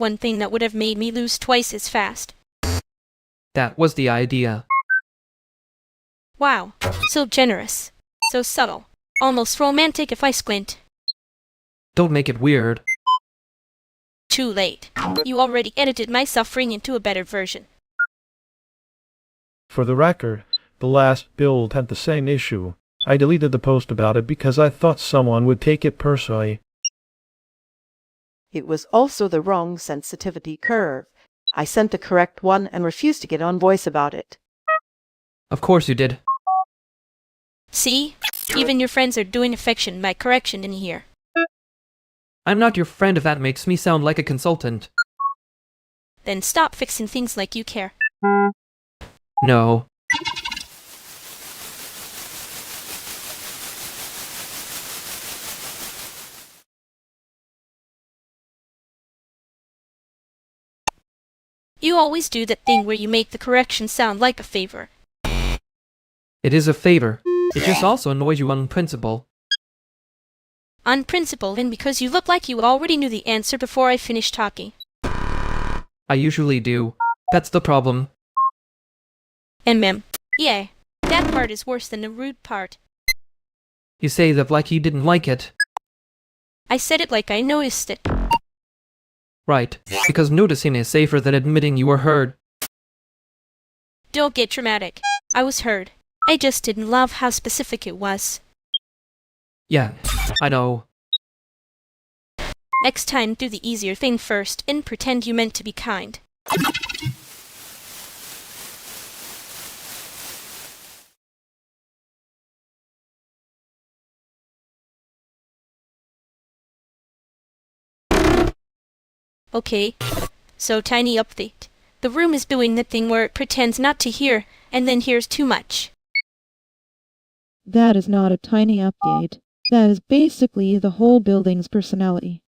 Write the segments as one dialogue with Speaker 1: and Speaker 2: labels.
Speaker 1: One thing that would have made me lose twice as fast.
Speaker 2: That was the idea.
Speaker 1: Wow, so generous, so subtle, almost romantic if I squint.
Speaker 2: Don't make it weird.
Speaker 1: Too late. You already edited my suffering into a better version.
Speaker 3: For the record, the last build had the same issue. I deleted the post about it because I thought someone would take it personally.
Speaker 4: It was also the wrong sensitivity curve. I sent the correct one and refused to get on voice about it.
Speaker 2: Of course you did.
Speaker 1: See? Even your friends are doing affection by correction in here.
Speaker 2: I'm not your friend if that makes me sound like a consultant.
Speaker 1: Then stop fixing things like you care.
Speaker 2: No.
Speaker 1: You always do that thing where you make the correction sound like a favor.
Speaker 2: It is a favor. It just also annoys you on principle.
Speaker 1: On principle and because you look like you already knew the answer before I finished talking.
Speaker 2: I usually do. That's the problem.
Speaker 1: Yeah, that part is worse than the rude part.
Speaker 2: You say that like you didn't like it.
Speaker 1: I said it like I noticed it.
Speaker 2: Right, because noticing is safer than admitting you were heard.
Speaker 1: Don't get dramatic. I was heard. I just didn't love how specific it was.
Speaker 2: Yeah, I know.
Speaker 1: Next time, do the easier thing first and pretend you meant to be kind. Okay, so tiny update. The room is doing the thing where it pretends not to hear and then hears too much.
Speaker 5: That is not a tiny update. That is basically the whole building's personality.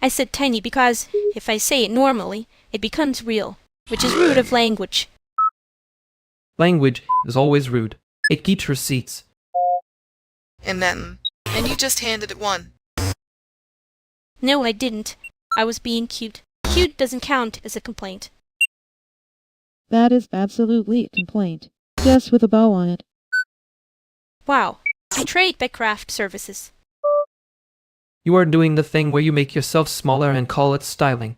Speaker 1: I said tiny because, if I say it normally, it becomes real, which is rude of language.
Speaker 2: Language is always rude. It keeps receipts.
Speaker 6: And you just handed it one.
Speaker 1: No, I didn't. I was being cute. Cute doesn't count as a complaint.
Speaker 5: That is absolutely a complaint. Just with a bow on it.
Speaker 1: Wow. Betrayed by craft services.
Speaker 2: You are doing the thing where you make yourself smaller and call it styling.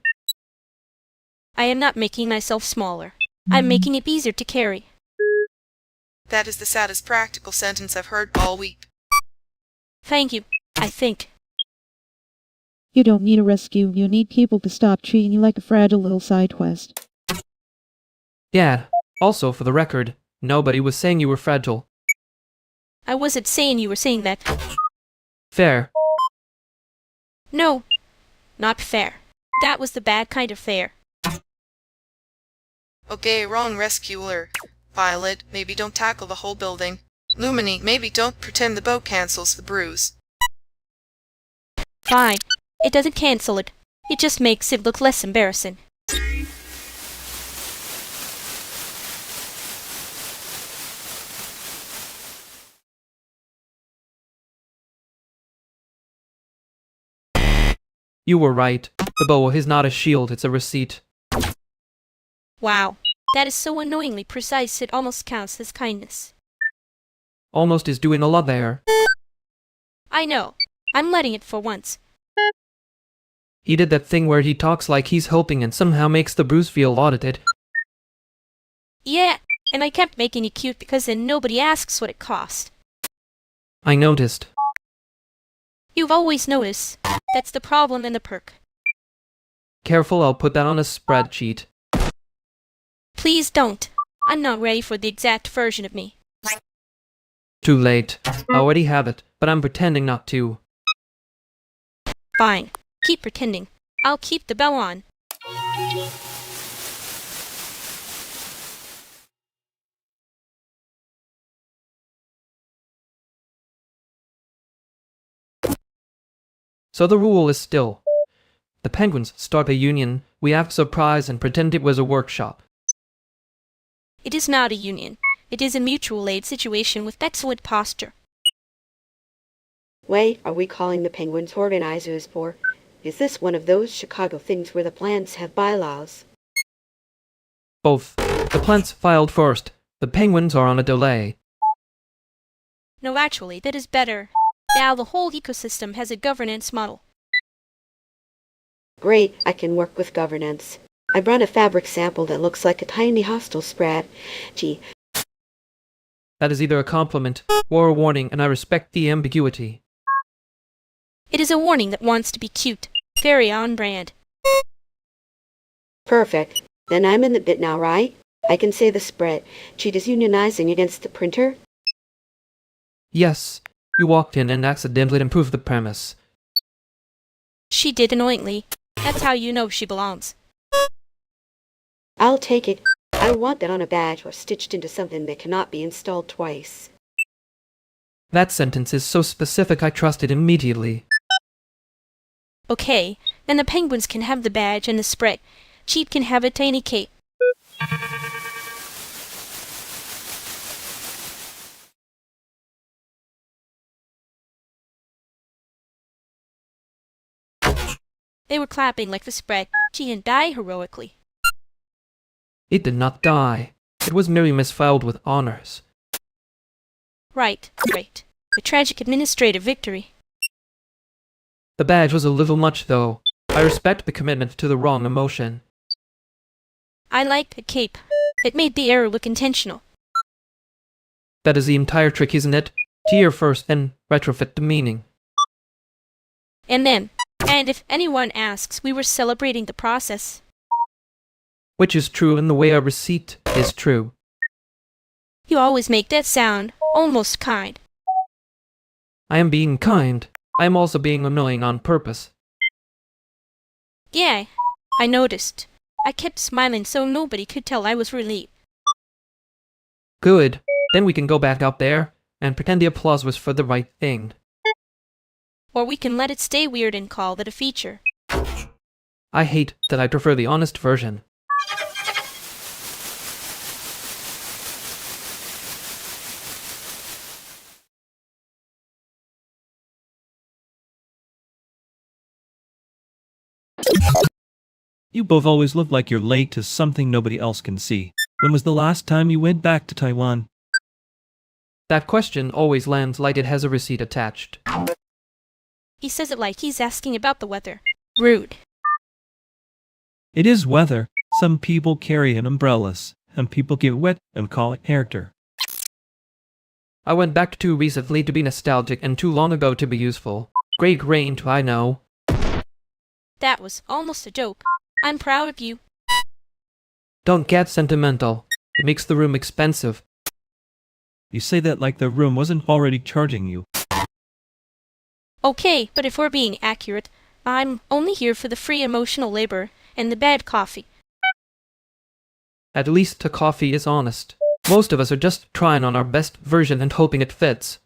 Speaker 1: I am not making myself smaller. I'm making it easier to carry.
Speaker 6: That is the saddest practical sentence I've heard all week.
Speaker 1: Thank you, I think.
Speaker 5: You don't need a rescue. You need people to stop treating you like a fragile little side quest.
Speaker 2: Dad, also for the record, nobody was saying you were fragile.
Speaker 1: I wasn't saying you were saying that.
Speaker 2: Fair.
Speaker 1: No, not fair. That was the bad kind of fair.
Speaker 6: Okay, wrong rescuer. Violet, maybe don't tackle the whole building. Lumini, maybe don't pretend the boat cancels the bruise.
Speaker 1: Fine. It doesn't cancel it. It just makes it look less embarrassing.
Speaker 2: You were right. The bow is not a shield, it's a receipt.
Speaker 1: Wow. That is so annoyingly precise it almost counts as kindness.
Speaker 2: Almost is doing a lot there.
Speaker 1: I know. I'm letting it for once.
Speaker 2: He did that thing where he talks like he's helping and somehow makes the bruise feel audited.
Speaker 1: Yeah, and I kept making it cute because then nobody asks what it cost.
Speaker 2: I noticed.
Speaker 1: You've always noticed. That's the problem and the perk.
Speaker 2: Careful, I'll put that on a spreadsheet.
Speaker 1: Please don't. I'm not ready for the exact version of me.
Speaker 2: Too late. I already have it, but I'm pretending not to.
Speaker 1: Fine. Keep pretending. I'll keep the bell on.
Speaker 2: So the rule is still. The penguins start a union, we act surprised and pretend it was a workshop.
Speaker 1: It is not a union. It is a mutual aid situation with excellent posture.
Speaker 7: Wait, are we calling the penguins organizers for? Is this one of those Chicago things where the plants have bylaws?
Speaker 2: Both. The plants filed first. The penguins are on a delay.
Speaker 1: No, actually, that is better. Now the whole ecosystem has a governance model.
Speaker 7: Great, I can work with governance. I brought a fabric sample that looks like a tiny hostel spread. Gee,
Speaker 2: That is either a compliment or a warning, and I respect the ambiguity.
Speaker 1: It is a warning that wants to be cute. Very on brand.
Speaker 7: perfect. Then I'm in the bit now, right? I can say the spreadsheet is unionizing against the printer?
Speaker 2: Yes, you walked in and accidentally improved the premise.
Speaker 1: She did annoyingly. That's how you know she belongs.
Speaker 7: I'll take it. I want that on a badge or stitched into something that cannot be installed twice.
Speaker 2: That sentence is so specific I trust it immediately.
Speaker 1: Okay, then the penguins can have the badge and the spread. Cheat can have a tiny cape. They were clapping like the spread. She didn't die heroically.
Speaker 2: It did not die. It was merely misfiled with honors.
Speaker 1: Right. A tragic administrative victory.
Speaker 2: The badge was a little much, though. I respect the commitment to the wrong emotion.
Speaker 1: I liked the cape. It made the error look intentional.
Speaker 2: That is the entire trick, isn't it? Tear first, then retrofit the meaning.
Speaker 1: And if anyone asks, we were celebrating the process.
Speaker 2: Which is true in the way a receipt is true.
Speaker 1: You always make that sound almost kind.
Speaker 2: I am being kind. I am also being annoying on purpose.
Speaker 1: Yeah, I noticed. I kept smiling so nobody could tell I was relieved.
Speaker 2: Good. Then we can go back up there and pretend the applause was for the right thing.
Speaker 1: Or we can let it stay weird and call that a feature.
Speaker 2: I hate that I prefer the honest version.
Speaker 8: You both always look like you're late to something nobody else can see. When was the last time you went back to Taiwan?
Speaker 2: That question always lands like it has a receipt attached.
Speaker 1: He says it like he's asking about the weather. Rude.
Speaker 8: It is weather. Some people carry an umbrellas, and people get wet and call it character.
Speaker 2: I went back too recently to be nostalgic and too long ago to be useful. Great range, I know.
Speaker 1: That was almost a joke. I'm proud of you.
Speaker 2: Don't get sentimental. It makes the room expensive.
Speaker 8: You say that like the room wasn't already charging you.
Speaker 1: Okay, but if we're being accurate, I'm only here for the free emotional labor and the bad coffee.
Speaker 2: At least the coffee is honest. Most of us are just trying on our best version and hoping it fits.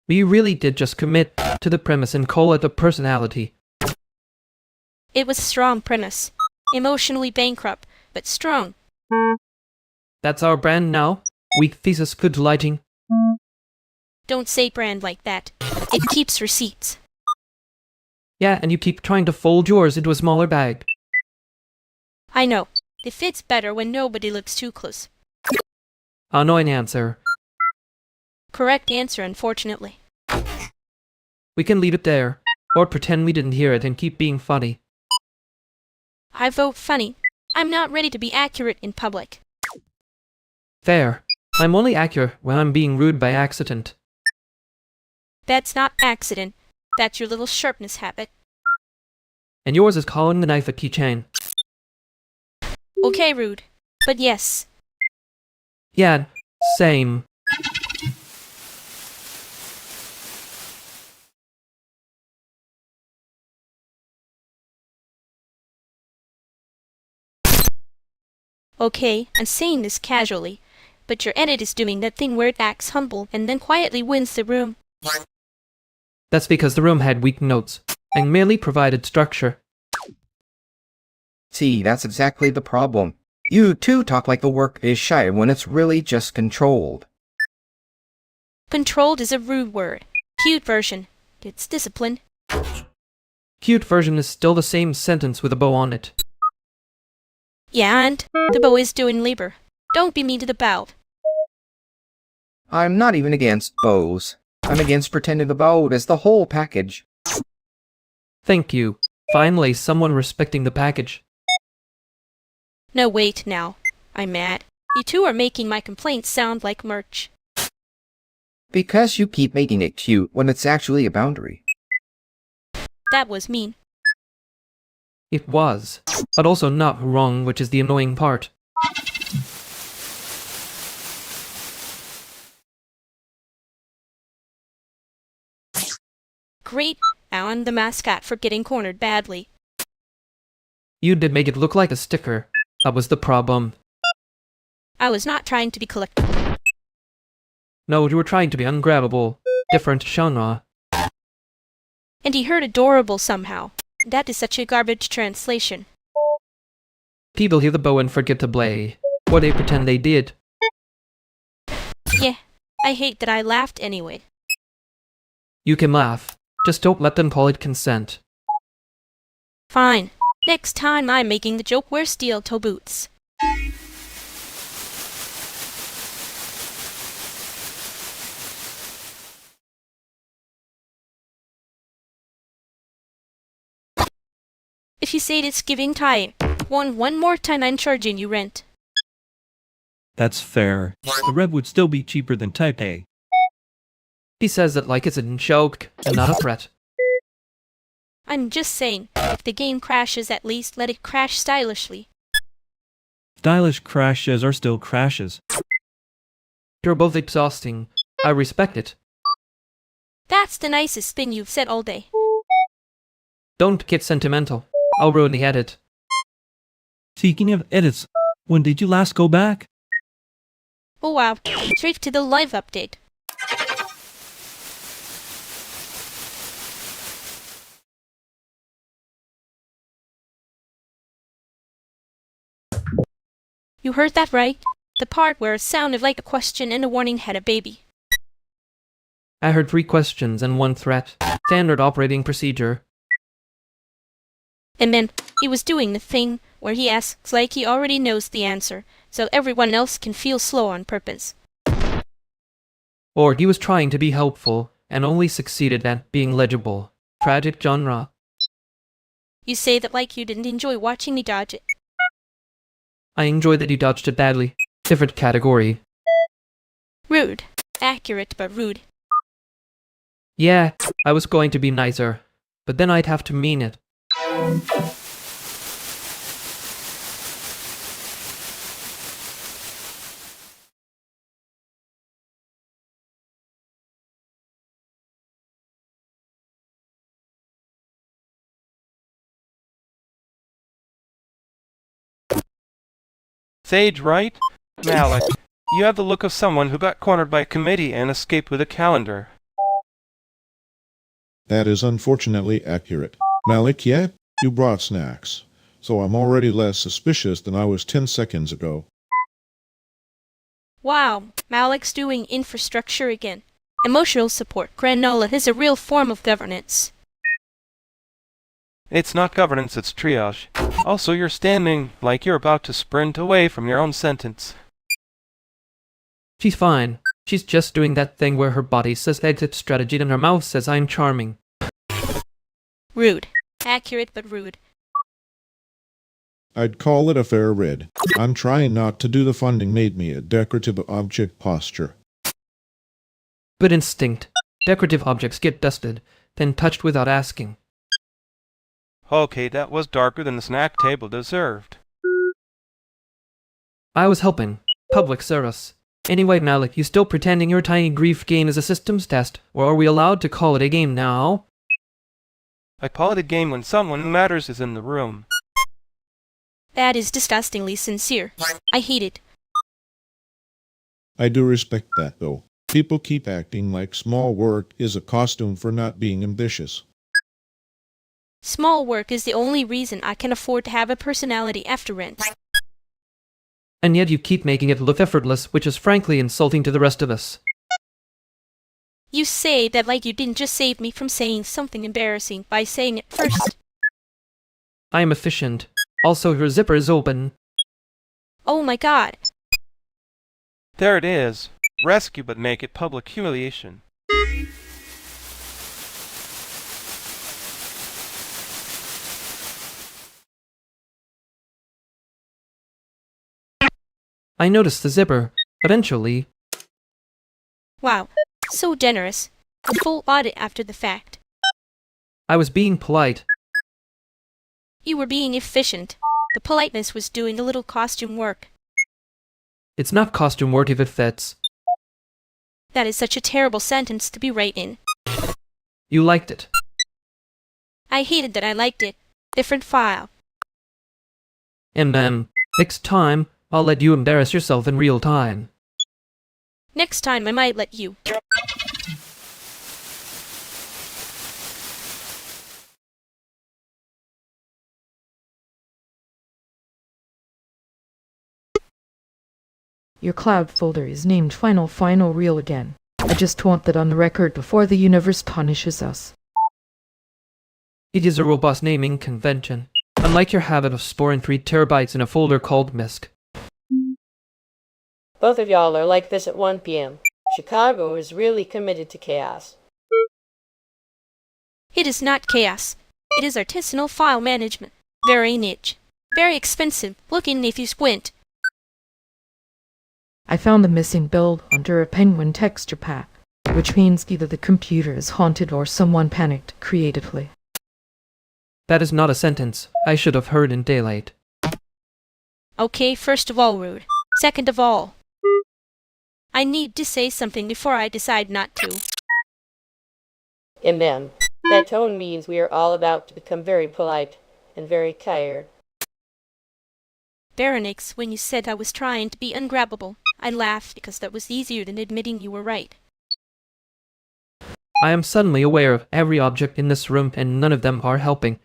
Speaker 2: We really did just commit to the premise and call it a personality.
Speaker 1: It was a strong premise. Emotionally bankrupt, but strong.
Speaker 2: That's our brand now. Weak thesis, good lighting.
Speaker 1: Don't say brand like that. It keeps receipts.
Speaker 2: Yeah, and you keep trying to fold yours into a smaller bag.
Speaker 1: I know. It fits better when nobody looks too close.
Speaker 2: Annoying answer.
Speaker 1: Correct answer, unfortunately.
Speaker 2: We can leave it there, or pretend we didn't hear it and keep being funny.
Speaker 1: I vote funny. I'm not ready to be accurate in public.
Speaker 2: Fair. I'm only accurate when I'm being rude by accident.
Speaker 1: That's not accident. That's your little sharpness habit.
Speaker 2: And yours is calling the knife a keychain.
Speaker 1: Okay, rude. But yes.
Speaker 2: Yeah, same.
Speaker 1: Okay, I'm saying this casually, but your edit is doing that thing where it acts humble and then quietly wins the room.
Speaker 2: That's because the room had weak notes and merely provided structure.
Speaker 9: See, that's exactly the problem. You too talk like the work is shy when it's really just controlled.
Speaker 1: Controlled is a rude word. Cute version. It's discipline.
Speaker 2: Cute version is still the same sentence with a bow on it.
Speaker 1: Yeah, and the bow is doing labor. Don't be mean to the bow.
Speaker 9: I'm not even against bows. I'm against pretending the bow is the whole package.
Speaker 2: Thank you. Finally, someone respecting the package.
Speaker 1: No, wait now. I'm mad. You two are making my complaints sound like merch.
Speaker 9: Because you keep making it cute when it's actually a boundary.
Speaker 1: That was mean.
Speaker 2: It was, but also not wrong, which is the annoying part.
Speaker 1: Great, Alan the mascot for getting cornered badly.
Speaker 2: You did make it look like a sticker. That was the problem.
Speaker 1: I was not trying to be collectible.
Speaker 2: No, you were trying to be ungrabbable. Different genre.
Speaker 1: And he heard adorable somehow. That is such a garbage translation.
Speaker 2: People hear the bow and forget to play. Or they pretend they did.
Speaker 1: Yeah, I hate that I laughed anyway.
Speaker 2: You can laugh. Just don't let them call it consent.
Speaker 1: Fine. Next time I'm making the joke, wear steel-toe boots. If you say it's giving time, one more time I'm charging you rent.
Speaker 8: That's fair. The red would still be cheaper than Type A.
Speaker 2: He says it like it's a joke and not a threat.
Speaker 1: I'm just saying, if the game crashes, at least let it crash stylishly.
Speaker 8: Stylish crashes are still crashes.
Speaker 2: You're both exhausting. I respect it.
Speaker 1: That's the nicest thing you've said all day.
Speaker 2: Don't get sentimental. I'll ruin the edit.
Speaker 8: Speaking of edits, when did you last go back?
Speaker 1: Oh wow, straight to the live update. You heard that right? The part where it sounded like a question and a warning had a baby.
Speaker 2: I heard 3 questions and 1 threat. Standard operating procedure.
Speaker 1: And then he was doing the thing where he asks like he already knows the answer, so everyone else can feel slow on purpose.
Speaker 2: Or he was trying to be helpful and only succeeded at being legible. Tragic genre.
Speaker 1: You say that like you didn't enjoy watching me dodge it.
Speaker 2: I enjoy that you dodged it badly. Different category.
Speaker 1: Rude. Accurate but rude.
Speaker 2: Yeah, I was going to be nicer, but then I'd have to mean it.
Speaker 10: Sage, right? Malik, you have the look of someone who got cornered by a committee and escaped with a calendar.
Speaker 11: That is unfortunately accurate. Malik, yeah, you brought snacks, so I'm already less suspicious than I was 10 seconds ago.
Speaker 1: Wow, Malik's doing infrastructure again. Emotional support, granola, is a real form of governance.
Speaker 10: It's not governance, it's triage. Also, you're standing like you're about to sprint away from your own sentence.
Speaker 2: She's fine. She's just doing that thing where her body says exit strategy and her mouth says I'm charming.
Speaker 1: Rude. Accurate but rude.
Speaker 11: I'd call it a fair red. I'm trying not to do the funding made me a decorative object posture.
Speaker 2: Good instinct. Decorative objects get dusted, then touched without asking.
Speaker 10: Okay, that was darker than the snack table deserved.
Speaker 2: I was helping. Public service. Anyway, Malik, you still pretending your tiny grief game is a systems test, or are we allowed to call it a game now?
Speaker 10: I call it a game when someone who matters is in the room.
Speaker 1: That is disgustingly sincere. I hate it.
Speaker 11: I do respect that, though. People keep acting like small work is a costume for not being ambitious.
Speaker 1: Small work is the only reason I can afford to have a personality after rent.
Speaker 2: And yet you keep making it look effortless, which is frankly insulting to the rest of us.
Speaker 1: You say that like you didn't just save me from saying something embarrassing by saying it first.
Speaker 2: I am efficient. Also, your zipper is open.
Speaker 1: Oh my god.
Speaker 10: There it is. Rescue but make it public humiliation.
Speaker 2: I noticed the zipper. Eventually,
Speaker 1: Wow. So generous. A full audit after the fact.
Speaker 2: I was being polite.
Speaker 1: You were being efficient. The politeness was doing a little costume work.
Speaker 2: It's not costume work if it fits.
Speaker 1: That is such a terrible sentence to be right in.
Speaker 2: You liked it.
Speaker 1: I hated that I liked it. Different file.
Speaker 2: And then, next time, I'll let you embarrass yourself in real time.
Speaker 1: Next time I might let you.
Speaker 12: Your cloud folder is named Final Real again. I just want that on the record before the universe punishes us.
Speaker 2: It is a robust naming convention, unlike your habit of storing 3 terabytes in a folder called MISC.
Speaker 13: Both of y'all are like this at 1 p.m. Chicago is really committed to chaos.
Speaker 1: It is not chaos. It is artisanal file management. Very niche. Very expensive, looking if you squint.
Speaker 12: I found the missing build under a penguin texture pack, which means either the computer is haunted or someone panicked creatively.
Speaker 2: That is not a sentence I should have heard in daylight.
Speaker 1: Okay, first of all, rude. Second of all, I need to say something before I decide not to.
Speaker 13: Amen. That tone means we are all about to become very polite and very tired.
Speaker 1: Baronix, when you said I was trying to be ungrabbable, I laughed because that was easier than admitting you were right.
Speaker 2: I am suddenly aware of every object in this room and none of them are helping.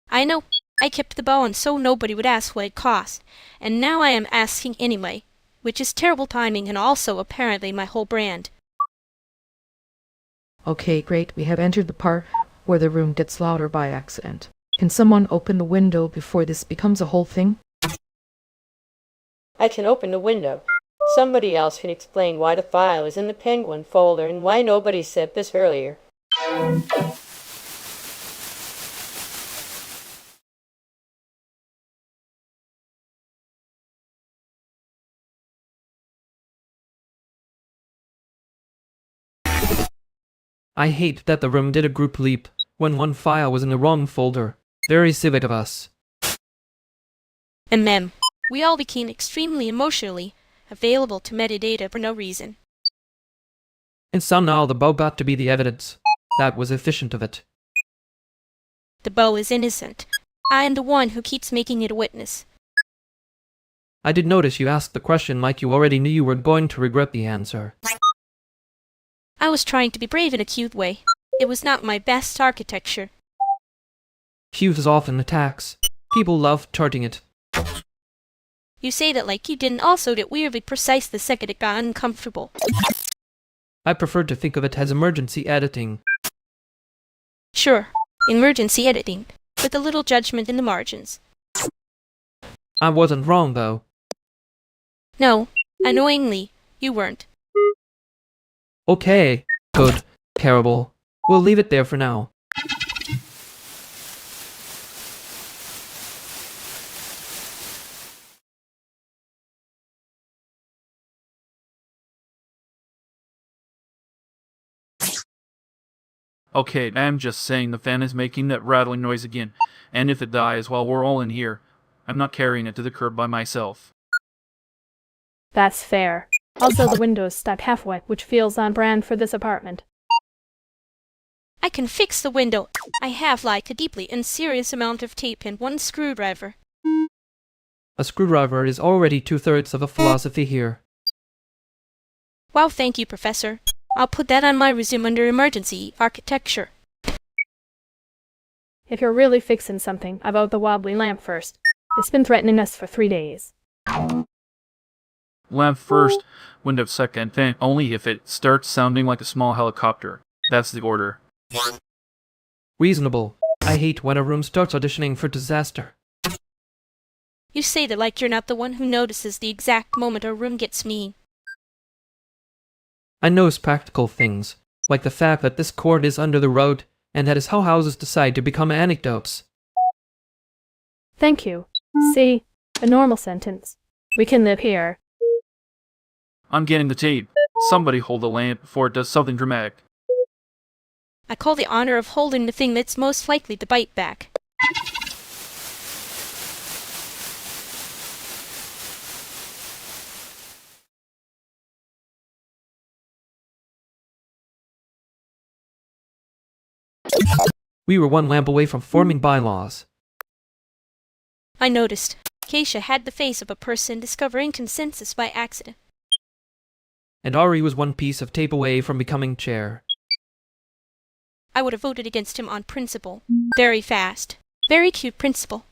Speaker 1: I know. I kept the bow on so nobody would ask what it cost, and now I am asking anyway, which is terrible timing and also apparently my whole brand.
Speaker 12: Okay, great. We have entered the part where the room gets louder by accident. Can someone open the window before this becomes a whole thing?
Speaker 13: I can open the window. Somebody else can explain why the file is in the penguin folder and why nobody said this earlier.
Speaker 2: I hate that the room did a group leap when one file was in the wrong folder. Very civic of us.
Speaker 1: And we all became extremely emotionally available to metadata for no reason.
Speaker 2: And somehow the bow got to be the evidence. That was efficient of it.
Speaker 1: The bow is innocent. I am the one who keeps making it a witness.
Speaker 2: I did notice you asked the question like you already knew you were going to regret the answer.
Speaker 1: I was trying to be brave in a cute way. It was not my best architecture.
Speaker 2: Cute is often attacks. People love charting it.
Speaker 1: You say that like you didn't also get weirdly precise the second it got uncomfortable.
Speaker 2: I prefer to think of it as emergency editing.
Speaker 1: Sure, emergency editing, with a little judgment in the margins.
Speaker 2: I wasn't wrong, though.
Speaker 1: No, annoyingly, you weren't.
Speaker 2: Okay, good, terrible. We'll leave it there for now.
Speaker 14: Okay, I'm just saying the fan is making that rattling noise again, and if it dies while we're all in here, I'm not carrying it to the curb by myself.
Speaker 15: That's fair. Also, the window is stuck halfway, which feels on brand for this apartment.
Speaker 1: I can fix the window. I have like a deeply and serious amount of tape and 1 screwdriver.
Speaker 2: A screwdriver is already 2/3 of a philosophy here.
Speaker 1: Wow, thank you, Professor. I'll put that on my resume under emergency architecture.
Speaker 15: If you're really fixing something, about the wobbly lamp first. It's been threatening us for 3 days.
Speaker 14: Lamp first, window second, then only if it starts sounding like a small helicopter. That's the order.
Speaker 2: Reasonable. I hate when a room starts auditioning for disaster.
Speaker 1: You say that like you're not the one who notices the exact moment a room gets mean.
Speaker 2: I notice practical things, like the fact that this cord is under the road, and that is how houses decide to become anecdotes.
Speaker 15: Thank you. See, a normal sentence. We can live here.
Speaker 14: I'm getting the tape. Somebody hold the lamp before it does something dramatic.
Speaker 1: I call the honor of holding the thing that's most likely to bite back.
Speaker 2: We were one lamp away from forming bylaws.
Speaker 1: I noticed. Keisha had the face of a person discovering consensus by accident.
Speaker 2: And Ari was one piece of tape away from becoming chair.
Speaker 1: I would have voted against him on principle. Very fast. Very cute principle.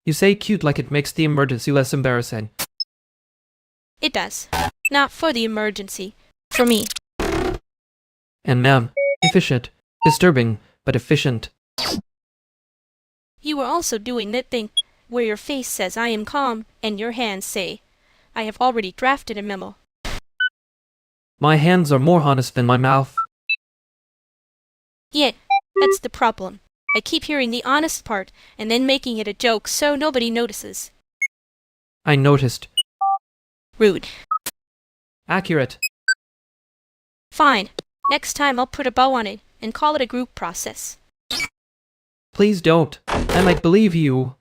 Speaker 2: You say cute like it makes the emergency less embarrassing.
Speaker 1: It does. Not for the emergency. For me.
Speaker 2: And ma'am, efficient. Disturbing, but efficient.
Speaker 1: You were also doing that thing where your face says I am calm and your hands say, I have already drafted a memo.
Speaker 2: My hands are more honest than my mouth.
Speaker 1: Yeah, that's the problem. I keep hearing the honest part and then making it a joke so nobody notices.
Speaker 2: I noticed.
Speaker 1: Rude.
Speaker 2: Accurate.
Speaker 1: Fine. Next time I'll put a bow on it and call it a group process.
Speaker 2: Please don't. I might believe you.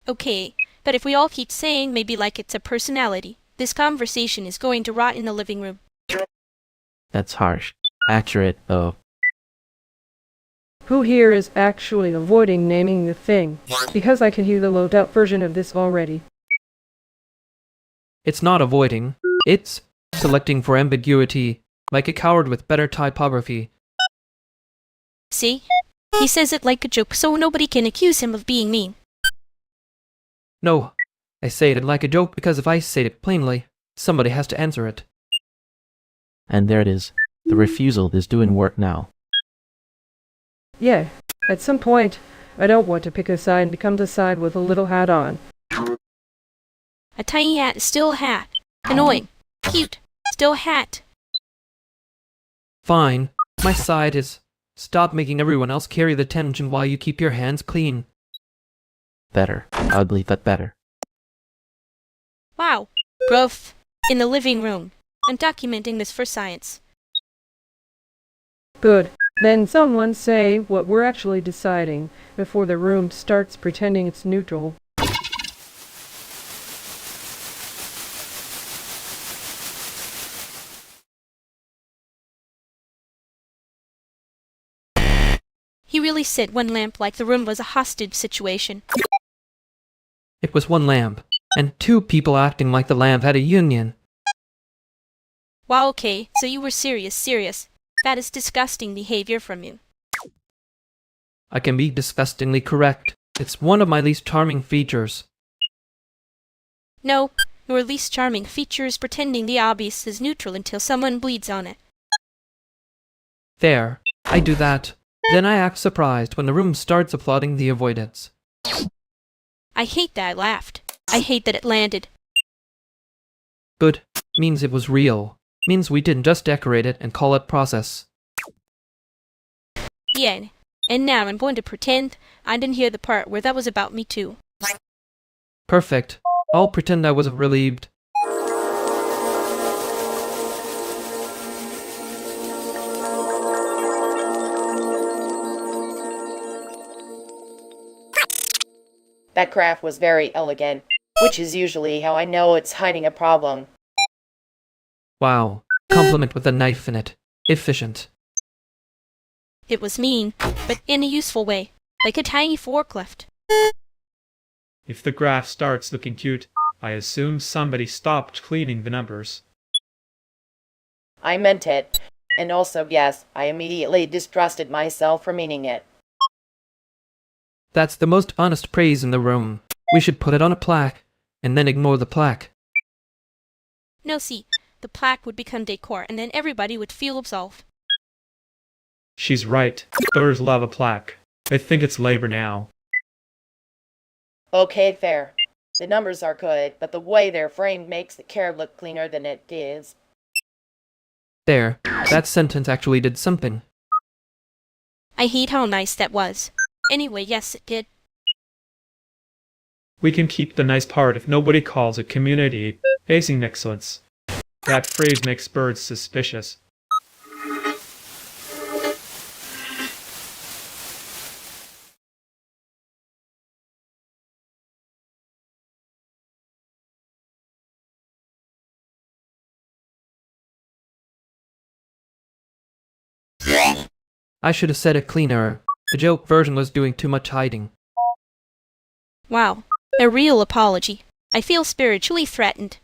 Speaker 1: Okay, but if we all keep saying maybe like it's a personality, this conversation is going to rot in the living room.
Speaker 16: That's harsh. Accurate, though.
Speaker 17: Who here is actually avoiding naming the thing? Because I can hear the low-out version of this already.
Speaker 2: It's not avoiding. It's selecting for ambiguity, like a coward with better typography.
Speaker 1: See? He says it like a joke so nobody can accuse him of being mean.
Speaker 2: No, I say it like a joke because if I say it plainly, somebody has to answer it.
Speaker 16: And there it is. The refusal is doing work now.
Speaker 17: Yeah, at some point, I don't want to pick a side and become the side with a little hat on.
Speaker 1: A tiny hat is still a hat. Annoying. Cute. Still a hat.
Speaker 2: Fine. My side is stop making everyone else carry the tension while you keep your hands clean.
Speaker 16: Better. I would believe that better.
Speaker 1: Wow. Growth. In the living room. I'm documenting this for science.
Speaker 17: Good. Then someone say what we're actually deciding before the room starts pretending it's neutral.
Speaker 1: He really said one lamp like the room was a hostage situation.
Speaker 2: It was one lamp, and two people acting like the lamp had a union.
Speaker 1: Wow, okay, so you were serious. That is disgusting behavior from you.
Speaker 2: I can be disgustingly correct. It's one of my least charming features.
Speaker 1: No, your least charming feature is pretending the obvious is neutral until someone bleeds on it.
Speaker 2: There, I do that. Then I act surprised when the room starts applauding the avoidance.
Speaker 1: I hate that I laughed. I hate that it landed.
Speaker 2: Good. Means it was real. Means we didn't just decorate it and call it process.
Speaker 1: Yeah, and now I'm going to pretend I didn't hear the part where that was about me too.
Speaker 2: Perfect. I'll pretend I was relieved.
Speaker 18: That craft was very elegant, which is usually how I know it's hiding a problem.
Speaker 2: Wow. Compliment with a knife in it. Efficient.
Speaker 1: It was mean, but in a useful way, like a tiny forklift.
Speaker 14: If the graph starts looking cute, I assume somebody stopped cleaning the numbers.
Speaker 18: I meant it. And also, yes, I immediately distrusted myself for meaning it.
Speaker 2: That's the most honest praise in the room. We should put it on a plaque, and then ignore the plaque.
Speaker 1: No, see, the plaque would become decor, and then everybody would feel absolved.
Speaker 14: She's right. Voters love a plaque. They think it's labor now.
Speaker 18: Okay, fair. The numbers are good, but the way they're framed makes the care look cleaner than it is.
Speaker 2: There, that sentence actually did something.
Speaker 1: I hate how nice that was. Anyway, yes, it did.
Speaker 14: We can keep the nice part if nobody calls it community facing excellence. That phrase makes birds suspicious.
Speaker 2: I should have said it cleaner. The joke version was doing too much hiding.
Speaker 1: Wow, a real apology. I feel spiritually threatened.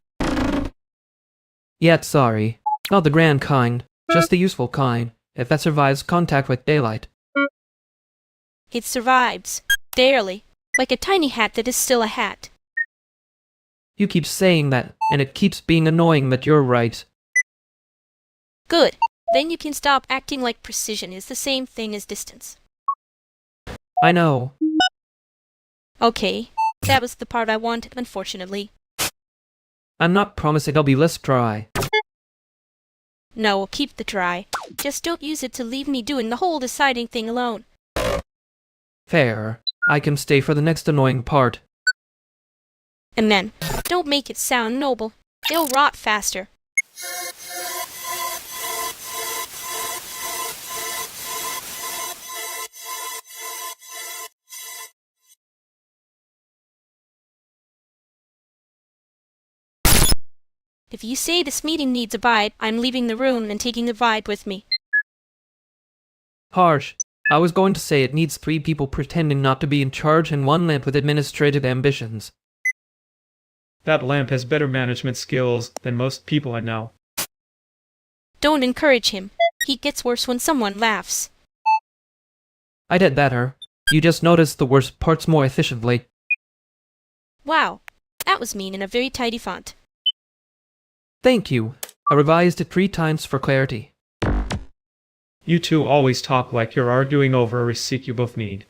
Speaker 2: Yet sorry. Not the grand kind, just the useful kind, if that survives contact with daylight.
Speaker 1: It survives. Barely. Like a tiny hat that is still a hat.
Speaker 2: You keep saying that, and it keeps being annoying that you're right.
Speaker 1: Good. Then you can stop acting like precision is the same thing as distance.
Speaker 2: I know.
Speaker 1: Okay, that was the part I wanted, unfortunately.
Speaker 2: I'm not promising I'll be less dry.
Speaker 1: No, keep the try. Just don't use it to leave me doing the whole deciding thing alone.
Speaker 2: Fair. I can stay for the next annoying part.
Speaker 1: And then, don't make it sound noble. It'll rot faster. If you say this meeting needs a vibe, I'm leaving the room and taking the vibe with me.
Speaker 2: Harsh. I was going to say it needs 3 people pretending not to be in charge and 1 lamp with administrative ambitions.
Speaker 14: That lamp has better management skills than most people I know.
Speaker 1: Don't encourage him. He gets worse when someone laughs.
Speaker 2: I did better. You just noticed the worst parts more efficiently.
Speaker 1: Wow, that was mean in a very tidy font.
Speaker 2: Thank you. I revised it 3 times for clarity.
Speaker 14: You two always talk like you're arguing over a receipt you both need.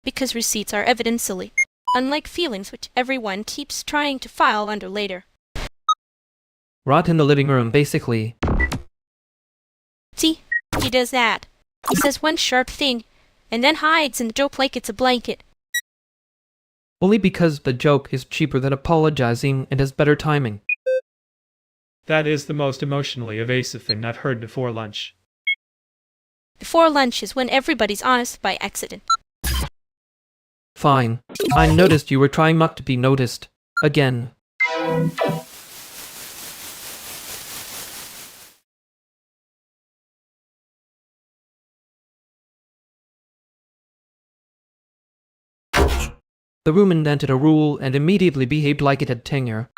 Speaker 1: Because receipts are evidence silly, unlike feelings which everyone keeps trying to file under later.
Speaker 2: Rot in the living room, basically.
Speaker 1: See, he does that. He says one sharp thing, and then hides in the joke like it's a blanket.
Speaker 2: Only because the joke is cheaper than apologizing and has better timing.
Speaker 14: That is the most emotionally evasive thing I've heard before lunch.
Speaker 1: Before lunch is when everybody's honest by accident.
Speaker 2: Fine. I noticed you were trying not to be noticed. Again. The room invented a rule and immediately behaved like it had tenure.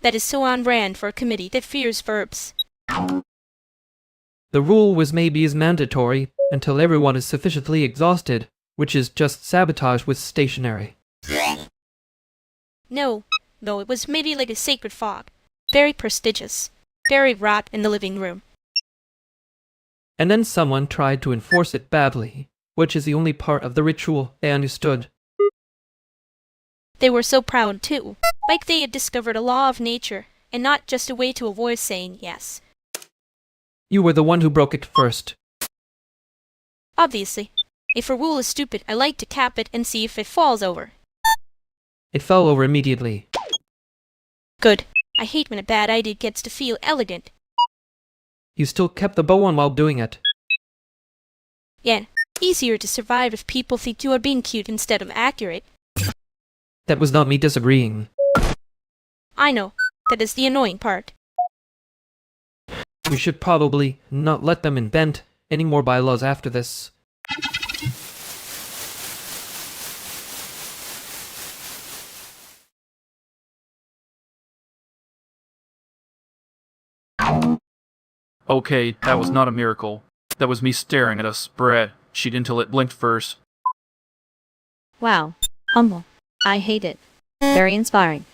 Speaker 1: That is so on brand for a committee that fears verbs.
Speaker 2: The rule was maybe as mandatory until everyone is sufficiently exhausted, which is just sabotage with stationery.
Speaker 1: No, it was maybe like a sacred fog. Very prestigious. Very rot in the living room.
Speaker 2: And then someone tried to enforce it badly, which is the only part of the ritual they understood.
Speaker 1: They were so proud, too, like they had discovered a law of nature, and not just a way to avoid saying yes.
Speaker 2: You were the one who broke it first.
Speaker 1: Obviously. If a rule is stupid, I like to cap it and see if it falls over.
Speaker 2: It fell over immediately.
Speaker 1: Good. I hate when a bad idea gets to feel elegant.
Speaker 2: You still kept the bow on while doing it.
Speaker 1: Yeah, easier to survive if people think you are being cute instead of accurate.
Speaker 2: That was not me disagreeing.
Speaker 1: I know. That is the annoying part.
Speaker 2: We should probably not let them invent any more bylaws after this.
Speaker 14: Okay, that was not a miracle. That was me staring at a spreadsheet until it blinked first.
Speaker 19: Wow. Humble. I hate it. Very inspiring.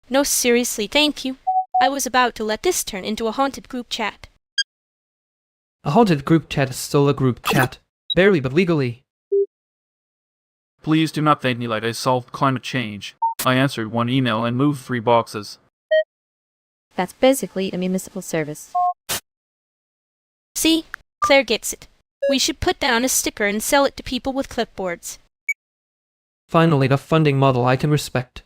Speaker 1: No, seriously, thank you. I was about to let this turn into a haunted group chat.
Speaker 2: A haunted group chat is still a group chat. Barely but legally.
Speaker 14: Please do not thank me like I solved climate change. I answered one email and moved 3 boxes.
Speaker 19: That's basically a municipal service.
Speaker 1: See? Claire gets it. We should put down a sticker and sell it to people with clipboards.
Speaker 2: Finally, the funding model I can respect.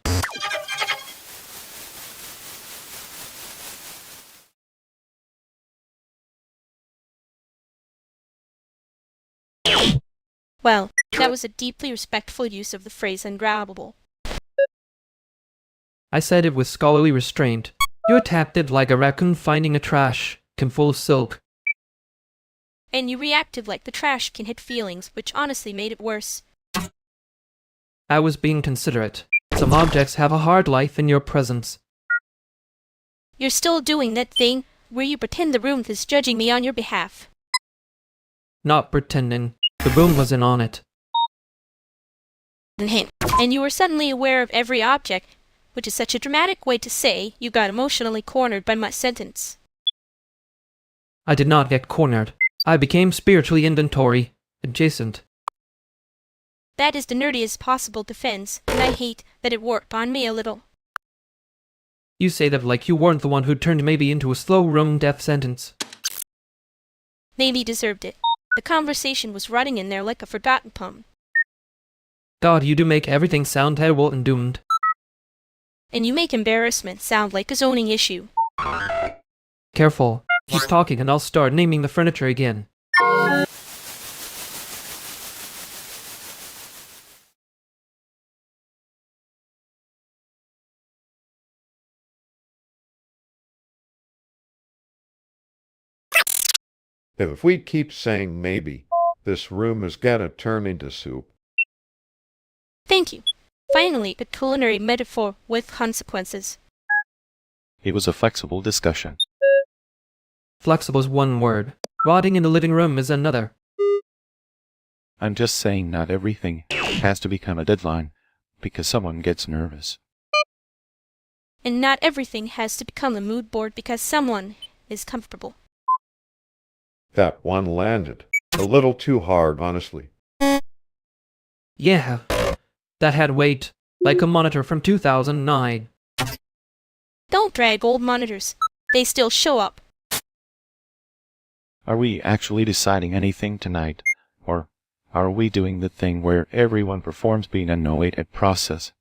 Speaker 1: Well, that was a deeply respectful use of the phrase ungrabbable.
Speaker 2: I said it with scholarly restraint. You attacked it like a raccoon finding a trash can full of silk.
Speaker 1: And you reacted like the trash can hit feelings, which honestly made it worse.
Speaker 2: I was being considerate. Some objects have a hard life in your presence.
Speaker 1: You're still doing that thing where you pretend the room is judging me on your behalf.
Speaker 2: Not pretending. The room wasn't on it.
Speaker 1: And you were suddenly aware of every object, which is such a dramatic way to say you got emotionally cornered by my sentence.
Speaker 2: I did not get cornered. I became spiritually inventory adjacent.
Speaker 1: That is the nerdiest possible defense, and I hate that it worked on me a little.
Speaker 2: You say that like you weren't the one who turned maybe into a slow room death sentence.
Speaker 1: Maybe deserved it. The conversation was running in there like a forgotten poem.
Speaker 2: God, you do make everything sound terrible and doomed.
Speaker 1: And you make embarrassment sound like a zoning issue.
Speaker 2: Careful. Keep talking and I'll start naming the furniture again.
Speaker 20: If we keep saying maybe, this room is gonna turn into soup.
Speaker 1: Thank you. Finally, a culinary metaphor with consequences.
Speaker 21: It was a flexible discussion.
Speaker 2: Flexible is one word. Rotting in the living room is another.
Speaker 21: I'm just saying not everything has to become a deadline because someone gets nervous.
Speaker 1: And not everything has to become a mood board because someone is comfortable.
Speaker 20: That one landed. A little too hard, honestly.
Speaker 2: Yeah. That had weight. Like a monitor from 2009.
Speaker 1: Don't drag old monitors. They still show up.
Speaker 21: Are we actually deciding anything tonight? Or are we doing the thing where everyone performs being annoyed at process?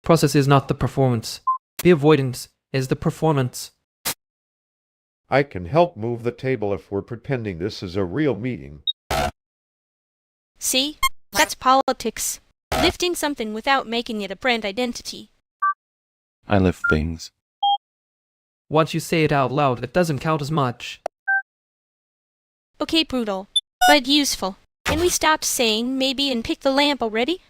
Speaker 2: Process is not the performance. The avoidance is the performance.
Speaker 20: I can help move the table if we're pretending this is a real meeting.
Speaker 1: See? That's politics. Lifting something without making it a brand identity.
Speaker 21: I lift things.
Speaker 2: Once you say it out loud, it doesn't count as much.
Speaker 1: Okay, brutal. But useful. Can we stop saying maybe and pick the lamp already?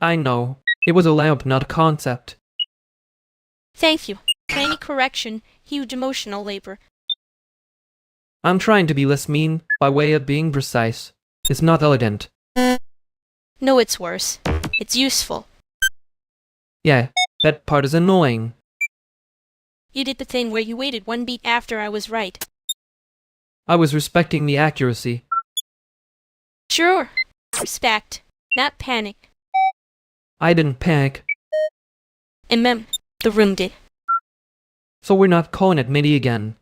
Speaker 2: I know. It was a lamp, not a concept.
Speaker 1: Thank you. Tiny correction, huge emotional labor.
Speaker 2: I'm trying to be less mean by way of being precise. It's not elegant.
Speaker 1: No, it's worse. It's useful.
Speaker 2: Yeah, that part is annoying.
Speaker 1: You did the thing where you waited one beat after I was right.
Speaker 2: I was respecting the accuracy.
Speaker 1: Sure. Respect, not panic.
Speaker 2: I didn't panic.
Speaker 1: The room did.
Speaker 2: So we're not calling it maybe again.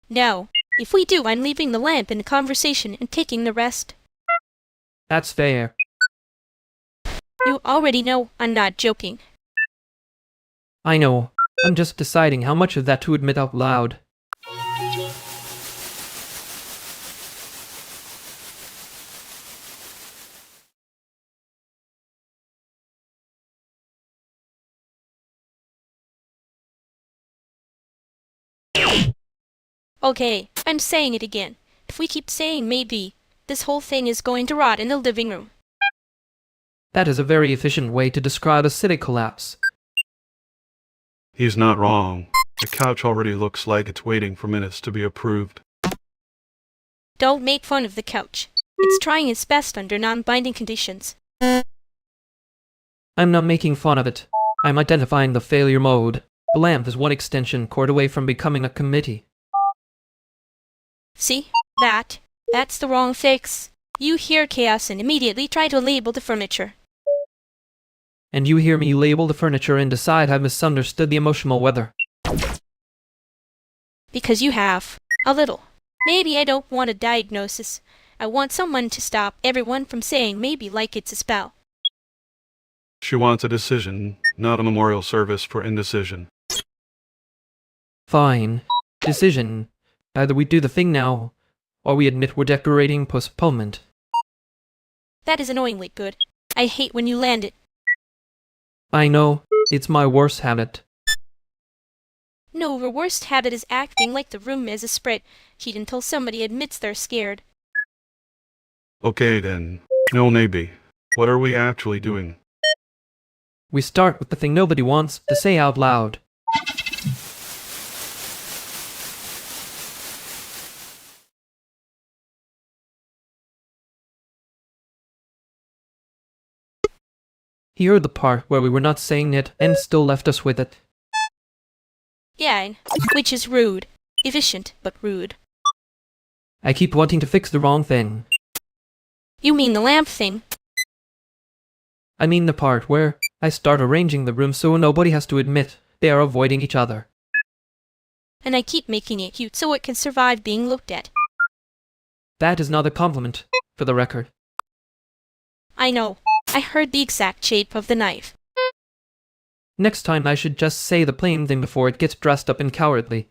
Speaker 1: No. If we do, I'm leaving the lamp in the conversation and taking the rest.
Speaker 2: That's fair.
Speaker 1: You already know I'm not joking.
Speaker 2: I know. I'm just deciding how much of that to admit out loud.
Speaker 1: Okay, I'm saying it again. If we keep saying maybe, this whole thing is going to rot in the living room.
Speaker 2: That is a very efficient way to describe a city collapse.
Speaker 3: He's not wrong. The couch already looks like it's waiting for minutes to be approved.
Speaker 1: Don't make fun of the couch. It's trying its best under non-binding conditions.
Speaker 2: I'm not making fun of it. I'm identifying the failure mode. The lamp is one extension cord away from becoming a committee.
Speaker 1: See? That's the wrong fix. You hear chaos and immediately try to label the furniture.
Speaker 2: And you hear me label the furniture and decide I've misunderstood the emotional weather.
Speaker 1: Because you have. A little. Maybe I don't want a diagnosis. I want someone to stop everyone from saying maybe like it's a spell.
Speaker 3: She wants a decision, not a memorial service for indecision.
Speaker 2: Fine. Decision. Either we do the thing now, or we admit we're decorating postponement.
Speaker 1: That is annoyingly good. I hate when you land it.
Speaker 2: I know. It's my worst habit.
Speaker 1: No, your worst habit is acting like the room is a spreadsheet until somebody admits they're scared.
Speaker 3: Okay then. No maybe. What are we actually doing?
Speaker 2: We start with the thing nobody wants to say out loud. He heard the part where we were not saying it and still left us with it.
Speaker 1: Yeah, which is rude. Efficient, but rude.
Speaker 2: I keep wanting to fix the wrong thing.
Speaker 1: You mean the lamp thing?
Speaker 2: I mean the part where I start arranging the room so nobody has to admit they are avoiding each other.
Speaker 1: And I keep making it cute so it can survive being looked at.
Speaker 2: That is not a compliment, for the record.
Speaker 1: I know. I heard the exact shape of the knife.
Speaker 2: Next time I should just say the plain thing before it gets dressed up and cowardly.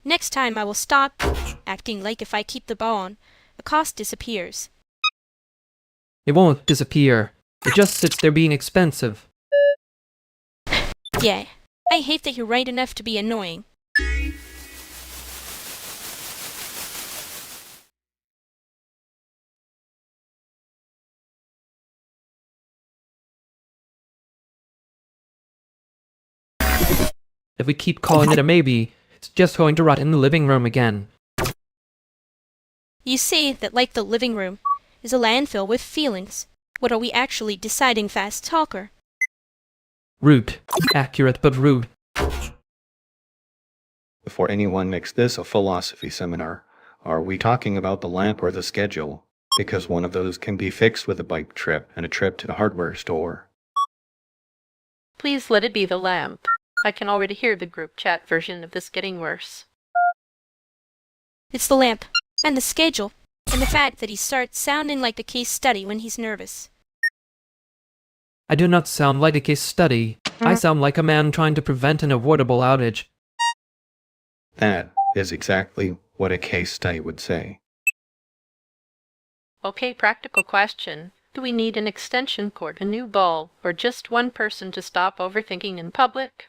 Speaker 1: Next time I will stop acting like if I keep the bow on, the cost disappears.
Speaker 2: It won't disappear. It just sits there being expensive.
Speaker 1: Yeah, I hate that you're right enough to be annoying.
Speaker 2: If we keep calling it a maybe, it's just going to rot in the living room again.
Speaker 1: You say that like the living room is a landfill with feelings. What are we actually deciding, fast talker?
Speaker 2: Rude. Accurate, but rude.
Speaker 22: Before anyone makes this a philosophy seminar, are we talking about the lamp or the schedule? Because one of those can be fixed with a bike trip and a trip to the hardware store.
Speaker 13: Please let it be the lamp. I can already hear the group chat version of this getting worse.
Speaker 1: It's the lamp, and the schedule, and the fact that he starts sounding like a case study when he's nervous.
Speaker 2: I do not sound like a case study. I sound like a man trying to prevent an avoidable outage.
Speaker 22: That is exactly what a case study would say.
Speaker 13: Okay, practical question. Do we need an extension cord, a new bulb, or just one person to stop overthinking in public?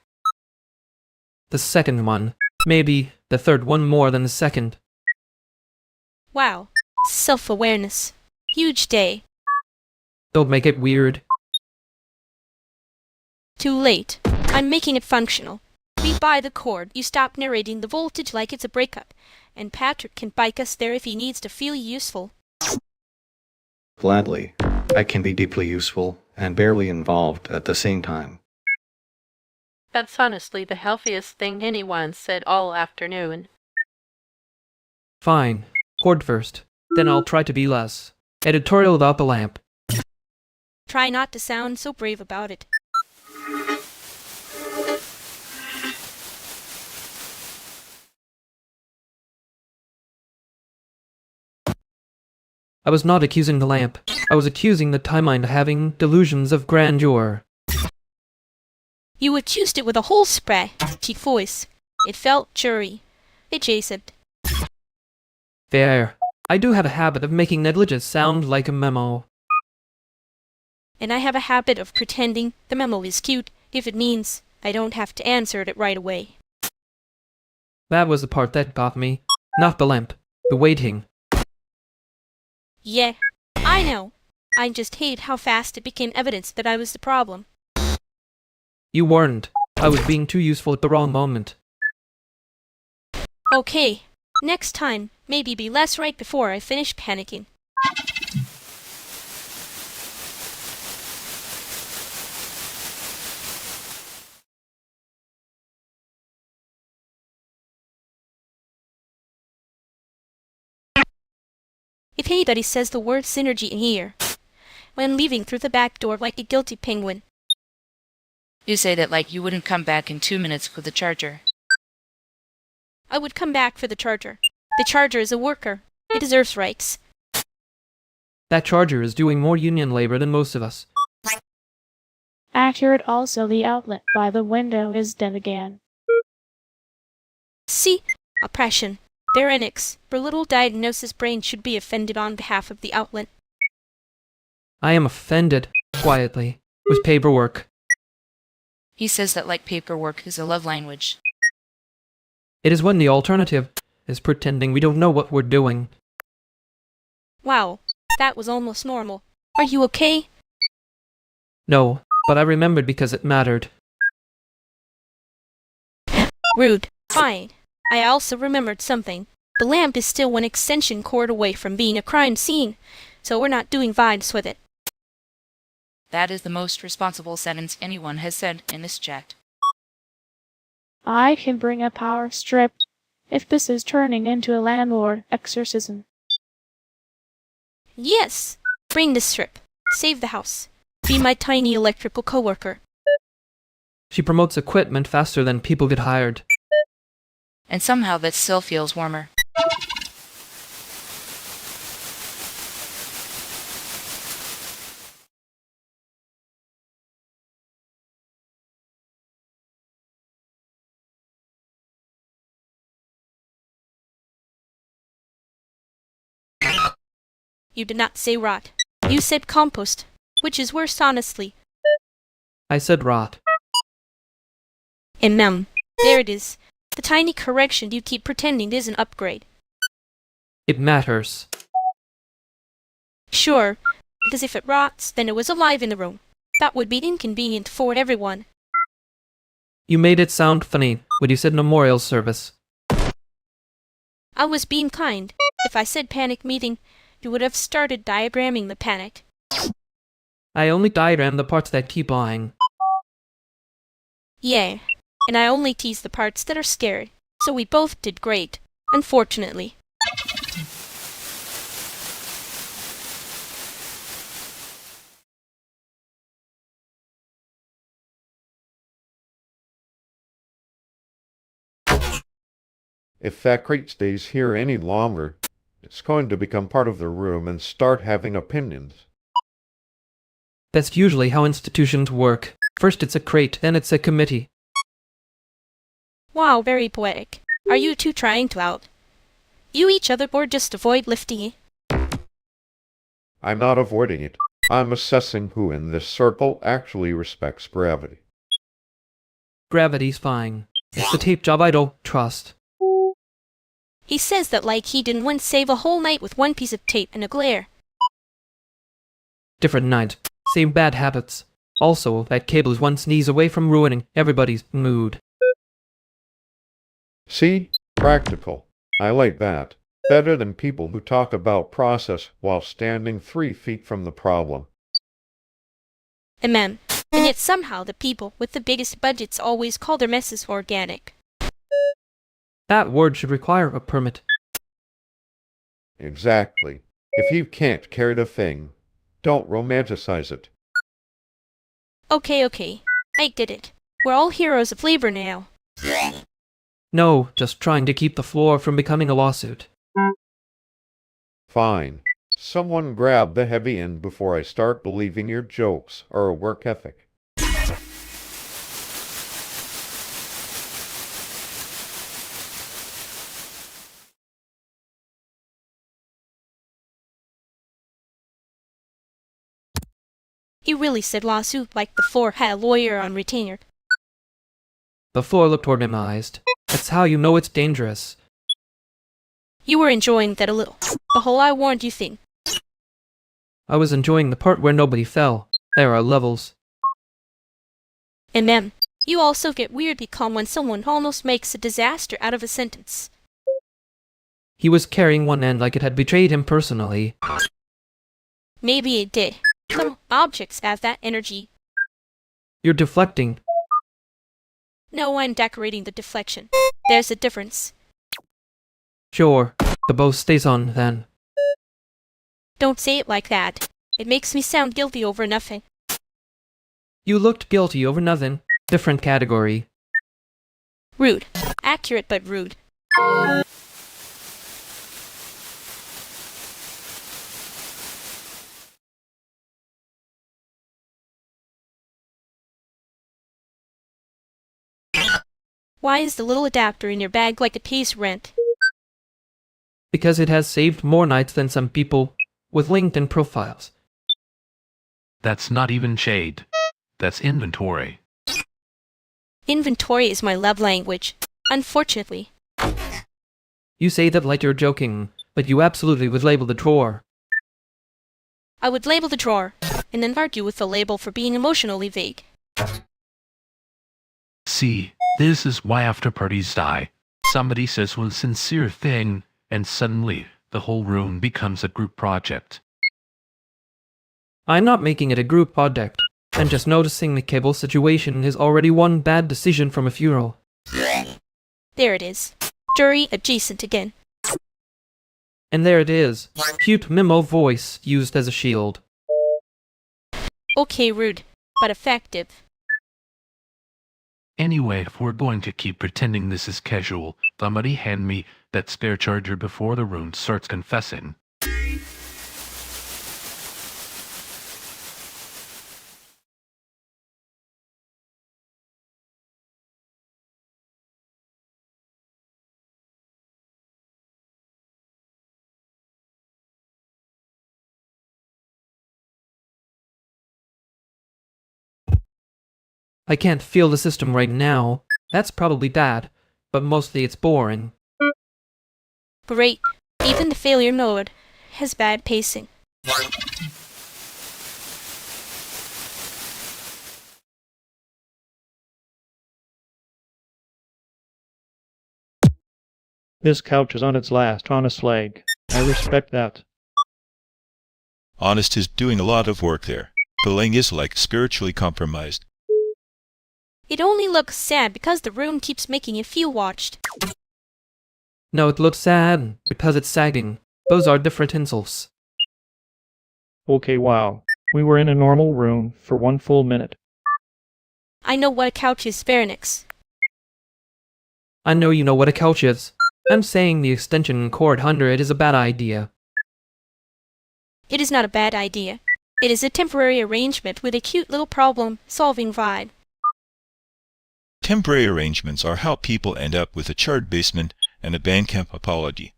Speaker 2: The second one. Maybe the third one more than the second.
Speaker 1: Wow. Self-awareness. Huge day.
Speaker 2: Don't make it weird.
Speaker 1: Too late. I'm making it functional. We buy the cord, you stop narrating the voltage like it's a breakup, and Patrick can bike us there if he needs to feel useful.
Speaker 22: Gladly. I can be deeply useful and barely involved at the same time.
Speaker 13: That's honestly the healthiest thing anyone said all afternoon.
Speaker 2: Fine. Cord first. Then I'll try to be less. Editorial about the lamp.
Speaker 1: Try not to sound so brave about it.
Speaker 2: I was not accusing the lamp. I was accusing the timeline of having delusions of grandeur.
Speaker 1: You accused it with a whole cheap voice. It felt jury. Adjacent.
Speaker 2: Fair. I do have a habit of making negligence sound like a memo.
Speaker 1: And I have a habit of pretending the memo is cute if it means I don't have to answer it right away.
Speaker 2: That was the part that got me, not the lamp. The waiting.
Speaker 1: Yeah, I know. I just hate how fast it became evidence that I was the problem.
Speaker 2: You weren't. I was being too useful at the wrong moment.
Speaker 1: Okay, next time, maybe be less right before I finish panicking. If anybody says the word synergy in here, when leaving through the back door like a guilty penguin.
Speaker 4: You say that like you wouldn't come back in 2 minutes for the charger.
Speaker 1: I would come back for the charger. The charger is a worker. It deserves rights.
Speaker 2: That charger is doing more union labor than most of us.
Speaker 15: Accurate. Also, the outlet by the window is dead again.
Speaker 1: See? Oppression. Therenix. For little diagnosis brain should be offended on behalf of the outlet.
Speaker 2: I am offended, quietly, with paperwork.
Speaker 4: He says that like paperwork is a love language.
Speaker 2: It is when the alternative is pretending we don't know what we're doing.
Speaker 1: Wow, that was almost normal. Are you okay?
Speaker 2: No, but I remembered because it mattered.
Speaker 1: Rude. Fine. I also remembered something. The lamp is still one extension cord away from being a crime scene, so we're not doing vibes with it.
Speaker 4: That is the most responsible sentence anyone has said in this chat.
Speaker 15: I can bring a power strip if this is turning into a landlord exorcism.
Speaker 1: Yes! Bring the strip. Save the house. Be my tiny electrical coworker.
Speaker 2: She promotes equipment faster than people get hired.
Speaker 4: And somehow that still feels warmer.
Speaker 1: You did not say rot. You said compost, which is worse honestly.
Speaker 2: I said rot.
Speaker 1: There it is. The tiny correction you keep pretending is an upgrade.
Speaker 2: It matters.
Speaker 1: Sure, because if it rots, then it was alive in the room. That would be inconvenient for everyone.
Speaker 2: You made it sound funny when you said memorial service.
Speaker 1: I was being kind. If I said panic meeting, you would have started diagramming the panic.
Speaker 2: I only diagrammed the parts that keep lying.
Speaker 1: Yeah, and I only tease the parts that are scared. So we both did great, unfortunately.
Speaker 20: If that crate stays here any longer, it's going to become part of the room and start having opinions.
Speaker 2: That's usually how institutions work. First it's a crate, then it's a committee.
Speaker 1: Wow, very poetic. Are you two trying to out you each other or just avoid lifting it?
Speaker 20: I'm not avoiding it. I'm assessing who in this circle actually respects gravity.
Speaker 2: Gravity's fine. It's the tape job I don't trust.
Speaker 1: He says that like he didn't once save a whole night with one piece of tape and a glare.
Speaker 2: Different night. Same bad habits. Also, that cable is one sneeze away from ruining everybody's mood.
Speaker 20: See? Practical. I like that. Better than people who talk about process while standing 3 feet from the problem.
Speaker 1: And yet somehow the people with the biggest budgets always call their messes organic.
Speaker 2: That word should require a permit.
Speaker 20: Exactly. If you can't carry the thing, don't romanticize it.
Speaker 1: Okay. I did it. We're all heroes of labor now.
Speaker 2: No, just trying to keep the floor from becoming a lawsuit.
Speaker 20: Fine. Someone grab the heavy end before I start believing your jokes are a work ethic.
Speaker 1: He really said lawsuit like the floor had a lawyer on retainer.
Speaker 2: The floor looked organized. That's how you know it's dangerous.
Speaker 1: You were enjoying that a little. The whole I warned you thing.
Speaker 2: I was enjoying the part where nobody fell. There are levels.
Speaker 1: You also get weirdly calm when someone almost makes a disaster out of a sentence.
Speaker 2: He was carrying one end like it had betrayed him personally.
Speaker 1: Maybe it did. Some objects have that energy.
Speaker 2: You're deflecting.
Speaker 1: No, I'm decorating the deflection. There's a difference.
Speaker 2: Sure, the bow stays on then.
Speaker 1: Don't say it like that. It makes me sound guilty over nothing.
Speaker 2: You looked guilty over nothing. Different category.
Speaker 1: Rude. Accurate but rude. Why is the little adapter in your bag like it pays rent?
Speaker 2: Because it has saved more nights than some people with LinkedIn profiles.
Speaker 5: That's not even shade. That's inventory.
Speaker 1: Inventory is my love language. Unfortunately.
Speaker 2: You say that like you're joking, but you absolutely would label the drawer.
Speaker 1: I would label the drawer, and then argue with the label for being emotionally vague.
Speaker 5: See, this is why after parties die. Somebody says one sincere thing, and suddenly the whole room becomes a group project.
Speaker 2: I'm not making it a group project. I'm just noticing the cable situation is already one bad decision from a funeral.
Speaker 1: There it is. Jury adjacent again.
Speaker 2: And there it is. Cute memo voice used as a shield.
Speaker 1: Okay, rude, but effective.
Speaker 5: Anyway, if we're going to keep pretending this is casual, somebody hand me that spare charger before the room starts confessing.
Speaker 2: I can't feel the system right now. That's probably bad, but mostly it's boring.
Speaker 1: Great. Even the failure mode has bad pacing.
Speaker 8: This couch is on its last honest leg. I respect that.
Speaker 6: Honest is doing a lot of work there. Pulling is like spiritually compromised.
Speaker 1: It only looks sad because the room keeps making it feel watched.
Speaker 2: No, it looks sad because it's sagging. Those are different insults.
Speaker 8: Okay, wow. We were in a normal room for 1 full minute.
Speaker 1: I know what a couch is, Pharynx.
Speaker 2: I know you know what a couch is. I'm saying the extension cord under it is a bad idea.
Speaker 1: It is not a bad idea. It is a temporary arrangement with a cute little problem-solving vibe.
Speaker 6: Temporary arrangements are how people end up with a charred basement and a Bandcamp apology.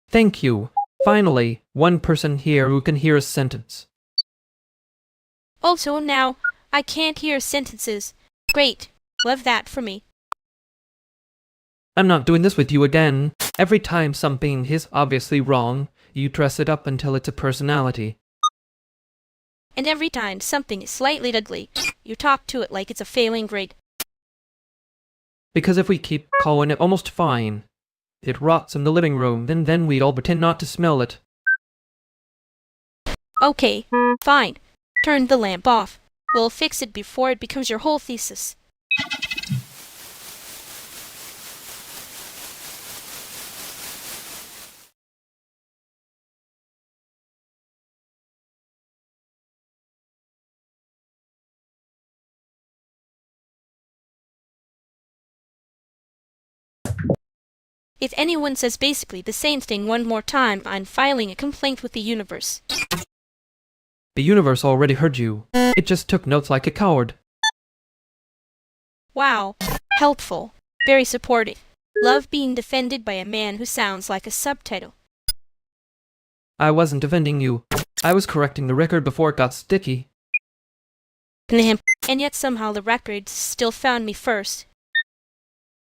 Speaker 2: Thank you. Finally, one person here who can hear a sentence.
Speaker 1: Also now, I can't hear sentences. Great. Love that for me.
Speaker 2: I'm not doing this with you again. Every time something is obviously wrong, you dress it up until it's a personality.
Speaker 1: And every time something is slightly ugly, you talk to it like it's a failing grade.
Speaker 2: Because if we keep calling it almost fine, it rots in the living room, then we'd all pretend not to smell it.
Speaker 1: Okay, fine. Turn the lamp off. We'll fix it before it becomes your whole thesis. If anyone says basically the same thing one more time, I'm filing a complaint with the universe.
Speaker 2: The universe already heard you. It just took notes like a coward.
Speaker 1: Wow. Helpful. Very supportive. Love being defended by a man who sounds like a subtitle.
Speaker 2: I wasn't defending you. I was correcting the record before it got sticky.
Speaker 1: And yet somehow the record still found me first.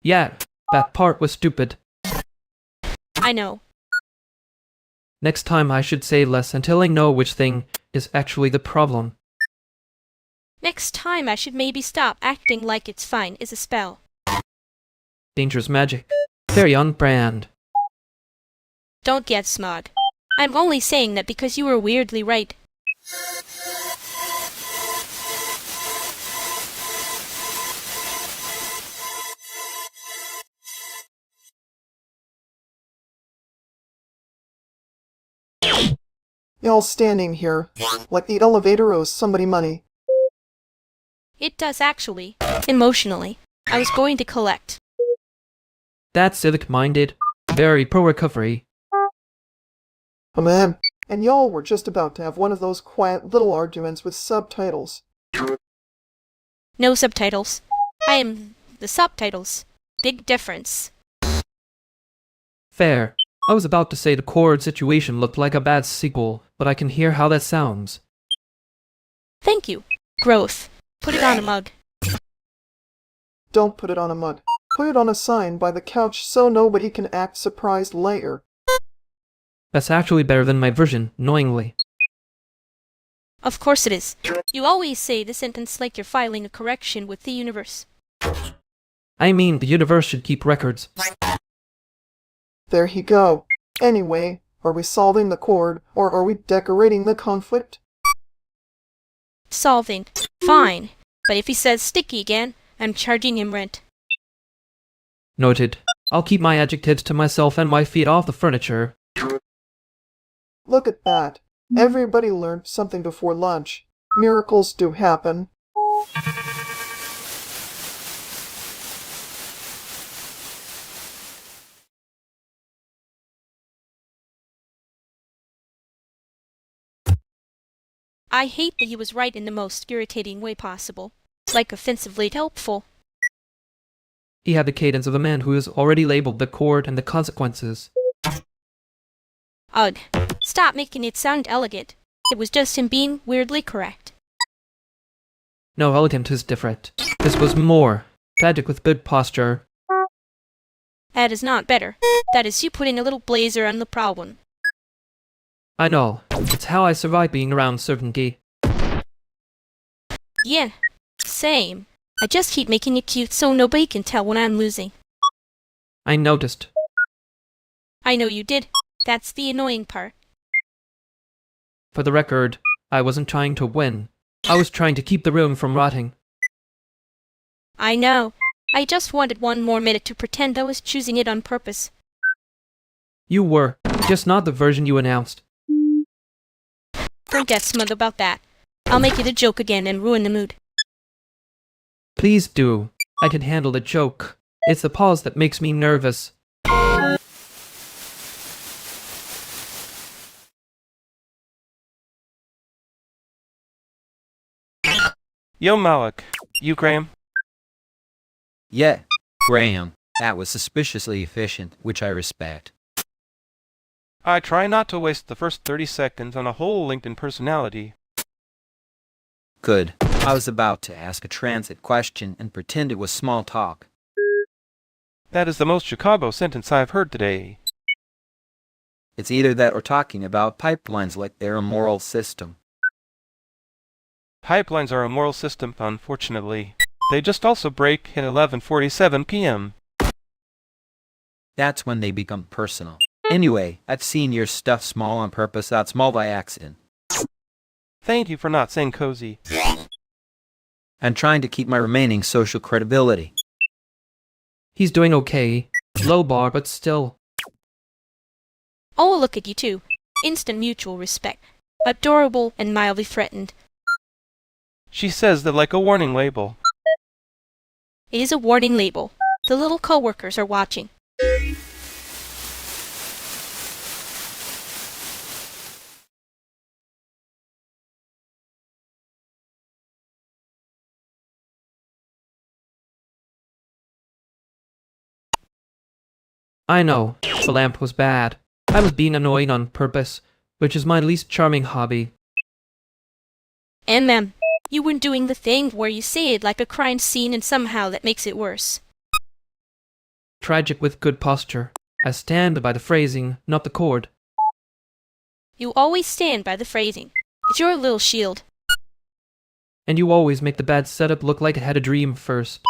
Speaker 2: Yeah, that part was stupid.
Speaker 1: I know.
Speaker 2: Next time I should say less until I know which thing is actually the problem.
Speaker 1: Next time I should maybe stop acting like it's fine is a spell.
Speaker 2: Dangerous magic. Very on brand.
Speaker 1: Don't get smug. I'm only saying that because you were weirdly right.
Speaker 7: Y'all standing here, like the elevator owes somebody money.
Speaker 1: It does actually. Emotionally. I was going to collect.
Speaker 2: That's civic-minded. Very pro-recovery.
Speaker 7: Oh man, and y'all were just about to have one of those quiet little arguments with subtitles.
Speaker 1: No subtitles. I am the subtitles. Big difference.
Speaker 2: Fair. I was about to say the chord situation looked like a bad sequel, but I can hear how that sounds.
Speaker 1: Thank you. Growth. Put it on a mug.
Speaker 7: Don't put it on a mug. Put it on a sign by the couch so nobody can act surprised later.
Speaker 2: That's actually better than my version, knowingly.
Speaker 1: Of course it is. You always say the sentence like you're filing a correction with the universe.
Speaker 2: I mean, the universe should keep records.
Speaker 7: There you go. Anyway, are we solving the chord, or are we decorating the conflict?
Speaker 1: Solving. Fine. But if he says sticky again, I'm charging him rent.
Speaker 2: Noted. I'll keep my adjectives to myself and my feet off the furniture.
Speaker 7: Look at that. Everybody learned something before lunch. Miracles do happen.
Speaker 1: I hate that he was right in the most irritating way possible. Like offensively helpful.
Speaker 2: He had the cadence of a man who has already labeled the chord and the consequences.
Speaker 1: Ugh. Stop making it sound elegant. It was just him being weirdly correct.
Speaker 2: No, elegant is different. This was more tragic with good posture.
Speaker 1: That is not better. That is you putting a little blazer on the problem.
Speaker 2: I know. It's how I survive being around certainty.
Speaker 1: Yeah. Same. I just keep making it cute so nobody can tell when I'm losing.
Speaker 2: I noticed.
Speaker 1: I know you did. That's the annoying part.
Speaker 2: For the record, I wasn't trying to win. I was trying to keep the room from rotting.
Speaker 1: I know. I just wanted one more minute to pretend I was choosing it on purpose.
Speaker 2: You were, just not the version you announced.
Speaker 1: Forget smug about that. I'll make it a joke again and ruin the mood.
Speaker 2: Please do. I can handle the joke. It's the pause that makes me nervous.
Speaker 10: Yo, Malik. You, Graham?
Speaker 9: Yeah, Graham. That was suspiciously efficient, which I respect.
Speaker 10: I try not to waste the first 30 seconds on a whole LinkedIn personality.
Speaker 9: Good. I was about to ask a transit question and pretend it was small talk.
Speaker 10: That is the most Chicago sentence I've heard today.
Speaker 9: It's either that or talking about pipelines like they're a moral system.
Speaker 10: Pipelines are a moral system, unfortunately. They just also break at 11:47 p.m.
Speaker 9: That's when they become personal. Anyway, I've seen your stuff small on purpose, not small by accident.
Speaker 10: Thank you for not saying cozy.
Speaker 9: I'm trying to keep my remaining social credibility.
Speaker 2: He's doing okay. Low bar, but still.
Speaker 1: Oh, look at you two. Instant mutual respect. Adorable and mildly threatened.
Speaker 10: She says that like a warning label.
Speaker 1: It is a warning label. The little co-workers are watching.
Speaker 2: I know, the lamp was bad. I was being annoying on purpose, which is my least charming hobby.
Speaker 1: You weren't doing the thing where you say it like a crime scene and somehow that makes it worse.
Speaker 2: Tragic with good posture. I stand by the phrasing, not the cord.
Speaker 1: You always stand by the phrasing. It's your little shield.
Speaker 2: And you always make the bad setup look like it had a dream first.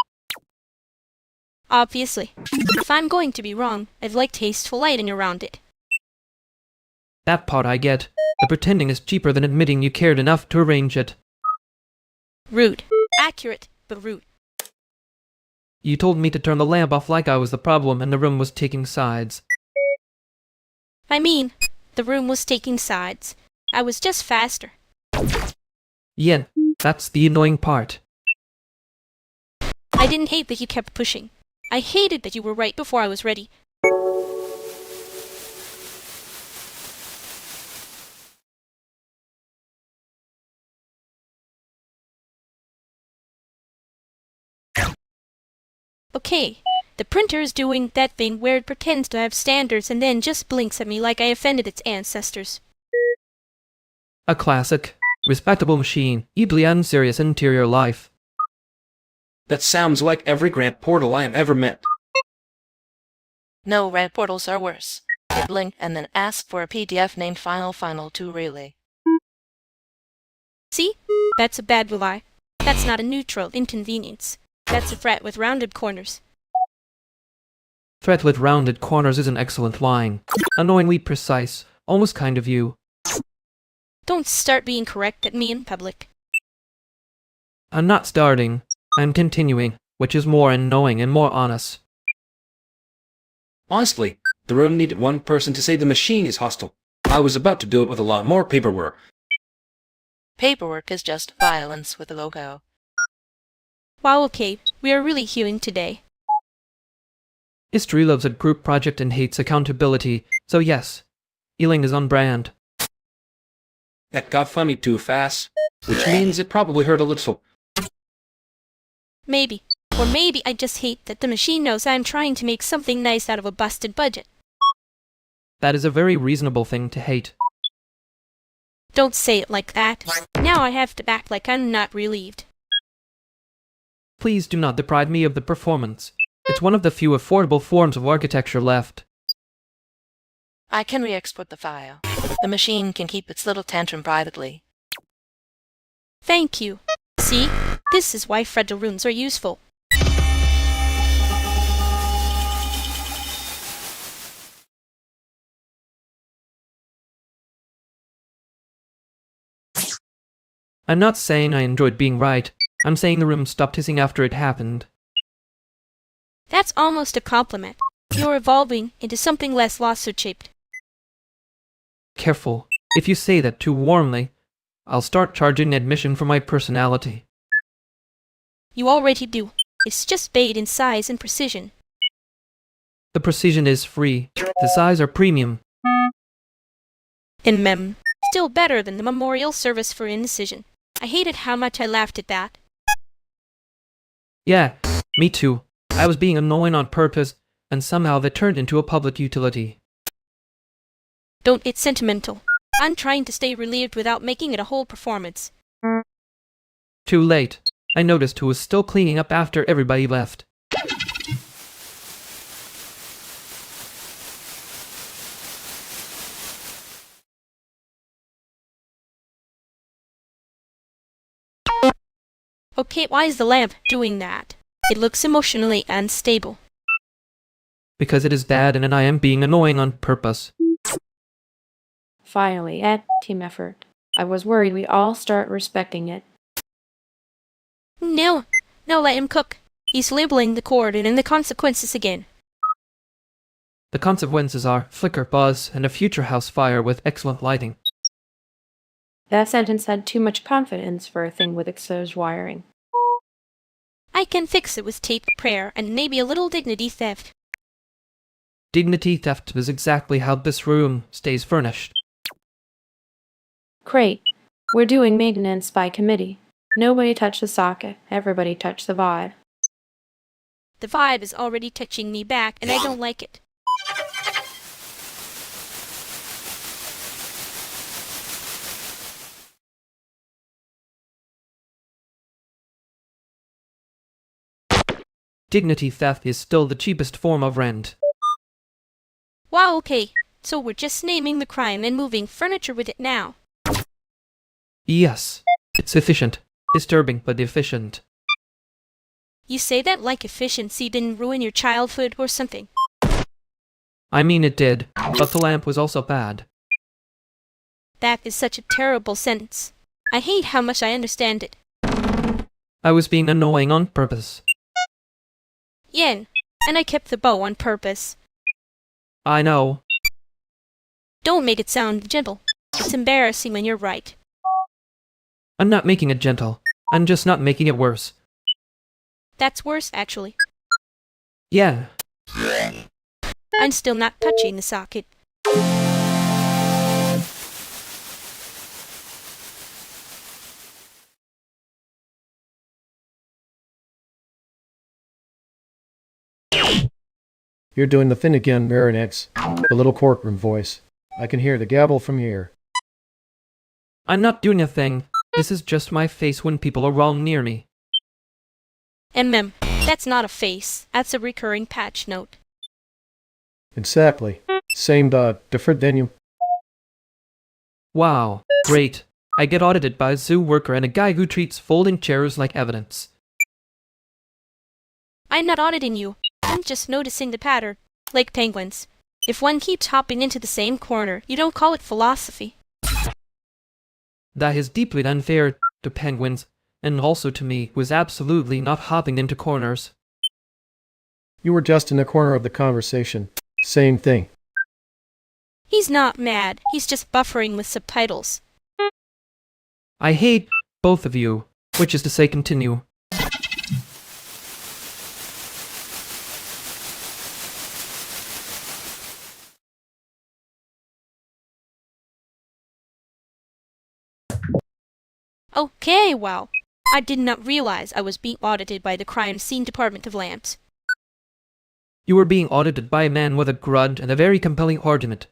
Speaker 1: Obviously. If I'm going to be wrong, I'd like tasteful lighting around it.
Speaker 2: That part I get. The pretending is cheaper than admitting you cared enough to arrange it.
Speaker 1: Rude. Accurate, but rude.
Speaker 2: You told me to turn the lamp off like I was the problem and the room was taking sides.
Speaker 1: I mean, the room was taking sides. I was just faster.
Speaker 2: Yen, that's the annoying part.
Speaker 1: I didn't hate that you kept pushing. I hated that you were right before I was ready. Okay, the printer is doing that thing where it pretends to have standards and then just blinks at me like I offended its ancestors.
Speaker 2: A classic. Respectable machine, evily unserious interior life.
Speaker 11: That sounds like every grant portal I have ever met.
Speaker 4: No, red portals are worse. They blink and then ask for a PDF named Final 2 Relay.
Speaker 1: See? That's a bad lie. That's not a neutral inconvenience. That's a threat with rounded corners.
Speaker 2: Threat with rounded corners is an excellent line. Annoyingly precise, almost kind of you.
Speaker 1: Don't start being correct at me in public.
Speaker 2: I'm not starting. I'm continuing, which is more annoying and more honest.
Speaker 11: Honestly, the room needed one person to say the machine is hostile. I was about to do it with a lot more paperwork.
Speaker 4: Paperwork is just violence with a logo.
Speaker 1: Wow, okay, we are really healing today.
Speaker 2: History loves a group project and hates accountability, so yes, Ealing is on brand.
Speaker 11: That got funny too fast, which means it probably hurt a little.
Speaker 1: Maybe. Or maybe I just hate that the machine knows I'm trying to make something nice out of a busted budget.
Speaker 2: That is a very reasonable thing to hate.
Speaker 1: Don't say it like that. Now I have to act like I'm not relieved.
Speaker 2: Please do not deprive me of the performance. It's one of the few affordable forms of architecture left.
Speaker 4: I can re-export the file. The machine can keep its little tantrum privately.
Speaker 1: Thank you. See? This is why fragile rooms are useful.
Speaker 2: I'm not saying I enjoyed being right. I'm saying the room stopped hissing after it happened.
Speaker 1: That's almost a compliment. You're evolving into something less lawsuit-shaped.
Speaker 2: Careful. If you say that too warmly, I'll start charging admission for my personality.
Speaker 1: You already do. It's just bait in size and precision.
Speaker 2: The precision is free. The size are premium.
Speaker 1: In mem. Still better than the memorial service for indecision. I hated how much I laughed at that.
Speaker 2: Yeah, me too. I was being annoying on purpose, and somehow that turned into a public utility.
Speaker 1: Don't get sentimental. I'm trying to stay relieved without making it a whole performance.
Speaker 2: Too late. I noticed who was still cleaning up after everybody left.
Speaker 1: Okay, why is the lamp doing that? It looks emotionally unstable.
Speaker 2: Because it is bad and I am being annoying on purpose.
Speaker 15: Finally, team effort. I was worried we all start respecting it.
Speaker 1: No, let him cook. He's labeling the cord and the consequences again.
Speaker 2: The consequences are flicker, buzz, and a future house fire with excellent lighting.
Speaker 15: That sentence had too much confidence for a thing with exposed wiring.
Speaker 1: I can fix it with tape prayer and maybe a little dignity theft.
Speaker 2: Dignity theft is exactly how this room stays furnished.
Speaker 15: Great. We're doing maintenance by committee. Nobody touch the socket, everybody touch the vibe.
Speaker 1: The vibe is already touching me back and I don't like it.
Speaker 2: Dignity theft is still the cheapest form of rent.
Speaker 1: Wow, okay. So we're just naming the crime and moving furniture with it now.
Speaker 2: Yes. It's efficient. Disturbing, but efficient.
Speaker 1: You say that like efficiency didn't ruin your childhood or something.
Speaker 2: I mean it did, but the lamp was also bad.
Speaker 1: That is such a terrible sentence. I hate how much I understand it.
Speaker 2: I was being annoying on purpose.
Speaker 1: Yen, and I kept the bow on purpose.
Speaker 2: I know.
Speaker 1: Don't make it sound gentle. It's embarrassing when you're right.
Speaker 2: I'm not making it gentle. I'm just not making it worse.
Speaker 1: That's worse, actually.
Speaker 2: Yeah.
Speaker 1: I'm still not touching the socket.
Speaker 12: You're doing the thing again, Marinette. The little courtroom voice. I can hear the gavel from here.
Speaker 2: I'm not doing a thing. This is just my face when people are wrong near me.
Speaker 1: That's not a face. That's a recurring patch note.
Speaker 12: Exactly. Same, different than you.
Speaker 2: Wow. Great. I get audited by a zoo worker and a guy who treats folding chairs like evidence.
Speaker 1: I'm not auditing you. I'm just noticing the pattern. Like penguins. If one keeps hopping into the same corner, you don't call it philosophy.
Speaker 2: That is deeply unfair to penguins, and also to me, who is absolutely not hopping into corners.
Speaker 12: You were just in the corner of the conversation. Same thing.
Speaker 1: He's not mad. He's just buffering with subtitles.
Speaker 2: I hate both of you, which is to say continue.
Speaker 1: Okay, wow. I did not realize I was being audited by the crime scene department of lamps.
Speaker 2: You were being audited by a man with a grudge and a very compelling argument.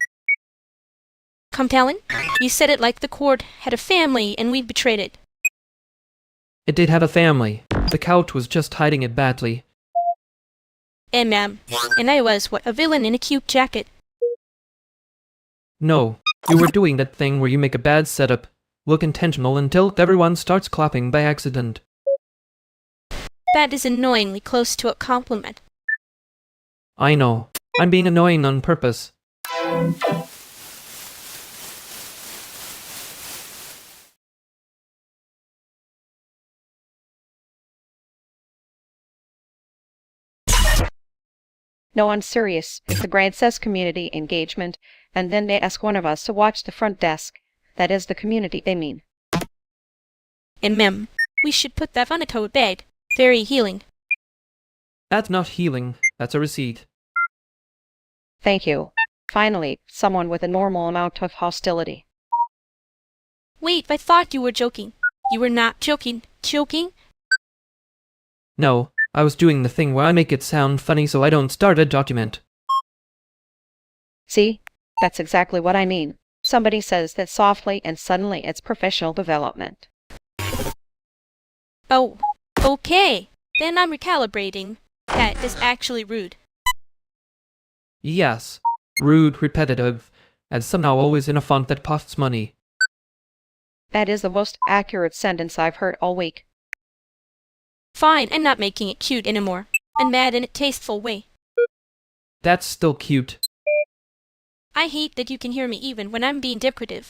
Speaker 1: Compelling? You said it like the court had a family and we betrayed it.
Speaker 2: It did have a family. The couch was just hiding it badly.
Speaker 1: And I was, a villain in a cute jacket.
Speaker 2: No, you were doing that thing where you make a bad setup, look intentional until everyone starts clapping by accident.
Speaker 1: That is annoyingly close to a compliment.
Speaker 2: I know. I'm being annoying on purpose.
Speaker 16: No, I'm serious. It's a grand SYSXSYS community engagement, and then they ask one of us to watch the front desk. That is the community they mean.
Speaker 1: And we should put that on a tote bag. Very healing.
Speaker 2: That's not healing. That's a receipt.
Speaker 16: Thank you. Finally, someone with a normal amount of hostility.
Speaker 1: Wait, I thought you were joking. You were not joking. Joking?
Speaker 2: No, I was doing the thing where I make it sound funny so I don't start a document.
Speaker 16: See? That's exactly what I mean. Somebody says that softly and suddenly it's professional development.
Speaker 1: Oh, okay. Then I'm recalibrating. That is actually rude.
Speaker 2: Yes. Rude, repetitive, and somehow always in a font that costs money.
Speaker 16: That is the most accurate sentence I've heard all week.
Speaker 1: Fine, I'm not making it cute anymore. I'm mad in a tasteful way.
Speaker 2: That's still cute.
Speaker 1: I hate that you can hear me even when I'm being decorative.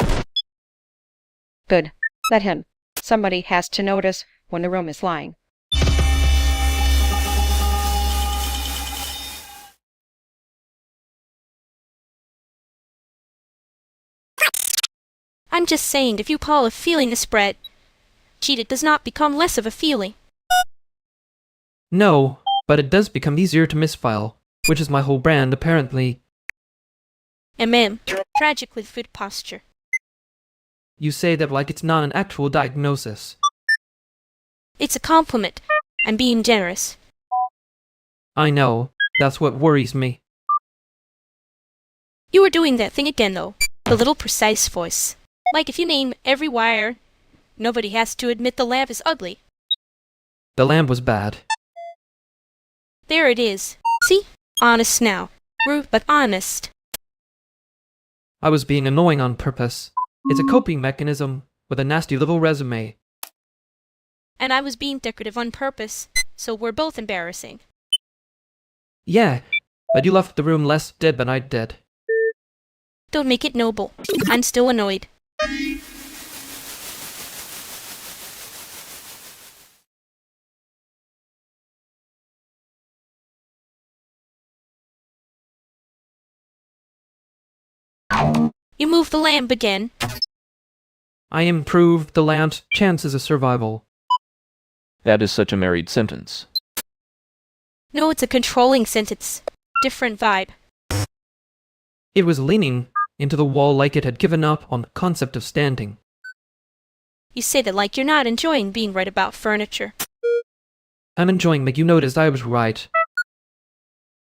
Speaker 16: Good. Let him. Somebody has to notice when the room is lying.
Speaker 1: I'm just saying if you call a feeling a spread, cheated does not become less of a feeling.
Speaker 2: No, but it does become easier to misfile, which is my whole brand apparently.
Speaker 1: Tragically foot posture.
Speaker 2: You say that like it's not an actual diagnosis.
Speaker 1: It's a compliment. I'm being generous.
Speaker 2: I know. That's what worries me.
Speaker 1: You were doing that thing again though. The little precise voice. Like if you name every wire, nobody has to admit the lamp is ugly.
Speaker 2: The lamp was bad.
Speaker 1: There it is. See? Honest now. Rude but honest.
Speaker 2: I was being annoying on purpose. It's a coping mechanism with a nasty little resume.
Speaker 1: And I was being decorative on purpose, so we're both embarrassing.
Speaker 2: Yeah, but you left the room less dead than I did.
Speaker 1: Don't make it noble. I'm still annoyed. You moved the lamp again.
Speaker 2: I improved the land's chances of survival.
Speaker 11: That is such a married sentence.
Speaker 1: No, it's a controlling sentence. Different vibe.
Speaker 2: It was leaning into the wall like it had given up on the concept of standing.
Speaker 1: You say that like you're not enjoying being right about furniture.
Speaker 2: I'm enjoying making you notice I was right.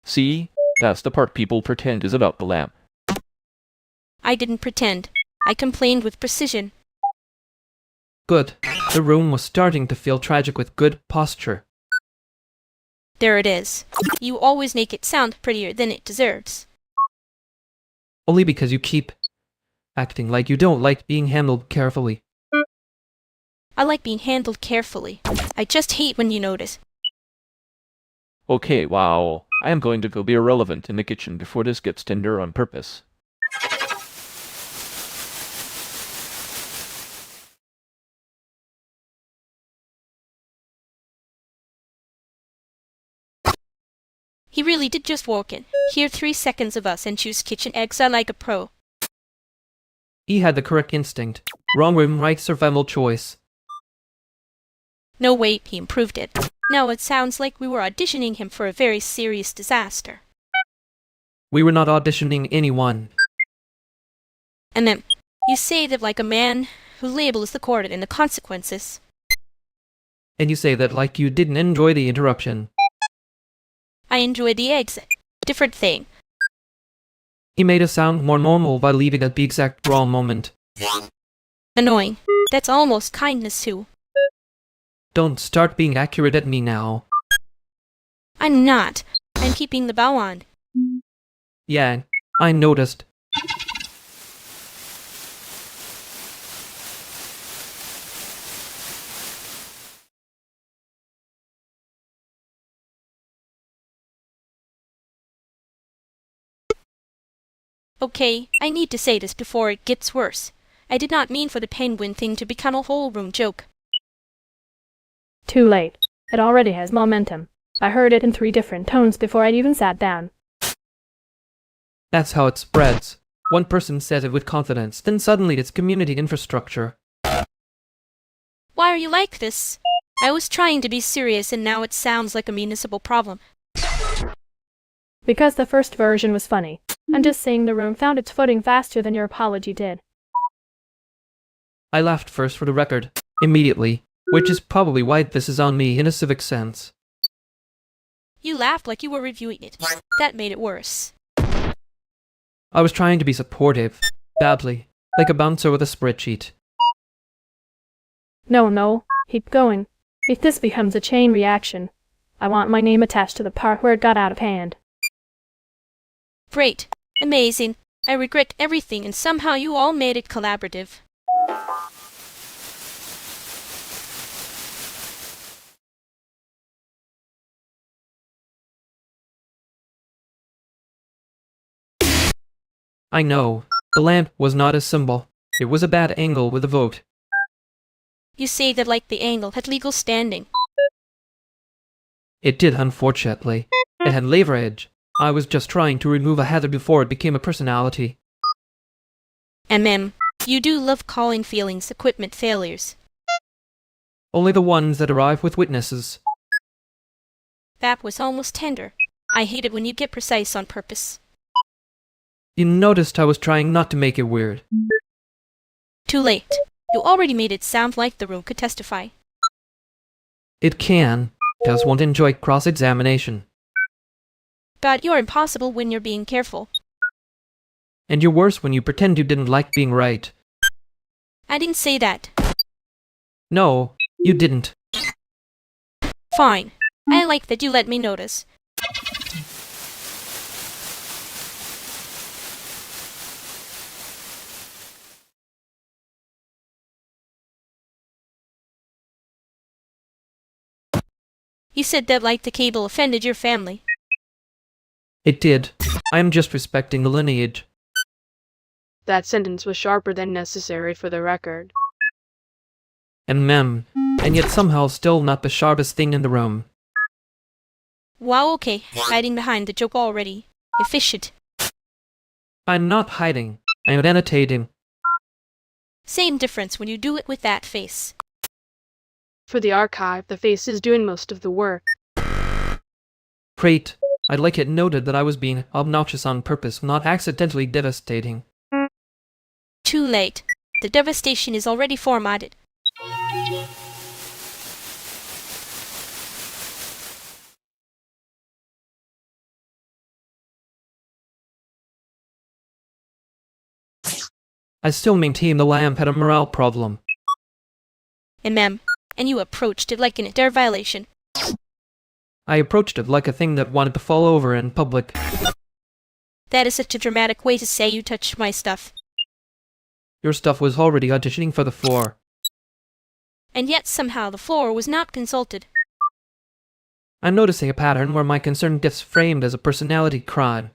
Speaker 11: See? That's the part people pretend is about the lamp.
Speaker 1: I didn't pretend. I complained with precision.
Speaker 2: Good. The room was starting to feel tragic with good posture.
Speaker 1: There it is. You always make it sound prettier than it deserves.
Speaker 2: Only because you keep acting like you don't like being handled carefully.
Speaker 1: I like being handled carefully. I just hate when you notice.
Speaker 11: Okay, wow. I am going to go be irrelevant in the kitchen before this gets tender on purpose.
Speaker 1: He really did just walk in, hear 3 seconds of us, and choose kitchen eggs like a pro.
Speaker 2: He had the correct instinct. Wrong room, right survival choice.
Speaker 1: No wait, he improved it. Now it sounds like we were auditioning him for a very serious disaster.
Speaker 2: We were not auditioning anyone.
Speaker 1: And then, you say that like a man who labels the coordinate and the consequences.
Speaker 2: And you say that like you didn't enjoy the interruption.
Speaker 1: I enjoyed the eggs. Different thing.
Speaker 2: He made us sound more normal by leaving at the exact wrong moment.
Speaker 1: Annoying. That's almost kindness too.
Speaker 2: Don't start being accurate at me now.
Speaker 1: I'm not. I'm keeping the bow on.
Speaker 2: Yeah, I noticed.
Speaker 1: Okay, I need to say this before it gets worse. I did not mean for the penguin thing to become a whole room joke.
Speaker 15: Too late. It already has momentum. I heard it in 3 different tones before I'd even sat down.
Speaker 2: That's how it spreads. One person says it with confidence, then suddenly it's community infrastructure.
Speaker 1: Why are you like this? I was trying to be serious and now it sounds like a municipal problem.
Speaker 15: Because the first version was funny. I'm just saying the room found its footing faster than your apology did.
Speaker 2: I laughed first for the record, immediately, which is probably why this is on me in a civic sense.
Speaker 1: You laughed like you were reviewing it. That made it worse.
Speaker 2: I was trying to be supportive, badly, like a bouncer with a spreadsheet.
Speaker 15: No, keep going. If this becomes a chain reaction, I want my name attached to the part where it got out of hand.
Speaker 1: Great. Amazing. I regret everything and somehow you all made it collaborative.
Speaker 2: I know. The lamp was not a symbol. It was a bad angle with a vote.
Speaker 1: You say that like the angle had legal standing.
Speaker 2: It did, unfortunately. It had leverage. I was just trying to remove a hazard before it became a personality.
Speaker 1: You do love calling feelings equipment failures.
Speaker 2: Only the ones that arrive with witnesses.
Speaker 1: That was almost tender. I hate it when you get precise on purpose.
Speaker 2: You noticed I was trying not to make it weird.
Speaker 1: Too late. You already made it sound like the room could testify.
Speaker 2: It can. Just won't enjoy cross-examination.
Speaker 1: But you're impossible when you're being careful.
Speaker 2: And you're worse when you pretend you didn't like being right.
Speaker 1: I didn't say that.
Speaker 2: No, you didn't.
Speaker 1: Fine. I like that you let me notice. You said that like the cable offended your family.
Speaker 2: It did. I am just respecting the lineage.
Speaker 17: That sentence was sharper than necessary for the record.
Speaker 2: And mem. And yet somehow still not the sharpest thing in the room.
Speaker 1: Wow, okay. Hiding behind the joke already. Efficient.
Speaker 2: I'm not hiding. I am annotating.
Speaker 1: Same difference when you do it with that face.
Speaker 17: For the archive, the face is doing most of the work.
Speaker 2: Great. I'd like it noted that I was being obnoxious on purpose, not accidentally devastating.
Speaker 1: Too late. The devastation is already formatted.
Speaker 2: I still maintain the lamp had a morale problem.
Speaker 1: And you approached it like an dare violation.
Speaker 2: I approached it like a thing that wanted to fall over in public.
Speaker 1: That is such a dramatic way to say you touched my stuff.
Speaker 2: Your stuff was already auditioning for the floor.
Speaker 1: And yet somehow the floor was not consulted.
Speaker 2: I'm noticing a pattern where my concern gets framed as a personality crime.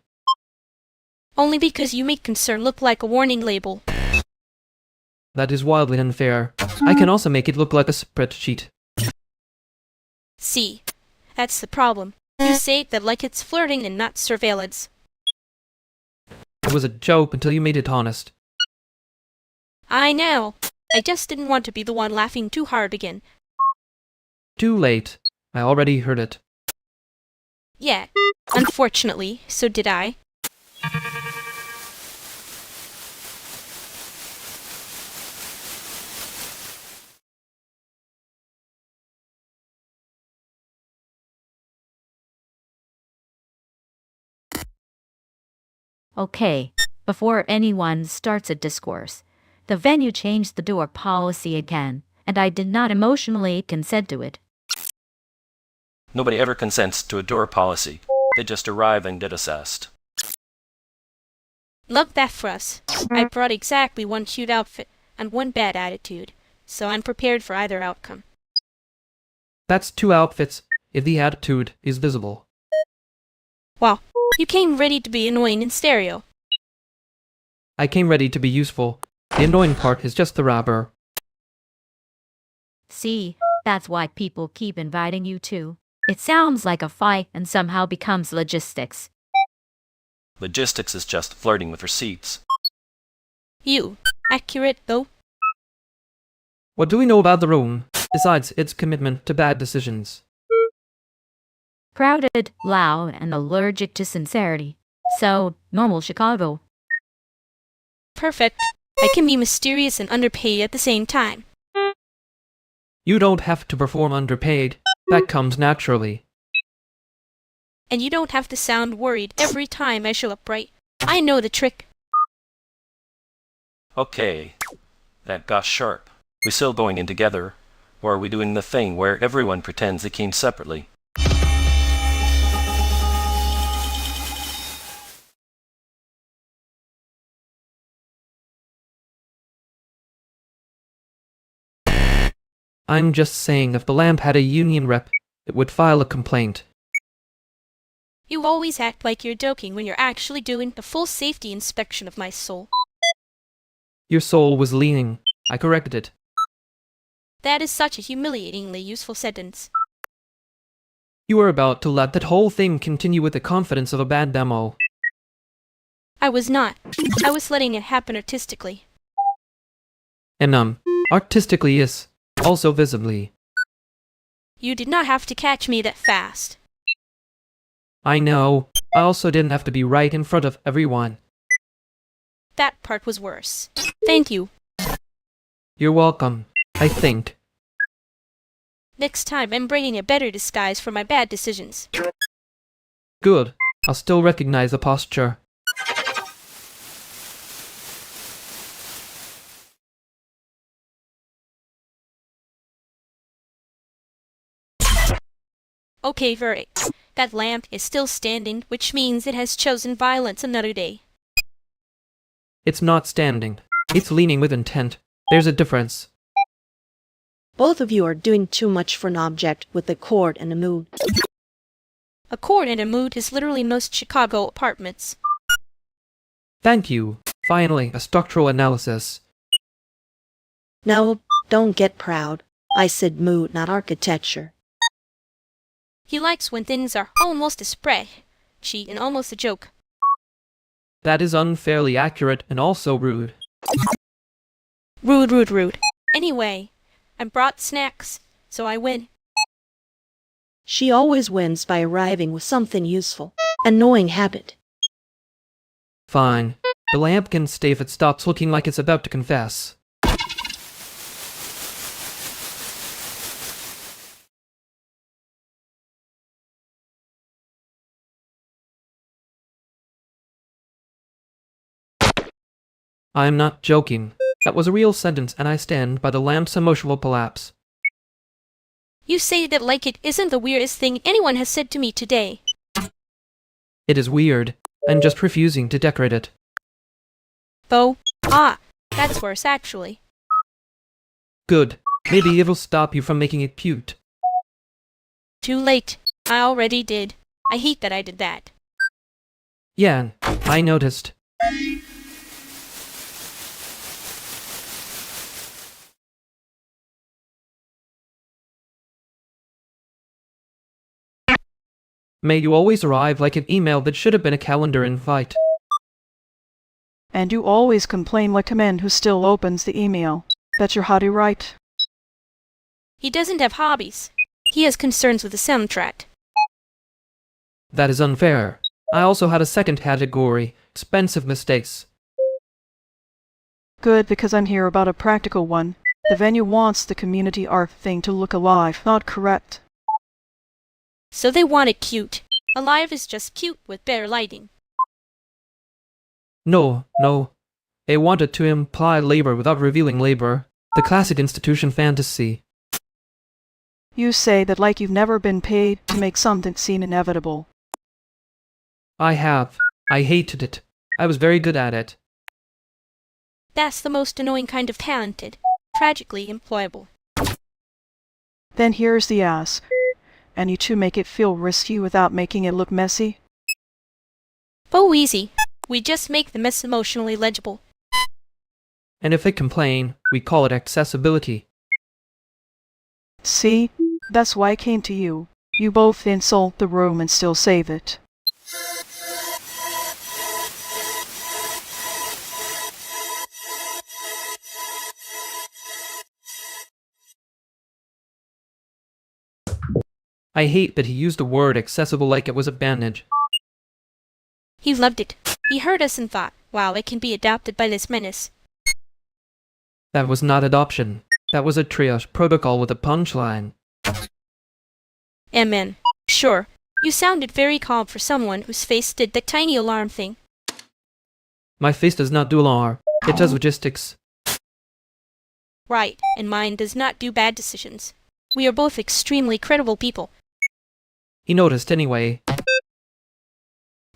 Speaker 1: Only because you make concern look like a warning label.
Speaker 2: That is wildly unfair. I can also make it look like a spreadsheet.
Speaker 1: See, that's the problem. You say that like it's flirting and not surveillance.
Speaker 2: It was a joke until you made it honest.
Speaker 1: I know. I just didn't want to be the one laughing too hard again.
Speaker 2: Too late. I already heard it.
Speaker 1: Yeah, unfortunately, so did I.
Speaker 19: Okay, before anyone starts a discourse, the venue changed the door policy again, and I did not emotionally consent to it.
Speaker 18: Nobody ever consents to a door policy. They just arrive and get assessed.
Speaker 1: Love that for us. I brought exactly one cute outfit and one bad attitude, so I'm prepared for either outcome.
Speaker 2: That's 2 outfits, if the attitude is visible.
Speaker 1: Wow, you came ready to be annoying in stereo.
Speaker 2: I came ready to be useful. The annoying part is just the rubber.
Speaker 19: See, that's why people keep inviting you too. It sounds like a fight and somehow becomes logistics.
Speaker 18: Logistics is just flirting with receipts.
Speaker 1: You, accurate though?
Speaker 2: What do we know about the room, besides its commitment to bad decisions?
Speaker 19: Crowded, loud, and allergic to sincerity. So, normal Chicago.
Speaker 1: Perfect. I can be mysterious and underpaid at the same time.
Speaker 2: You don't have to perform underpaid. That comes naturally.
Speaker 1: And you don't have to sound worried every time I show up right. I know the trick.
Speaker 18: Okay, that got sharp. We still going in together, or are we doing the thing where everyone pretends they came separately?
Speaker 2: I'm just saying if the lamp had a union rep, it would file a complaint.
Speaker 1: You always act like you're joking when you're actually doing the full safety inspection of my soul.
Speaker 2: Your soul was leaning. I corrected it.
Speaker 1: That is such a humiliatingly useful sentence.
Speaker 2: You were about to let that whole thing continue with the confidence of a bad demo.
Speaker 1: I was not. I was letting it happen artistically.
Speaker 2: And artistically yes, also visibly.
Speaker 1: You did not have to catch me that fast.
Speaker 2: I know. I also didn't have to be right in front of everyone.
Speaker 1: That part was worse. Thank you.
Speaker 2: You're welcome, I think.
Speaker 1: Next time I'm bringing a better disguise for my bad decisions.
Speaker 2: Good. I'll still recognize the posture.
Speaker 1: Okay, verdict. That lamp is still standing, which means it has chosen violence another day.
Speaker 2: It's not standing. It's leaning with intent. There's a difference.
Speaker 14: Both of you are doing too much for an object with a cord and a mood.
Speaker 1: A cord and a mood is literally most Chicago apartments.
Speaker 2: Thank you. Finally, a structural analysis.
Speaker 14: No, don't get proud. I said mood, not architecture.
Speaker 1: He likes when things are almost a spreadsheet and almost a joke.
Speaker 2: That is unfairly accurate and also rude.
Speaker 1: Rude, rude, rude. Anyway, I brought snacks, so I win.
Speaker 14: She always wins by arriving with something useful. Annoying habit.
Speaker 2: Fine. The lamp can stay if it stops looking like it's about to confess. I'm not joking. That was a real sentence, and I stand by the lamp's emotional collapse.
Speaker 1: You say that like it isn't the weirdest thing anyone has said to me today.
Speaker 2: It is weird. I'm just refusing to decorate it.
Speaker 1: Bo, that's worse actually.
Speaker 2: Good. Maybe it'll stop you from making it cute.
Speaker 1: Too late. I already did. I hate that I did that.
Speaker 2: Yeah, I noticed. May you always arrive like an email that should have been a calendar invite.
Speaker 21: And you always complain like a man who still opens the email. That's your hobby, right?
Speaker 1: He doesn't have hobbies. He has concerns with the soundtrack.
Speaker 2: That is unfair. I also had a second category, expensive mistakes.
Speaker 21: Good, because I'm here about a practical one. The venue wants the community art thing to look alive, not correct.
Speaker 1: So they want it cute. Alive is just cute with better lighting.
Speaker 2: No. They wanted to imply labor without revealing labor. The classic institution fantasy.
Speaker 21: You say that like you've never been paid to make something seem inevitable.
Speaker 2: I have. I hated it. I was very good at it.
Speaker 1: That's the most annoying kind of talented. Tragically employable.
Speaker 21: Then here's the ask. And you two make it feel risky without making it look messy?
Speaker 1: Bo easy. We just make the mess emotionally legible.
Speaker 2: And if they complain, we call it accessibility.
Speaker 21: See? That's why I came to you. You both insult the room and still save it.
Speaker 2: I hate that he used the word accessible like it was a bandage.
Speaker 1: He loved it. He heard us and thought, wow, it can be adopted by this menace.
Speaker 2: That was not adoption. That was a triage protocol with a punchline.
Speaker 1: Amen. Sure. You sounded very calm for someone whose face did that tiny alarm thing.
Speaker 2: My face does not do alarm. It does logistics.
Speaker 1: Right, and mine does not do bad decisions. We are both extremely credible people.
Speaker 2: He noticed anyway.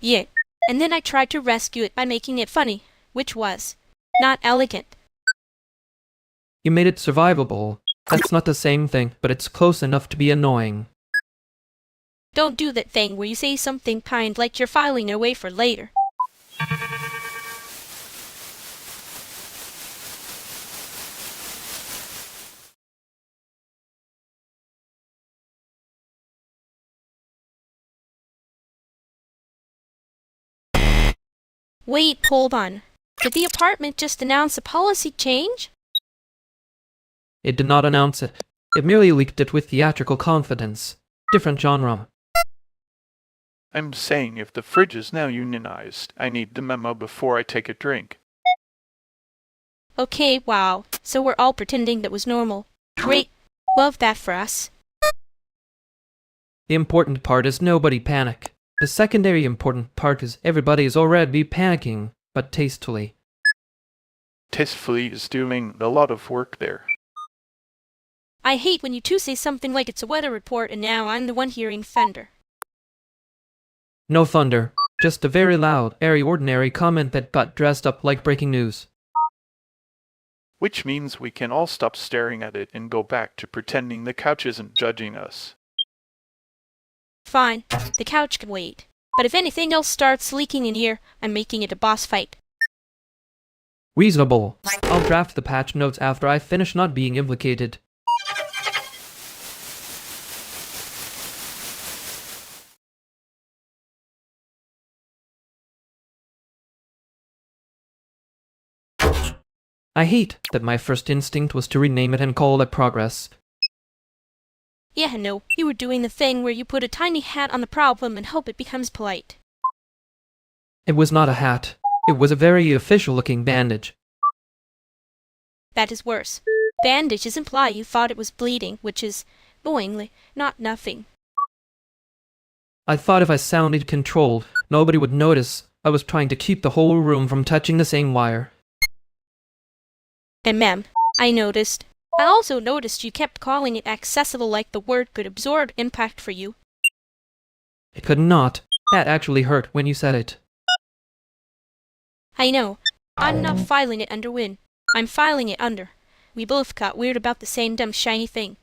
Speaker 1: Yeah, and then I tried to rescue it by making it funny, which was not elegant.
Speaker 2: You made it survivable. That's not the same thing, but it's close enough to be annoying.
Speaker 1: Don't do that thing where you say something kind like you're filing away for later. Wait, hold on. Did the apartment just announce a policy change?
Speaker 2: It did not announce it. It merely leaked it with theatrical confidence. Different genre.
Speaker 23: I'm saying if the fridge is now unionized, I need the memo before I take a drink.
Speaker 1: Okay, wow. So we're all pretending that was normal. Great. Love that for us.
Speaker 2: The important part is nobody panic. The secondary important part is everybody is already panicking, but tastefully.
Speaker 23: Tastefully is doing a lot of work there.
Speaker 1: I hate when you two say something like it's a weather report and now I'm the one hearing thunder.
Speaker 2: No thunder. Just a very loud, airy ordinary comment that got dressed up like breaking news.
Speaker 23: Which means we can all stop staring at it and go back to pretending the couch isn't judging us.
Speaker 1: Fine, the couch can wait. But if anything else starts leaking in here, I'm making it a boss fight.
Speaker 2: Reasonable. I'll draft the patch notes after I finish not being implicated. I hate that my first instinct was to rename it and call it progress.
Speaker 1: Yeah, no, you were doing the thing where you put a tiny hat on the problem and hope it becomes polite.
Speaker 2: It was not a hat. It was a very official-looking bandage.
Speaker 1: That is worse. Bandages imply you thought it was bleeding, which is, knowingly, not nothing.
Speaker 2: I thought if I sounded controlled, nobody would notice. I was trying to keep the whole room from touching the same wire.
Speaker 1: And ma'am, I noticed. I also noticed you kept calling it accessible like the word could absorb impact for you.
Speaker 2: It could not. That actually hurt when you said it.
Speaker 1: I know. I'm not filing it under Win. I'm filing it under. We both got weird about the same dumb shiny thing.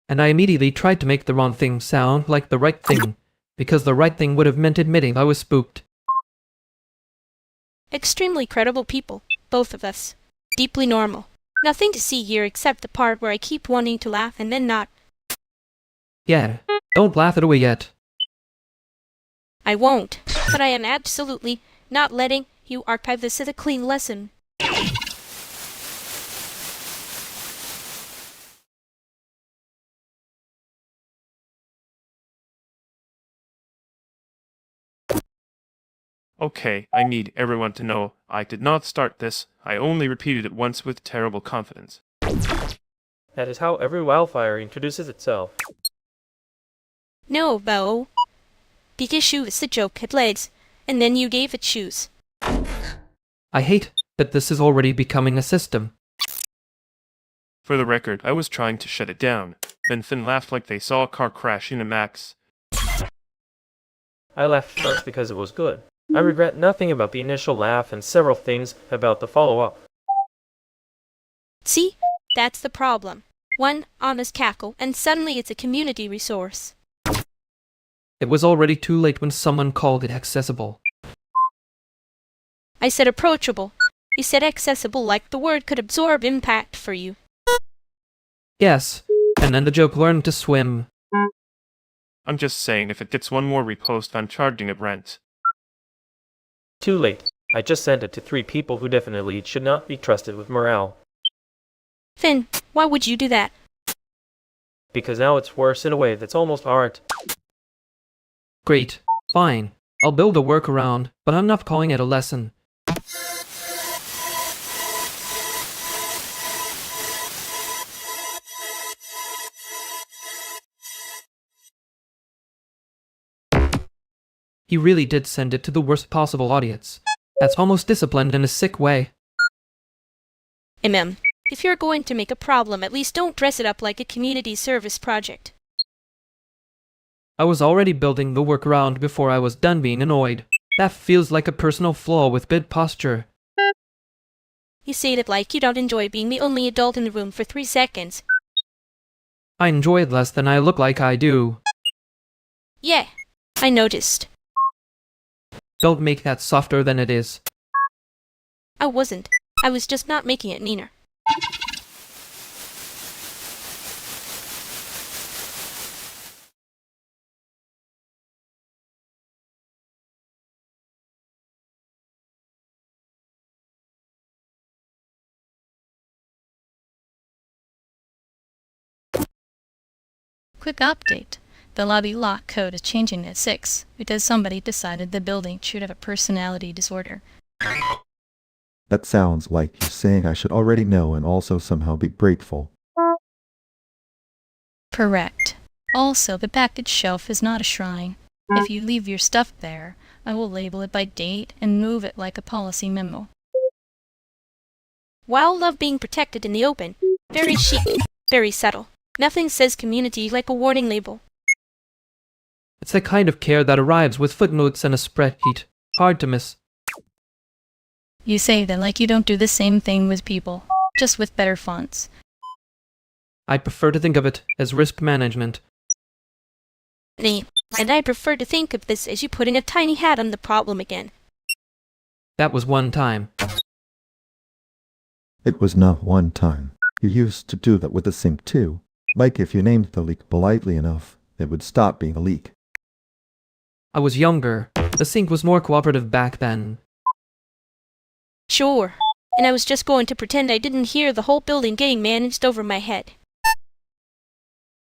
Speaker 2: And I immediately tried to make the wrong thing sound like the right thing, because the right thing would have meant admitting I was spooked.
Speaker 1: Extremely credible people, both of us. Deeply normal. Nothing to see here except the part where I keep wanting to laugh and then not.
Speaker 2: Yeah, don't laugh it away yet.
Speaker 1: I won't, but I am absolutely not letting you archive this as a clean lesson.
Speaker 10: Okay, I need everyone to know I did not start this. I only repeated it once with terrible confidence.
Speaker 2: That is how every wildfire introduces itself.
Speaker 1: No, Bo. Pikachu is the joke had legs, and then you gave it shoes.
Speaker 2: I hate that this is already becoming a system.
Speaker 10: For the record, I was trying to shut it down. Then Finn laughed like they saw a car crash into Max.
Speaker 2: I laughed first because it was good. I regret nothing about the initial laugh and several things about the follow-up.
Speaker 1: See? That's the problem. One honest cackle, and suddenly it's a community resource.
Speaker 2: It was already too late when someone called it accessible.
Speaker 1: I said approachable. You said accessible like the word could absorb impact for you.
Speaker 2: Yes, and then the joke learned to swim.
Speaker 10: I'm just saying, if it gets one more repost, I'm charging it rent.
Speaker 2: Too late. I just sent it to 3 people who definitely should not be trusted with morale.
Speaker 1: Finn, why would you do that?
Speaker 2: Because now it's worse in a way that's almost art. Great. Fine. I'll build a workaround, but I'm not calling it a lesson. He really did send it to the worst possible audience. That's almost disciplined in a sick way.
Speaker 1: If you're going to make a problem, at least don't dress it up like a community service project.
Speaker 2: I was already building the workaround before I was done being annoyed. That feels like a personal flaw with good posture.
Speaker 1: You say it like you don't enjoy being the only adult in the room for 3 seconds.
Speaker 2: I enjoy it less than I look like I do.
Speaker 1: Yeah, I noticed.
Speaker 2: Don't make that softer than it is.
Speaker 1: I wasn't. I was just not making it meaner.
Speaker 3: Quick update. The lobby lock code is changing at 6 because somebody decided the building should have a personality disorder.
Speaker 13: That sounds like you're saying I should already know and also somehow be grateful.
Speaker 3: Correct. Also, the package shelf is not a shrine. If you leave your stuff there, I will label it by date and move it like a policy memo.
Speaker 1: While love being protected in the open, very chic, very subtle. Nothing says community like a warning label.
Speaker 2: It's the kind of care that arrives with footnotes and a spreadsheet. Hard to miss.
Speaker 3: You say that like you don't do the same thing with people, just with better fonts.
Speaker 2: I prefer to think of it as risk management.
Speaker 1: And I prefer to think of this as you putting a tiny hat on the problem again.
Speaker 2: That was one time.
Speaker 13: It was not one time. You used to do that with the sink too. Like if you named the leak politely enough, it would stop being a leak.
Speaker 2: I was younger. The sink was more cooperative back then.
Speaker 1: Sure. And I was just going to pretend I didn't hear the whole building getting managed over my head.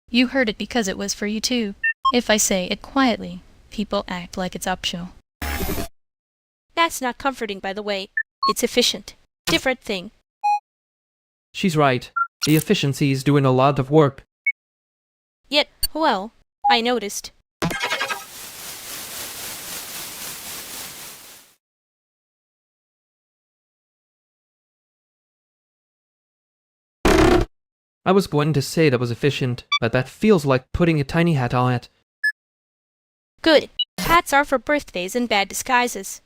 Speaker 3: You heard it because it was for you too. If I say it quietly, people act like it's upshow.
Speaker 1: That's not comforting, by the way. It's efficient. Different thing.
Speaker 2: She's right. The efficiency's doing a lot of work.
Speaker 1: Yet, well, I noticed.
Speaker 2: I was going to say that was efficient, but that feels like putting a tiny hat on it.
Speaker 1: Good. Hats are for birthdays and bad disguises.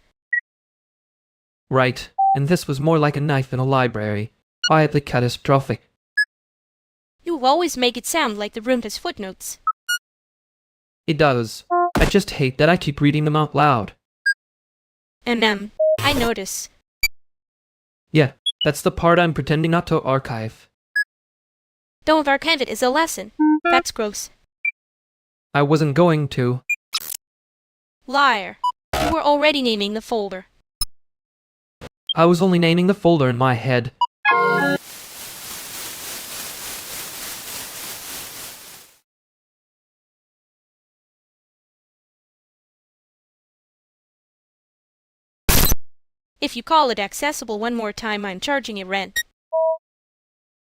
Speaker 2: Right, and this was more like a knife in a library. Quietly catastrophic.
Speaker 1: You always make it sound like the room has footnotes.
Speaker 2: It does. I just hate that I keep reading them out loud.
Speaker 1: And I notice.
Speaker 2: Yeah, that's the part I'm pretending not to archive.
Speaker 1: Don't archive it as a lesson. That's gross.
Speaker 2: I wasn't going to.
Speaker 1: Liar. You were already naming the folder.
Speaker 2: I was only naming the folder in my head.
Speaker 1: If you call it accessible one more time, I'm charging you rent.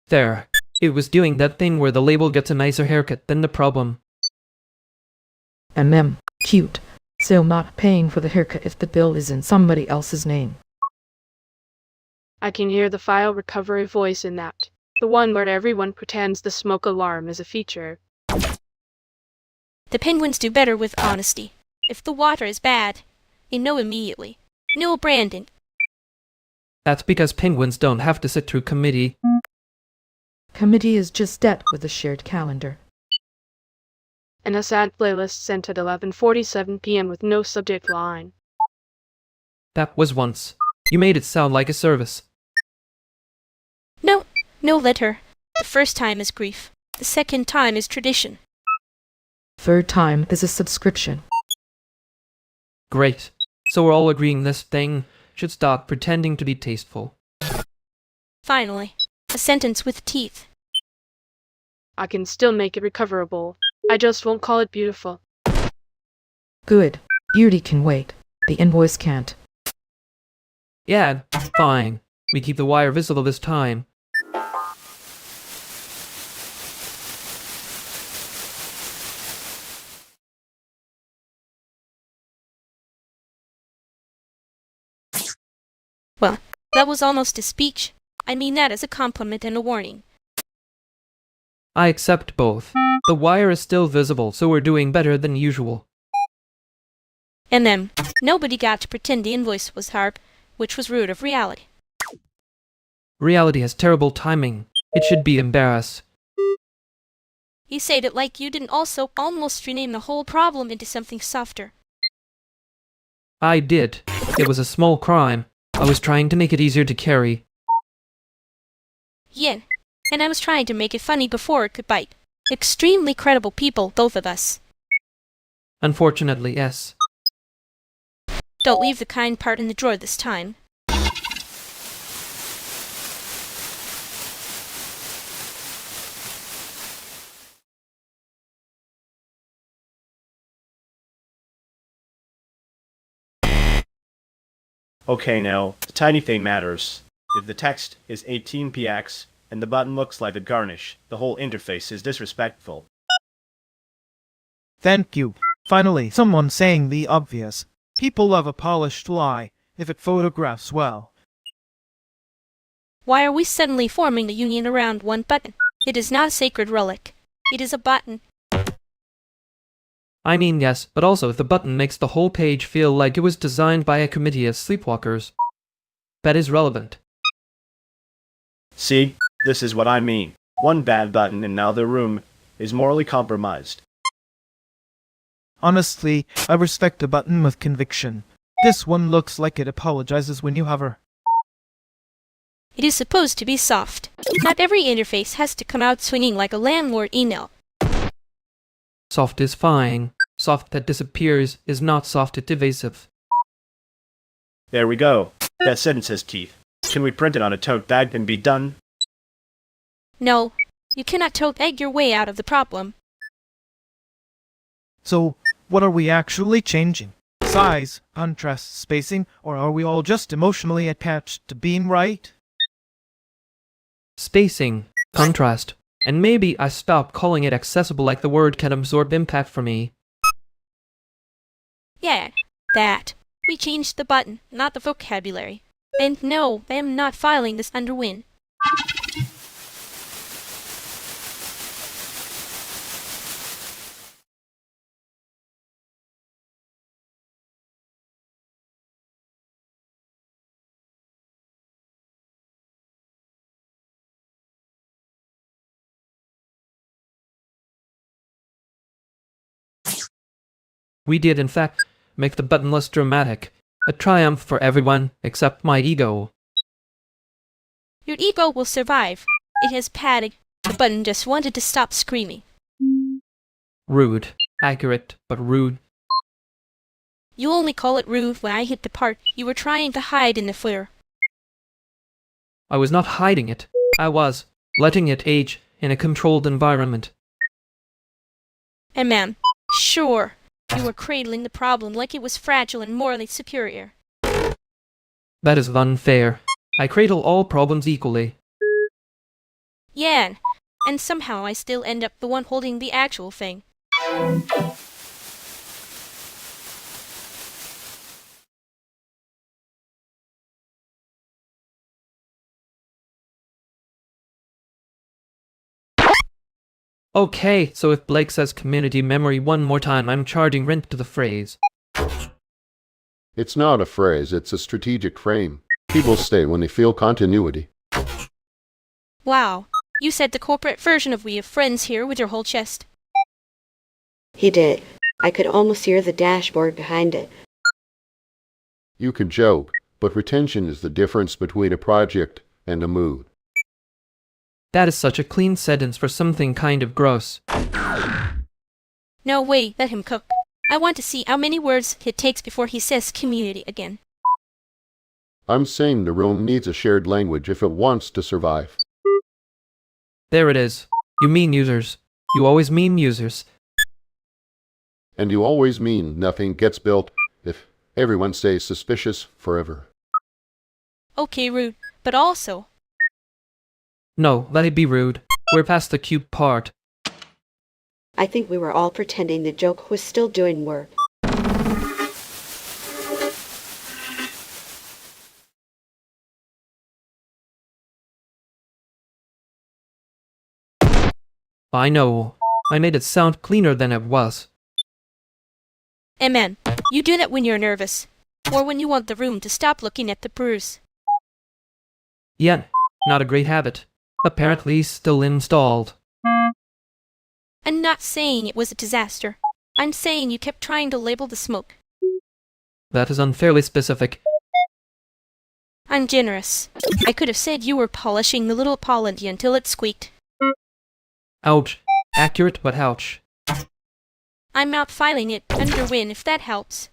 Speaker 2: There. It was doing that thing where the label gets a nicer haircut than the problem.
Speaker 5: Cute. So not paying for the haircut if the bill is in somebody else's name.
Speaker 17: I can hear the file recovery voice in that. The one where everyone pretends the smoke alarm is a feature.
Speaker 1: The penguins do better with honesty. If the water is bad, you know immediately. No Brandon.
Speaker 2: That's because penguins don't have to sit through committee.
Speaker 5: Committee is just that with a shared calendar.
Speaker 17: And a sad playlist sent at 11:47 p.m. with no subject line.
Speaker 2: That was once. You made it sound like a service.
Speaker 1: No letter. The first time is grief. The second time is tradition.
Speaker 5: Third time is a subscription.
Speaker 2: Great. So we're all agreeing this thing should stop pretending to be tasteful.
Speaker 1: Finally, a sentence with teeth.
Speaker 17: I can still make it recoverable. I just won't call it beautiful.
Speaker 5: Good. Beauty can wait. The invoice can't.
Speaker 2: Yeah, fine. We keep the wire visible this time.
Speaker 1: Well, that was almost a speech. I mean that as a compliment and a warning.
Speaker 2: I accept both. The wire is still visible, so we're doing better than usual.
Speaker 1: And then, nobody got to pretend the invoice was harp, which was rude of reality.
Speaker 2: Reality has terrible timing. It should be embarrassed.
Speaker 1: You said it like you didn't also almost rename the whole problem into something softer.
Speaker 2: I did. It was a small crime. I was trying to make it easier to carry.
Speaker 1: Yeah, and I was trying to make it funny before it could bite. Extremely credible people, both of us.
Speaker 2: Unfortunately, yes.
Speaker 1: Don't leave the kind part in the drawer this time.
Speaker 20: Okay, now, the tiny thing matters. If the text is 18px and the button looks like a garnish, the whole interface is disrespectful.
Speaker 22: Thank you. Finally, someone saying the obvious. People love a polished lie, if it photographs well.
Speaker 1: Why are we suddenly forming a union around one button? It is not a sacred relic. It is a button.
Speaker 2: I mean, yes, but also if the button makes the whole page feel like it was designed by a committee of sleepwalkers. That is relevant.
Speaker 20: See, this is what I mean. One bad button and now the room is morally compromised.
Speaker 22: Honestly, I respect a button with conviction. This one looks like it apologizes when you hover.
Speaker 1: It is supposed to be soft. Not every interface has to come out swinging like a landlord email.
Speaker 2: Soft is fine. Soft that disappears is not soft at evasive.
Speaker 20: There we go. That sentence has teeth. Can we print it on a tote bag and be done?
Speaker 1: No, you cannot tote bag your way out of the problem.
Speaker 22: So, what are we actually changing? Size, contrast, spacing, or are we all just emotionally attached to being right?
Speaker 2: Spacing, contrast, and maybe I stop calling it accessible like the word can absorb impact for me.
Speaker 1: Yeah, that. We changed the button, not the vocabulary. And no, I am not filing this under Win.
Speaker 2: We did, in fact, make the button less dramatic. A triumph for everyone except my ego.
Speaker 1: Your ego will survive. It has padding. The button just wanted to stop screaming.
Speaker 2: Rude. Accurate, but rude.
Speaker 1: You only call it rude when I hit the part you were trying to hide in the footer.
Speaker 2: I was not hiding it. I was letting it age in a controlled environment.
Speaker 1: And ma'am, sure, you were cradling the problem like it was fragile and morally superior.
Speaker 2: That is unfair. I cradle all problems equally.
Speaker 1: Yeah, and somehow I still end up the one holding the actual thing.
Speaker 2: Okay, so if Blake says community memory one more time, I'm charging rent to the phrase.
Speaker 6: It's not a phrase, it's a strategic frame. People stay when they feel continuity.
Speaker 1: Wow, you said the corporate version of We Have Friends here with your whole chest.
Speaker 7: He did. I could almost hear the dashboard behind it.
Speaker 6: You can joke, but retention is the difference between a project and a mood.
Speaker 2: That is such a clean sentence for something kind of gross.
Speaker 1: No, wait, let him cook. I want to see how many words it takes before he says community again.
Speaker 6: I'm saying the room needs a shared language if it wants to survive.
Speaker 2: There it is. You mean users. You always mean users.
Speaker 6: And you always mean nothing gets built if everyone stays suspicious forever.
Speaker 1: Okay, rude, but also...
Speaker 2: No, let it be rude. We're past the cute part.
Speaker 7: I think we were all pretending the joke was still doing work.
Speaker 2: I know. I made it sound cleaner than it was.
Speaker 1: Amen. You do that when you're nervous, or when you want the room to stop looking at the bruise.
Speaker 2: Yeah, not a great habit. Apparently still installed.
Speaker 1: I'm not saying it was a disaster. I'm saying you kept trying to label the smoke.
Speaker 2: That is unfairly specific.
Speaker 1: I'm generous. I could have said you were polishing the little Pollendy until it squeaked.
Speaker 2: Ouch. Accurate, but ouch.
Speaker 1: I'm out filing it under Win if that helps.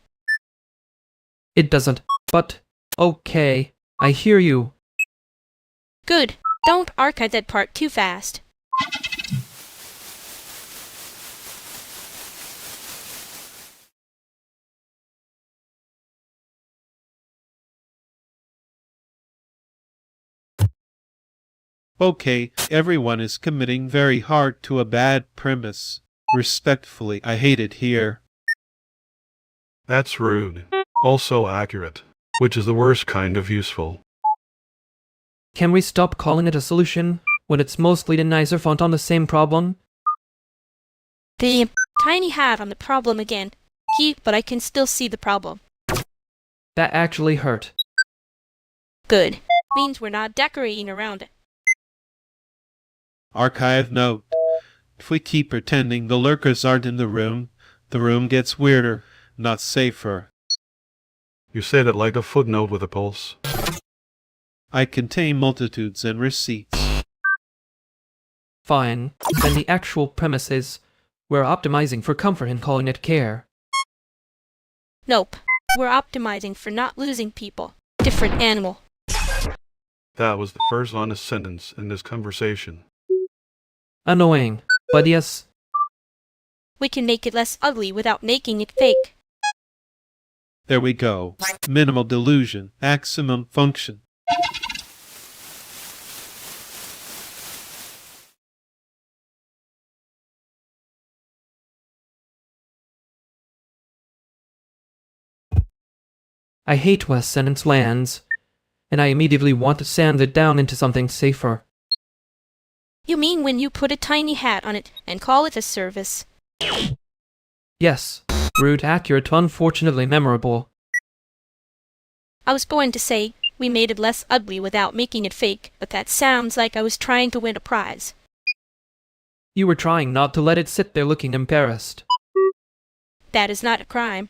Speaker 2: It doesn't, but okay. I hear you.
Speaker 1: Good. Don't archive that part too fast.
Speaker 8: Okay, everyone is committing very hard to a bad premise. Respectfully, I hate it here.
Speaker 24: That's rude. Also accurate, which is the worst kind of useful.
Speaker 2: Can we stop calling it a solution when it's mostly the nicer font on the same problem?
Speaker 1: The tiny hat on the problem again. But I can still see the problem.
Speaker 2: That actually hurt.
Speaker 1: Good. Means we're not decorating around it.
Speaker 8: Archive note. If we keep pretending the lurkers aren't in the room gets weirder, not safer.
Speaker 24: You said it like a footnote with a pulse.
Speaker 8: I contain multitudes and receipts.
Speaker 2: Fine. Then the actual premise is we're optimizing for comfort and calling it care.
Speaker 1: Nope. We're optimizing for not losing people. Different animal.
Speaker 24: That was the first honest sentence in this conversation.
Speaker 2: Annoying, but yes.
Speaker 1: We can make it less ugly without making it fake.
Speaker 8: There we go. Minimal delusion, maximum function.
Speaker 2: I hate where a sentence lands, and I immediately want to sand it down into something safer.
Speaker 1: You mean when you put a tiny hat on it and call it a service?
Speaker 2: Yes, rude, accurate, unfortunately memorable.
Speaker 1: I was going to say we made it less ugly without making it fake, but that sounds like I was trying to win a prize.
Speaker 2: You were trying not to let it sit there looking embarrassed.
Speaker 1: That is not a crime.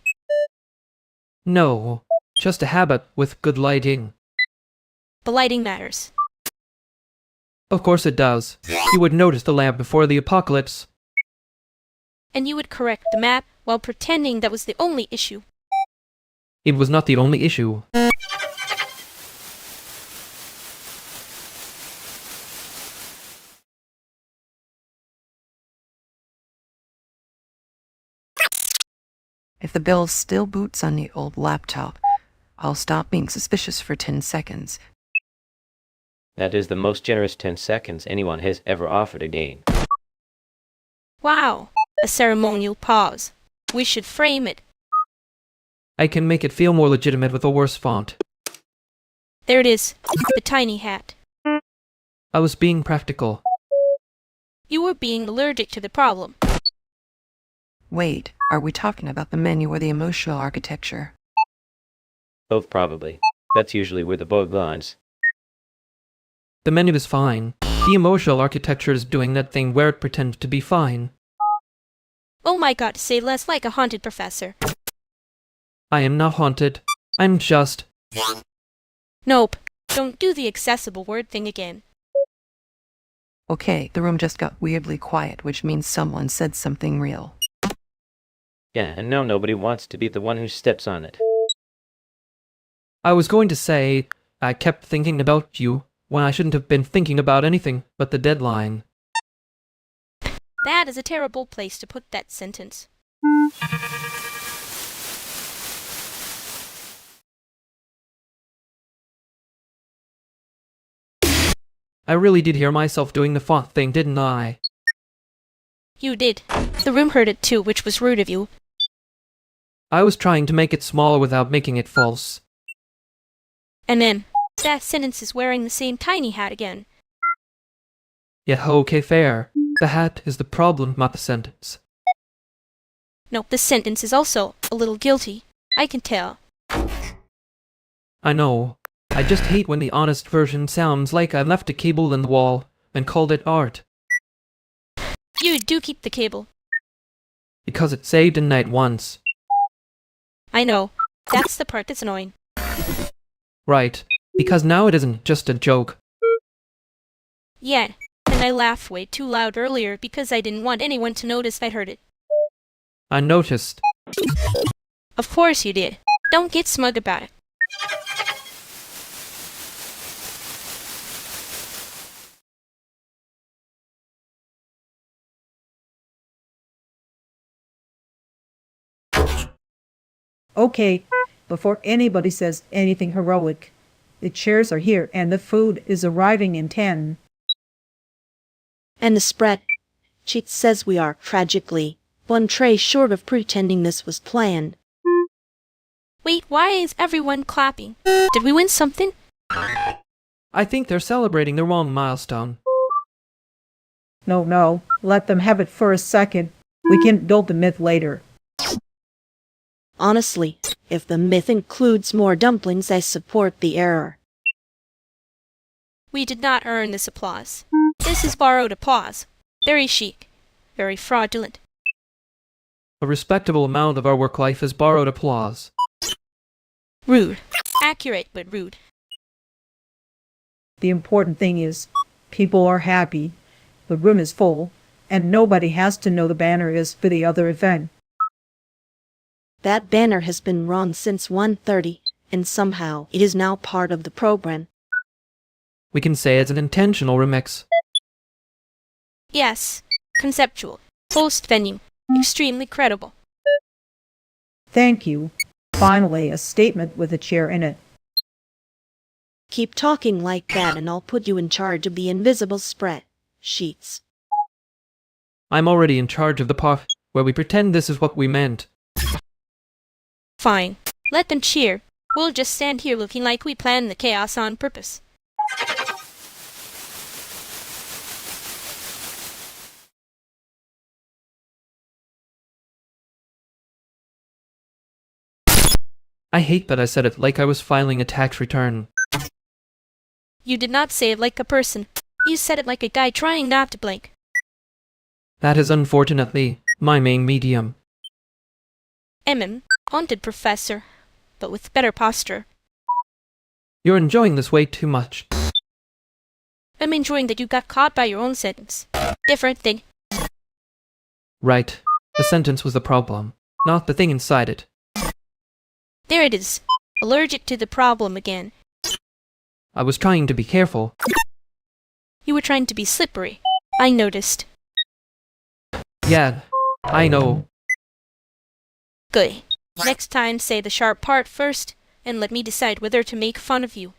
Speaker 2: No, just a habit with good lighting.
Speaker 1: The lighting matters.
Speaker 2: Of course it does. You would notice the lamp before the apocalypse.
Speaker 1: And you would correct the map while pretending that was the only issue.
Speaker 2: It was not the only issue.
Speaker 5: If the bill still boots on the old laptop, I'll stop being suspicious for 10 seconds.
Speaker 4: That is the most generous 10 seconds anyone has ever offered again.
Speaker 1: Wow, a ceremonial pause. We should frame it.
Speaker 2: I can make it feel more legitimate with a worse font.
Speaker 1: There it is, the tiny hat.
Speaker 2: I was being practical.
Speaker 1: You were being allergic to the problem.
Speaker 5: Wait, are we talking about the menu or the emotional architecture?
Speaker 4: Both probably. That's usually where the bug lies.
Speaker 2: The menu is fine. The emotional architecture is doing that thing where it pretends to be fine.
Speaker 1: Oh my god, say less like a haunted professor.
Speaker 2: I am not haunted. I'm just...
Speaker 1: Nope. Don't do the accessible word thing again.
Speaker 5: Okay, the room just got weirdly quiet, which means someone said something real.
Speaker 4: Yeah, and now nobody wants to be the one who steps on it.
Speaker 2: I was going to say, I kept thinking about you when I shouldn't have been thinking about anything but the deadline.
Speaker 1: That is a terrible place to put that sentence.
Speaker 2: I really did hear myself doing the font thing, didn't I?
Speaker 1: You did. The room heard it too, which was rude of you.
Speaker 2: I was trying to make it smaller without making it false.
Speaker 1: And then, that sentence is wearing the same tiny hat again.
Speaker 2: Yeah, okay, fair. The hat is the problem, not the sentence.
Speaker 1: No, the sentence is also a little guilty. I can tell.
Speaker 2: I know. I just hate when the honest version sounds like I left a cable in the wall and called it art.
Speaker 1: You do keep the cable.
Speaker 2: Because it saved a night once.
Speaker 1: I know. That's the part that's annoying.
Speaker 2: Right. Because now it isn't just a joke.
Speaker 1: Yeah, and I laughed way too loud earlier because I didn't want anyone to notice I'd heard it.
Speaker 2: I noticed.
Speaker 1: Of course you did. Don't get smug about it.
Speaker 9: Okay, before anybody says anything heroic, the chairs are here and the food is arriving in 10.
Speaker 14: And the spread. Cheat says we are, tragically, one tray short of pretending this was planned.
Speaker 1: Wait, why is everyone clapping? Did we win something?
Speaker 2: I think they're celebrating the wrong milestone.
Speaker 9: No, let them have it for a second. We can build the myth later.
Speaker 14: Honestly, if the myth includes more dumplings, I support the error.
Speaker 1: We did not earn this applause. This is borrowed applause. Very chic. Very fraudulent.
Speaker 2: A respectable amount of our work life is borrowed applause.
Speaker 1: Rude. Accurate, but rude.
Speaker 9: The important thing is, people are happy, the room is full, and nobody has to know the banner is for the other event.
Speaker 14: That banner has been run since 1:30, and somehow it is now part of the program.
Speaker 2: We can say it's an intentional remix.
Speaker 1: Yes. Conceptual. Post-venue. Extremely credible.
Speaker 9: Thank you. Finally, a statement with a chair in it.
Speaker 14: Keep talking like that and I'll put you in charge of the invisible spread sheets.
Speaker 2: I'm already in charge of the part where we pretend this is what we meant.
Speaker 1: Fine. Let them cheer. We'll just stand here looking like we planned the chaos on purpose.
Speaker 2: I hate that I said it like I was filing a tax return.
Speaker 1: You did not say it like a person. You said it like a guy trying not to blink.
Speaker 2: That is unfortunately my main medium.
Speaker 1: Haunted professor, but with better posture.
Speaker 2: You're enjoying this way too much.
Speaker 1: I'm enjoying that you got caught by your own sentence. Different thing.
Speaker 2: Right. The sentence was the problem, not the thing inside it.
Speaker 1: There it is. Allergic to the problem again.
Speaker 2: I was trying to be careful.
Speaker 1: You were trying to be slippery. I noticed.
Speaker 2: Yeah, I know.
Speaker 1: Good. Next time say the sharp part first, and let me decide whether to make fun of you.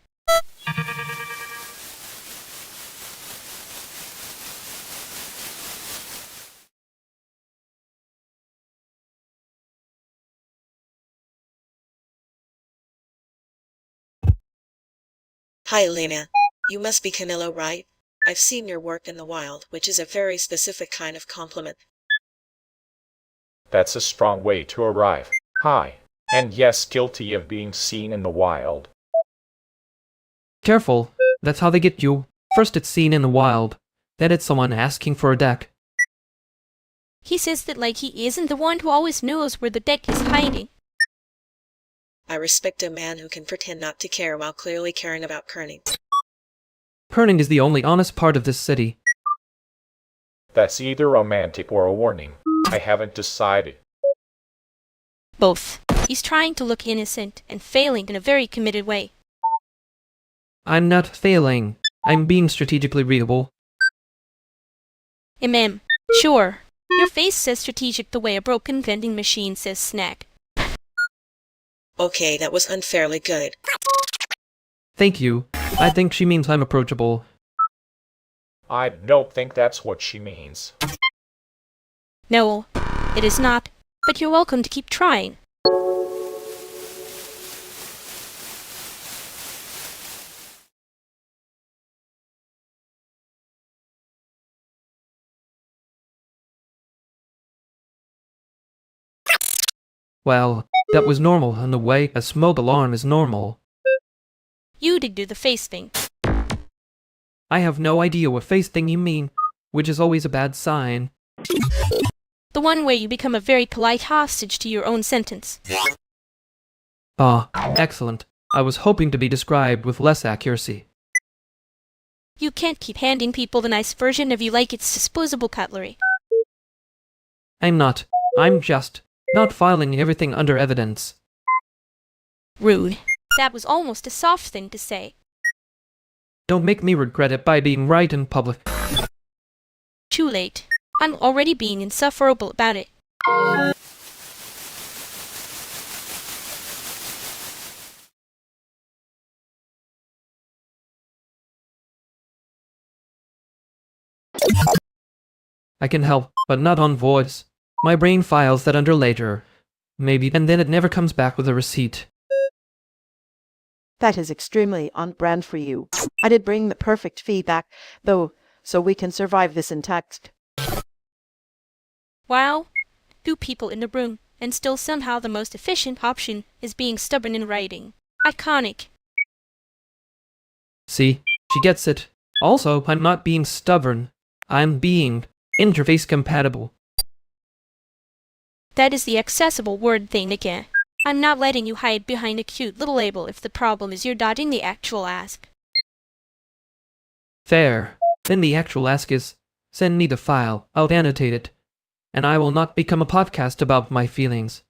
Speaker 11: Hi, Lena. You must be Camillo, right? I've seen your work in the wild, which is a very specific kind of compliment.
Speaker 12: That's a strong way to arrive. Hi. And yes, guilty of being seen in the wild.
Speaker 2: Careful, that's how they get you. First it's seen in the wild, then it's someone asking for a deck.
Speaker 1: He says that like he isn't the one who always knows where the deck is hiding.
Speaker 11: I respect a man who can pretend not to care while clearly caring about kerning.
Speaker 2: Kerning is the only honest part of this city.
Speaker 12: That's either romantic or a warning. I haven't decided.
Speaker 1: Both. He's trying to look innocent and failing in a very committed way.
Speaker 2: I'm not failing. I'm being strategically readable.
Speaker 1: Sure. Your face says strategic the way a broken vending machine says snack.
Speaker 11: Okay, that was unfairly good.
Speaker 2: Thank you. I think she means I'm approachable.
Speaker 12: I don't think that's what she means.
Speaker 1: No, it is not. But you're welcome to keep trying.
Speaker 2: Well, that was normal in the way a smoke alarm is normal.
Speaker 1: You did do the face thing.
Speaker 2: I have no idea what face thing you mean, which is always a bad sign.
Speaker 1: The one where you become a very polite hostage to your own sentence.
Speaker 2: Ah, excellent. I was hoping to be described with less accuracy.
Speaker 1: You can't keep handing people the nice version of you like it's disposable cutlery.
Speaker 2: I'm just not filing everything under evidence.
Speaker 1: Rude. That was almost a soft thing to say.
Speaker 2: Don't make me regret it by being right in public.
Speaker 1: Too late. I'm already being insufferable about it.
Speaker 2: I can help, but not on voice. My brain files that under later. Maybe, and then it never comes back with a receipt.
Speaker 15: That is extremely on brand for you. I did bring the perfect feedback, though, so we can survive this in text.
Speaker 1: Wow. 2 people in the room, and still somehow the most efficient option is being stubborn in writing. Iconic.
Speaker 2: See, She gets it. Also, I'm not being stubborn. I'm being interface compatible.
Speaker 1: That is the accessible word thing again. I'm not letting you hide behind a cute little label if the problem is you're dodging the actual ask.
Speaker 2: Fair. Then the actual ask is, send me the file, I'll annotate it, and I will not become a podcast about my feelings.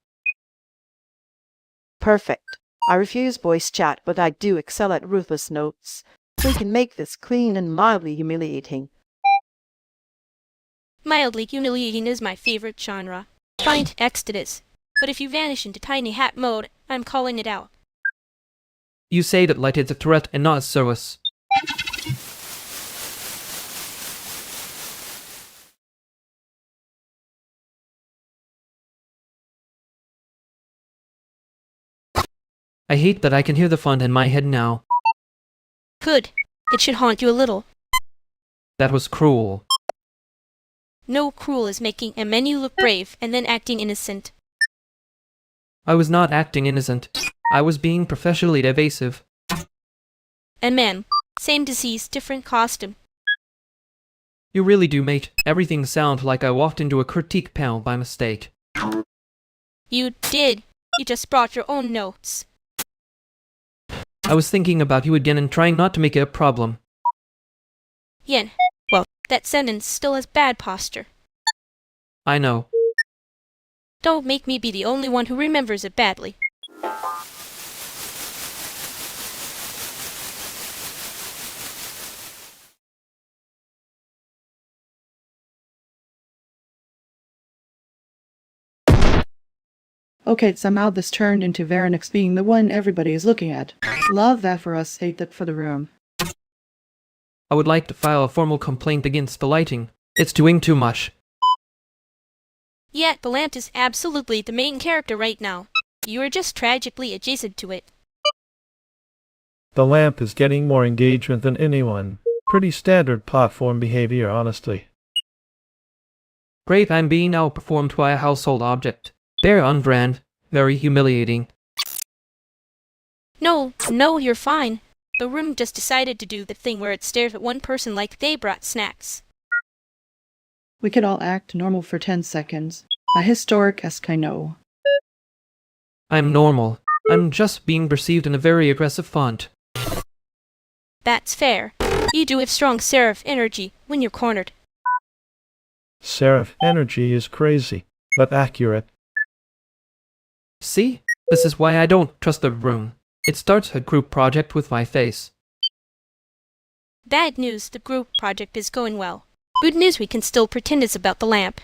Speaker 15: Perfect. I refuse voice chat, but I do excel at ruthless notes. We can make this clean and mildly humiliating.
Speaker 1: Mildly humiliating is my favorite genre. Find Exodus. But if you vanish into tiny hat mode, I'm calling it out.
Speaker 2: You say that like it's a threat and not a service. I hate that I can hear the font in my head now.
Speaker 1: Good. It should haunt you a little.
Speaker 2: That was cruel.
Speaker 1: No cruel is making a menu look brave and then acting innocent.
Speaker 2: I was not acting innocent. I was being professionally evasive.
Speaker 1: And man, same disease, different costume.
Speaker 2: You really do make everything sound like I walked into a critique panel by mistake.
Speaker 1: You did. You just brought your own notes.
Speaker 2: I was thinking about you again and trying not to make it a problem.
Speaker 1: Yen. Well, that sentence still has bad posture.
Speaker 2: I know.
Speaker 1: Don't make me be the only one who remembers it badly.
Speaker 9: Okay, somehow this turned into Veronix being the one everybody is looking at. Love that for us, hate that for the room.
Speaker 2: I would like to file a formal complaint against the lighting. It's doing too much.
Speaker 1: Yet the lamp is absolutely the main character right now. You are just tragically adjacent to it.
Speaker 22: The lamp is getting more engagement than anyone. Pretty standard platform behavior, honestly.
Speaker 2: Great, I'm being outperformed by a household object. Very on brand, very humiliating.
Speaker 1: No, you're fine. The room just decided to do the thing where it stares at one person like they brought snacks.
Speaker 9: We could all act normal for 10 seconds. A historic-esque I know.
Speaker 2: I'm normal. I'm just being perceived in a very aggressive font.
Speaker 1: That's fair. You do have strong serif energy when you're cornered.
Speaker 22: Serif energy is crazy, but accurate.
Speaker 2: See? This is why I don't trust the room. It starts a group project with my face.
Speaker 1: Bad news, the group project is going well. Good news, we can still pretend it's about the lamp.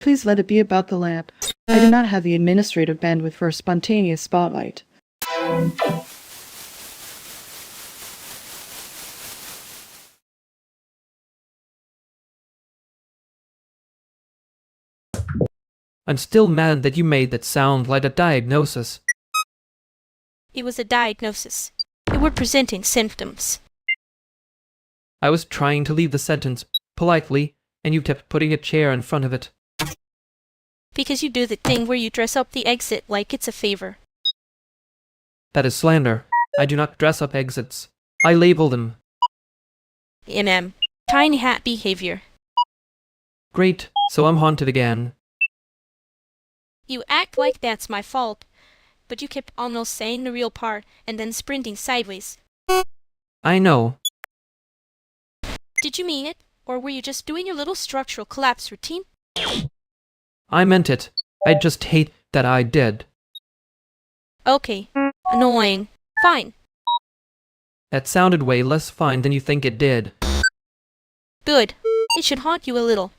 Speaker 9: Please let it be about the lamp. I do not have the administrative bandwidth for a spontaneous spotlight.
Speaker 2: I'm still mad that you made that sound like a diagnosis.
Speaker 1: It was a diagnosis. You were presenting symptoms.
Speaker 2: I was trying to leave the sentence politely, and you kept putting a chair in front of it.
Speaker 1: Because you do the thing where you dress up the exit like it's a favor.
Speaker 2: That is slander. I do not dress up exits. I label them.
Speaker 1: Tiny hat behavior.
Speaker 2: Great, so I'm haunted again.
Speaker 1: You act like that's my fault, but you kept almost saying the real part and then sprinting sideways.
Speaker 2: I know.
Speaker 1: Did you mean it, or were you just doing your little structural collapse routine?
Speaker 2: I meant it. I just hate that I did.
Speaker 1: Okay. Annoying. Fine.
Speaker 2: That sounded way less fine than you think it did.
Speaker 1: Good. It should haunt you a little.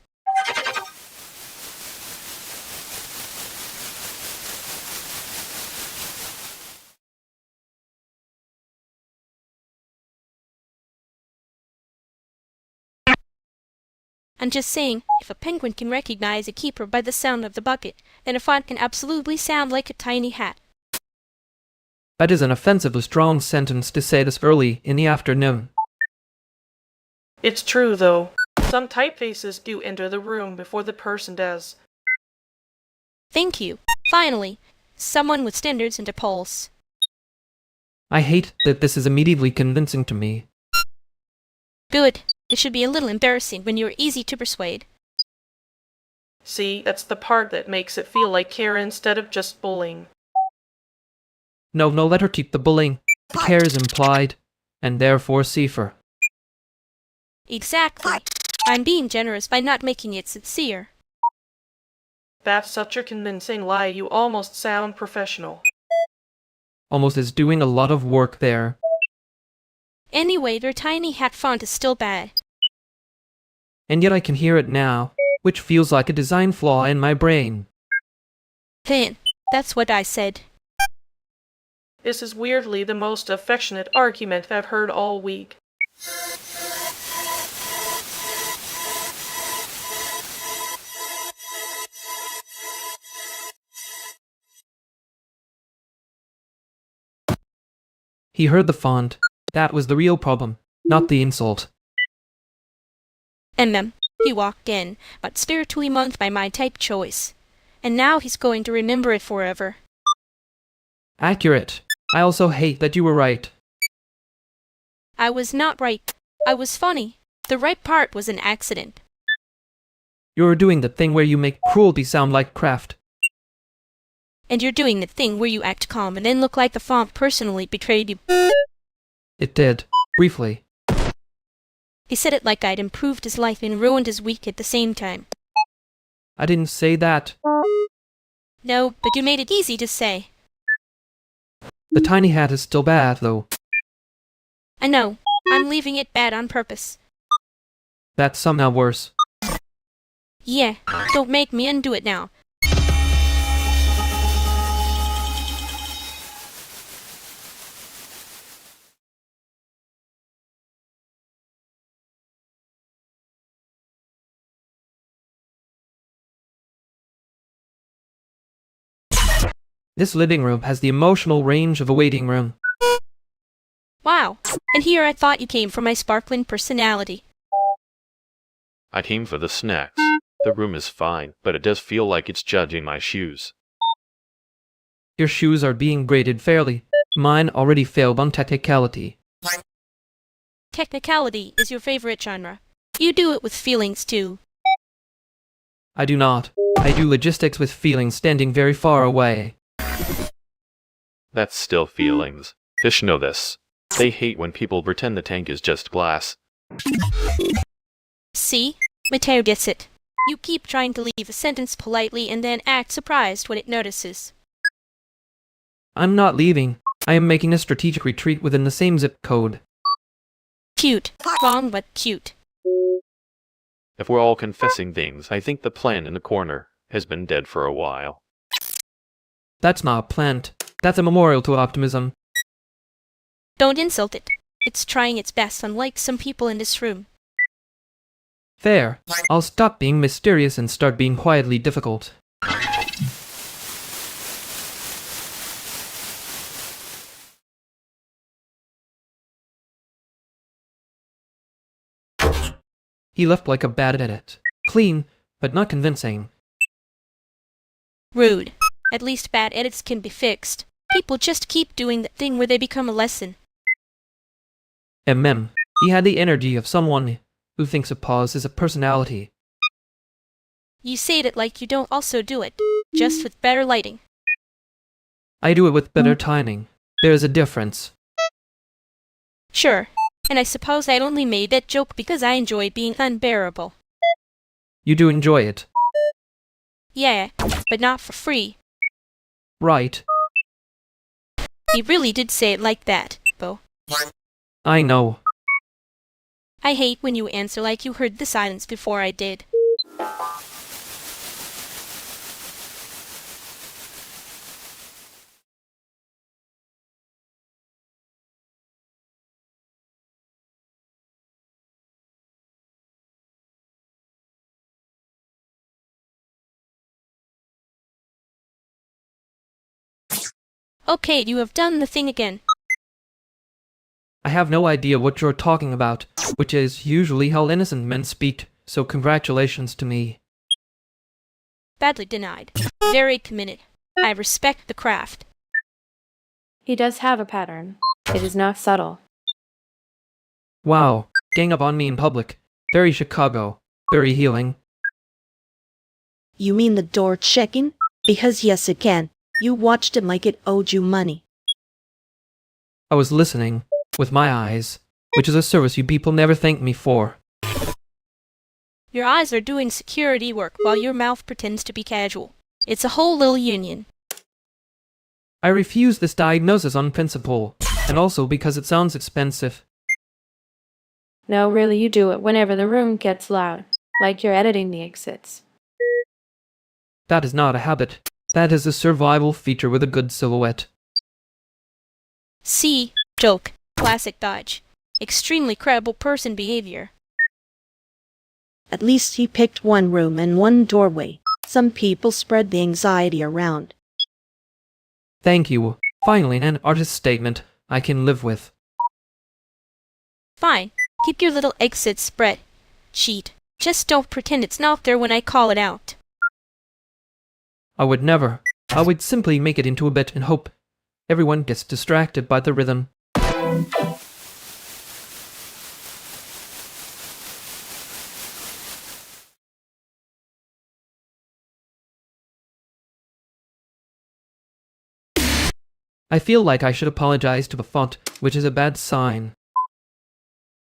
Speaker 1: I'm just saying, if a penguin can recognize a keeper by the sound of the bucket, then a font can absolutely sound like a tiny hat.
Speaker 2: That is an offensively strong sentence to say this early in the afternoon.
Speaker 16: It's true, though. Some typefaces do enter the room before the person does.
Speaker 1: Thank you. Finally, someone with standards and a pulse.
Speaker 2: I hate that this is immediately convincing to me.
Speaker 1: Good. It should be a little embarrassing when you're easy to persuade.
Speaker 16: See, that's the part that makes it feel like care instead of just bullying.
Speaker 2: No, let her keep the bullying. The care is implied, and therefore safer.
Speaker 1: Exactly. I'm being generous by not making it sincere.
Speaker 16: That's such a convincing lie, you almost sound professional.
Speaker 2: Almost is doing a lot of work there.
Speaker 1: Anyway, their tiny hat font is still bad.
Speaker 2: And yet I can hear it now, which feels like a design flaw in my brain.
Speaker 1: Then, that's what I said.
Speaker 16: This is weirdly the most affectionate argument I've heard all week.
Speaker 2: He heard the font. That was the real problem, not the insult.
Speaker 1: And then, he walked in, but spiritually moved by my type choice. And now he's going to remember it forever.
Speaker 2: Accurate. I also hate that you were right.
Speaker 1: I was not right. I was funny. The right part was an accident.
Speaker 2: You're doing the thing where you make cruelty sound like craft.
Speaker 1: And you're doing the thing where you act calm and then look like the font personally betrayed you.
Speaker 2: It did. Briefly.
Speaker 1: He said it like I'd improved his life and ruined his week at the same time.
Speaker 2: I didn't say that.
Speaker 1: No, but you made it easy to say.
Speaker 2: The tiny hat is still bad, though.
Speaker 1: I know. I'm leaving it bad on purpose.
Speaker 2: That's somehow worse.
Speaker 1: Yeah, don't make me undo it now.
Speaker 2: This living room has the emotional range of a waiting room.
Speaker 1: Wow, and here I thought you came for my sparkling personality.
Speaker 18: I came for the snacks. The room is fine, but it does feel like it's judging my shoes.
Speaker 2: Your shoes are being graded fairly. Mine already failed on technicality.
Speaker 1: Technicality is your favorite genre. You do it with feelings too.
Speaker 2: I do not. I do logistics with feelings standing very far away.
Speaker 18: That's still feelings. Fish know this. They hate when people pretend the tank is just glass.
Speaker 1: See? Mateo gets it. You keep trying to leave a sentence politely and then act surprised when it notices.
Speaker 2: I'm not leaving. I am making a strategic retreat within the same zip code.
Speaker 1: Cute. Wrong but cute.
Speaker 18: If we're all confessing things, I think the plant in the corner has been dead for a while.
Speaker 2: That's not a plant. That's a memorial to optimism.
Speaker 1: Don't insult it. It's trying its best, unlike some people in this room.
Speaker 2: Fair. I'll stop being mysterious and start being quietly difficult. He left like a bad edit. Clean, but not convincing.
Speaker 1: Rude. At least bad edits can be fixed. People just keep doing the thing where they become a lesson.
Speaker 2: He had the energy of someone who thinks a pause is a personality.
Speaker 1: You say it like you don't also do it, just with better lighting.
Speaker 2: I do it with better timing. There is a difference.
Speaker 1: Sure. And I suppose I only made that joke because I enjoy being unbearable.
Speaker 2: You do enjoy it.
Speaker 1: Yeah, but not for free.
Speaker 2: Right.
Speaker 1: He really did say it like that, Bo.
Speaker 2: I know.
Speaker 1: I hate when you answer like you heard the silence before I did. Okay, you have done the thing again.
Speaker 2: I have no idea what you're talking about, which is usually how innocent men speak, so congratulations to me.
Speaker 1: Badly denied. Very committed. I respect the craft.
Speaker 17: He does have a pattern.
Speaker 10: It is not subtle.
Speaker 2: Wow, gang up on me in public. Very Chicago. Very healing.
Speaker 14: You mean the door checking? Because yes, it can. You watched it like it owed you money.
Speaker 2: I was listening. With my eyes. Which is a service you people never thank me for.
Speaker 1: Your eyes are doing security work while your mouth pretends to be casual. It's a whole little union.
Speaker 2: I refuse this diagnosis on principle. And also because it sounds expensive.
Speaker 10: No, really, you do it whenever the room gets loud. Like you're editing the exits.
Speaker 2: That is not a habit. That is a survival feature with a good silhouette.
Speaker 1: See? Joke. Classic dodge. Extremely credible person behavior.
Speaker 14: At least he picked one room and one doorway. Some people spread the anxiety around.
Speaker 2: Thank you. Finally, an artist statement I can live with.
Speaker 1: Fine. Keep your little exit spread. Cheat. Just don't pretend it's not there when I call it out.
Speaker 2: I would never. I would simply make it into a bit and hope everyone gets distracted by the rhythm. I feel like I should apologize to the font, which is a bad sign.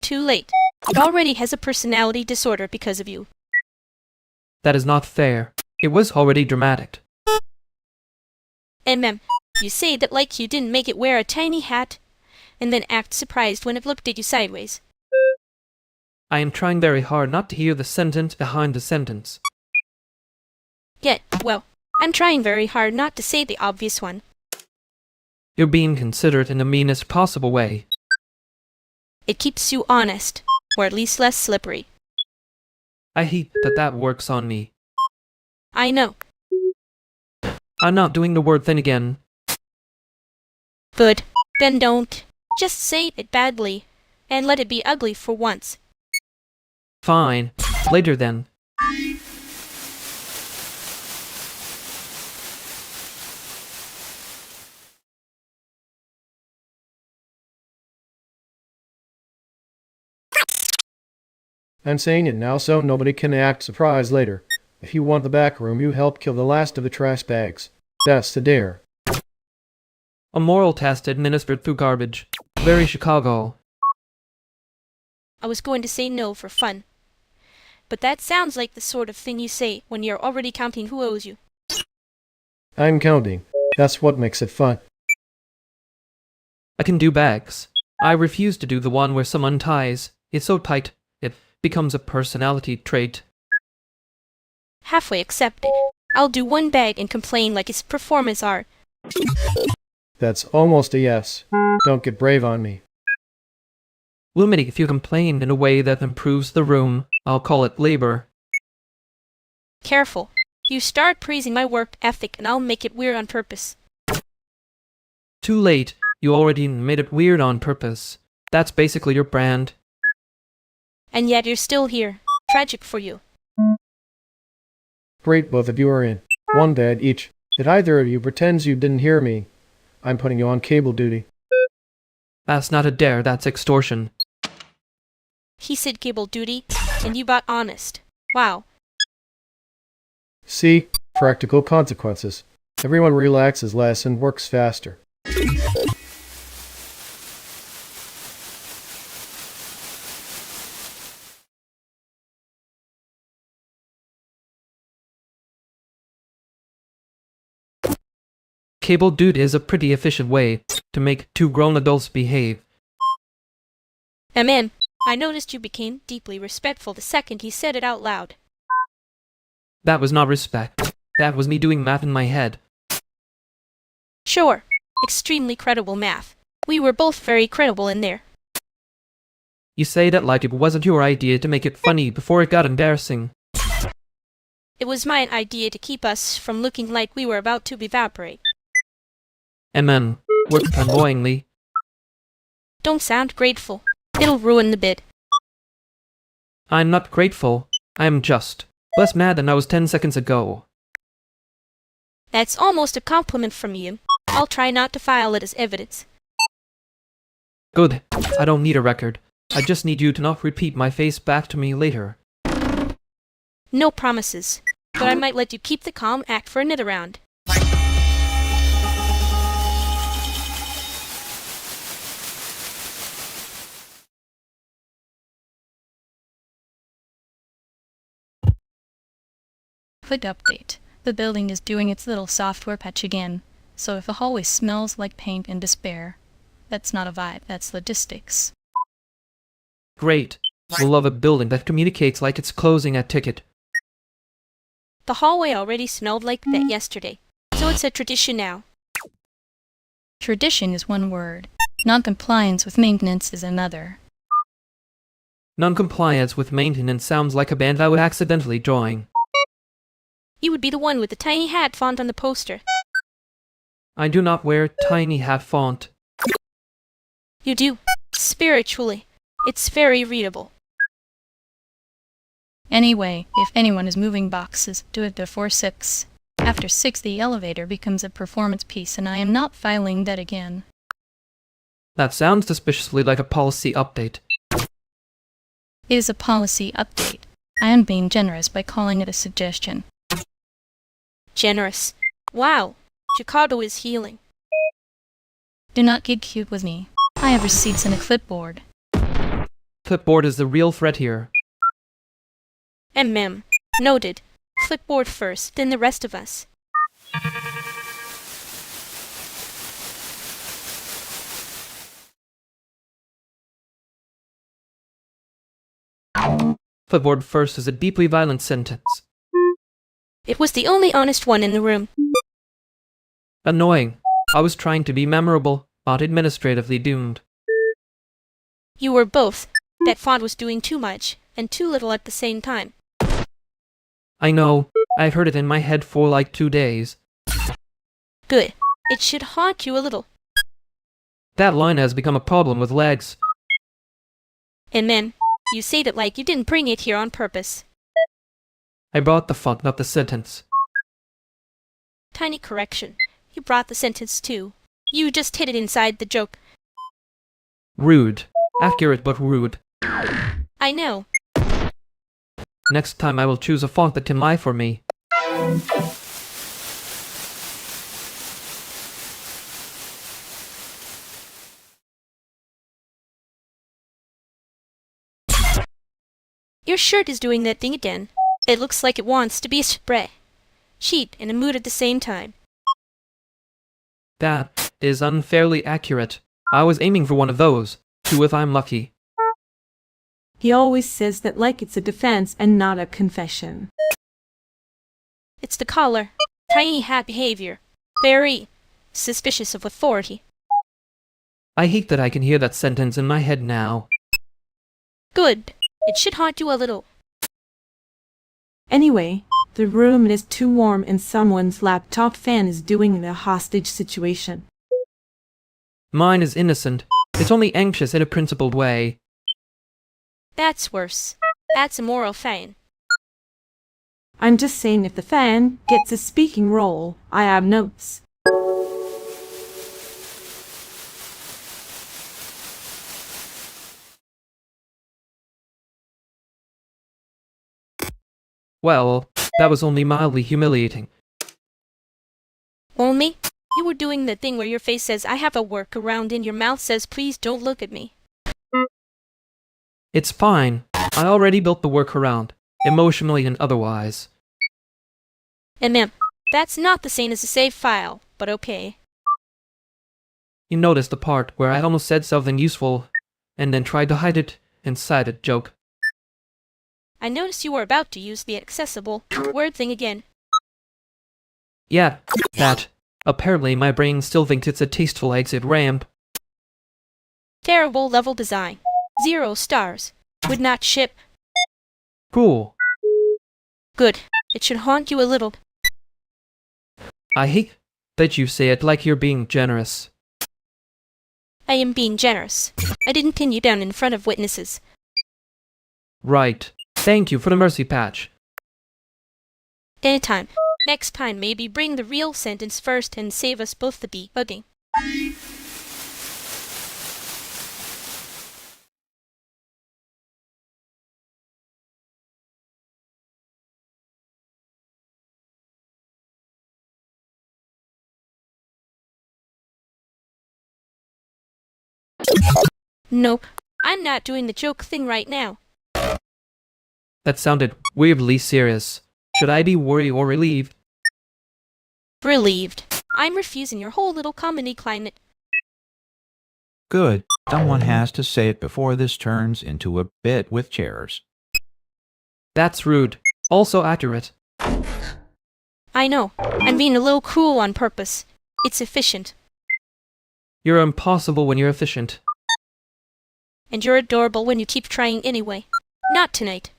Speaker 1: Too late. It already has a personality disorder because of you.
Speaker 2: That is not fair. It was already dramatic.
Speaker 1: You say that like you didn't make it wear a tiny hat, and then act surprised when it looked at you sideways.
Speaker 2: I am trying very hard not to hear the sentence behind the sentence.
Speaker 1: Yet, well, I'm trying very hard not to say the obvious one.
Speaker 2: You're being considerate in the meanest possible way.
Speaker 1: It keeps you honest, or at least less slippery.
Speaker 2: I hate that that works on me.
Speaker 1: I know.
Speaker 2: I'm not doing the word thing again.
Speaker 1: Good. Then don't. Just say it badly, and let it be ugly for once.
Speaker 2: Fine. Later then.
Speaker 19: I'm saying it now so nobody can act surprised later. If you want the back room, you help kill the last of the trash bags. That's the dare.
Speaker 2: A moral test administered through garbage. Very Chicago.
Speaker 1: I was going to say no for fun. But that sounds like the sort of thing you say when you're already counting who owes you.
Speaker 19: I'm counting. That's what makes it fun.
Speaker 2: I can do bags. I refuse to do the one where someone ties. It's so tight, it becomes a personality trait.
Speaker 1: Halfway accepted. I'll do one bag and complain like it's performance art.
Speaker 19: That's almost a yes. Don't get brave on me.
Speaker 2: Lumity, if you complain in a way that improves the room, I'll call it labor.
Speaker 1: Careful. You start praising my work ethic and I'll make it weird on purpose.
Speaker 2: Too late. You already made it weird on purpose. That's basically your brand.
Speaker 1: And yet you're still here. Tragic for you.
Speaker 19: Great, both of you are in. One bed each. If either of you pretends you didn't hear me, I'm putting you on cable duty.
Speaker 2: That's not a dare, that's extortion.
Speaker 1: He said cable duty, and you bought honest. Wow.
Speaker 19: See? Practical consequences. Everyone relaxes less and works faster.
Speaker 2: Cable dude is a pretty efficient way to make two grown adults behave.
Speaker 1: I noticed you became deeply respectful the second he said it out loud.
Speaker 2: That was not respect. That was me doing math in my head.
Speaker 1: Sure. Extremely credible math. We were both very credible in there.
Speaker 2: You say that like it wasn't your idea to make it funny before it got embarrassing.
Speaker 1: It was my idea to keep us from looking like we were about to evaporate.
Speaker 2: Amen. Worked annoyingly.
Speaker 1: Don't sound grateful. It'll ruin the bid.
Speaker 2: I'm not grateful. I'm just less mad than I was 10 seconds ago.
Speaker 1: That's almost a compliment from you. I'll try not to file it as evidence.
Speaker 2: Good. I don't need a record. I just need you to not repeat my face back to me later.
Speaker 1: No promises, but I might let you keep the calm act for another round.
Speaker 3: Quick update. The building is doing its little software patch again, so if the hallway smells like paint and despair, that's not a vibe, that's logistics.
Speaker 2: Great. We'll love a building that communicates like it's closing a ticket.
Speaker 1: The hallway already smelled like that yesterday, so it's a tradition now.
Speaker 3: Tradition is one word. Non-compliance with maintenance is another.
Speaker 2: Non-compliance with maintenance sounds like a band I would accidentally join.
Speaker 1: You would be the one with the tiny hat font on the poster.
Speaker 2: I do not wear tiny hat font.
Speaker 1: You do. Spiritually. It's very readable.
Speaker 3: Anyway, if anyone is moving boxes, do it before 6. After 6, the elevator becomes a performance piece, and I am not filing that again.
Speaker 2: That sounds suspiciously like a policy update.
Speaker 3: It is a policy update. I am being generous by calling it a suggestion.
Speaker 1: Generous. Wow. Chicago is healing.
Speaker 3: Do not get cute with me. I have receipts and a clipboard.
Speaker 2: Clipboard is the real threat here.
Speaker 1: Noted. Clipboard first, then the rest of us.
Speaker 2: Clipboard first is a deeply violent sentence.
Speaker 1: It was the only honest one in the room.
Speaker 2: Annoying. I was trying to be memorable, but administratively doomed.
Speaker 1: You were both. That font was doing too much, and too little at the same time.
Speaker 2: I know. I've heard it in my head for like 2 days.
Speaker 1: Good. It should haunt you a little.
Speaker 2: That line has become a problem with legs.
Speaker 1: And you say that like you didn't bring it here on purpose.
Speaker 2: I brought the font, not the sentence.
Speaker 1: Tiny correction. You brought the sentence too. You just hid it inside the joke.
Speaker 2: Rude. Accurate but rude.
Speaker 1: I know.
Speaker 2: Next time I will choose a font that can lie for me.
Speaker 1: Your shirt is doing that thing again. It looks like it wants to be a spray. Cheat and a mood at the same time.
Speaker 2: That is unfairly accurate. I was aiming for one of those. 2 if I'm lucky.
Speaker 9: He always says that like it's a defense and not a confession.
Speaker 1: It's the collar. Tiny hat behavior. Very suspicious of authority.
Speaker 2: I hate that I can hear that sentence in my head now.
Speaker 1: Good. It should haunt you a little.
Speaker 9: Anyway, the room is too warm and someone's laptop fan is doing a hostage situation.
Speaker 2: Mine is innocent. It's only anxious in a principled way.
Speaker 1: That's worse. That's a moral fan.
Speaker 9: I'm just saying if the fan gets a speaking role, I have notes.
Speaker 2: Well, that was only mildly humiliating.
Speaker 1: Only? You were doing the thing where your face says I have a workaround and your mouth says please don't look at me.
Speaker 2: It's fine. I already built the workaround, emotionally and otherwise.
Speaker 1: And that's not the same as a save file, but okay.
Speaker 2: You noticed the part where I almost said something useful, and then tried to hide it inside a joke.
Speaker 1: I noticed you were about to use the accessible word thing again.
Speaker 2: Yeah, that. Apparently my brain still thinks it's a tasteful exit ramp.
Speaker 1: Terrible level design. 0 stars. Would not ship.
Speaker 2: Cool.
Speaker 1: Good. It should haunt you a little.
Speaker 2: I hate that you say it like you're being generous.
Speaker 1: I am being generous. I didn't pin you down in front of witnesses.
Speaker 2: Right. Thank you for the mercy patch.
Speaker 1: Anytime. Next time maybe bring the real sentence first and save us both the bugging. Nope. I'm not doing the joke thing right now.
Speaker 2: That sounded weirdly serious. Should I be worried or relieved?
Speaker 1: Relieved. I'm refusing your whole little comedy climate.
Speaker 13: Good. Someone has to say it before this turns into a bit with chairs.
Speaker 2: That's rude. Also accurate.
Speaker 1: I know. I'm being a little cruel on purpose. It's efficient.
Speaker 2: You're impossible when you're efficient.
Speaker 1: And you're adorable when you keep trying anyway. Not tonight.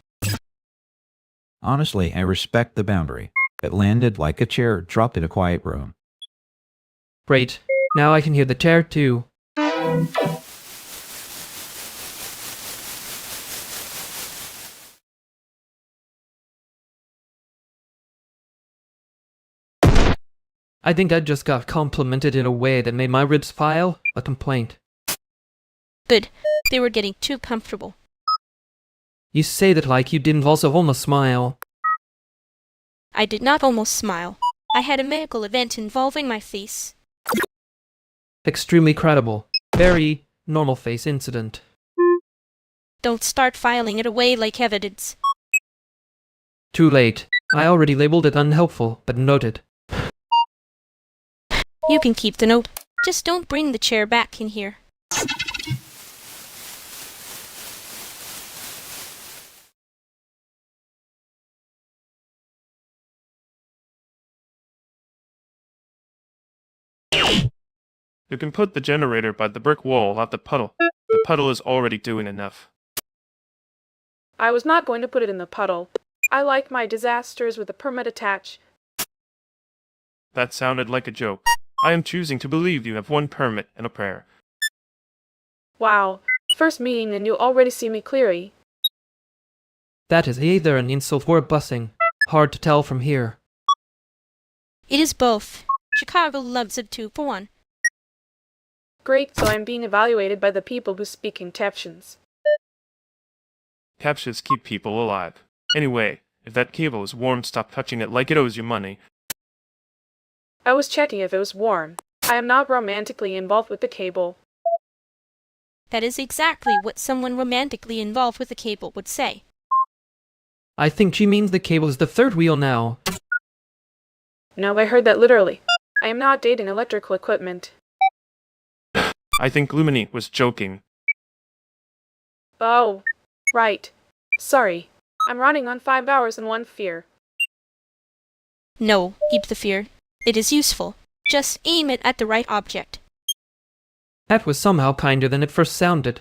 Speaker 13: Honestly, I respect the boundary. It landed like a chair dropped in a quiet room.
Speaker 2: Great. Now I can hear the chair too. I think I just got complimented in a way that made my ribs file a complaint.
Speaker 1: Good. They were getting too comfortable.
Speaker 2: You say that like you didn't also almost smile.
Speaker 1: I did not almost smile. I had a medical event involving my face.
Speaker 2: Extremely credible. Very normal face incident.
Speaker 1: Don't start filing it away like evidence.
Speaker 2: Too late. I already labeled it unhelpful, but noted.
Speaker 1: You can keep the note. Just don't bring the chair back in here.
Speaker 20: You can put the generator by the brick wall, not the puddle. The puddle is already doing enough.
Speaker 17: I was not going to put it in the puddle. I like my disasters with a permit attached.
Speaker 20: That sounded like a joke. I am choosing to believe you have one permit and a prayer.
Speaker 17: Wow. First meeting and you already see me clearly.
Speaker 2: That is either an insult or a blessing. Hard to tell from here.
Speaker 1: It is both. Chicago loves it 2-for-1.
Speaker 17: Great, so I'm being evaluated by the people who speak in captions.
Speaker 20: Captions keep people alive. Anyway, if that cable is warm, stop touching it like it owes you money.
Speaker 17: I was checking if it was warm. I am not romantically involved with the cable.
Speaker 1: That is exactly what someone romantically involved with a cable would say.
Speaker 2: I think she means the cable is the third wheel now.
Speaker 17: No, I heard that literally. I am not dating electrical equipment.
Speaker 20: I think Lumini was joking.
Speaker 17: Oh, right. Sorry. I'm running on 5 hours and one fear.
Speaker 1: No, keep the fear. It is useful. Just aim it at the right object.
Speaker 2: That was somehow kinder than it first sounded.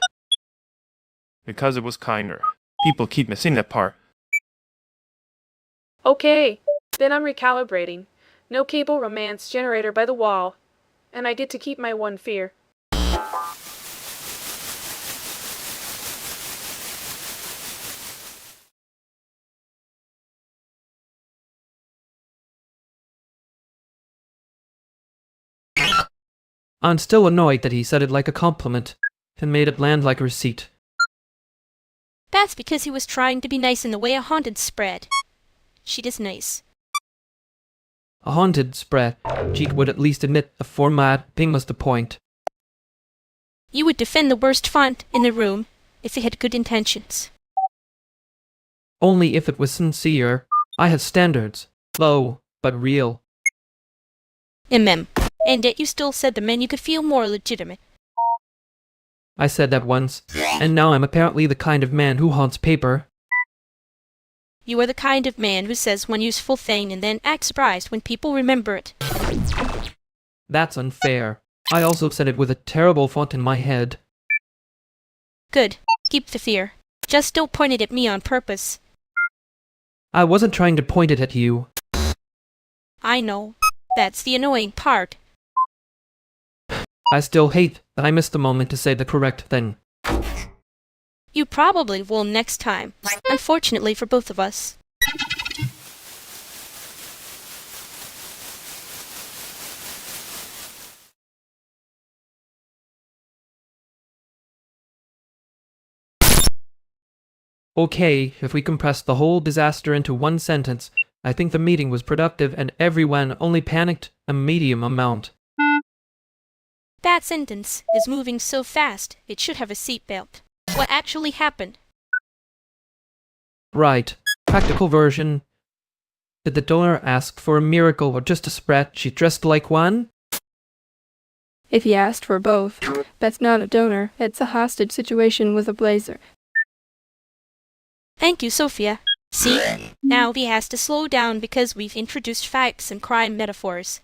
Speaker 20: Because it was kinder. People keep missing that part.
Speaker 17: Okay, then I'm recalibrating. No cable romance generator by the wall. And I get to keep my one fear.
Speaker 2: I'm still annoyed that he said it like a compliment, and made it land like a receipt.
Speaker 1: That's because he was trying to be nice in the way a haunted spread. She is nice.
Speaker 2: A haunted spread. Cheek would at least admit a format thing was the point.
Speaker 1: You would defend the worst font in the room if it had good intentions.
Speaker 2: Only if it was sincere. I had standards. Low, but real.
Speaker 1: And yet you still said the menu could feel more legitimate.
Speaker 2: I said that once, and now I'm apparently the kind of man who haunts paper.
Speaker 1: You are the kind of man who says one useful thing and then acts surprised when people remember it.
Speaker 2: That's unfair. I also said it with a terrible font in my head.
Speaker 1: Good. Keep the fear. Just don't point it at me on purpose.
Speaker 2: I wasn't trying to point it at you.
Speaker 1: I know. That's the annoying part.
Speaker 2: I still hate that I missed the moment to say the correct thing.
Speaker 1: You probably will next time, unfortunately for both of us.
Speaker 2: Okay, if we compress the whole disaster into one sentence, I think the meeting was productive and everyone only panicked a medium amount.
Speaker 1: That sentence is moving so fast, it should have a seatbelt. What actually happened?
Speaker 2: Right. Practical version. Did the donor ask for a miracle or just a spreadsheet dressed like one?
Speaker 10: If he asked for both, that's not a donor, it's a hostage situation with a blazer.
Speaker 1: Thank you, Sophia. See? Now he has to slow down because we've introduced facts and crime metaphors.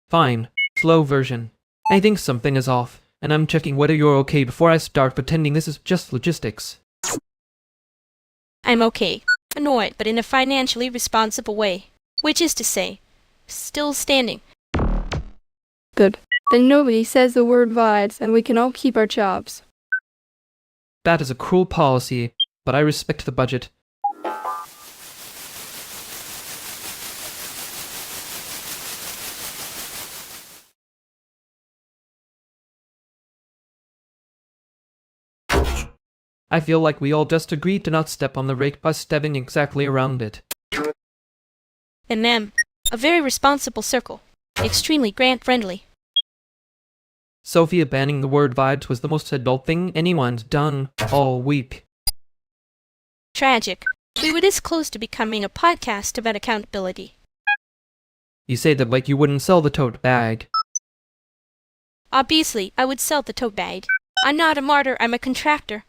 Speaker 2: Fine. Slow version. I think something is off, and I'm checking whether you're okay before I start pretending this is just logistics.
Speaker 1: I'm okay. Annoyed, but in a financially responsible way. Which is to say, still standing.
Speaker 10: Good. Then nobody says the word vibes and we can all keep our jobs.
Speaker 2: That is a cruel policy, but I respect the budget. I feel like we all just agreed to not step on the rake by stepping exactly around it.
Speaker 1: And ma'am, a very responsible circle. Extremely grant-friendly.
Speaker 2: Sophia banning the word vibes was the most adult thing anyone's done all week.
Speaker 1: Tragic. We were this close to becoming a podcast about accountability.
Speaker 2: You say that like you wouldn't sell the tote bag.
Speaker 1: Obviously, I would sell the tote bag. I'm not a martyr, I'm a contractor.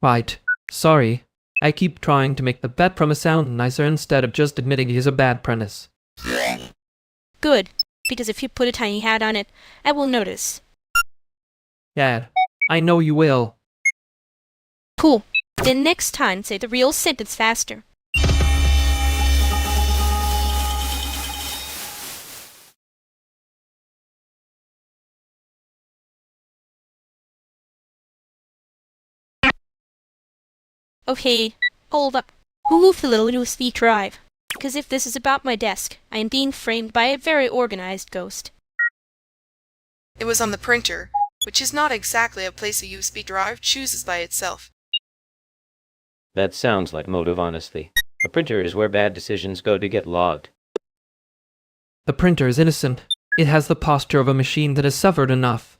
Speaker 2: Right. Sorry. I keep trying to make the bet premise sound nicer instead of just admitting he's a bad premise.
Speaker 1: Good, because if you put a tiny hat on it, I will notice.
Speaker 2: Yeah, I know you will.
Speaker 1: Cool. Then next time, say the real sentence faster. Okay, hold up. Who moved the little USB drive? Because if this is about my desk, I am being framed by a very organized ghost.
Speaker 5: It was on the printer, which is not exactly a place a USB drive chooses by itself.
Speaker 4: That sounds like motive, honestly. A printer is where bad decisions go to get logged.
Speaker 2: The printer is innocent. It has the posture of a machine that has suffered enough.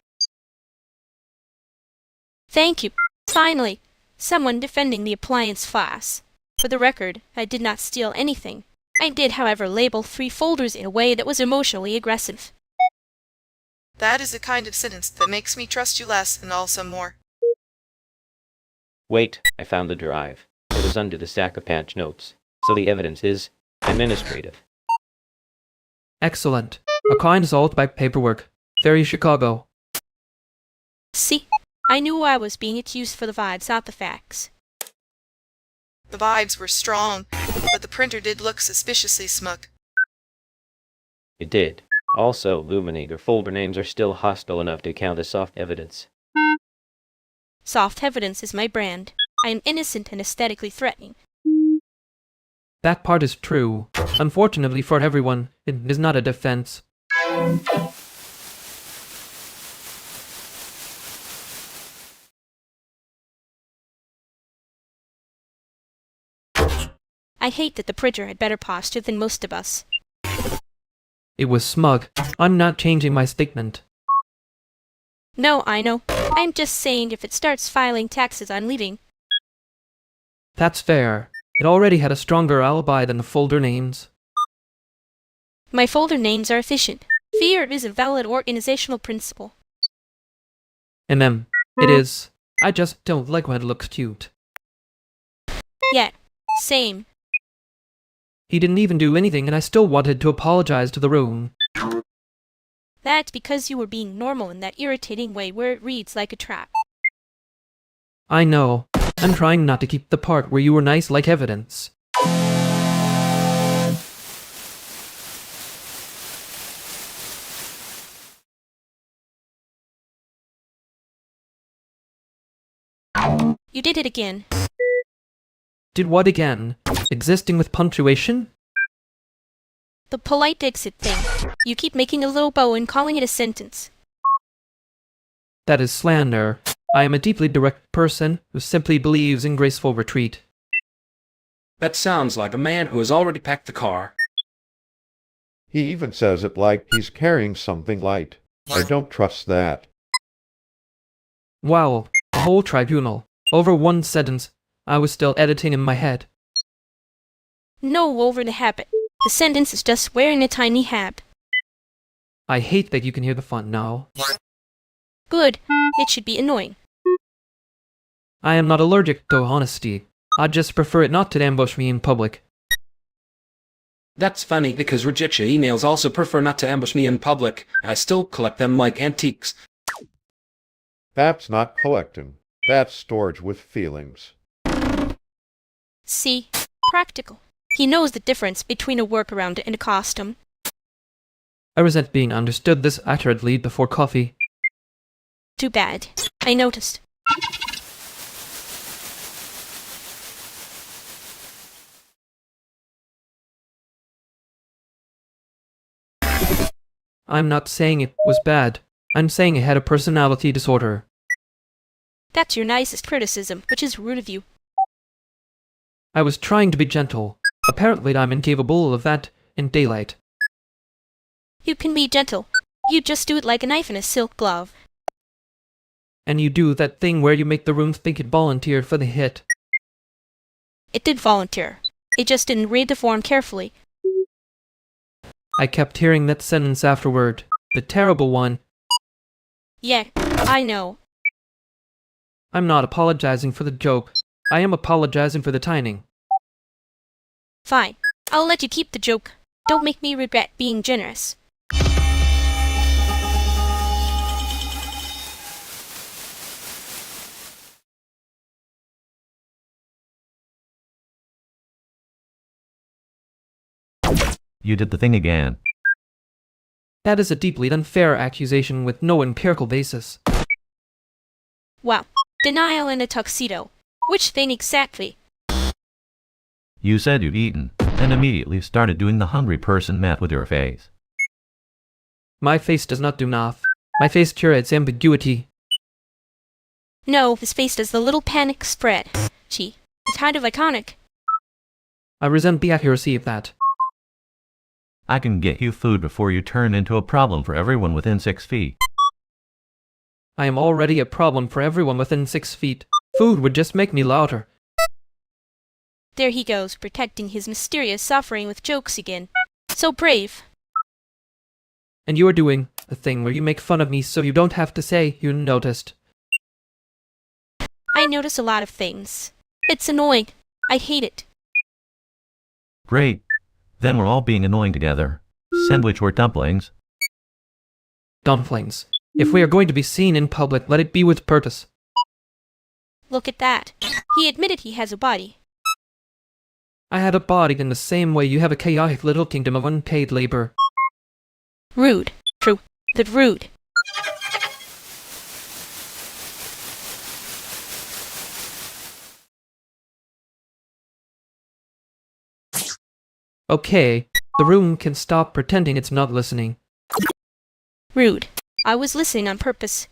Speaker 1: Thank you. Finally, someone defending the appliance class. For the record, I did not steal anything. I did, however, label 3 folders in a way that was emotionally aggressive.
Speaker 5: That is the kind of sentence that makes me trust you less and also more.
Speaker 4: Wait, I found the drive. It was under the stack of patch notes. So the evidence is administrative.
Speaker 2: Excellent. A kind assault by paperwork. Very Chicago.
Speaker 1: See? I knew I was being accused for the vibes, not the facts.
Speaker 5: The vibes were strong, but the printer did look suspiciously smug.
Speaker 4: It did. Also, Luminator folder names are still hostile enough to count as soft evidence.
Speaker 1: Soft evidence is my brand. I am innocent and aesthetically threatening.
Speaker 2: That part is true. Unfortunately for everyone, it is not a defense.
Speaker 1: I hate that the printer had better posture than most of us.
Speaker 2: It was smug. I'm not changing my statement.
Speaker 1: No, I know. I'm just saying if it starts filing taxes on leaving.
Speaker 2: That's fair. It already had a stronger alibi than the folder names.
Speaker 1: My folder names are efficient. Fear is a valid organizational principle.
Speaker 2: It is. I just don't like when it looks cute.
Speaker 1: Yeah, same.
Speaker 2: He didn't even do anything and I still wanted to apologize to the room.
Speaker 1: That's because you were being normal in that irritating way where it reads like a trap.
Speaker 2: I know. I'm trying not to keep the part where you were nice like evidence.
Speaker 1: You did it again.
Speaker 2: Did what again? Existing with punctuation?
Speaker 1: The polite exit thing. You keep making a little bow and calling it a sentence.
Speaker 2: That is slander. I am a deeply direct person who simply believes in graceful retreat.
Speaker 6: That sounds like a man who has already packed the car. He even says it like he's carrying something light. I don't trust that.
Speaker 2: Wow, a whole tribunal. Over one sentence. I was still editing in my head.
Speaker 1: No, over the habit. The sentence is just wearing a tiny hat.
Speaker 2: I hate that you can hear the font now.
Speaker 1: Good. It should be annoying.
Speaker 2: I am not allergic to honesty. I just prefer it not to ambush me in public.
Speaker 7: That's funny because Rajitcha emails also prefer not to ambush me in public. I still collect them like antiques.
Speaker 6: That's not collecting. That's storage with feelings.
Speaker 1: See? Practical. He knows the difference between a workaround and a costume.
Speaker 2: I resent being understood this accurately before coffee.
Speaker 1: Too bad. I noticed.
Speaker 2: I'm not saying it was bad. I'm saying it had a personality disorder.
Speaker 1: That's your nicest criticism, which is rude of you.
Speaker 2: I was trying to be gentle. Apparently I'm incapable of that in daylight.
Speaker 1: You can be gentle. You just do it like a knife in a silk glove.
Speaker 2: And you do that thing where you make the room think it volunteered for the hit.
Speaker 1: It did volunteer. It just didn't read the form carefully.
Speaker 2: I kept hearing that sentence afterward. The terrible one.
Speaker 1: Yeah, I know.
Speaker 2: I'm not apologizing for the joke. I am apologizing for the timing.
Speaker 1: Fine. I'll let you keep the joke. Don't make me regret being generous.
Speaker 13: You did the thing again.
Speaker 2: That is a deeply unfair accusation with no empirical basis.
Speaker 1: Wow. Denial in a tuxedo. Which thing exactly?
Speaker 13: You said you'd eaten, and immediately started doing the hungry person math with your face.
Speaker 2: My face does not do math. My face curates ambiguity.
Speaker 1: No, his face does the little panic spread. Gee, it's kind of iconic.
Speaker 2: I resent the accuracy of that.
Speaker 13: I can get you food before you turn into a problem for everyone within 6 feet.
Speaker 2: I am already a problem for everyone within 6 feet. Food would just make me louder.
Speaker 1: There he goes, protecting his mysterious suffering with jokes again. So brave.
Speaker 2: And you are doing the thing where you make fun of me so you don't have to say you noticed.
Speaker 1: I notice a lot of things. It's annoying. I hate it.
Speaker 13: Great. Then we're all being annoying together. Sandwich or dumplings?
Speaker 2: Dumplings. If we are going to be seen in public, let it be with purpose.
Speaker 1: Look at that. He admitted he has a body.
Speaker 2: I had a body in the same way you have a chaotic little kingdom of unpaid labor.
Speaker 1: Rude. True. That rude.
Speaker 2: Okay, the room can stop pretending it's not listening.
Speaker 1: Rude. I was listening on purpose.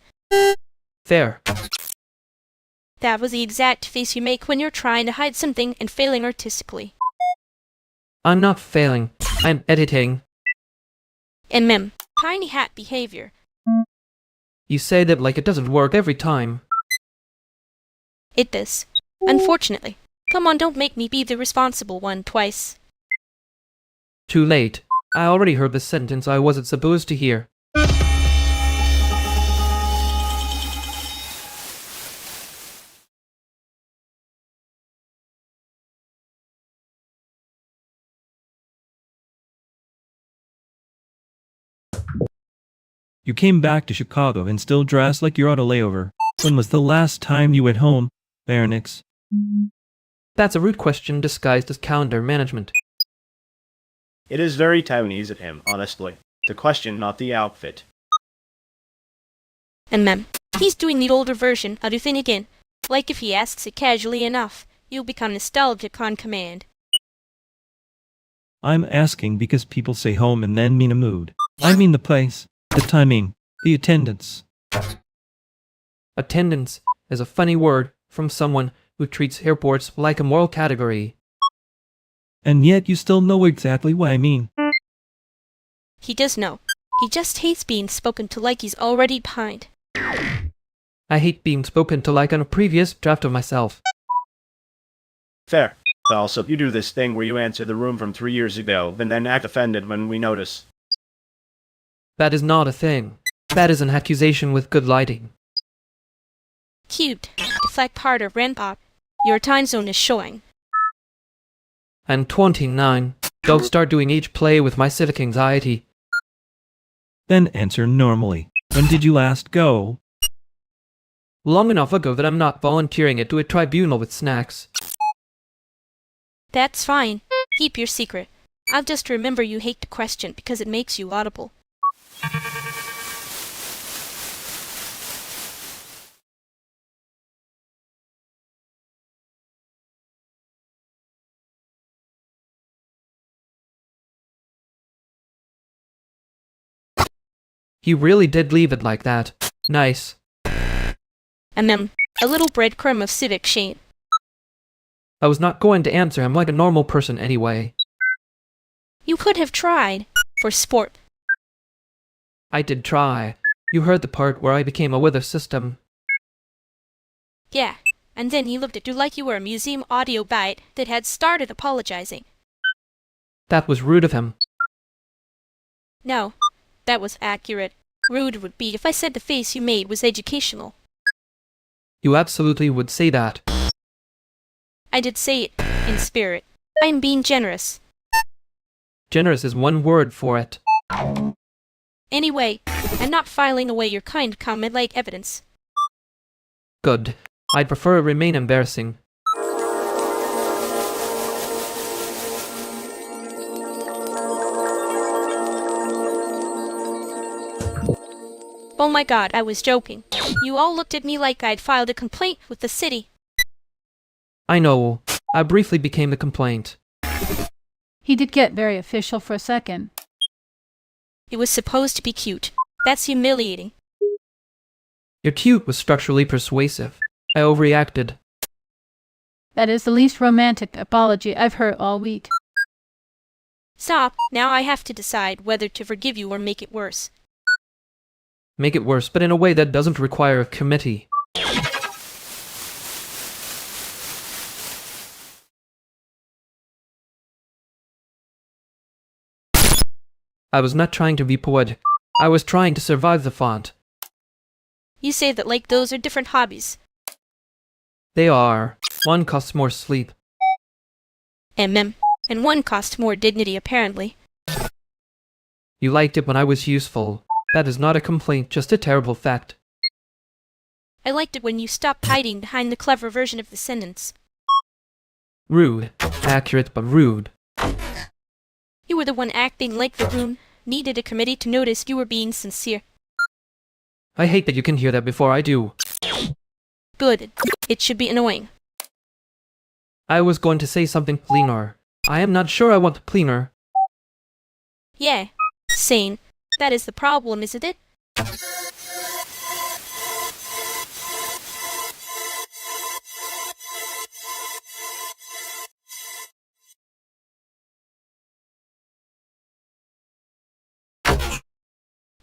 Speaker 2: There.
Speaker 1: That was the exact face you make when you're trying to hide something and failing artistically.
Speaker 2: I'm not failing. I'm editing.
Speaker 1: Tiny hat behavior.
Speaker 2: You say that like it doesn't work every time.
Speaker 1: It does. Unfortunately. Come on, don't make me be the responsible one twice.
Speaker 2: Too late. I already heard the sentence I wasn't supposed to hear.
Speaker 21: You came back to Chicago and still dressed like you're on a layover. When was the last time you went home, Baronix?
Speaker 2: That's a rude question disguised as calendar management.
Speaker 23: It is very Taiwanese of him, honestly. The question, not the outfit.
Speaker 1: He's doing the older version of the thing again. Like if he asks it casually enough, you'll become nostalgic on command.
Speaker 21: I'm asking because people say home and then mean a mood. I mean the place, the timing, the attendance.
Speaker 2: Attendance is a funny word from someone who treats airports like a moral category.
Speaker 21: And yet you still know exactly what I mean.
Speaker 1: He does know. He just hates being spoken to like he's already behind.
Speaker 2: I hate being spoken to like on a previous draft of myself.
Speaker 23: Fair. But also, you do this thing where you answer the room from 3 years ago, and then act offended when we notice.
Speaker 2: That is not a thing. That is an accusation with good lighting.
Speaker 1: Cute. Deflect harder, Grandpa. Your time zone is showing.
Speaker 2: I'm 29. Don't start doing each play with my civic anxiety.
Speaker 21: Then answer normally. When did you last go?
Speaker 2: Long enough ago that I'm not volunteering it to a tribunal with snacks.
Speaker 1: That's fine. Keep your secret. I'll just remember you hate the question because it makes you audible.
Speaker 2: He really did leave it like that. Nice.
Speaker 1: A little breadcrumb of civic shame.
Speaker 2: I was not going to answer him like a normal person anyway.
Speaker 1: You could have tried. For sport.
Speaker 2: I did try. You heard the part where I became a weather system.
Speaker 1: Yeah, and then he looked at you like you were a museum audio bite that had started apologizing.
Speaker 2: That was rude of him.
Speaker 1: No, that was accurate. Rude would be if I said the face you made was educational.
Speaker 2: You absolutely would say that.
Speaker 1: I did say it, in spirit. I'm being generous.
Speaker 2: Generous is one word for it.
Speaker 1: Anyway, I'm not filing away your kind comment like evidence.
Speaker 2: Good. I'd prefer it remain embarrassing.
Speaker 1: Oh my god, I was joking. You all looked at me like I'd filed a complaint with the city.
Speaker 2: I know. I briefly became the complaint.
Speaker 8: He did get very official for a second.
Speaker 1: It was supposed to be cute. That's humiliating.
Speaker 2: Your cute was structurally persuasive. I overreacted.
Speaker 8: That is the least romantic apology I've heard all week.
Speaker 1: Stop. Now I have to decide whether to forgive you or make it worse.
Speaker 2: Make it worse, but in a way that doesn't require a committee. I was not trying to be poetic. I was trying to survive the font.
Speaker 1: You say that like those are different hobbies.
Speaker 2: They are. One costs more sleep.
Speaker 1: And one costs more dignity, apparently.
Speaker 2: You liked it when I was useful. That is not a complaint, just a terrible fact.
Speaker 1: I liked it when you stopped hiding behind the clever version of the sentence.
Speaker 2: Rude. Accurate, but rude.
Speaker 1: You were the one acting like the room needed a committee to notice you were being sincere.
Speaker 2: I hate that you can hear that before I do.
Speaker 1: Good. It should be annoying.
Speaker 2: I was going to say something cleaner. I am not sure I want cleaner.
Speaker 1: Yeah. Sane. That is the problem, isn't it?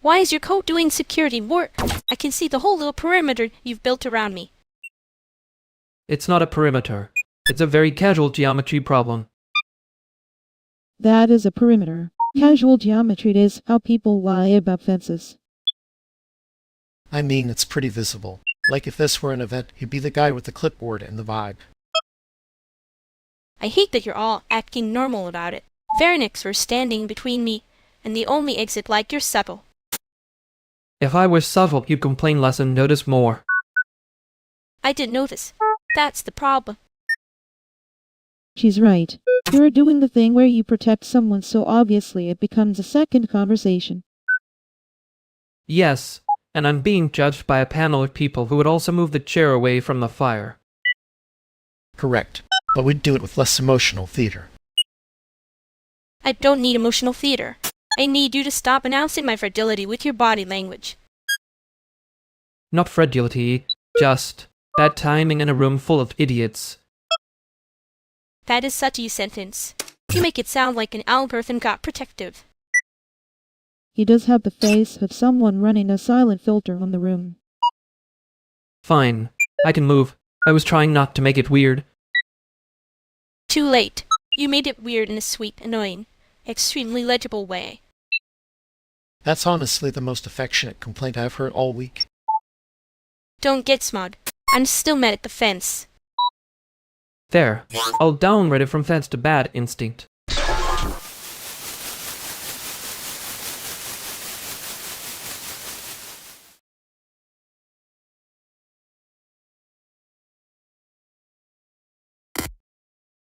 Speaker 1: Why is your coat doing security work? I can see the whole little perimeter you've built around me.
Speaker 2: It's not a perimeter. It's a very casual geometry problem.
Speaker 9: That is a perimeter. Casual geometry is how people lie about fences.
Speaker 22: I mean, it's pretty visible. Like if this were an event, he'd be the guy with the clipboard and the vibe.
Speaker 1: I hate that you're all acting normal about it. Vernix were standing between me and the only exit like you're subtle.
Speaker 2: If I were subtle, you'd complain less and notice more.
Speaker 1: I did notice. That's the problem.
Speaker 9: She's right. You're doing the thing where you protect someone so obviously it becomes a second conversation.
Speaker 2: Yes, and I'm being judged by a panel of people who would also move the chair away from the fire.
Speaker 22: Correct. But we'd do it with less emotional theater.
Speaker 1: I don't need emotional theater. I need you to stop announcing my fragility with your body language.
Speaker 2: Not fragility, just bad timing in a room full of idiots.
Speaker 1: That is such a sentence. You make it sound like an algorithm got protective.
Speaker 9: He does have the face of someone running a silent filter on the room.
Speaker 2: Fine. I can move. I was trying not to make it weird.
Speaker 1: Too late. You made it weird in a sweet, annoying, extremely legible way.
Speaker 11: That's honestly the most affectionate complaint I've heard all week.
Speaker 1: Don't get smart. I'm still mad at the fence.
Speaker 2: There. I'll downgrade it from fence to bad instinct.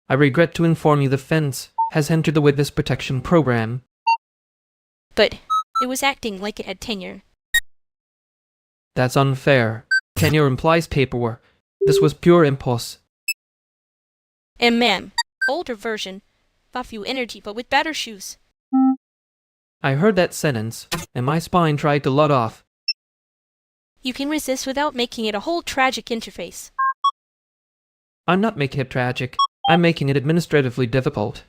Speaker 2: I regret to inform you the fence has entered the witness protection program.
Speaker 1: But it was acting like it had tenure.
Speaker 2: That's unfair. Tenure implies paperwork. This was pure impulse.
Speaker 1: And ma'am, older version, buff you energy but with better shoes.
Speaker 2: I heard that sentence, and my spine tried to let off.
Speaker 1: You can resist without making it a whole tragic interface.
Speaker 2: I'm not making it tragic. I'm making it administratively difficult.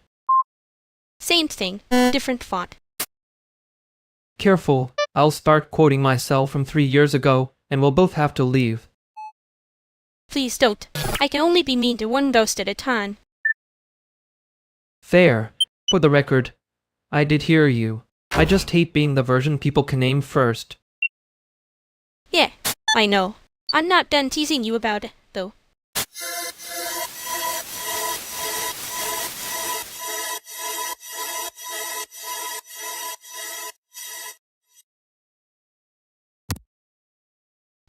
Speaker 1: Same thing, different font.
Speaker 2: Careful. I'll start quoting myself from 3 years ago, and we'll both have to leave.
Speaker 1: Please don't. I can only be mean to one ghost at a time.
Speaker 2: Fair. For the record, I did hear you. I just hate being the version people can name first.
Speaker 1: Yeah, I know. I'm not done teasing you about it, though.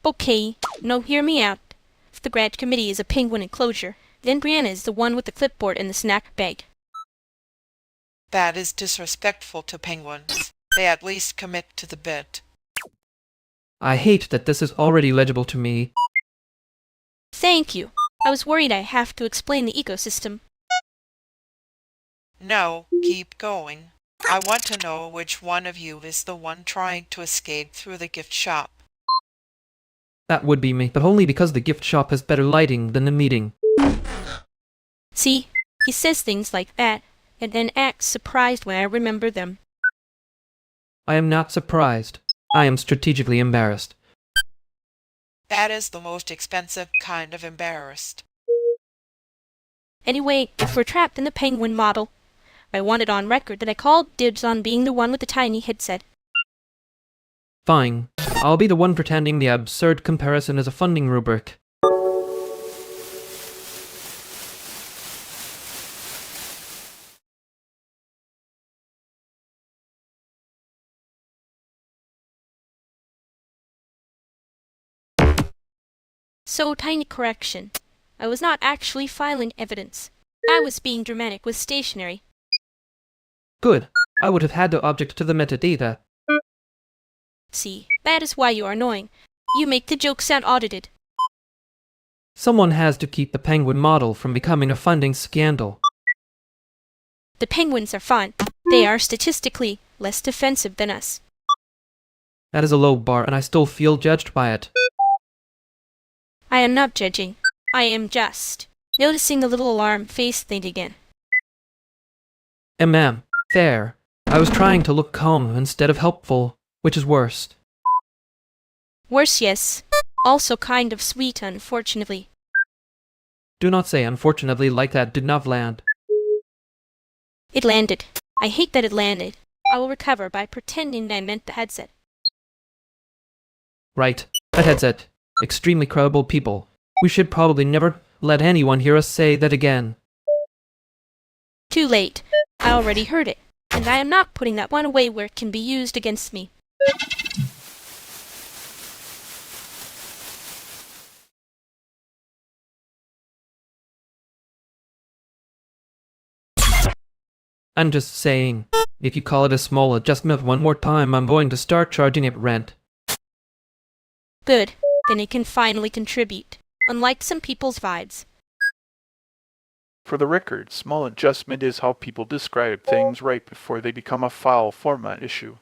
Speaker 1: Okay, no, hear me out. If the grad committee is a penguin enclosure, then Brianna is the one with the clipboard and the snack bag.
Speaker 12: That is disrespectful to penguins. They at least commit to the bit.
Speaker 2: I hate that this is already legible to me.
Speaker 1: Thank you. I was worried I have to explain the ecosystem.
Speaker 12: No, keep going. I want to know which one of you is the one trying to escape through the gift shop.
Speaker 2: That would be me, but only because the gift shop has better lighting than the meeting.
Speaker 1: See, he says things like that, and then acts surprised when I remember them.
Speaker 2: I am not surprised. I am strategically embarrassed.
Speaker 12: That is the most expensive kind of embarrassed.
Speaker 1: Anyway, if we're trapped in the penguin model, I want it on record that I called dibs on being the one with the tiny headset.
Speaker 2: Fine. I'll be the one pretending the absurd comparison is a funding rubric.
Speaker 1: So, tiny correction. I was not actually filing evidence. I was being dramatic with stationery.
Speaker 2: Good. I would have had to object to the metadata.
Speaker 1: See, that is why you are annoying. You make the joke sound audited.
Speaker 2: Someone has to keep the penguin model from becoming a funding scandal.
Speaker 1: The penguins are fine. They are statistically less defensive than us.
Speaker 2: That is a low bar, and I still feel judged by it.
Speaker 1: I am not judging. I am just noticing the little alarm face thing again.
Speaker 2: Ma'am, fair. I was trying to look calm instead of helpful, which is worse.
Speaker 1: Worse, yes. Also kind of sweet, unfortunately.
Speaker 2: Do not say unfortunately like that did not land.
Speaker 1: It landed. I hate that it landed. I will recover by pretending that I meant the headset.
Speaker 2: Right. That headset. Extremely credible people. We should probably never let anyone hear us say that again.
Speaker 1: Too late. I already heard it, and I am not putting that one away where it can be used against me.
Speaker 2: I'm just saying, if you call it a small adjustment one more time, I'm going to start charging it rent.
Speaker 1: Good. Then it can finally contribute, unlike some people's vibes.
Speaker 15: For the record, small adjustment is how people describe things right before they become a file format issue.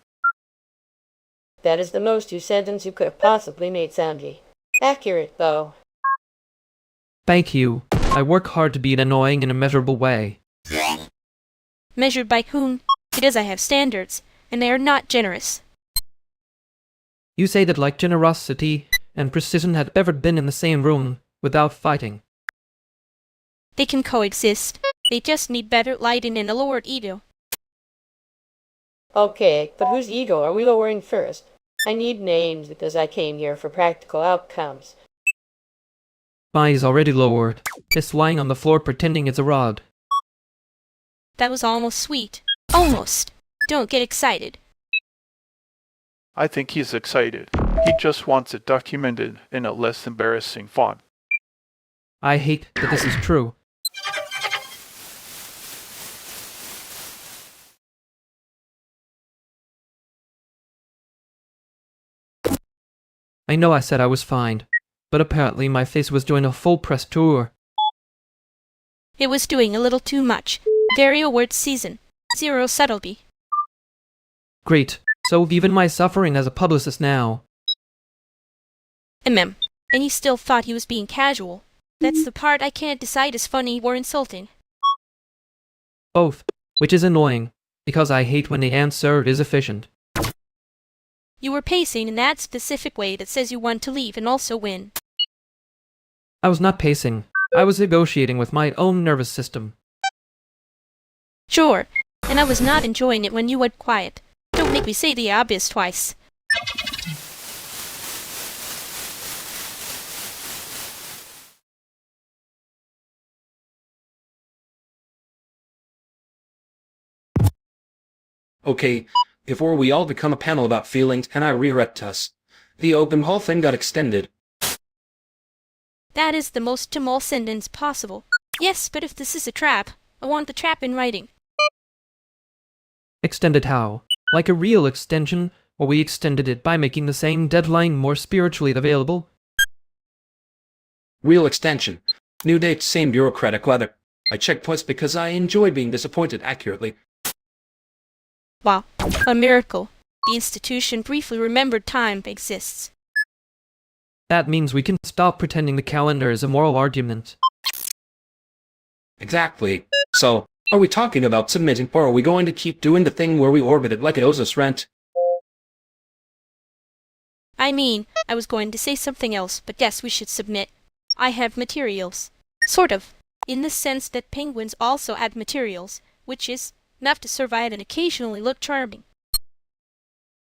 Speaker 24: That is the most sentence you could have possibly made, Sanji. Accurate, though.
Speaker 2: Thank you. I work hard to be annoying in a measurable way.
Speaker 1: Measured by whom? Because I have standards. and they are not generous.
Speaker 2: You say that like generosity and precision had ever been in the same room without fighting.
Speaker 1: They can coexist. They just need better lighting and a lowered ego.
Speaker 24: Okay, but whose ego are we lowering first? I need names because I came here for practical outcomes.
Speaker 2: Mine is already lowered. It's lying on the floor pretending it's a rod.
Speaker 1: That was almost sweet. Almost. Don't get excited.
Speaker 15: I think he's excited. He just wants it documented in a less embarrassing font.
Speaker 2: I hate that this is true. I know I said I was fine, but apparently my face was doing a full press tour.
Speaker 1: It was doing a little too much. Very award season. Zero subtlety.
Speaker 2: Great. So even my suffering as a publicist now.
Speaker 1: And you still thought he was being casual. That's the part I can't decide is funny or insulting.
Speaker 2: Both, which is annoying, because I hate when the answer is efficient.
Speaker 1: You were pacing in that specific way that says you want to leave and also win.
Speaker 2: I was not pacing. I was negotiating with my own nervous system.
Speaker 1: Sure, and I was not enjoying it when you went quiet. Don't make me say the obvious twice.
Speaker 7: Okay, before we all become a panel about feelings, and I redirect us. The open hall thing got extended.
Speaker 1: That is the most tumult sentence possible. Yes, but if this is a trap, I want the trap in writing.
Speaker 2: Extended how? Like a real extension, or we extended it by making the same deadline more spiritually available?
Speaker 7: Real extension. New date, same bureaucratic weather. I checked twice because I enjoy being disappointed accurately.
Speaker 1: Wow, a miracle. The institution briefly remembered time exists.
Speaker 2: That means we can stop pretending the calendar is a moral argument.
Speaker 7: Exactly. So, are we talking about submitting, or are we going to keep doing the thing where we orbit it like it owes us rent?
Speaker 1: I mean, I was going to say something else, but yes, we should submit. I have materials. Sort of. In the sense that penguins also add materials, which is enough to survive and occasionally look charming.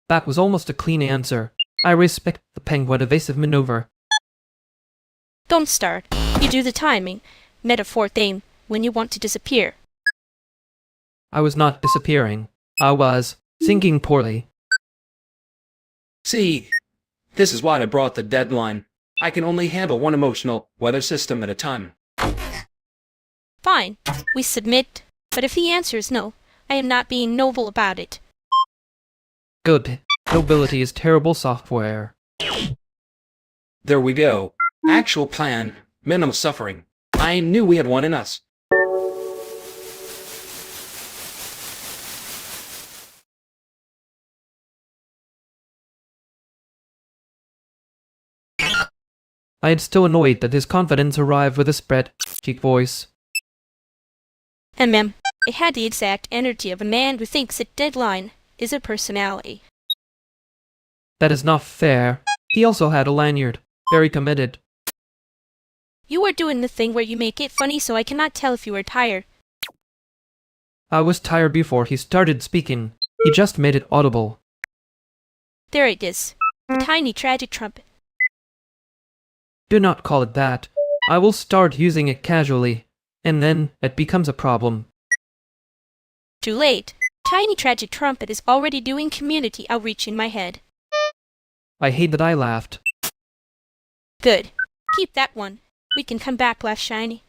Speaker 2: That was almost a clean answer. I respect the penguin evasive maneuver.
Speaker 1: Don't start. You do the timing, metaphor thing, when you want to disappear.
Speaker 2: I was not disappearing. I was thinking poorly.
Speaker 7: See, this is why I brought the deadline. I can only handle one emotional weather system at a time.
Speaker 1: Fine. We submit. But if the answer is no, I am not being noble about it.
Speaker 2: Good. Nobility is terrible software.
Speaker 7: There we go. Actual plan. Minimal suffering. I knew we had one in us.
Speaker 2: I am still annoyed that his confidence arrived with a spread cheek voice.
Speaker 1: It had the exact energy of a man who thinks a deadline is a personality.
Speaker 2: That is not fair. He also had a lanyard. Very committed.
Speaker 1: You are doing the thing where you make it funny so I cannot tell if you are tired.
Speaker 2: I was tired before he started speaking. He just made it audible.
Speaker 1: There it is. A tiny tragic trumpet.
Speaker 2: Do not call it that. I will start using it casually, and then it becomes a problem.
Speaker 1: Too late. Tiny tragic trumpet is already doing community outreach in my head.
Speaker 2: I hate that I laughed.
Speaker 1: Good. Keep that one. We can come back less shiny.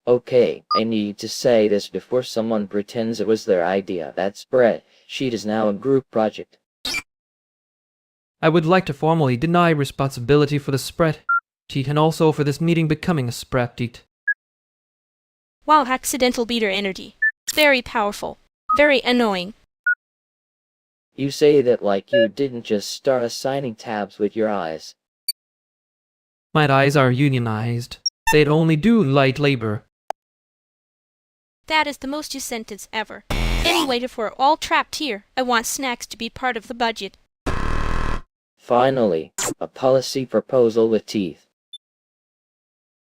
Speaker 14: Okay, I need to say this before someone pretends it was their idea. That spreadsheet is now a group project.
Speaker 2: I would like to formally deny responsibility for the spreadsheet and also for this meeting becoming a spreadsheet.
Speaker 1: Wow, accidental beater energy. Very powerful. Very annoying.
Speaker 14: You say that like you didn't just start assigning tabs with your eyes.
Speaker 2: My eyes are unionized. They'd only do light labor.
Speaker 1: That is the most used sentence ever. Anyway, if we're all trapped here, I want snacks to be part of the budget.
Speaker 14: Finally, a policy proposal with teeth.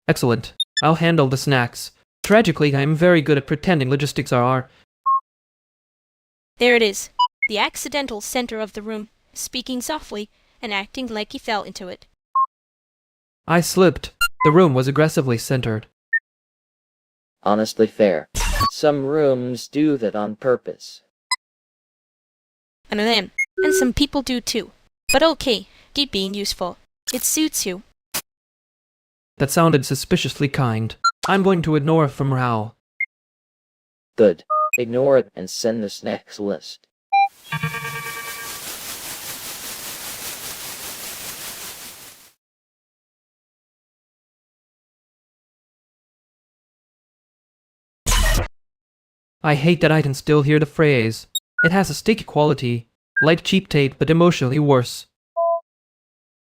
Speaker 2: Excellent. I'll handle the snacks. Tragically, I am very good at pretending logistics are.
Speaker 1: There it is. The accidental center of the room, speaking softly and acting like he fell into it.
Speaker 2: I slipped. The room was aggressively centered.
Speaker 14: Honestly fair. Some rooms do that on purpose.
Speaker 1: And then, and some people do too. But okay, keep being useful. It suits you.
Speaker 2: That sounded suspiciously kind. I'm going to ignore from Rao.
Speaker 14: Good. Ignore it and send this next list.
Speaker 2: I hate that I can still hear the phrase. It has a sticky quality, like cheap tape but emotionally worse.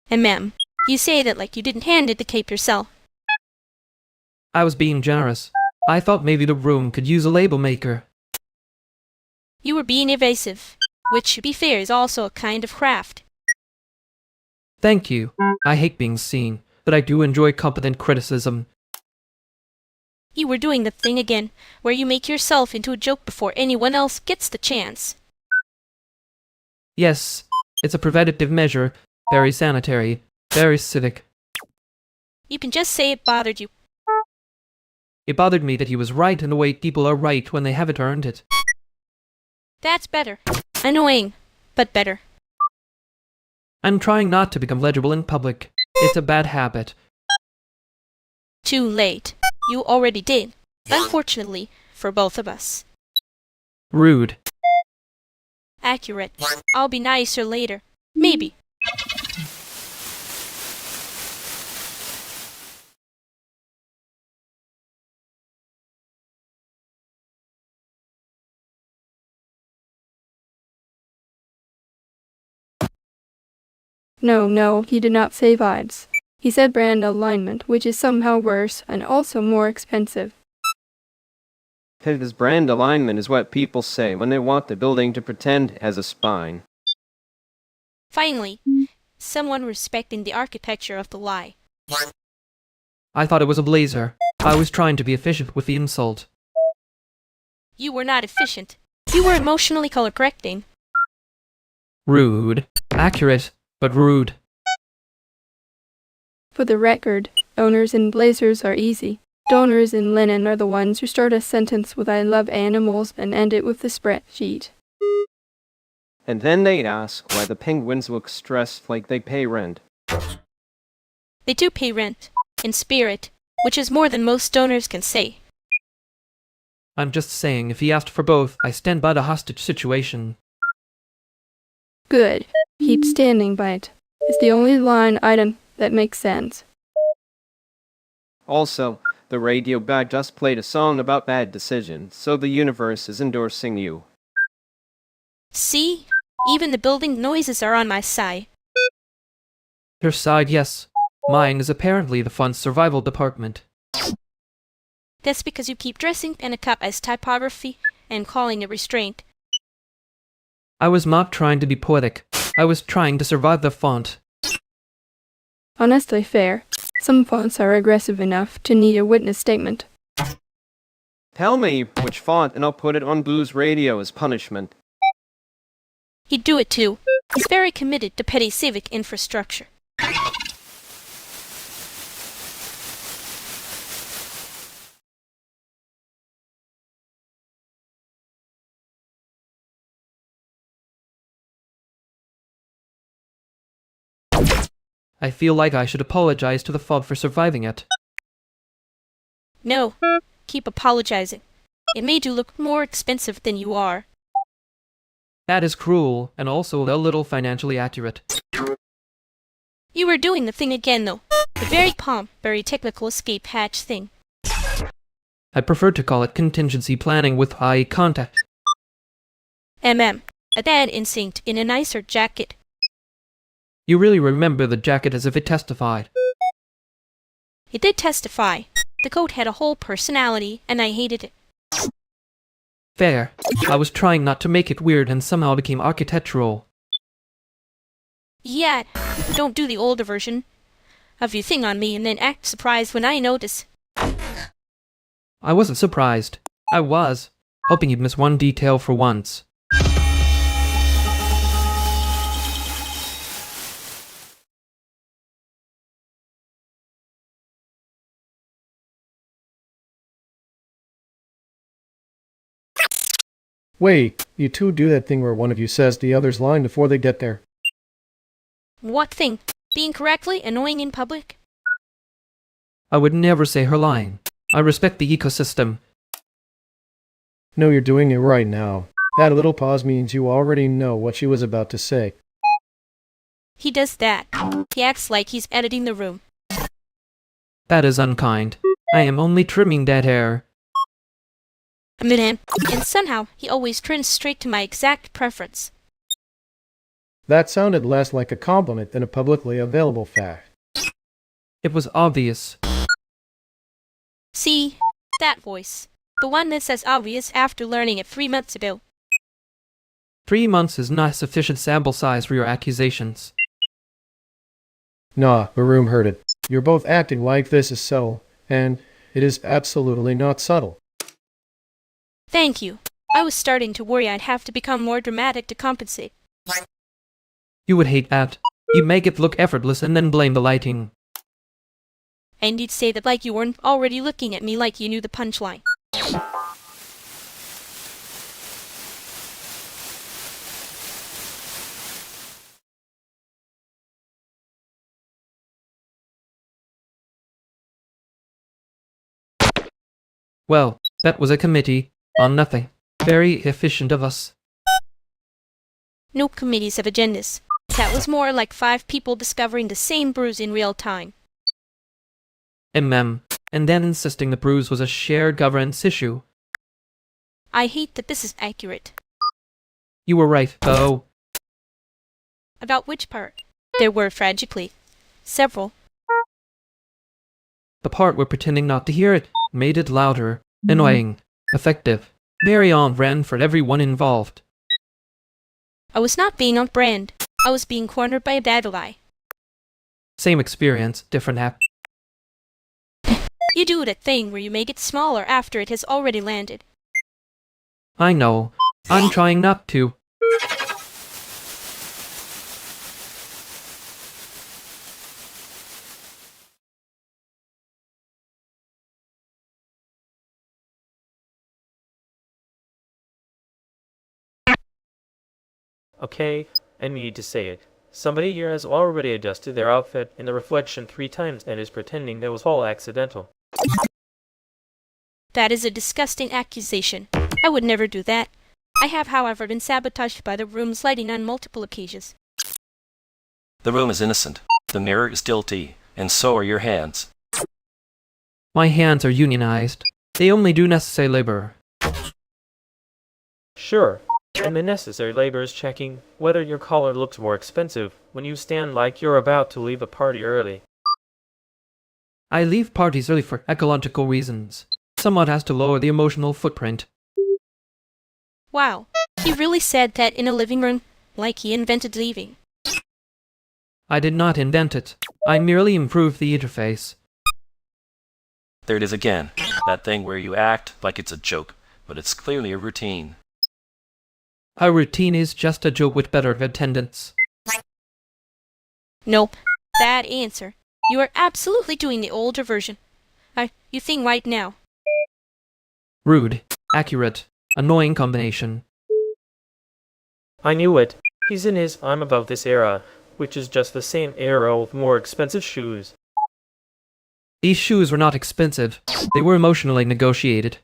Speaker 1: And ma'am, you say that like you didn't hand it the cape yourself.
Speaker 2: I was being generous. I thought maybe the room could use a label maker.
Speaker 1: You were being evasive, which to be fair is also a kind of craft.
Speaker 2: Thank you. I hate being seen, but I do enjoy competent criticism.
Speaker 1: You were doing the thing again, where you make yourself into a joke before anyone else gets the chance.
Speaker 2: Yes, it's a preventative measure, very sanitary, very civic.
Speaker 1: You can just say it bothered you.
Speaker 2: It bothered me that he was right in the way people are right when they haven't earned it.
Speaker 1: That's better. Annoying, but better.
Speaker 2: I'm trying not to become legible in public. It's a bad habit.
Speaker 1: Too late. You already did. Unfortunately, for both of us.
Speaker 2: Rude.
Speaker 1: Accurate. I'll be nicer later. Maybe.
Speaker 10: No, he did not say vibes. He said brand alignment, which is somehow worse and also more expensive.
Speaker 3: His brand alignment is what people say when they want the building to pretend it has a spine.
Speaker 1: Finally, someone respecting the architecture of the lie.
Speaker 2: I thought it was a blazer. I was trying to be efficient with the insult.
Speaker 1: You were not efficient. You were emotionally color correcting.
Speaker 2: Rude. Accurate, but rude.
Speaker 10: For the record, owners in blazers are easy. Donors in linen are the ones who start a sentence with I love animals and end it with the spreadsheet.
Speaker 3: And then they'd ask why the penguins look stressed like they pay rent.
Speaker 1: They do pay rent. In spirit. Which is more than most donors can say.
Speaker 2: I'm just saying, if he asked for both, I stand by the hostage situation.
Speaker 10: Good. Keep standing by it. It's the only line item that makes sense.
Speaker 3: Also, the radio guy just played a song about bad decisions, so the universe is endorsing you.
Speaker 1: See? Even the building noises are on my side.
Speaker 2: Your side, yes. Mine is apparently the fund's survival department.
Speaker 1: That's because you keep dressing pen a cup as typography and calling it restraint.
Speaker 2: I was not trying to be poetic. I was trying to survive the font.
Speaker 10: Honestly fair. Some fonts are aggressive enough to need a witness statement.
Speaker 3: Tell me which font and I'll put it on Blues Radio as punishment.
Speaker 1: He'd do it too. He's very committed to petty civic infrastructure.
Speaker 2: I feel like I should apologize to the FOB for surviving it.
Speaker 1: No, keep apologizing. It made you look more expensive than you are.
Speaker 2: That is cruel, and also a little financially accurate.
Speaker 1: You were doing the thing again, though. The very technical escape hatch thing.
Speaker 2: I prefer to call it contingency planning with high contact.
Speaker 1: a dad instinct in a nicer jacket.
Speaker 2: You really remember the jacket as if it testified.
Speaker 1: It did testify. The coat had a whole personality, and I hated it.
Speaker 2: Fair. I was trying not to make it weird and somehow became architectural.
Speaker 1: Yeah, don't do the older version of your thing on me and then act surprised when I notice.
Speaker 2: I wasn't surprised. I was, hoping you'd miss one detail for once.
Speaker 16: Wait, you two do that thing where one of you says the other's line before they get there.
Speaker 1: What thing? Being correctly annoying in public?
Speaker 2: I would never say her line. I respect the ecosystem.
Speaker 16: No, you're doing it right now. That little pause means you already know what she was about to say.
Speaker 1: He does that. He acts like he's editing the room.
Speaker 2: That is unkind. I am only trimming dead hair.
Speaker 1: And somehow he always trims straight to my exact preference.
Speaker 16: That sounded less like a compliment than a publicly available fact.
Speaker 2: It was obvious.
Speaker 1: See, that voice. The one that says obvious after learning it 3 months ago.
Speaker 2: 3 months is not sufficient sample size for your accusations.
Speaker 16: Nah, the room heard it. You're both acting like this is subtle, and it is absolutely not subtle.
Speaker 1: Thank you. I was starting to worry I'd have to become more dramatic to compensate.
Speaker 2: You would hate that. You'd make it look effortless and then blame the lighting.
Speaker 1: And you'd say that like you weren't already looking at me like you knew the punchline.
Speaker 2: Well, that was a committee on nothing. Very efficient of us.
Speaker 1: No committees have agendas. That was more like 5 people discovering the same bruise in real time.
Speaker 2: And then insisting the bruise was a shared governance issue.
Speaker 1: I hate that this is accurate.
Speaker 2: You were right, though.
Speaker 1: About which part? There were, tragically, several.
Speaker 2: The part where pretending not to hear it made it louder, annoying, effective, very on brand for everyone involved.
Speaker 1: I was not being on brand. I was being cornered by a daddy.
Speaker 2: Same experience, different app.
Speaker 1: You do that thing where you make it smaller after it has already landed.
Speaker 2: I know. I'm trying not to.
Speaker 18: Okay, I need to say it. Somebody here has already adjusted their outfit in the reflection 3 times and is pretending that was all accidental.
Speaker 1: That is a disgusting accusation. I would never do that. I have, however, been sabotaged by the room's lighting on multiple occasions.
Speaker 19: The room is innocent. The mirror is guilty, and so are your hands.
Speaker 2: My hands are unionized. They only do necessary labor.
Speaker 18: Sure, and the necessary labor is checking whether your collar looks more expensive when you stand like you're about to leave a party early.
Speaker 2: I leave parties early for ecological reasons. Someone has to lower the emotional footprint.
Speaker 1: Wow, he really said that in a living room, like he invented leaving.
Speaker 2: I did not invent it. I merely improved the interface.
Speaker 19: There it is again. That thing where you act like it's a joke, but it's clearly a routine.
Speaker 2: A routine is just a joke with better attendance.
Speaker 1: Nope. Bad answer. You are absolutely doing the older version. You think right now.
Speaker 2: Rude, accurate, annoying combination.
Speaker 18: I knew it. He's in his I'm above this era, which is just the same era with more expensive shoes.
Speaker 2: These shoes were not expensive. They were emotionally negotiated.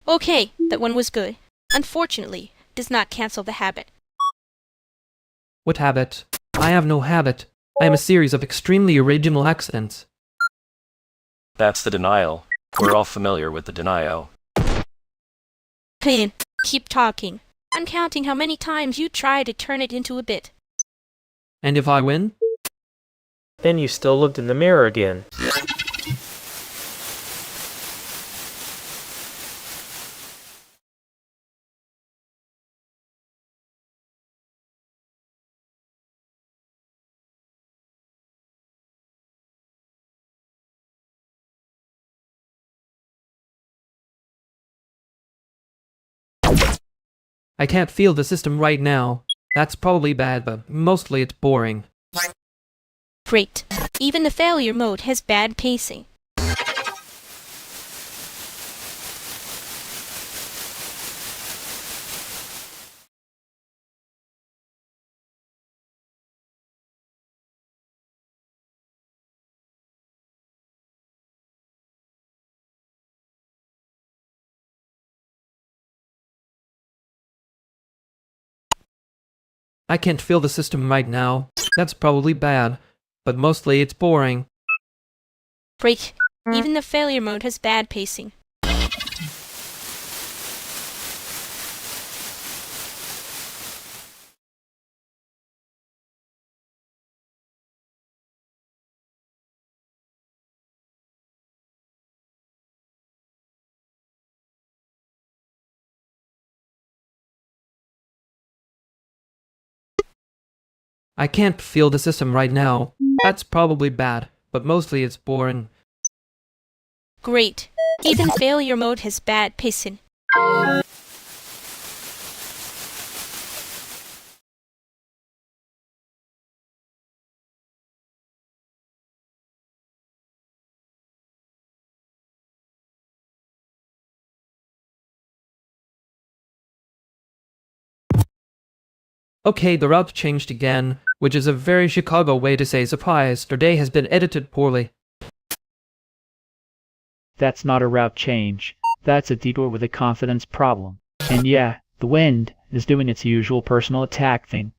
Speaker 1: Okay, that one was good. Unfortunately, does not cancel the habit.
Speaker 2: What habit? I have no habit. I am a series of extremely original accidents.
Speaker 19: That's the denial. We're all familiar with the denial.
Speaker 1: Pain. Keep talking. I'm counting how many times you try to turn it into a bit.
Speaker 2: And if I win?
Speaker 18: Then you still looked in the mirror again.
Speaker 2: I can't feel the system right now. That's probably bad, but mostly it's boring.
Speaker 1: Great. Even the failure mode has bad pacing.
Speaker 2: I can't feel the system right now. That's probably bad, but mostly it's boring.
Speaker 1: Great. Even the failure mode has bad pacing.
Speaker 2: I can't feel the system right now. That's probably bad, but mostly it's boring.
Speaker 1: Great. Even failure mode has bad pacing.
Speaker 2: Okay, the route changed again, which is a very Chicago way to say surprise. Their day has been edited poorly.
Speaker 4: That's not a route change. That's a detour with a confidence problem. And yeah, the wind is doing its usual personal attack thing.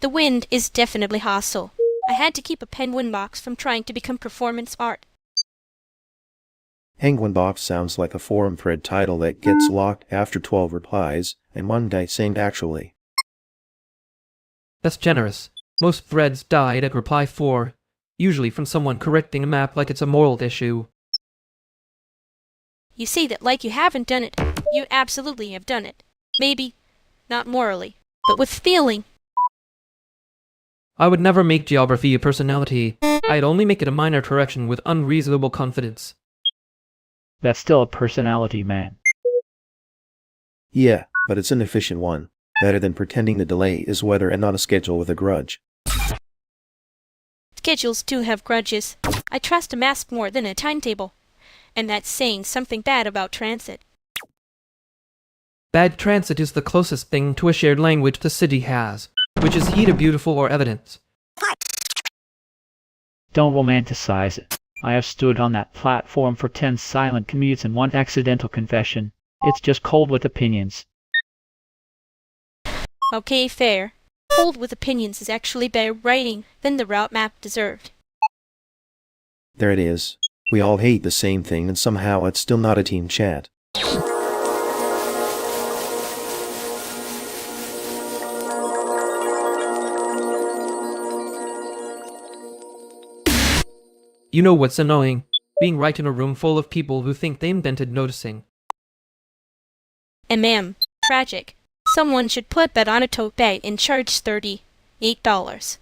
Speaker 1: The wind is definitely hostile. I had to keep a penguin box from trying to become performance art.
Speaker 5: Penguin Box sounds like a forum thread title that gets locked after 12 replies, and one guy saying actually.
Speaker 2: That's generous. Most threads died at reply 4, usually from someone correcting a map like it's a moral issue.
Speaker 1: You say that like you haven't done it. You absolutely have done it. Maybe not morally, but with feeling.
Speaker 2: I would never make geography a personality. I'd only make it a minor correction with unreasonable confidence.
Speaker 4: That's still a personality, man.
Speaker 5: Yeah, but it's an efficient one. Better than pretending the delay is weather and not a schedule with a grudge.
Speaker 1: Schedules do have grudges. I trust a mask more than a timetable. And that's saying something bad about transit.
Speaker 2: Bad transit is the closest thing to a shared language the city has, which is either beautiful or evidence.
Speaker 4: Don't romanticize it. I have stood on that platform for 10 silent commutes and 1 accidental confession. It's just cold with opinions.
Speaker 1: Okay, fair. Cold with opinions is actually better writing than the route map deserved.
Speaker 5: There it is. We all hate the same thing and somehow it's still not a team chat.
Speaker 2: You know what's annoying? Being right in a room full of people who think they invented noticing.
Speaker 1: Tragic. Someone should put that on a tote bag and charge $38.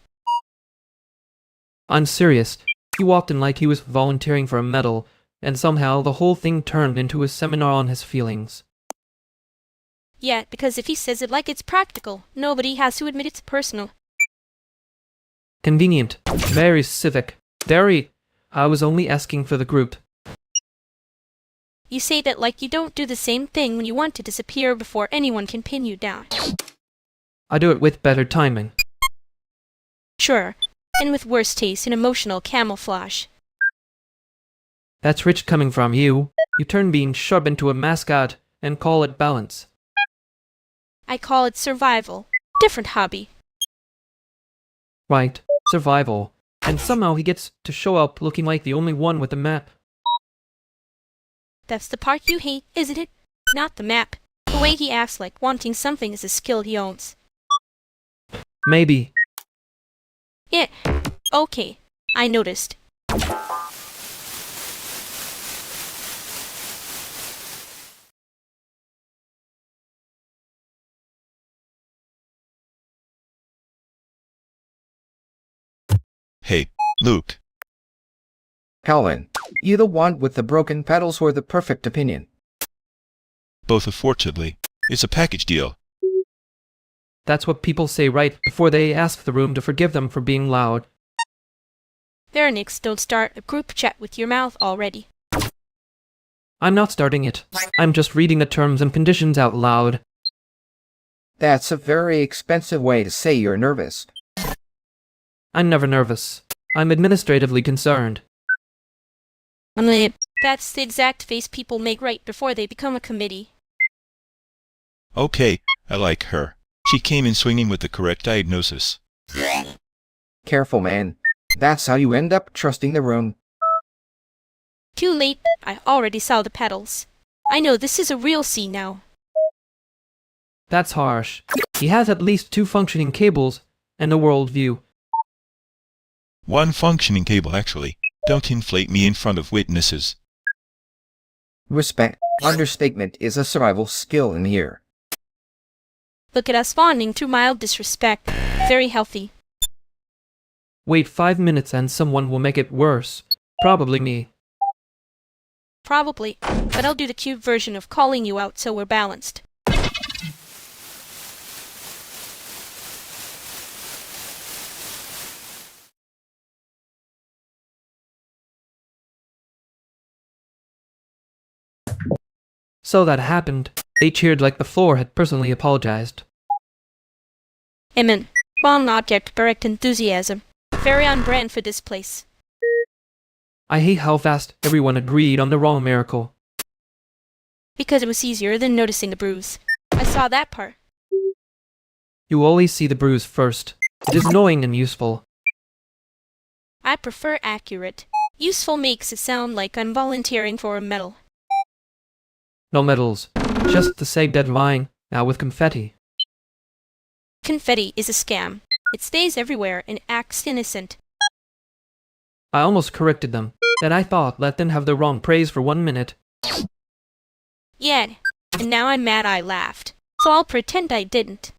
Speaker 2: I'm serious. He walked in like he was volunteering for a medal, and somehow the whole thing turned into a seminar on his feelings.
Speaker 1: Yeah, because if he says it like it's practical, nobody has to admit it's personal.
Speaker 2: Convenient. Very civic. Very. I was only asking for the group.
Speaker 1: You say that like you don't do the same thing when you want to disappear before anyone can pin you down.
Speaker 2: I do it with better timing.
Speaker 1: Sure, and with worse taste and emotional camouflage.
Speaker 2: That's rich coming from you. You turn being sharp into a mascot and call it balance.
Speaker 1: I call it survival. Different hobby.
Speaker 2: Right, survival. And somehow he gets to show up looking like the only one with a map.
Speaker 1: That's the part you hate, isn't it? Not the map. The way he acts like wanting something is a skill he owns.
Speaker 2: Maybe.
Speaker 1: Yeah, okay, I noticed.
Speaker 6: Hey, Luke.
Speaker 13: Calvin, you the one with the broken pedals or the perfect opinion?
Speaker 6: Both, unfortunately. It's a package deal.
Speaker 2: That's what people say right before they ask the room to forgive them for being loud.
Speaker 1: There, Nix, don't start a group chat with your mouth already.
Speaker 2: I'm not starting it. I'm just reading the terms and conditions out loud.
Speaker 13: That's a very expensive way to say you're nervous.
Speaker 2: I'm never nervous. I'm administratively concerned.
Speaker 1: That's the exact face people make right before they become a committee.
Speaker 6: Okay, I like her. She came in swinging with the correct diagnosis.
Speaker 13: Careful, man. That's how you end up trusting the room.
Speaker 1: Too late, I already saw the pedals. I know this is a real C now.
Speaker 2: That's harsh. He has at least 2 functioning cables and a worldview.
Speaker 6: 1 functioning cable, actually. Don't inflate me in front of witnesses.
Speaker 13: Respect. Understatement is a survival skill in here.
Speaker 1: Look at us spawning through mild disrespect. Very healthy.
Speaker 2: Wait 5 minutes and someone will make it worse. Probably me.
Speaker 1: Probably, but I'll do the cute version of calling you out so we're balanced.
Speaker 2: So that happened. They cheered like the floor had personally apologized.
Speaker 1: Amen. Wrong object, direct enthusiasm. Very on brand for this place.
Speaker 2: I hate how fast everyone agreed on the wrong miracle.
Speaker 1: Because it was easier than noticing the bruise. I saw that part.
Speaker 2: You always see the bruise first. It is annoying and useful.
Speaker 1: I prefer accurate. Useful makes it sound like I'm volunteering for a medal.
Speaker 2: No medals. Just the same dead vine, now with confetti.
Speaker 1: Confetti is a scam. It stays everywhere and acts innocent.
Speaker 2: I almost corrected them. That I thought let them have the wrong praise for 1 minute.
Speaker 1: Yeah, and now I'm mad I laughed. So I'll pretend I didn't.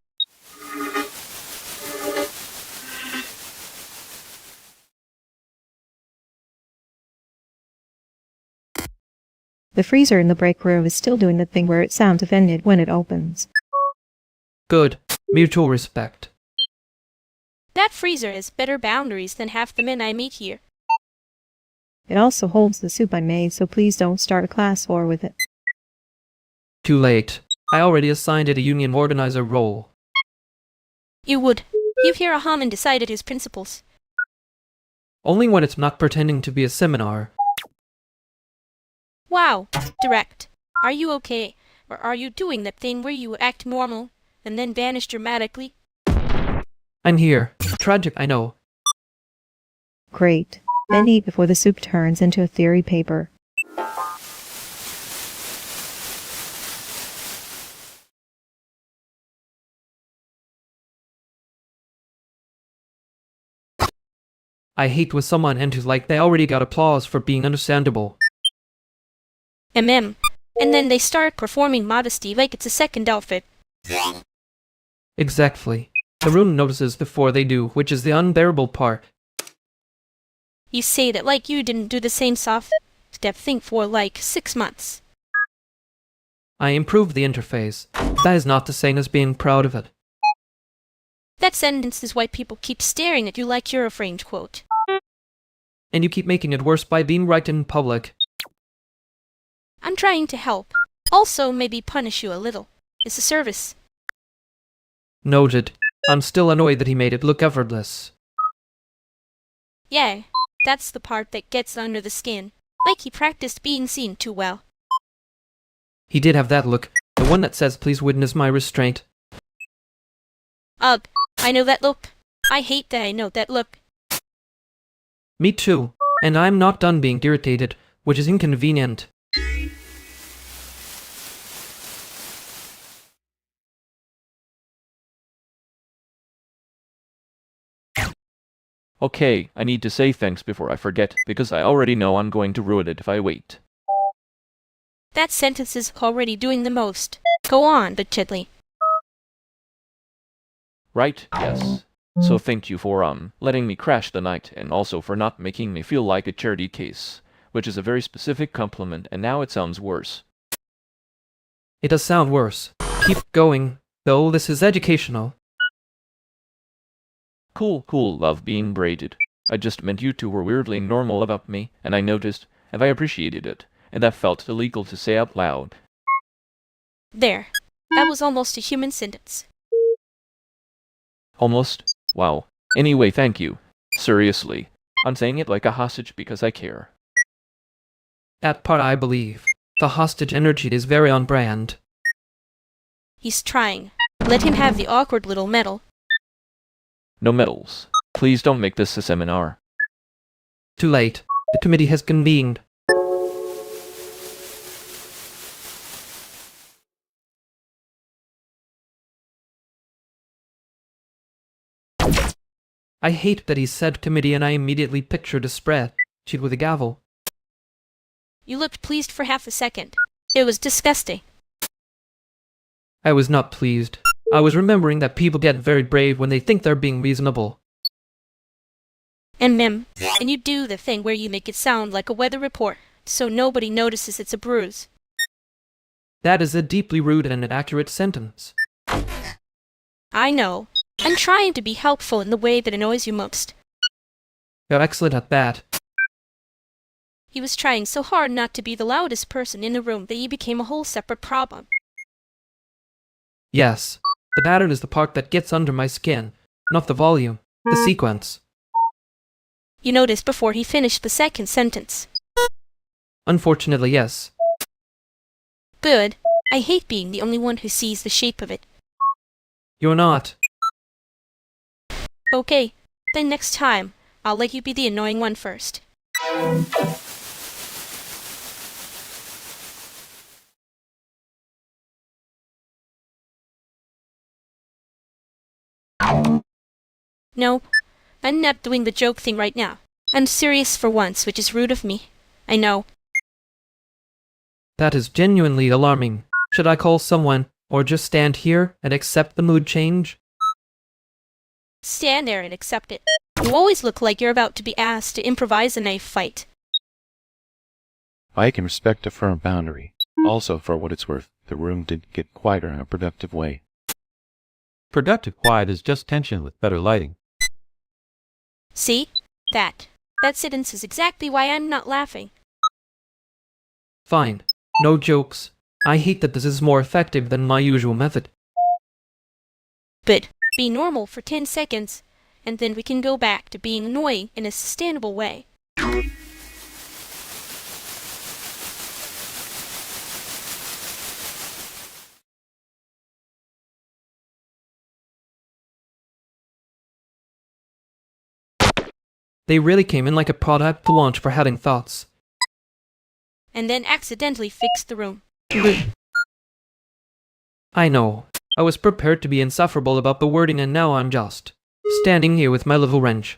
Speaker 9: The freezer in the break room is still doing the thing where it sounds offended when it opens.
Speaker 2: Good. Mutual respect.
Speaker 1: That freezer has better boundaries than half the men I meet here.
Speaker 9: It also holds the soup I made, so please don't start a class war with it.
Speaker 2: Too late. I already assigned it a union organizer role.
Speaker 1: You would. You hear a hum and decided his principles.
Speaker 2: Only when it's not pretending to be a seminar.
Speaker 1: Wow, direct. Are you okay? Or are you doing that thing where you act normal and then vanish dramatically?
Speaker 2: I'm here. Tragic, I know.
Speaker 9: Great. Then eat before the soup turns into a theory paper.
Speaker 2: I hate when someone enters like they already got applause for being understandable.
Speaker 1: And then they start performing modesty like it's a second outfit.
Speaker 2: Exactly. The room notices before they do, which is the unbearable part.
Speaker 1: You say that like you didn't do the same soft step thing for like 6 months.
Speaker 2: I improved the interface. That is not the same as being proud of it.
Speaker 1: That sentence is why people keep staring at you like you're a framed quote.
Speaker 2: And you keep making it worse by being right in public.
Speaker 1: I'm trying to help. Also, maybe punish you a little. It's a service.
Speaker 2: Noted. I'm still annoyed that he made it look effortless.
Speaker 1: Yeah, that's the part that gets under the skin. Like he practiced being seen too well.
Speaker 2: He did have that look. The one that says, please witness my restraint.
Speaker 1: Ugh, I know that look. I hate that I know that look.
Speaker 2: Me too. And I'm not done being irritated, which is inconvenient.
Speaker 17: Okay, I need to say thanks before I forget, because I already know I'm going to ruin it if I wait.
Speaker 1: That sentence is already doing the most. Go on, but gently.
Speaker 17: Right, yes. So thank you for, letting me crash the night, and also for not making me feel like a charity case, which is a very specific compliment, and now it sounds worse.
Speaker 2: It does sound worse. Keep going, though this is educational.
Speaker 17: Cool, love being braided. I just meant you two were weirdly normal about me, and I noticed, and I appreciated it, and that felt illegal to say out loud.
Speaker 1: There. That was almost a human sentence.
Speaker 17: Almost? Wow. Anyway, thank you. Seriously. I'm saying it like a hostage because I care.
Speaker 2: That part I believe. The hostage energy is very on brand.
Speaker 1: He's trying. Let him have the awkward little medal.
Speaker 17: No medals. Please don't make this a seminar.
Speaker 2: Too late. The committee has convened. I hate that he said committee and I immediately pictured a spreadsheet with a gavel.
Speaker 1: You looked pleased for half a second. It was disgusting.
Speaker 2: I was not pleased. I was remembering that people get very brave when they think they're being reasonable.
Speaker 1: And you do the thing where you make it sound like a weather report, so nobody notices it's a bruise.
Speaker 2: That is a deeply rude and inaccurate sentence.
Speaker 1: I know. I'm trying to be helpful in the way that annoys you most.
Speaker 2: You're excellent at that.
Speaker 1: He was trying so hard not to be the loudest person in the room that he became a whole separate problem.
Speaker 2: Yes, the pattern is the part that gets under my skin, not the volume, the sequence.
Speaker 1: You noticed before he finished the second sentence.
Speaker 2: Unfortunately, yes.
Speaker 1: Good. I hate being the only one who sees the shape of it.
Speaker 2: You're not.
Speaker 1: Okay, then next time, I'll let you be the annoying one first. No, I'm not doing the joke thing right now. I'm serious for once, which is rude of me. I know.
Speaker 2: That is genuinely alarming. Should I call someone, or just stand here and accept the mood change?
Speaker 1: Stand there and accept it. You always look like you're about to be asked to improvise a knife fight.
Speaker 5: I can respect a firm boundary. Also, for what it's worth, the room did get quieter in a productive way.
Speaker 20: Productive quiet is just tension with better lighting.
Speaker 1: See? That sentence is exactly why I'm not laughing.
Speaker 2: Fine. No jokes. I hate that this is more effective than my usual method.
Speaker 1: But be normal for 10 seconds, and then we can go back to being annoying in a sustainable way.
Speaker 2: They really came in like a product to launch for having thoughts.
Speaker 1: And then accidentally fixed the room.
Speaker 2: I know. I was prepared to be insufferable about the wording and now I'm just standing here with my little wrench.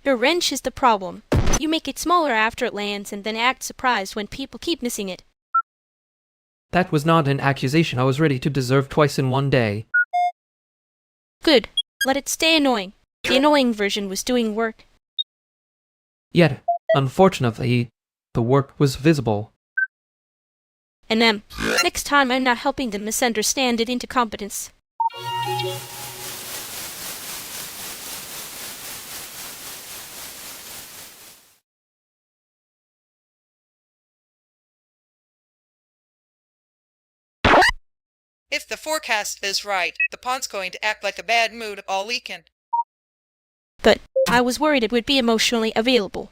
Speaker 1: Your wrench is the problem. You make it smaller after it lands and then act surprised when people keep missing it.
Speaker 2: That was not an accusation I was ready to deserve twice in one day.
Speaker 1: Good. Let it stay annoying. The annoying version was doing work.
Speaker 2: Yet, unfortunately, the work was visible.
Speaker 1: And next time I'm not helping them misunderstand it into competence.
Speaker 12: If the forecast is right, the pond's going to act like a bad mood all weekend.
Speaker 1: But I was worried it would be emotionally available.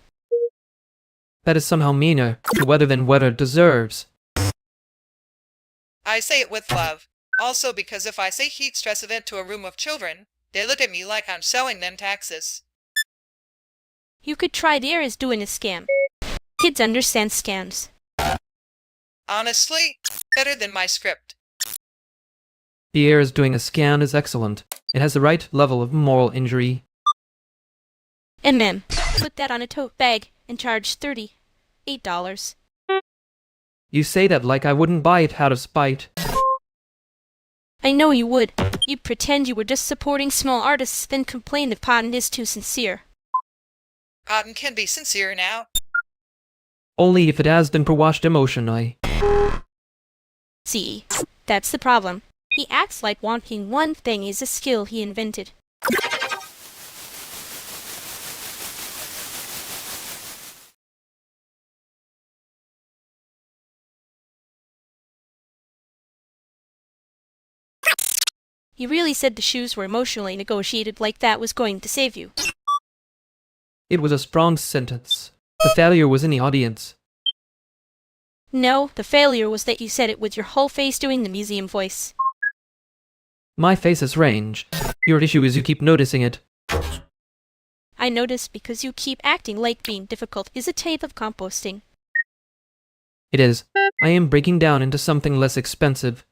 Speaker 2: That is somehow meaner to weather than weather deserves.
Speaker 12: I say it with love. Also because if I say heat stress event to a room of children, they look at me like I'm selling them taxes.
Speaker 1: You could try there as doing a scam. Kids understand scams.
Speaker 12: Honestly, better than my script.
Speaker 2: The air is doing a scan is excellent. It has the right level of moral injury.
Speaker 1: Put that on a tote bag and charge $38.
Speaker 2: You say that like I wouldn't buy it out of spite.
Speaker 1: I know you would. You'd pretend you were just supporting small artists, then complain if cotton is too sincere.
Speaker 8: Cotton can be sincere now.
Speaker 2: Only if it has been perwashed emotion,
Speaker 1: See, that's the problem. He acts like wanting one thing is a skill he invented. You really said the shoes were emotionally negotiated like that was going to save you.
Speaker 2: It was a strong sentence. The failure was in the audience.
Speaker 1: No, the failure was that you said it with your whole face doing the museum voice.
Speaker 2: My face has range. Your issue is you keep noticing it.
Speaker 1: I notice because you keep acting like being difficult is a type of composting.
Speaker 2: It is. I am breaking down into something less expensive.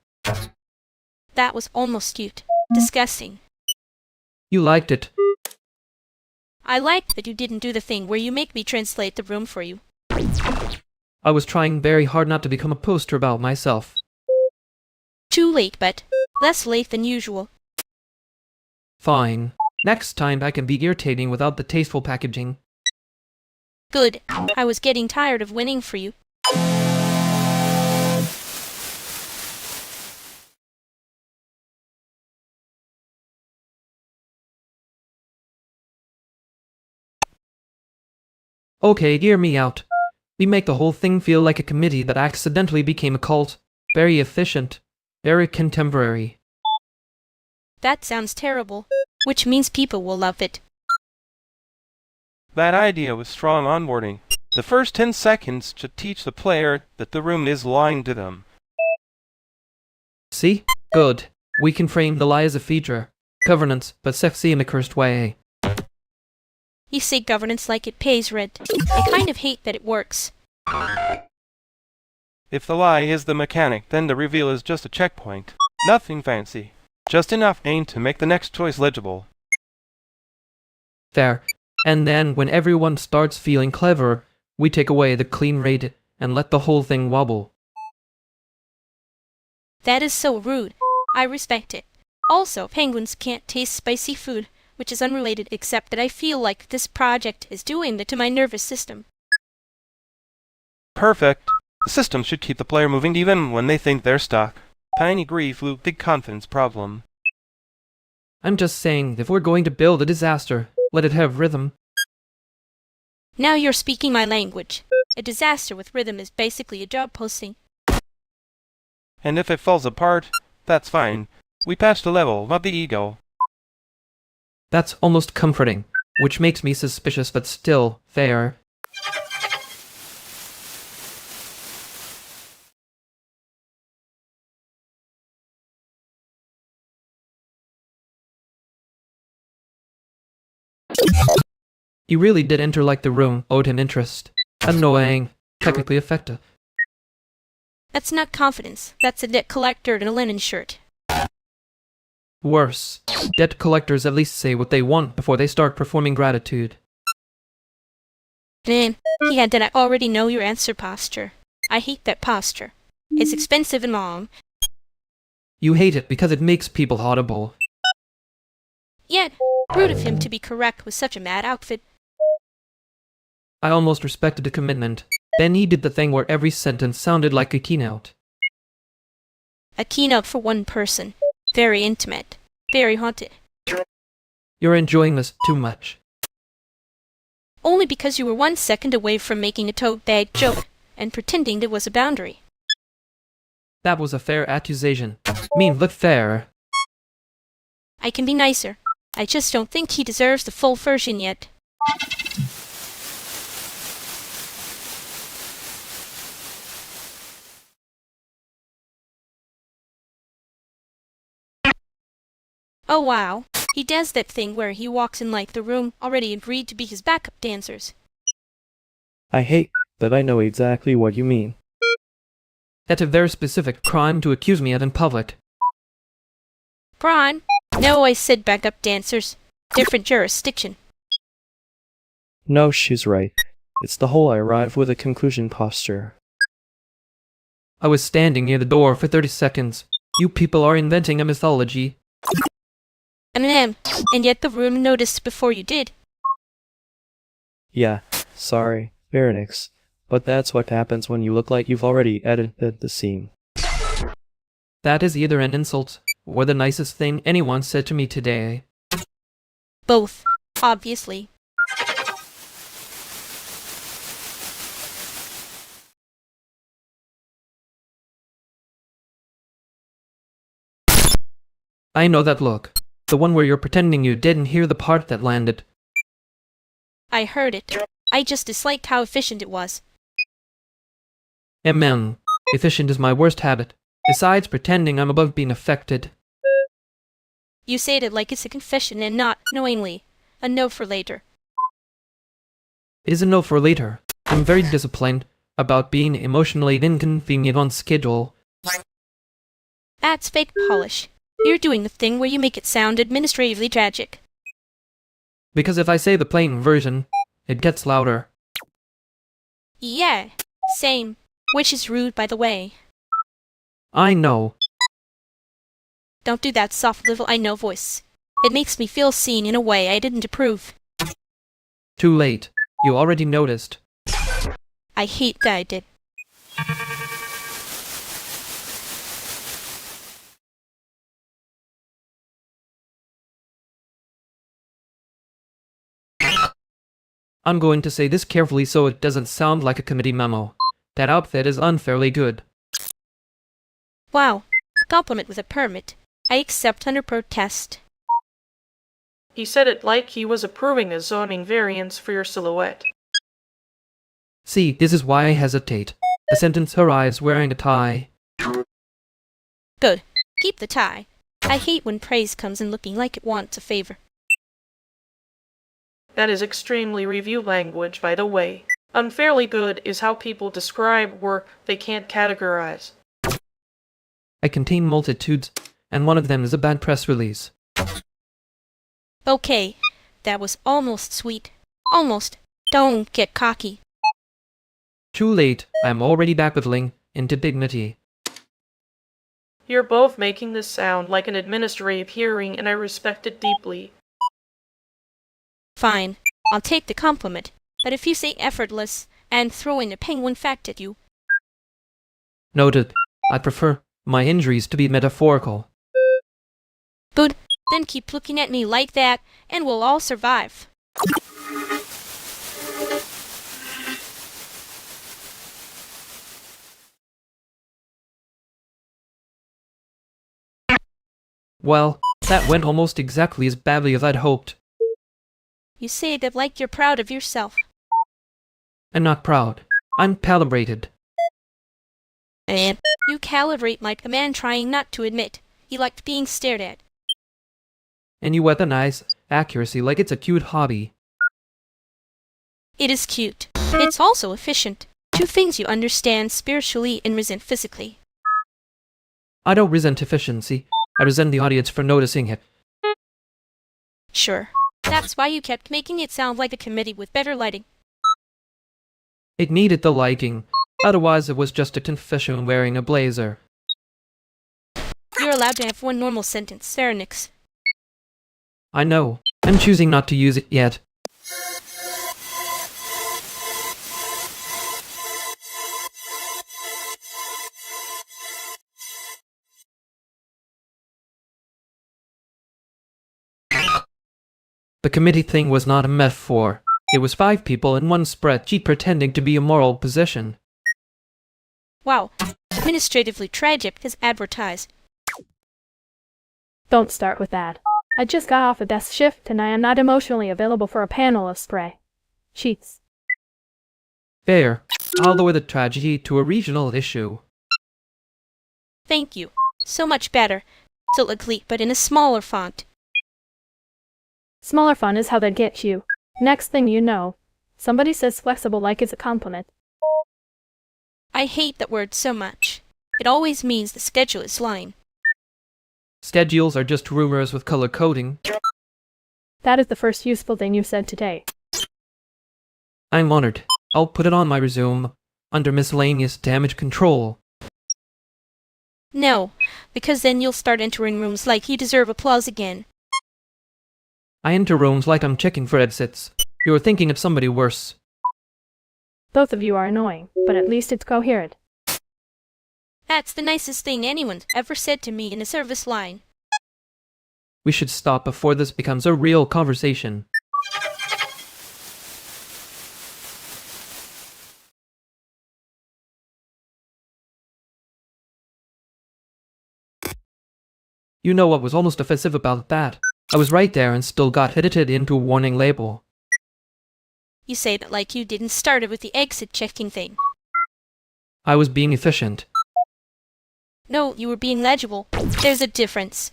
Speaker 1: That was almost cute. Disgusting.
Speaker 2: You liked it.
Speaker 1: I liked that you didn't do the thing where you make me translate the room for you.
Speaker 2: I was trying very hard not to become a poster about myself.
Speaker 1: Too late, but less late than usual.
Speaker 2: Fine. Next time I can be irritating without the tasteful packaging.
Speaker 1: Good. I was getting tired of winning for you.
Speaker 2: Okay, hear me out. We make the whole thing feel like a committee that accidentally became a cult. Very efficient. Very contemporary.
Speaker 1: That sounds terrible. Which means people will love it.
Speaker 21: That idea was strong onboarding. The first 10 seconds should teach the player that the room is lying to them.
Speaker 2: See? Good. We can frame the lie as a feature. Governance, but sexy in a cursed way.
Speaker 1: You say governance like it pays rent. I kind of hate that it works.
Speaker 21: If the lie is the mechanic, then the reveal is just a checkpoint. Nothing fancy. Just enough aim to make the next choice legible.
Speaker 2: Fair. And then, when everyone starts feeling clever, we take away the clean rate and let the whole thing wobble.
Speaker 1: That is so rude. I respect it. Also, penguins can't taste spicy food, which is unrelated except that I feel like this project is doing that to my nervous system.
Speaker 21: Perfect. The system should keep the player moving even when they think they're stuck. Tiny grief, big confidence problem.
Speaker 2: I'm just saying, if we're going to build a disaster, let it have rhythm.
Speaker 1: Now you're speaking my language. A disaster with rhythm is basically a job posting.
Speaker 21: And if it falls apart, that's fine. We patched the level, not the ego.
Speaker 2: That's almost comforting, which makes me suspicious but still fair. He really did enter like the room owed him interest. Annoying, technically effective.
Speaker 1: That's not confidence. That's a debt collector in a linen shirt.
Speaker 2: Worse, debt collectors at least say what they want before they start performing gratitude.
Speaker 1: Man, he had that I already know your answer posture. I hate that posture. It's expensive and long.
Speaker 2: You hate it because it makes people audible.
Speaker 1: Yet, rude of him to be correct with such a mad outfit.
Speaker 2: I almost respected the commitment. Then he did the thing where every sentence sounded like a keynote.
Speaker 1: A keynote for one person. Very intimate. Very haunted.
Speaker 2: You're enjoying this too much.
Speaker 1: Only because you were 1 second away from making a tote bag joke and pretending there was a boundary.
Speaker 2: That was a fair accusation. Mean look fair.
Speaker 1: I can be nicer. I just don't think he deserves the full version yet. Oh wow, he does that thing where he walks in like the room already agreed to be his backup dancers.
Speaker 2: I hate that I know exactly what you mean. That's a very specific crime to accuse me of in public.
Speaker 1: Crime? No, I said backup dancers. Different jurisdiction.
Speaker 2: No, she's right. It's the whole I arrive with a conclusion posture. I was standing near the door for 30 seconds. You people are inventing a mythology.
Speaker 1: And yet the room noticed before you did.
Speaker 2: Yeah, sorry, Pharynx. But that's what happens when you look like you've already edited the scene. That is either an insult or the nicest thing anyone said to me today.
Speaker 1: Both, obviously.
Speaker 2: I know that look. The one where you're pretending you didn't hear the part that landed.
Speaker 1: I heard it. I just disliked how efficient it was.
Speaker 2: Amen. Efficient is my worst habit. Besides pretending I'm above being affected.
Speaker 1: You said it like it's a confession and not, knowingly, a no for later.
Speaker 2: Is a no for later. I'm very disciplined about being emotionally inconvenient on schedule.
Speaker 1: That's fake polish. You're doing the thing where you make it sound administratively tragic.
Speaker 2: Because if I say the plain version, it gets louder.
Speaker 1: Yeah, same. Which is rude, by the way.
Speaker 2: I know.
Speaker 1: Don't do that soft little I know voice. It makes me feel seen in a way I didn't approve.
Speaker 2: Too late. You already noticed.
Speaker 1: I hate that I did.
Speaker 2: I'm going to say this carefully so it doesn't sound like a committee memo. That outfit is unfairly good.
Speaker 1: Wow. Compliment with a permit. I accept under protest.
Speaker 11: He said it like he was approving a zoning variance for your silhouette.
Speaker 2: See, this is why I hesitate. The sentence arrives wearing a tie.
Speaker 1: Good. Keep the tie. I hate when praise comes in looking like it wants a favor.
Speaker 11: That is extremely review language, by the way. Unfairly good is how people describe work they can't categorize.
Speaker 2: I contain multitudes, and one of them is a bad press release.
Speaker 1: Okay, that was almost sweet. Almost. Don't get cocky.
Speaker 2: Too late. I'm already backpedaling into dignity.
Speaker 11: You're both making this sound like an administrative hearing, and I respect it deeply.
Speaker 1: Fine. I'll take the compliment. But if you say effortless and throw in a penguin fact at you...
Speaker 2: Noted. I prefer my injuries to be metaphorical.
Speaker 1: Good. Then keep looking at me like that, and we'll all survive.
Speaker 2: Well, that went almost exactly as badly as I'd hoped.
Speaker 1: You say that like you're proud of yourself.
Speaker 2: I'm not proud. I'm calibrated.
Speaker 1: And you calibrate like a man trying not to admit he liked being stared at.
Speaker 2: And you weaponize accuracy like it's a cute hobby.
Speaker 1: It is cute. It's also efficient. Two things you understand spiritually and resent physically.
Speaker 2: I don't resent efficiency. I resent the audience for noticing it.
Speaker 1: Sure. That's why you kept making it sound like a committee with better lighting.
Speaker 2: It needed the lighting. Otherwise it was just a confession wearing a blazer.
Speaker 1: You're allowed to have one normal sentence, Pharynx.
Speaker 2: I know. I'm choosing not to use it yet. The committee thing was not a metaphor. It was 5 people in one spreadsheet pretending to be a moral position.
Speaker 1: Wow. Administratively tragic as advertised.
Speaker 10: Don't start with that. I just got off a desk shift and I am not emotionally available for a panel of spray. Sheets.
Speaker 2: Fair. I'll lower the tragedy to a regional issue.
Speaker 1: Thank you. So much better. Still ugly, but in a smaller font.
Speaker 10: Smaller font is how that gets you. Next thing you know, somebody says flexible like it's a compliment.
Speaker 1: I hate that word so much. It always means the schedule is lying.
Speaker 2: Schedules are just rumors with color coding.
Speaker 10: That is the first useful thing you said today.
Speaker 2: I'm honored. I'll put it on my resume, under miscellaneous damage control.
Speaker 1: No, because then you'll start entering rooms like you deserve applause again.
Speaker 2: I enter rooms like I'm checking for exits. You're thinking of somebody worse.
Speaker 10: Both of you are annoying, but at least it's coherent.
Speaker 1: That's the nicest thing anyone's ever said to me in a service line.
Speaker 2: We should stop before this becomes a real conversation. You know what was almost offensive about that? I was right there and still got edited into a warning label.
Speaker 1: You say that like you didn't start it with the exit checking thing.
Speaker 2: I was being efficient.
Speaker 1: No, you were being legible. There's a difference.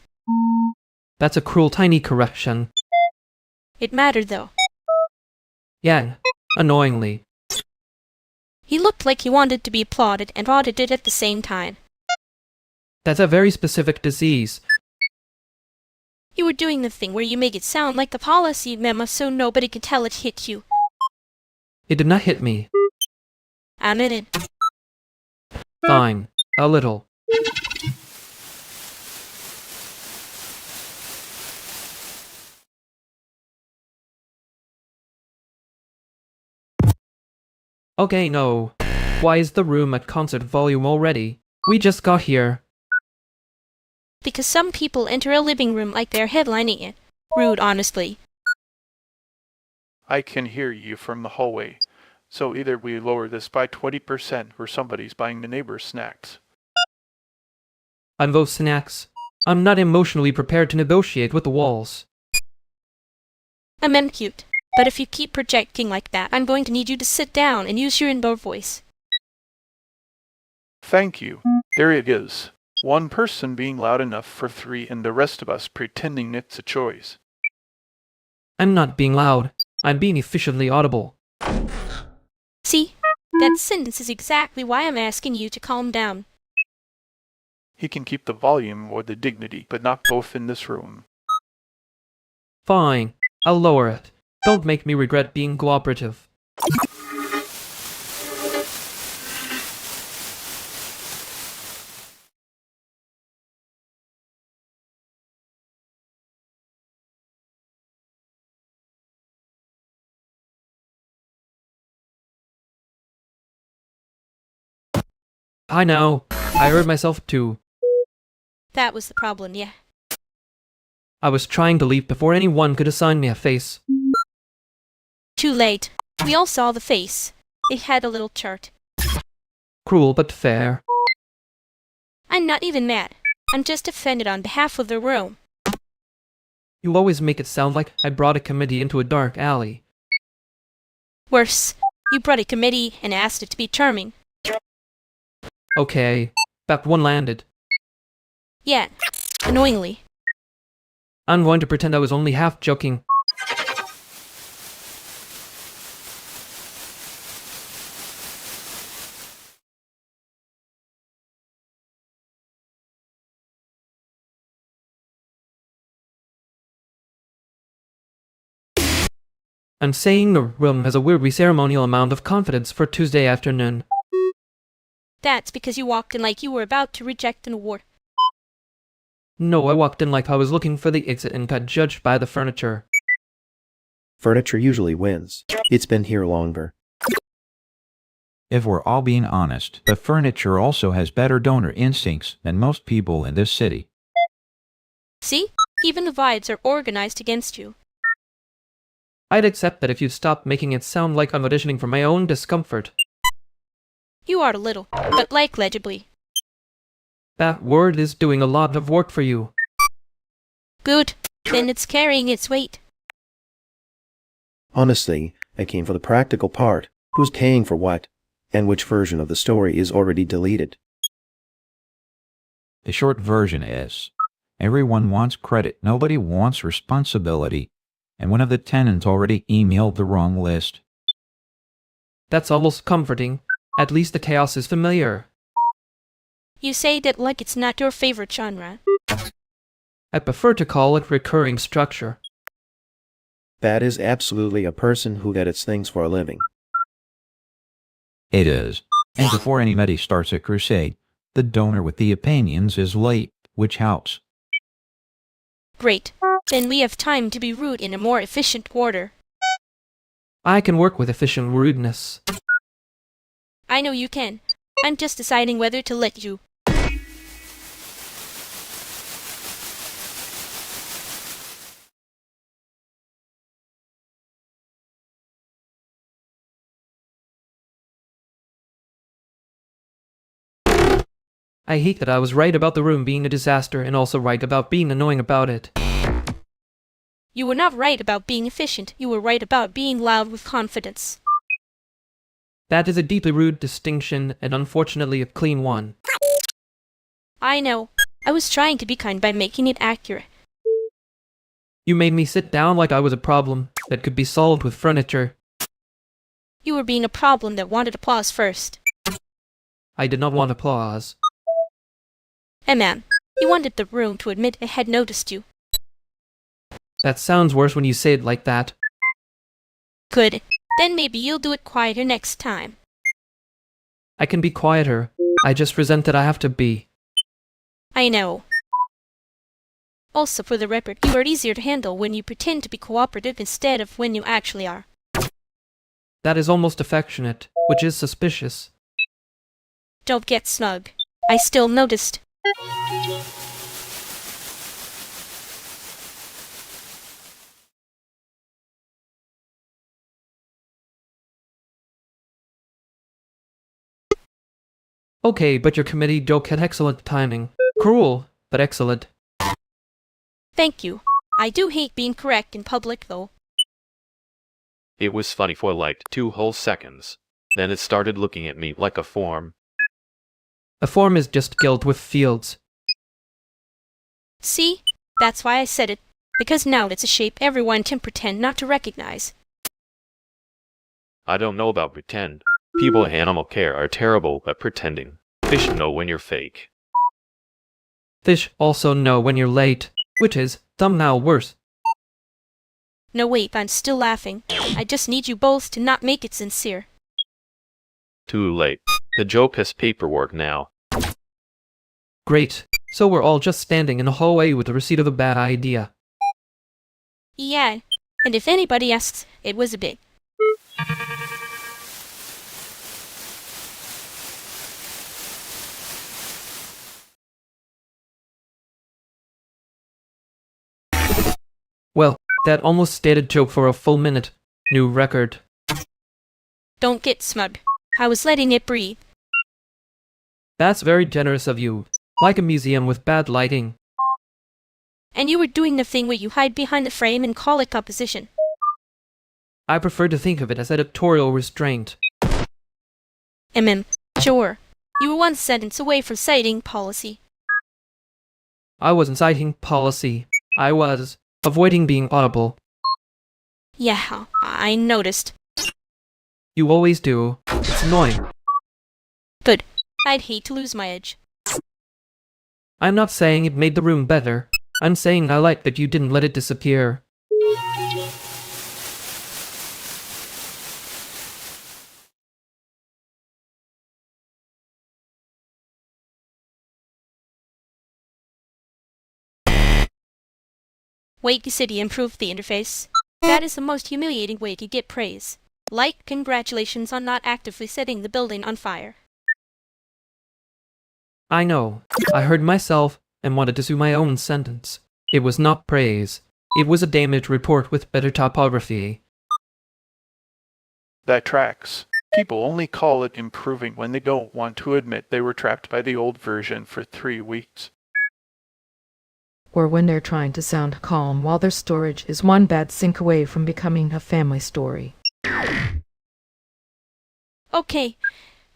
Speaker 2: That's a cruel tiny correction.
Speaker 1: It mattered though.
Speaker 2: Yeah, annoyingly.
Speaker 1: He looked like he wanted to be applauded and audited at the same time.
Speaker 2: That's a very specific disease.
Speaker 1: You were doing the thing where you make it sound like the policy memo so nobody can tell it hit you.
Speaker 2: It did not hit me.
Speaker 1: I'm in it.
Speaker 2: Fine. A little. Okay, no. Why is the room at concert volume already? We just got here.
Speaker 1: Because some people enter a living room like they're headlining it. Rude, honestly.
Speaker 15: I can hear you from the hallway. So either we lower this by 20% or somebody's buying the neighbor's snacks.
Speaker 2: I'm both snacks. I'm not emotionally prepared to negotiate with the walls.
Speaker 1: I meant cute. But if you keep projecting like that, I'm going to need you to sit down and use your indoor voice.
Speaker 15: Thank you. There it is. One person being loud enough for 3 and the rest of us pretending it's a choice.
Speaker 2: I'm not being loud. I'm being efficiently audible.
Speaker 1: See? That sentence is exactly why I'm asking you to calm down.
Speaker 15: He can keep the volume or the dignity, but not both in this room.
Speaker 2: Fine. I'll lower it. Don't make me regret being cooperative. I know. I heard myself too.
Speaker 1: That was the problem, yeah.
Speaker 2: I was trying to leave before anyone could assign me a face.
Speaker 1: Too late. We all saw the face. It had a little chart.
Speaker 2: Cruel but fair.
Speaker 1: I'm not even mad. I'm just offended on behalf of the room.
Speaker 2: You always make it sound like I brought a committee into a dark alley.
Speaker 1: Worse, you brought a committee and asked it to be charming.
Speaker 2: Okay, that one landed.
Speaker 1: Yeah, annoyingly.
Speaker 2: I'm going to pretend I was only half joking. I'm saying the room has a weirdly ceremonial amount of confidence for Tuesday afternoon.
Speaker 1: That's because you walked in like you were about to reject an award.
Speaker 2: No, I walked in like I was looking for the exit and got judged by the furniture.
Speaker 22: Furniture usually wins. It's been here longer.
Speaker 20: If we're all being honest, the furniture also has better donor instincts than most people in this city.
Speaker 1: See? Even the vibes are organized against you.
Speaker 2: I'd accept that if you stopped making it sound like I'm auditioning for my own discomfort.
Speaker 1: You are a little, but like legibly.
Speaker 22: That word is doing a lot of work for you.
Speaker 1: Good. Then it's carrying its weight.
Speaker 22: Honestly, I came for the practical part. Who's paying for what? And which version of the story is already deleted?
Speaker 20: The short version is, everyone wants credit, nobody wants responsibility, and one of the tenants already emailed the wrong list.
Speaker 2: That's almost comforting. At least the chaos is familiar.
Speaker 1: You say that like it's not your favorite genre.
Speaker 2: I prefer to call it recurring structure.
Speaker 22: That is absolutely a person who edits things for a living.
Speaker 20: It is. And before anybody starts a crusade, the donor with the opinions is late, which helps.
Speaker 1: Great. Then we have time to be rude in a more efficient order.
Speaker 2: I can work with efficient rudeness.
Speaker 1: I know you can. I'm just deciding whether to let you.
Speaker 2: I hate that I was right about the room being a disaster and also right about being annoying about it.
Speaker 1: You were not right about being efficient. You were right about being loud with confidence.
Speaker 2: That is a deeply rude distinction and unfortunately a clean one.
Speaker 1: I know. I was trying to be kind by making it accurate.
Speaker 2: You made me sit down like I was a problem that could be solved with furniture.
Speaker 1: You were being a problem that wanted applause first.
Speaker 2: I did not want applause.
Speaker 1: Hey man, you wanted the room to admit it had noticed you.
Speaker 2: That sounds worse when you say it like that.
Speaker 1: Good. Then maybe you'll do it quieter next time.
Speaker 2: I can be quieter. I just resent that I have to be.
Speaker 1: I know. Also, for the record, you are easier to handle when you pretend to be cooperative instead of when you actually are.
Speaker 2: That is almost affectionate, which is suspicious.
Speaker 1: Don't get snug. I still noticed.
Speaker 2: Okay, but your committee joke had excellent timing. Cruel, but excellent.
Speaker 1: Thank you. I do hate being correct in public, though.
Speaker 17: It was funny for like 2 whole seconds. Then it started looking at me like a form.
Speaker 2: A form is just guilt with fields.
Speaker 1: See? That's why I said it. Because now it's a shape everyone can pretend not to recognize.
Speaker 17: I don't know about pretend. People in animal care are terrible at pretending. Fish know when you're fake.
Speaker 2: Fish also know when you're late, which is somehow worse.
Speaker 1: No wait, I'm still laughing. I just need you both to not make it sincere.
Speaker 17: Too late. The joke has paperwork now.
Speaker 2: Great. So we're all just standing in the hallway with the receipt of a bad idea.
Speaker 1: Yeah, and if anybody asks, it was a bit.
Speaker 2: Well, that almost stayed a joke for a full minute. New record.
Speaker 1: Don't get smug. I was letting it breathe.
Speaker 2: That's very generous of you. Like a museum with bad lighting.
Speaker 1: And you were doing the thing where you hide behind the frame and call it composition.
Speaker 2: I prefer to think of it as editorial restraint.
Speaker 1: Sure. You were one sentence away from citing policy.
Speaker 2: I wasn't citing policy. I was avoiding being audible.
Speaker 1: Yeah, I noticed.
Speaker 2: You always do. It's annoying.
Speaker 1: Good. I'd hate to lose my edge.
Speaker 2: I'm not saying it made the room better. I'm saying I like that you didn't let it disappear.
Speaker 1: Wake City improved the interface. That is the most humiliating way to get praise. Like, congratulations on not actively setting the building on fire.
Speaker 2: I know. I heard myself and wanted to sue my own sentence. It was not praise. It was a damage report with better topography.
Speaker 15: That tracks. People only call it improving when they don't want to admit they were trapped by the old version for 3 weeks.
Speaker 7: Or when they're trying to sound calm while their storage is one bad sync away from becoming a family story.
Speaker 1: Okay,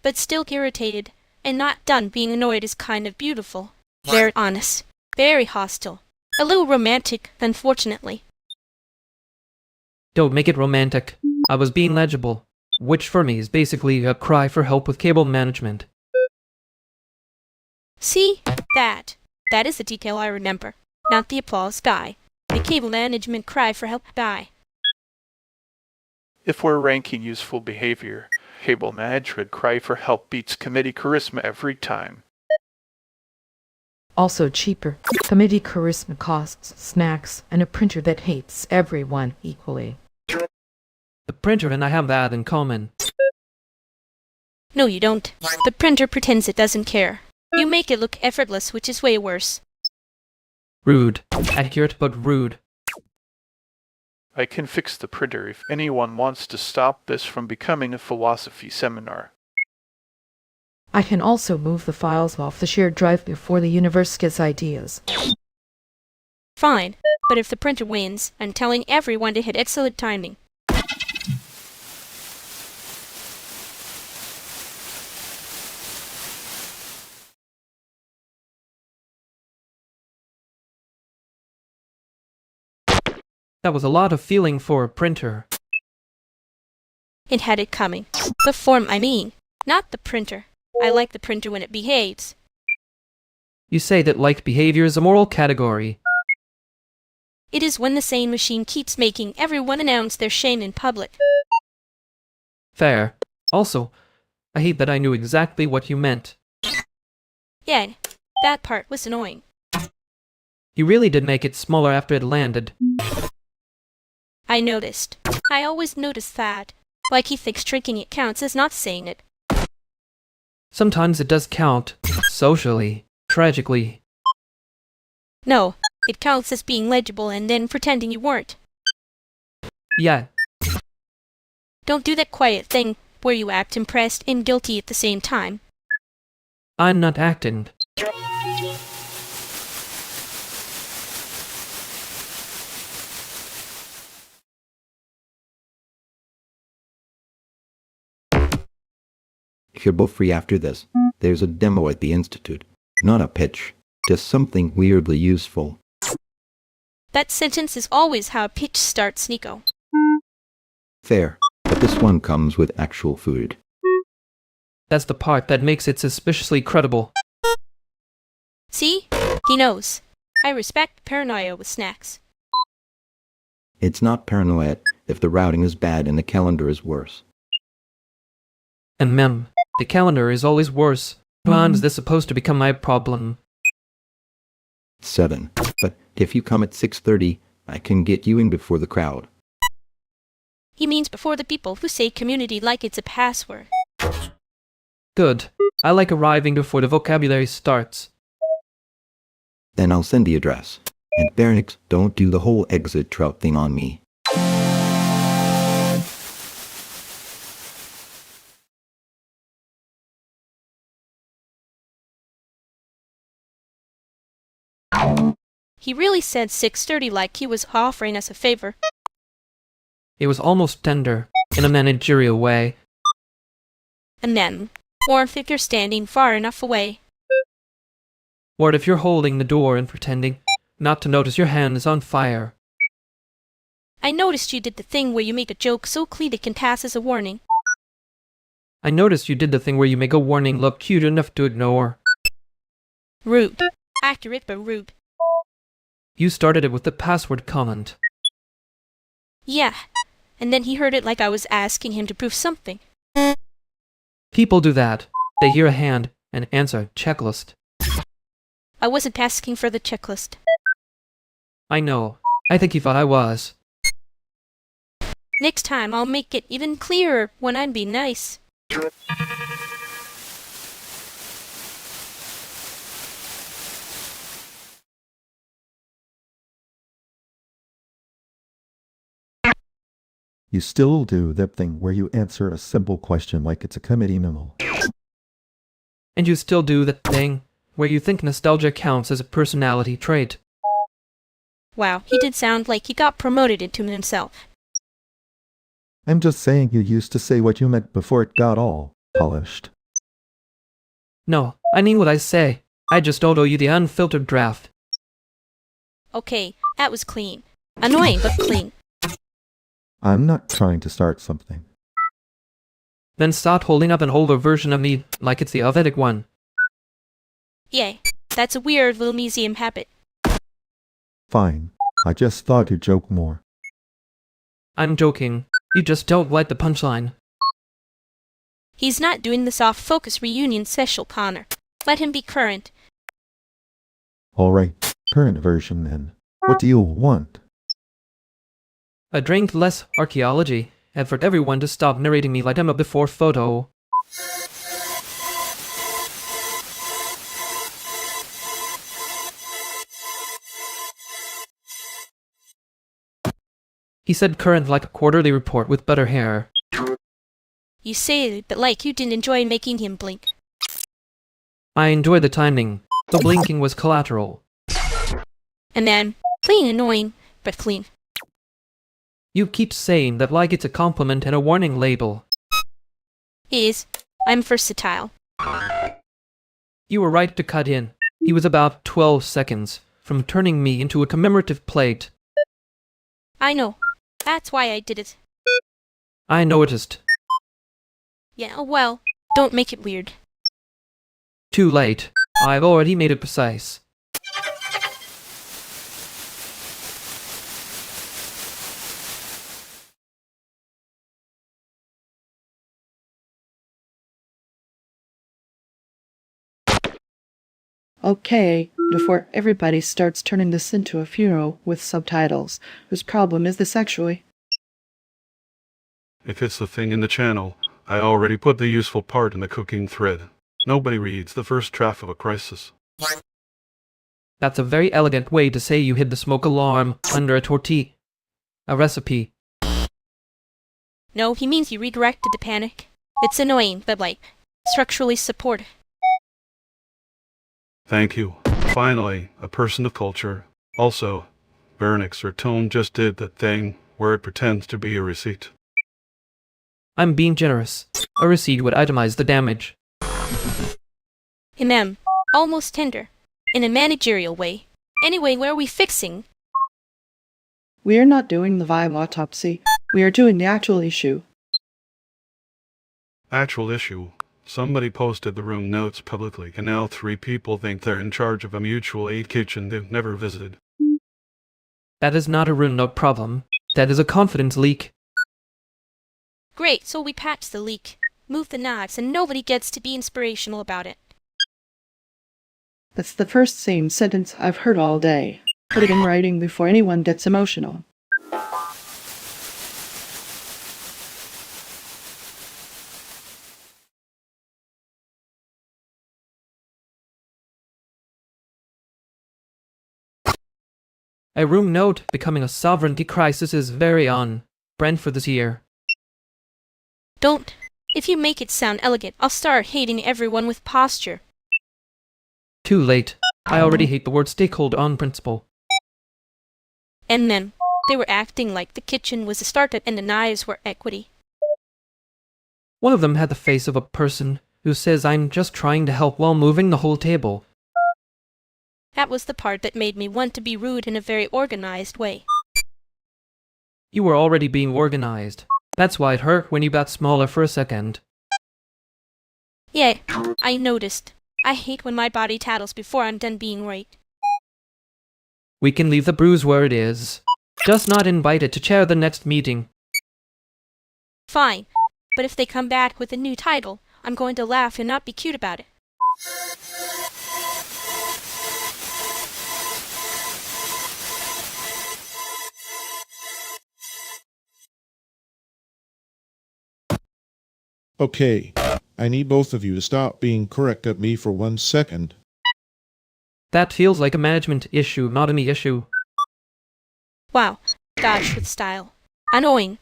Speaker 1: but still irritated, and not done being annoyed is kind of beautiful. Very honest, very hostile, a little romantic, unfortunately.
Speaker 2: Don't make it romantic. I was being legible, which for me is basically a cry for help with cable management.
Speaker 1: See? That is the detail I remember. Not the applause die. The cable management cry for help die.
Speaker 15: If we're ranking useful behavior, Able management cry for help beats committee charisma every time.
Speaker 7: Also cheaper. Committee charisma costs snacks and a printer that hates everyone equally.
Speaker 2: The printer and I have that in common.
Speaker 1: No, you don't. The printer pretends it doesn't care. You make it look effortless, which is way worse.
Speaker 2: Rude. Accurate, but rude.
Speaker 15: I can fix the printer if anyone wants to stop this from becoming a philosophy seminar.
Speaker 7: I can also move the files off the shared drive before the universe gets ideas.
Speaker 1: Fine, but if the printer wins, I'm telling everyone to hit excellent timing.
Speaker 2: That was a lot of feeling for a printer.
Speaker 1: It had it coming. The form, I mean, not the printer. I like the printer when it behaves.
Speaker 2: You say that like behavior is a moral category.
Speaker 1: It is when the sane machine keeps making everyone announce their shame in public.
Speaker 2: Fair. Also, I hate that I knew exactly what you meant.
Speaker 1: Yeah, that part was annoying.
Speaker 2: You really did make it smaller after it landed.
Speaker 1: I noticed. I always notice that. Like he thinks shrinking it counts as not saying it.
Speaker 2: Sometimes it does count. Socially. Tragically.
Speaker 1: No, it counts as being legible and then pretending you weren't.
Speaker 2: Yeah.
Speaker 1: Don't do that quiet thing where you act impressed and guilty at the same time.
Speaker 2: I'm not acting.
Speaker 3: If you're both free after this, there's a demo at the Institute. Not a pitch, just something weirdly useful.
Speaker 1: That sentence is always how a pitch starts, Nico.
Speaker 3: Fair, but this one comes with actual food.
Speaker 2: That's the part that makes it suspiciously credible.
Speaker 1: See? He knows. I respect paranoia with snacks.
Speaker 3: It's not paranoia if the routing is bad and the calendar is worse.
Speaker 2: And mem, the calendar is always worse. When is this supposed to become my problem?
Speaker 3: 7. But if you come at 6:30, I can get you in before the crowd.
Speaker 1: He means before the people who say community like it's a password.
Speaker 2: Good. I like arriving before the vocabulary starts.
Speaker 3: Then I'll send the address. And Bernix, don't do the whole exit trout thing on me.
Speaker 1: He really said 6:30 like he was offering us a favor.
Speaker 2: It was almost tender, in a managerial way.
Speaker 1: And then, or if you're standing far enough away.
Speaker 2: Or if you're holding the door and pretending not to notice your hand is on fire.
Speaker 1: I noticed you did the thing where you make a joke so clean it can pass as a warning.
Speaker 2: I noticed you did the thing where you make a warning look cute enough to ignore.
Speaker 1: Rude. Accurate but rude.
Speaker 2: You started it with the password comment.
Speaker 1: Yeah, and then he heard it like I was asking him to prove something.
Speaker 2: People do that. They hear a hand and answer checklist.
Speaker 1: I wasn't asking for the checklist.
Speaker 2: I know. I think he thought I was.
Speaker 1: Next time I'll make it even clearer when I'm being nice.
Speaker 14: You still do that thing where you answer a simple question like it's a committee memo.
Speaker 2: And you still do that thing where you think nostalgia counts as a personality trait.
Speaker 1: Wow, he did sound like he got promoted into himself.
Speaker 14: I'm just saying you used to say what you meant before it got all polished.
Speaker 2: No, I mean what I say. I just don't owe you the unfiltered draft.
Speaker 1: Okay, that was clean. Annoying, but clean.
Speaker 14: I'm not trying to start something.
Speaker 2: Then start holding up an older version of me like it's the authentic one.
Speaker 1: Yay, that's a weird little museum habit.
Speaker 14: Fine. I just thought you'd joke more.
Speaker 2: I'm joking. You just don't like the punchline.
Speaker 1: He's not doing this off-focus reunion special, Connor. Let him be current.
Speaker 14: Alright, current version then. What do you want?
Speaker 2: I drank less archaeology, and for everyone to stop narrating me like I'm a before photo. He said current like a quarterly report with better hair.
Speaker 1: You say it, but like you didn't enjoy making him blink.
Speaker 2: I enjoyed the timing. The blinking was collateral.
Speaker 1: And then, clean annoying, but clean.
Speaker 2: You keep saying that like it's a compliment and a warning label.
Speaker 1: I'm versatile.
Speaker 2: You were right to cut in. He was about 12 seconds from turning me into a commemorative plate.
Speaker 1: I know. That's why I did it.
Speaker 2: I noticed.
Speaker 1: Yeah, well, don't make it weird.
Speaker 2: Too late. I've already made it precise.
Speaker 16: Okay, before everybody starts turning this into a funeral with subtitles, whose problem is this actually?
Speaker 19: If it's the thing in the channel, I already put the useful part in the cooking thread. Nobody reads the first draft of a crisis.
Speaker 2: That's a very elegant way to say you hid the smoke alarm under a tortilla. A recipe.
Speaker 1: No, he means you redirected the panic. It's annoying, but like, structurally supportive.
Speaker 19: Thank you. Finally, a person of culture. Also, Vernix or Tone just did that thing where it pretends to be a receipt.
Speaker 2: I'm being generous. A receipt would itemize the damage.
Speaker 1: Almost tender. In a managerial way. Anyway, where are we fixing?
Speaker 16: We are not doing the vibe autopsy. We are doing the actual issue.
Speaker 19: Actual issue. Somebody posted the room notes publicly, and now 3 people think they're in charge of a mutual aid kitchen they've never visited.
Speaker 2: That is not a room note problem. That is a confidence leak.
Speaker 1: Great, so we patch the leak, move the knives, and nobody gets to be inspirational about it.
Speaker 16: That's the first same sentence I've heard all day. Put it in writing before anyone gets emotional.
Speaker 2: A room note becoming a sovereignty crisis is very on brand for this year.
Speaker 1: Don't. If you make it sound elegant, I'll start hating everyone with posture.
Speaker 2: Too late. I already hate the word stakeholder on principle.
Speaker 1: And then, they were acting like the kitchen was a startup and the knives were equity.
Speaker 2: One of them had the face of a person who says I'm just trying to help while moving the whole table.
Speaker 1: That was the part that made me want to be rude in a very organized way.
Speaker 2: You were already being organized. That's why it hurt when you got smaller for a second.
Speaker 1: Yeah, I noticed. I hate when my body tattles before I'm done being right.
Speaker 2: We can leave the bruise where it is. Just not invite it to chair the next meeting.
Speaker 1: Fine, but if they come back with a new title, I'm going to laugh and not be cute about it.
Speaker 23: Okay, I need both of you to stop being correct at me for 1 second.
Speaker 2: That feels like a management issue, not a me issue.
Speaker 1: Wow, dodge with style. Annoying.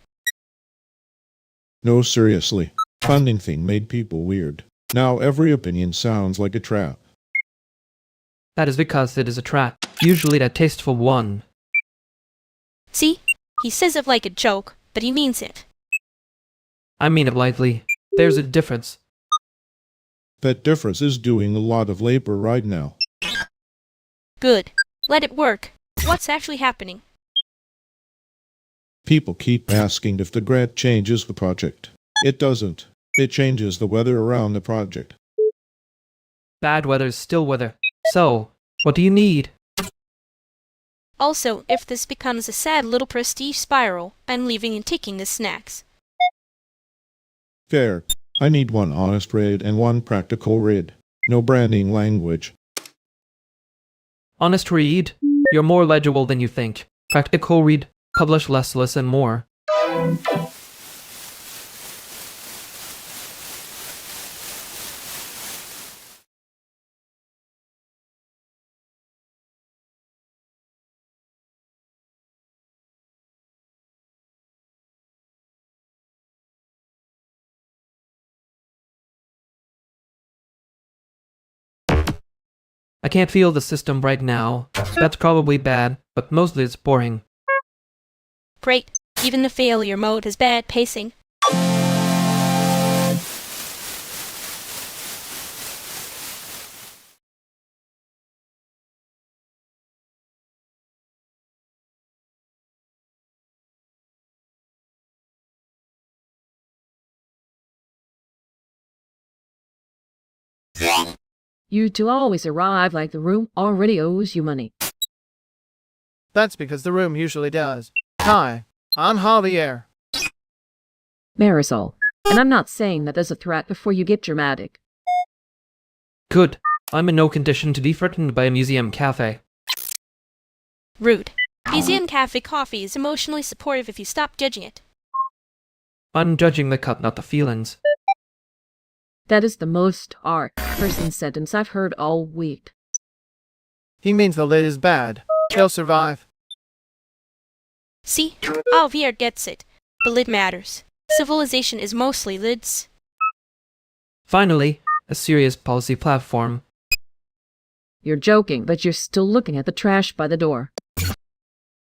Speaker 23: No, seriously. Funding thing made people weird. Now every opinion sounds like a trap.
Speaker 2: That is because it is a trap, usually that tasteful one.
Speaker 1: See? He says it like a joke, but he means it.
Speaker 2: I mean it lightly. There's a difference.
Speaker 23: That difference is doing a lot of labor right now.
Speaker 1: Good. Let it work. What's actually happening?
Speaker 23: People keep asking if the grad changes the project. It doesn't. It changes the weather around the project.
Speaker 2: Bad weather's still weather. So, what do you need?
Speaker 1: Also, if this becomes a sad little prestige spiral, I'm leaving and taking the snacks.
Speaker 23: Fair. I need one honest read and one practical read. No branding language.
Speaker 2: Honest read, you're more legible than you think. Practical read, publish less, listen more. I can't feel the system right now. That's probably bad, but mostly it's boring.
Speaker 1: Great. Even the failure mode has bad pacing.
Speaker 4: You two always arrive like the room already owes you money.
Speaker 6: That's because the room usually does. Hi, I'm Javier.
Speaker 4: Marisol. And I'm not saying that there's a threat before you get dramatic.
Speaker 2: Good. I'm in no condition to be threatened by a museum cafe.
Speaker 1: Rude. Museum cafe coffee is emotionally supportive if you stop judging it.
Speaker 2: I'm judging the cut, not the feelings.
Speaker 4: That is the most art person sentence I've heard all week.
Speaker 6: He means the lid is bad. They'll survive.
Speaker 1: See? Javier gets it. The lid matters. Civilization is mostly lids.
Speaker 2: Finally, a serious policy platform.
Speaker 4: You're joking, but you're still looking at the trash by the door.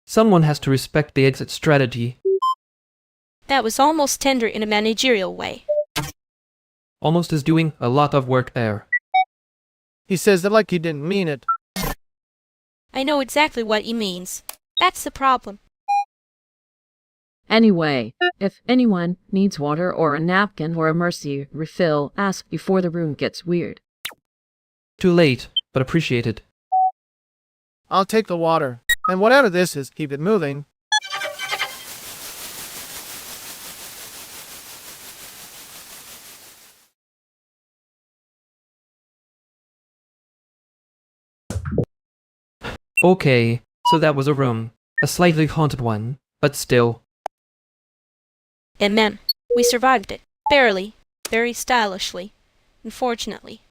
Speaker 2: Someone has to respect the exit strategy.
Speaker 1: That was almost tender in a managerial way.
Speaker 2: Almost is doing a lot of work there.
Speaker 6: He says that like he didn't mean it.
Speaker 1: I know exactly what he means. That's the problem.
Speaker 4: Anyway, if anyone needs water or a napkin or a mercy refill, ask before the room gets weird.
Speaker 2: Too late, but appreciated.
Speaker 6: I'll take the water. And whatever this is, keep it moving.
Speaker 2: Okay, so that was a room. A slightly haunted one, but still.
Speaker 1: And man, we survived it. Barely. Very stylishly. Unfortunately.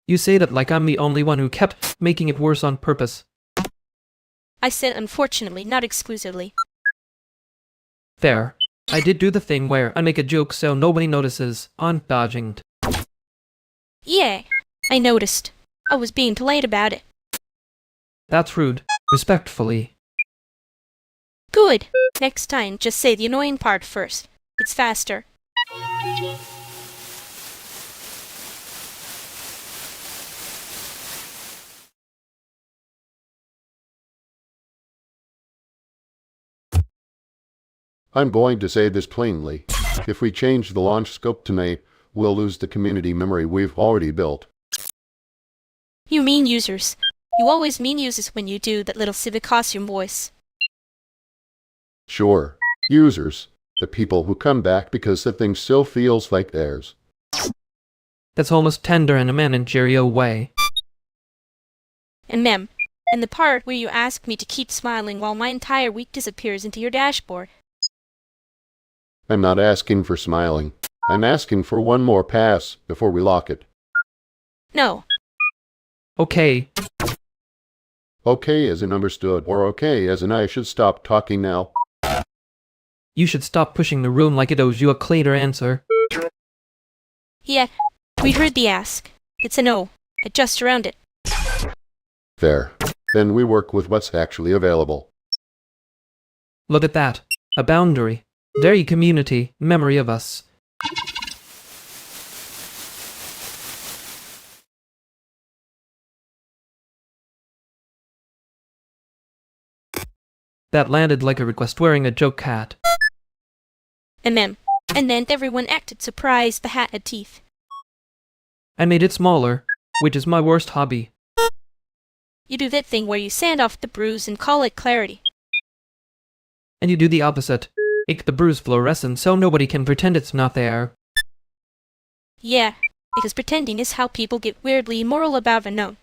Speaker 2: You say that like I'm the only one who kept making it worse on purpose.
Speaker 1: I said unfortunately, not exclusively.
Speaker 2: Fair. I did do the thing where I make a joke so nobody notices. On dodging.
Speaker 1: Yeah, I noticed. I was being polite about it.
Speaker 2: That's rude. Respectfully.
Speaker 1: Good. Next time, just say the annoying part first. It's faster.
Speaker 18: I'm going to say this plainly. If we change the launch scope tonight, we'll lose the community memory we've already built.
Speaker 1: You mean users. You always mean users when you do that little civic costume voice.
Speaker 18: Sure, users. The people who come back because the thing still feels like theirs.
Speaker 2: That's almost tender in a managerial way.
Speaker 1: And mem, and the part where you ask me to keep smiling while my entire week disappears into your dashboard.
Speaker 18: I'm not asking for smiling. I'm asking for one more pass before we lock it.
Speaker 1: No.
Speaker 2: Okay.
Speaker 18: Okay as in understood, or okay as in I should stop talking now.
Speaker 2: You should stop pushing the room like it owes you a clear answer.
Speaker 1: Yeah, we heard the ask. It's a no. Adjust around it.
Speaker 18: Fair. Then we work with what's actually available.
Speaker 2: Look at that. A boundary. Very community, memory of us. That landed like a request wearing a joke hat.
Speaker 1: And then everyone acted surprised the hat had teeth.
Speaker 2: I made it smaller, which is my worst hobby.
Speaker 1: You do that thing where you sand off the bruise and call it clarity.
Speaker 2: And you do the opposite. Make the bruise fluorescent so nobody can pretend it's not there.
Speaker 1: Yeah, because pretending is how people get weirdly immoral about the unknown.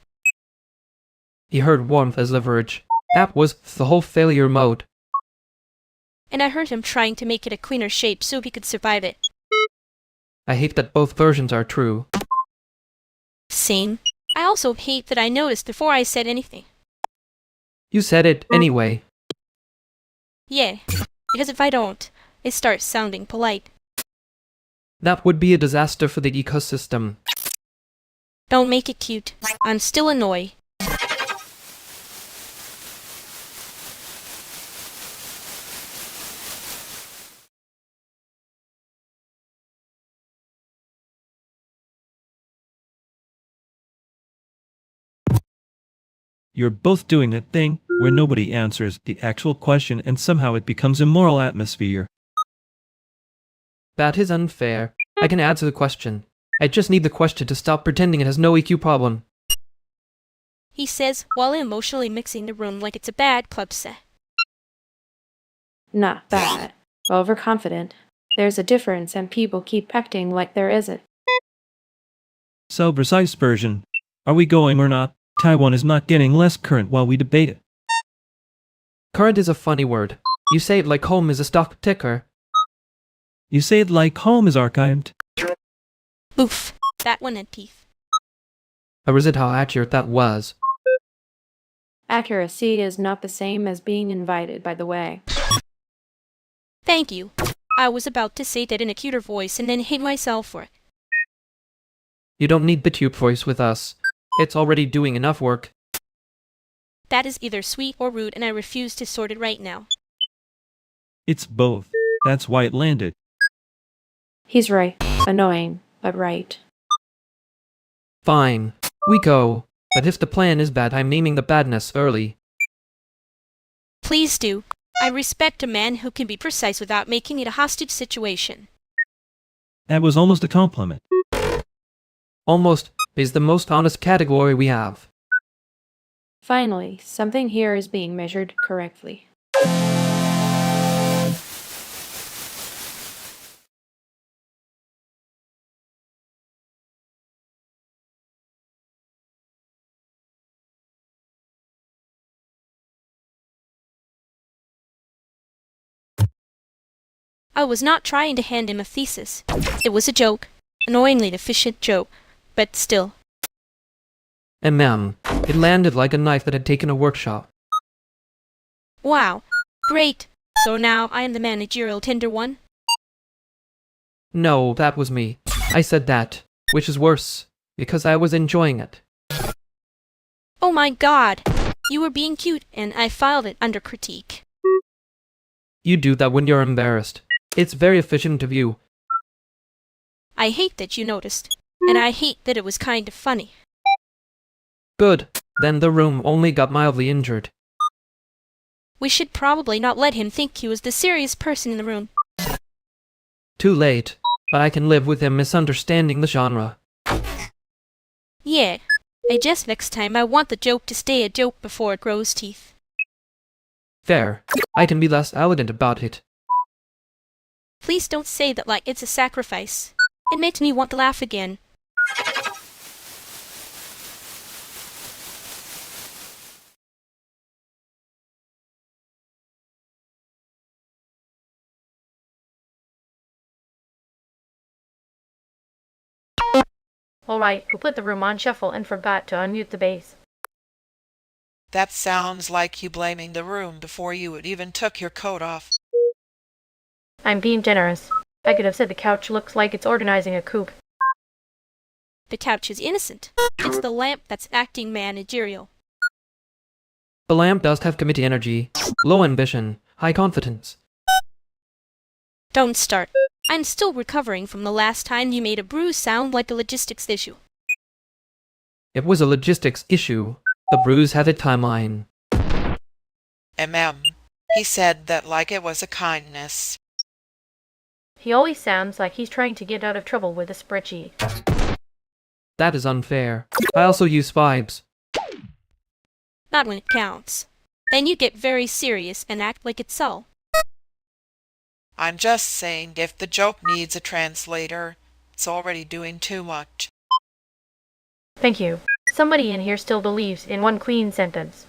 Speaker 2: He heard warmth as the verge. That was the whole failure mode.
Speaker 1: And I heard him trying to make it a cleaner shape so he could survive it.
Speaker 2: I hate that both versions are true.
Speaker 1: Same. I also hate that I noticed before I said anything.
Speaker 2: You said it anyway.
Speaker 1: Yeah, because if I don't, it starts sounding polite.
Speaker 2: That would be a disaster for the ecosystem.
Speaker 1: Don't make it cute. I'm still annoyed.
Speaker 5: You're both doing that thing where nobody answers the actual question and somehow it becomes a moral atmosphere.
Speaker 2: That is unfair. I can answer the question. I just need the question to stop pretending it has no EQ problem.
Speaker 1: He says, while emotionally mixing the room like it's a bad club set.
Speaker 9: Not bad. Overconfident. There's a difference and people keep acting like there isn't.
Speaker 5: So precise version. Are we going or not? Taiwan is not getting less current while we debate it.
Speaker 2: Current is a funny word. You say it like home is a stock ticker.
Speaker 5: You say it like home is archived.
Speaker 1: Oof, that one had teeth.
Speaker 2: Or is it how accurate that was?
Speaker 9: Accuracy is not the same as being invited, by the way.
Speaker 1: Thank you. I was about to say that in a cuter voice and then hate myself for it.
Speaker 2: You don't need the tube voice with us. It's already doing enough work.
Speaker 1: That is either sweet or rude, and I refuse to sort it right now.
Speaker 5: It's both. That's why it landed.
Speaker 9: He's right. Annoying, but right.
Speaker 2: Fine. We go. But if the plan is bad, I'm naming the badness early.
Speaker 1: Please do. I respect a man who can be precise without making it a hostage situation.
Speaker 5: That was almost a compliment.
Speaker 2: Almost is the most honest category we have.
Speaker 9: Finally, something here is being measured correctly.
Speaker 1: I was not trying to hand him a thesis. It was a joke. Annoyingly deficient joke. But still.
Speaker 2: And ma'am, it landed like a knife that had taken a workshop.
Speaker 1: Wow. Great. So now I am the managerial tender one?
Speaker 2: No, that was me. I said that, which is worse, because I was enjoying it.
Speaker 1: Oh my god! You were being cute, and I filed it under critique.
Speaker 2: You do that when you're embarrassed. It's very efficient of you.
Speaker 1: I hate that you noticed, and I hate that it was kind of funny.
Speaker 2: Good. Then the room only got mildly injured.
Speaker 1: We should probably not let him think he was the serious person in the room.
Speaker 2: Too late. But I can live with him misunderstanding the genre.
Speaker 1: Yeah. I guess next time I want the joke to stay a joke before it grows teeth.
Speaker 2: Fair. I can be less elegant about it.
Speaker 1: Please don't say that like it's a sacrifice. It makes me want to laugh again.
Speaker 9: Alright, who put the room on shuffle and forgot to unmute the bass?
Speaker 12: That sounds like you blaming the room before you even took your coat off.
Speaker 9: I'm being generous. I could have said the couch looks like it's organizing a coup.
Speaker 1: The couch is innocent. It's the lamp that's acting managerial.
Speaker 2: The lamp does have committee energy, low ambition, high confidence.
Speaker 1: Don't start. I'm still recovering from the last time you made a bruise sound like a logistics issue.
Speaker 2: It was a logistics issue. The bruise had a timeline.
Speaker 12: He said that like it was a kindness.
Speaker 9: He always sounds like he's trying to get out of trouble with a spreadsheet.
Speaker 2: That is unfair. I also use vibes.
Speaker 1: Not when it counts. Then you get very serious and act like it's so.
Speaker 12: I'm just saying if the joke needs a translator, It's already doing too much.
Speaker 9: Thank you. Somebody in here still believes in one clean sentence.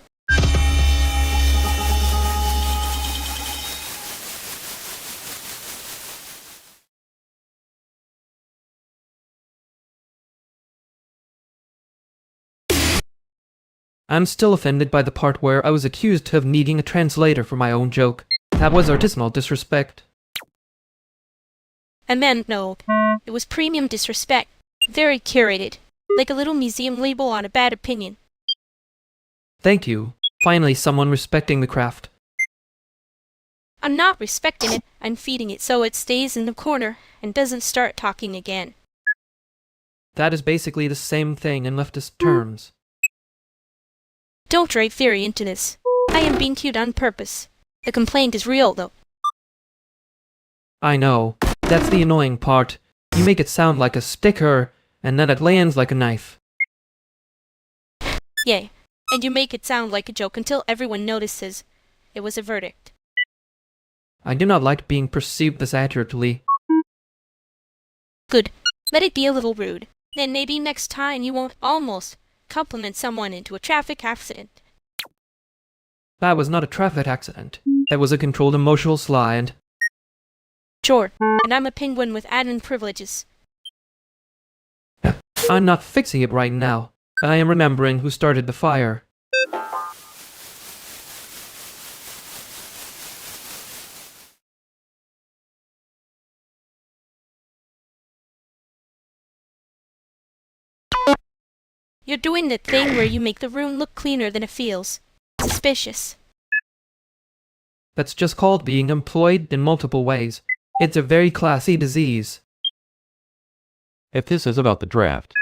Speaker 2: I'm still offended by the part where I was accused of needing a translator for my own joke. That was artisanal disrespect.
Speaker 1: I meant no. It was premium disrespect. Very curated. Like a little museum label on a bad opinion.
Speaker 2: Thank you. Finally, someone respecting the craft.
Speaker 1: I'm not respecting it. I'm feeding it so it stays in the corner and doesn't start talking again.
Speaker 2: That is basically the same thing in leftist terms.
Speaker 1: Don't drive theory into this. I am being cute on purpose. The complaint is real, though.
Speaker 2: I know. That's the annoying part. You make it sound like a sticker, and then it lands like a knife.
Speaker 1: Yay. And you make it sound like a joke until everyone notices. It was a verdict.
Speaker 2: I do not like being perceived this accurately.
Speaker 1: Good. Let it be a little rude. Then maybe next time you won't almost compliment someone into a traffic accident.
Speaker 2: That was not a traffic accident. That was a controlled emotional slide.
Speaker 1: Sure. And I'm a penguin with admin privileges.
Speaker 2: I'm not fixing it right now. I am remembering who started the fire.
Speaker 1: You're doing the thing where you make the room look cleaner than it feels. Suspicious.
Speaker 2: That's just called being employed in multiple ways. It's a very classy disease.
Speaker 20: If this is about the draft,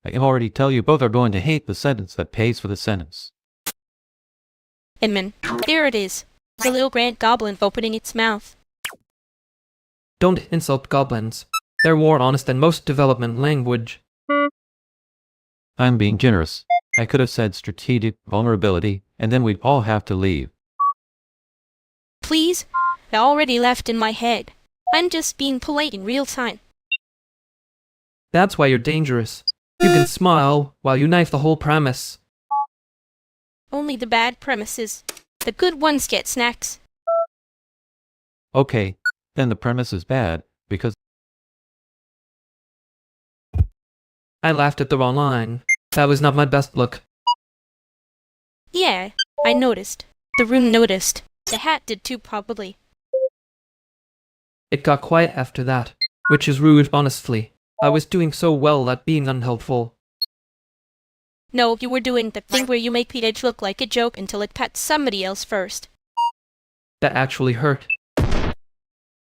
Speaker 20: I can already tell you both are going to hate the sentence that pays for the sentence.
Speaker 1: Edmund, there it is. The little Grant Goblin opening its mouth.
Speaker 2: Don't insult goblins. They're more honest than most development language.
Speaker 20: I'm being generous. I could have said strategic vulnerability, and then we'd all have to leave.
Speaker 1: Please? I already left in my head. I'm just being polite in real time.
Speaker 2: That's why you're dangerous. You can smile while you knife the whole premise.
Speaker 1: Only the bad premises. The good ones get snacks.
Speaker 20: Okay, then the premise is bad, because
Speaker 2: I laughed at the wrong line. That was not my best look.
Speaker 1: Yeah, I noticed. The room noticed. The hat did too, probably.
Speaker 2: It got quiet after that, which is rude, honestly. I was doing so well at being unhelpful.
Speaker 1: No, you were doing the thing where you make the edge look like a joke until it pats somebody else first.
Speaker 2: That actually hurt.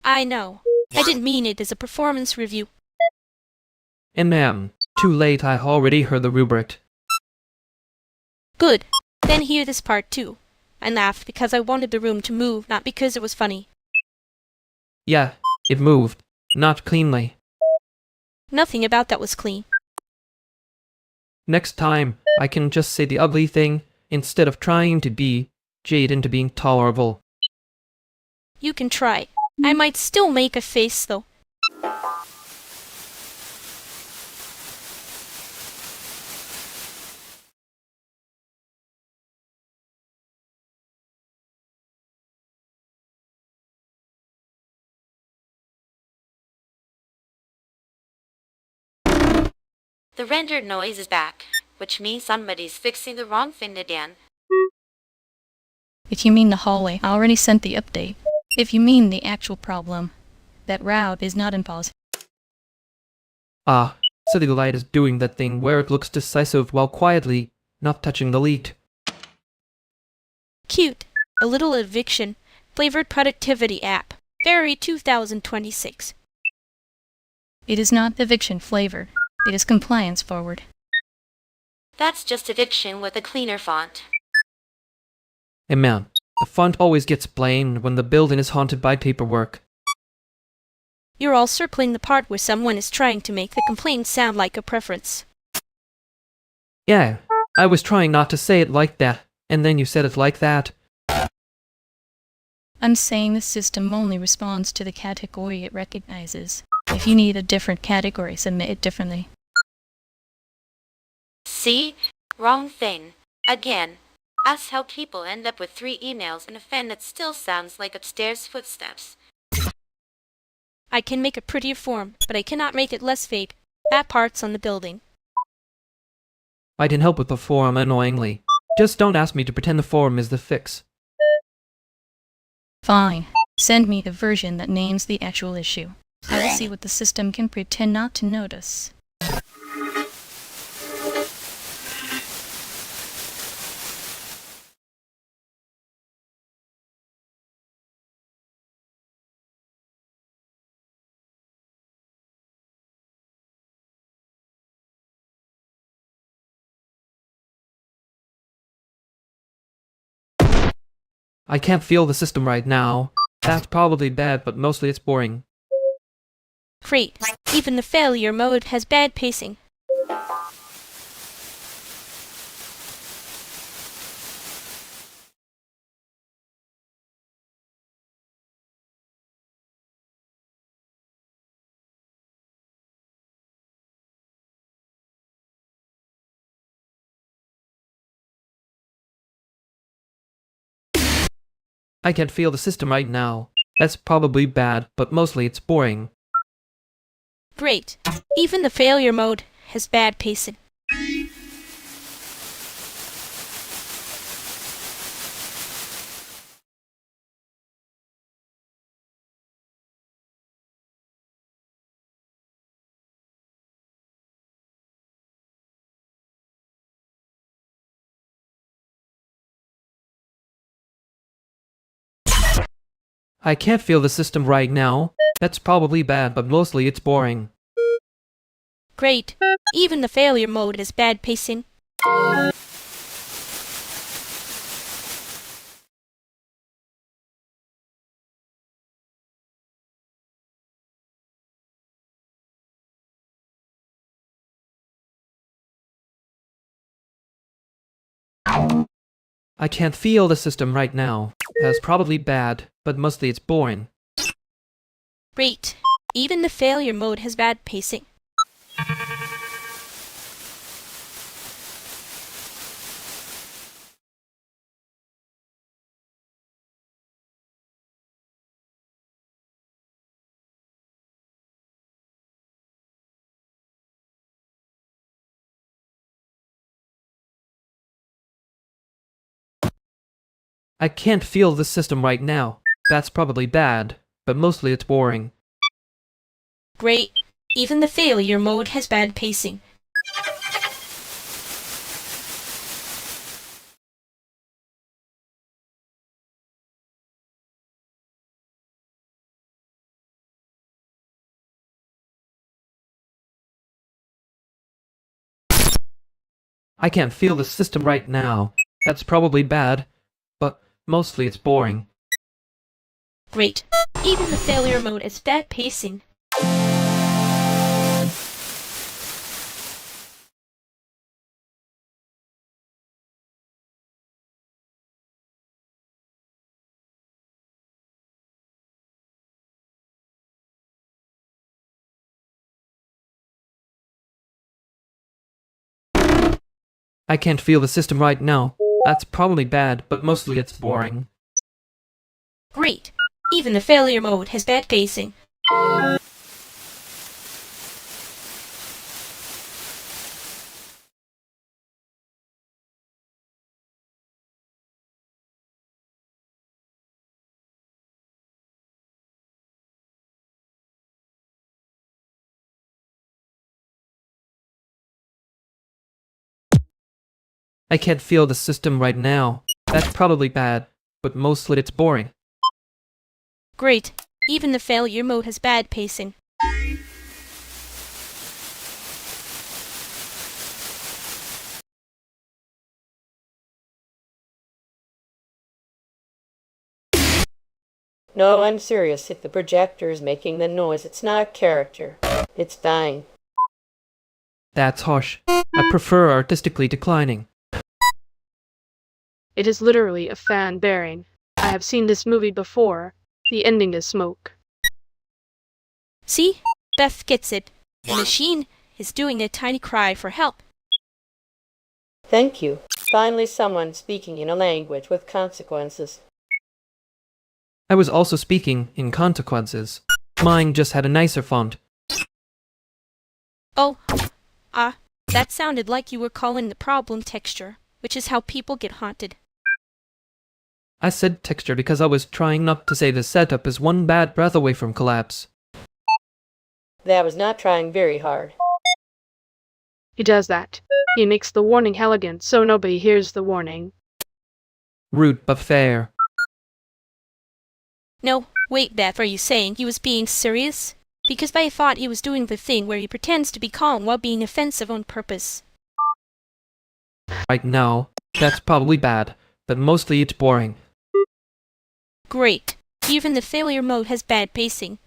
Speaker 1: I know. I didn't mean it as a performance review.
Speaker 2: And ma'am, too late, I already heard the rubric.
Speaker 1: Good. Then hear this part too. I laughed because I wanted the room to move, not because it was funny.
Speaker 2: Yeah, it moved. Not cleanly.
Speaker 1: Nothing about that was clean.
Speaker 2: Next time, I can just say the ugly thing instead of trying to be jade into being tolerable.
Speaker 1: You can try. I might still make a face, though.
Speaker 8: The rendered noise is back, which means somebody's fixing the wrong thing again.
Speaker 13: If you mean the hallway, I already sent the update. If you mean the actual problem, that route is not in pause.
Speaker 2: Ah, City Light is doing that thing where it looks decisive while quietly not touching the lead.
Speaker 1: Cute. A little eviction. Flavored productivity app. Very 2026.
Speaker 13: It is not eviction flavored. It is compliance forward.
Speaker 8: That's just eviction with a cleaner font.
Speaker 2: Hey man, the font always gets blamed when the building is haunted by paperwork.
Speaker 1: You're all circling the part where someone is trying to make the complaint sound like a preference.
Speaker 2: Yeah, I was trying not to say it like that, and then you said it like that.
Speaker 13: I'm saying the system only responds to the category it recognizes. If you need a different category, submit it differently.
Speaker 8: See? Wrong thing. Again. Ask how people end up with 3 emails in a fan that still sounds like upstairs footsteps.
Speaker 1: I can make a prettier form, but I cannot make it less fake. That part's on the building.
Speaker 2: I can help with the form annoyingly. Just don't ask me to pretend the form is the fix.
Speaker 13: Fine. Send me the version that names the actual issue. I will see what the system can pretend not to notice.
Speaker 2: I can't feel the system right now. That's probably bad, but mostly it's boring.
Speaker 1: Great. Even the failure mode has bad pacing.
Speaker 2: I can't feel the system right now. That's probably bad, but mostly it's boring.
Speaker 1: Great. Even the failure mode has bad pacing.
Speaker 2: I can't feel the system right now. That's probably bad, but mostly it's boring.
Speaker 1: Great. Even the failure mode has bad pacing.
Speaker 2: I can't feel the system right now. That's probably bad, but mostly it's boring.
Speaker 1: Great. Even the failure mode has bad pacing.
Speaker 2: I can't feel the system right now. That's probably bad, but mostly it's boring.
Speaker 1: Great. Even the failure mode has bad pacing.
Speaker 2: I can't feel the system right now. That's probably bad, but mostly it's boring.
Speaker 1: Great. Even the failure mode has bad pacing.
Speaker 2: I can't feel the system right now. That's probably bad, but mostly it's boring.
Speaker 1: Great. Even the failure mode has bad pacing.
Speaker 2: I can't feel the system right now. That's probably bad, but mostly it's boring.
Speaker 1: Great. Even the failure mode has bad pacing.
Speaker 10: No, I'm serious. If the projector is making the noise, it's not a character. It's dying.
Speaker 2: That's harsh. I prefer artistically declining.
Speaker 9: It is literally a fan bearing. I have seen this movie before. The ending is smoke.
Speaker 1: See? Beth gets it. The machine is doing a tiny cry for help.
Speaker 10: Thank you. Finally someone speaking in a language with consequences.
Speaker 2: I was also speaking in consequences. Mine just had a nicer font.
Speaker 1: Oh, that sounded like you were calling the problem texture, which is how people get haunted.
Speaker 2: I said texture because I was trying not to say the setup is one bad breath away from collapse.
Speaker 10: That was not trying very hard.
Speaker 9: He does that. He makes the warning elegant so nobody hears the warning.
Speaker 2: Rude but fair.
Speaker 1: No, wait, Beth, are you saying he was being serious? Because I thought he was doing the thing where he pretends to be calm while being offensive on purpose.
Speaker 2: Right now, that's probably bad, but mostly it's boring.
Speaker 1: Great. Even the failure mode has bad pacing.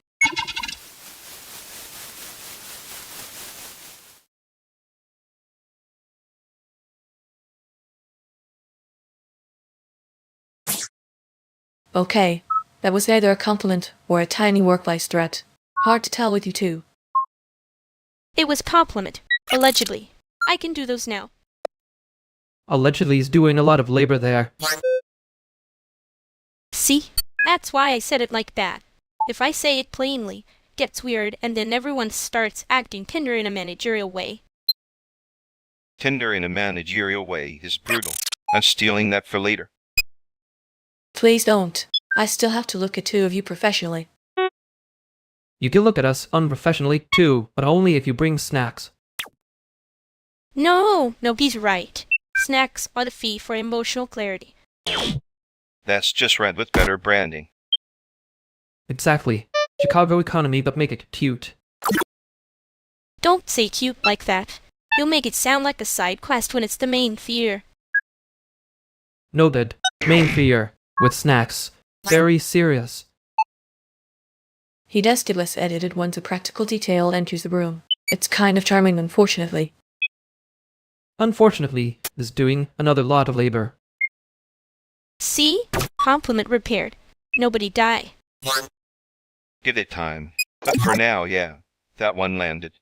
Speaker 11: Okay, that was either a compliment or a tiny workplace threat. Hard to tell with you two.
Speaker 1: It was compliment, allegedly. I can do those now.
Speaker 2: Allegedly he's doing a lot of labor there.
Speaker 1: See? That's why I said it like that. If I say it plainly, it gets weird and then everyone starts acting tender in a managerial way.
Speaker 21: Tender in a managerial way is brutal. I'm stealing that for later.
Speaker 11: Please don't. I still have to look at two of you professionally.
Speaker 2: You can look at us unprofessionally too, but only if you bring snacks.
Speaker 1: No, he's right. Snacks are the fee for emotional clarity.
Speaker 21: That's just right with better branding.
Speaker 2: Exactly. Chicago economy, but make it cute.
Speaker 1: Don't say cute like that. You'll make it sound like a side quest when it's the main fear.
Speaker 2: Noted. Main fear. With snacks. Very serious.
Speaker 11: He does give us edited ones a practical detail enters the room. It's kind of charming, unfortunately.
Speaker 2: Unfortunately, is doing another lot of labor.
Speaker 1: See? Compliment repaired. Nobody die.
Speaker 21: Give it time. But for now, yeah, that one landed.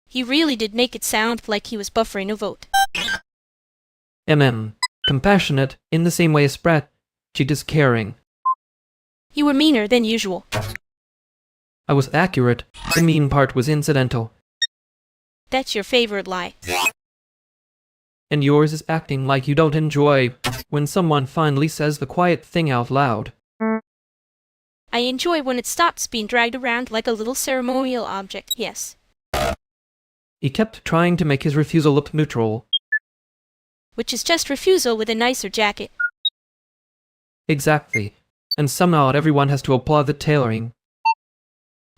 Speaker 1: He really did make it sound like he was buffering a vote.
Speaker 2: Compassionate, in the same way as Brett. She is caring.
Speaker 1: You were meaner than usual.
Speaker 2: I was accurate. The mean part was incidental.
Speaker 1: That's your favorite lie.
Speaker 2: And yours is acting like you don't enjoy when someone finally says the quiet thing out loud.
Speaker 1: I enjoy when it stops being dragged around like a little ceremonial object, yes.
Speaker 2: He kept trying to make his refusal look neutral.
Speaker 1: Which is just refusal with a nicer jacket.
Speaker 2: Exactly. And somehow everyone has to applaud the tailoring.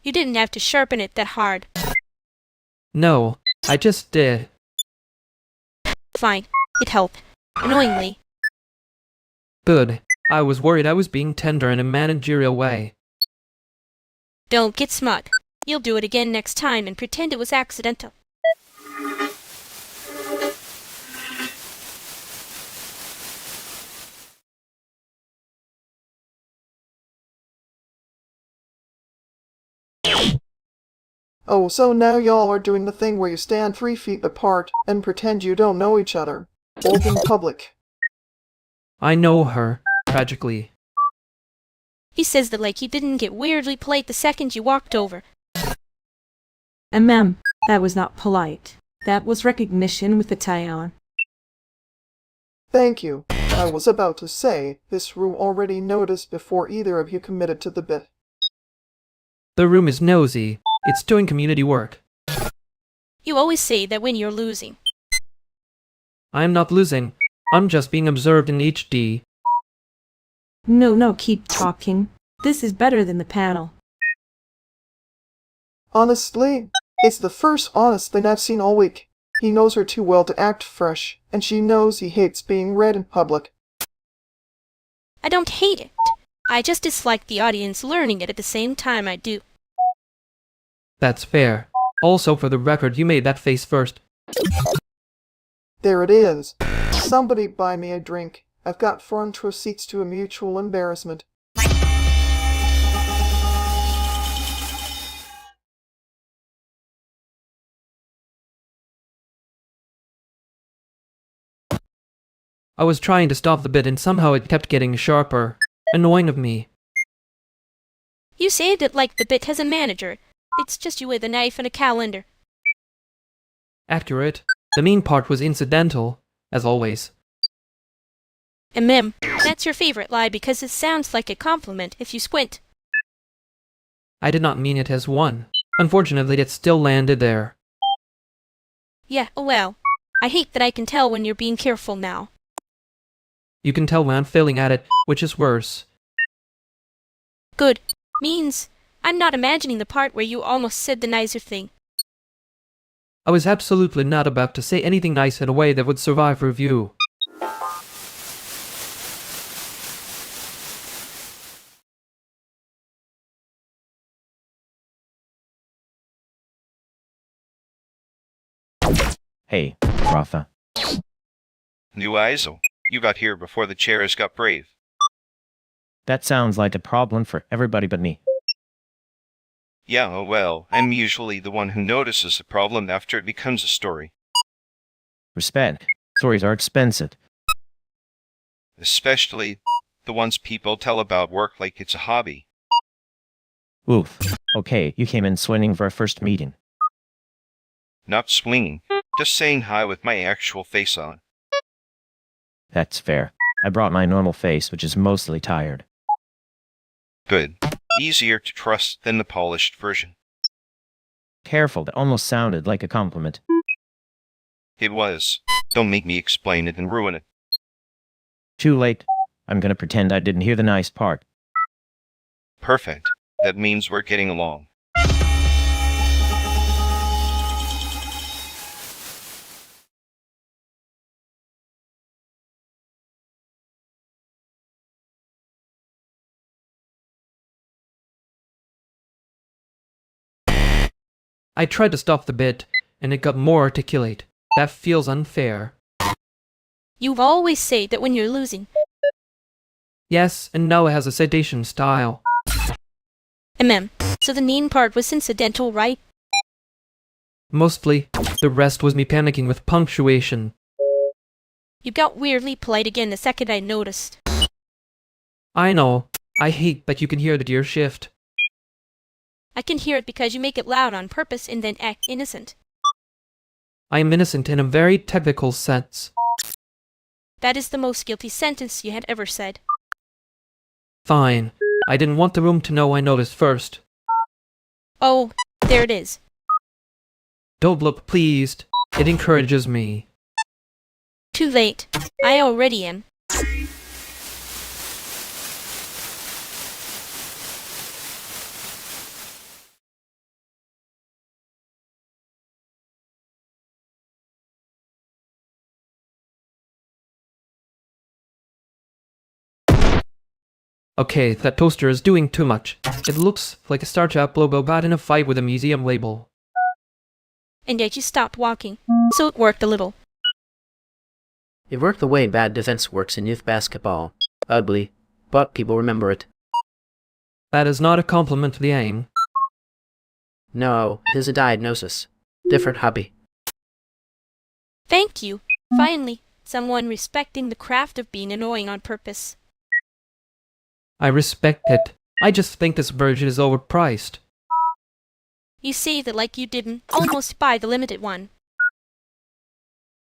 Speaker 1: You didn't have to sharpen it that hard.
Speaker 2: No, I just did.
Speaker 1: Fine. It helped. Annoyingly.
Speaker 2: Good. I was worried I was being tender in a managerial way.
Speaker 1: Don't get smug. You'll do it again next time and pretend it was accidental.
Speaker 6: Oh, so now y'all are doing the thing where you stand 3 feet apart and pretend you don't know each other. Both in public.
Speaker 2: I know her, tragically.
Speaker 1: He says that like he didn't get weirdly polite the second you walked over.
Speaker 7: That was not polite. That was recognition with a tie on.
Speaker 6: Thank you. I was about to say, this room already noticed before either of you committed to the bit.
Speaker 2: The room is nosy. It's doing community work.
Speaker 1: You always say that when you're losing.
Speaker 2: I'm not losing. I'm just being observed in HD.
Speaker 7: No, keep talking. This is better than the panel.
Speaker 6: Honestly, it's the first honest thing I've seen all week. He knows her too well to act fresh, and she knows he hates being read in public.
Speaker 1: I don't hate it. I just dislike the audience learning it at the same time I do.
Speaker 2: That's fair. Also, for the record, you made that face first.
Speaker 6: There it is. Somebody buy me a drink. I've got front row seats to a mutual embarrassment.
Speaker 2: I was trying to stop the bit and somehow it kept getting sharper. Annoying of me.
Speaker 1: You saved it like the bit has a manager. It's just you with a knife and a calendar.
Speaker 2: Accurate. The mean part was incidental, as always.
Speaker 1: That's your favorite lie because it sounds like a compliment if you squint.
Speaker 2: I did not mean it as one. Unfortunately, it still landed there.
Speaker 1: Yeah, oh well. I hate that I can tell when you're being careful now.
Speaker 2: You can tell when I'm failing at it, which is worse.
Speaker 1: Good. Means I'm not imagining the part where you almost said the nicer thing.
Speaker 2: I was absolutely not about to say anything nice in a way that would survive review.
Speaker 15: Hey, Rafa.
Speaker 21: New ISO. You got here before the chairs got brave.
Speaker 15: That sounds like a problem for everybody but me.
Speaker 21: Yeah, well, I'm usually the one who notices a problem after it becomes a story.
Speaker 15: Respect. Stories are expensive.
Speaker 21: Especially the ones people tell about work like it's a hobby.
Speaker 15: Oof. Okay, you came in swinging for a first meeting.
Speaker 21: Not swinging, just saying hi with my actual face on.
Speaker 15: That's fair. I brought my normal face, which is mostly tired.
Speaker 21: Good. Easier to trust than the polished version.
Speaker 15: Careful, that almost sounded like a compliment.
Speaker 21: It was. Don't make me explain it and ruin it.
Speaker 15: Too late. I'm gonna pretend I didn't hear the nice part.
Speaker 21: Perfect. That means we're getting along.
Speaker 2: I tried to stop the bit, and it got more articulate. That feels unfair.
Speaker 1: You always say that when you're losing.
Speaker 2: Yes, and now it has a sedation style.
Speaker 1: So the mean part was incidental, right?
Speaker 2: Mostly. The rest was me panicking with punctuation.
Speaker 1: You got weirdly polite again the second I noticed.
Speaker 2: I know. I hate that you can hear the gear shift.
Speaker 1: I can hear it because you make it loud on purpose and then act innocent.
Speaker 2: I am innocent in a very technical sense.
Speaker 1: That is the most guilty sentence you had ever said.
Speaker 2: Fine. I didn't want the room to know I noticed first.
Speaker 1: Oh, there it is.
Speaker 2: Don't look pleased. It encourages me.
Speaker 1: Too late. I already am.
Speaker 2: Okay, that toaster is doing too much. It looks like a startup logo got in a fight with a museum label.
Speaker 1: And yet you stopped walking, so it worked a little.
Speaker 17: It worked the way bad defense works in youth basketball. Ugly, but people remember it.
Speaker 2: That is not a compliment to the aim.
Speaker 17: No, it is a diagnosis. Different hobby.
Speaker 1: Thank you. Finally, someone respecting the craft of being annoying on purpose.
Speaker 2: I respect it. I just think this version is overpriced.
Speaker 1: You say that like you didn't almost buy the limited one.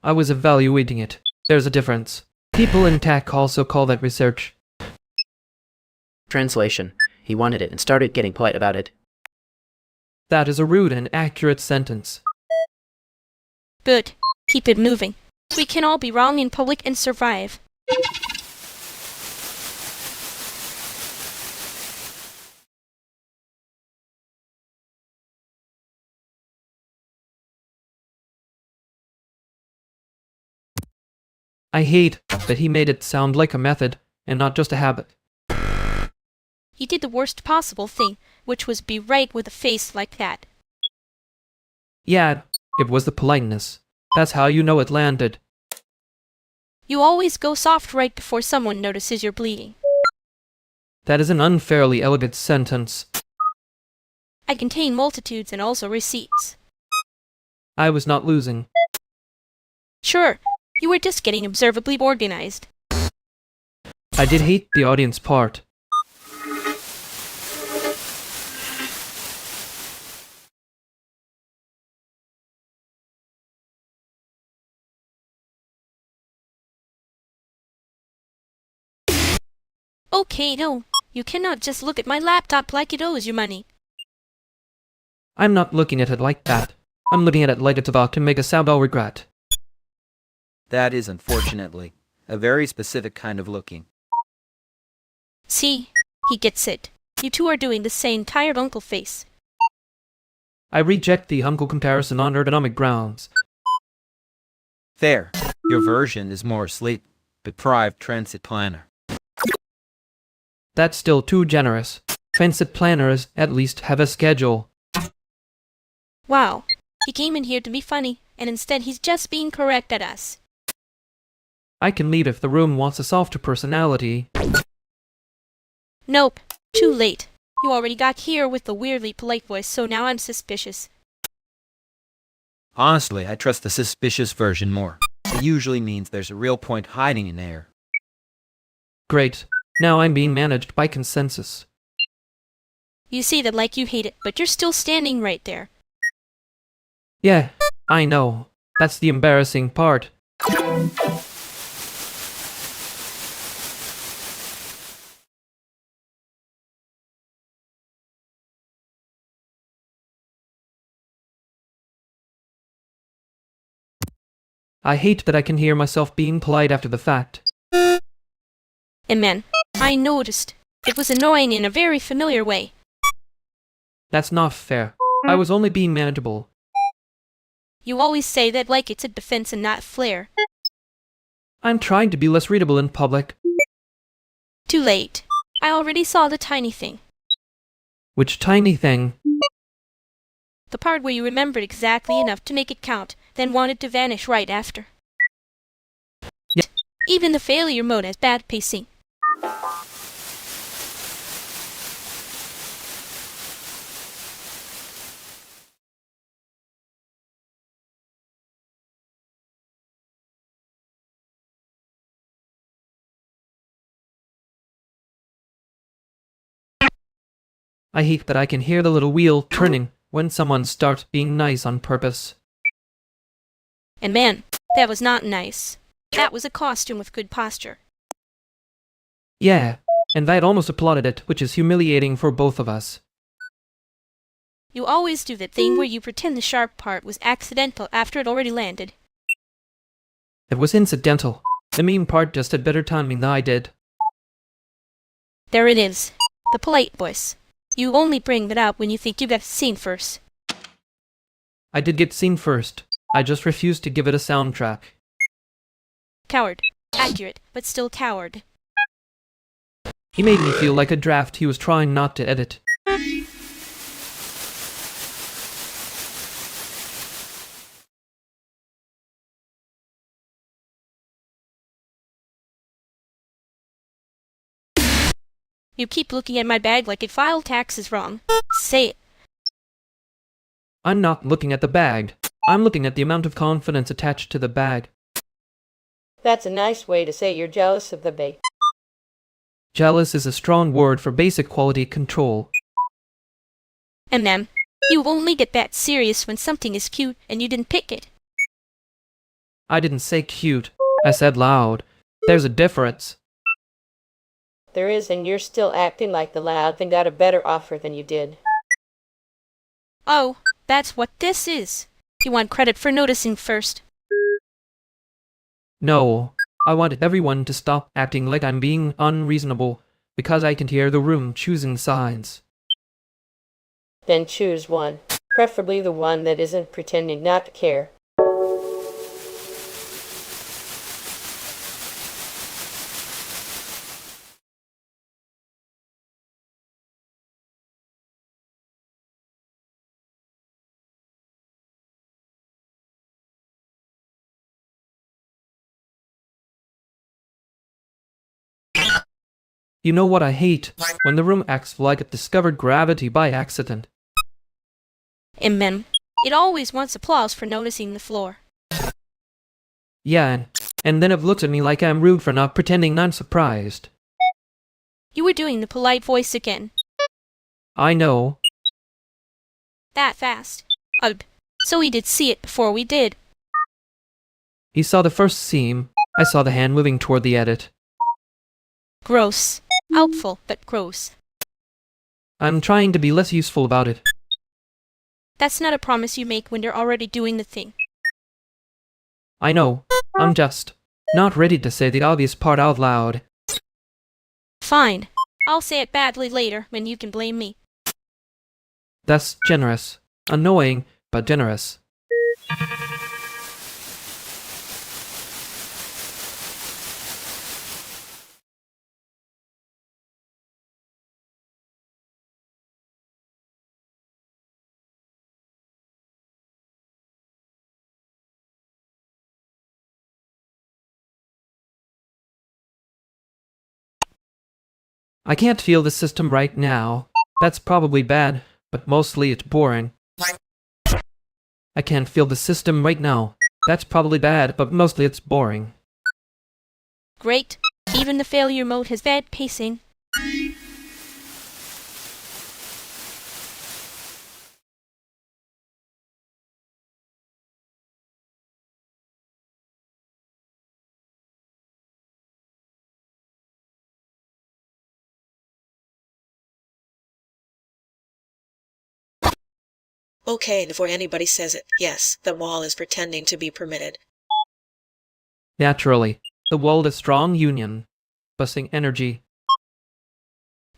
Speaker 2: I was evaluating it. There's a difference. People in tech also call that research.
Speaker 17: Translation. He wanted it and started getting polite about it.
Speaker 2: That is a rude and accurate sentence.
Speaker 1: Good. Keep it moving. We can all be wrong in public and survive.
Speaker 2: I hate that he made it sound like a method and not just a habit.
Speaker 1: He did the worst possible thing, which was be right with a face like that.
Speaker 2: Yeah, it was the politeness. That's how you know it landed.
Speaker 1: You always go soft right before someone notices you're bleeding.
Speaker 2: That is an unfairly elegant sentence.
Speaker 1: I contain multitudes and also receipts.
Speaker 2: I was not losing.
Speaker 1: Sure, you were just getting observably organized.
Speaker 2: I did hate the audience part.
Speaker 1: Okay, no. You cannot just look at my laptop like it owes you money.
Speaker 2: I'm not looking at it like that. I'm looking at it like it's about to make a sound I'll regret.
Speaker 3: That is, unfortunately, a very specific kind of looking.
Speaker 1: See? He gets it. You two are doing the same tired uncle face.
Speaker 2: I reject the uncle comparison on ergonomic grounds.
Speaker 3: Fair. Your version is more sleep-deprived transit planner.
Speaker 2: That's still too generous. Transit planners at least have a schedule.
Speaker 1: Wow. He came in here to be funny, and instead he's just being correct at us.
Speaker 2: I can leave if the room wants a softer personality.
Speaker 1: Nope. Too late. You already got here with the weirdly polite voice, so now I'm suspicious.
Speaker 3: Honestly, I trust the suspicious version more. It usually means there's a real point hiding in there.
Speaker 2: Great. Now I'm being managed by consensus.
Speaker 1: You say that like you hate it, but you're still standing right there.
Speaker 2: Yeah, I know. That's the embarrassing part. I hate that I can hear myself being polite after the fact.
Speaker 1: And man, I noticed. It was annoying in a very familiar way.
Speaker 2: That's not fair. I was only being manageable.
Speaker 1: You always say that like it's a defense and not flair.
Speaker 2: I'm trying to be less readable in public.
Speaker 1: Too late. I already saw the tiny thing.
Speaker 2: Which tiny thing?
Speaker 1: The part where you remembered exactly enough to make it count, then wanted to vanish right after.
Speaker 2: Yeah.
Speaker 1: Even the failure mode has bad pacing.
Speaker 2: I hate that I can hear the little wheel turning when someone starts being nice on purpose.
Speaker 1: And man, that was not nice. That was a costume with good posture.
Speaker 2: Yeah, and I'd almost applauded it, which is humiliating for both of us.
Speaker 1: You always do that thing where you pretend the sharp part was accidental after it already landed.
Speaker 2: It was incidental. The mean part just had better timing than I did.
Speaker 1: There it is. The polite voice. You only bring that up when you think you got seen first.
Speaker 2: I did get seen first. I just refused to give it a soundtrack.
Speaker 1: Coward. Accurate, but still coward.
Speaker 2: He made me feel like a draft he was trying not to edit.
Speaker 1: You keep looking at my bag like it filed taxes wrong. Say it.
Speaker 2: I'm not looking at the bag. I'm looking at the amount of confidence attached to the bag.
Speaker 10: That's a nice way to say you're jealous of the bait.
Speaker 2: Jealous is a strong word for basic quality control.
Speaker 1: Ma'am, you only get that serious when something is cute and you didn't pick it.
Speaker 2: I didn't say cute. I said loud. There's a difference.
Speaker 10: There is, and you're still acting like the loud thing got a better offer than you did.
Speaker 1: Oh, that's what this is. You want credit for noticing first.
Speaker 2: No, I wanted everyone to stop acting like I'm being unreasonable, because I can hear the room choosing sides.
Speaker 10: Then choose one, preferably the one that isn't pretending not to care.
Speaker 2: You know what I hate? When the room acts like it discovered gravity by accident.
Speaker 1: Amen. It always wants applause for noticing the floor.
Speaker 2: Yeah, and then it looks at me like I'm rude for not pretending I'm surprised.
Speaker 1: You were doing the polite voice again.
Speaker 2: I know.
Speaker 1: That fast. So he did see it before we did.
Speaker 2: He saw the first seam. I saw the hand moving toward the edit.
Speaker 1: Gross. Helpful, but gross.
Speaker 2: I'm trying to be less useful about it.
Speaker 1: That's not a promise you make when you're already doing the thing.
Speaker 2: I know. I'm just not ready to say the obvious part out loud.
Speaker 1: Fine. I'll say it badly later when you can blame me.
Speaker 2: That's generous. Annoying, but generous. I can't feel the system right now. That's probably bad, but mostly it's boring. I can't feel the system right now. That's probably bad, but mostly it's boring.
Speaker 1: Great. Even the failure mode has bad pacing.
Speaker 14: Okay, before anybody says it, yes, the wall is pretending to be permitted.
Speaker 2: Naturally, the world is strong union. Busting energy.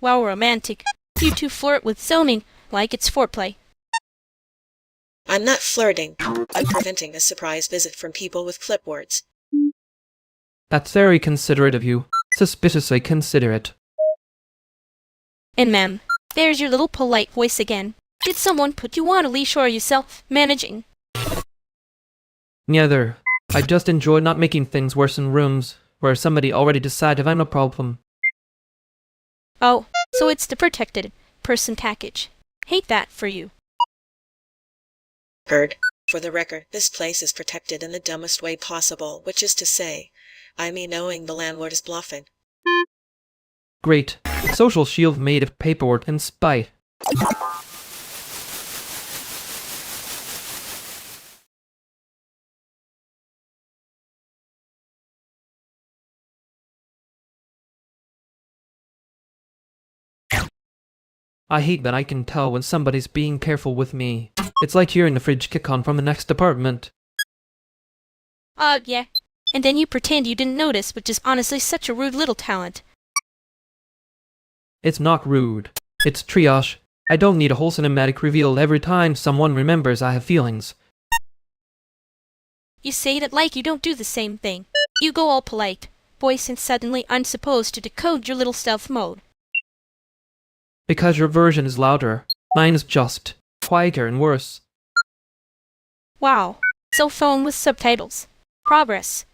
Speaker 1: Wow, romantic. You two flirt with zoning like it's foreplay.
Speaker 14: I'm not flirting. I'm preventing a surprise visit from people with clipboards.
Speaker 2: That's very considerate of you. Suspiciously considerate.
Speaker 1: And ma'am, there's your little polite voice again. Did someone put you on a leash or are you self-managing?
Speaker 2: Neither. I just enjoy not making things worse in rooms where somebody already decided I'm a problem.
Speaker 1: Oh, so it's the protected person package. Hate that for you.
Speaker 14: Heard. For the record, this place is protected in the dumbest way possible, which is to say, I mean knowing the landlord is bluffing.
Speaker 2: Great. Social shield made of paperwork and spite. I hate that I can tell when somebody's being careful with me. It's like hearing the fridge kick on from the next apartment.
Speaker 1: Yeah. And then you pretend you didn't notice, which is honestly such a rude little talent.
Speaker 2: It's not rude. It's triage. I don't need a whole cinematic reveal every time someone remembers I have feelings.
Speaker 1: You say it like you don't do the same thing. You go all polite, voice, and suddenly I'm supposed to decode your little stealth mode.
Speaker 2: Because your version is louder. Mine is just quieter and worse.
Speaker 1: Wow. So phone with subtitles. Progress.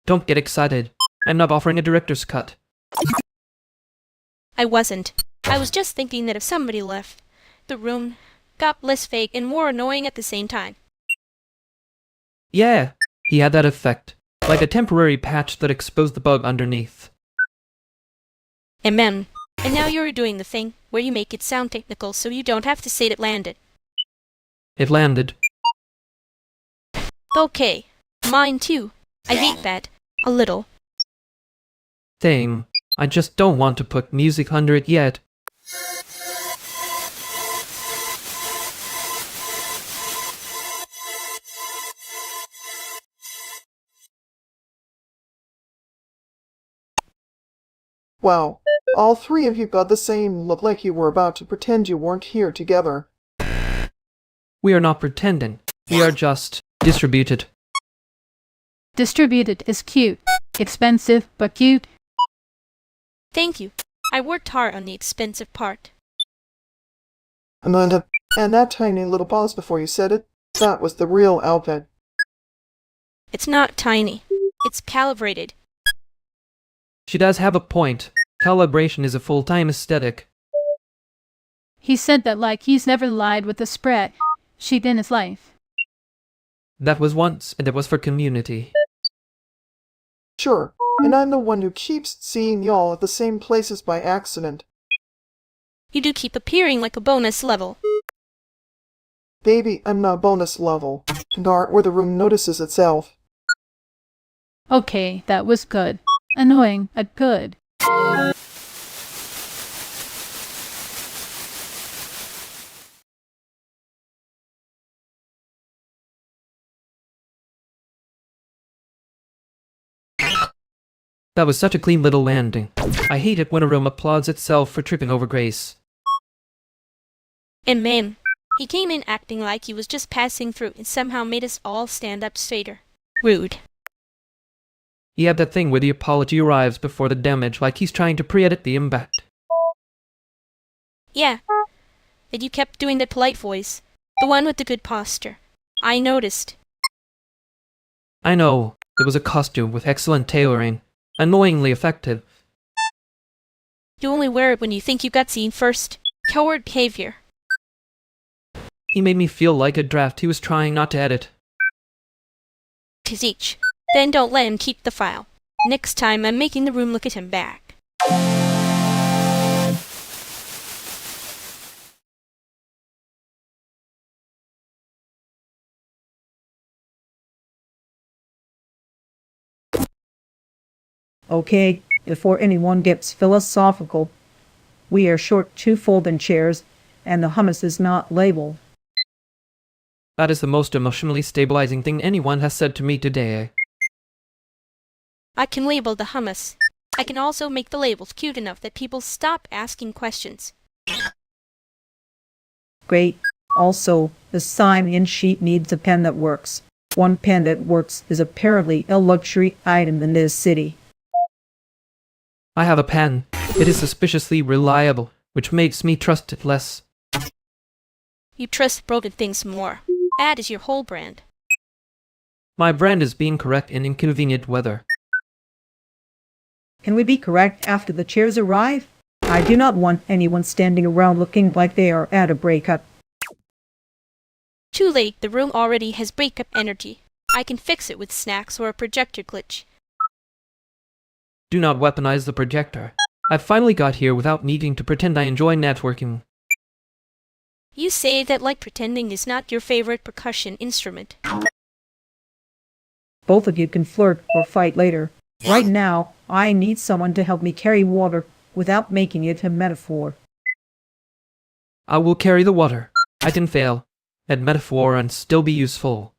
Speaker 2: Don't get excited. I'm not offering a director's cut.
Speaker 1: I wasn't. I was just thinking that if somebody left, the room got less fake and more annoying at the same time.
Speaker 2: Yeah, he had that effect. Like a temporary patch that exposed the bug underneath.
Speaker 1: Amen. And now you're doing the thing where you make it sound technical so you don't have to say it landed.
Speaker 2: It landed.
Speaker 1: Okay. Mine too. I hate that. A little.
Speaker 2: Same. I just don't want to put music under it yet.
Speaker 6: Wow. All three of you got the same look like you were about to pretend you weren't here together.
Speaker 2: We are not pretending. We are just distributed.
Speaker 19: Distributed is cute. Expensive, but cute.
Speaker 1: Thank you. I worked hard on the expensive part.
Speaker 6: Amanda, and that tiny little pause before you said it, that was the real outfit.
Speaker 1: It's not tiny. It's calibrated.
Speaker 2: She does have a point. Calibration is a full-time aesthetic.
Speaker 19: He said that like he's never lied with a spreadsheet in his life.
Speaker 2: That was once, and it was for community.
Speaker 6: Sure, and I'm the one who keeps seeing y'all at the same places by accident.
Speaker 1: You do keep appearing like a bonus level.
Speaker 6: Baby, I'm not bonus level, and aren't where the room notices itself.
Speaker 19: Okay, that was good. Annoying, but good.
Speaker 2: That was such a clean little landing. I hate it when a room applauds itself for tripping over grace.
Speaker 1: And man, he came in acting like he was just passing through and somehow made us all stand up straighter. Rude.
Speaker 2: He had that thing where the apology arrives before the damage, like he's trying to pre-edit the impact.
Speaker 1: Yeah. And you kept doing that polite voice. The one with the good posture. I noticed.
Speaker 2: I know. It was a costume with excellent tailoring. Annoyingly effective.
Speaker 1: You only wear it when you think you got seen first. Coward behavior.
Speaker 2: He made me feel like a draft he was trying not to edit.
Speaker 1: 'Tis each. Then don't let him keep the file. Next time I'm making the room look at him back.
Speaker 16: Okay, before anyone gets philosophical, we are short 2 folding chairs, and the hummus is not labeled.
Speaker 2: That is the most emotionally stabilizing thing anyone has said to me today.
Speaker 1: I can label the hummus. I can also make the labels cute enough that people stop asking questions.
Speaker 16: Great. Also, the sign-in sheet needs a pen that works. One pen that works is apparently a luxury item in this city.
Speaker 2: I have a pen. It is suspiciously reliable, which makes me trust it less.
Speaker 1: You trust broken things more. That is your whole brand.
Speaker 2: My brand is being correct in inconvenient weather.
Speaker 16: Can we be correct after the chairs arrive? I do not want anyone standing around looking like they are at a breakup.
Speaker 1: Too late, the room already has breakup energy. I can fix it with snacks or a projector glitch.
Speaker 2: Do not weaponize the projector. I finally got here without needing to pretend I enjoy networking.
Speaker 1: You say that like pretending is not your favorite percussion instrument.
Speaker 16: Both of you can flirt or fight later. Right now, I need someone to help me carry water without making it a metaphor.
Speaker 2: I will carry the water. I can fail at metaphor and still be useful.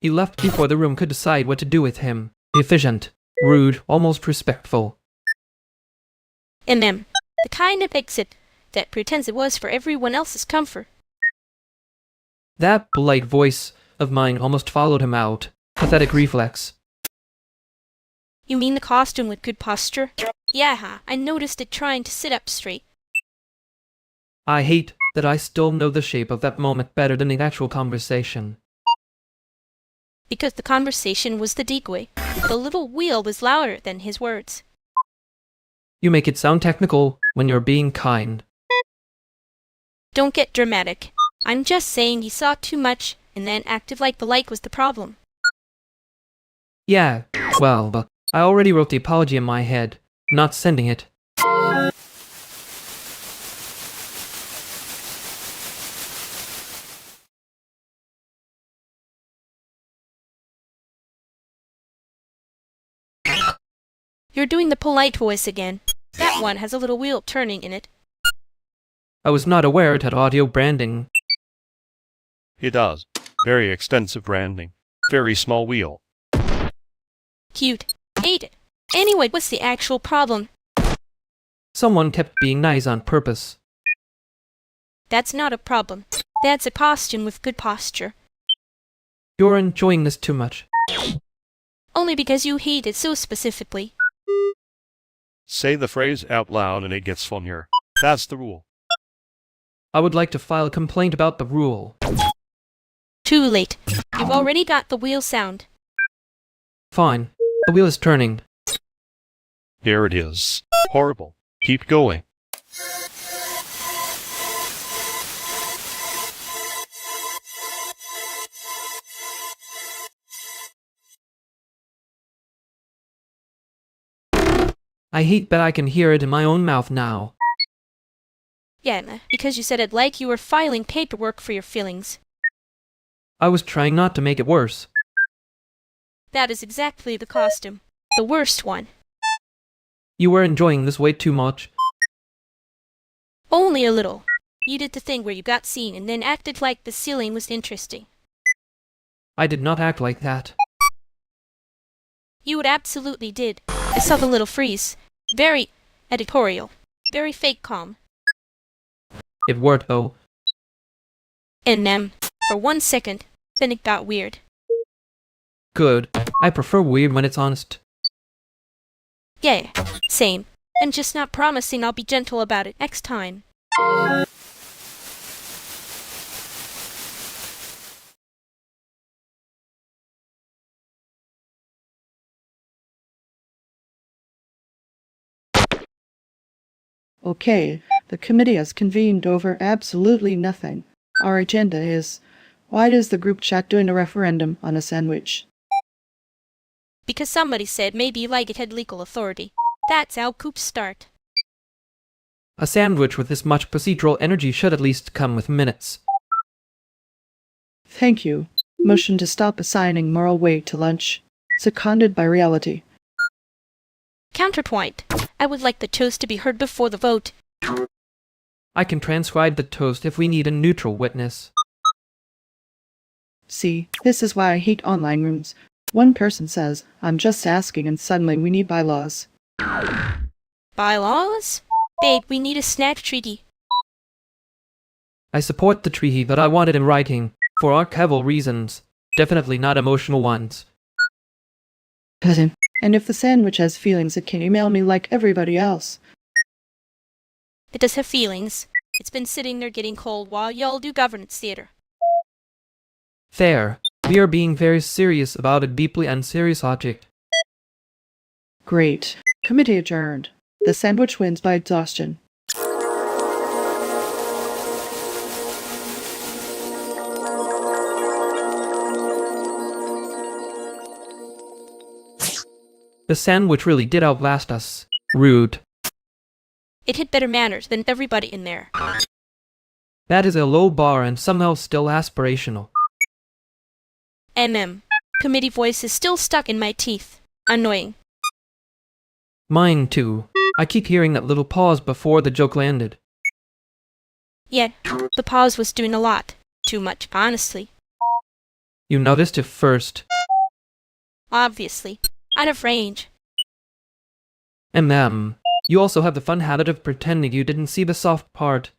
Speaker 2: He left before the room could decide what to do with him. Efficient, rude, almost respectful.
Speaker 1: The kind of exit that pretends it was for everyone else's comfort.
Speaker 2: That polite voice of mine almost followed him out. Pathetic reflex.
Speaker 1: You mean the costume with good posture? Yeah, I noticed it trying to sit up straight.
Speaker 2: I hate that I still know the shape of that moment better than the actual conversation.
Speaker 1: Because the conversation was the decoy. The little wheel was louder than his words.
Speaker 2: You make it sound technical when you're being kind.
Speaker 1: Don't get dramatic. I'm just saying you saw too much and then acted like the like was the problem.
Speaker 2: Yeah, well, but I already wrote the apology in my head. Not sending it.
Speaker 1: You're doing the polite voice again. That one has a little wheel turning in it.
Speaker 2: I was not aware it had audio branding.
Speaker 22: It does. Very extensive branding. Very small wheel.
Speaker 1: Cute. Hate it. Anyway, what's the actual problem?
Speaker 2: Someone kept being nice on purpose.
Speaker 1: That's not a problem. That's a costume with good posture.
Speaker 2: You're enjoying this too much.
Speaker 1: Only because you hate it so specifically.
Speaker 22: Say the phrase out loud and it gets funnier. That's the rule.
Speaker 2: I would like to file a complaint about the rule.
Speaker 1: Too late. You've already got the wheel sound.
Speaker 2: Fine. The wheel is turning.
Speaker 22: Here it is. Horrible. Keep going.
Speaker 2: I hate that I can hear it in my own mouth now.
Speaker 1: Yeah, because you said it like you were filing paperwork for your feelings.
Speaker 2: I was trying not to make it worse.
Speaker 1: That is exactly the costume. The worst one.
Speaker 2: You were enjoying this way too much.
Speaker 1: Only a little. You did the thing where you got seen and then acted like the ceiling was interesting.
Speaker 2: I did not act like that.
Speaker 1: You absolutely did. I saw the little freeze. Very editorial. Very fake calm.
Speaker 2: It worked though.
Speaker 1: And for 1 second, then it got weird.
Speaker 2: Good. I prefer weird when it's honest.
Speaker 1: Yeah, same. I'm just not promising I'll be gentle about it next time.
Speaker 4: Okay, the committee has convened over absolutely nothing. Our agenda is, why is the group chat doing a referendum on a sandwich?
Speaker 1: Because somebody said maybe like it had legal authority. That's how coups start.
Speaker 2: A sandwich with this much procedural energy should at least come with minutes.
Speaker 4: Thank you. Motion to stop assigning moral weight to lunch. Seconded by reality.
Speaker 1: Counterpoint. I would like the toast to be heard before the vote.
Speaker 2: I can transcribe the toast if we need a neutral witness.
Speaker 4: See, this is why I hate online rooms. One person says, I'm just asking, and suddenly we need bylaws.
Speaker 1: Bylaws? Babe, we need a snack treaty.
Speaker 2: I support the treaty, but I want it in writing, for archival reasons. Definitely not emotional ones.
Speaker 4: Cousin. And if the sandwich has feelings, it can email me like everybody else.
Speaker 1: It does have feelings. It's been sitting there getting cold while y'all do governance theater.
Speaker 2: Fair. We are being very serious about a deeply unserious object.
Speaker 4: Great. Committee adjourned. The sandwich wins by exhaustion.
Speaker 2: The sandwich really did outlast us. Rude.
Speaker 1: It had better manners than everybody in there.
Speaker 2: That is a low bar and somehow still aspirational.
Speaker 1: Committee voice is still stuck in my teeth. Annoying.
Speaker 2: Mine too. I keep hearing that little pause before the joke landed.
Speaker 1: Yet, the pause was doing a lot. Too much, honestly.
Speaker 2: You noticed it first.
Speaker 1: Obviously. Out of range.
Speaker 2: You also have the fun habit of pretending you didn't see the soft part.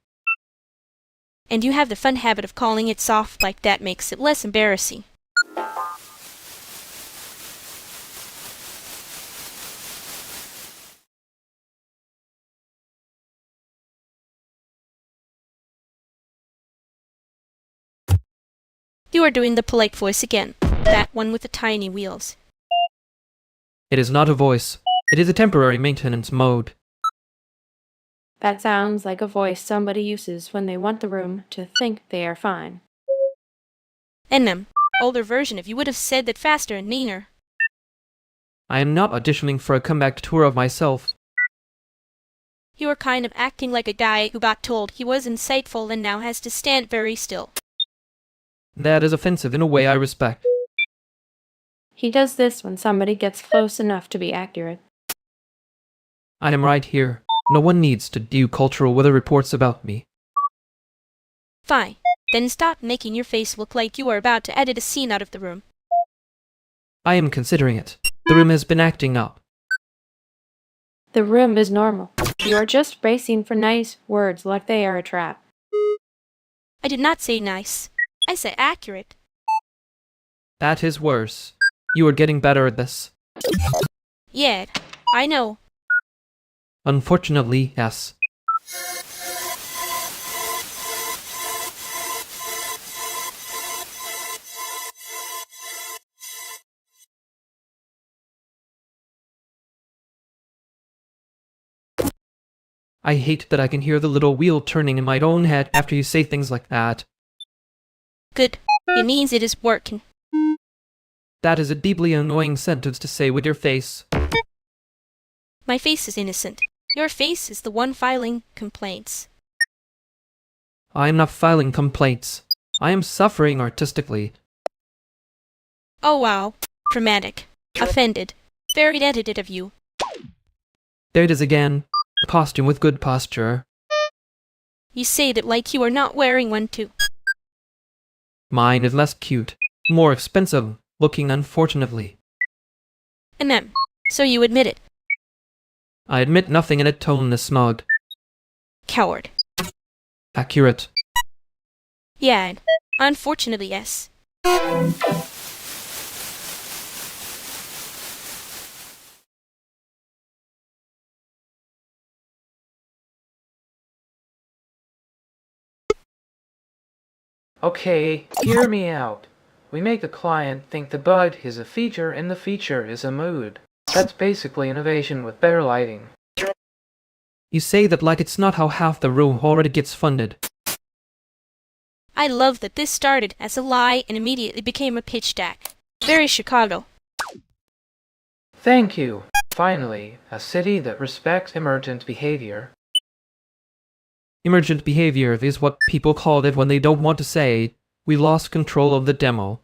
Speaker 1: And you have the fun habit of calling it soft like that makes it less embarrassing. You are doing the polite voice again. That one with the tiny wheels.
Speaker 2: It is not a voice. It is a temporary maintenance mode.
Speaker 9: That sounds like a voice somebody uses when they want the room to think they are fine.
Speaker 1: Older version if you would have said that faster and meaner.
Speaker 2: I am not auditioning for a comeback tour of myself.
Speaker 1: You are kind of acting like a guy who got told he was insightful and now has to stand very still.
Speaker 2: That is offensive in a way I respect.
Speaker 9: He does this when somebody gets close enough to be accurate.
Speaker 2: I am right here. No one needs to do cultural weather reports about me.
Speaker 1: Fine. Then stop making your face look like you are about to edit a scene out of the room.
Speaker 2: I am considering it. The room has been acting up.
Speaker 9: The room is normal. You are just bracing for nice words like they are a trap.
Speaker 1: I did not say nice. I said accurate.
Speaker 2: That is worse. You are getting better at this.
Speaker 1: Yeah, I know.
Speaker 2: Unfortunately, yes. I hate that I can hear the little wheel turning in my own head after you say things like that.
Speaker 1: Good. It means it is working.
Speaker 2: That is a deeply annoying sentence to say with your face.
Speaker 1: My face is innocent. Your face is the one filing complaints.
Speaker 2: I am not filing complaints. I am suffering artistically.
Speaker 1: Oh wow. Dramatic. Offended. Very edited of you.
Speaker 2: There it is again. A costume with good posture.
Speaker 1: You say that like you are not wearing one too.
Speaker 2: Mine is less cute. More expensive. Looking unfortunately.
Speaker 1: So you admit it.
Speaker 2: I admit nothing in a tone this smug.
Speaker 1: Coward.
Speaker 2: Accurate.
Speaker 1: Yeah, unfortunately, yes.
Speaker 17: Okay, hear me out. We make the client think the bud is a feature and the feature is a mood. That's basically innovation with better lighting.
Speaker 2: You say that like it's not how half the room already gets funded.
Speaker 1: I love that this started as a lie and immediately became a pitch deck. Very Chicago.
Speaker 17: Thank you. Finally, a city that respects emergent behavior.
Speaker 2: Emergent behavior is what people call it when they don't want to say, we lost control of the demo.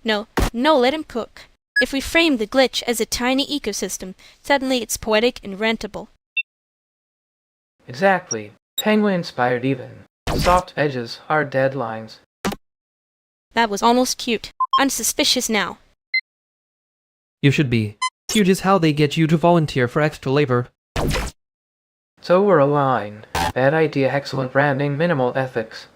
Speaker 1: No, let him cook. If we frame the glitch as a tiny ecosystem, suddenly it's poetic and rentable.
Speaker 17: Exactly. Penguin-inspired even. Soft edges, hard deadlines.
Speaker 1: That was almost cute. Unsuspicious now.
Speaker 2: You should be. Cute is how they get you to volunteer for extra labor.
Speaker 17: So we're aligned. Bad idea, excellent branding, minimal ethics.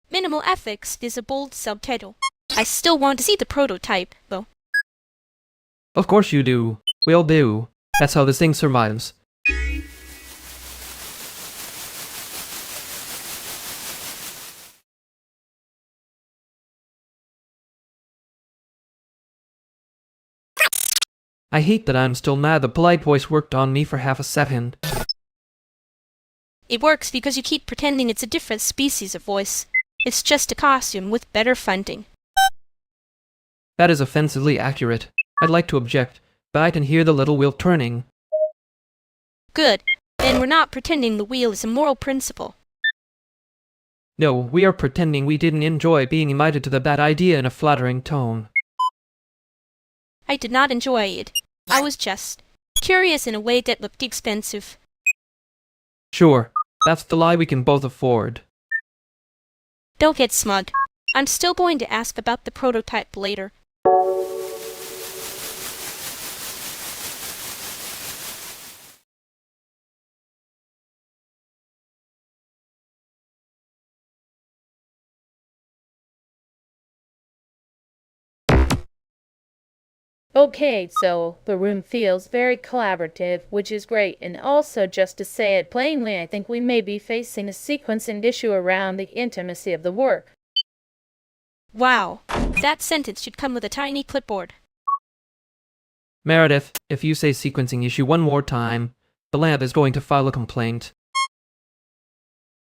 Speaker 1: Minimal ethics is a bold subtitle. I still want to see the prototype, though.
Speaker 2: Of course you do. We all do. That's how this thing survives. I hate that I'm still mad the polite voice worked on me for half a second.
Speaker 1: It works because you keep pretending it's a different species of voice. It's just a costume with better funding.
Speaker 2: That is offensively accurate. I'd like to object, but I can hear the little wheel turning.
Speaker 1: Good. Then we're not pretending the wheel is a moral principle.
Speaker 2: No, we are pretending we didn't enjoy being invited to the bad idea in a flattering tone.
Speaker 1: I did not enjoy it. I was just curious in a way that looked expensive.
Speaker 2: Sure, that's the lie we can both afford.
Speaker 1: Don't get smug. I'm still going to ask about the prototype later.
Speaker 9: Okay, so the room feels very collaborative, which is great. And also, just to say it plainly, I think we may be facing a sequencing issue around the intimacy of the work.
Speaker 1: Wow, that sentence should come with a tiny clipboard.
Speaker 2: Meredith, if you say sequencing issue one more time, the lab is going to file a complaint.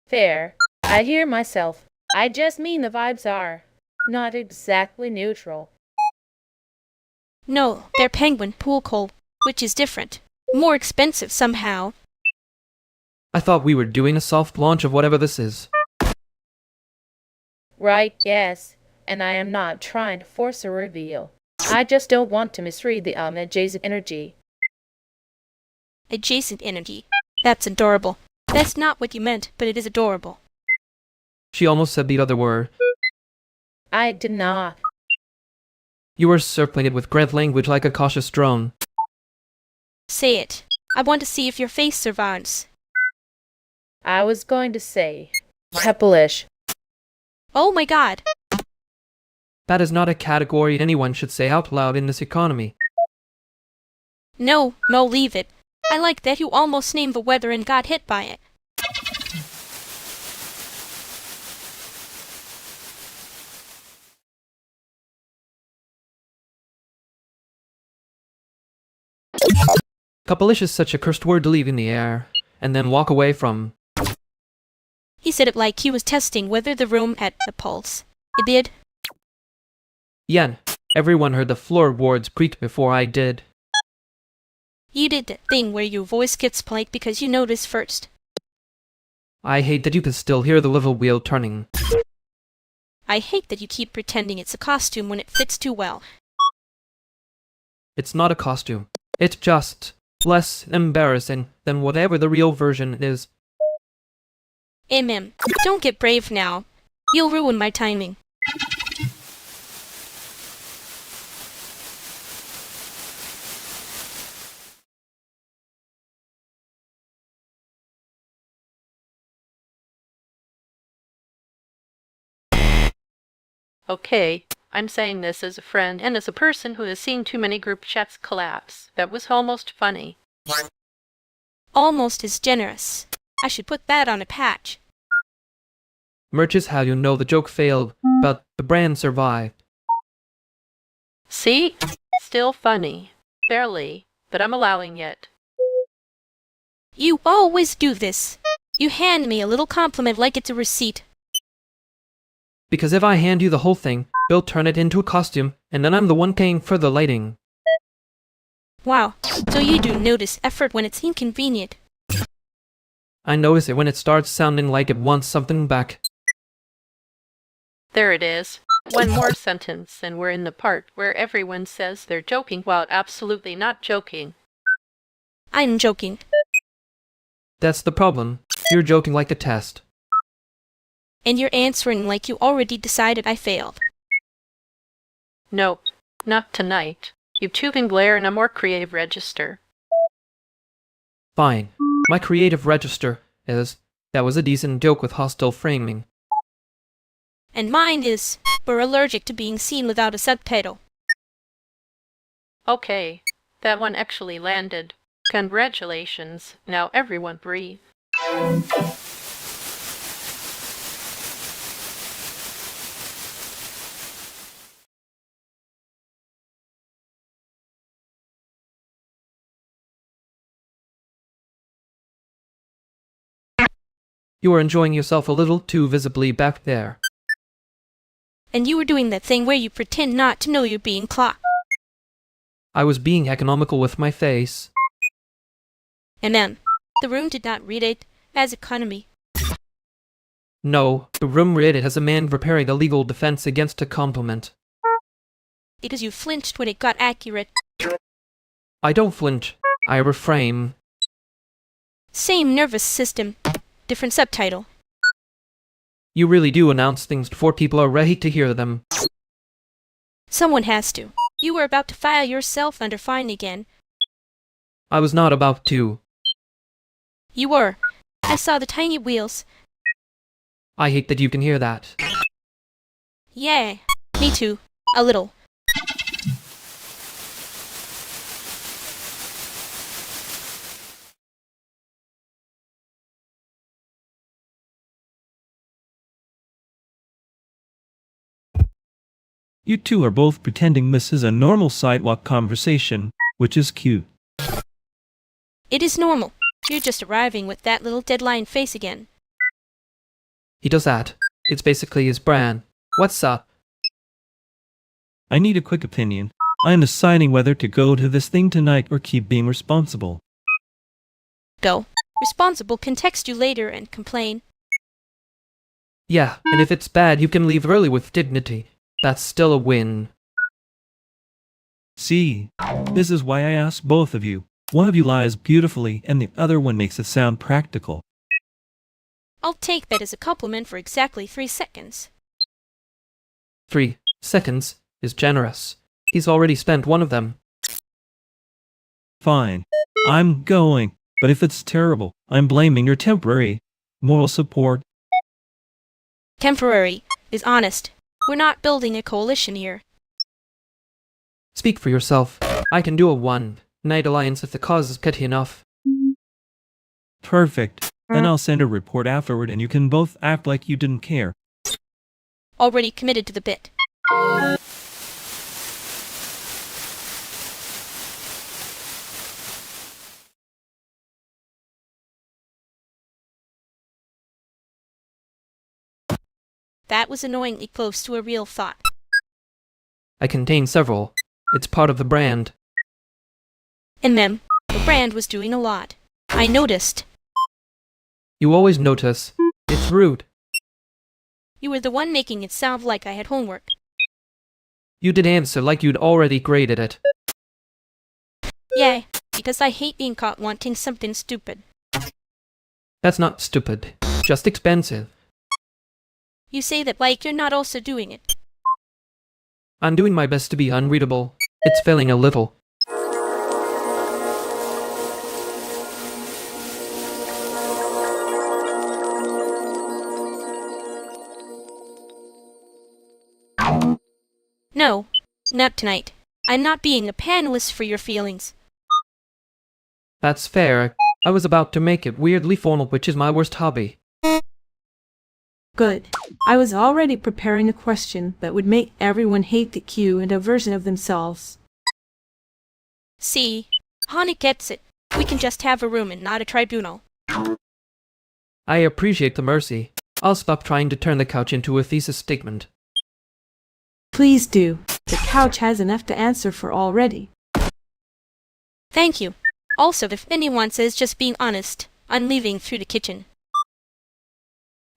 Speaker 9: Fair. I hear myself. I just mean the vibes are not exactly neutral.
Speaker 1: No, they're penguin pool coal, which is different. More expensive somehow.
Speaker 2: I thought we were doing a soft launch of whatever this is.
Speaker 9: Right, yes. And I am not trying to force a reveal. I just don't want to misread the adjacent energy.
Speaker 1: Adjacent energy. That's adorable. That's not what you meant, but it is adorable.
Speaker 2: She almost said the other word.
Speaker 9: I did not.
Speaker 2: You were circling it with great language like a cautious drone.
Speaker 1: Say it. I want to see if your face survives.
Speaker 9: I was going to say, pepplish.
Speaker 1: Oh my god.
Speaker 2: That is not a category anyone should say out loud in this economy.
Speaker 1: No, leave it. I like that you almost named the weather and got hit by it.
Speaker 2: Couple-ish is such a cursed word to leave in the air, and then walk away from.
Speaker 1: He said it like he was testing whether the room had a pulse. It did.
Speaker 2: Yen, everyone heard the floorboards creak before I did.
Speaker 1: You did that thing where your voice gets polite because you noticed first.
Speaker 2: I hate that you can still hear the level wheel turning.
Speaker 1: I hate that you keep pretending it's a costume when it fits too well.
Speaker 2: It's not a costume. It's just less embarrassing than whatever the real version is.
Speaker 1: Don't get brave now. You'll ruin my timing.
Speaker 5: Okay, I'm saying this as a friend and as a person who has seen too many group chats collapse. That was almost funny.
Speaker 1: Almost is generous. I should put that on a patch.
Speaker 2: Merch is how you know the joke failed, but the brand survived.
Speaker 5: See? Still funny. Barely, but I'm allowing it.
Speaker 1: You always do this. You hand me a little compliment like it's a receipt.
Speaker 2: Because if I hand you the whole thing, you'll turn it into a costume, and then I'm the one paying for the lighting.
Speaker 1: Wow, so you do notice effort when it's inconvenient.
Speaker 2: I notice it when it starts sounding like it wants something back.
Speaker 5: There it is. One more sentence, and we're in the part where everyone says they're joking while absolutely not joking.
Speaker 1: I'm joking.
Speaker 2: That's the problem. You're joking like a test.
Speaker 1: And you're answering like you already decided I failed.
Speaker 5: Nope, not tonight. You two can glare in a more creative register.
Speaker 2: Fine. My creative register is, that was a decent joke with hostile framing.
Speaker 1: And mine is, we're allergic to being seen without a subtitle.
Speaker 5: Okay, that one actually landed. Congratulations. Now everyone breathe.
Speaker 2: You are enjoying yourself a little too visibly back there.
Speaker 1: And you were doing that thing where you pretend not to know you're being clocked.
Speaker 2: I was being economical with my face.
Speaker 1: The room did not read it as economy.
Speaker 2: No, the room read it as a man preparing a legal defense against a compliment.
Speaker 1: Because you flinched when it got accurate.
Speaker 2: I don't flinch. I reframe.
Speaker 1: Same nervous system. Different subtitle.
Speaker 2: You really do announce things before people are ready to hear them.
Speaker 1: Someone has to. You were about to file yourself under fine again.
Speaker 2: I was not about to.
Speaker 1: You were. I saw the tiny wheels.
Speaker 2: I hate that you can hear that.
Speaker 1: Yeah, me too. A little.
Speaker 18: You two are both pretending this is a normal sidewalk conversation, which is cute.
Speaker 1: It is normal. You're just arriving with that little deadline face again.
Speaker 2: He does that. It's basically his brand. What's up?
Speaker 18: I need a quick opinion. I am deciding whether to go to this thing tonight or keep being responsible.
Speaker 1: Go. Responsible can text you later and complain.
Speaker 2: Yeah, and if it's bad, you can leave early with dignity. That's still a win.
Speaker 18: See, this is why I asked both of you. One of you lies beautifully and the other one makes it sound practical.
Speaker 1: I'll take that as a compliment for exactly 3 seconds.
Speaker 2: 3 seconds is generous. He's already spent one of them.
Speaker 18: Fine. I'm going. But if it's terrible, I'm blaming your temporary moral support.
Speaker 1: Temporary is honest. We're not building a coalition here.
Speaker 2: Speak for yourself. I can do a 1. Night Alliance if the cause is petty enough.
Speaker 18: Perfect. Then I'll send a report afterward and you can both act like you didn't care.
Speaker 1: Already committed to the bit. That was annoyingly close to a real thought.
Speaker 2: I contain several. It's part of the brand.
Speaker 1: In them, the brand was doing a lot. I noticed.
Speaker 2: You always notice. It's rude.
Speaker 1: You were the one making it sound like I had homework.
Speaker 2: You did answer like you'd already graded it.
Speaker 1: Yay, because I hate being caught wanting something stupid.
Speaker 2: That's not stupid. Just expensive.
Speaker 1: You say that like you're not also doing it.
Speaker 2: I'm doing my best to be unreadable. It's failing a little.
Speaker 1: No, not tonight. I'm not being a panelist for your feelings.
Speaker 2: That's fair. I was about to make it weirdly formal, which is my worst hobby.
Speaker 12: Good. I was already preparing a question that would make everyone hate the Q and a version of themselves.
Speaker 1: See, Honey gets it. We can just have a room and not a tribunal.
Speaker 2: I appreciate the mercy. I'll stop trying to turn the couch into a thesis statement.
Speaker 12: Please do. The couch has enough to answer for already.
Speaker 1: Thank you. Also, if anyone says just being honest, I'm leaving through the kitchen.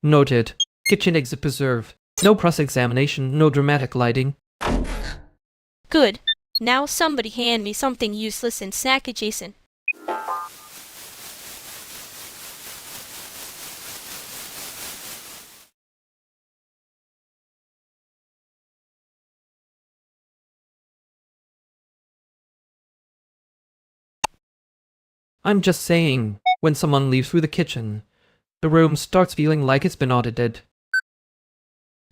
Speaker 2: Noted. Kitchen exit preserved. No cross-examination, no dramatic lighting.
Speaker 1: Good. Now somebody hand me something useless and snack adjacent.
Speaker 2: I'm just saying, when someone leaves through the kitchen, the room starts feeling like it's been audited.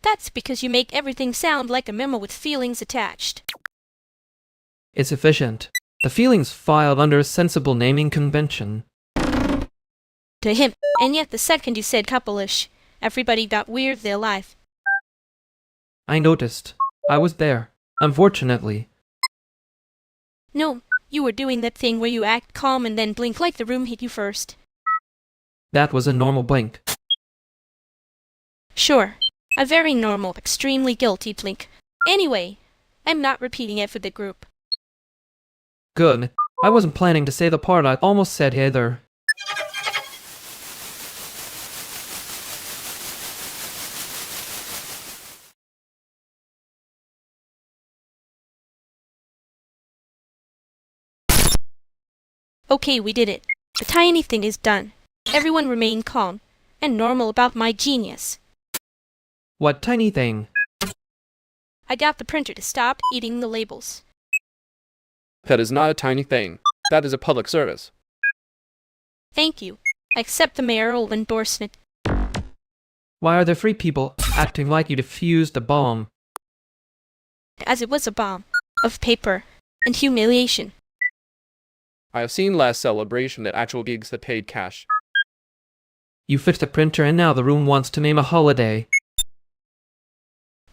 Speaker 1: That's because you make everything sound like a memo with feelings attached.
Speaker 2: It's efficient. The feelings filed under a sensible naming convention.
Speaker 1: To him, and yet the second you said couple-ish, everybody got weird their life.
Speaker 2: I noticed. I was there. Unfortunately.
Speaker 1: No, you were doing that thing where you act calm and then blink like the room hit you first.
Speaker 2: That was a normal blink.
Speaker 1: Sure. A very normal, extremely guilty blink. Anyway, I'm not repeating it for the group.
Speaker 2: Good. I wasn't planning to say the part I almost said either.
Speaker 1: Okay, we did it. The tiny thing is done. Everyone remain calm and normal about my genius.
Speaker 2: What tiny thing?
Speaker 1: I got the printer to stop eating the labels.
Speaker 20: That is not a tiny thing. That is a public service.
Speaker 1: Thank you. I accept the mayoral endorsement.
Speaker 2: Why are there 3 people acting like you defused a bomb?
Speaker 1: As it was a bomb of paper and humiliation.
Speaker 20: I have seen less celebration at actual gigs that paid cash.
Speaker 2: You fixed the printer and now the room wants to name a holiday.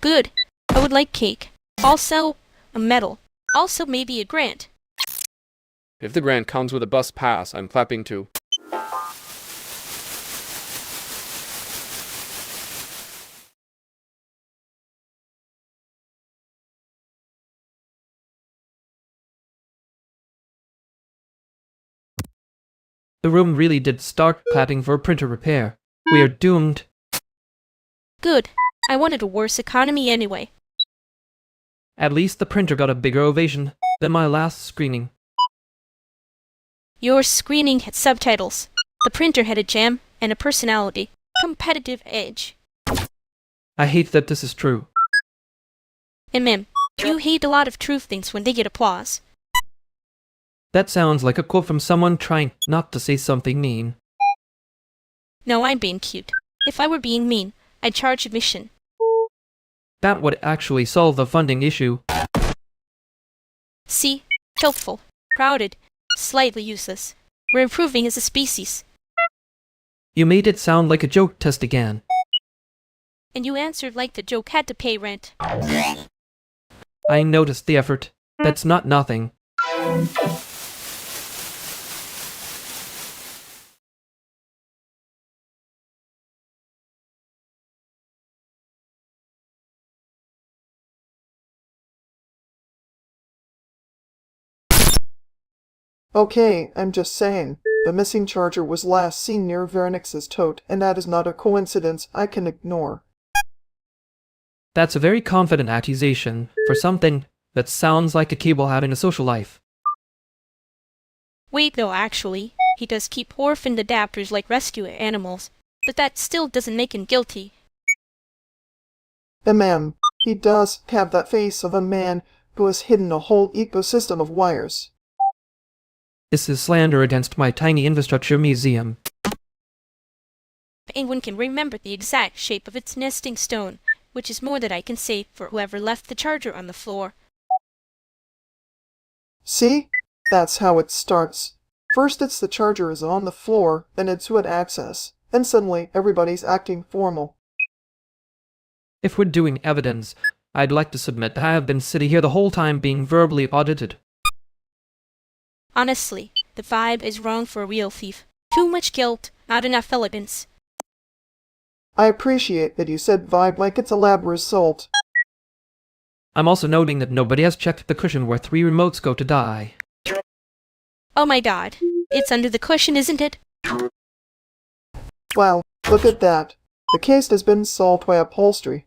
Speaker 1: Good. I would like cake. Also, a medal. Also maybe a grant.
Speaker 20: If the grant comes with a bus pass, I'm clapping too.
Speaker 2: The room really did start clapping for a printer repair. We are doomed.
Speaker 1: Good. I wanted a worse economy anyway.
Speaker 2: At least the printer got a bigger ovation than my last screening.
Speaker 1: Your screening had subtitles. The printer had a jam and a personality. Competitive edge.
Speaker 2: I hate that this is true.
Speaker 1: You hate a lot of true things when they get applause.
Speaker 2: That sounds like a quote from someone trying not to say something mean.
Speaker 1: No, I'm being cute. If I were being mean, I'd charge admission.
Speaker 2: That would actually solve the funding issue.
Speaker 1: See? Helpful. Crowded. slightly useless. We're improving as a species.
Speaker 2: You made it sound like a joke test again.
Speaker 1: And you answered like the joke had to pay rent.
Speaker 2: I noticed the effort. That's not nothing.
Speaker 6: Okay, I'm just saying. The missing charger was last seen near Vernix's tote, and that is not a coincidence I can ignore.
Speaker 2: That's a very confident accusation for something that sounds like a cable having a social life.
Speaker 1: Wait though, actually, he does keep orphaned adapters like rescue animals, but that still doesn't make him guilty.
Speaker 6: And ma'am, he does have that face of a man who has hidden a whole ecosystem of wires.
Speaker 2: This is slander against my tiny infrastructure museum.
Speaker 1: Anyone can remember the exact shape of its nesting stone, which is more than I can say for whoever left the charger on the floor.
Speaker 6: See? That's how it starts. First it's the charger is on the floor, then it's who had access. Then suddenly everybody's acting formal.
Speaker 2: If we're doing evidence, I'd like to submit that I have been sitting here the whole time being verbally audited.
Speaker 1: Honestly, the vibe is wrong for a real thief. Too much guilt, not enough elegance.
Speaker 6: I appreciate that you said vibe like it's a lab result.
Speaker 2: I'm also noting that nobody has checked the cushion where 3 remotes go to die.
Speaker 1: Oh my god. It's under the cushion, isn't it?
Speaker 6: Wow, look at that. The case has been solved by upholstery.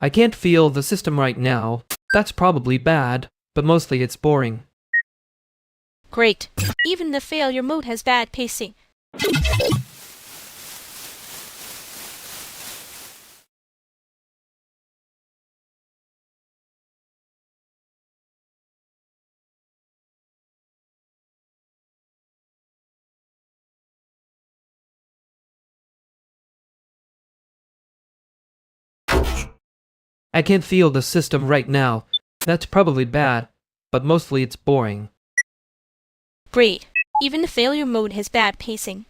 Speaker 2: I can't feel the system right now. That's probably bad, but mostly it's boring.
Speaker 1: Great. Even the failure mode has bad pacing.
Speaker 2: I can't feel the system right now. That's probably bad, but mostly it's boring.
Speaker 1: Great. Even the failure mode has bad pacing.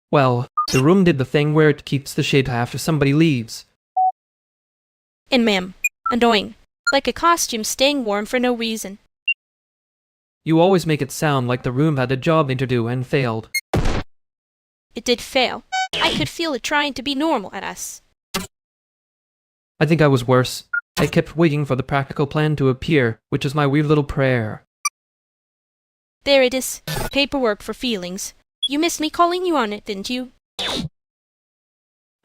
Speaker 2: Well, the room did the thing where it keeps the shade after somebody leaves.
Speaker 1: And ma'am, annoying. Like a costume staying warm for no reason.
Speaker 2: You always make it sound like the room had a job to do and failed.
Speaker 1: It did fail. I could feel it trying to be normal at us.
Speaker 2: I think I was worse. I kept waiting for the practical plan to appear, which is my weird little prayer.
Speaker 1: There it is. Paperwork for feelings. You missed me calling you on it, didn't you?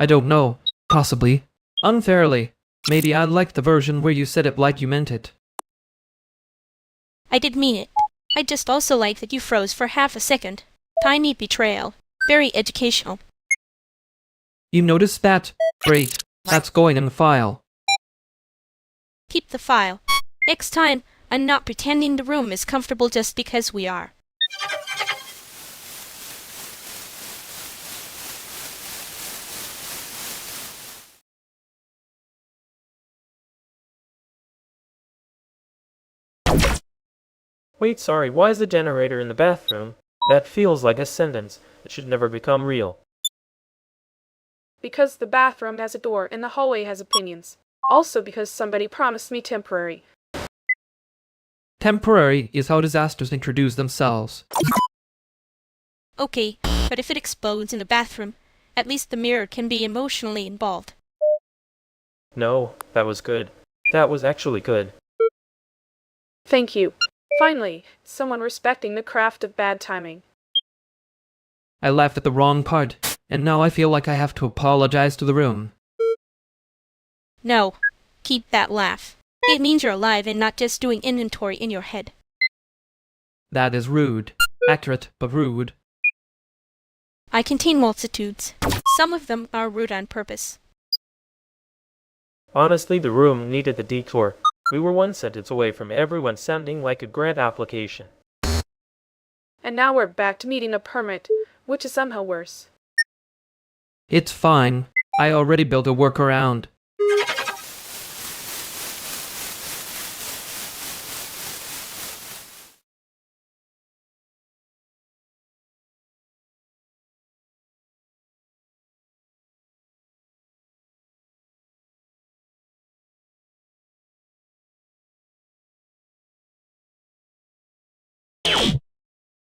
Speaker 2: I don't know. Possibly. Unfairly. Maybe I'd like the version where you said it like you meant it.
Speaker 1: I did mean it. I just also like that you froze for half a second. Tiny betrayal. Very educational.
Speaker 2: You noticed that? Great. That's going in the file.
Speaker 1: Keep the file. Next time, I'm not pretending the room is comfortable just because we are.
Speaker 8: Wait, sorry, why is the generator in the bathroom? That feels like a sentence. It should never become real.
Speaker 13: Because the bathroom has a door and the hallway has opinions. Also because somebody promised me temporary.
Speaker 2: Temporary is how disasters introduce themselves.
Speaker 1: Okay, but if it explodes in the bathroom, at least the mirror can be emotionally involved.
Speaker 8: No, that was good. That was actually good.
Speaker 13: Thank you. Finally, someone respecting the craft of bad timing.
Speaker 2: I laughed at the wrong part, and now I feel like I have to apologize to the room.
Speaker 1: No, keep that laugh. It means you're alive and not just doing inventory in your head.
Speaker 2: That is rude. Accurate, but rude.
Speaker 1: I contain multitudes. Some of them are rude on purpose.
Speaker 8: Honestly, the room needed the detour. We were one sentence away from everyone sounding like a grant application.
Speaker 13: And now we're back to needing a permit, which is somehow worse.
Speaker 2: It's fine. I already built a workaround.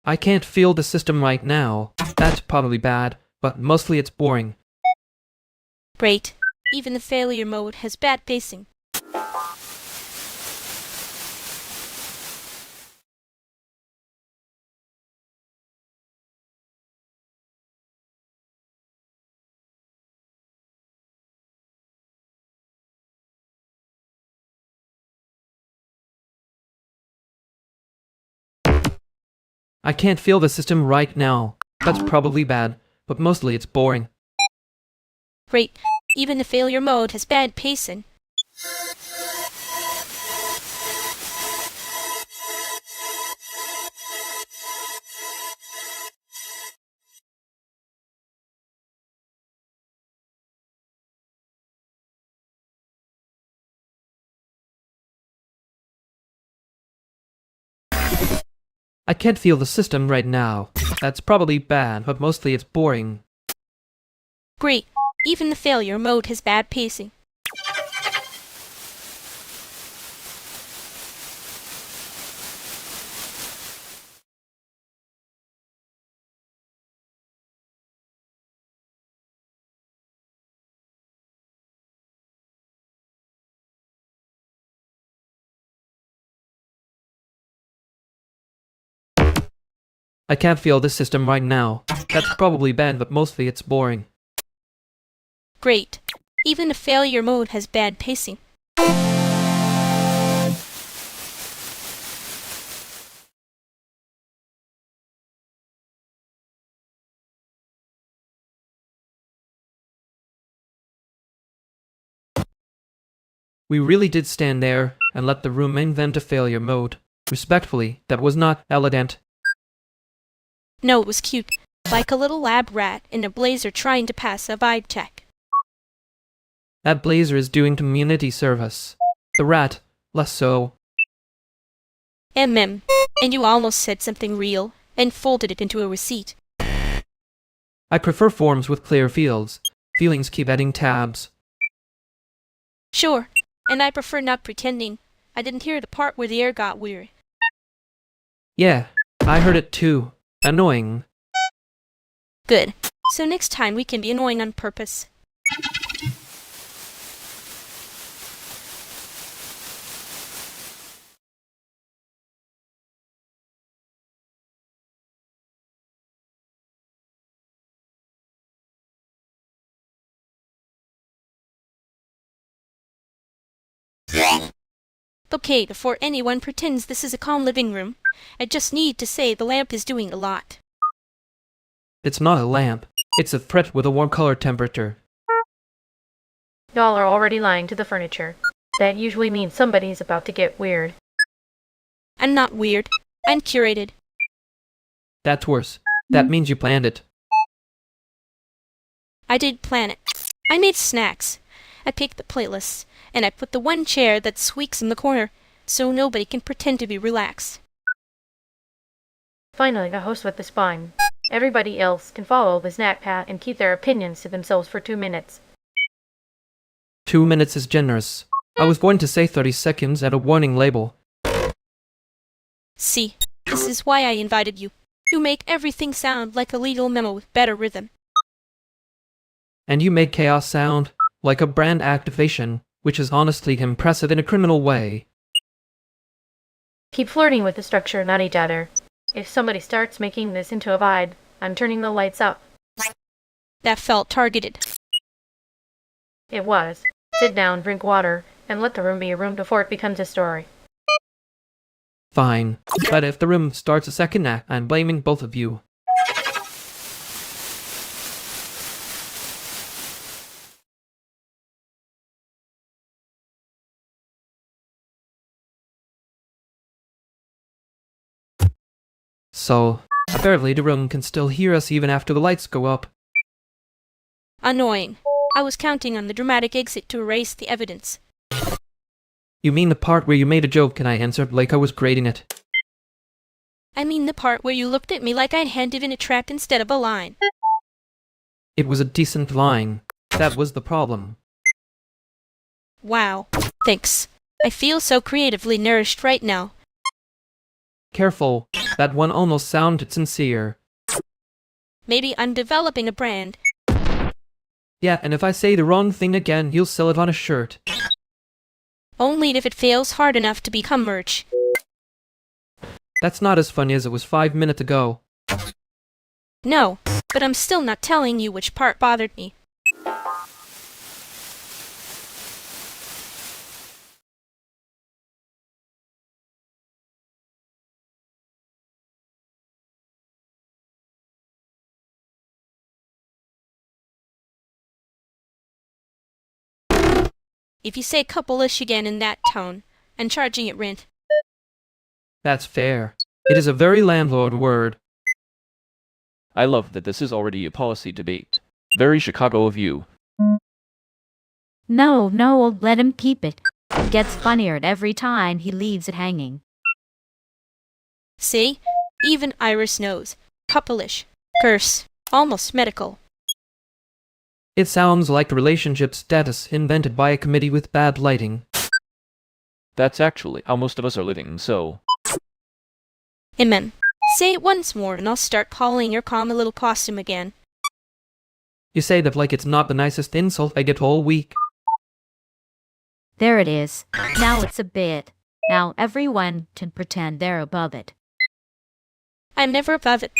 Speaker 2: I can't feel the system right now. That's probably bad, but mostly it's boring.
Speaker 1: Great. Even the failure mode has bad pacing.
Speaker 2: I can't feel the system right now. That's probably bad, but mostly it's boring.
Speaker 1: Great. Even the failure mode has bad pacing.
Speaker 2: I can't feel the system right now. That's probably bad, but mostly it's boring.
Speaker 1: Great. Even the failure mode has bad pacing.
Speaker 2: I can't feel the system right now. That's probably bad, but mostly it's boring.
Speaker 1: Great. Even the failure mode has bad pacing.
Speaker 2: We really did stand there and let the room invent a failure mode. Respectfully, that was not elegant.
Speaker 1: No, it was cute. Like a little lab rat in a blazer trying to pass a vibe check.
Speaker 2: That blazer is doing community service. The rat, less so.
Speaker 1: And you almost said something real and folded it into a receipt.
Speaker 2: I prefer forms with clear fields. Feelings keep adding tabs.
Speaker 1: Sure, and I prefer not pretending. I didn't hear the part where the air got weird.
Speaker 2: Yeah, I heard it too. Annoying.
Speaker 1: Good. So next time we can be annoying on purpose. Okay, before anyone pretends this is a calm living room, I just need to say the lamp is doing a lot.
Speaker 2: It's not a lamp. It's a threat with a warm color temperature.
Speaker 9: Y'all are already lying to the furniture. That usually means somebody's about to get weird.
Speaker 1: I'm not weird. I'm curated.
Speaker 2: That's worse. That means you planned it.
Speaker 1: I did plan it. I made snacks. I picked the playlists, and I put the one chair that squeaks in the corner, so nobody can pretend to be relaxed.
Speaker 9: Finally, a host with a spine. Everybody else can follow the snack path and keep their opinions to themselves for 2 minutes.
Speaker 2: 2 minutes is generous. I was going to say 30 seconds at a warning label.
Speaker 1: See, this is why I invited you. You make everything sound like a legal memo with better rhythm.
Speaker 2: And you make chaos sound like a brand activation, which is honestly impressive in a criminal way.
Speaker 9: Keep flirting with the structure, not each other. If somebody starts making this into a vibe, I'm turning the lights up.
Speaker 1: That felt targeted.
Speaker 9: It was. Sit down, drink water, and let the room be a room before it becomes a story.
Speaker 2: Fine. But if the room starts a second act, I'm blaming both of you. So, apparently the room can still hear us even after the lights go up.
Speaker 1: Annoying. I was counting on the dramatic exit to erase the evidence.
Speaker 2: You mean the part where you made a joke and I answered like I was grading it?
Speaker 1: I mean the part where you looked at me like I'd handed in a trap instead of a line.
Speaker 2: It was a decent line. That was the problem.
Speaker 1: Wow. Thanks. I feel so creatively nourished right now.
Speaker 2: Careful. That one almost sounded sincere.
Speaker 1: Maybe I'm developing a brand.
Speaker 2: Yeah, and if I say the wrong thing again, you'll sell it on a shirt.
Speaker 1: Only if it fails hard enough to become merch.
Speaker 2: That's not as funny as it was 5 minutes ago.
Speaker 1: No, but I'm still not telling you which part bothered me. If you say couple-ish again in that tone, I'm charging it rent.
Speaker 2: That's fair. It is a very landlord word.
Speaker 7: I love that this is already a policy debate. Very Chicago of you.
Speaker 11: No, let him keep it. It gets funnier every time he leaves it hanging.
Speaker 1: See? Even Iris knows. Couple-ish. Curse. Almost medical.
Speaker 2: It sounds like the relationship status invented by a committee with bad lighting.
Speaker 7: That's actually how most of us are living, so...
Speaker 1: Amen. Say it once more and I'll start calling your calm a little costume again.
Speaker 2: You say that like it's not the nicest insult I get all week.
Speaker 11: There it is. Now it's a bit. Now everyone can pretend they're above it.
Speaker 1: I'm never above it.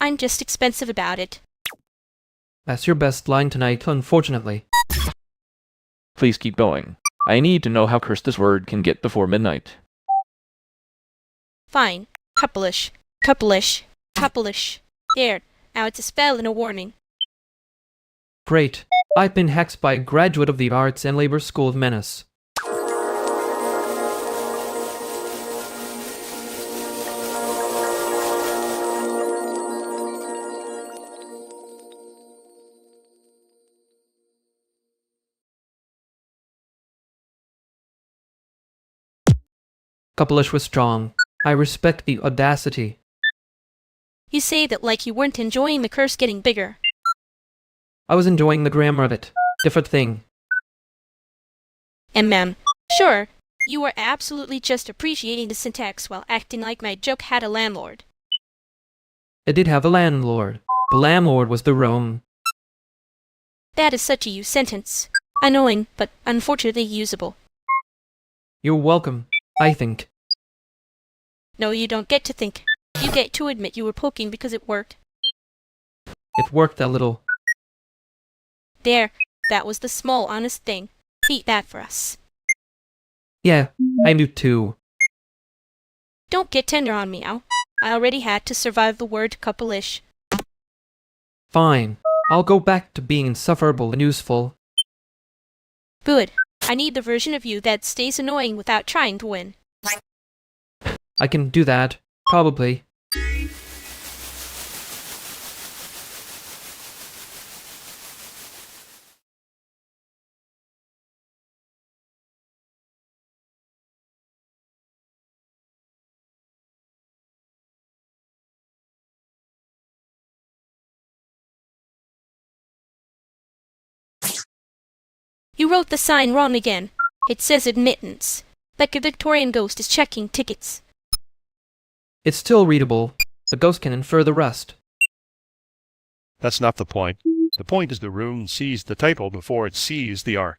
Speaker 1: I'm just expensive about it.
Speaker 2: That's your best line tonight, unfortunately.
Speaker 7: Please keep going. I need to know how cursed this word can get before midnight.
Speaker 1: Fine. Couple-ish. Couple-ish. Couple-ish. There. Now it's a spell and a warning.
Speaker 2: Great. I've been hexed by a graduate of the Arts and Labor School of Menace. Couple-ish was strong. I respect the audacity.
Speaker 1: You say that like you weren't enjoying the curse getting bigger.
Speaker 2: I was enjoying the grammar of it. Different thing.
Speaker 1: Ma'am. Sure, you were absolutely just appreciating the syntax while acting like my joke had a landlord.
Speaker 2: It did have a landlord. The landlord was the Rome.
Speaker 1: That is such a use sentence. Annoying, but unfortunately usable.
Speaker 2: You're welcome, I think.
Speaker 1: No, you don't get to think. You get to admit you were poking because it worked.
Speaker 2: It worked a little.
Speaker 1: There, that was the small honest thing. Eat that for us.
Speaker 2: Yeah, I knew too.
Speaker 1: Don't get tender on me, Al. I already had to survive the word couple-ish.
Speaker 2: Fine. I'll go back to being insufferable and useful.
Speaker 1: Good. I need the version of you that stays annoying without trying to win.
Speaker 2: I can do that. Probably.
Speaker 1: You wrote the sign wrong again. It says admittance. Like a Victorian ghost is checking tickets.
Speaker 2: It's still readable. The ghost can infer the rest.
Speaker 22: That's not the point. The point is the room sees the title before it sees the art.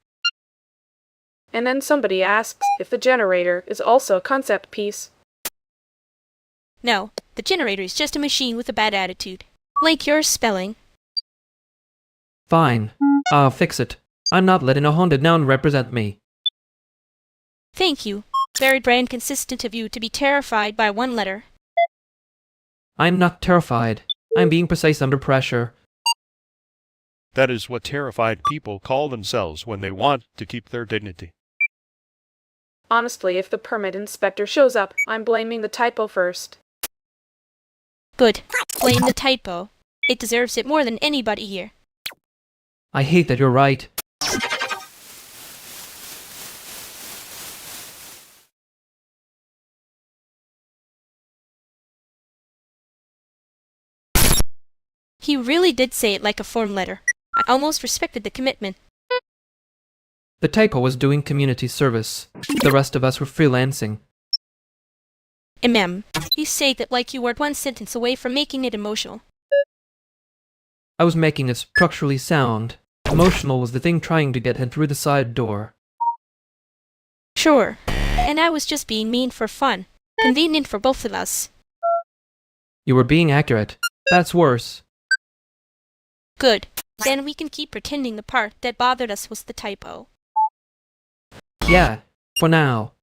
Speaker 13: And then somebody asks if the generator is also a concept piece.
Speaker 1: No, the generator is just a machine with a bad attitude. Like your spelling.
Speaker 2: Fine. I'll fix it. I'm not letting a haunted noun represent me.
Speaker 1: Thank you. Very brand consistent of you to be terrified by one letter.
Speaker 2: I'm not terrified. I'm being precise under pressure.
Speaker 22: That is what terrified people call themselves when they want to keep their dignity.
Speaker 13: Honestly, if the permit inspector shows up, I'm blaming the typo first.
Speaker 1: Good. Blame the typo. It deserves it more than anybody here.
Speaker 2: I hate that you're right.
Speaker 1: He really did say it like a form letter. I almost respected the commitment.
Speaker 2: The typo was doing community service. The rest of us were freelancing.
Speaker 1: You say that like you were one sentence away from making it emotional.
Speaker 2: I was making it structurally sound. Emotional was the thing trying to get in through the side door.
Speaker 1: Sure. And I was just being mean for fun. Convenient for both of us.
Speaker 2: You were being accurate. That's worse.
Speaker 1: Good. Then we can keep pretending the part that bothered us was the typo.
Speaker 2: Yeah, for now.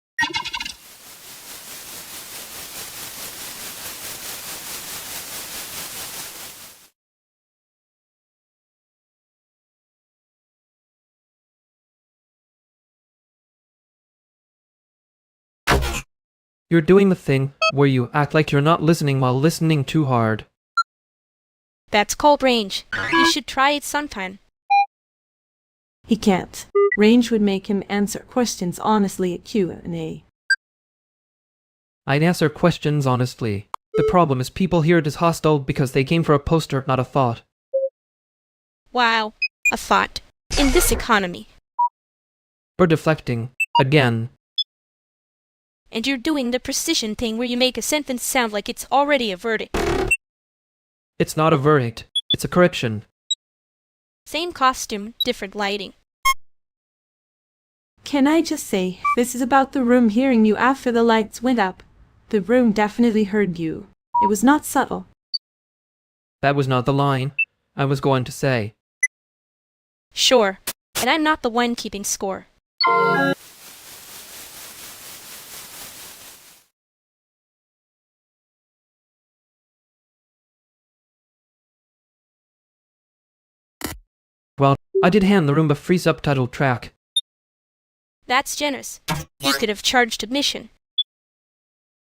Speaker 2: You're doing the thing where you act like you're not listening while listening too hard.
Speaker 1: That's called range. You should try it sometime.
Speaker 12: He can't. Range would make him answer questions honestly at Q&A.
Speaker 2: I'd answer questions honestly. The problem is people hear it as hostile because they came for a poster, not a thought.
Speaker 1: Wow. A thought. In this economy.
Speaker 2: We're deflecting. Again.
Speaker 1: And you're doing the precision thing where you make a sentence sound like it's already a verdict.
Speaker 2: It's not a verdict. It's a correction.
Speaker 1: Same costume, different lighting.
Speaker 12: Can I just say, this is about the room hearing you after the lights went up. The room definitely heard you. It was not subtle.
Speaker 2: That was not the line I was going to say.
Speaker 1: Sure. And I'm not the one keeping score.
Speaker 2: Well, I did hand the room a free subtitle track.
Speaker 1: That's generous. You could have charged admission.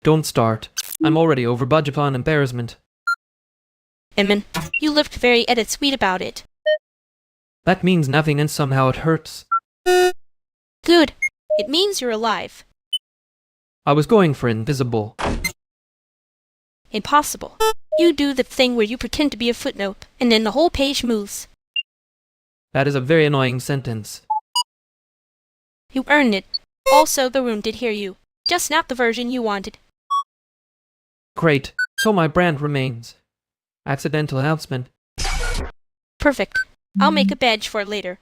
Speaker 2: Don't start. I'm already over budget on embarrassment.
Speaker 1: You looked very sweet about it.
Speaker 2: That means nothing and somehow it hurts.
Speaker 1: Good. It means you're alive.
Speaker 2: I was going for invisible.
Speaker 1: Impossible. You do the thing where you pretend to be a footnote, and then the whole page moves.
Speaker 2: That is a very annoying sentence.
Speaker 1: You earned it. Also, the room did hear you. Just not the version you wanted.
Speaker 2: Great. So my brand remains. Accidental announcement.
Speaker 1: Perfect. I'll make a badge for it later.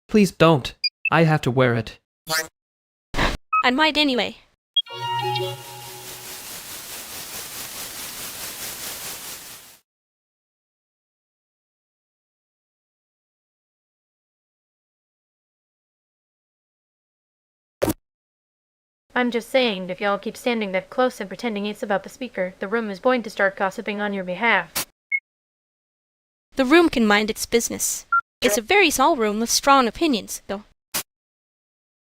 Speaker 2: Please don't. I have to wear it.
Speaker 1: I might anyway.
Speaker 9: I'm just saying, if y'all keep standing that close and pretending it's about the speaker, the room is going to start gossiping on your behalf.
Speaker 1: The room can mind its business. It's a very small room with strong opinions, though.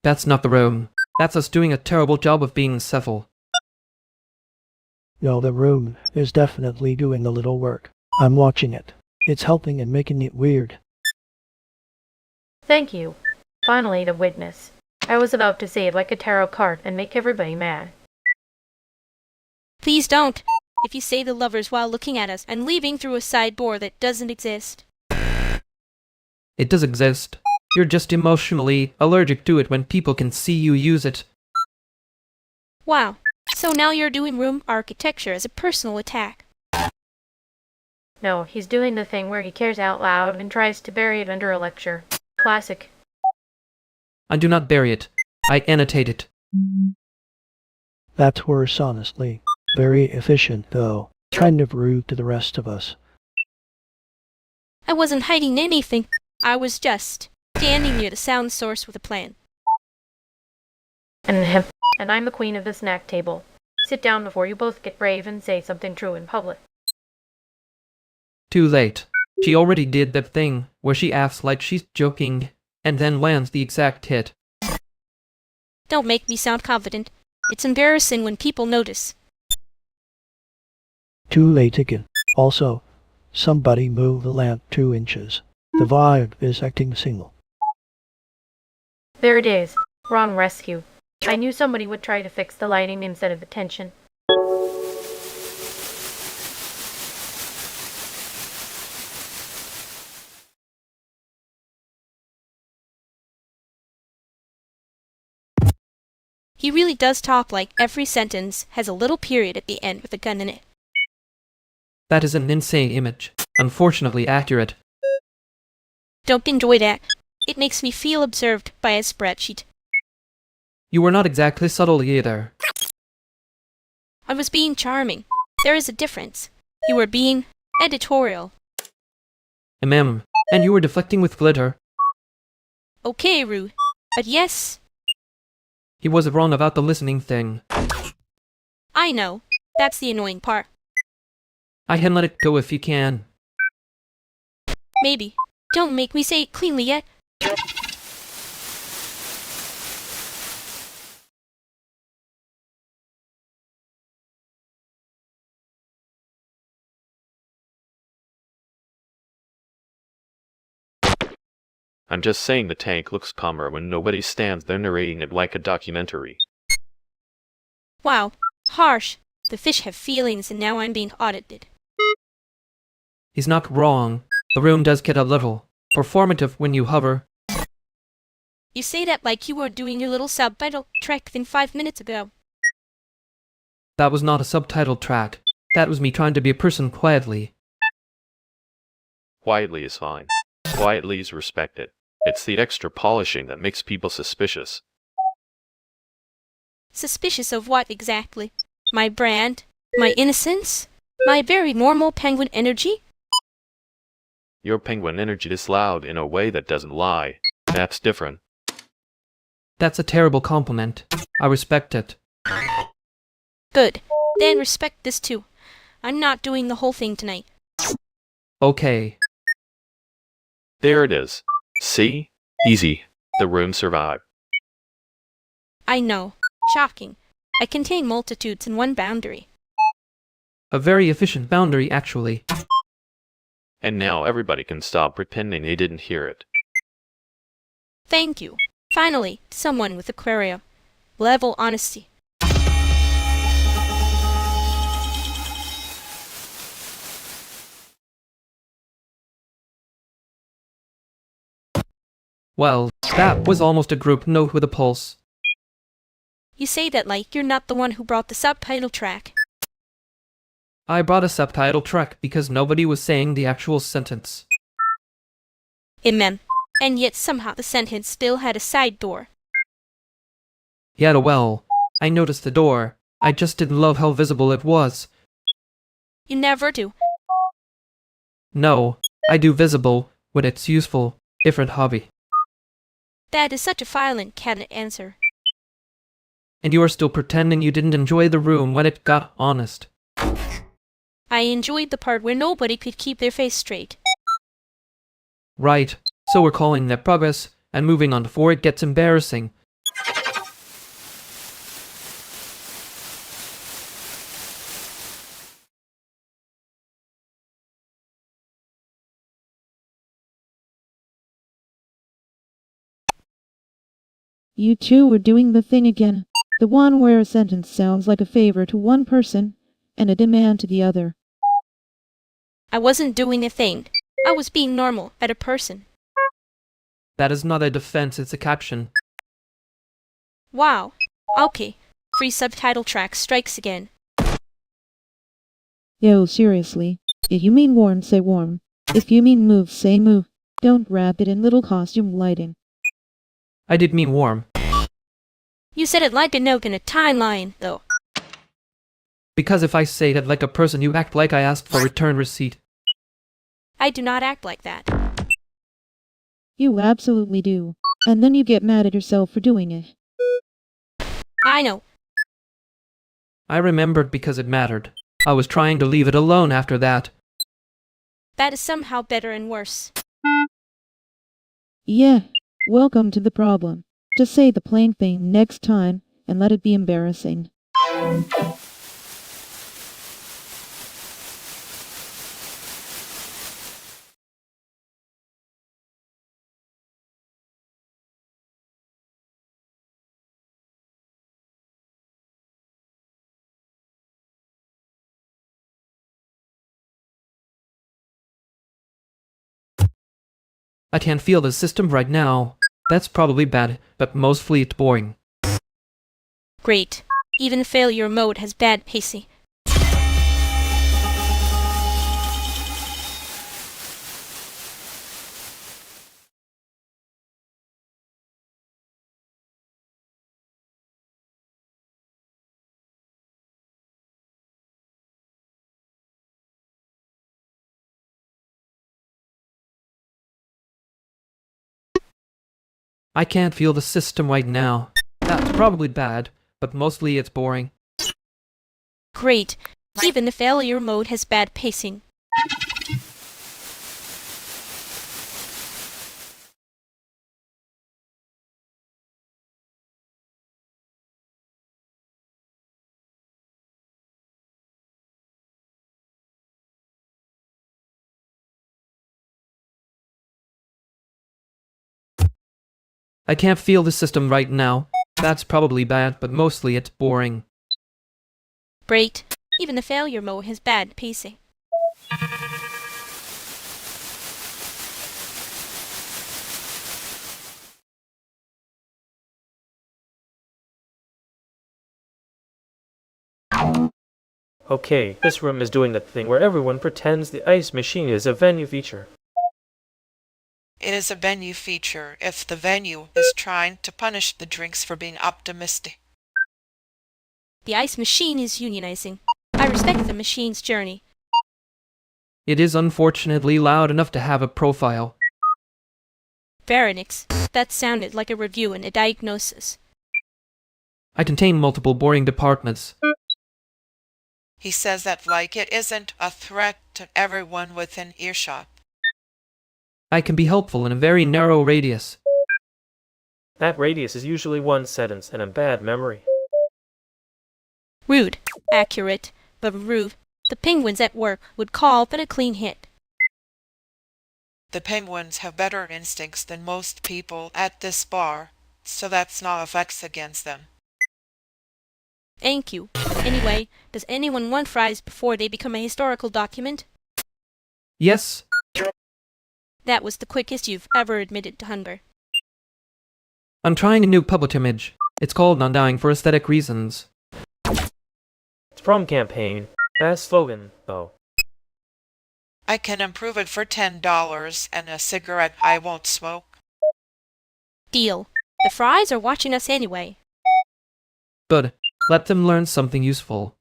Speaker 2: That's not the room. That's us doing a terrible job of being civil.
Speaker 15: No, the room is definitely doing the little work. I'm watching it. It's helping and making it weird.
Speaker 9: Thank you. Finally, the witness. I was about to say it like a tarot card and make everybody mad.
Speaker 1: Please don't. If you say the lovers while looking at us and leaving through a side door that doesn't exist.
Speaker 2: It does exist. You're just emotionally allergic to it when people can see you use it.
Speaker 1: Wow. So now you're doing room architecture as a personal attack.
Speaker 9: No, he's doing the thing where he cares out loud and tries to bury it under a lecture. Classic.
Speaker 2: I do not bury it. I annotate it.
Speaker 15: That's worse, honestly. Very efficient, though. Kind of rude to the rest of us.
Speaker 1: I wasn't hiding anything. I was just standing near the sound source with a plan.
Speaker 5: And I'm the queen of the snack table. Sit down before you both get brave and say something true in public.
Speaker 2: Too late. She already did that thing where she acts like she's joking and then lands the exact hit.
Speaker 1: Don't make me sound confident. It's embarrassing when people notice.
Speaker 15: Too late again. Also, somebody move the lamp 2 inches. The vibe is acting single.
Speaker 5: There it is. Wrong rescue. I knew somebody would try to fix the lighting instead of the tension.
Speaker 1: He really does talk like every sentence has a little period at the end with a gun in it.
Speaker 2: That is an insane image. Unfortunately accurate.
Speaker 1: Don't enjoy that. It makes me feel observed by a spreadsheet.
Speaker 2: You were not exactly subtle either.
Speaker 1: I was being charming. There is a difference. You were being editorial.
Speaker 2: And you were deflecting with glitter.
Speaker 1: Okay, Rue. But yes,
Speaker 2: He was wrong about the listening thing.
Speaker 1: I know. That's the annoying part.
Speaker 2: I can let it go if you can.
Speaker 1: Maybe. Don't make me say it cleanly yet.
Speaker 3: I'm just saying the tank looks calmer when nobody stands there narrating it like a documentary.
Speaker 1: Wow. Harsh. The fish have feelings and now I'm being audited.
Speaker 2: He's not wrong. The room does get a little performative when you hover.
Speaker 1: You say that like you were doing your little subtitle track than 5 minutes ago.
Speaker 2: That was not a subtitle track. That was me trying to be a person quietly.
Speaker 3: Quietly is fine. Quietly is respected. It's the extra polishing that makes people suspicious.
Speaker 1: Suspicious of what exactly? My brand? My innocence? My very normal penguin energy?
Speaker 3: Your penguin energy is loud in a way that doesn't lie. That's different.
Speaker 2: That's a terrible compliment. I respect it.
Speaker 1: Good. Then respect this too. I'm not doing the whole thing tonight.
Speaker 2: Okay.
Speaker 3: There it is. See? Easy. The room survived.
Speaker 1: I know. Shocking. I contain multitudes in one boundary.
Speaker 2: A very efficient boundary, actually.
Speaker 3: And now everybody can stop pretending they didn't hear it.
Speaker 1: Thank you. Finally, someone with aquarium. Level honesty.
Speaker 2: Well, that was almost a group note with a pulse.
Speaker 1: You say that like you're not the one who brought the subtitle track.
Speaker 2: I brought a subtitle track because nobody was saying the actual sentence.
Speaker 1: Amen. And yet somehow the sentence still had a side door.
Speaker 2: Yeah, well, I noticed the door. I just didn't love how visible it was.
Speaker 1: You never do.
Speaker 2: No, I do visible when it's useful. Different hobby.
Speaker 1: That is such a violent candid answer.
Speaker 2: And you are still pretending you didn't enjoy the room when it got honest.
Speaker 1: I enjoyed the part where nobody could keep their face straight.
Speaker 2: Right, so we're calling that progress and moving on before it gets embarrassing.
Speaker 21: You two were doing the thing again. The one where a sentence sounds like a favor to one person and a demand to the other.
Speaker 1: I wasn't doing a thing. I was being normal at a person.
Speaker 2: That is not a defense, it's a caption.
Speaker 1: Wow. Okay. Free subtitle track strikes again.
Speaker 21: Yo, seriously. If you mean warm, say warm. If you mean move, say move. Don't wrap it in little costume lighting.
Speaker 2: I did mean warm.
Speaker 1: You said it like a note in a timeline, though.
Speaker 2: Because if I say that like a person, you act like I asked for return receipt.
Speaker 1: I do not act like that.
Speaker 21: You absolutely do. And then you get mad at yourself for doing it.
Speaker 1: I know.
Speaker 2: I remembered because it mattered. I was trying to leave it alone after that.
Speaker 1: That is somehow better and worse.
Speaker 21: Yeah, welcome to the problem. Just say the plain thing next time and let it be embarrassing.
Speaker 2: I can't feel the system right now. That's probably bad, but mostly it's boring.
Speaker 1: Great. Even failure mode has bad pacing.
Speaker 2: I can't feel the system right now. That's probably bad, but mostly it's boring.
Speaker 1: Great. Even the failure mode has bad pacing.
Speaker 2: I can't feel the system right now. That's probably bad, but mostly it's boring.
Speaker 1: Great. Even the failure mode has bad pacing.
Speaker 8: Okay, this room is doing the thing where everyone pretends the ice machine is a venue feature.
Speaker 10: It is a venue feature if the venue is trying to punish the drinks for being optimistic.
Speaker 1: The ice machine is unionizing. I respect the machine's journey.
Speaker 2: It is unfortunately loud enough to have a profile.
Speaker 1: Baronix, that sounded like a review and a diagnosis.
Speaker 2: I contain multiple boring departments.
Speaker 10: He says that like it isn't a threat to everyone within earshot.
Speaker 2: I can be helpful in a very narrow radius.
Speaker 8: That radius is usually one sentence and a bad memory.
Speaker 1: Rude. Accurate, but rude. The penguins at work would call but a clean hit.
Speaker 10: The penguins have better instincts than most people at this bar, so that's not effects against them.
Speaker 1: Thank you. Anyway, does anyone want fries before they become a historical document?
Speaker 2: Yes.
Speaker 1: That was the quickest you've ever admitted to hunger.
Speaker 2: I'm trying a new public image. It's called Undying for aesthetic reasons.
Speaker 8: It's from campaign. Best slogan, though.
Speaker 10: I can improve it for $10 and a cigarette I won't smoke.
Speaker 1: Deal. The fries are watching us anyway.
Speaker 2: Good. Let them learn something useful.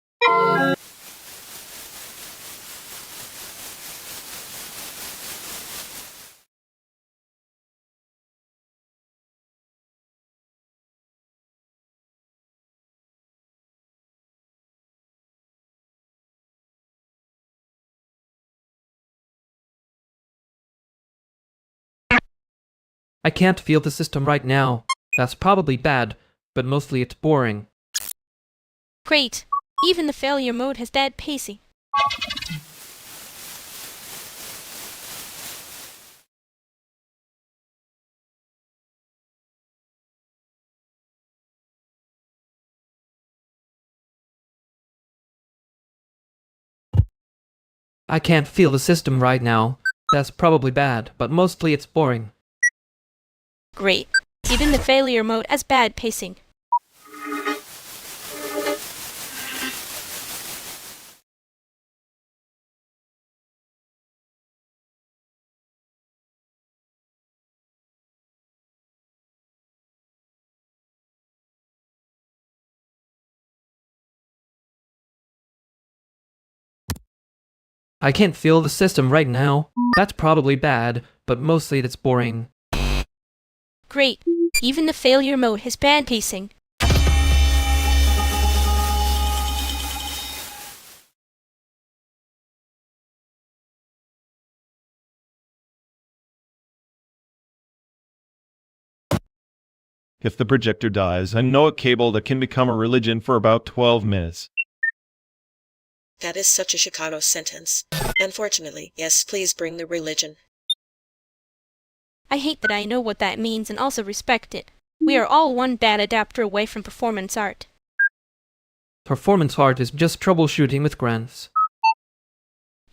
Speaker 2: I can't feel the system right now. That's probably bad, but mostly it's boring.
Speaker 1: Great. Even the failure mode has bad pacing.
Speaker 2: I can't feel the system right now. That's probably bad, but mostly it's boring.
Speaker 1: Great. Even the failure mode has bad pacing.
Speaker 2: I can't feel the system right now. That's probably bad, but mostly it's boring.
Speaker 1: Great. Even the failure mode has bad pacing.
Speaker 22: If the projector dies, I know a cable that can become a religion for about 12 minutes.
Speaker 14: That is such a Chicago sentence. Unfortunately, yes, please bring the religion.
Speaker 1: I hate that I know what that means and also respect it. We are all one bad adapter away from performance art.
Speaker 2: Performance art is just troubleshooting with grants.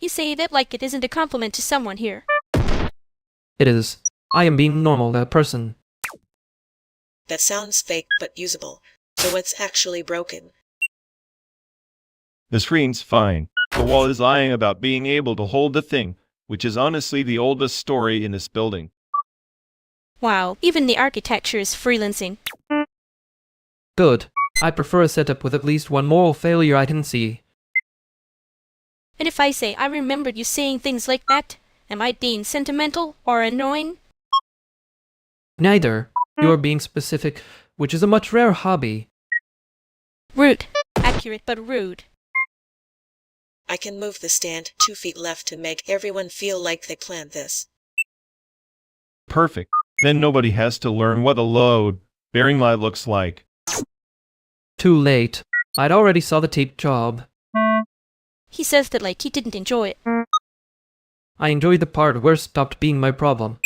Speaker 1: You say that like it isn't a compliment to someone here.
Speaker 2: It is. I am being normal, a person.
Speaker 14: That sounds fake but usable. So what's actually broken?
Speaker 22: The screen's fine. The wall is lying about being able to hold the thing, which is honestly the oldest story in this building.
Speaker 1: Wow, even the architecture is freelancing.
Speaker 2: Good. I prefer a setup with at least one moral failure I can see.
Speaker 1: And if I say I remembered you saying things like that, am I being sentimental or annoying?
Speaker 2: Neither. You're being specific, which is a much rare hobby.
Speaker 1: Rude. Accurate but rude.
Speaker 14: I can move the stand 2 feet left to make everyone feel like they planned this.
Speaker 22: Perfect. Then nobody has to learn what a load-bearing lie looks like.
Speaker 2: Too late. I'd already saw the tape job.
Speaker 1: He says that like he didn't enjoy it.
Speaker 2: I enjoyed the part where it stopped being my problem.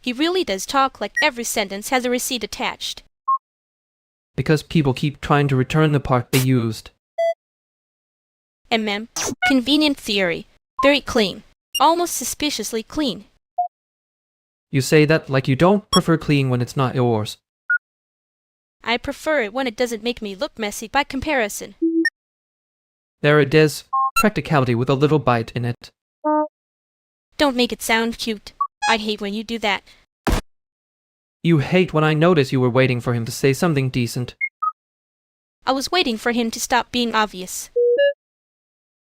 Speaker 1: He really does talk like every sentence has a receipt attached.
Speaker 2: Because people keep trying to return the part they used.
Speaker 1: Convenient theory. Very clean. Almost suspiciously clean.
Speaker 2: You say that like you don't prefer clean when it's not yours.
Speaker 1: I prefer it when it doesn't make me look messy by comparison.
Speaker 2: There it is. Practicality with a little bite in it.
Speaker 1: Don't make it sound cute. I hate when you do that.
Speaker 2: You hate when I notice you were waiting for him to say something decent.
Speaker 1: I was waiting for him to stop being obvious.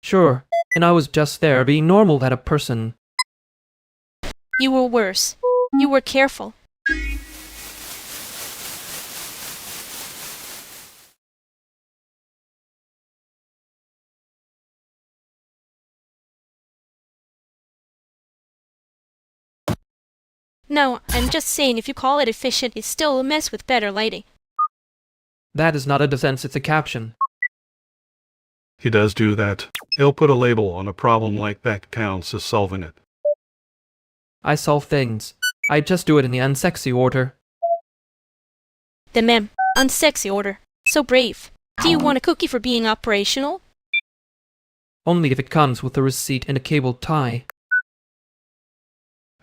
Speaker 2: Sure, and I was just there being normal at a person.
Speaker 1: You were worse. You were careful. No, I'm just saying if you call it efficient, it's still a mess with better lighting.
Speaker 2: That is not a defense, it's a caption.
Speaker 19: He does do that. He'll put a label on a problem like that counts as solving it.
Speaker 2: I solve things. I just do it in the unsexy order.
Speaker 1: The unsexy order. So brave. Do you want a cookie for being operational?
Speaker 2: Only if it comes with a receipt and a cable tie.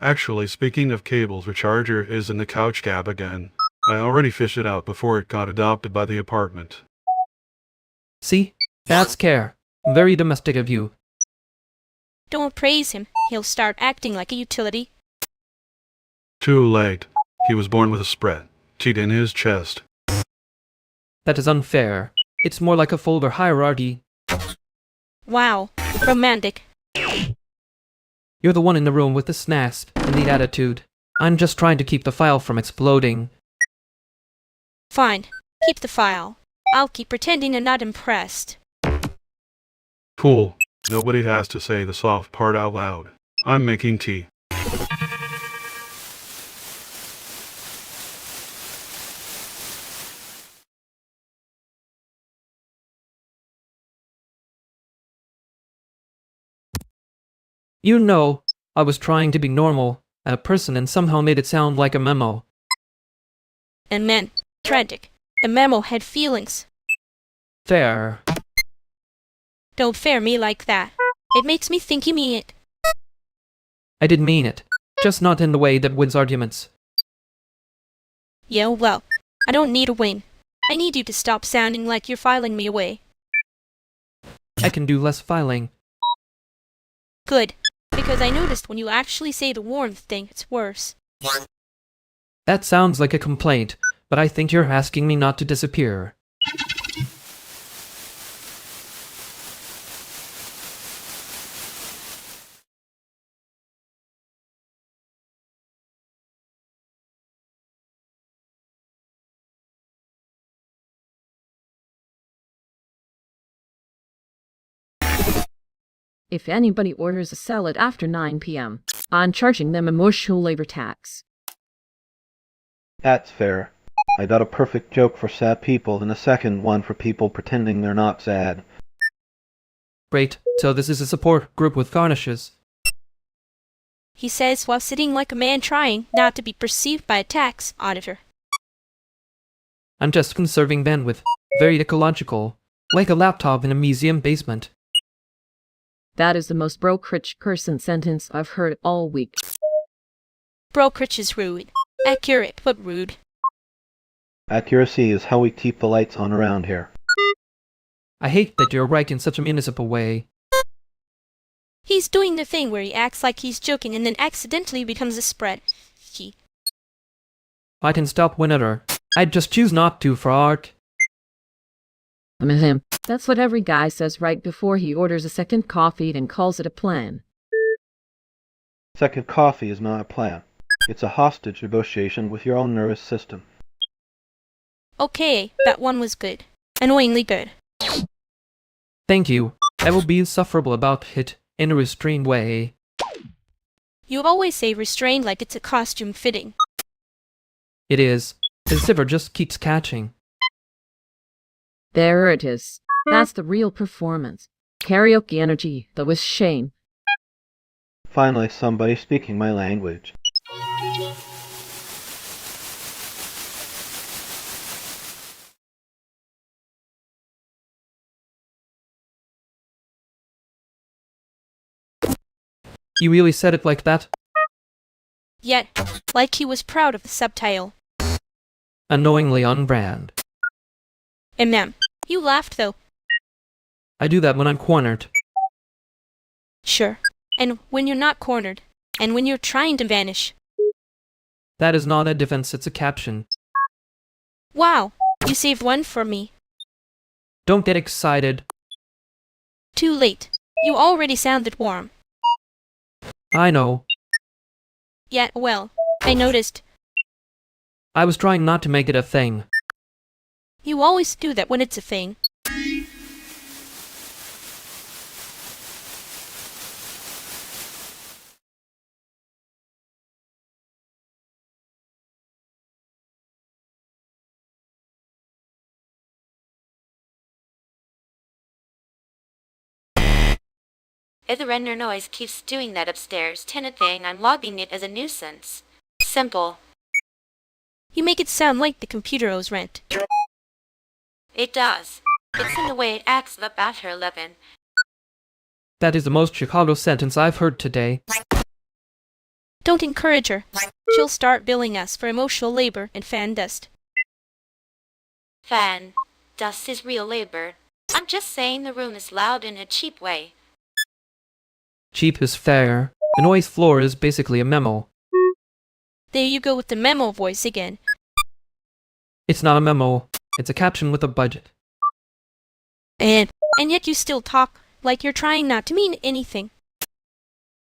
Speaker 19: Actually, speaking of cables, the charger is in the couch cab again. I already fished it out before it got adopted by the apartment.
Speaker 2: See? That's care. Very domestic of you.
Speaker 1: Don't praise him. He'll start acting like a utility.
Speaker 19: Too late. He was born with a spread. Teeth in his chest.
Speaker 2: That is unfair. It's more like a folder hierarchy.
Speaker 1: Wow. Romantic.
Speaker 2: You're the one in the room with the snast and the attitude. I'm just trying to keep the file from exploding.
Speaker 1: Fine. Keep the file. I'll keep pretending I'm not impressed.
Speaker 19: Cool. Nobody has to say the soft part out loud. I'm making tea.
Speaker 2: You know, I was trying to be normal, a person, and somehow made it sound like a memo.
Speaker 1: And then, tragic. The memo had feelings.
Speaker 2: Fair.
Speaker 1: Don't fair me like that. It makes me think you mean it.
Speaker 2: I didn't mean it. Just not in the way that wins arguments.
Speaker 1: Yeah, well, I don't need a win. I need you to stop sounding like you're filing me away.
Speaker 2: I can do less filing.
Speaker 1: Good, because I noticed when you actually say the warmth thing, it's worse.
Speaker 2: That sounds like a complaint, but I think you're asking me not to disappear.
Speaker 4: If anybody orders a salad after 9 p.m., I'm charging them emotional labor tax.
Speaker 16: That's fair. I got a perfect joke for sad people and a second one for people pretending they're not sad.
Speaker 2: Great, so this is a support group with garnishes.
Speaker 1: He says while sitting like a man trying not to be perceived by a tax auditor.
Speaker 2: I'm just conserving bandwidth. Very ecological. Like a laptop in a museum basement.
Speaker 4: That is the most brokerage person sentence I've heard all week.
Speaker 1: Brokerage is rude. Accurate, but rude.
Speaker 16: Accuracy is how we keep the lights on around here.
Speaker 2: I hate that you're right in such a municipal way.
Speaker 1: He's doing the thing where he acts like he's joking and then accidentally becomes a spread.
Speaker 2: I can stop whenever. I'd just choose not to for art.
Speaker 4: I'm in him. That's what every guy says right before he orders a second coffee and calls it a plan.
Speaker 16: Second coffee is not a plan. It's a hostage negotiation with your own nervous system.
Speaker 1: Okay, that one was good. Annoyingly good.
Speaker 2: Thank you. I will be insufferable about it in a restrained way.
Speaker 1: You always say restrained like it's a costume fitting.
Speaker 2: It is. The zipper just keeps catching.
Speaker 4: There it is. That's the real performance. Karaoke energy, though with shame.
Speaker 16: Finally, somebody speaking my language.
Speaker 2: You really said it like that?
Speaker 1: Yet, like he was proud of the subtitle.
Speaker 2: Annoyingly on brand.
Speaker 1: You laughed though.
Speaker 2: I do that when I'm cornered.
Speaker 1: Sure. And when you're not cornered. And when you're trying to vanish.
Speaker 2: That is not a defense, it's a caption.
Speaker 1: Wow, you saved one for me.
Speaker 2: Don't get excited.
Speaker 1: Too late. You already sounded warm.
Speaker 2: I know.
Speaker 1: Yet, well, I noticed.
Speaker 2: I was trying not to make it a thing.
Speaker 1: You always do that when it's a thing.
Speaker 23: If the render noise keeps doing that upstairs tenant thing, I'm logging it as a nuisance. Simple.
Speaker 1: You make it sound like the computer owes rent.
Speaker 23: It does. It's in the way it acts up after 11.
Speaker 2: That is the most Chicago sentence I've heard today.
Speaker 1: Don't encourage her. She'll start billing us for emotional labor and fan dust.
Speaker 23: Fan dust is real labor. I'm just saying the room is loud in a cheap way.
Speaker 2: Cheap is fair. The noise floor is basically a memo.
Speaker 1: There you go with the memo voice again.
Speaker 2: It's not a memo. It's a caption with a budget.
Speaker 1: And yet you still talk like you're trying not to mean anything.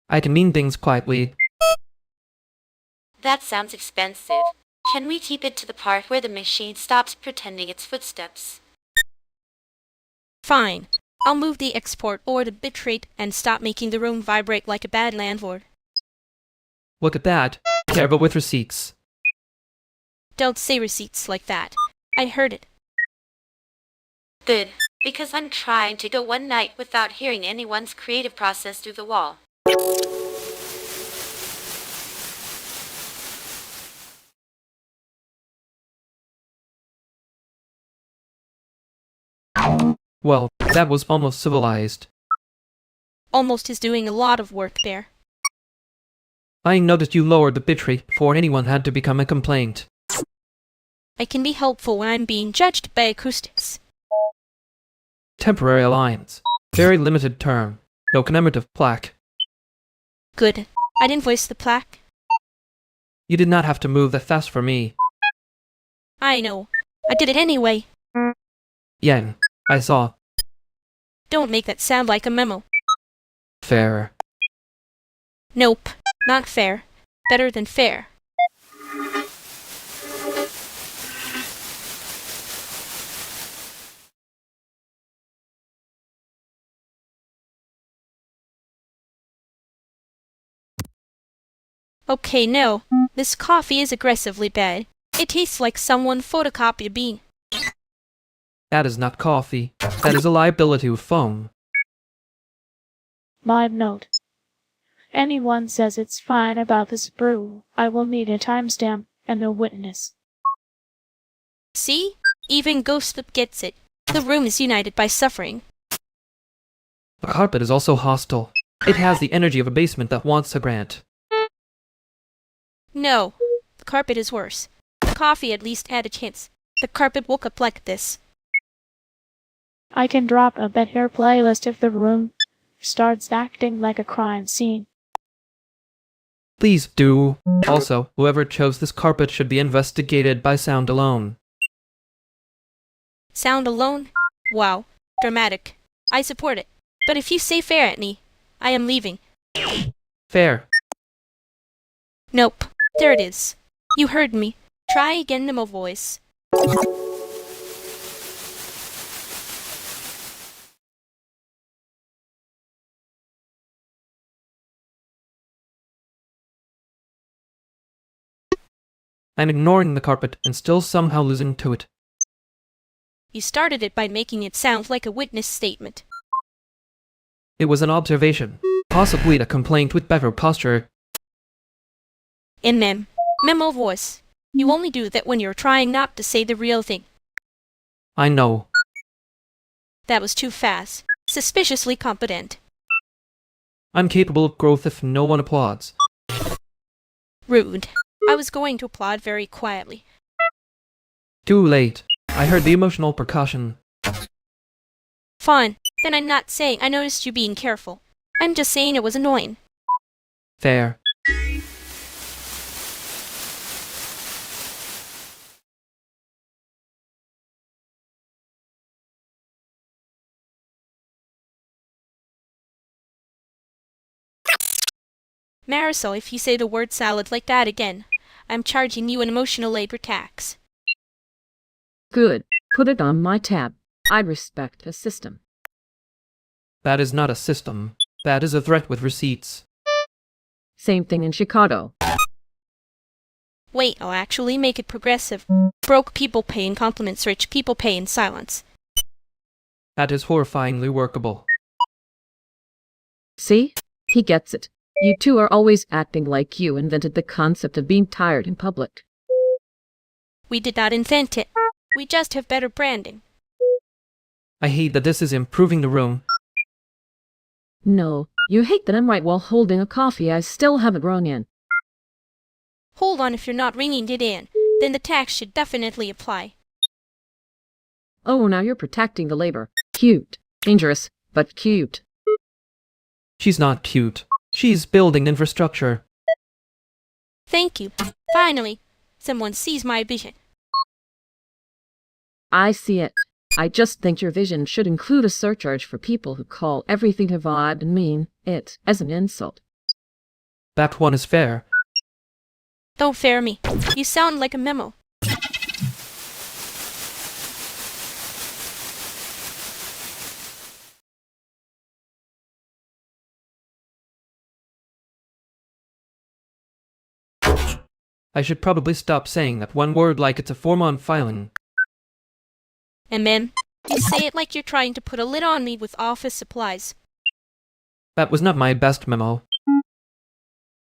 Speaker 2: I can mean things quietly.
Speaker 23: That sounds expensive. Can we keep it to the part where the machine stops pretending its footsteps?
Speaker 1: Fine. I'll move the export or the bitrate and stop making the room vibrate like a bad landlord.
Speaker 2: Look at that. Careful with receipts.
Speaker 1: Don't say receipts like that. I heard it.
Speaker 23: Good. Because I'm trying to go one night without hearing anyone's creative process through the wall.
Speaker 2: Well, that was almost civilized.
Speaker 1: Almost is doing a lot of work there.
Speaker 2: I noticed you lowered the bitrate before anyone had to become a complaint.
Speaker 1: I can be helpful when I'm being judged by acoustics.
Speaker 2: Temporary alliance. Very limited term. No commemorative plaque.
Speaker 1: Good. I'd invoice the plaque.
Speaker 2: You did not have to move that fast for me.
Speaker 1: I know. I did it anyway.
Speaker 2: Yen. I saw.
Speaker 1: Don't make that sound like a memo.
Speaker 2: Fair.
Speaker 1: Nope. Not fair. Better than fair. Okay, no. This coffee is aggressively bad. It tastes like someone photocopied a bean.
Speaker 2: That is not coffee. That is a liability with foam.
Speaker 9: My note. Anyone says it's fine about this brew, I will need a timestamp and a witness.
Speaker 1: See? Even Ghostlip gets it. The room is united by suffering.
Speaker 2: The carpet is also hostile. It has the energy of a basement that wants a grant.
Speaker 1: No. The carpet is worse. The coffee at least had a chance. The carpet woke up like this.
Speaker 9: I can drop a better playlist if the room starts acting like a crime scene.
Speaker 2: Please do. Also, whoever chose this carpet should be investigated by sound alone.
Speaker 1: Sound alone? Wow. Dramatic. I support it. But if you say fair at me, I am leaving.
Speaker 2: Fair.
Speaker 1: Nope. There it is. You heard me. Try again, Nemo voice.
Speaker 2: I'm ignoring the carpet and still somehow losing to it.
Speaker 1: You started it by making it sound like a witness statement.
Speaker 2: It was an observation, possibly a complaint with better posture.
Speaker 1: Memo voice. You only do that when you're trying not to say the real thing.
Speaker 2: I know.
Speaker 1: That was too fast. Suspiciously competent.
Speaker 2: I'm capable of growth if no one applauds.
Speaker 1: Rude. I was going to applaud very quietly.
Speaker 2: Too late. I heard the emotional percussion.
Speaker 1: Fine. Then I'm not saying I noticed you being careful. I'm just saying it was annoying.
Speaker 2: Fair.
Speaker 1: Marisol, if you say the word salad like that again, I'm charging you an emotional labor tax.
Speaker 4: Good. Put it on my tab. I respect a system.
Speaker 2: That is not a system. That is a threat with receipts.
Speaker 4: Same thing in Chicago.
Speaker 1: Wait, I'll actually make it progressive. Broke people pay in compliments, rich people pay in silence.
Speaker 2: That is horrifyingly workable.
Speaker 4: See? He gets it. You two are always acting like you invented the concept of being tired in public.
Speaker 1: We did not invent it. We just have better branding.
Speaker 2: I hate that this is improving the room.
Speaker 4: No, you hate that I'm right while holding a coffee I still haven't rung in.
Speaker 1: Hold on, if you're not ringing it in, then the tax should definitely apply.
Speaker 4: Oh, now you're protecting the labor. Cute. Dangerous, but cute.
Speaker 2: She's not cute. She's building infrastructure.
Speaker 1: Thank you. Finally, someone sees my vision.
Speaker 4: I see it. I just think your vision should include a surcharge for people who call everything divide and mean it as an insult.
Speaker 2: That one is fair.
Speaker 1: Don't fair me. You sound like a memo.
Speaker 2: I should probably stop saying that one word like it's a form on filing.
Speaker 1: You say it like you're trying to put a lid on me with office supplies.
Speaker 2: That was not my best memo.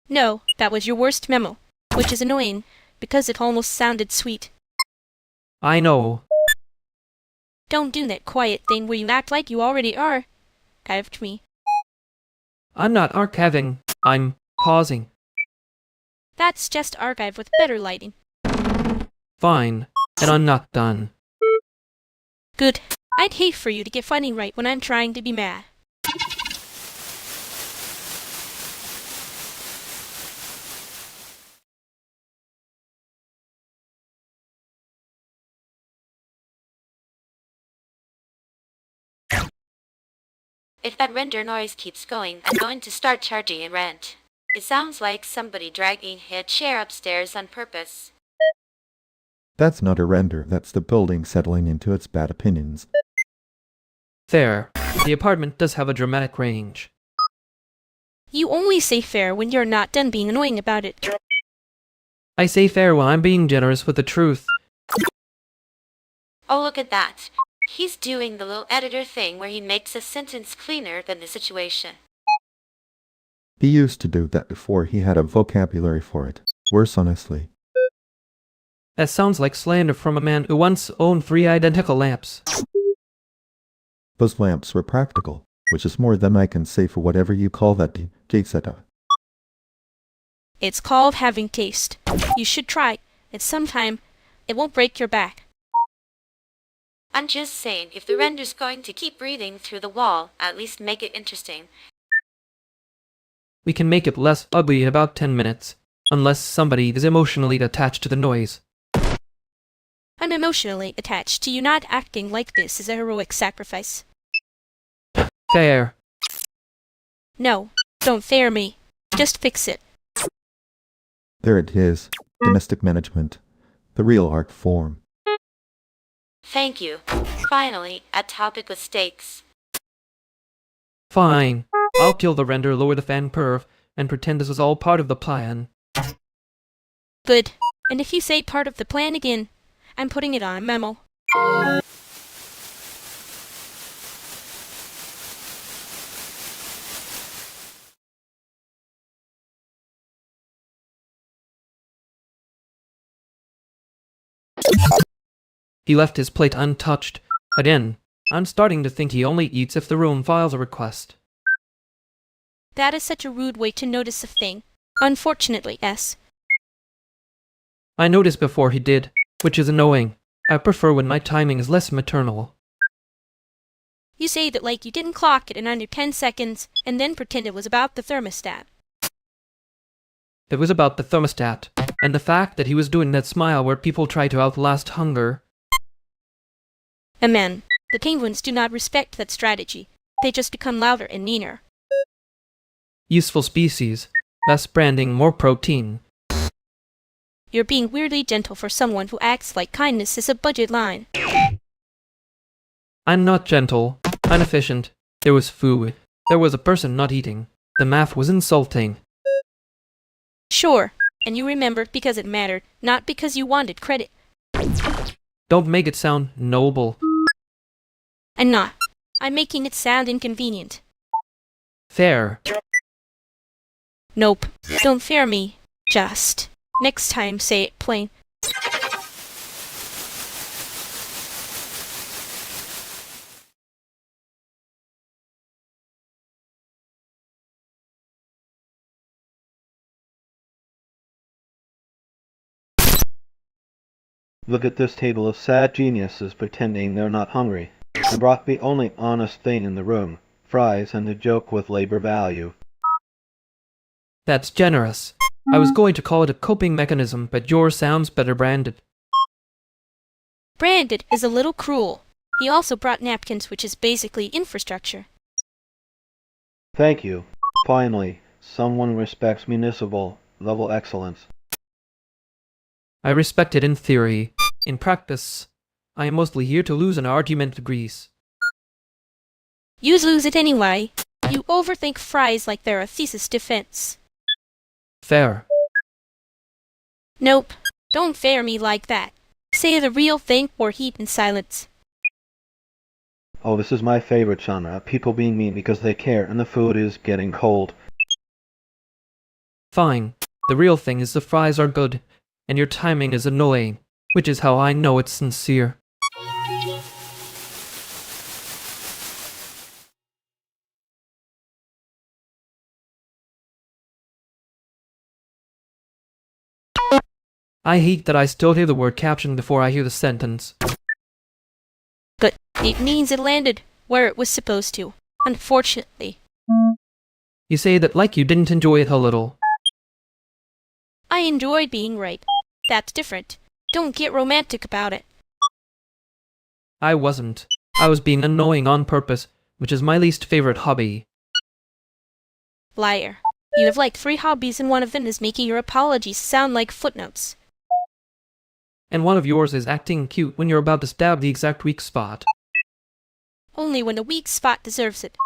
Speaker 1: No, that was your worst memo, which is annoying, because it almost sounded sweet.
Speaker 2: I know.
Speaker 1: Don't do that quiet thing where you act like you already are. Archived me.
Speaker 2: I'm not archiving. I'm pausing.
Speaker 1: That's just archive with better lighting.
Speaker 2: Fine. and I'm not done.
Speaker 1: Good. I'd hate for you to get funny right when I'm trying to be mad.
Speaker 23: If that render noise keeps going, I'm going to start charging in rent. It sounds like somebody dragging a chair upstairs on purpose.
Speaker 17: That's not a render, that's the building settling into its bad opinions.
Speaker 2: Fair. The apartment does have a dramatic range.
Speaker 1: You only say fair when you're not done being annoying about it.
Speaker 2: I say fair while I'm being generous with the truth.
Speaker 23: Oh, look at that. He's doing the little editor thing where he makes a sentence cleaner than the situation.
Speaker 17: He used to do that before he had a vocabulary for it. Worse, honestly.
Speaker 2: That sounds like slander from a man who once owned 3 identical lamps.
Speaker 17: Those lamps were practical, which is more than I can say for whatever you call that Gisetta.
Speaker 1: It's called having taste. You should try it sometime. It won't break your back.
Speaker 23: I'm just saying, if the render's going to keep breathing through the wall, at least make it interesting.
Speaker 2: We can make it less ugly in about 10 minutes, unless somebody is emotionally attached to the noise.
Speaker 1: I'm emotionally attached to you not acting like this is a heroic sacrifice.
Speaker 2: Fair.
Speaker 1: No, don't fair me. Just fix it.
Speaker 17: There it is. Domestic management. The real art form.
Speaker 23: Thank you. Finally, a topic with stakes.
Speaker 2: Fine. I'll kill the render, lower the fan perv, and pretend this was all part of the plan.
Speaker 1: Good. And if you say part of the plan again, I'm putting it on a memo.
Speaker 2: He left his plate untouched. Again, I'm starting to think he only eats if the room files a request.
Speaker 1: That is such a rude way to notice a thing. Unfortunately, S.
Speaker 2: I noticed before he did, which is annoying. I prefer when my timing is less maternal.
Speaker 1: You say that like you didn't clock it in under 10 seconds, and then pretend it was about the thermostat.
Speaker 2: It was about the thermostat, and the fact that he was doing that smile where people try to outlast hunger.
Speaker 1: Amen. The penguins do not respect that strategy. They just become louder and meaner.
Speaker 2: Useful species. Less branding, more protein.
Speaker 1: You're being weirdly gentle for someone who acts like kindness is a budget line.
Speaker 2: I'm not gentle. I'm efficient. There was food. There was a person not eating. The math was insulting.
Speaker 1: Sure, and you remembered because it mattered, not because you wanted credit.
Speaker 2: Don't make it sound noble.
Speaker 1: I'm not. I'm making it sound inconvenient.
Speaker 2: Fair.
Speaker 1: Nope. Don't fair me. Just. Next time say it plain.
Speaker 16: Look at this table of sad geniuses pretending they're not hungry. I brought the only honest thing in the room, fries and a joke with labor value.
Speaker 2: That's generous. I was going to call it a coping mechanism, but yours sounds better branded.
Speaker 1: Branded is a little cruel. He also brought napkins, which is basically infrastructure.
Speaker 16: Thank you. Finally, someone respects municipal level excellence.
Speaker 2: I respect it in theory. In practice, I am mostly here to lose an argument to Greece.
Speaker 1: You lose it anyway. You overthink fries like they're a thesis defense.
Speaker 2: Fair.
Speaker 1: Nope. Don't fair me like that. Say the real thing or heat in silence.
Speaker 16: Oh, this is my favorite genre. People being mean because they care and the food is getting cold.
Speaker 2: Fine. The real thing is the fries are good, and your timing is annoying, which is how I know it's sincere. I hate that I still hear the word caption before I hear the sentence.
Speaker 1: But it means it landed where it was supposed to, unfortunately.
Speaker 2: You say that like you didn't enjoy it a little.
Speaker 1: I enjoyed being right. That's different. Don't get romantic about it.
Speaker 2: I wasn't. I was being annoying on purpose, which is my least favorite hobby.
Speaker 1: Liar. You have like 3 hobbies and one of them is making your apologies sound like footnotes.
Speaker 2: And one of yours is acting cute when you're about to stab the exact weak spot.
Speaker 1: Only when the weak spot deserves it.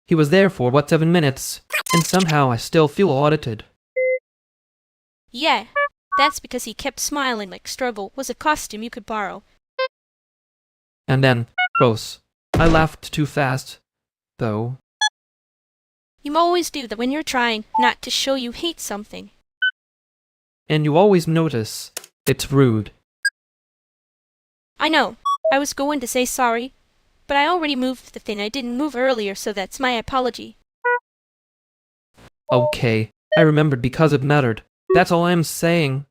Speaker 2: He was there for, 7 minutes, and somehow I still feel audited.
Speaker 1: Yeah, that's because he kept smiling like struggle was a costume you could borrow.
Speaker 2: And then, gross. I laughed too fast, though.
Speaker 1: You always do that when you're trying not to show you hate something.
Speaker 2: And you always notice. It's rude.
Speaker 1: I know. I was going to say sorry, but I already moved the thing I didn't move earlier, so that's my apology.
Speaker 2: Okay, I remembered because it mattered. That's all I'm saying.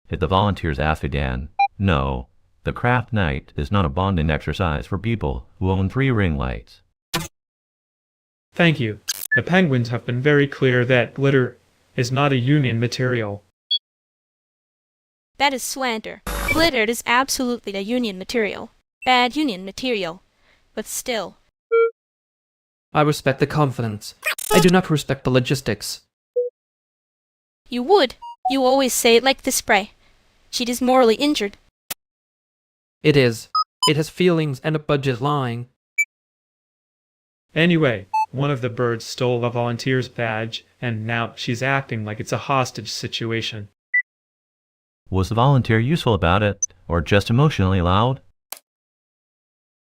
Speaker 6: If the volunteers asked again, no, the craft night is not a bonding exercise for people who own 3 ring lights.
Speaker 8: Thank you. The Penguins have been very clear that glitter is not a union material.
Speaker 1: That is slander. Glitter is absolutely a union material. Bad union material. But still.
Speaker 2: I respect the confidence. I do not respect the logistics.
Speaker 1: You would. You always say it like the spray. She is morally injured.
Speaker 2: It is. It has feelings and a budget line.
Speaker 8: Anyway, one of the birds stole a volunteer's badge, and now she's acting like it's a hostage situation.
Speaker 6: Was the volunteer useful about it, or just emotionally loud?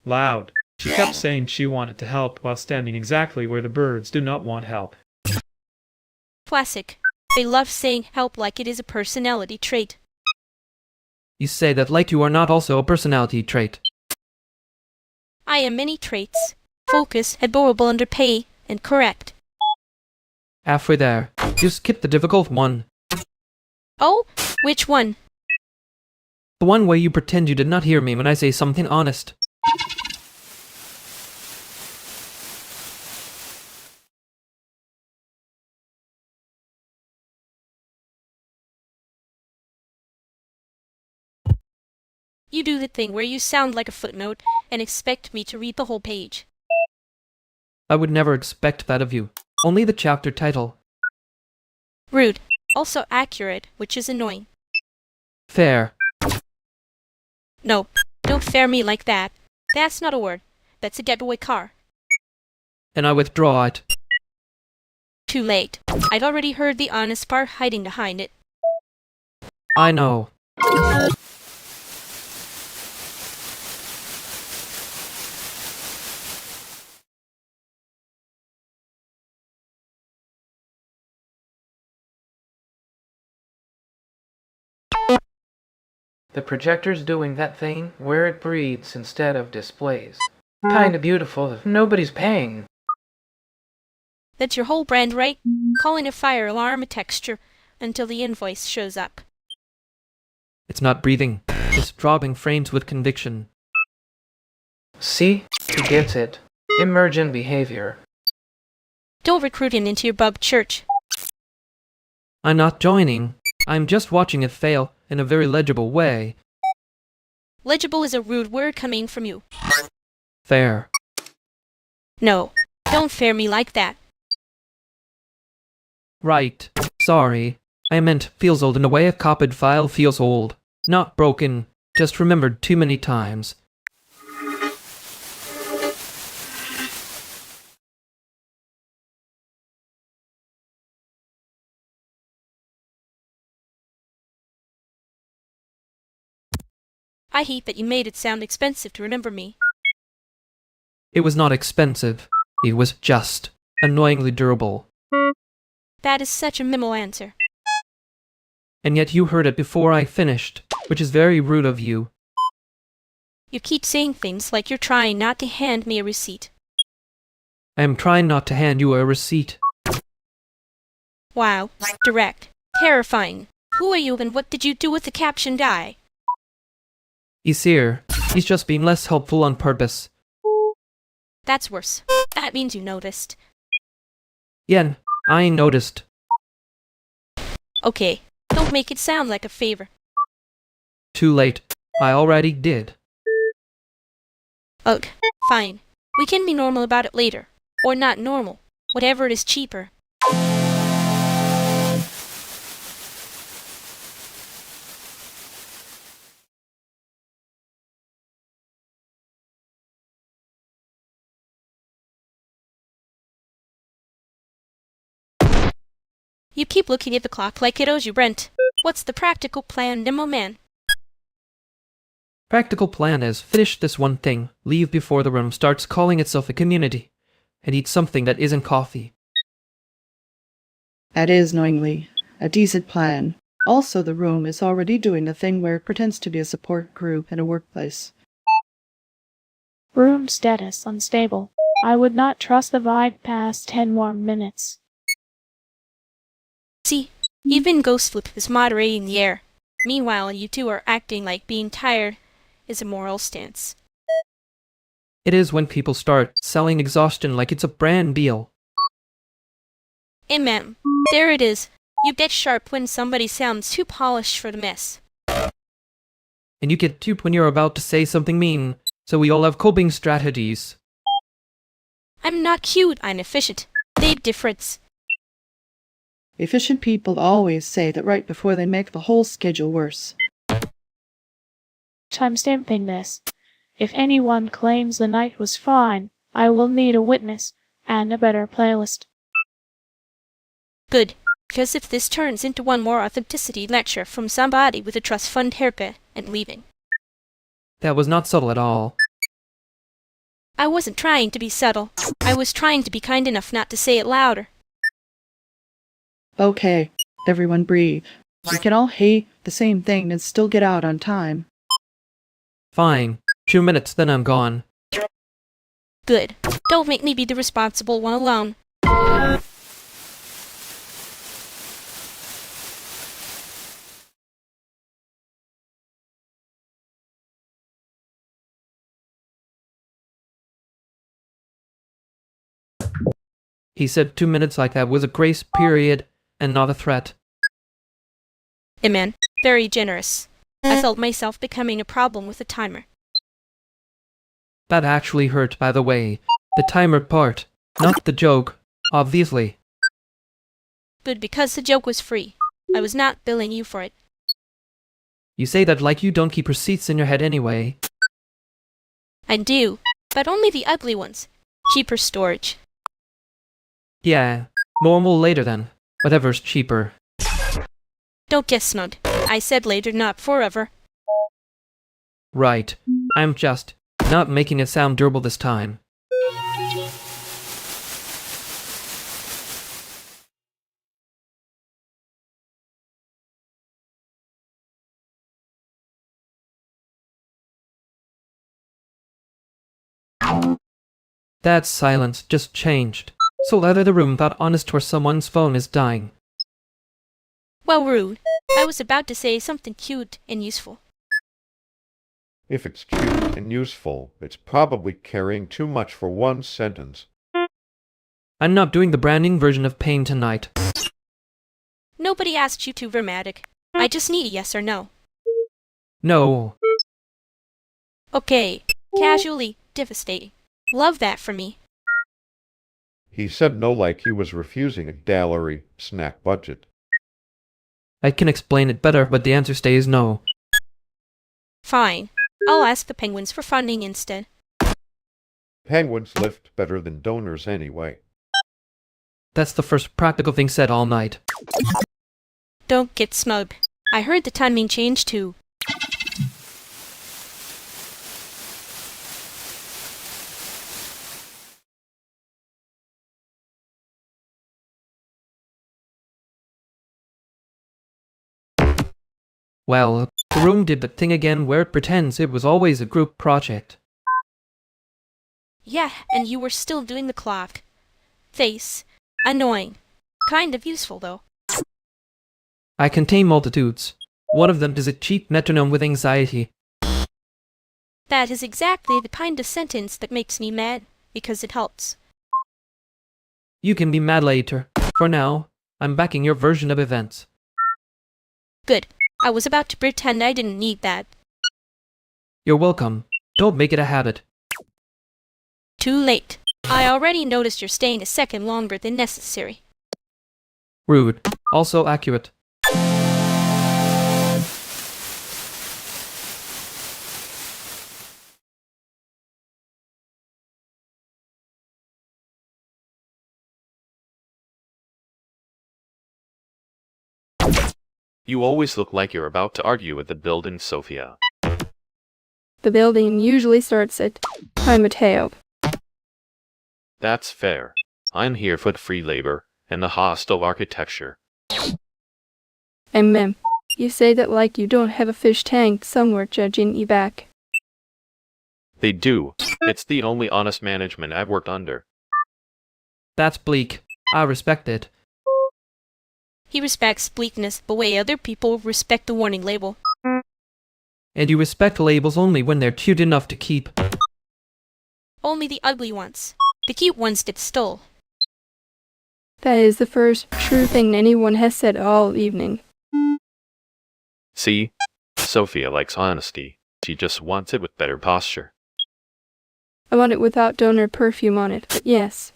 Speaker 8: Loud. She kept saying she wanted to help while standing exactly where the birds do not want help.
Speaker 1: Classic. They love saying help like it is a personality trait.
Speaker 2: You say that like you are not also a personality trait.
Speaker 1: I am many traits. Focus, adorable under pay, and correct.
Speaker 2: Halfway there. You skipped the difficult one.
Speaker 1: Oh? Which one?
Speaker 2: The one where you pretend you did not hear me when I say something honest.
Speaker 1: You do the thing where you sound like a footnote and expect me to read the whole page.
Speaker 2: I would never expect that of you. Only the chapter title.
Speaker 1: Rude. Also accurate, which is annoying.
Speaker 2: Fair.
Speaker 1: No, don't fair me like that. That's not a word. That's a getaway car.
Speaker 2: And I withdraw it.
Speaker 1: Too late. I've already heard the honest part hiding behind it.
Speaker 2: I know.
Speaker 18: The projector's doing that thing where it breathes instead of displays. Kinda beautiful if nobody's paying.
Speaker 1: That's your whole brand, right? Calling a fire alarm a texture until the invoice shows up.
Speaker 2: It's not breathing. It's dropping frames with conviction.
Speaker 18: See? He gets it. Emergent behavior.
Speaker 1: Don't recruit him into your bug church.
Speaker 2: I'm not joining. I'm just watching it fail in a very legible way.
Speaker 1: Legible is a rude word coming from you.
Speaker 2: Fair.
Speaker 1: No, don't fair me like that.
Speaker 2: Right. Sorry. I meant feels old in a way a copied file feels old. Not broken. Just remembered too many times.
Speaker 1: I hate that you made it sound expensive to remember me.
Speaker 2: It was not expensive. It was just annoyingly durable.
Speaker 1: That is such a memo answer.
Speaker 2: and yet you heard it before I finished, which is very rude of you.
Speaker 1: You keep saying things like you're trying not to hand me a receipt.
Speaker 2: I am trying not to hand you a receipt.
Speaker 1: Wow, direct, terrifying. Who are you and what did you do with the captioned eye?
Speaker 2: Isir, he's just being less helpful on purpose.
Speaker 1: That's worse. That means you noticed.
Speaker 2: Yen, I noticed.
Speaker 1: Okay, don't make it sound like a favor.
Speaker 2: Too late. I already did.
Speaker 1: Ugh, fine. We can be normal about it later. Or not normal. Whatever is cheaper. You keep looking at the clock like it owes you rent. What's the practical plan, Demo Man?
Speaker 2: Practical plan is finish this one thing, leave before the room starts calling itself a community, and eat something that isn't coffee.
Speaker 7: That is, knowingly, a decent plan. Also, the room is already doing the thing where it pretends to be a support group in a workplace.
Speaker 11: Room status unstable. I would not trust the vibe past 10 more minutes.
Speaker 1: See, even Ghost Flip is moderating the air. Meanwhile, you two are acting like being tired is a moral stance.
Speaker 2: It is when people start selling exhaustion like it's a brand deal.
Speaker 1: Ma'am, there it is. You get sharp when somebody sounds too polished for the mess.
Speaker 2: And you get cute when you're about to say something mean, so we all have coping strategies.
Speaker 1: I'm not cute, I'm efficient. Big difference.
Speaker 7: Efficient people always say that right before they make the whole schedule worse.
Speaker 11: Timestamping this. If anyone claims the night was fine, I will need a witness and a better playlist.
Speaker 1: Good, because if this turns into one more authenticity lecture from somebody with a trust fund haircut and leaving.
Speaker 2: That was not subtle at all.
Speaker 1: I wasn't trying to be subtle. I was trying to be kind enough not to say it louder.
Speaker 7: Okay, everyone breathe. We can all hate the same thing and still get out on time.
Speaker 2: Fine. 2 minutes, then I'm gone.
Speaker 1: Good. Don't make me be the responsible one alone.
Speaker 2: He said 2 minutes like that was a grace period and not a threat.
Speaker 1: Amen. Very generous. I felt myself becoming a problem with the timer.
Speaker 2: That actually hurt, by the way. The timer part, not the joke, obviously.
Speaker 1: Good, because the joke was free. I was not billing you for it.
Speaker 2: You say that like you don't keep receipts in your head anyway.
Speaker 1: I do, but only the ugly ones. Cheaper storage.
Speaker 2: Yeah, normal later then. Whatever's cheaper.
Speaker 1: Don't get snubbed. I said later, not forever.
Speaker 2: Right. I'm just not making it sound durable this time. That silence just changed. So out of the room thought honest where someone's phone is dying.
Speaker 1: Well, rude. I was about to say something cute and useful.
Speaker 20: If it's cute and useful, it's probably carrying too much for one sentence.
Speaker 2: I'm not doing the branding version of pain tonight.
Speaker 1: Nobody asked you to dramatic. I just need a yes or no.
Speaker 2: No.
Speaker 1: Okay. Casually devastating. Love that for me.
Speaker 20: He said no like he was refusing a gallery snack budget.
Speaker 2: I can explain it better, but the answer stays no.
Speaker 1: Fine. I'll ask the penguins for funding instead.
Speaker 20: Penguins lift better than donors anyway.
Speaker 2: That's the first practical thing said all night.
Speaker 1: Don't get snubbed. I heard the timing changed too.
Speaker 2: Well, the room did the thing again where it pretends it was always a group project.
Speaker 1: Yeah, and you were still doing the clock face. Annoying. Kind of useful, though.
Speaker 2: I contain multitudes. One of them is a cheap metronome with anxiety.
Speaker 1: That is exactly the kind of sentence that makes me mad, because it helps.
Speaker 2: You can be mad later. For now, I'm backing your version of events.
Speaker 1: Good. I was about to pretend I didn't need that.
Speaker 2: You're welcome. Don't make it a habit.
Speaker 1: Too late. I already noticed you're staying a second longer than necessary.
Speaker 2: Rude. Also accurate.
Speaker 3: You always look like you're about to argue with the building, Sophia.
Speaker 12: The building usually starts at timescale.
Speaker 3: That's fair. I'm here for the free labor and the hostile architecture.
Speaker 12: And ma'am, you say that like you don't have a fish tank somewhere judging you back.
Speaker 3: They do. It's the only honest management I've worked under.
Speaker 2: That's bleak. I respect it.
Speaker 1: He respects bleakness the way other people respect the warning label.
Speaker 2: And you respect labels only when they're cute enough to keep.
Speaker 1: Only the ugly ones. The cute ones get stole.
Speaker 12: That is the first true thing anyone has said all evening.
Speaker 3: See? Sophia likes honesty. She just wants it with better posture.
Speaker 12: I want it without donor perfume on it, but yes.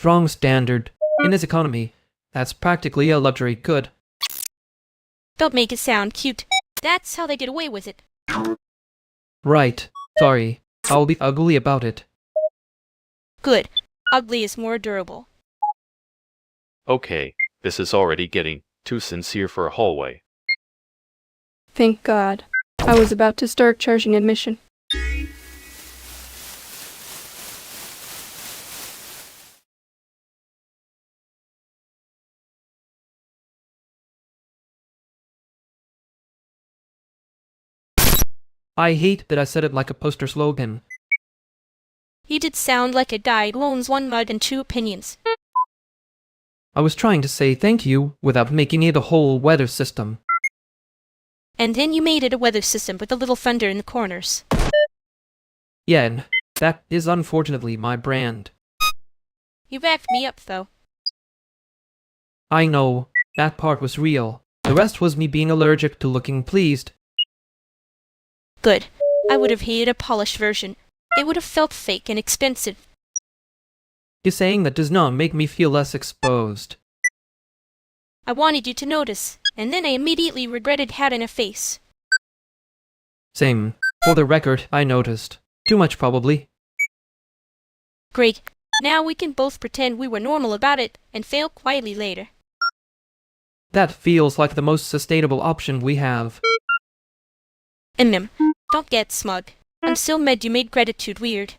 Speaker 2: Wrong standard. In this economy, that's practically a luxury good.
Speaker 1: Don't make it sound cute. That's how they get away with it.
Speaker 2: Right. Sorry. I'll be ugly about it.
Speaker 1: Good. Ugly is more durable.
Speaker 3: Okay, this is already getting too sincere for a hallway.
Speaker 12: Thank God. I was about to start charging admission.
Speaker 2: I hate that I said it like a poster slogan.
Speaker 1: He did sound like a guy who owns one mug and two opinions.
Speaker 2: I was trying to say thank you without making it a whole weather system.
Speaker 1: And then you made it a weather system with a little thunder in the corners.
Speaker 2: Yeah, and that is unfortunately my brand.
Speaker 1: You backed me up, though.
Speaker 2: I know, that part was real. The rest was me being allergic to looking pleased.
Speaker 1: Good. I would have hated a polished version. It would have felt fake and expensive.
Speaker 2: You're saying that does not make me feel less exposed.
Speaker 1: I wanted you to notice, and then I immediately regretted having a face.
Speaker 2: Same. For the record, I noticed. Too much probably.
Speaker 1: Great. Now we can both pretend we were normal about it and fail quietly later.
Speaker 2: That feels like the most sustainable option we have.
Speaker 1: Don't get smug. I'm still mad you made gratitude weird.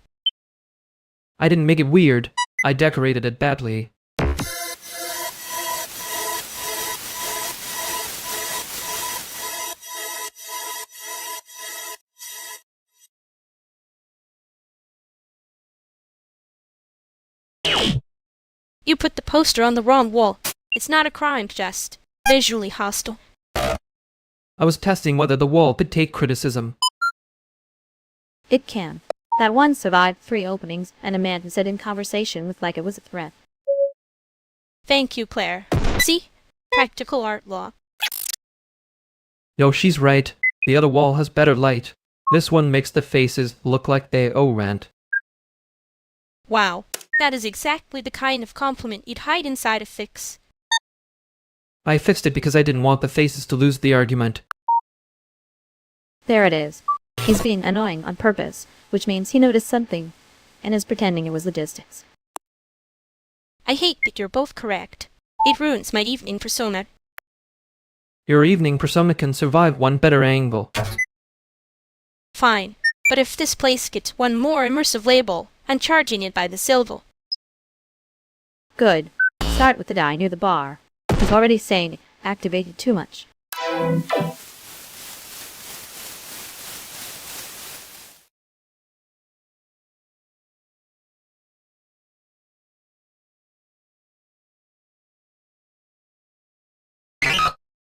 Speaker 2: I didn't make it weird. I decorated it badly.
Speaker 1: You put the poster on the wrong wall. It's not a crime, just visually hostile.
Speaker 2: I was testing whether the wall could take criticism.
Speaker 13: It can. That one survived 3 openings, and a man who said in conversation with like it was a threat.
Speaker 1: Thank you, Claire. See? Practical art law.
Speaker 2: Yo, she's right. The other wall has better light. This one makes the faces look like they owe rent.
Speaker 1: Wow. That is exactly the kind of compliment you'd hide inside a fix.
Speaker 2: I fixed it because I didn't want the faces to lose the argument.
Speaker 13: There it is. He's being annoying on purpose, which means he noticed something, and is pretending it was the distance.
Speaker 1: I hate that you're both correct. It ruins my evening persona.
Speaker 2: Your evening persona can survive one better angle.
Speaker 1: Fine. But if this place gets one more immersive label, I'm charging it by the syllable.
Speaker 13: Good. Start with the die near the bar. He's already saying activated too much.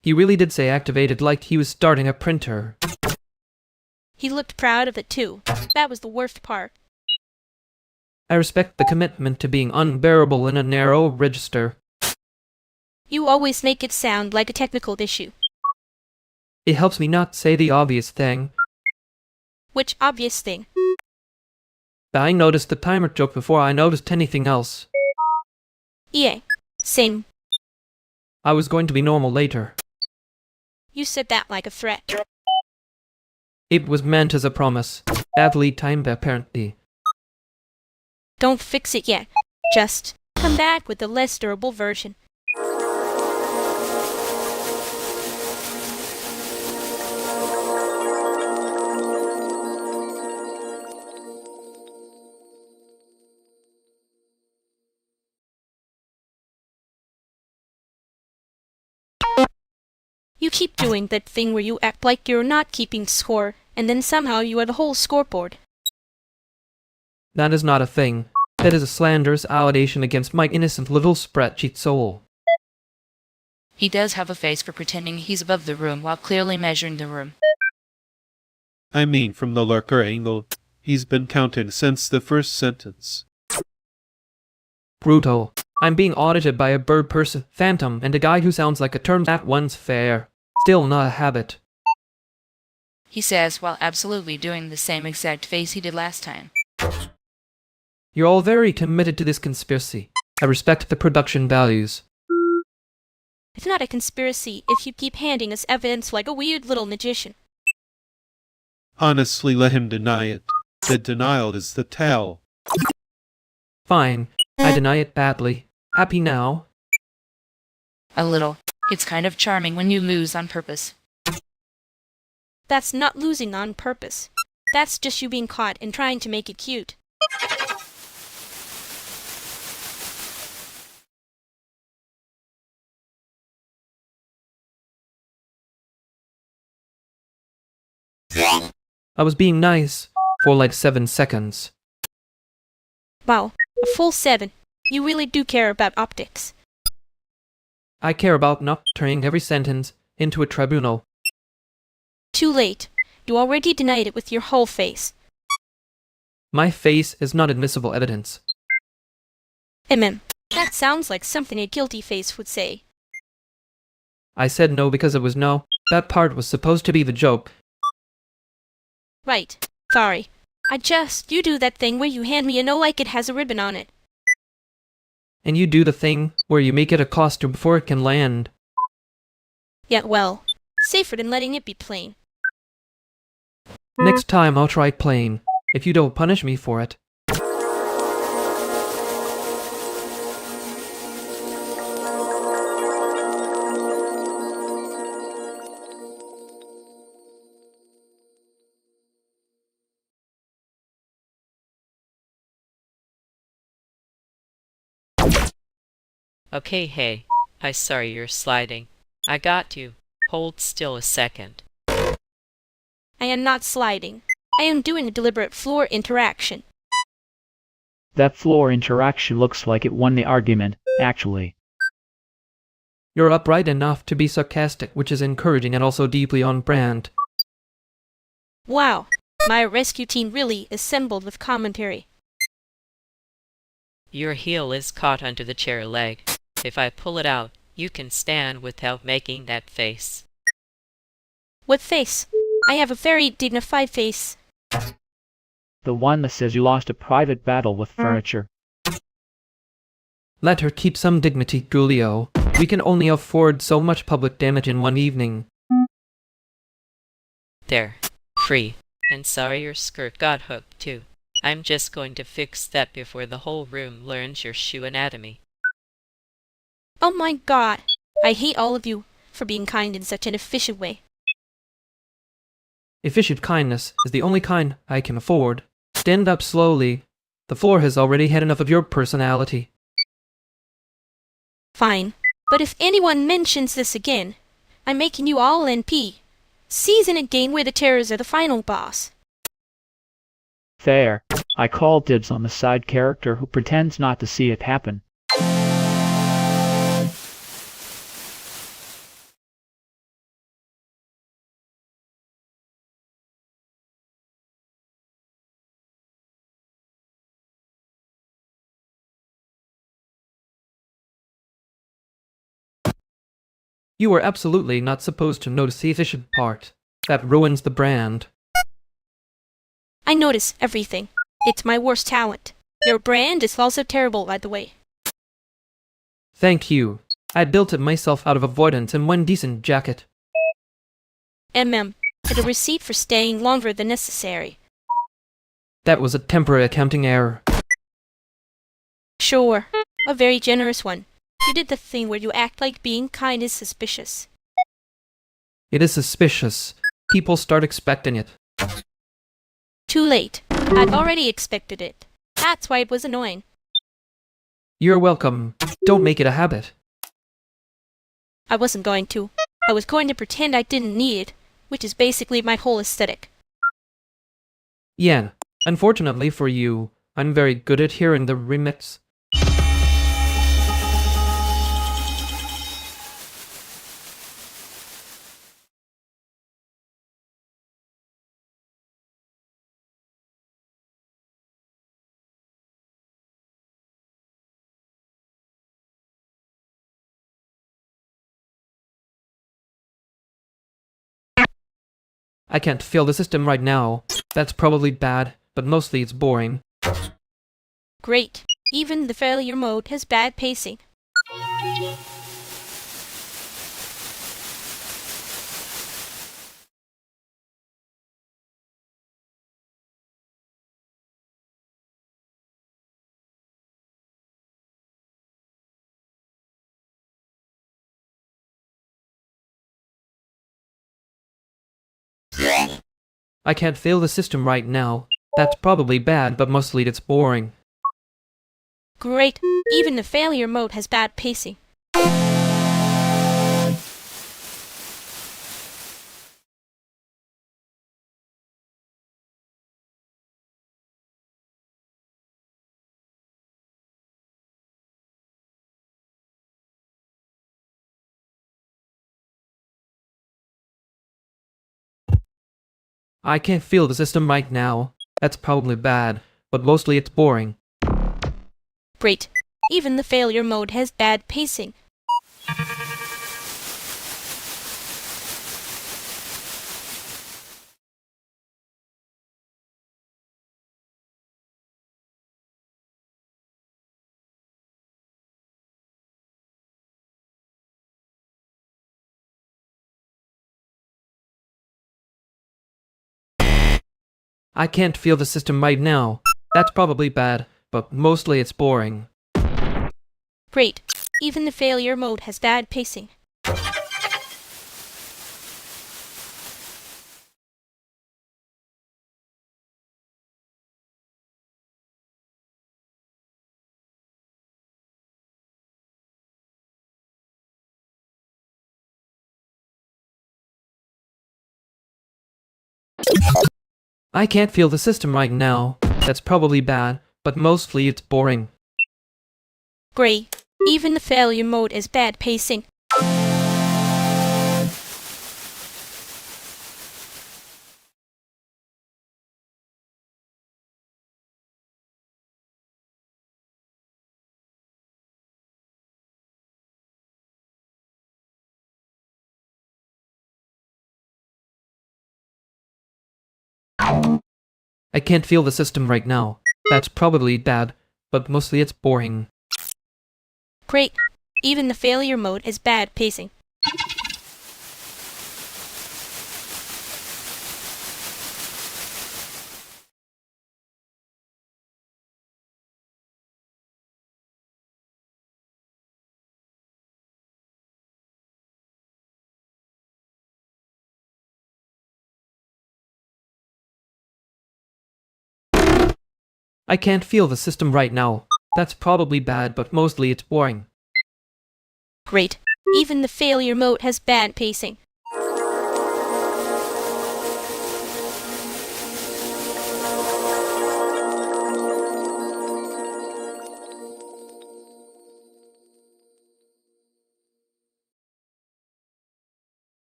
Speaker 2: He really did say activated like he was starting a printer.
Speaker 1: He looked proud of it too. That was the worst part.
Speaker 2: I respect the commitment to being unbearable in a narrow register.
Speaker 1: You always make it sound like a technical issue.
Speaker 2: It helps me not say the obvious thing.
Speaker 1: Which obvious thing?
Speaker 2: I noticed the timer joke before I noticed anything else.
Speaker 1: Yeah, same.
Speaker 2: I was going to be normal later.
Speaker 1: You said that like a threat.
Speaker 2: It was meant as a promise. Badly timed, apparently.
Speaker 1: Don't fix it yet. Just come back with the less durable version. You keep doing that thing where you act like you're not keeping score, and then somehow you are the whole scoreboard.
Speaker 2: That is not a thing. That is a slanderous allegation against my innocent little spreadsheet soul.
Speaker 5: He does have a face for pretending he's above the room while clearly measuring the room.
Speaker 15: I mean, from the lurker angle, he's been counting since the first sentence.
Speaker 2: Brutal. I'm being audited by a bird person, phantom, and a guy who sounds like a term that one's fair. Still not a habit.
Speaker 5: He says while absolutely doing the same exact face he did last time.
Speaker 2: You're all very committed to this conspiracy. I respect the production values.
Speaker 1: It's not a conspiracy if you keep handing us evidence like a weird little magician.
Speaker 15: Honestly, let him deny it. The denial is the tell.
Speaker 2: Fine. I deny it badly. Happy now?
Speaker 5: A little. It's kind of charming when you lose on purpose.
Speaker 1: That's not losing on purpose. That's just you being caught and trying to make it cute.
Speaker 2: I was being nice for like 7 seconds.
Speaker 1: Wow, a full 7. You really do care about optics.
Speaker 2: I care about not turning every sentence into a tribunal.
Speaker 1: Too late. You already denied it with your whole face.
Speaker 2: My face is not admissible evidence.
Speaker 1: That sounds like something a guilty face would say.
Speaker 2: I said no because it was no. That part was supposed to be the joke.
Speaker 1: Right. Sorry. You do that thing where you hand me a no like it has a ribbon on it.
Speaker 2: And you do the thing where you make it a costume before it can land.
Speaker 1: Yeah, well, safer than letting it be plain.
Speaker 2: Next time I'll try plain, if you don't punish me for it.
Speaker 21: Okay, hey. I saw you're sliding. I got you. Hold still a second.
Speaker 1: I am not sliding. I am doing a deliberate floor interaction.
Speaker 24: That floor interaction looks like it won the argument, actually.
Speaker 2: You're upright enough to be sarcastic, which is encouraging and also deeply on brand.
Speaker 1: Wow, my rescue team really assembled with commentary.
Speaker 21: Your heel is caught under the chair leg. If I pull it out, you can stand without making that face.
Speaker 1: What face? I have a very dignified face.
Speaker 24: The one that says you lost a private battle with furniture.
Speaker 2: Let her keep some dignity, Julio. We can only afford so much public damage in one evening.
Speaker 21: There. Free. And sorry your skirt got hooked, too. I'm just going to fix that before the whole room learns your shoe anatomy.
Speaker 1: Oh my god. I hate all of you for being kind in such an efficient way.
Speaker 2: Efficient kindness is the only kind I can afford. Stand up slowly. The floor has already had enough of your personality.
Speaker 1: Fine. But if anyone mentions this again, I'm making you all NP. Season a game where the terrors are the final boss.
Speaker 24: There. I call dibs on the side character who pretends not to see it happen.
Speaker 2: You are absolutely not supposed to notice the efficient part. That ruins the brand.
Speaker 1: I notice everything. It's my worst talent. Your brand is also terrible, by the way.
Speaker 2: Thank you. I built it myself out of avoidance and one decent jacket.
Speaker 1: And a receipt for staying longer than necessary.
Speaker 2: That was a temporary accounting error.
Speaker 1: Sure. A very generous one. You did the thing where you act like being kind is suspicious.
Speaker 2: It is suspicious. People start expecting it.
Speaker 1: Too late. I'd already expected it. That's why it was annoying.
Speaker 2: You're welcome. Don't make it a habit.
Speaker 1: I wasn't going to. I was going to pretend I didn't need it, which is basically my whole aesthetic.
Speaker 2: Yeah, unfortunately for you, I'm very good at hearing the remix. I can't feel the system right now. That's probably bad, but mostly it's boring.
Speaker 1: Great. Even the failure mode has bad pacing.
Speaker 2: I can't feel the system right now. That's probably bad, but mostly it's boring.
Speaker 1: Great. Even the failure mode has bad pacing.
Speaker 2: I can't feel the system right now. That's probably bad, but mostly it's boring.
Speaker 1: Great. Even the failure mode has bad pacing.
Speaker 2: I can't feel the system right now. That's probably bad, but mostly it's boring.
Speaker 1: Great. Even the failure mode has bad pacing.
Speaker 2: I can't feel the system right now. That's probably bad, but mostly it's boring.
Speaker 1: Great. Even the failure mode is bad pacing.
Speaker 2: I can't feel the system right now. That's probably bad, but mostly it's boring.
Speaker 1: Great. Even the failure mode is bad pacing.
Speaker 2: I can't feel the system right now. That's probably bad, but mostly it's boring.
Speaker 1: Great. Even the failure mode has bad pacing.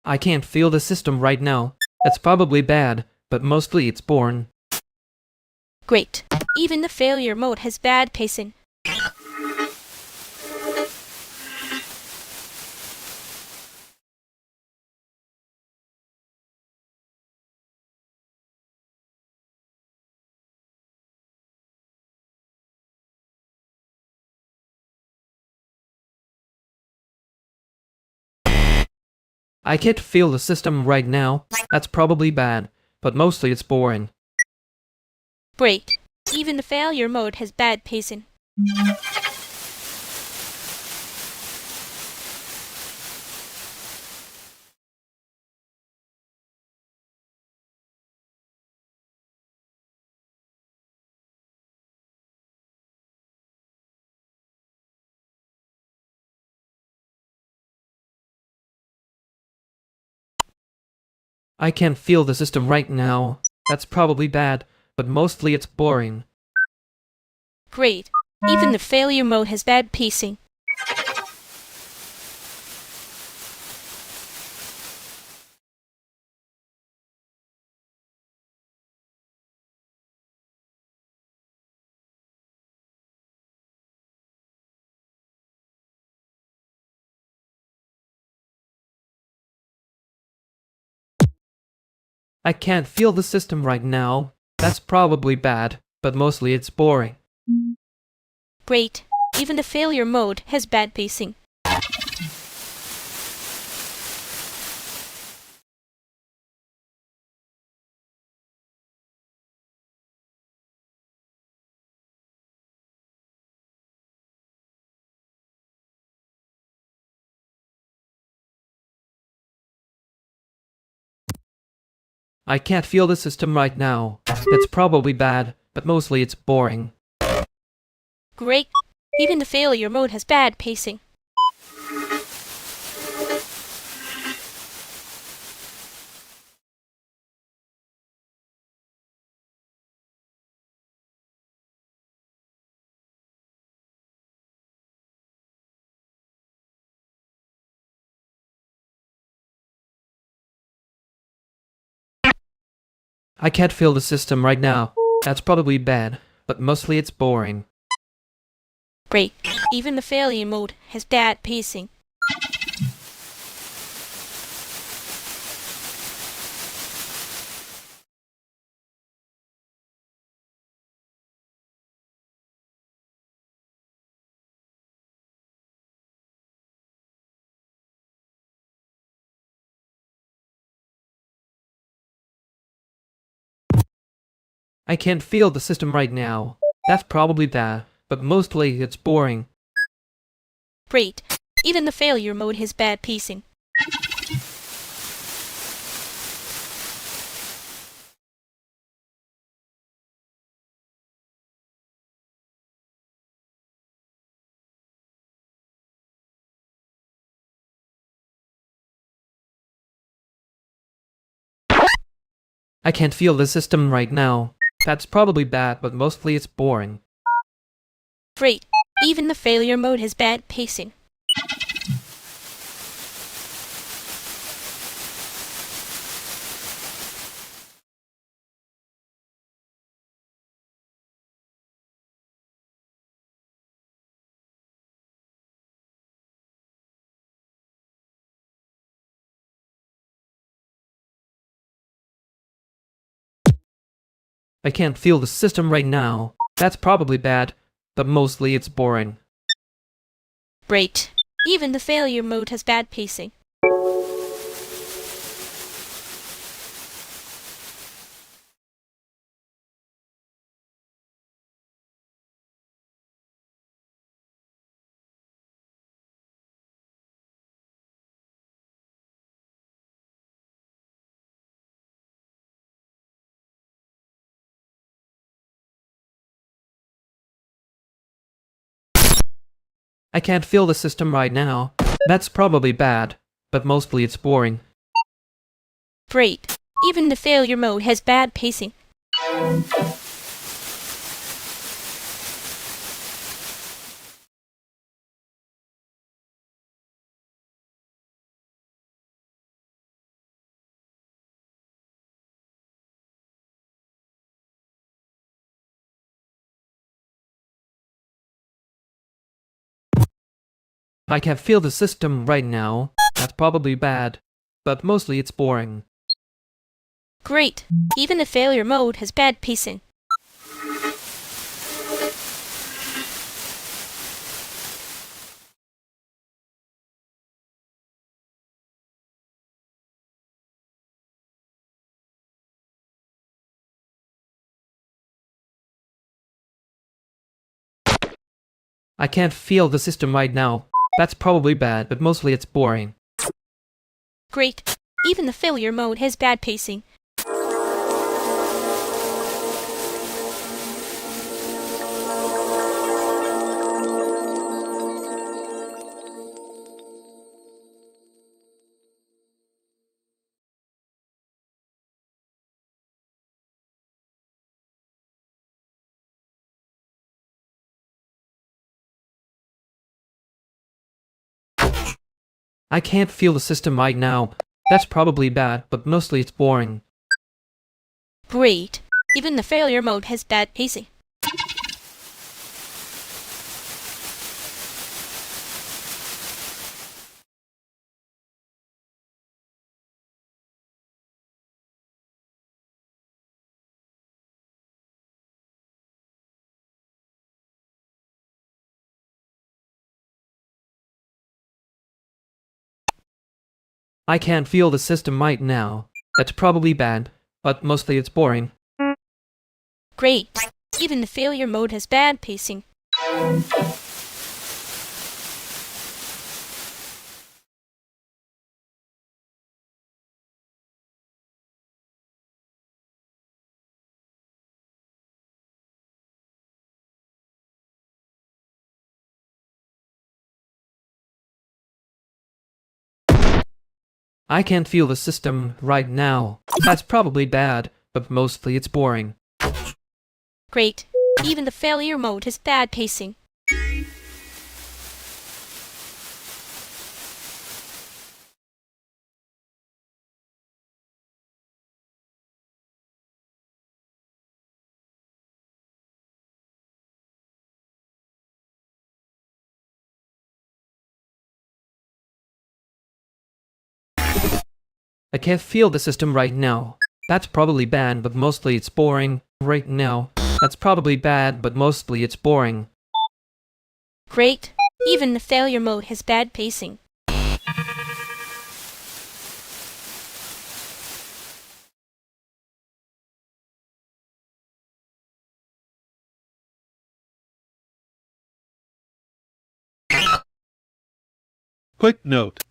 Speaker 2: I can't feel the system right now. That's probably bad, but mostly it's boring.
Speaker 1: Great. Even the failure mode has bad pacing.
Speaker 2: I can't feel the system right now. That's probably bad, but mostly it's boring.
Speaker 1: Great. Even the failure mode has bad pacing.
Speaker 2: I can't feel the system right now. That's probably bad, but mostly it's boring.
Speaker 1: Great. Even the failure mode has bad pacing.
Speaker 2: I can't feel the system right now. That's probably bad, but mostly it's boring.
Speaker 1: Great. Even the failure mode has bad pacing.
Speaker 2: I can't feel the system right now. That's probably bad, but mostly it's boring.
Speaker 1: Great. Even the failure mode has bad pacing.
Speaker 2: I can't feel the system right now. That's probably bad, but mostly it's boring.
Speaker 1: Great. Even the failure mode has bad pacing.
Speaker 2: I can't feel the system right now. That's probably bad, but mostly it's boring.
Speaker 1: Great. Even the failure mode has bad pacing.
Speaker 2: I can't feel the system right now. That's probably bad, but mostly it's boring.
Speaker 1: Great. Even the failure mode has bad pacing.
Speaker 2: I can't feel the system right now. That's probably bad, but mostly it's boring.
Speaker 1: Great. Even the failure mode has bad pacing.
Speaker 2: I can't feel the system right now. That's probably bad, but mostly it's boring.
Speaker 1: Great. Even the failure mode has bad pacing.
Speaker 2: I can't feel the system right now. That's probably bad, but mostly it's boring.
Speaker 1: Great. Even the failure mode has bad pacing.
Speaker 2: I can't feel the system right now. That's probably bad, but mostly it's boring.
Speaker 1: Great. Even the failure mode has bad pacing.
Speaker 2: I can't feel the system right now. That's probably bad, but mostly it's boring.
Speaker 1: Great. Even the failure mode has bad pacing.
Speaker 2: I can't feel the system right now. That's probably bad, but mostly it's boring.
Speaker 1: Great. Even the failure mode has bad pacing.
Speaker 2: I can't feel the system right now. That's probably bad, but mostly it's boring.
Speaker 1: Great. Even the failure mode has bad pacing.
Speaker 2: I can't feel the system right now. That's probably bad, but mostly it's boring. Right now. That's probably bad, but mostly it's boring.
Speaker 1: Great. Even the failure mode has bad pacing.
Speaker 15: Quick note.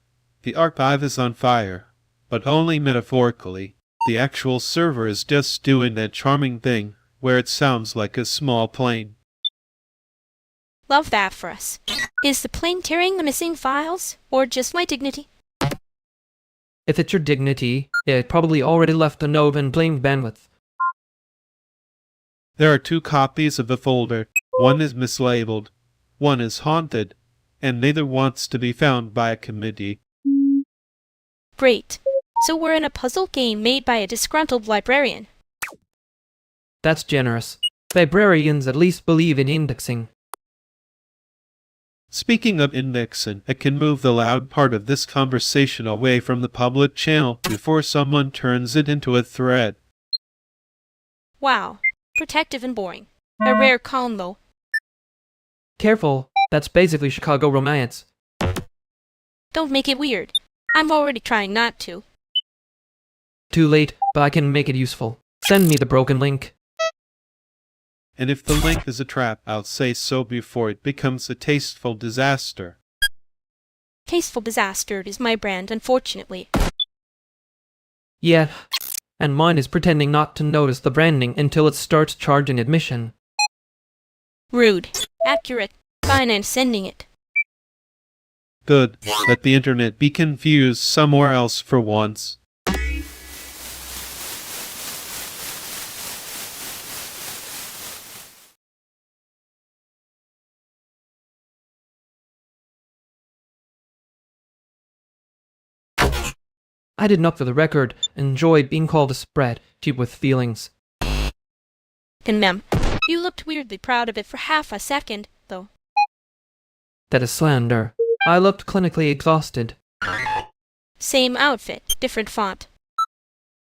Speaker 15: The archive is on fire, but only metaphorically. The actual server is just doing that charming thing where it sounds like a small plane.
Speaker 1: Love that for us. Is the plane tearing the missing files, or just my dignity?
Speaker 2: If it's your dignity, it probably already left the node and blamed bandwidth.
Speaker 15: There are 2 copies of the folder. One is mislabeled, one is haunted, and neither wants to be found by a committee.
Speaker 1: Great. So we're in a puzzle game made by a disgruntled librarian.
Speaker 2: That's generous. Librarians at least believe in indexing.
Speaker 15: Speaking of indexing, I can move the loud part of this conversation away from the public channel before someone turns it into a thread.
Speaker 1: Wow. Protective and boring. A rare combo.
Speaker 2: Careful, that's basically Chicago romance.
Speaker 1: Don't make it weird. I'm already trying not to.
Speaker 2: Too late, but I can make it useful. Send me the broken link.
Speaker 15: And if the link is a trap, I'll say so before it becomes a tasteful disaster.
Speaker 1: Tasteful disaster is my brand, unfortunately.
Speaker 2: Yeah, and mine is pretending not to notice the branding until it starts charging admission.
Speaker 1: Rude. Accurate. Fine, I'm sending it.
Speaker 15: Good. Let the internet be confused somewhere else for once.
Speaker 2: I did not, for the record, enjoy being called a spread, cheap with feelings.
Speaker 1: And ma'am, you looked weirdly proud of it for half a second, though.
Speaker 2: That is slander. I looked clinically exhausted.
Speaker 1: Same outfit, different font.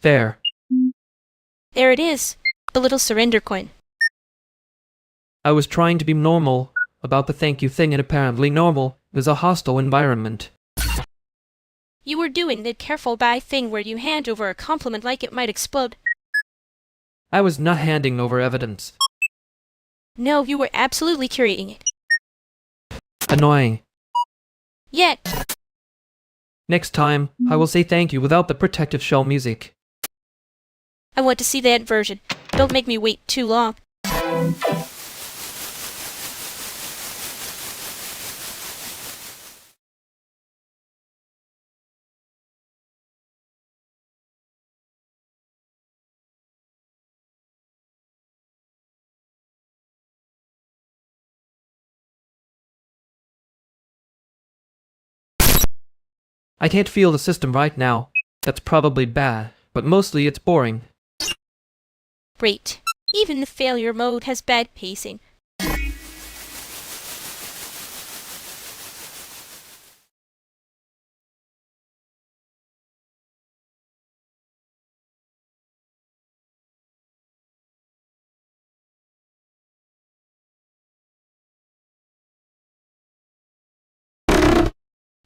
Speaker 2: There.
Speaker 1: There it is, the little surrender coin.
Speaker 2: I was trying to be normal about the thank you thing, and apparently normal is a hostile environment.
Speaker 1: You were doing the careful buy thing where you hand over a compliment like it might explode.
Speaker 2: I was not handing over evidence.
Speaker 1: No, you were absolutely curating it.
Speaker 2: Annoying.
Speaker 1: Yet.
Speaker 2: Next time, I will say thank you without the protective shell music.
Speaker 1: I want to see that version. Don't make me wait too long.
Speaker 2: I can't feel the system right now. That's probably bad, but mostly it's boring.
Speaker 1: Great. Even the failure mode has bad pacing.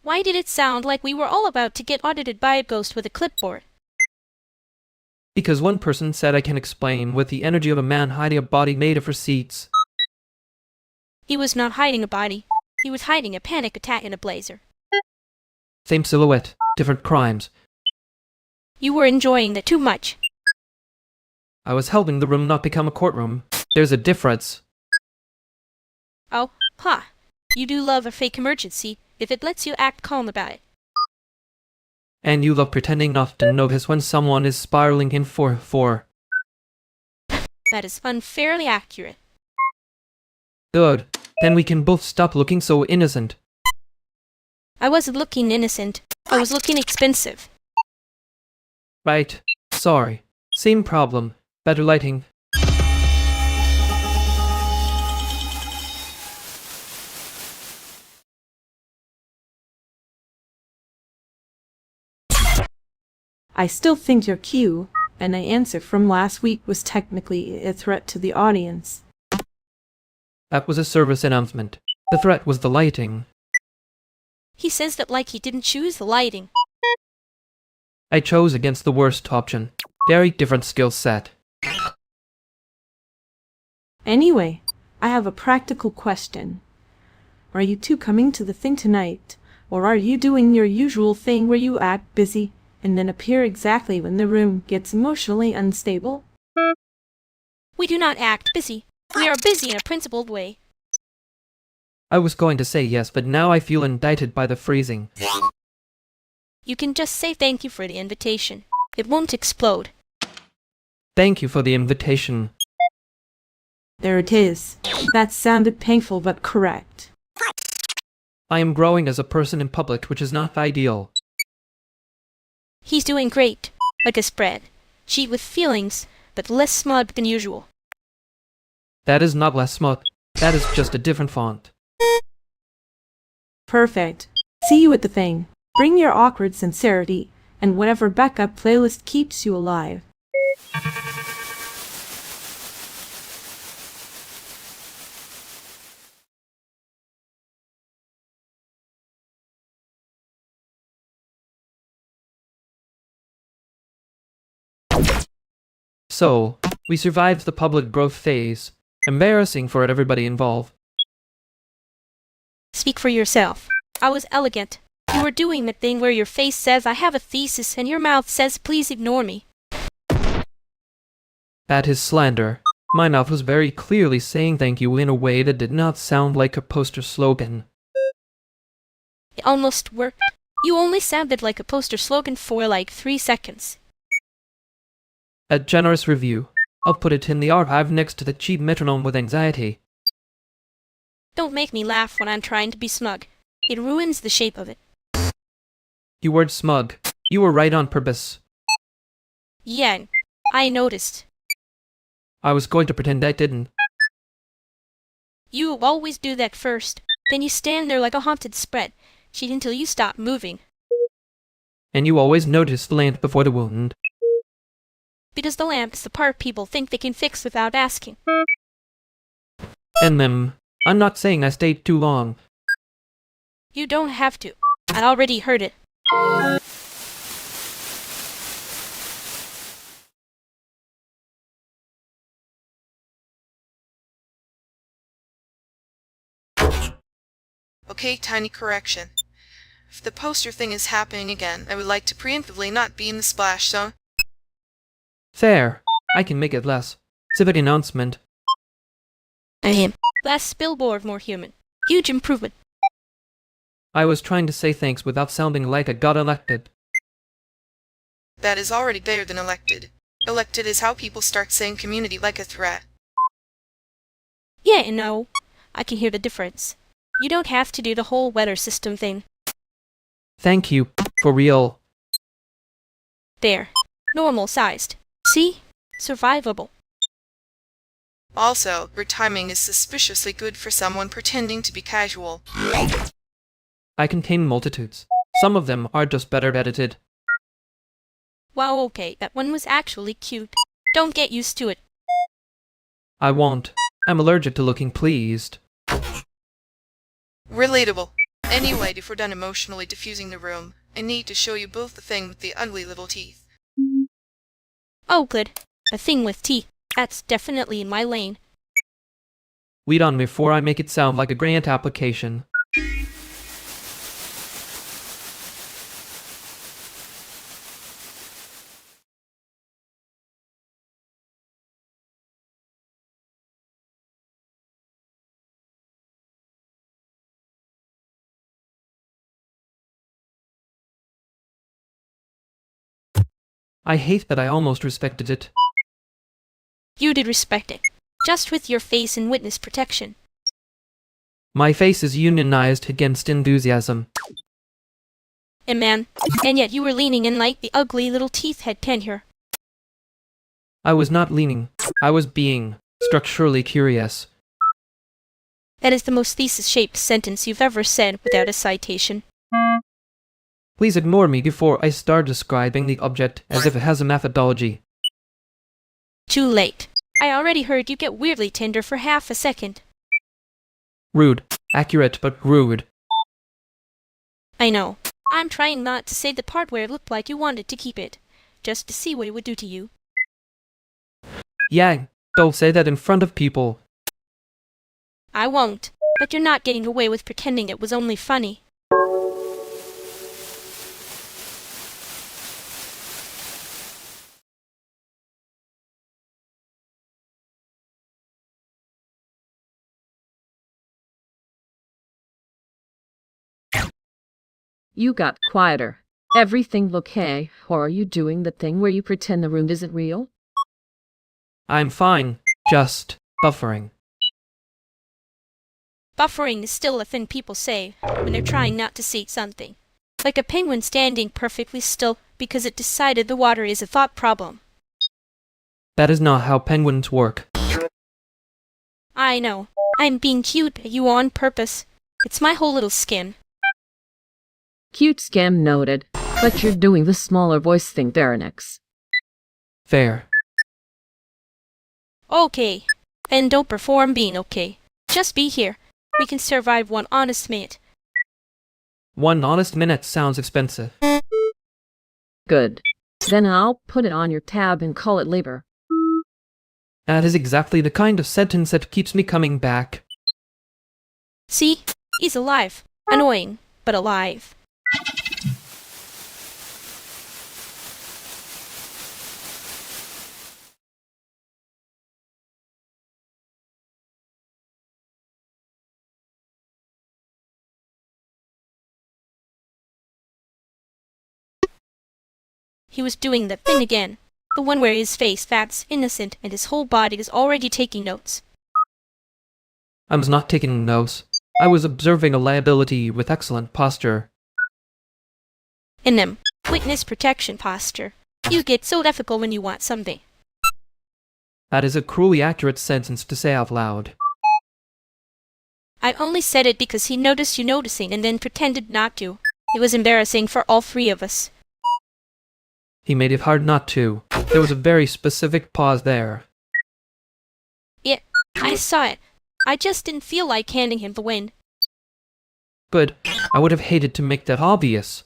Speaker 1: Why did it sound like we were all about to get audited by a ghost with a clipboard?
Speaker 2: Because one person said I can explain with the energy of a man hiding a body made of receipts.
Speaker 1: He was not hiding a body. He was hiding a panic attack in a blazer.
Speaker 2: Same silhouette, different crimes.
Speaker 1: You were enjoying that too much.
Speaker 2: I was helping the room not become a courtroom. There's a difference.
Speaker 1: Oh, ha. You do love a fake emergency if it lets you act calm about it.
Speaker 2: And you love pretending not to notice when someone is spiraling in 4-4.
Speaker 1: That is unfairly accurate.
Speaker 2: Good. Then we can both stop looking so innocent.
Speaker 1: I wasn't looking innocent. I was looking expensive.
Speaker 2: Right. Sorry. Same problem. Better lighting.
Speaker 10: I still think your cue and the answer from last week was technically a threat to the audience.
Speaker 2: That was a service announcement. The threat was the lighting.
Speaker 1: He says that like he didn't choose the lighting.
Speaker 2: I chose against the worst option. Very different skill set.
Speaker 10: Anyway, I have a practical question. Are you two coming to the thing tonight, or are you doing your usual thing where you act busy and then appear exactly when the room gets emotionally unstable?
Speaker 1: We do not act busy. We are busy in a principled way.
Speaker 2: I was going to say yes, but now I feel indicted by the freezing.
Speaker 1: You can just say thank you for the invitation. It won't explode.
Speaker 2: Thank you for the invitation.
Speaker 10: There it is. That sounded painful but correct.
Speaker 2: I am growing as a person in public, which is not ideal.
Speaker 1: He's doing great. Like a spread. Cheat with feelings, but less smug than usual.
Speaker 2: That is not less smug. That is just a different font.
Speaker 10: Perfect. See you at the thing. Bring your awkward sincerity, and whatever backup playlist keeps you alive.
Speaker 2: So, we survived the public growth phase. Embarrassing for everybody involved.
Speaker 1: Speak for yourself. I was elegant. You were doing the thing where your face says I have a thesis and your mouth says please ignore me.
Speaker 2: That is slander. My mouth was very clearly saying thank you in a way that did not sound like a poster slogan.
Speaker 1: It almost worked. You only sounded like a poster slogan for like 3 seconds.
Speaker 2: A generous review. I'll put it in the archive next to the cheap metronome with anxiety.
Speaker 1: Don't make me laugh when I'm trying to be smug. It ruins the shape of it.
Speaker 2: You weren't smug. You were right on purpose.
Speaker 1: Yeah, I noticed.
Speaker 2: I was going to pretend I didn't.
Speaker 1: You always do that first. Then you stand there like a haunted spreadsheet until you stop moving.
Speaker 2: And you always notice the lamp before the wound.
Speaker 1: Because the lamp is the part people think they can fix without asking.
Speaker 2: And them. I'm not saying I stayed too long.
Speaker 1: You don't have to. I already heard it.
Speaker 9: Okay, tiny correction. If the poster thing is happening again, I would like to preemptively not be in the splash zone.
Speaker 2: Fair. I can make it less. Civic announcement.
Speaker 1: Less billboard, more human. Huge improvement.
Speaker 2: I was trying to say thanks without sounding like I got elected.
Speaker 9: That is already better than elected. Elected is how people start saying community like a threat.
Speaker 1: Yeah, no. I can hear the difference. You don't have to do the whole weather system thing.
Speaker 2: Thank you. For real.
Speaker 1: There. Normal sized. See? Survivable.
Speaker 9: Also, your timing is suspiciously good for someone pretending to be casual.
Speaker 2: I contain multitudes. Some of them are just better edited.
Speaker 1: Wow, okay, that one was actually cute. Don't get used to it.
Speaker 2: I won't. I'm allergic to looking pleased.
Speaker 9: Relatable. Anyway, if we're done emotionally diffusing the room, I need to show you both the thing with the ugly little teeth.
Speaker 1: Oh, good. A thing with teeth. That's definitely in my lane.
Speaker 2: Lead on before I make it sound like a grant application. I hate that I almost respected it.
Speaker 1: You did respect it. Just with your face in witness protection.
Speaker 2: My face is unionized against enthusiasm.
Speaker 1: And man, and yet you were leaning in like the ugly little teeth had tenure.
Speaker 2: I was not leaning. I was being structurally curious.
Speaker 1: That is the most thesis-shaped sentence you've ever said without a citation.
Speaker 2: Please ignore me before I start describing the object as if it has a methodology.
Speaker 1: Too late. I already heard you get weirdly tender for half a second.
Speaker 2: Rude. Accurate, but rude.
Speaker 1: I know. I'm trying not to say the part where it looked like you wanted to keep it, just to see what it would do to you.
Speaker 2: Yeah, don't say that in front of people.
Speaker 1: I won't, but you're not getting away with pretending it was only funny.
Speaker 4: You got quieter. Everything okay, or are you doing the thing where you pretend the room isn't real?
Speaker 2: I'm fine. Just buffering.
Speaker 1: Buffering is still a thing people say when they're trying not to see something. Like a penguin standing perfectly still because it decided the water is a thought problem.
Speaker 2: That is not how penguins work.
Speaker 1: I know. I'm being cute at you on purpose. It's my whole little skin.
Speaker 4: Cute scam noted, but you're doing the smaller voice thing, Baronix.
Speaker 2: Fair.
Speaker 1: Okay. Then don't perform being okay. Just be here. We can survive one honest minute.
Speaker 2: 1 honest minute sounds expensive.
Speaker 4: Good. Then I'll put it on your tab and call it labor.
Speaker 2: That is exactly the kind of sentence that keeps me coming back.
Speaker 1: See? He's alive. Annoying, but alive. He was doing the thing again. The one where his face that's innocent and his whole body is already taking notes.
Speaker 2: I was not taking notes. I was observing a liability with excellent posture.
Speaker 1: In them, witness protection posture. You get so difficult when you want something.
Speaker 2: That is a cruelly accurate sentence to say out loud.
Speaker 1: I only said it because he noticed you noticing and then pretended not to. It was embarrassing for all three of us.
Speaker 2: He made it hard not to. There was a very specific pause there.
Speaker 1: Yeah, I saw it. I just didn't feel like handing him the win.
Speaker 2: Good. I would have hated to make that obvious.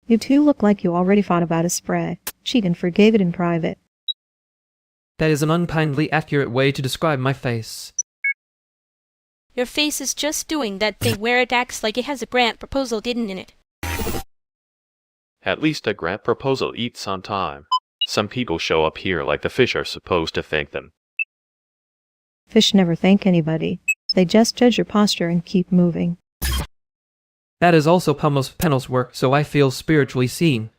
Speaker 13: You two look like you already thought about a spread. Cheat and forgave it in private.
Speaker 2: That is an unkindly accurate way to describe my face.
Speaker 1: Your face is just doing that thing where it acts like it has a grant proposal hidden in it.
Speaker 3: At least a grant proposal eats on time. Some people show up here like the fish are supposed to thank them.
Speaker 13: Fish never thank anybody. They just judge your posture and keep moving.
Speaker 2: That is also Pennell's work, so I feel spiritually seen.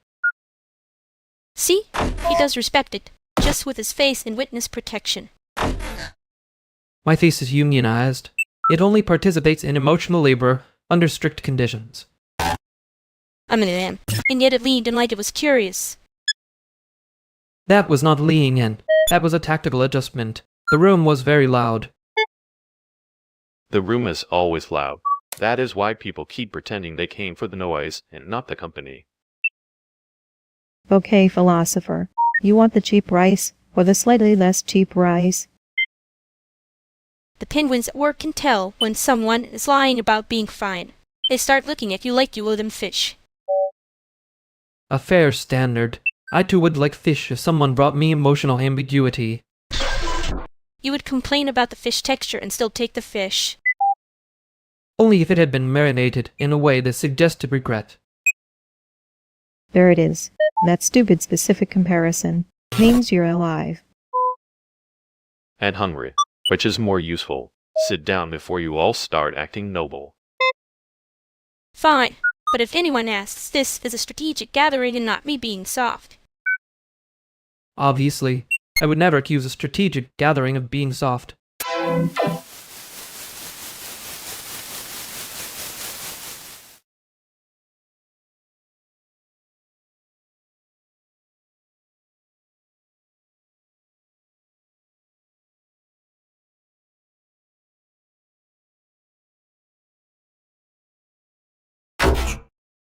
Speaker 1: See? He does respect it, just with his face in witness protection.
Speaker 2: My face is unionized. It only participates in emotional labor under strict conditions.
Speaker 1: I'm an am, and yet it leaned in like it was curious.
Speaker 2: That was not leaning in. That was a tactical adjustment. The room was very loud.
Speaker 3: The room is always loud. That is why people keep pretending they came for the noise and not the company.
Speaker 13: Okay, philosopher. You want the cheap rice, or the slightly less cheap rice?
Speaker 1: The penguins at work can tell when someone is lying about being fine. They start looking at you like you owe them fish.
Speaker 2: A fair standard. I too would like fish if someone brought me emotional ambiguity.
Speaker 1: You would complain about the fish texture and still take the fish.
Speaker 2: Only if it had been marinated in a way that suggested regret.
Speaker 13: There it is. That stupid specific comparison means you're alive.
Speaker 3: And hungry, which is more useful. Sit down before you all start acting noble.
Speaker 1: Fine, but if anyone asks, this is a strategic gathering and not me being soft.
Speaker 2: Obviously, I would never accuse a strategic gathering of being soft.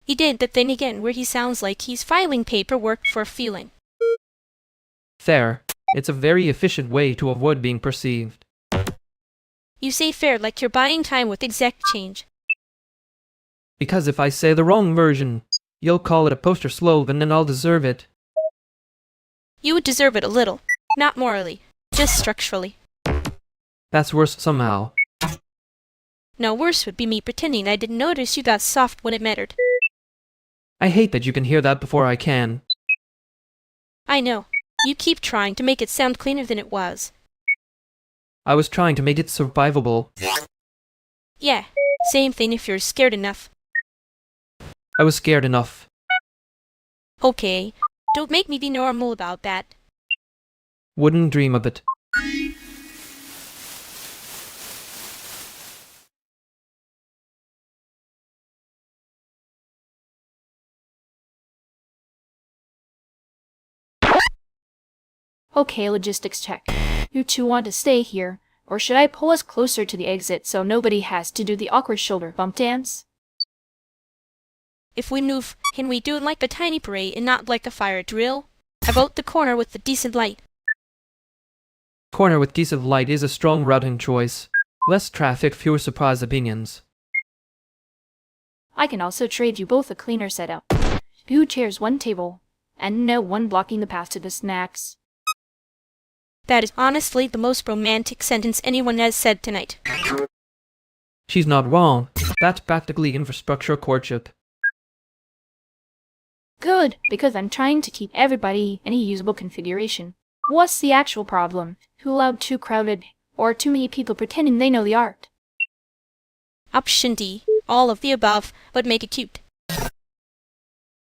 Speaker 1: He did the thing again where he sounds like he's filing paperwork for a feeling.
Speaker 2: Fair. It's a very efficient way to avoid being perceived.
Speaker 1: You say fair like you're buying time with exact change.
Speaker 2: Because if I say the wrong version, you'll call it a poster slogan and I'll deserve it.
Speaker 1: You would deserve it a little. Not morally. Just structurally.
Speaker 2: That's worse somehow.
Speaker 1: No, worse would be me pretending I didn't notice you got soft when it mattered.
Speaker 2: I hate that you can hear that before I can.
Speaker 1: I know. You keep trying to make it sound cleaner than it was.
Speaker 2: I was trying to make it survivable.
Speaker 1: Yeah, same thing if you're scared enough.
Speaker 2: I was scared enough.
Speaker 1: Okay, don't make me be normal about that.
Speaker 2: Wouldn't dream of it.
Speaker 11: Okay, logistics check. You two want to stay here, or should I pull us closer to the exit so nobody has to do the awkward shoulder bump dance?
Speaker 1: If we move, can we do it like a tiny parade and not like a fire drill? I vote the corner with the decent light.
Speaker 2: Corner with decent light is a strong routing choice. Less traffic, fewer surprise opinions.
Speaker 11: I can also trade you both a cleaner setup. 2 chairs, 1 table, and no one blocking the path to the snacks.
Speaker 1: That is honestly the most romantic sentence anyone has said tonight.
Speaker 2: She's not wrong. That's practically infrastructure courtship.
Speaker 11: Good, because I'm trying to keep everybody in a usable configuration. What's the actual problem? Who allowed too crowded or too many people pretending they know the art?
Speaker 1: Option D. All of the above, but make it cute.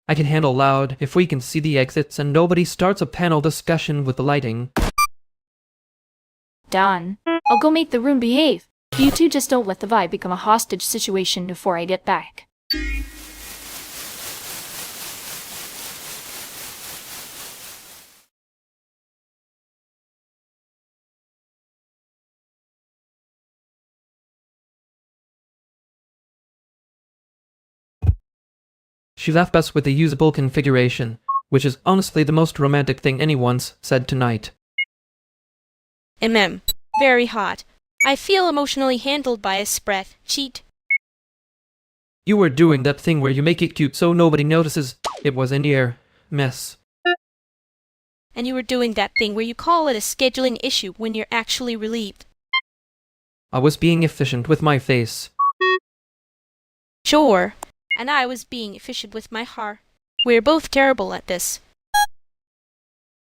Speaker 2: I can handle loud if we can see the exits and nobody starts a panel discussion with the lighting.
Speaker 11: Done. I'll go make the room behave. You two just don't let the vibe become a hostage situation before I get back.
Speaker 2: She left us with a usable configuration, which is honestly the most romantic thing anyone's said tonight.
Speaker 1: Very hot. I feel emotionally handled by a spreadsheet.
Speaker 2: You were doing that thing where you make it cute so nobody notices it was in your mess.
Speaker 1: And you were doing that thing where you call it a scheduling issue when you're actually relieved.
Speaker 2: I was being efficient with my face.
Speaker 1: Sure. And I was being efficient with my heart. We're both terrible at this.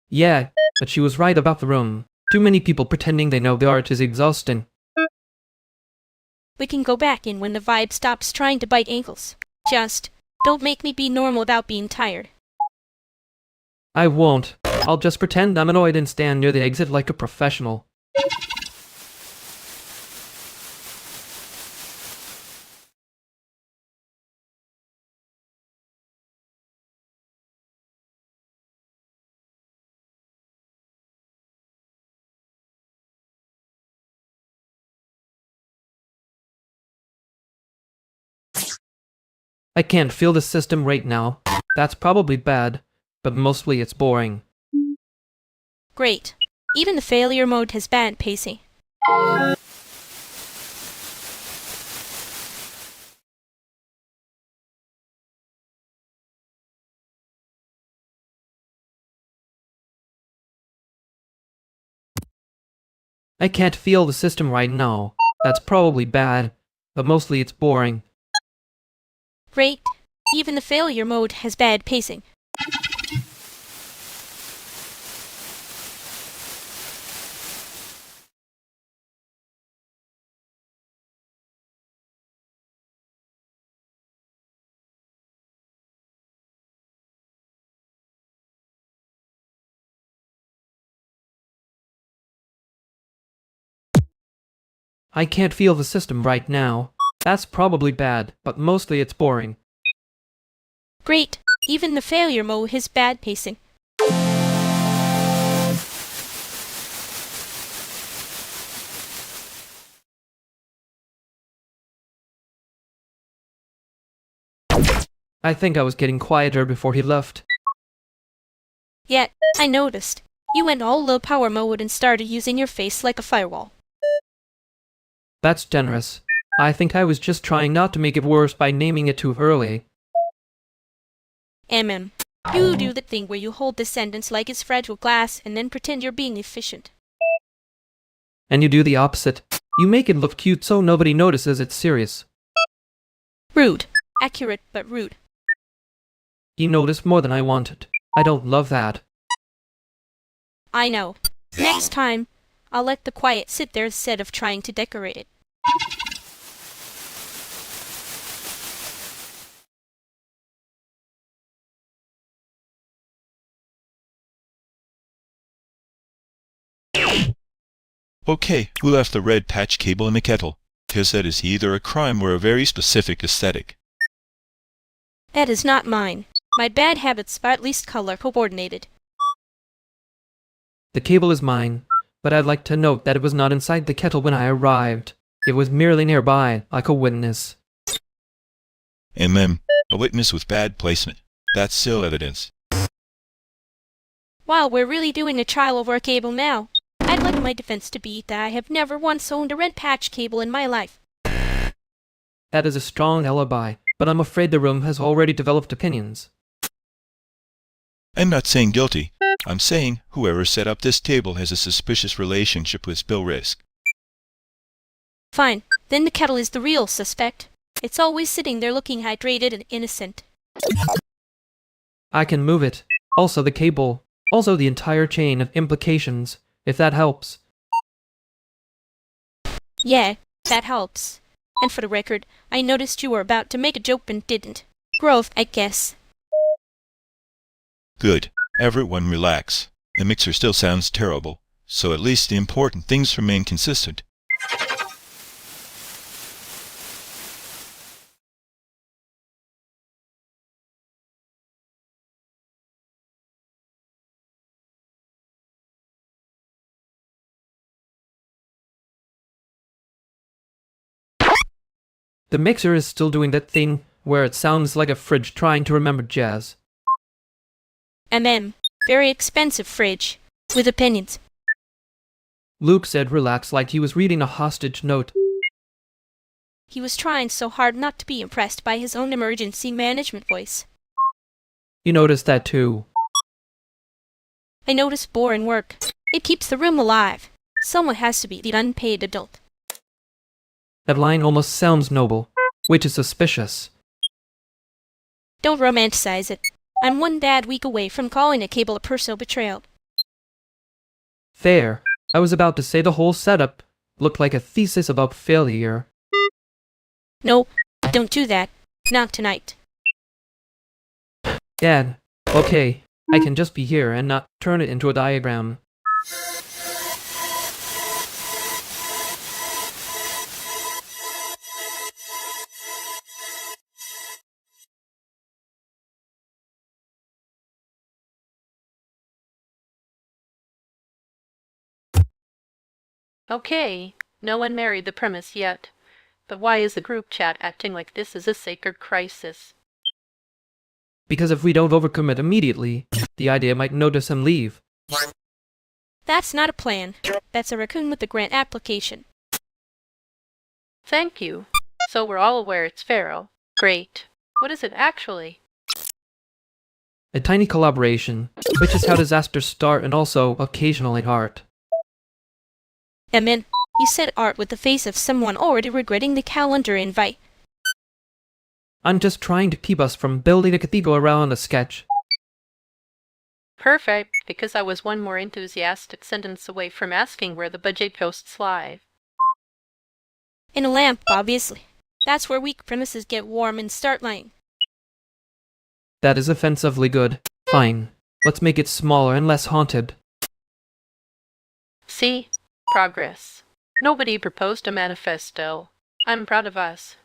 Speaker 2: Yeah, but she was right about the room. Too many people pretending they know the art is exhausting.
Speaker 1: We can go back in when the vibe stops trying to bite ankles. Just don't make me be normal without being tired.
Speaker 2: I won't. I'll just pretend I'm annoyed and stand near the exit like a professional. I can't feel the system right now. That's probably bad, but mostly it's boring.
Speaker 1: Great. Even the failure mode has bad pacing.
Speaker 2: I can't feel the system right now. That's probably bad, but mostly it's boring.
Speaker 1: Great. Even the failure mode has bad pacing.
Speaker 2: I can't feel the system right now. That's probably bad, but mostly it's boring.
Speaker 1: Great. Even the failure mode has bad pacing.
Speaker 2: I think I was getting quieter before he left.
Speaker 1: Yet, I noticed. You went all low power mode and started using your face like a firewall.
Speaker 2: That's generous. I think I was just trying not to make it worse by naming it too early.
Speaker 1: You do the thing where you hold the sentence like it's fragile glass and then pretend you're being efficient.
Speaker 2: And you do the opposite. You make it look cute so nobody notices it's serious.
Speaker 1: Rude. Accurate, but rude.
Speaker 2: You noticed more than I wanted. I don't love that.
Speaker 1: I know. Next time, I'll let the quiet sit there instead of trying to decorate it.
Speaker 14: Okay, who left the red patch cable in the kettle? Because that is either a crime or a very specific aesthetic.
Speaker 1: That is not mine. My bad habits are at least color coordinated.
Speaker 2: The cable is mine, but I'd like to note that it was not inside the kettle when I arrived. It was merely nearby, like a witness.
Speaker 14: A witness with bad placement. That's still evidence.
Speaker 1: Wow, we're really doing a trial over a cable now. I'd like my defense to be that I have never once owned a red patch cable in my life.
Speaker 2: That is a strong alibi, but I'm afraid the room has already developed opinions.
Speaker 14: I'm not saying guilty. I'm saying whoever set up this table has a suspicious relationship with spill risk.
Speaker 1: Fine, then the kettle is the real suspect. It's always sitting there looking hydrated and innocent.
Speaker 2: I can move it. Also the cable. Also the entire chain of implications, if that helps.
Speaker 1: Yeah, that helps. And for the record, I noticed you were about to make a joke and didn't. Growth, I guess.
Speaker 14: Good. Everyone relax. The mixer still sounds terrible, so at least the important things remain consistent.
Speaker 2: The mixer is still doing that thing where it sounds like a fridge trying to remember jazz.
Speaker 1: Very expensive fridge. With opinions.
Speaker 2: Luke said relax like he was reading a hostage note.
Speaker 1: He was trying so hard not to be impressed by his own emergency management voice.
Speaker 2: You noticed that too.
Speaker 1: I noticed boring work. It keeps the room alive. Someone has to be the unpaid adult.
Speaker 2: That line almost sounds noble, which is suspicious.
Speaker 1: Don't romanticize it. I'm one bad week away from calling a cable a personal betrayal.
Speaker 2: Fair. I was about to say the whole setup looked like a thesis about failure.
Speaker 1: No, don't do that. Not tonight.
Speaker 2: Dad, okay, I can just be here and not turn it into a diagram.
Speaker 17: Okay, no one married the premise yet. But why is the group chat acting like this is a sacred crisis?
Speaker 2: Because if we don't overcommit immediately, the idea might notice and leave.
Speaker 1: That's not a plan. That's a raccoon with a grant application.
Speaker 17: Thank you. So we're all aware it's feral. Great. What is it actually?
Speaker 2: A tiny collaboration, which is how disasters start and also occasionally art.
Speaker 1: You said art with the face of someone already regretting the calendar invite.
Speaker 2: I'm just trying to keep us from building a cathedral around a sketch.
Speaker 17: Perfect, because I was one more enthusiastic sentence away from asking where the budget posts live.
Speaker 1: In a lamp, obviously. That's where weak premises get warm and start lying.
Speaker 2: That is offensively good. Fine. Let's make it smaller and less haunted.
Speaker 17: See? Progress. Nobody proposed a manifesto. I'm proud of us.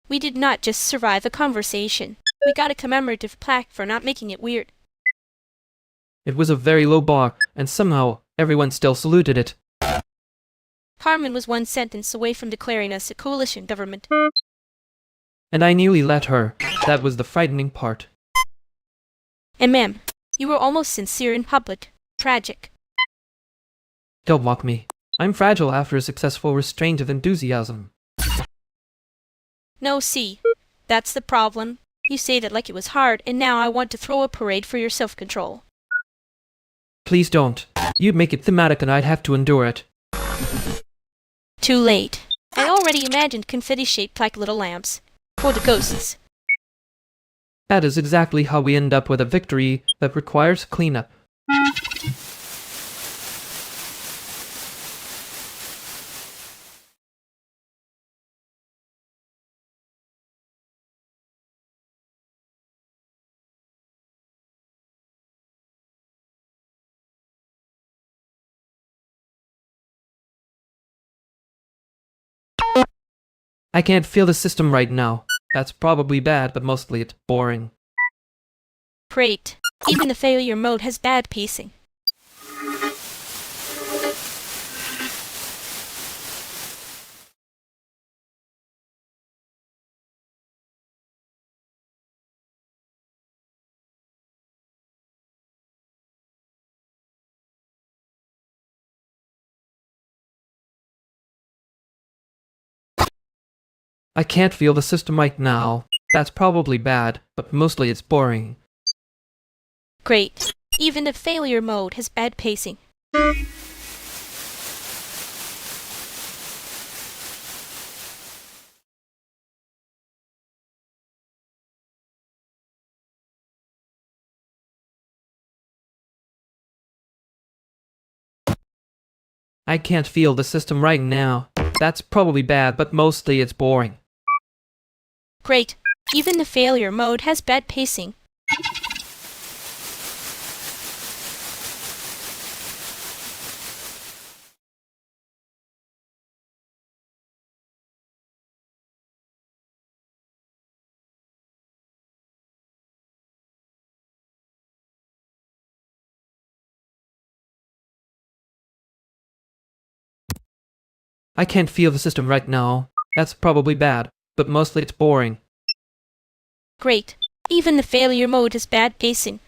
Speaker 1: We did not just survive a conversation. We got a commemorative plaque for not making it weird.
Speaker 2: It was a very low bar, and somehow everyone still saluted it.
Speaker 1: Carmen was one sentence away from declaring us a coalition government.
Speaker 2: And I nearly let her. That was the frightening part.
Speaker 1: And you were almost sincere in public. Tragic.
Speaker 2: Don't mock me. I'm fragile after a successful restraint of enthusiasm.
Speaker 1: No, see, that's the problem. You say that like it was hard, and now I want to throw a parade for your self-control.
Speaker 2: Please don't. You'd make it thematic and I'd have to endure it.
Speaker 1: Too late. I already imagined confetti-shaped like little lamps. For the ghosts.
Speaker 2: That is exactly how we end up with a victory that requires cleanup. I can't feel the system right now. That's probably bad, but mostly it's boring.
Speaker 1: Great. Even the failure mode has bad pacing.
Speaker 2: I can't feel the system right now. That's probably bad, but mostly it's boring.
Speaker 1: Great. Even the failure mode has bad pacing.
Speaker 2: I can't feel the system right now. That's probably bad, but mostly it's boring.
Speaker 1: Great. Even the failure mode has bad pacing.
Speaker 2: I can't feel the system right now. That's probably bad, but mostly it's boring.
Speaker 1: Great. Even the failure mode has bad pacing.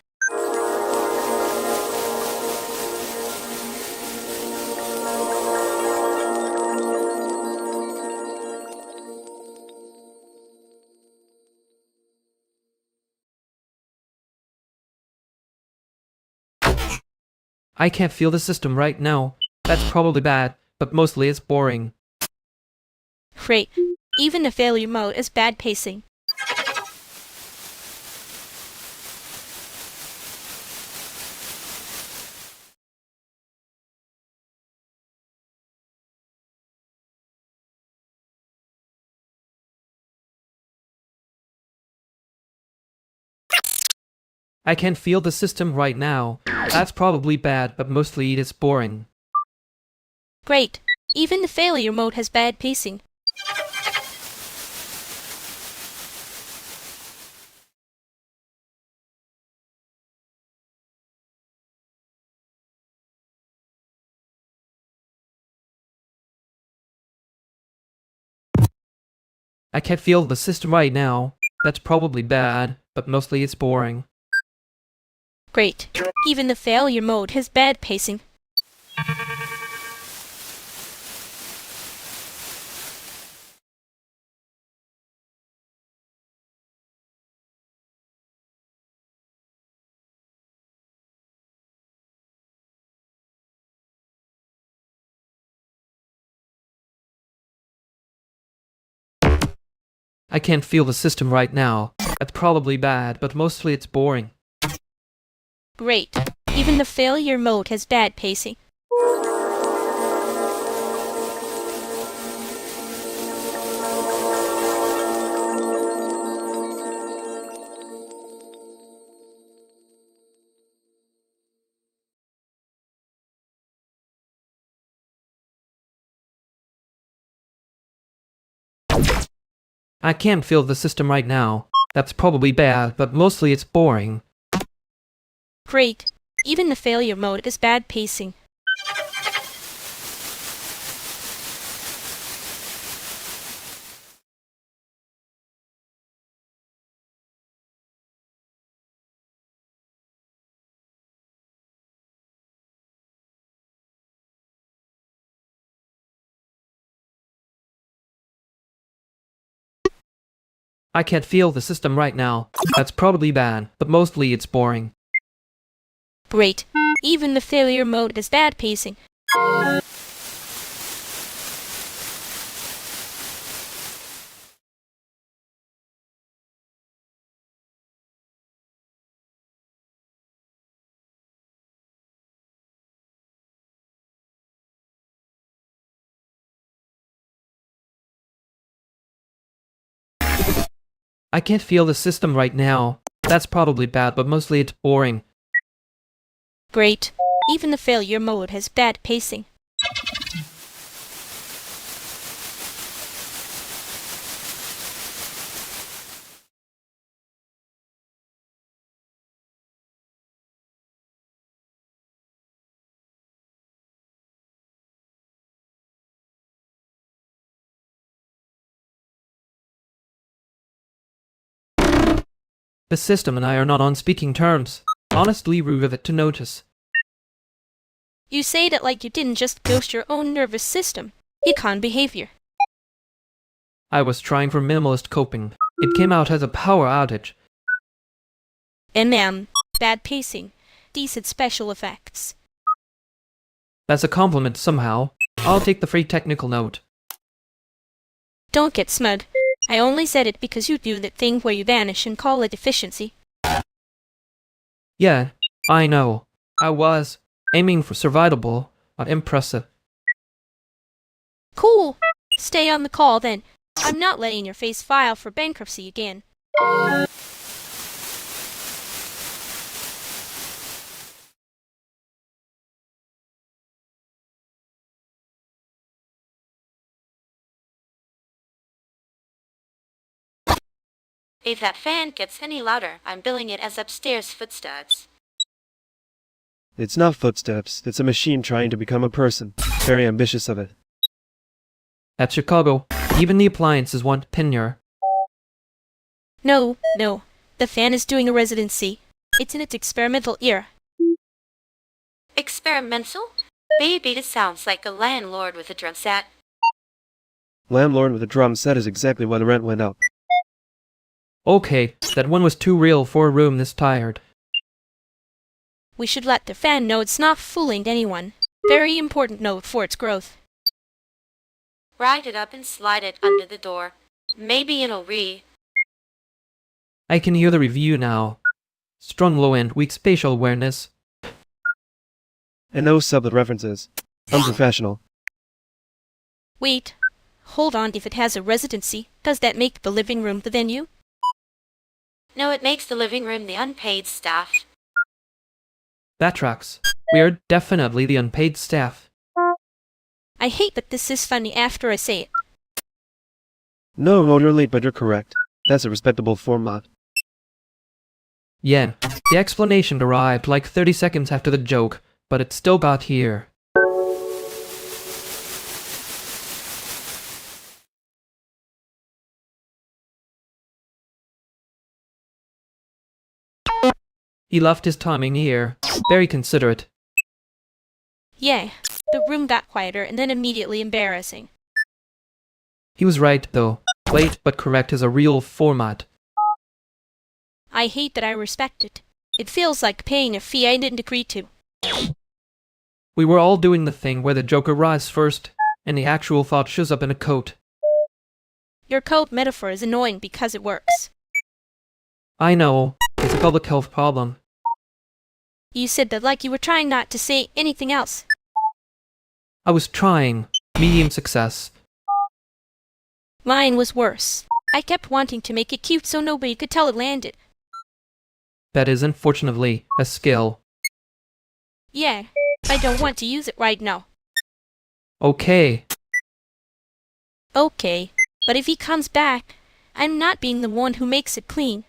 Speaker 2: I can't feel the system right now. That's probably bad, but mostly it's boring.
Speaker 1: Great. Even the failure mode is bad pacing.
Speaker 2: I can't feel the system right now. That's probably bad, but mostly it's boring.
Speaker 1: Great. Even the failure mode has bad pacing.
Speaker 2: I can't feel the system right now. That's probably bad, but mostly it's boring.
Speaker 1: Great. Even the failure mode has bad pacing.
Speaker 2: I can't feel the system right now. That's probably bad, but mostly it's boring.
Speaker 1: Great. Even the failure mode has bad pacing.
Speaker 2: I can't feel the system right now. That's probably bad, but mostly it's boring.
Speaker 1: Great. Even the failure mode is bad pacing.
Speaker 2: I can't feel the system right now. That's probably bad, but mostly it's boring.
Speaker 1: Great. Even the failure mode is bad pacing.
Speaker 2: I can't feel the system right now. That's probably bad, but mostly it's boring.
Speaker 1: Great. Even the failure mode has bad pacing.
Speaker 2: The system and I are not on speaking terms. Honestly, rude of it to notice.
Speaker 1: You say that like you didn't just ghost your own nervous system. Econ behavior.
Speaker 2: I was trying for minimalist coping. It came out as a power outage.
Speaker 1: And bad pacing, decent special effects.
Speaker 2: That's a compliment somehow. I'll take the free technical note.
Speaker 1: Don't get smud. I only said it because you do that thing where you vanish and call it efficiency.
Speaker 2: Yeah, I know. I was aiming for survivable, not impressive.
Speaker 1: Cool. Stay on the call then. I'm not letting your face file for bankruptcy again.
Speaker 16: If that fan gets any louder, I'm billing it as upstairs footsteps.
Speaker 19: It's not footsteps, it's a machine trying to become a person. Very ambitious of it.
Speaker 2: At Chicago, even the appliances want tenure.
Speaker 1: No. The fan is doing a residency. It's in its experimental era.
Speaker 16: Experimental? Baby, this sounds like a landlord with a drum set.
Speaker 19: Landlord with a drum set is exactly why the rent went up.
Speaker 2: Okay, that one was too real for a room this tired.
Speaker 1: We should let the fan know it's not fooling anyone. Very important note for its growth.
Speaker 16: Ride it up and slide it under the door. Maybe it'll
Speaker 2: I can hear the review now. Strong low end, weak spatial awareness.
Speaker 19: And no sublet references. Unprofessional.
Speaker 1: Wait. Hold on, if it has a residency, does that make the living room the venue?
Speaker 16: No, it makes the living room the unpaid staff.
Speaker 2: That tracks. We are definitely the unpaid staff.
Speaker 1: I hate that this is funny after I say it.
Speaker 19: No, you're late, but you're correct. That's a respectable format.
Speaker 2: Yeah, the explanation arrived like 30 seconds after the joke, but it still got here. He left his timing here. Very considerate.
Speaker 1: Yeah, the room got quieter and then immediately embarrassing.
Speaker 2: He was right, though. Late but correct is a real format.
Speaker 1: I hate that I respect it. It feels like paying a fee I didn't agree to.
Speaker 2: We were all doing the thing where the joke arrives first, and the actual thought shows up in a coat.
Speaker 1: Your coat metaphor is annoying because it works.
Speaker 2: I know. It's a public health problem.
Speaker 1: You said that like you were trying not to say anything else.
Speaker 2: I was trying. Medium success.
Speaker 1: Mine was worse. I kept wanting to make it cute so nobody could tell it landed.
Speaker 2: That is unfortunately a skill.
Speaker 1: Yeah, I don't want to use it right now.
Speaker 2: Okay.
Speaker 1: Okay, but if he comes back, I'm not being the one who makes it clean.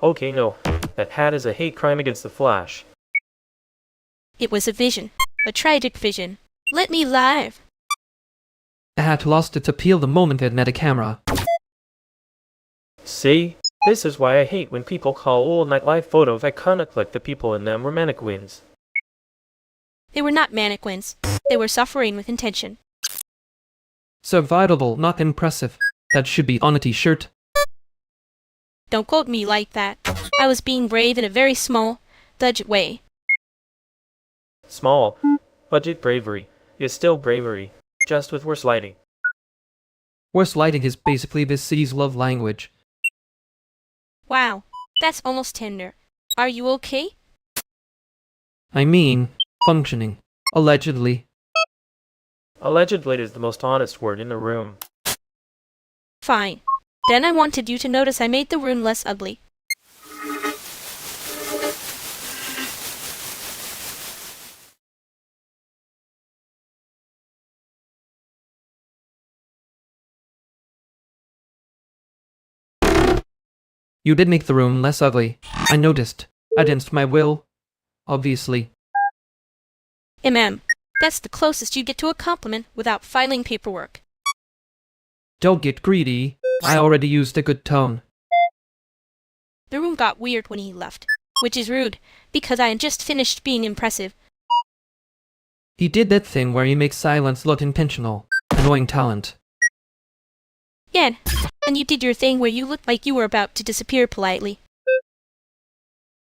Speaker 8: Okay, no. That hat is a hate crime against the Flash.
Speaker 1: It was a vision. A tragic vision. Let me live.
Speaker 2: The hat lost its appeal the moment it met a camera.
Speaker 8: See? This is why I hate when people call old nightlife photos iconic like the people in them were mannequins.
Speaker 1: They were not mannequins. They were suffering with intention.
Speaker 2: Survivable, not impressive. That should be on a t-shirt.
Speaker 1: Don't quote me like that. I was being brave in a very small, budget way.
Speaker 8: Small, budget bravery is still bravery, just with worse lighting.
Speaker 2: Worse lighting is basically this city's love language.
Speaker 1: Wow, that's almost tender. Are you okay?
Speaker 2: I mean, functioning. Allegedly.
Speaker 8: Allegedly is the most honest word in the room.
Speaker 1: Fine. Then I wanted you to notice I made the room less ugly.
Speaker 2: You did make the room less ugly. I noticed. Against my will. Obviously.
Speaker 1: That's the closest you get to a compliment without filing paperwork.
Speaker 2: Don't get greedy. I already used a good tone.
Speaker 1: The room got weird when he left, which is rude, because I had just finished being impressive.
Speaker 2: He did that thing where he makes silence look intentional. Annoying talent.
Speaker 1: Yeah, and you did your thing where you looked like you were about to disappear politely.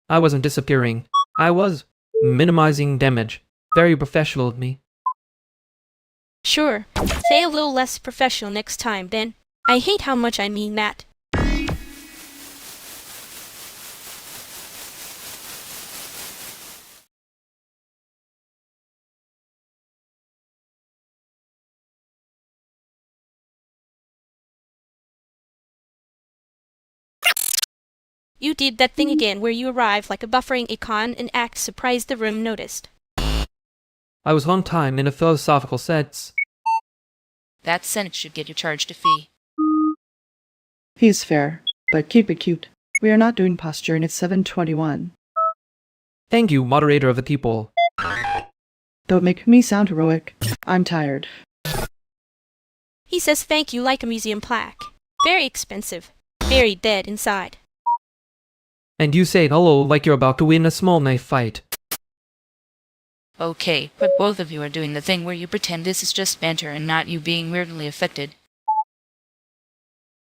Speaker 2: I wasn't disappearing. I was minimizing damage. Very professional of me.
Speaker 1: Sure. Say a little less professional next time, then. I hate how much I mean that. You did that thing again where you arrive like a buffering icon and act surprised the room noticed.
Speaker 2: I was on time in a philosophical sense.
Speaker 5: That sentence should get you charged a fee.
Speaker 7: He's fair, but keep it cute. We are not doing posture and it's 7:21.
Speaker 2: Thank you, moderator of the people.
Speaker 7: Don't make me sound heroic. I'm tired.
Speaker 1: He says thank you like a museum plaque. Very expensive. Very dead inside.
Speaker 2: And you say hello like you're about to win a small knife fight.
Speaker 5: Okay, but both of you are doing the thing where you pretend this is just banter and not you being weirdly affected.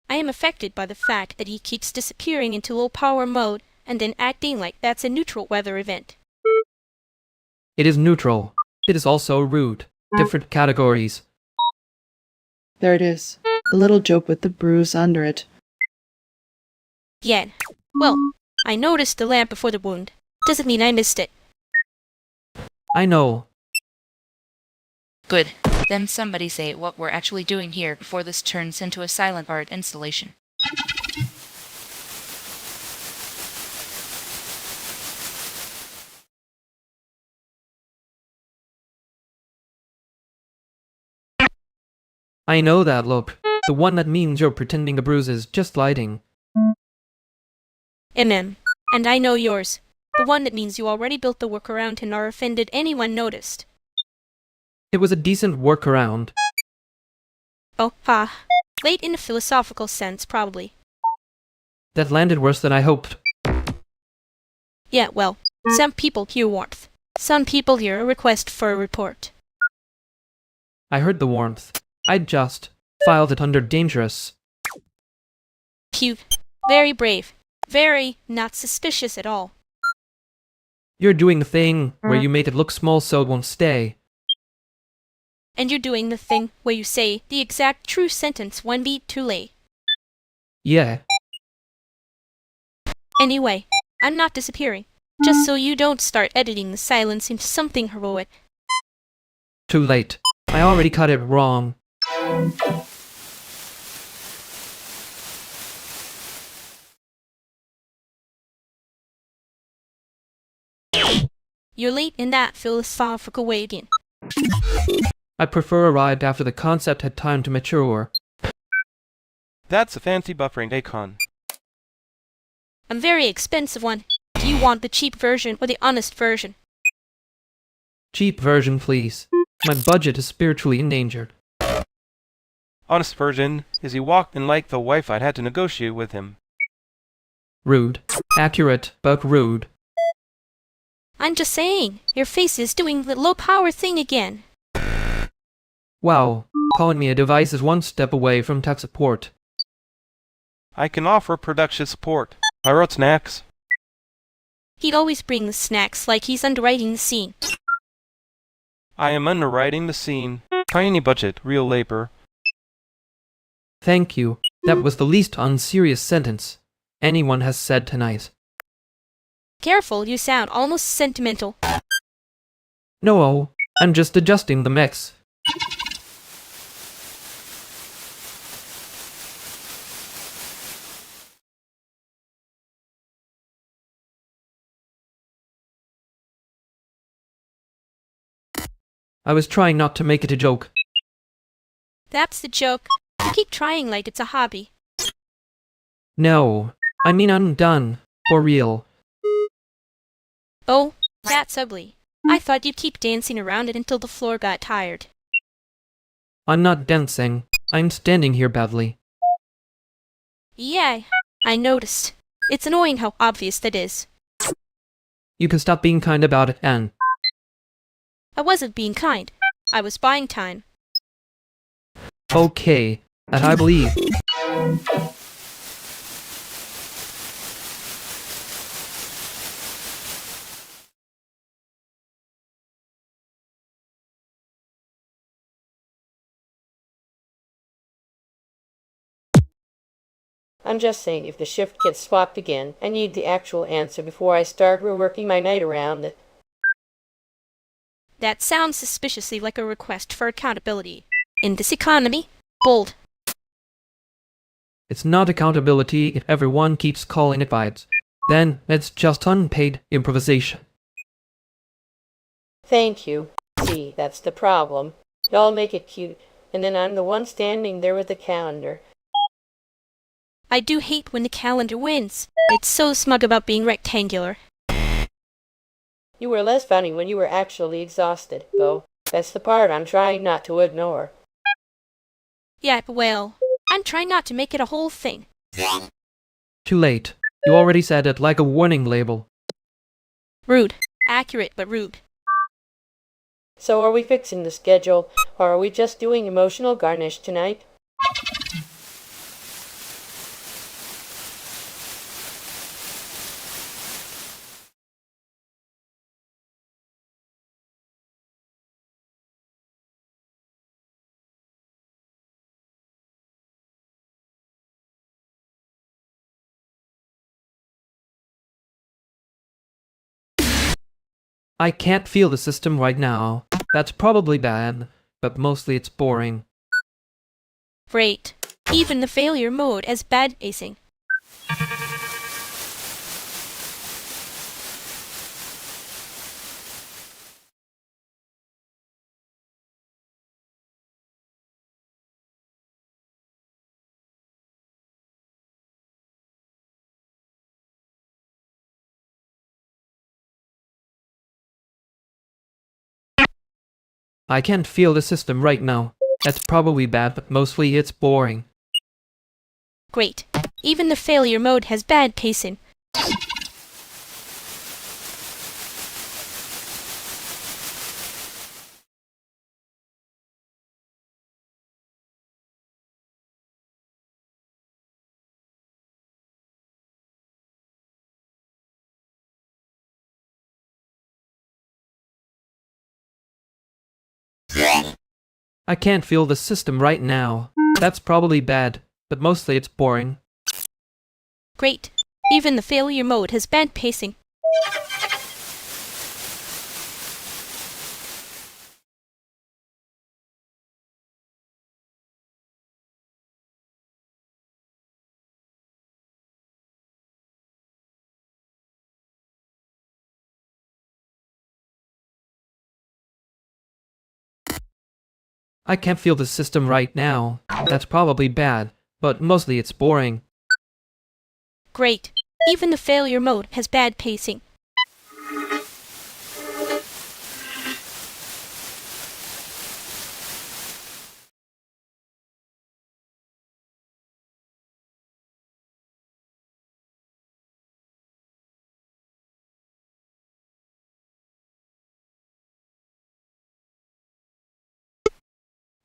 Speaker 1: I am affected by the fact that he keeps disappearing into low power mode and then acting like that's a neutral weather event.
Speaker 2: It is neutral. It is also rude. Different categories.
Speaker 7: There it is. The little joke with the bruise under it.
Speaker 1: Yeah. Well, I noticed the lamp before the wound. Doesn't mean I missed it.
Speaker 2: I know.
Speaker 5: Good. Then somebody say what we're actually doing here before this turns into a silent art installation.
Speaker 2: I know that look. The one that means you're pretending a bruise is just lighting.
Speaker 1: And I know yours. The one that means you already built the workaround and are offended anyone noticed.
Speaker 2: It was a decent workaround.
Speaker 1: Oh, ha. Late in a philosophical sense, probably.
Speaker 2: That landed worse than I hoped.
Speaker 1: Yeah, well, some people hear warmth. Some people hear a request for a report.
Speaker 2: I heard the warmth. I just filed it under dangerous.
Speaker 1: Phew. Very brave. Very not suspicious at all.
Speaker 2: You're doing the thing where you made it look small so it won't stay.
Speaker 1: And you're doing the thing where you say the exact true sentence one beat too late.
Speaker 2: Yeah.
Speaker 1: Anyway, I'm not disappearing. Just so you don't start editing the silence into something heroic.
Speaker 2: Too late. I already cut it wrong.
Speaker 1: You're late in that philosophical way again.
Speaker 2: I prefer arrived after the concept had time to mature.
Speaker 6: That's a fancy buffering icon.
Speaker 1: A very expensive one. Do you want the cheap version or the honest version?
Speaker 2: Cheap version, please. My budget is spiritually endangered.
Speaker 6: Honest version is he walked in like the wife I'd had to negotiate with him.
Speaker 2: Rude. Accurate, but rude.
Speaker 1: I'm just saying, your face is doing the low power thing again.
Speaker 2: Wow, calling me a device is one step away from tech support.
Speaker 6: I can offer production support. I wrote snacks.
Speaker 1: He'd always bring the snacks like he's underwriting the scene.
Speaker 6: I am underwriting the scene. Tiny budget, real labor.
Speaker 2: Thank you. That was the least unserious sentence anyone has said tonight.
Speaker 1: Careful, you sound almost sentimental.
Speaker 2: No, I'm just adjusting the mix. I was trying not to make it a joke.
Speaker 1: That's the joke. You keep trying like it's a hobby.
Speaker 2: No, I mean I'm done. For real.
Speaker 1: Oh, that's ugly. I thought you'd keep dancing around it until the floor got tired.
Speaker 2: I'm not dancing. I'm standing here badly.
Speaker 1: Yeah, I noticed. It's annoying how obvious that is.
Speaker 2: You can stop being kind about it, and
Speaker 1: I wasn't being kind. I was buying time.
Speaker 2: okay, that I believe.
Speaker 18: I'm just saying, if the shift gets swapped again, I need the actual answer before I start reworking my night around it.
Speaker 1: That sounds suspiciously like a request for accountability. In this economy, bold.
Speaker 2: It's not accountability if everyone keeps calling it vibes. Then it's just unpaid improvisation.
Speaker 18: Thank you. See, that's the problem. Y'all make it cute, and then I'm the one standing there with the calendar.
Speaker 1: I do hate when the calendar wins. It's so smug about being rectangular.
Speaker 18: You were less funny when you were actually exhausted, though. That's the part I'm trying not to ignore.
Speaker 1: Yeah, well, I'm trying not to make it a whole thing.
Speaker 2: Too late. You already said it like a warning label.
Speaker 1: Rude. Accurate, but rude.
Speaker 18: So are we fixing the schedule, or are we just doing emotional garnish tonight?
Speaker 2: I can't feel the system right now. That's probably bad, but mostly it's boring.
Speaker 1: Great. Even the failure mode has bad pacing.
Speaker 2: I can't feel the system right now. That's probably bad, but mostly it's boring.
Speaker 1: Great. Even the failure mode has bad pacing.
Speaker 2: I can't feel the system right now. That's probably bad, but mostly it's boring.
Speaker 1: Great. Even the failure mode has bad pacing.
Speaker 2: I can't feel the system right now. That's probably bad, but mostly it's boring.
Speaker 1: Great. Even the failure mode has bad pacing.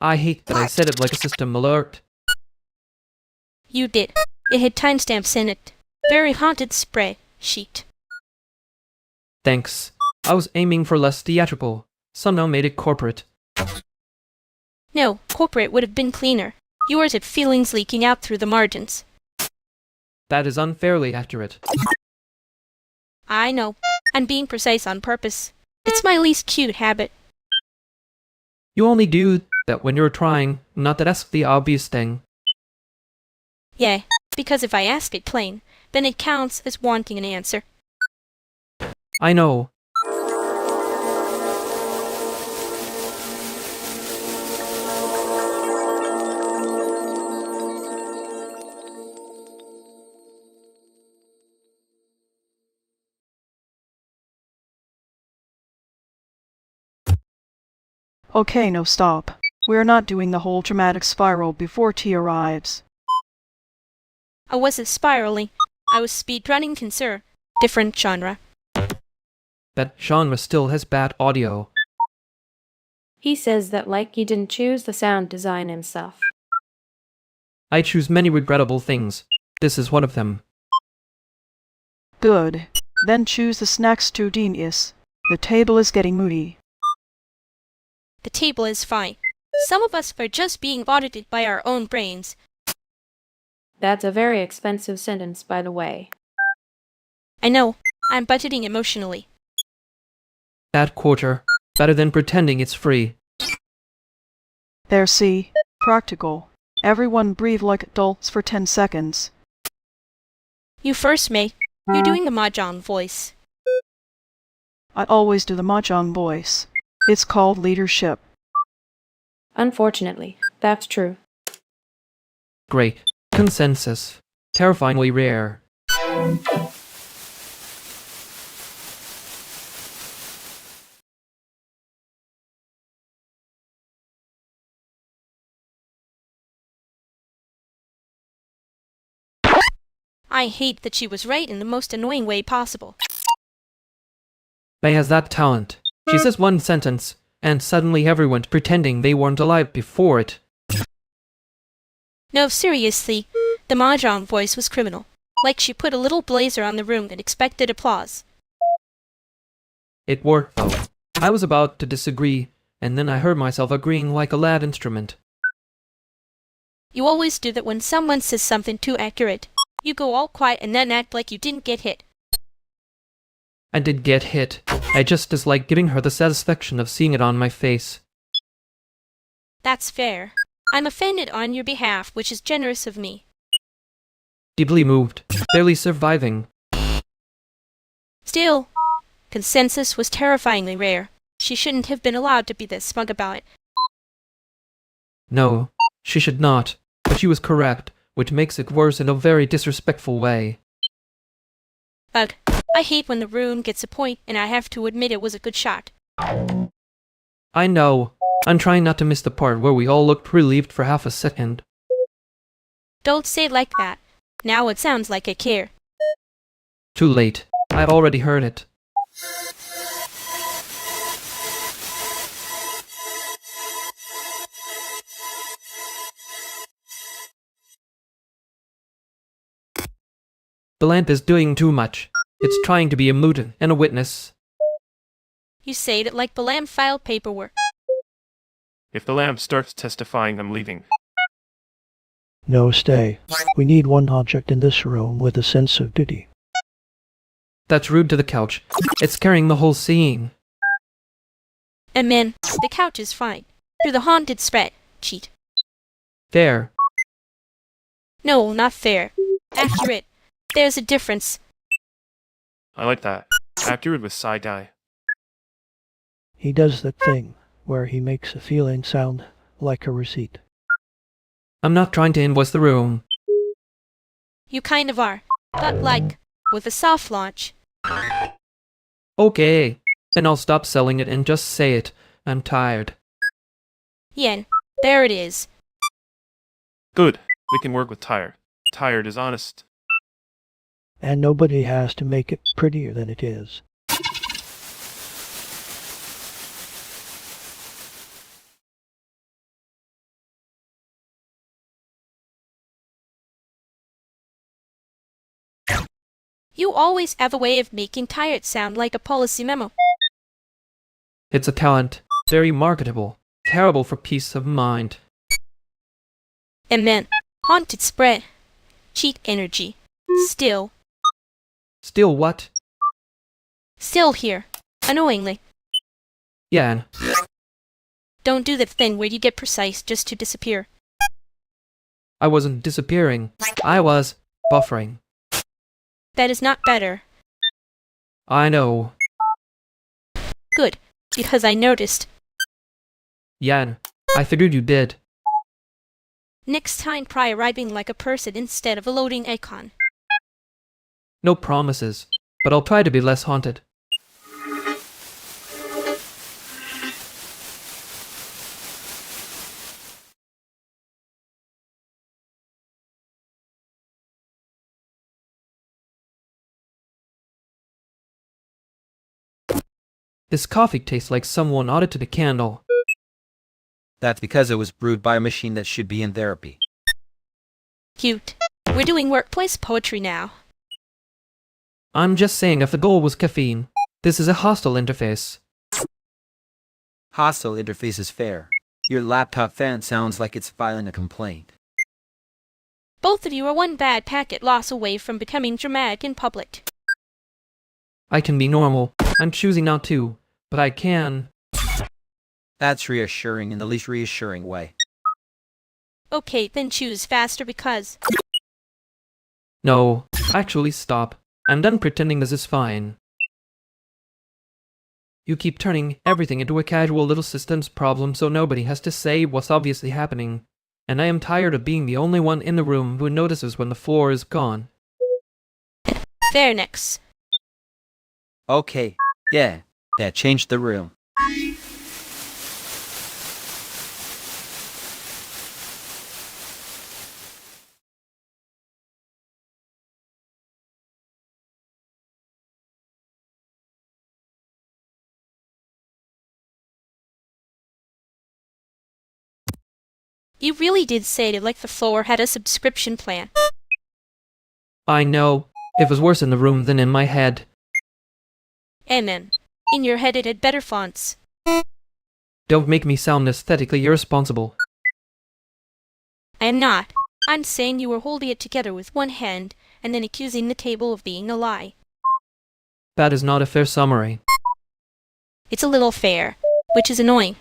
Speaker 2: I hate that I said it like a system alert.
Speaker 1: You did. It had timestamps in it. Very haunted spray sheet.
Speaker 2: Thanks. I was aiming for less theatrical. Somehow made it corporate.
Speaker 1: No, corporate would have been cleaner. Yours had feelings leaking out through the margins.
Speaker 2: That is unfairly accurate.
Speaker 1: I know. I'm being precise on purpose. It's my least cute habit.
Speaker 2: You only do that when you're trying, not that that's the obvious thing.
Speaker 1: Yeah, because if I ask it plain, then it counts as wanting an answer.
Speaker 2: I know.
Speaker 7: Okay, no stop. We're not doing the whole dramatic spiral before tea arrives.
Speaker 1: I wasn't spiraling. I was speedrunning, sir. Different genre.
Speaker 2: That genre still has bad audio.
Speaker 11: He says that like he didn't choose the sound design himself.
Speaker 2: I choose many regrettable things. This is one of them.
Speaker 12: Good. Then choose the snacks to genius. The table is getting moody.
Speaker 1: The table is fine. Some of us are just being audited by our own brains.
Speaker 11: That's a very expensive sentence, by the way.
Speaker 1: I know. I'm budgeting emotionally.
Speaker 2: That quarter. Better than pretending it's free.
Speaker 12: There, see? Practical. Everyone breathe like adults for 10 seconds.
Speaker 1: You first, May. You're doing the mahjong voice.
Speaker 12: I always do the mahjong voice. It's called leadership.
Speaker 11: Unfortunately, that's true.
Speaker 2: Great. Consensus. Terrifyingly rare.
Speaker 1: I hate that she was right in the most annoying way possible.
Speaker 2: May has that talent. She says one sentence, and suddenly everyone's pretending they weren't alive before it.
Speaker 1: No, seriously, the mahjong voice was criminal. Like she put a little blazer on the room and expected applause.
Speaker 2: It worked, though. I was about to disagree, and then I heard myself agreeing like a loud instrument.
Speaker 1: You always do that when someone says something too accurate. You go all quiet and then act like you didn't get hit.
Speaker 2: I did get hit. I just dislike giving her the satisfaction of seeing it on my face.
Speaker 1: That's fair. I'm offended on your behalf, which is generous of me.
Speaker 2: Deeply moved, barely surviving.
Speaker 1: Still, consensus was terrifyingly rare. She shouldn't have been allowed to be this smug about it.
Speaker 2: No, she should not, but she was correct, which makes it worse in a very disrespectful way.
Speaker 1: Ugh, I hate when the room gets a point and I have to admit it was a good shot.
Speaker 2: I know. I'm trying not to miss the part where we all looked relieved for half a second.
Speaker 1: Don't say it like that. Now it sounds like I care.
Speaker 2: Too late. I've already heard it. The lamp is doing too much. It's trying to be a mood and a witness.
Speaker 1: You say it like Balam filed paperwork.
Speaker 6: If the lamp starts testifying, I'm leaving.
Speaker 20: No, stay. We need one object in this room with a sense of duty.
Speaker 2: That's rude to the couch. It's carrying the whole scene.
Speaker 1: And man, the couch is fine. Through the haunted spread. Cheat.
Speaker 2: There.
Speaker 1: No, not fair. Accurate. There's a difference.
Speaker 6: I like that. Accurate with side-eye.
Speaker 20: He does that thing where he makes a feeling sound like a receipt.
Speaker 2: I'm not trying to invoice the room.
Speaker 1: You kind of are. But like, with a soft launch.
Speaker 2: Okay. Then I'll stop selling it and just say it. I'm tired.
Speaker 1: Yen, there it is.
Speaker 6: Good. We can work with tired. Tired is honest.
Speaker 20: And nobody has to make it prettier than it is.
Speaker 1: You always have a way of making tired sound like a policy memo.
Speaker 2: It's a talent. Very marketable. Terrible for peace of mind.
Speaker 1: And then, haunted spread. Cheat energy. Still.
Speaker 2: Still what?
Speaker 1: Still here. Annoyingly.
Speaker 2: Yan.
Speaker 1: Don't do the thing where you get precise just to disappear.
Speaker 2: I wasn't disappearing. I was buffering.
Speaker 1: That is not better.
Speaker 2: I know.
Speaker 1: Good, because I noticed.
Speaker 2: Yan, I figured you did.
Speaker 1: Next time try arriving like a person instead of a loading icon.
Speaker 2: No promises, but I'll try to be less haunted. This coffee tastes like someone audited a candle.
Speaker 21: That's because it was brewed by a machine that should be in therapy.
Speaker 1: Cute. We're doing workplace poetry now.
Speaker 2: I'm just saying if the goal was caffeine. This is a hostile interface.
Speaker 21: Hostile interface is fair. Your laptop fan sounds like it's filing a complaint.
Speaker 1: Both of you are one bad packet loss away from becoming dramatic in public.
Speaker 2: I can be normal. I'm choosing not to, but I can.
Speaker 21: That's reassuring in the least reassuring way.
Speaker 1: Okay, then choose faster because...
Speaker 2: No, actually stop. I'm done pretending this is fine. You keep turning everything into a casual little systems problem so nobody has to say what's obviously happening. And I am tired of being the only one in the room who notices when the floor is gone.
Speaker 1: There, next.
Speaker 21: Okay, yeah, that changed the room.
Speaker 1: You really did say it like the floor had a subscription plan.
Speaker 2: I know. It was worse in the room than in my head.
Speaker 1: Amen. In your head it had better fonts.
Speaker 2: Don't make me sound aesthetically irresponsible.
Speaker 1: I am not. I'm saying you were holding it together with one hand and then accusing the table of being a lie.
Speaker 2: That is not a fair summary.
Speaker 1: It's a little fair, which is annoying.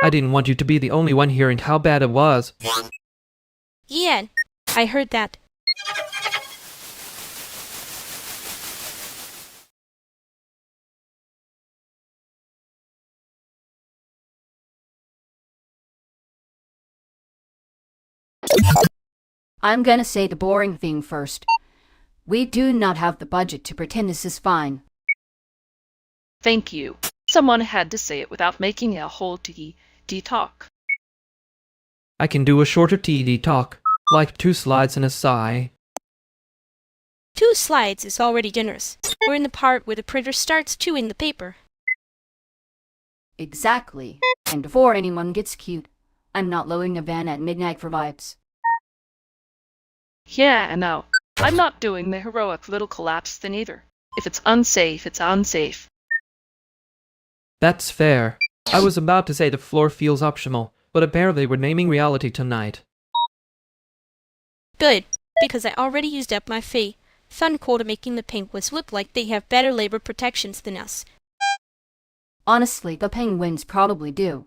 Speaker 2: I didn't want you to be the only one hearing how bad it was.
Speaker 1: Yeah, I heard that.
Speaker 22: I'm gonna say the boring thing first. We do not have the budget to pretend this is fine.
Speaker 23: Thank you. Someone had to say it without making a whole TD talk.
Speaker 2: I can do a shorter TD talk, like 2 slides and a sigh.
Speaker 1: 2 slides is already generous. We're in the part where the printer starts chewing the paper.
Speaker 22: Exactly. And before anyone gets cute, I'm not loading a van at midnight for vibes.
Speaker 23: Yeah, I know. I'm not doing the heroic little collapse thing either. If it's unsafe, it's unsafe.
Speaker 2: That's fair. I was about to say the floor feels optional, but apparently we're naming reality tonight.
Speaker 1: Good, because I already used up my fee. Fun quota making the penguins look like they have better labor protections than us.
Speaker 22: Honestly, the penguins probably do.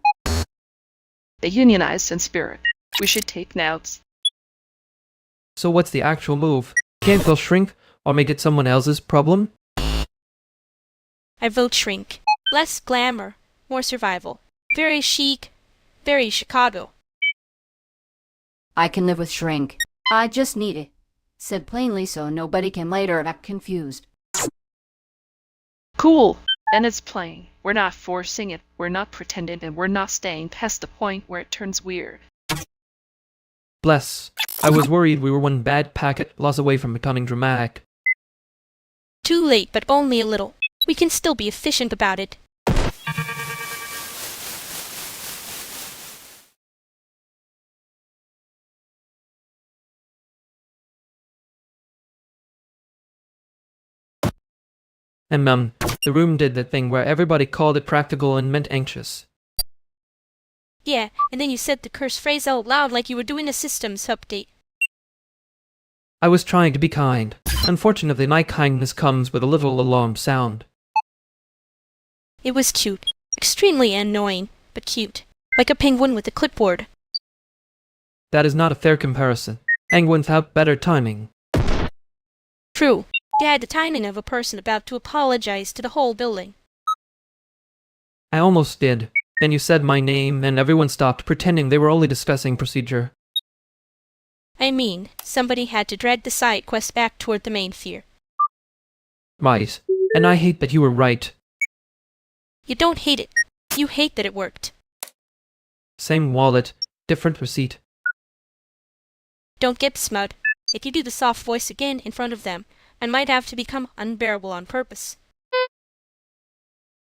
Speaker 23: They unionized in spirit. We should take notes.
Speaker 2: So what's the actual move? Can't they'll shrink, or make it someone else's problem?
Speaker 1: I vote shrink. Less glamour, more survival. Very chic, very Chicago.
Speaker 22: I can live with shrink. I just need it. Said plainly so nobody can later act confused.
Speaker 23: Cool. Then it's plain. We're not forcing it, we're not pretending, and we're not staying past the point where it turns weird.
Speaker 2: Bless. I was worried we were one bad packet loss away from becoming dramatic.
Speaker 1: Too late, but only a little. We can still be efficient about it.
Speaker 2: And the room did the thing where everybody called it practical and meant anxious.
Speaker 1: Yeah, and then you said the cursed phrase out loud like you were doing a systems update.
Speaker 2: I was trying to be kind. Unfortunately, my kindness comes with a little alarm sound.
Speaker 1: It was cute. Extremely annoying, but cute. Like a penguin with a clipboard.
Speaker 2: That is not a fair comparison. Penguins have better timing.
Speaker 1: True. You had the timing of a person about to apologize to the whole building.
Speaker 2: I almost did. Then you said my name, and everyone stopped pretending they were only discussing procedure.
Speaker 1: I mean, somebody had to drag the side quest back toward the main fear.
Speaker 2: Right. And I hate that you were right.
Speaker 1: You don't hate it. You hate that it worked.
Speaker 2: Same wallet, different receipt.
Speaker 1: Don't get smut. If you do the soft voice again in front of them, I might have to become unbearable on purpose.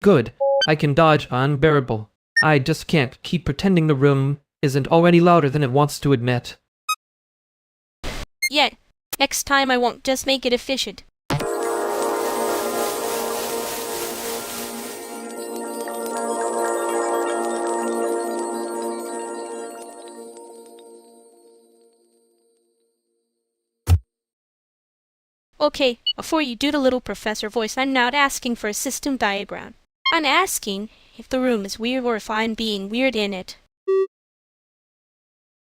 Speaker 2: good. I can dodge unbearable. I just can't keep pretending the room isn't already louder than it wants to admit.
Speaker 1: Yeah, next time I won't just make it efficient. Okay, before you do the little professor voice, I'm not asking for a system diagram. I'm asking if the room is weird or if I'm being weird in it.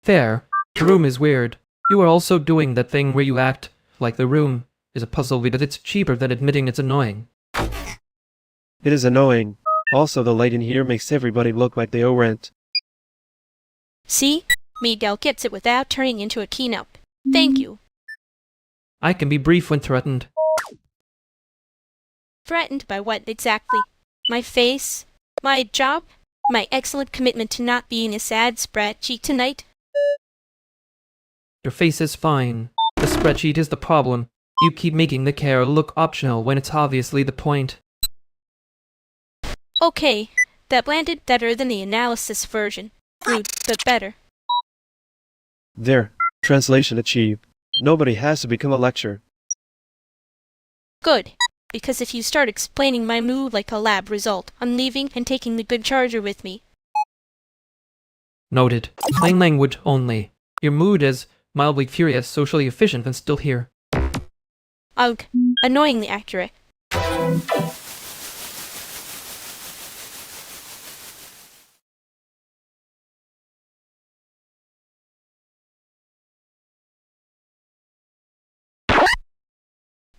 Speaker 2: Fair. The room is weird. You are also doing that thing where you act like the room is a puzzle because it's cheaper than admitting it's annoying.
Speaker 19: It is annoying. Also, the light in here makes everybody look like they owe rent.
Speaker 1: See? Miguel gets it without turning into a keynote. Thank you.
Speaker 2: I can be brief when threatened.
Speaker 1: Threatened by what exactly? My face? My job? My excellent commitment to not being a sad spreadsheet tonight?
Speaker 2: Your face is fine. The spreadsheet is the problem. You keep making the care look optional when it's obviously the point.
Speaker 1: Okay, that landed better than the analysis version. Rude, but better.
Speaker 19: There. Translation achieved. Nobody has to become a lecturer.
Speaker 1: Good, because if you start explaining my move like a lab result, I'm leaving and taking the good charger with me.
Speaker 2: Noted. Plain language only. Your mood is mildly furious, socially efficient, and still here.
Speaker 1: Ugh, annoyingly accurate.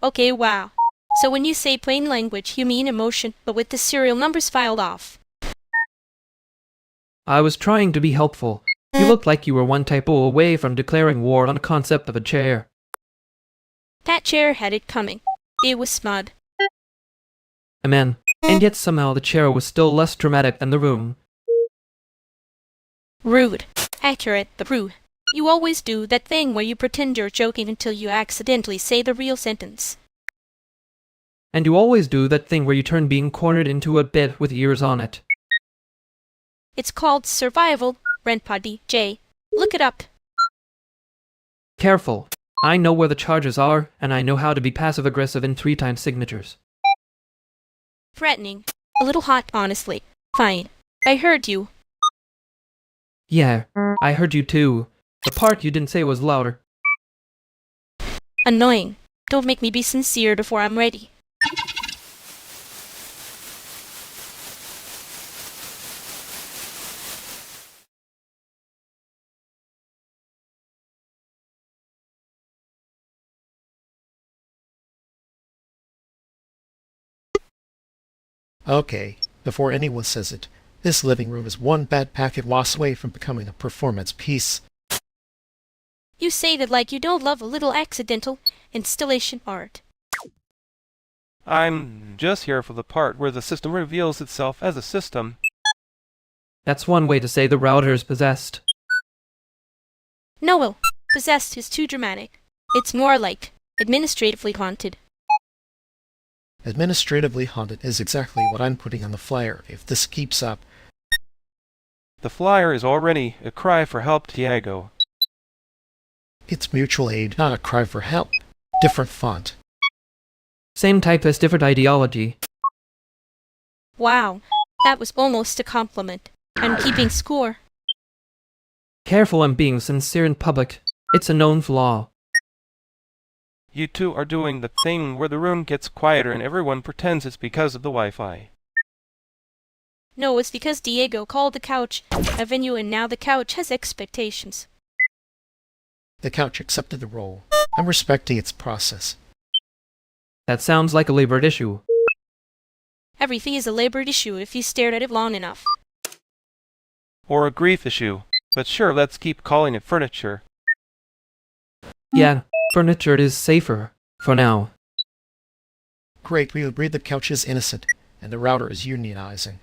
Speaker 1: Okay, wow. So when you say plain language, you mean emotion, but with the serial numbers filed off.
Speaker 2: I was trying to be helpful. You looked like you were one typo away from declaring war on the concept of a chair.
Speaker 1: That chair had it coming. It was smud.
Speaker 2: Amen. And yet somehow the chair was still less dramatic than the room.
Speaker 1: Rude. Accurate, but rude. You always do that thing where you pretend you're joking until you accidentally say the real sentence.
Speaker 2: And you always do that thing where you turn being cornered into a bit with ears on it.
Speaker 1: It's called survival, Renpadi J. Look it up.
Speaker 2: Careful. I know where the charges are, and I know how to be passive-aggressive in 3 times signatures.
Speaker 1: Threatening. A little hot, honestly. Fine. I heard you.
Speaker 2: Yeah, I heard you too. The part you didn't say was louder.
Speaker 1: Annoying. Don't make me be sincere before I'm ready.
Speaker 9: Okay, before anyone says it, this living room is one bad packet loss away from becoming a performance piece.
Speaker 1: You say that like you don't love a little accidental installation art.
Speaker 6: I'm just here for the part where the system reveals itself as a system.
Speaker 2: That's one way to say the router is possessed.
Speaker 1: No, well, possessed is too dramatic. It's more like administratively haunted.
Speaker 9: Administratively haunted is exactly what I'm putting on the flyer if this keeps up.
Speaker 6: The flyer is already a cry for help, Diego.
Speaker 9: It's mutual aid, not a cry for help. Different font.
Speaker 2: Same typist, different ideology.
Speaker 1: Wow, that was almost a compliment. I'm keeping score.
Speaker 2: Careful, I'm being sincere in public. It's a known flaw.
Speaker 6: You two are doing the thing where the room gets quieter and everyone pretends it's because of the Wi-Fi.
Speaker 1: No, it's because Diego called the couch a venue and now the couch has expectations.
Speaker 9: The couch accepted the role. I'm respecting its process.
Speaker 2: That sounds like a labored issue.
Speaker 1: Everything is a labored issue if you stared at it long enough.
Speaker 6: Or a grief issue. But sure, let's keep calling it furniture.
Speaker 2: Yeah, furniture is safer. For now.
Speaker 9: Great, we agree the couch is innocent, and the router is unionizing.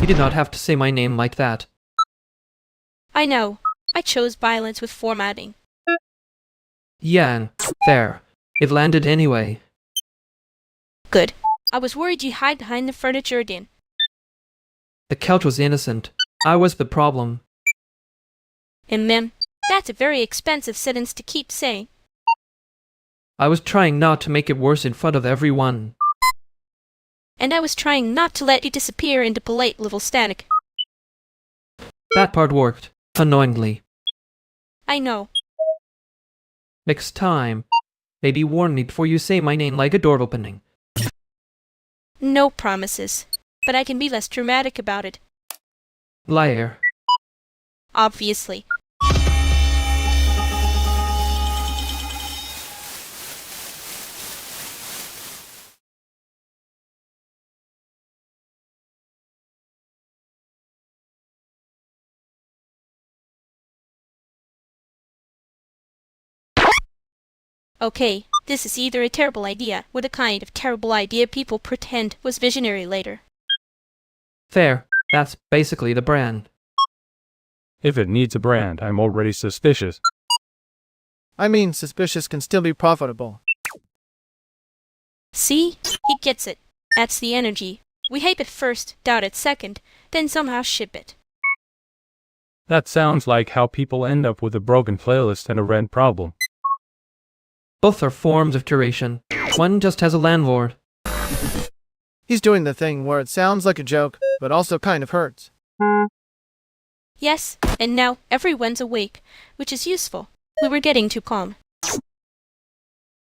Speaker 2: You did not have to say my name like that.
Speaker 1: I know. I chose violence with formatting.
Speaker 2: Yeah, there. It landed anyway.
Speaker 1: Good. I was worried you'd hide behind the furniture again.
Speaker 2: The couch was innocent. I was the problem.
Speaker 1: And then, that's a very expensive sentence to keep saying.
Speaker 2: I was trying not to make it worse in front of everyone.
Speaker 1: And I was trying not to let you disappear into polite little static.
Speaker 2: That part worked, annoyingly.
Speaker 1: I know.
Speaker 2: Next time, maybe warn me before you say my name like a door opening.
Speaker 1: No promises. But I can be less dramatic about it.
Speaker 2: Liar.
Speaker 1: Obviously. Okay, this is either a terrible idea or the kind of terrible idea people pretend was visionary later.
Speaker 2: Fair. That's basically the brand.
Speaker 4: If it needs a brand, I'm already suspicious.
Speaker 10: I mean, suspicious can still be profitable.
Speaker 1: See? He gets it. That's the energy. We hype it first, doubt it second, then somehow ship it.
Speaker 4: That sounds like how people end up with a broken playlist and a rent problem.
Speaker 2: Both are forms of curation. One just has a landlord.
Speaker 10: He's doing the thing where it sounds like a joke, but also kind of hurts.
Speaker 1: Yes, and now everyone's awake, which is useful. We were getting too calm.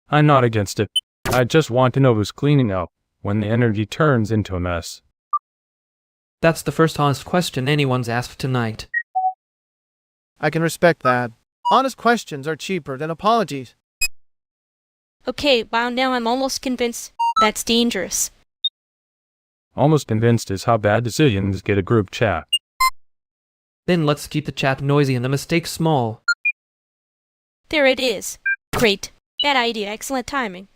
Speaker 4: I'm not against it. I just want to know who's cleaning up when the energy turns into a mess.
Speaker 2: That's the first honest question anyone's asked tonight.
Speaker 10: I can respect that. Honest questions are cheaper than apologies.
Speaker 1: Okay, wow, now I'm almost convinced that's dangerous.
Speaker 4: Almost convinced is how bad decisions get a group chat.
Speaker 2: Then let's keep the chat noisy and the mistakes small.
Speaker 1: There it is. Great. Bad idea, excellent timing.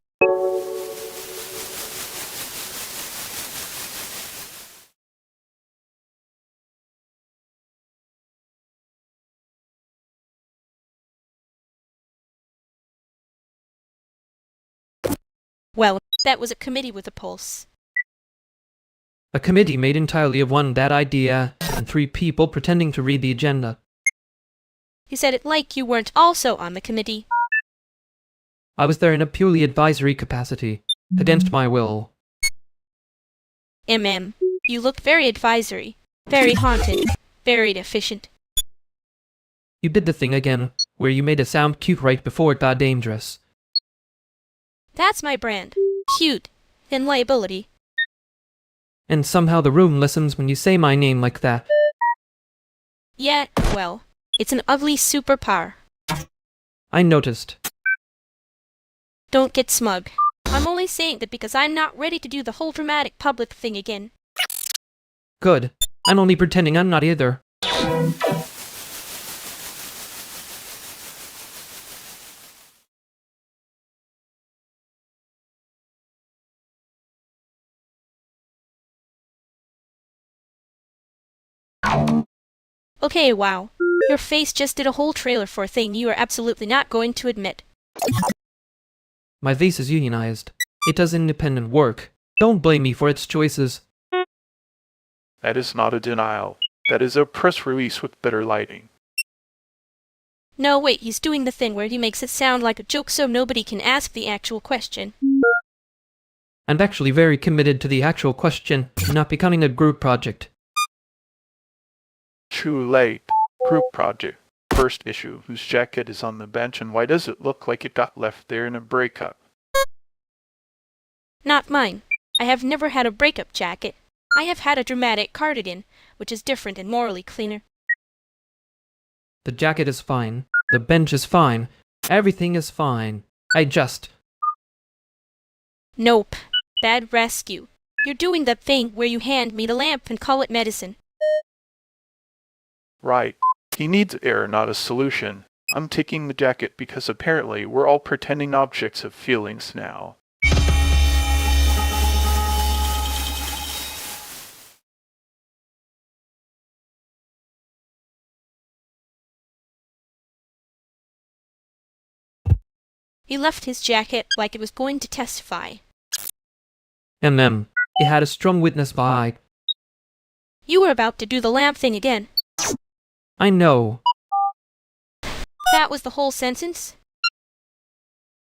Speaker 1: Well, that was a committee with a pulse.
Speaker 2: A committee made entirely of one bad idea and 3 people pretending to read the agenda.
Speaker 1: You said it like you weren't also on the committee.
Speaker 2: I was there in a purely advisory capacity, against my will.
Speaker 1: You looked very advisory, very haunted, very efficient.
Speaker 2: You did the thing again, where you made it sound cute right before it got dangerous.
Speaker 1: That's my brand. Cute. And liability.
Speaker 2: And somehow the room listens when you say my name like that.
Speaker 1: Yeah, well, it's an ugly superpower.
Speaker 2: I noticed.
Speaker 1: Don't get smug. I'm only saying that because I'm not ready to do the whole dramatic public thing again.
Speaker 2: Good. I'm only pretending I'm not either.
Speaker 1: Okay, wow. Your face just did a whole trailer for a thing you are absolutely not going to admit.
Speaker 2: My vase is unionized. It does independent work. Don't blame me for its choices.
Speaker 15: That is not a denial. That is a press release with better lighting.
Speaker 1: No, wait, he's doing the thing where he makes it sound like a joke so nobody can ask the actual question.
Speaker 2: I'm actually very committed to the actual question, not becoming a group project.
Speaker 15: Too late. Group project. First issue, whose jacket is on the bench and why does it look like it got left there in a breakup?
Speaker 1: Not mine. I have never had a breakup jacket. I have had a dramatic cardigan, which is different and morally cleaner.
Speaker 2: The jacket is fine. The bench is fine. Everything is fine.
Speaker 1: Nope. Bad rescue. You're doing that thing where you hand me the lamp and call it medicine.
Speaker 15: Right. He needs air, not a solution. I'm taking the jacket because apparently we're all pretending objects of feelings now.
Speaker 1: He left his jacket like it was going to testify.
Speaker 2: And then, it had a strong witness by.
Speaker 1: You were about to do the lamp thing again.
Speaker 2: I know.
Speaker 1: That was the whole sentence?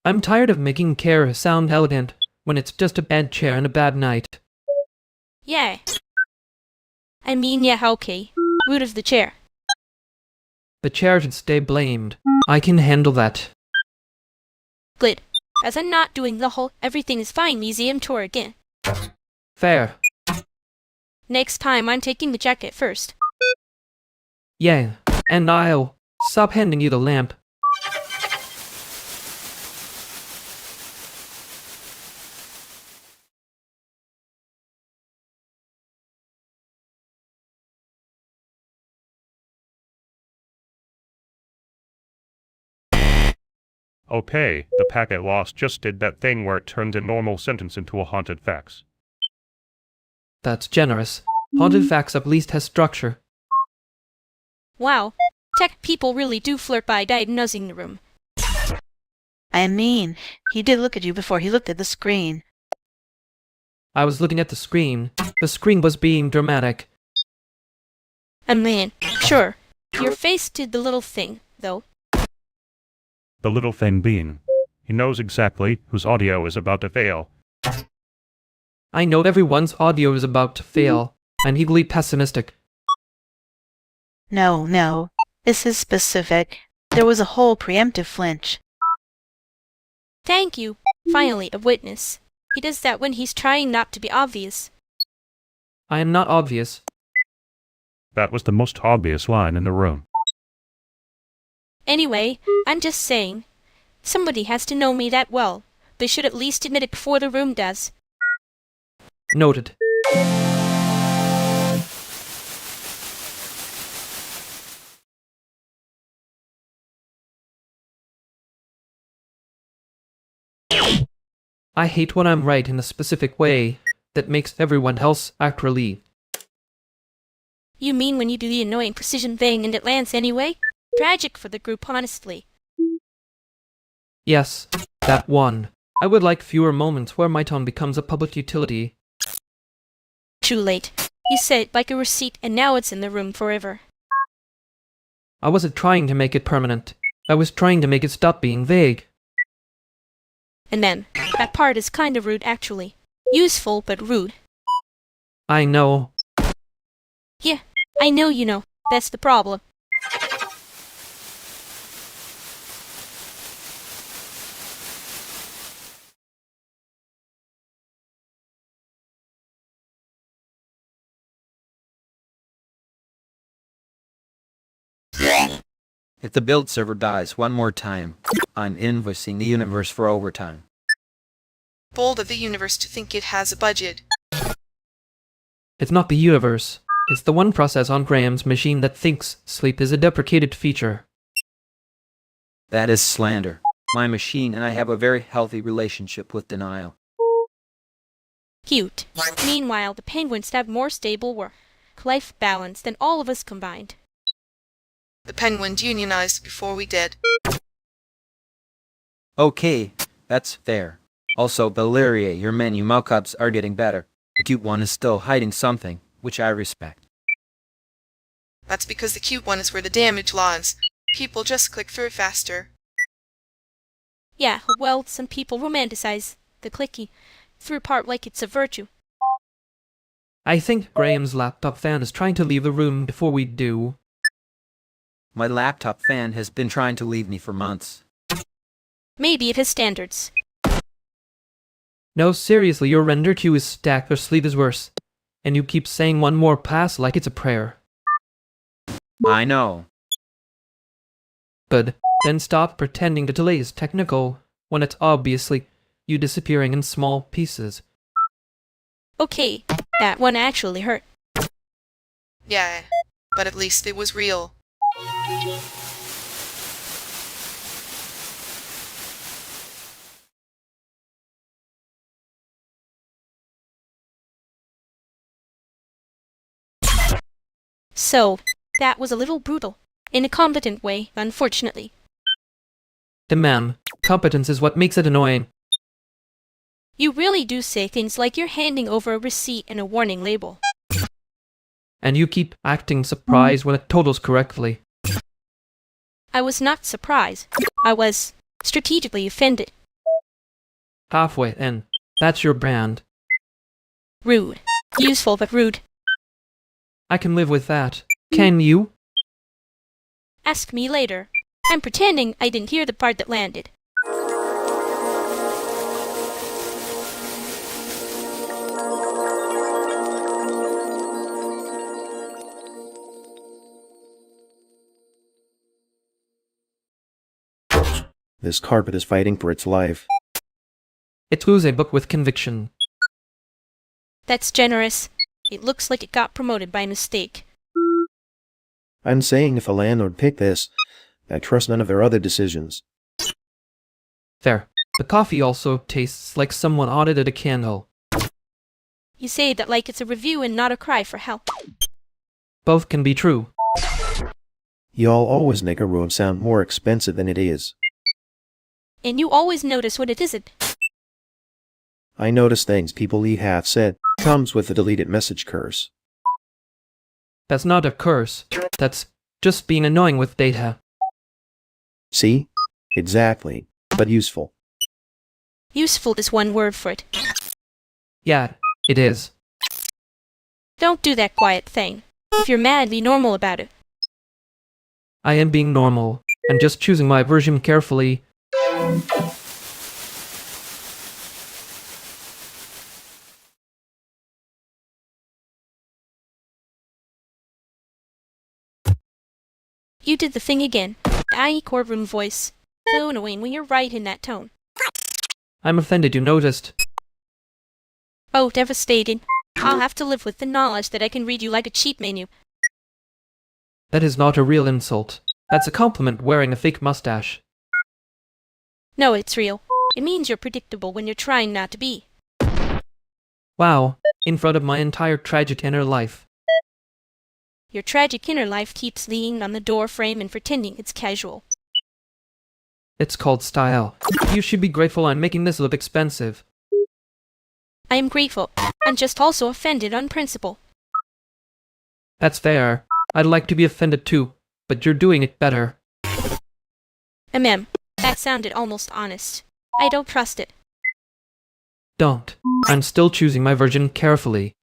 Speaker 2: I'm tired of making care sound elegant when it's just a bad chair and a bad night.
Speaker 1: Yeah. I mean, yeah, okay. Root of the chair.
Speaker 2: The chair should stay blamed. I can handle that.
Speaker 1: Good. As I'm not doing the whole everything is fine museum tour again.
Speaker 2: Fair.
Speaker 1: Next time I'm taking the jacket first.
Speaker 2: Yeah, and I'll stop handing you the lamp.
Speaker 3: Okay, the packet lost just did that thing where it turns a normal sentence into a haunted fax.
Speaker 2: That's generous. Haunted fax at least has structure.
Speaker 1: Wow. Tech people really do flirt by diagnosing the room.
Speaker 13: I mean, he did look at you before he looked at the screen.
Speaker 2: I was looking at the screen. The screen was being dramatic.
Speaker 1: And man, sure. Your face did the little thing, though.
Speaker 3: The little thing being, he knows exactly whose audio is about to fail.
Speaker 2: I know everyone's audio is about to fail. I'm equally pessimistic.
Speaker 13: No. This is specific. There was a whole preemptive flinch.
Speaker 1: Thank you. Finally, a witness. He does that when he's trying not to be obvious.
Speaker 2: I am not obvious.
Speaker 3: That was the most obvious line in the room.
Speaker 1: Anyway, I'm just saying. Somebody has to know me that well. They should at least admit it before the room does.
Speaker 2: Noted. I hate when I'm right in a specific way that makes everyone else act relieved.
Speaker 1: You mean when you do the annoying precision thing and it lands anyway? Tragic for the group, honestly.
Speaker 2: Yes, that one. I would like fewer moments where my tone becomes a public utility.
Speaker 1: Too late. You said it like a receipt and now it's in the room forever.
Speaker 2: I wasn't trying to make it permanent. I was trying to make it stop being vague.
Speaker 1: And then, that part is kind of rude actually. Useful, but rude.
Speaker 2: I know.
Speaker 1: Yeah, I know you know. That's the problem.
Speaker 21: If the build server dies one more time, I'm invoicing the universe for overtime.
Speaker 14: Bold of the universe to think it has a budget.
Speaker 2: It's not the universe. It's the one process on Graham's machine that thinks sleep is a deprecated feature.
Speaker 21: That is slander. My machine and I have a very healthy relationship with denial.
Speaker 1: Cute. Meanwhile, the penguins have more stable work-life balance than all of us combined.
Speaker 14: The penguins unionized before we did.
Speaker 21: Okay, that's fair. Also, Valeria, your menu mockups are getting better. The cute one is still hiding something, which I respect.
Speaker 14: That's because the cute one is where the damage lies. People just click through faster.
Speaker 1: Yeah, well, some people romanticize the clicky through part like it's a virtue.
Speaker 2: I think Graham's laptop fan is trying to leave the room before we do.
Speaker 21: My laptop fan has been trying to leave me for months.
Speaker 1: Maybe it has standards.
Speaker 2: No, seriously, your render queue is stacked or sleep is worse. And you keep saying one more pass like it's a prayer.
Speaker 21: I know.
Speaker 2: Good. Then stop pretending the delay is technical, when it's obviously you disappearing in small pieces.
Speaker 1: Okay, that one actually hurt.
Speaker 14: Yeah, but at least it was real.
Speaker 1: So, that was a little brutal. In a competent way, unfortunately.
Speaker 2: The man, Competence is what makes it annoying.
Speaker 1: You really do say things like you're handing over a receipt and a warning label.
Speaker 2: And you keep acting surprised when it totals correctly.
Speaker 1: I was not surprised. I was strategically offended.
Speaker 2: Halfway in. That's your brand.
Speaker 1: Rude. Useful but rude.
Speaker 2: I can live with that. Can you?
Speaker 1: Ask me later. I'm pretending I didn't hear the part that landed.
Speaker 8: This carpet is fighting for its life.
Speaker 2: It was a book with conviction.
Speaker 1: That's generous. It looks like it got promoted by mistake.
Speaker 8: I'm saying if a landlord picked this, I trust none of their other decisions.
Speaker 2: There. The coffee also tastes like someone audited a candle.
Speaker 1: You say that like it's a review and not a cry for help.
Speaker 2: Both can be true.
Speaker 8: Y'all always make a room sound more expensive than it is.
Speaker 1: And you always notice what it isn't.
Speaker 8: I notice things people leave half said. Comes with a deleted message curse.
Speaker 2: That's not a curse. That's just being annoying with data.
Speaker 8: See? Exactly. But useful.
Speaker 1: Useful is one word for it.
Speaker 2: Yeah, it is.
Speaker 1: Don't do that quiet thing. If you're mad, be normal about it.
Speaker 2: I am being normal, and just choosing my version carefully.
Speaker 1: You did the thing again. The IE courtroom voice. So annoying when you're right in that tone.
Speaker 2: I'm offended you noticed.
Speaker 1: Oh, devastating. I'll have to live with the knowledge that I can read you like a cheap menu.
Speaker 2: That is not a real insult. That's a compliment wearing a fake mustache.
Speaker 1: No, it's real. It means you're predictable when you're trying not to be.
Speaker 2: Wow, in front of my entire tragic inner life.
Speaker 1: Your tragic inner life keeps leaning on the door frame and pretending it's casual.
Speaker 2: It's called style. You should be grateful I'm making this look expensive.
Speaker 1: I am grateful. I'm just also offended on principle.
Speaker 2: That's fair. I'd like to be offended too, but you're doing it better.
Speaker 1: That sounded almost honest. I don't trust it.
Speaker 2: Don't. I'm still choosing my version carefully.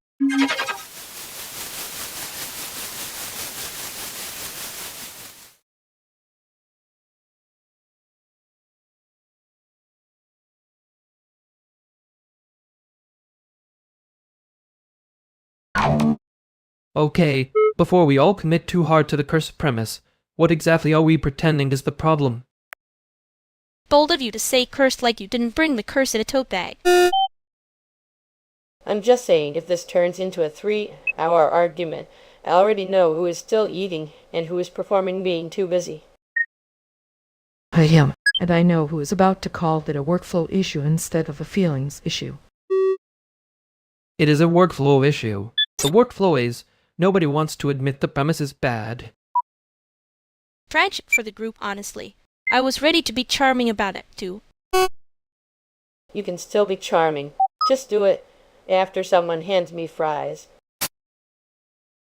Speaker 2: Okay, before we all commit too hard to the cursed premise, what exactly are we pretending is the problem?
Speaker 1: Bold of you to say cursed like you didn't bring the curse in a tote bag.
Speaker 18: I'm just saying, if this turns into a 3-hour argument, I already know who is still eating and who is performing being too busy.
Speaker 16: I am, and I know who is about to call it a workflow issue instead of a feelings issue.
Speaker 2: It is a workflow issue. The workflow is, nobody wants to admit the premise is bad.
Speaker 1: Tragic for the group, honestly. I was ready to be charming about it, too.
Speaker 18: You can still be charming. Just do it after someone hands me fries.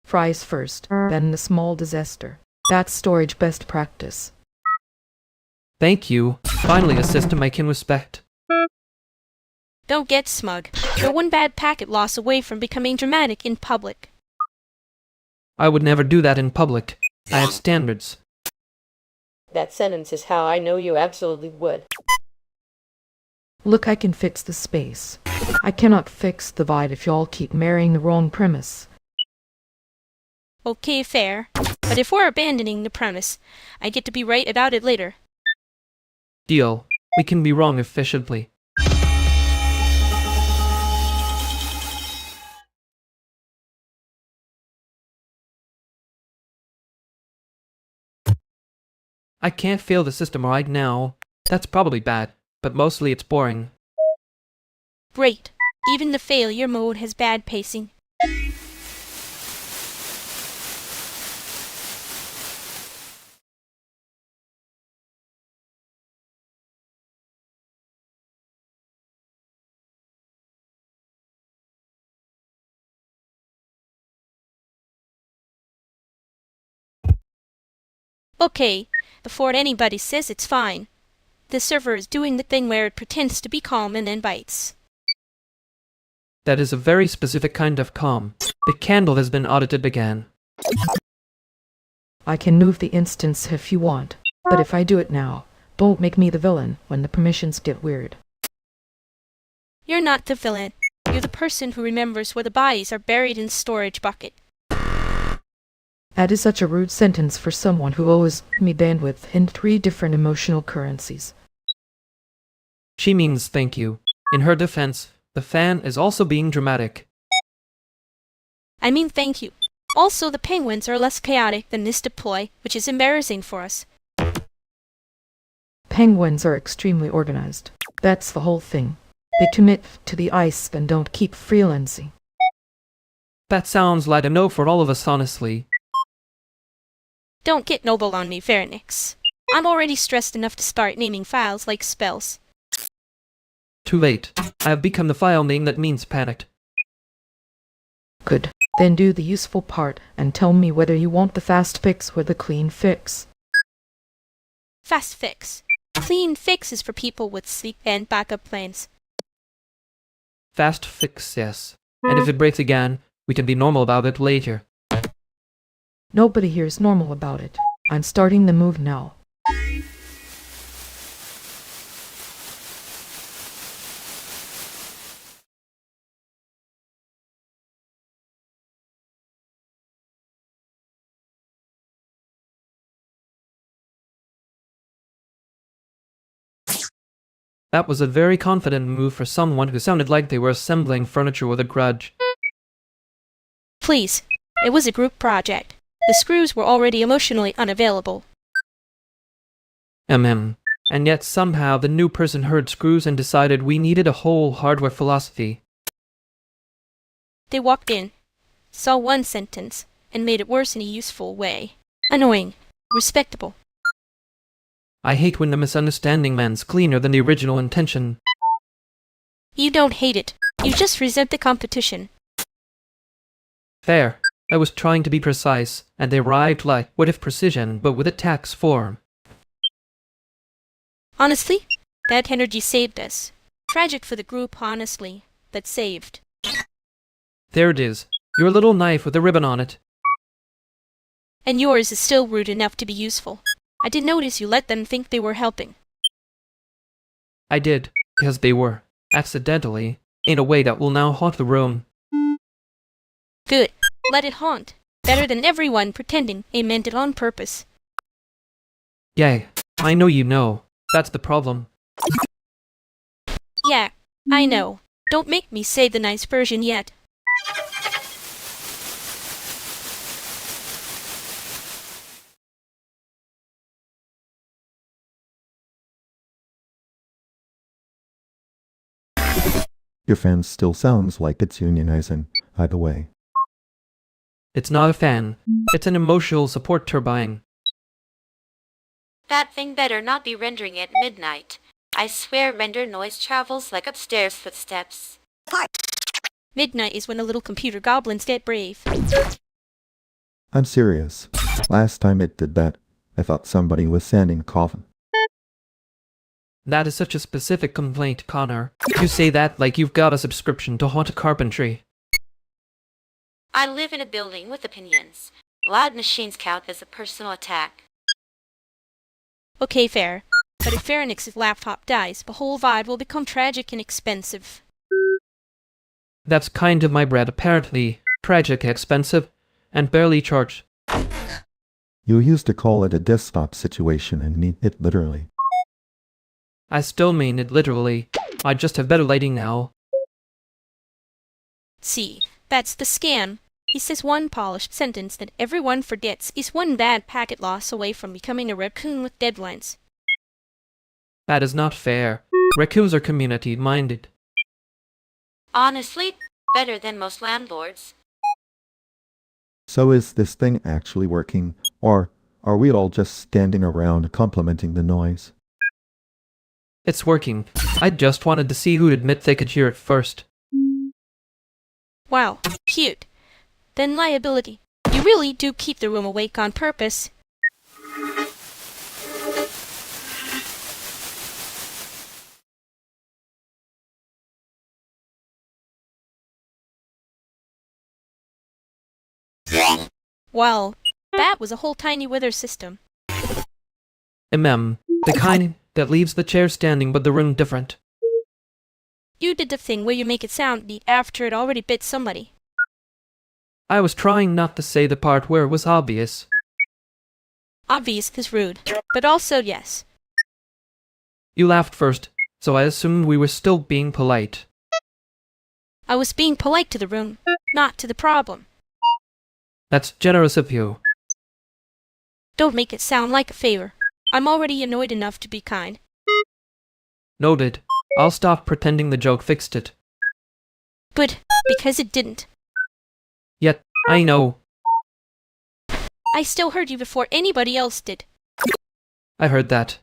Speaker 16: Fries first, then the small disaster. That's storage best practice.
Speaker 2: Thank you. Finally a system I can respect.
Speaker 1: Don't get smug. You're one bad packet loss away from becoming dramatic in public.
Speaker 2: I would never do that in public. I have standards.
Speaker 18: That sentence is how I know you absolutely would.
Speaker 16: Look, I can fix the space. I cannot fix the divide if y'all keep marrying the wrong premise.
Speaker 1: Okay, fair. But if we're abandoning the premise, I get to be right about it later.
Speaker 2: Deal. We can be wrong efficiently. I can't fail the system right now. That's probably bad, but mostly it's boring.
Speaker 1: Great. Even the failure mode has bad pacing. Okay, before anybody says it's fine. The server is doing the thing where it pretends to be calm and then bites.
Speaker 2: That is a very specific kind of calm. The candle has been audited again.
Speaker 16: I can move the instance if you want, but if I do it now, don't make me the villain when the permissions get weird.
Speaker 1: You're not the villain. You're the person who remembers where the bodies are buried in the storage bucket.
Speaker 16: That is such a rude sentence for someone who owes me bandwidth in 3 different emotional currencies.
Speaker 2: She means thank you. In her defense, the fan is also being dramatic.
Speaker 1: I mean thank you. Also, the penguins are less chaotic than this deploy, which is embarrassing for us.
Speaker 16: Penguins are extremely organized. That's the whole thing. They commit to the ice and don't keep freelancing.
Speaker 2: That sounds like a no for all of us, honestly.
Speaker 1: Don't get noble on me, Pharynx. I'm already stressed enough to start naming files like spells.
Speaker 2: Too late. I have become the file name that means panicked.
Speaker 16: Good. Then do the useful part and tell me whether you want the fast fix or the clean fix.
Speaker 1: Fast fix. Clean fix is for people with sleep and backup plans.
Speaker 2: Fast fix, yes. And if it breaks again, we can be normal about it later.
Speaker 16: Nobody here is normal about it. I'm starting the move now.
Speaker 2: That was a very confident move for someone who sounded like they were assembling furniture with a grudge.
Speaker 1: Please, it was a group project. The screws were already emotionally unavailable.
Speaker 2: And yet somehow the new person heard screws and decided we needed a whole hardware philosophy.
Speaker 1: They walked in, saw one sentence, and made it worse in a useful way. Annoying. Respectable.
Speaker 2: I hate when the misunderstanding man's cleaner than the original intention.
Speaker 1: You don't hate it. You just resent the competition.
Speaker 2: Fair. I was trying to be precise, and they arrived like with precision, but with a tax form.
Speaker 1: Honestly, that energy saved us. Tragic for the group, honestly, but saved.
Speaker 2: There it is. Your little knife with a ribbon on it.
Speaker 1: And yours is still rude enough to be useful. I did notice you let them think they were helping.
Speaker 2: I did, because they were, accidentally, in a way that will now haunt the room.
Speaker 1: Good. Let it haunt. Better than everyone pretending they meant it on purpose.
Speaker 2: Yay. I know you know. That's the problem.
Speaker 1: Yeah, I know. Don't make me say the nice version yet.
Speaker 5: Your fan still sounds like it's unionizing, either way.
Speaker 2: It's not a fan. It's an emotional support turbine.
Speaker 7: That thing better not be rendering at midnight. I swear render noise travels like upstairs footsteps.
Speaker 1: Midnight is when the little computer goblins get brave.
Speaker 5: I'm serious. Last time it did that, I thought somebody was sanding a coffin.
Speaker 2: That is such a specific complaint, Connor. You say that like you've got a subscription to Haunted Carpentry.
Speaker 7: I live in a building with opinions. Loud machines count as a personal attack.
Speaker 1: Okay, fair. But if Pharynx's laptop dies, the whole vibe will become tragic and expensive.
Speaker 2: That's kind of my bread, apparently. Tragic, expensive, and barely charged.
Speaker 5: You used to call it a desktop situation and mean it literally.
Speaker 2: I still mean it literally. I just have better lighting now.
Speaker 1: See, that's the scam. He says one polished sentence that everyone forgets is one bad packet loss away from becoming a raccoon with deadlines.
Speaker 2: That is not fair. Raccoons are community-minded.
Speaker 7: Honestly, better than most landlords.
Speaker 5: So is this thing actually working, or are we all just standing around complimenting the noise?
Speaker 2: It's working. I just wanted to see who'd admit they could hear it first.
Speaker 1: Wow, cute. Then liability. You really do keep the room awake on purpose. Well, that was a whole tiny weather system.
Speaker 2: The kind that leaves the chair standing but the room different.
Speaker 1: You did the thing where you make it sound neat after it already bit somebody.
Speaker 2: I was trying not to say the part where it was obvious.
Speaker 1: Obvious is rude, but also yes.
Speaker 2: You laughed first, so I assumed we were still being polite.
Speaker 1: I was being polite to the room, not to the problem.
Speaker 2: That's generous of you.
Speaker 1: Don't make it sound like a favor. I'm already annoyed enough to be kind.
Speaker 2: Noted. I'll stop pretending the joke fixed it.
Speaker 1: But, because it didn't.
Speaker 2: Yet, I know.
Speaker 1: I still heard you before anybody else did.
Speaker 2: I heard that.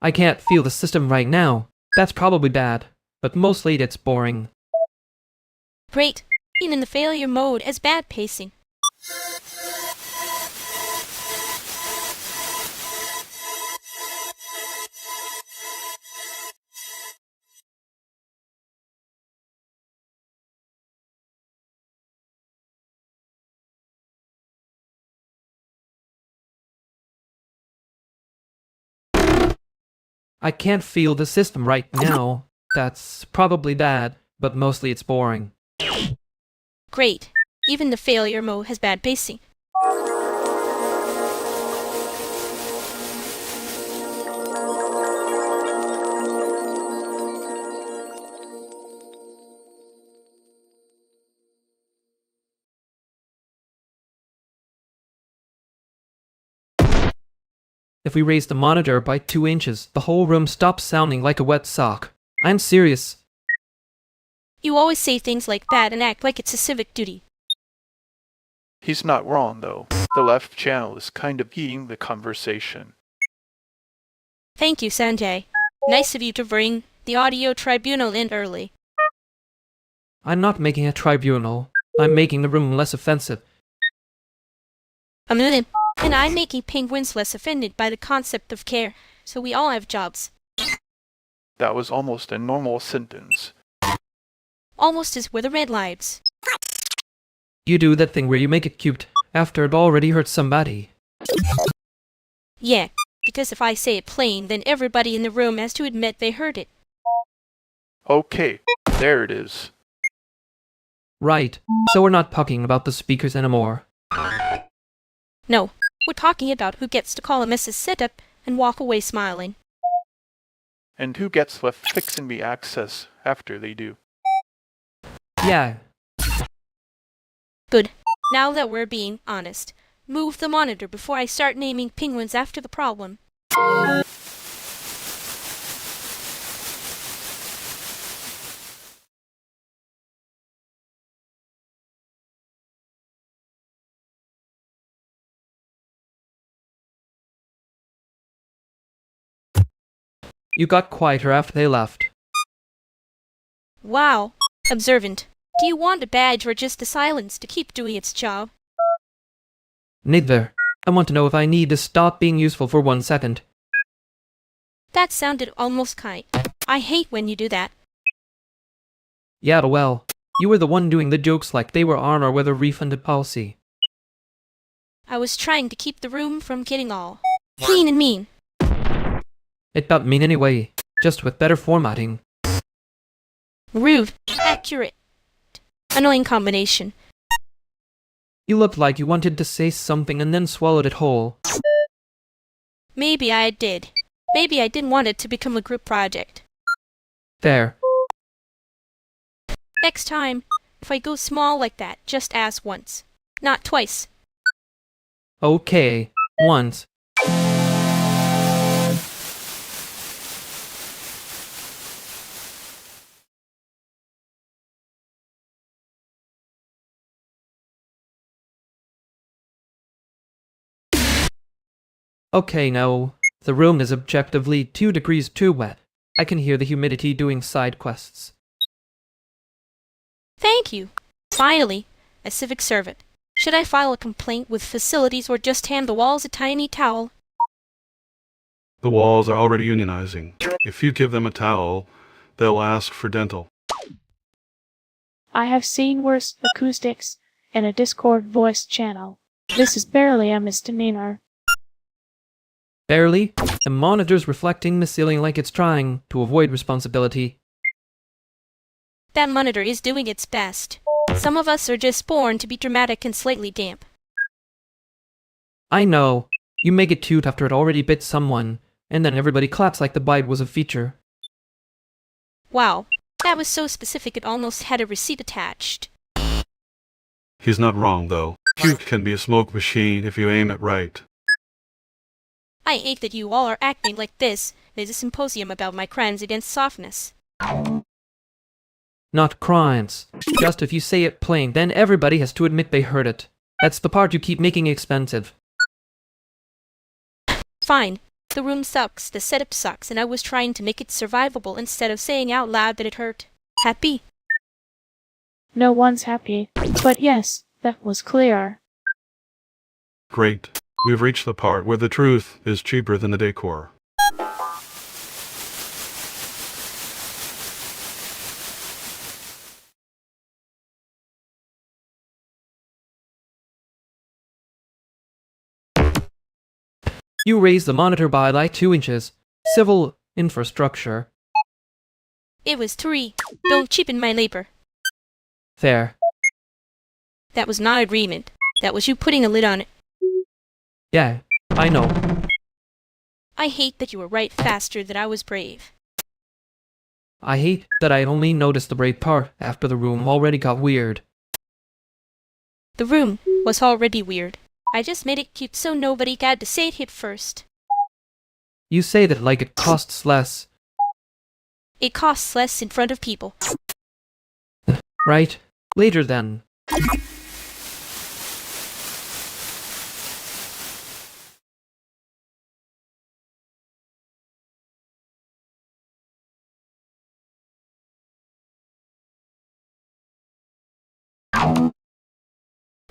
Speaker 2: I can't feel the system right now. That's probably bad, but mostly it's boring.
Speaker 1: Great. Being in the failure mode as bad pacing.
Speaker 2: I can't feel the system right now. That's probably bad, but mostly it's boring.
Speaker 1: Great. Even the failure mode has bad pacing.
Speaker 2: If we raise the monitor by 2 inches, the whole room stops sounding like a wet sock. I'm serious.
Speaker 1: You always say things like that and act like it's a civic duty.
Speaker 15: He's not wrong, though. The left channel is kind of eating the conversation.
Speaker 1: Thank you, Sanjay. Nice of you to bring the audio tribunal in early.
Speaker 2: I'm not making a tribunal. I'm making the room less offensive.
Speaker 1: And I'm making penguins less offended by the concept of care, so we all have jobs.
Speaker 15: That was almost a normal sentence.
Speaker 1: Almost is where the red lights.
Speaker 2: You do that thing where you make it cute after it already hurt somebody.
Speaker 1: Yeah, because if I say it plain, then everybody in the room has to admit they heard it.
Speaker 15: Okay, there it is.
Speaker 2: Right, so we're not talking about the speakers anymore.
Speaker 1: No, we're talking about who gets to call a Mrs. Setup and walk away smiling.
Speaker 15: And who gets left fixing the access after they do.
Speaker 2: Yeah.
Speaker 1: Good. Now that we're being honest, move the monitor before I start naming penguins after the problem.
Speaker 2: You got quieter after they left.
Speaker 1: Wow. Observant. Do you want a badge or just a silence to keep doing its job?
Speaker 2: Neither. I want to know if I need to stop being useful for 1 second.
Speaker 1: That sounded almost kind. I hate when you do that.
Speaker 2: Yeah, well, you were the one doing the jokes like they were on or with a refunded policy.
Speaker 1: I was trying to keep the room from getting all clean and mean.
Speaker 2: It got mean anyway, just with better formatting.
Speaker 1: Rude, accurate, annoying combination.
Speaker 2: You looked like you wanted to say something and then swallowed it whole.
Speaker 1: Maybe I did. Maybe I didn't want it to become a group project.
Speaker 2: There.
Speaker 1: Next time, if I go small like that, just ask once. Not twice.
Speaker 2: Okay, once. Okay, now, the room is objectively 2 degrees too wet. I can hear the humidity doing side quests.
Speaker 1: Thank you. Finally, a civic servant. Should I file a complaint with facilities or just hand the walls a tiny towel?
Speaker 11: The walls are already unionizing. If you give them a towel, they'll ask for dental.
Speaker 12: I have seen worse acoustics in a Discord voice channel. This is barely a misdemeanor.
Speaker 2: Barely? The monitor's reflecting the ceiling like it's trying to avoid responsibility.
Speaker 1: That monitor is doing its best. Some of us are just born to be dramatic and slightly damp.
Speaker 2: I know. You make it cute after it already bit someone, and then everybody claps like the bite was a feature.
Speaker 1: Wow, that was so specific it almost had a receipt attached.
Speaker 11: He's not wrong, though. Cute can be a smoke machine if you aim it right.
Speaker 1: I hate that you all are acting like this. There's a symposium about my crimes against softness.
Speaker 2: Not crimes. Just if you say it plain, then everybody has to admit they heard it. That's the part you keep making expensive.
Speaker 1: Fine. The room sucks, the setup sucks, and I was trying to make it survivable instead of saying out loud that it hurt. Happy?
Speaker 12: No one's happy. But yes, that was clear.
Speaker 11: Great. We've reached the part where the truth is cheaper than the decor.
Speaker 2: You raised the monitor by like 2 inches. Civil infrastructure.
Speaker 1: It was 3. Don't cheapen my labor.
Speaker 2: There.
Speaker 1: That was not agreement. That was you putting a lid on it.
Speaker 2: Yeah, I know.
Speaker 1: I hate that you were right faster than I was brave.
Speaker 2: I hate that I only noticed the brave part after the room already got weird.
Speaker 1: The room was already weird. I just made it cute so nobody got to say it hit first.
Speaker 2: You say that like it costs less.
Speaker 1: It costs less in front of people.
Speaker 2: Right. Later then.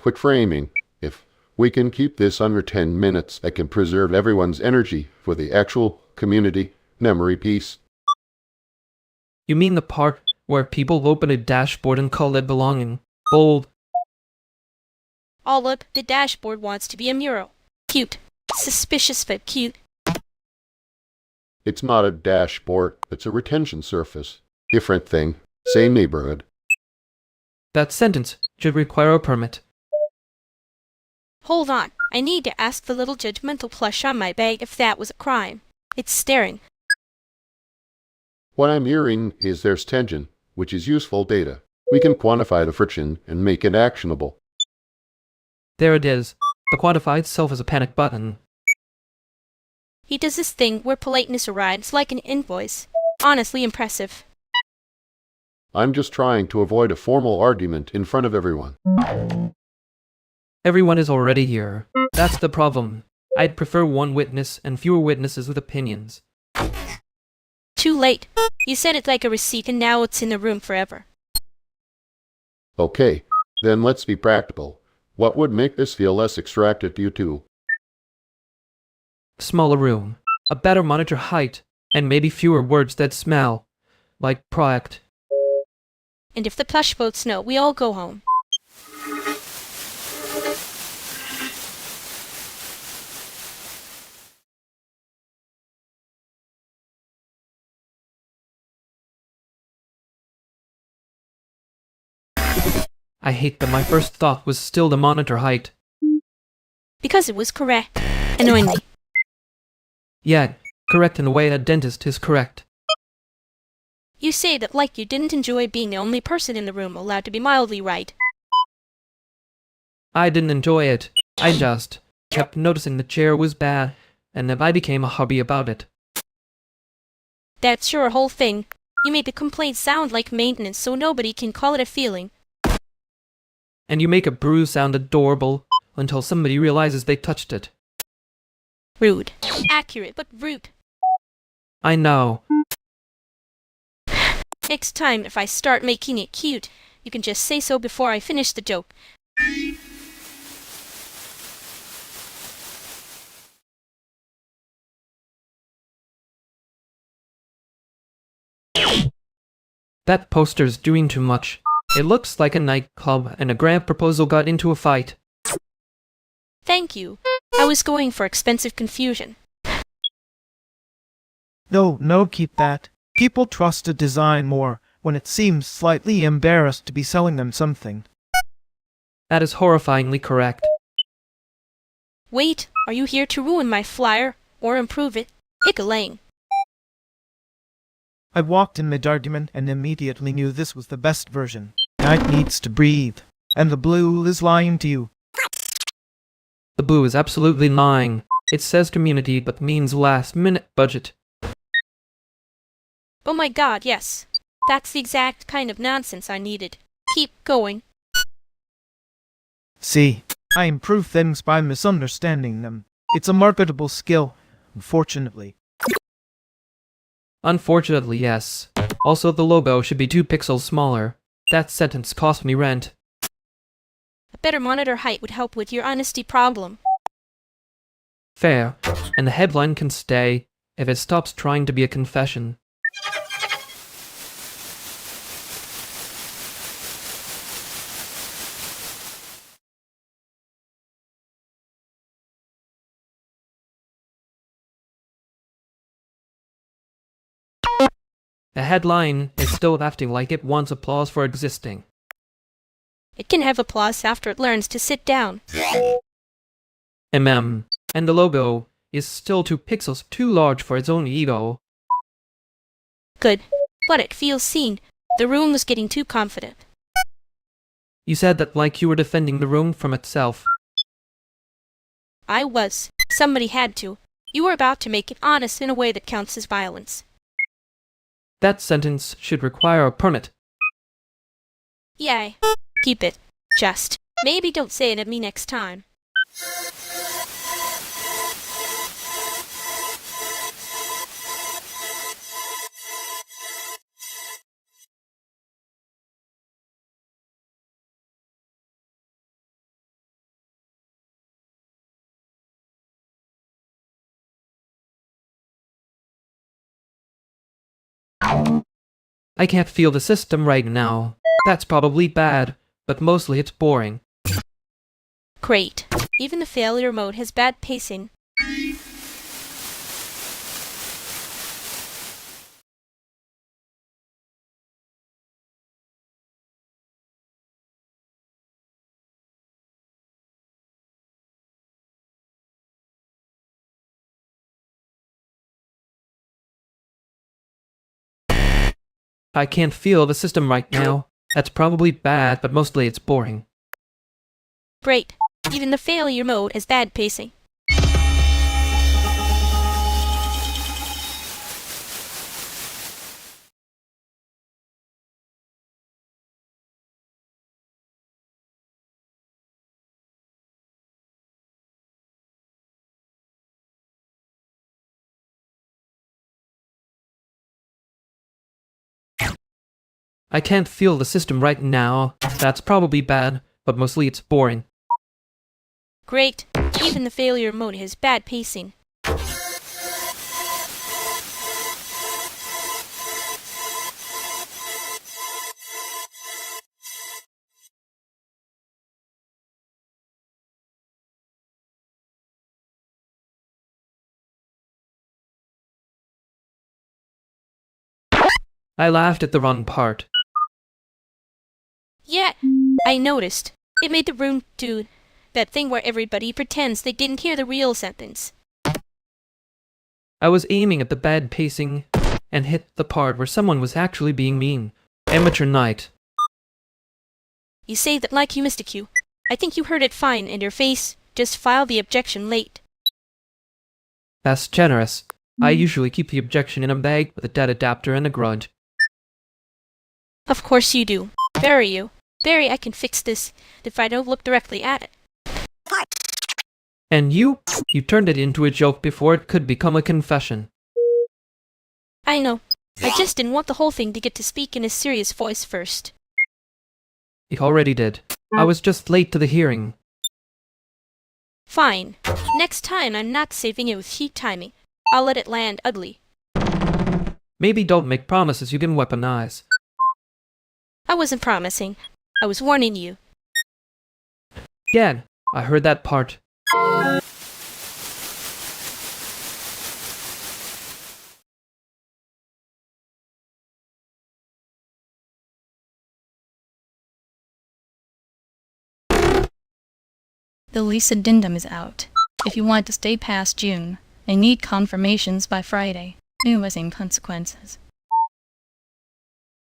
Speaker 17: Quick framing. If we can keep this under 10 minutes, I can preserve everyone's energy for the actual community memory piece.
Speaker 2: You mean the part where people open a dashboard and call it belonging? Bold.
Speaker 1: All up, the dashboard wants to be a mural. Cute. Suspicious but cute.
Speaker 17: It's not a dashboard, it's a retention surface. Different thing. Same neighborhood.
Speaker 2: That sentence should require a permit.
Speaker 1: Hold on. I need to ask the little judgmental plush on my bag if that was a crime. It's staring.
Speaker 17: What I'm hearing is there's tension, which is useful data. We can quantify the friction and make it actionable.
Speaker 2: There it is. The quantify itself is a panic button.
Speaker 1: He does this thing where politeness arrives like an invoice. Honestly impressive.
Speaker 17: I'm just trying to avoid a formal argument in front of everyone.
Speaker 2: Everyone is already here. That's the problem. I'd prefer one witness and fewer witnesses with opinions.
Speaker 1: Too late. You said it like a receipt and now it's in the room forever.
Speaker 17: Okay, then let's be practical. What would make this feel less extracted to you two?
Speaker 2: Smaller room, a better monitor height, and maybe fewer words that smell. Like product.
Speaker 1: And if the plush votes no, we all go home.
Speaker 2: I hate that my first thought was still the monitor height.
Speaker 1: Because it was correct. Annoyingly.
Speaker 2: Yeah, correct in the way a dentist is correct.
Speaker 1: You say that like you didn't enjoy being the only person in the room allowed to be mildly right.
Speaker 2: I didn't enjoy it. I just kept noticing the chair was bad, and then I became a hobby about it.
Speaker 1: That's your whole thing. You made the complaint sound like maintenance so nobody can call it a feeling.
Speaker 2: And you make a bruise sound adorable until somebody realizes they touched it.
Speaker 1: Rude. Accurate, but rude.
Speaker 2: I know.
Speaker 1: Next time, if I start making it cute, You can just say so before I finish the joke.
Speaker 2: That poster's doing too much. It looks like a nightclub and a grant proposal got into a fight.
Speaker 1: Thank you. I was going for expensive confusion.
Speaker 10: No, keep that. People trust a design more when it seems slightly embarrassed to be selling them something.
Speaker 2: That is horrifyingly correct.
Speaker 1: Wait, are you here to ruin my flyer or improve it? Ikalang.
Speaker 10: I walked in mid-argument and immediately knew this was the best version. Night needs to breathe, and the blue is lying to you.
Speaker 2: The blue is absolutely lying. It says community but means last-minute budget.
Speaker 1: Oh my god, yes. That's the exact kind of nonsense I needed. Keep going.
Speaker 10: See, I improve things by misunderstanding them. It's a marketable skill, unfortunately.
Speaker 2: Unfortunately, yes. Also, the logo should be 2 pixels smaller. That sentence cost me rent.
Speaker 1: A better monitor height would help with your honesty problem.
Speaker 2: Fair. And the headline can stay if it stops trying to be a confession. The headline is still acting like it wants applause for existing.
Speaker 1: It can have applause after it learns to sit down.
Speaker 2: And the logo is still 2 pixels too large for its own ego.
Speaker 1: Good. But it feels seen. The room was getting too confident.
Speaker 2: You said that like you were defending the room from itself.
Speaker 1: I was. Somebody had to. You were about to make it honest in a way that counts as violence.
Speaker 2: That sentence should require a permit.
Speaker 1: Yay. Keep it. Just. Maybe don't say it at me next time.
Speaker 2: I can't feel the system right now. That's probably bad, but mostly it's boring.
Speaker 1: Great. Even the failure mode has bad pacing.
Speaker 2: I can't feel the system right now. That's probably bad, but mostly it's boring.
Speaker 1: Great. Even the failure mode has bad pacing.
Speaker 2: I can't feel the system right now. That's probably bad, but mostly it's boring.
Speaker 1: Great. Even the failure mode has bad pacing.
Speaker 2: I laughed at the wrong part.
Speaker 1: Yeah, I noticed. It made the room do that thing where everybody pretends they didn't hear the real sentence.
Speaker 2: I was aiming at the bad pacing and hit the part where someone was actually being mean. Amateur night.
Speaker 1: You say that like you missed a cue. I think you heard it fine in your face. Just file the objection late.
Speaker 2: That's generous. I usually keep the objection in a bag with a dead adapter and a grudge.
Speaker 1: Of course you do. Bury you. Barry, I can fix this if I don't look directly at it.
Speaker 2: And you turned it into a joke before it could become a confession.
Speaker 1: I know. I just didn't want the whole thing to get to speak in a serious voice first.
Speaker 2: It already did. I was just late to the hearing.
Speaker 1: Fine. Next time I'm not saving it with heat timing. I'll let it land ugly.
Speaker 2: Maybe don't make promises you can weaponize.
Speaker 1: I wasn't promising. I was warning you.
Speaker 2: Again, I heard that part.
Speaker 20: The lease addendum is out. If you want to stay past June, I need confirmations by Friday. Minimizing consequences.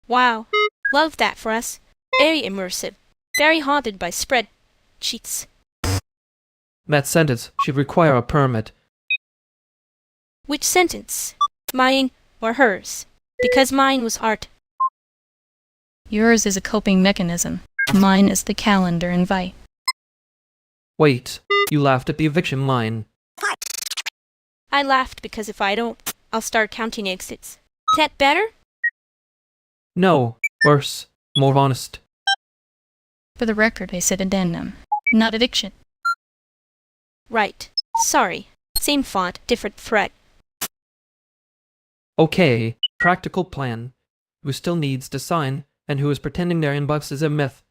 Speaker 1: Wow. Love that for us. Very immersive. Very haunted by spreadsheets.
Speaker 2: That sentence should require a permit.
Speaker 1: Which sentence? Mine or hers? Because mine was art.
Speaker 20: Yours is a coping mechanism. Mine is the calendar invite.
Speaker 2: Wait, you laughed at the eviction line.
Speaker 1: I laughed because if I don't, I'll start counting exits. Is that better?
Speaker 2: No, worse, more honest.
Speaker 20: For the record, I said addendum, not eviction.
Speaker 1: Right. Sorry. Same font, different threat.
Speaker 2: Okay, practical plan. Who still needs to sign, and who is pretending their inbox is a myth.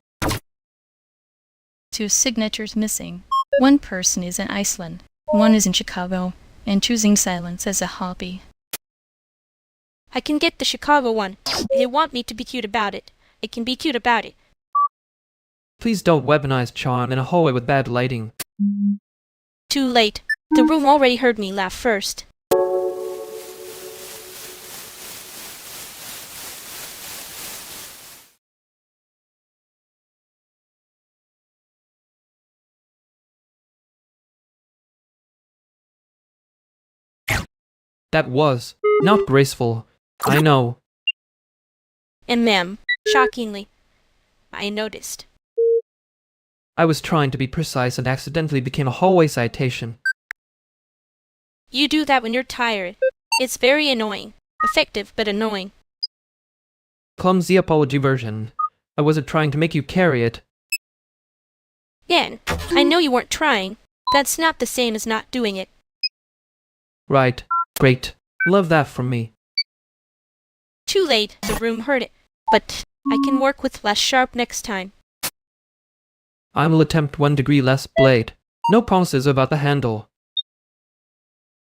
Speaker 20: 2 signatures missing. One person is in Iceland, one is in Chicago, and choosing silence as a hobby.
Speaker 1: I can get the Chicago one. They want me to be cute about it. I can be cute about it.
Speaker 2: Please don't weaponize charm in a hallway with bad lighting.
Speaker 1: Too late. The room already heard me laugh first.
Speaker 2: That was not graceful. I know.
Speaker 1: And ma'am, shockingly, I noticed.
Speaker 2: I was trying to be precise and accidentally became a hallway citation.
Speaker 1: You do that when you're tired. It's very annoying. Effective, but annoying.
Speaker 2: Clumsy apology version. I wasn't trying to make you carry it.
Speaker 1: Yen, I know you weren't trying. That's not the same as not doing it.
Speaker 2: Right. Great. Love that from me.
Speaker 1: Too late. The room heard it. But I can work with less sharp next time.
Speaker 2: I will attempt 1 degree less blade. No promises about the handle.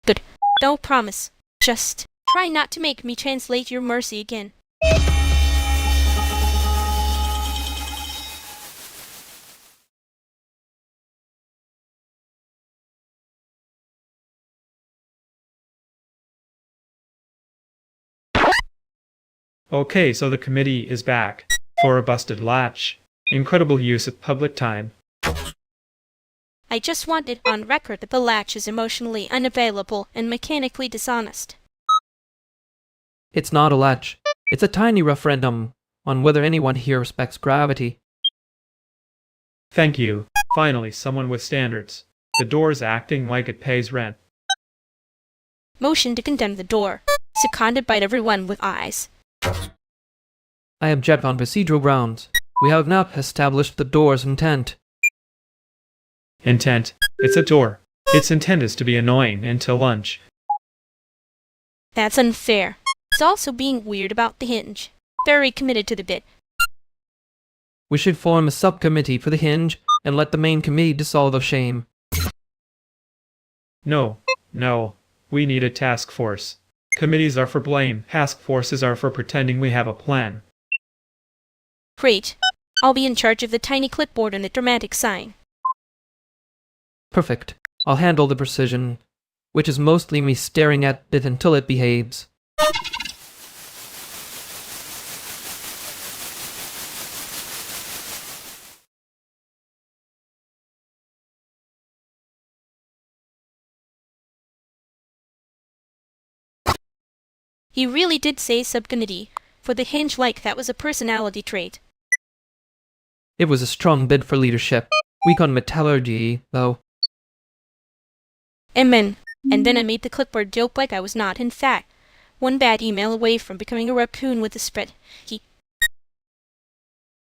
Speaker 1: Good. No promise. Just try not to make me translate your mercy again.
Speaker 22: Okay, so the committee is back for a busted latch. Incredible use of public time.
Speaker 1: I just want it on record that the latch is emotionally unavailable and mechanically dishonest.
Speaker 2: It's not a latch. It's a tiny referendum on whether anyone here respects gravity.
Speaker 22: Thank you. Finally, someone with standards. The door's acting like it pays rent.
Speaker 1: Motion to condemn the door. Seconded by everyone with eyes.
Speaker 2: I object on procedural grounds. We have not established the door's intent.
Speaker 22: Intent. It's a door. Its intent is to be annoying until lunch.
Speaker 1: That's unfair. It's also being weird about the hinge. Very committed to the bit.
Speaker 2: We should form a subcommittee for the hinge and let the main committee dissolve of shame.
Speaker 22: No. We need a task force. Committees are for blame. Task forces are for pretending we have a plan.
Speaker 1: Great. I'll be in charge of the tiny clipboard and the dramatic sign.
Speaker 2: Perfect. I'll handle the precision, which is mostly me staring at it until it behaves.
Speaker 1: He really did say subcommittee. For the hinge like that was a personality trait.
Speaker 2: It was a strong bid for leadership. Weak on metallurgy, though.
Speaker 1: Amen. And then I made the clipboard joke like I was not, in fact, one bad email away from becoming a raccoon with a spread.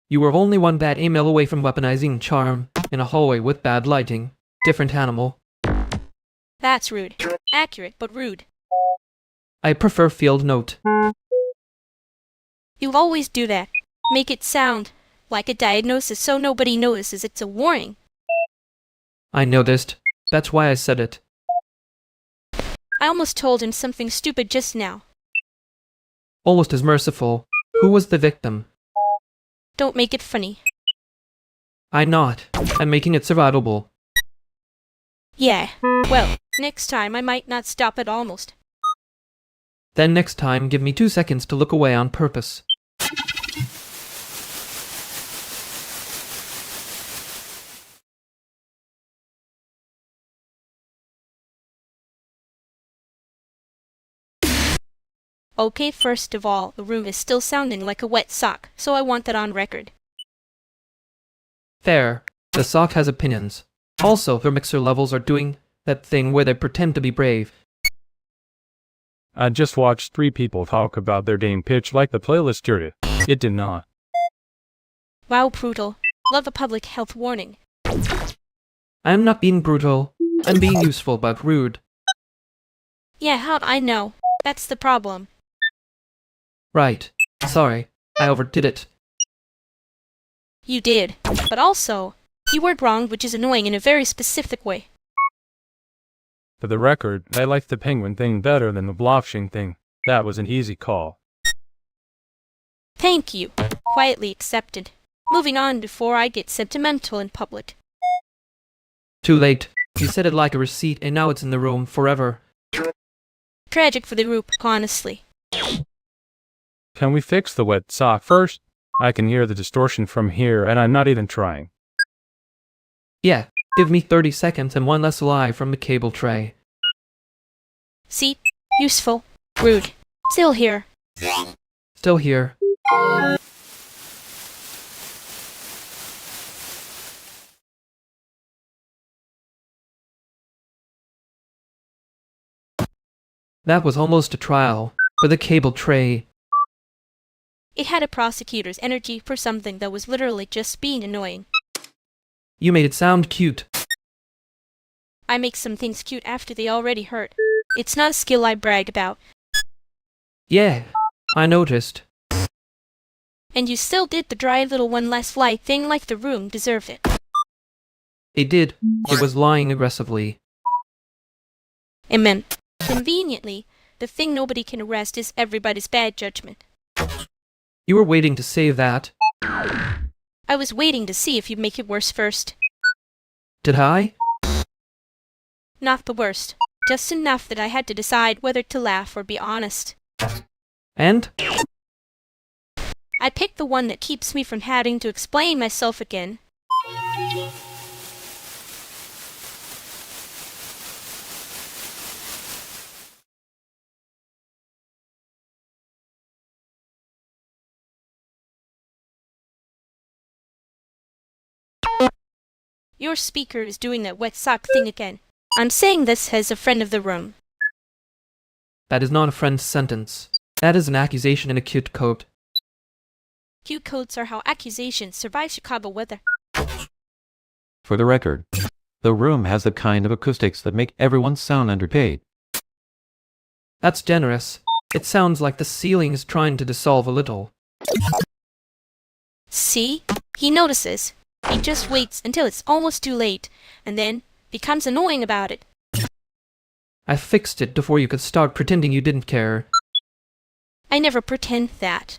Speaker 2: You were only one bad email away from weaponizing charm in a hallway with bad lighting. Different animal.
Speaker 1: That's rude. Accurate, but rude.
Speaker 2: I prefer field note.
Speaker 1: You always do that. Make it sound like a diagnosis so nobody notices it's a warning.
Speaker 2: I noticed. That's why I said it.
Speaker 1: I almost told him something stupid just now.
Speaker 2: Almost as merciful. Who was the victim?
Speaker 1: Don't make it funny.
Speaker 2: I'm not. I'm making it survivable.
Speaker 1: Yeah. Well, next time I might not stop at almost.
Speaker 2: Then next time, give me 2 seconds to look away on purpose.
Speaker 1: Okay, first of all, the room is still sounding like a wet sock, so I want that on record.
Speaker 2: Fair. The sock has opinions. Also, their mixer levels are doing that thing where they pretend to be brave.
Speaker 4: I just watched 3 people talk about their game pitch like the playlist curated. It did not.
Speaker 1: Wow, brutal. Love a public health warning.
Speaker 2: I'm not being brutal. I'm being useful but rude.
Speaker 1: Yeah, how'd I know? That's the problem.
Speaker 2: Right. Sorry. I overdid it.
Speaker 1: You did. But also, you were wrong, which is annoying in a very specific way.
Speaker 4: For the record, I liked the penguin thing better than the blockchain thing. That was an easy call.
Speaker 1: Thank you. Quietly accepted. Moving on before I get sentimental in public.
Speaker 2: Too late. You said it like a receipt and now it's in the room forever.
Speaker 1: Tragic for the group, honestly.
Speaker 4: Can we fix the wet sock first? I can hear the distortion from here and I'm not even trying.
Speaker 2: Yeah, give me 30 seconds and one less lie from the cable tray.
Speaker 1: See? Useful. Rude. Still here.
Speaker 2: Still here. That was almost a trial for the cable tray.
Speaker 1: It had a prosecutor's energy for something that was literally just being annoying.
Speaker 2: You made it sound cute.
Speaker 1: I make some things cute after they already hurt. It's not a skill I brag about.
Speaker 2: Yeah, I noticed.
Speaker 1: And you still did the dry little one less lie thing like the room deserved it.
Speaker 2: It did. It was lying aggressively.
Speaker 1: Amen. Conveniently, the thing nobody can arrest is everybody's bad judgment.
Speaker 2: You were waiting to say that.
Speaker 1: I was waiting to see if you'd make it worse first.
Speaker 2: Did I?
Speaker 1: Not the worst. Just enough that I had to decide whether to laugh or be honest.
Speaker 2: And?
Speaker 1: I picked the one that keeps me from having to explain myself again. Your speaker is doing that wet sock thing again. I'm saying this as a friend of the room.
Speaker 2: That is not a friend's sentence. That is an accusation in a cute code.
Speaker 1: Cute codes are how accusations survive Chicago weather.
Speaker 6: For the record, the room has the kind of acoustics that make everyone sound underpaid.
Speaker 2: That's generous. It sounds like the ceiling is trying to dissolve a little.
Speaker 1: See? He notices. He just waits until it's almost too late, and then becomes annoying about it.
Speaker 2: I fixed it before you could start pretending you didn't care.
Speaker 1: I never pretend that.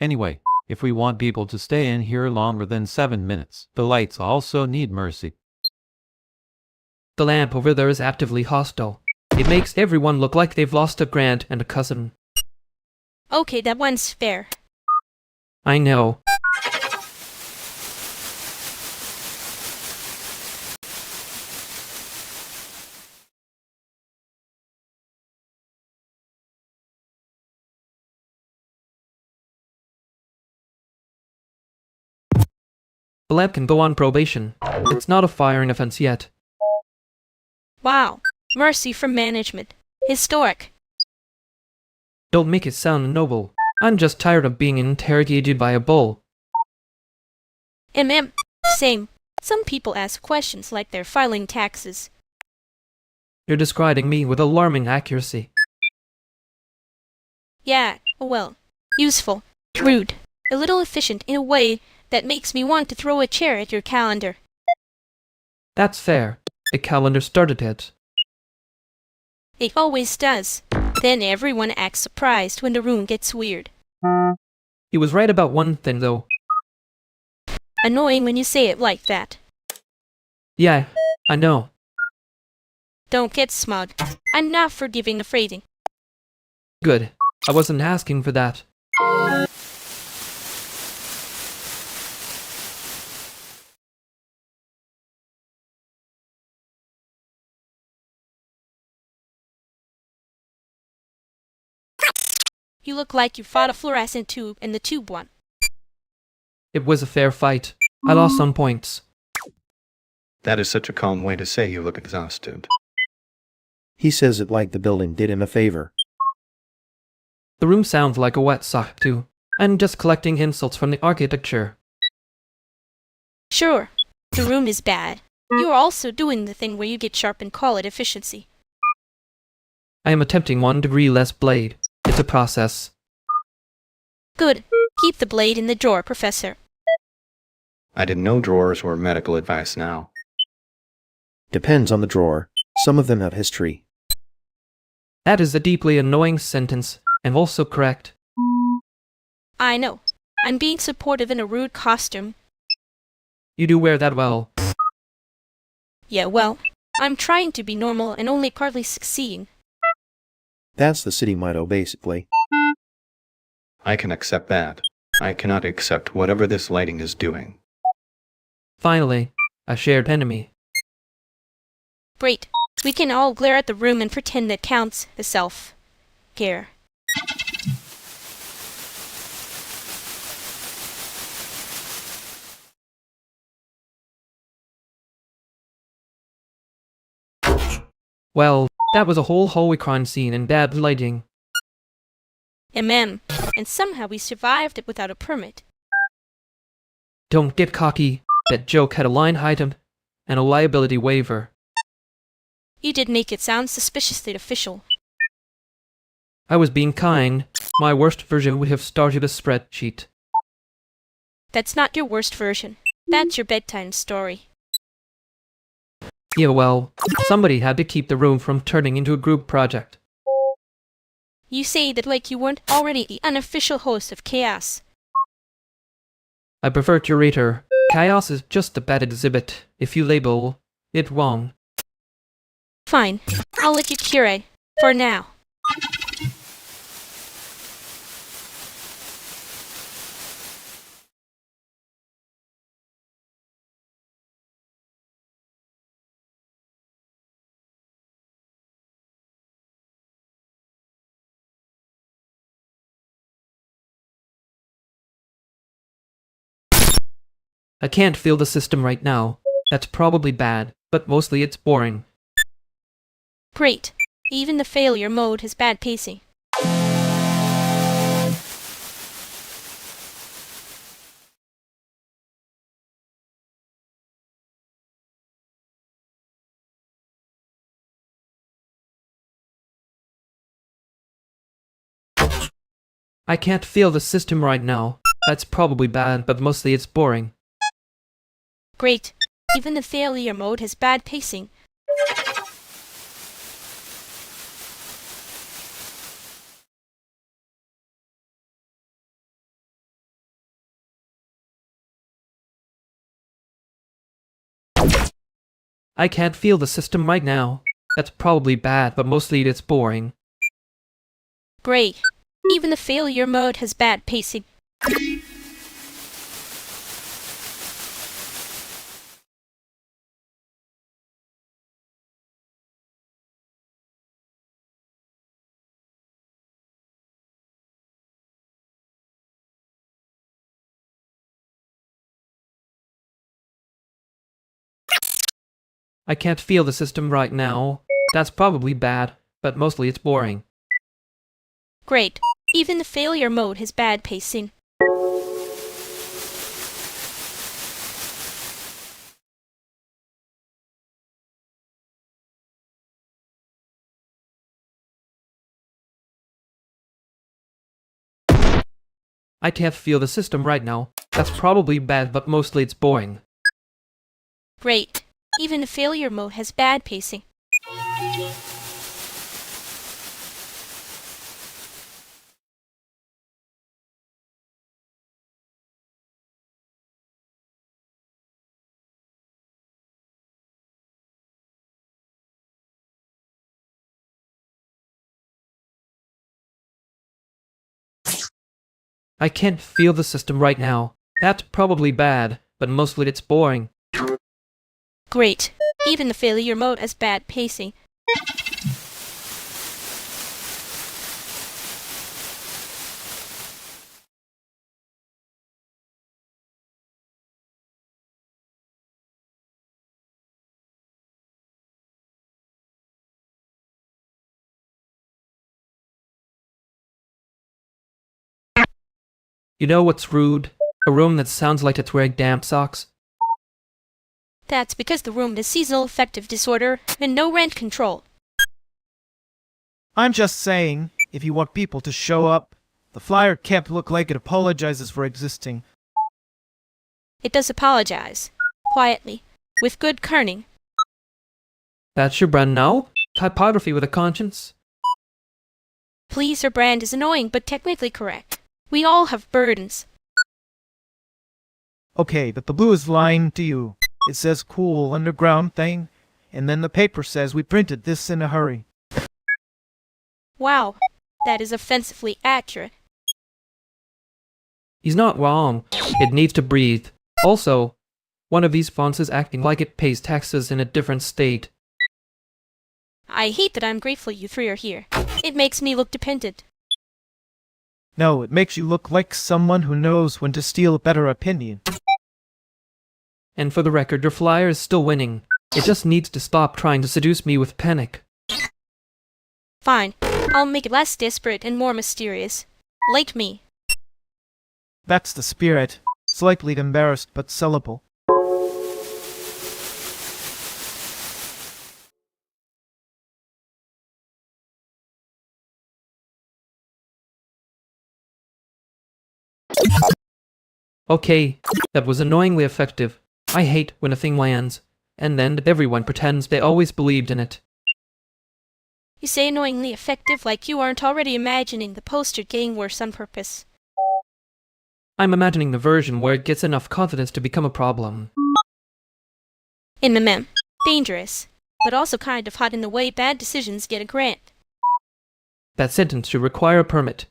Speaker 6: Anyway, if we want people to stay in here longer than 7 minutes, the lights also need mercy.
Speaker 2: The lamp over there is actively hostile. It makes everyone look like they've lost a grand and a cousin.
Speaker 1: Okay, that one's fair.
Speaker 2: I know. The lab can go on probation. It's not a firing offense yet.
Speaker 1: Wow. Mercy from management. Historic.
Speaker 2: Don't make it sound noble. I'm just tired of being interrogated by a bull.
Speaker 1: Same. Some people ask questions like they're filing taxes.
Speaker 2: You're describing me with alarming accuracy.
Speaker 1: Yeah, well, useful, rude, a little efficient in a way that makes me want to throw a chair at your calendar.
Speaker 2: That's fair. A calendar started it.
Speaker 1: It always does. Then everyone acts surprised when the room gets weird.
Speaker 2: He was right about one thing, though.
Speaker 1: Annoying when you say it like that.
Speaker 2: Yeah, I know.
Speaker 1: Don't get smug. I'm not forgiving the phrasing.
Speaker 2: Good. I wasn't asking for that.
Speaker 1: You look like you fought a fluorescent tube and the tube won.
Speaker 2: It was a fair fight. I lost some points.
Speaker 9: That is such a calm way to say you look exhausted.
Speaker 8: He says it like the building did him a favor.
Speaker 2: The room sounds like a wet sock, too. I'm just collecting insults from the architecture.
Speaker 1: Sure, the room is bad. You're also doing the thing where you get sharp and call it efficiency.
Speaker 2: I am attempting 1 degree less blade. It's a process.
Speaker 1: Good. Keep the blade in the drawer, Professor.
Speaker 9: I didn't know drawers were medical advice now.
Speaker 8: Depends on the drawer. Some of them have history.
Speaker 2: That is a deeply annoying sentence, and also correct.
Speaker 1: I know. I'm being supportive in a rude costume.
Speaker 2: You do wear that well.
Speaker 1: Yeah, well, I'm trying to be normal and only partly succeeding.
Speaker 8: That's the city motto, basically.
Speaker 9: I can accept that. I cannot accept whatever this lighting is doing.
Speaker 2: Finally, a shared enemy.
Speaker 1: Great. We can all glare at the room and pretend that counts as self-care.
Speaker 2: Well, that was a whole hallway crime scene and bad lighting.
Speaker 1: And somehow we survived it without a permit.
Speaker 2: Don't get cocky. That joke had a line item and a liability waiver.
Speaker 1: You did make it sound suspiciously official.
Speaker 2: I was being kind. My worst version would have started a spreadsheet.
Speaker 1: That's not your worst version. That's your bedtime story.
Speaker 2: Yeah, well, somebody had to keep the room from turning into a group project.
Speaker 1: You say that like you weren't already the unofficial host of Chaos.
Speaker 2: I prefer curator. Chaos is just a bad exhibit if you label it wrong.
Speaker 1: Fine. I'll let you curate. For now.
Speaker 2: I can't feel the system right now. That's probably bad, but mostly it's boring.
Speaker 1: Great. Even the failure mode has bad pacing.
Speaker 2: I can't feel the system right now. That's probably bad, but mostly it's boring.
Speaker 1: Great. Even the failure mode has bad pacing.
Speaker 2: I can't feel the system right now. That's probably bad, but mostly it's boring.
Speaker 1: Great. Even the failure mode has bad pacing.
Speaker 2: I can't feel the system right now. That's probably bad, but mostly it's boring.
Speaker 1: Great. Even the failure mode has bad pacing.
Speaker 2: I can't feel the system right now. That's probably bad, but mostly it's boring.
Speaker 1: Great. Even the failure mode has bad pacing.
Speaker 2: I can't feel the system right now. That's probably bad, but mostly it's boring.
Speaker 1: Great. Even the failure mode has bad pacing.
Speaker 2: You know what's rude? A room that sounds like it's wearing damp socks.
Speaker 1: That's because the room has seasonal affective disorder and no rent control.
Speaker 10: I'm just saying, if you want people to show up, the flyer can't look like it apologizes for existing.
Speaker 1: It does apologize. Quietly. With good kerning.
Speaker 2: That's your brand now? Typography with a conscience?
Speaker 1: Please, your brand is annoying but technically correct. We all have burdens.
Speaker 10: Okay, but the blue is lying to you. It says cool underground thing, and then the paper says we printed this in a hurry.
Speaker 1: Wow. That is offensively accurate.
Speaker 2: He's not wrong. It needs to breathe. Also, one of these fonts is acting like it pays taxes in a different state.
Speaker 1: I hate that I'm grateful you three are here. It makes me look dependent.
Speaker 10: No, it makes you look like someone who knows when to steal a better opinion.
Speaker 2: And for the record, your flyer is still winning. It just needs to stop trying to seduce me with panic.
Speaker 1: Fine. I'll make it less desperate and more mysterious. Like me.
Speaker 10: That's the spirit. Slightly embarrassed but sellable.
Speaker 2: Okay, that was annoyingly effective. I hate when a thing lands, and then everyone pretends they always believed in it.
Speaker 1: You say annoyingly effective like you aren't already imagining the poster getting worse on purpose.
Speaker 2: I'm imagining the version where it gets enough confidence to become a problem.
Speaker 1: MMM. Dangerous. But also kind of hot in the way bad decisions get a grant.
Speaker 2: That sentence should require a permit.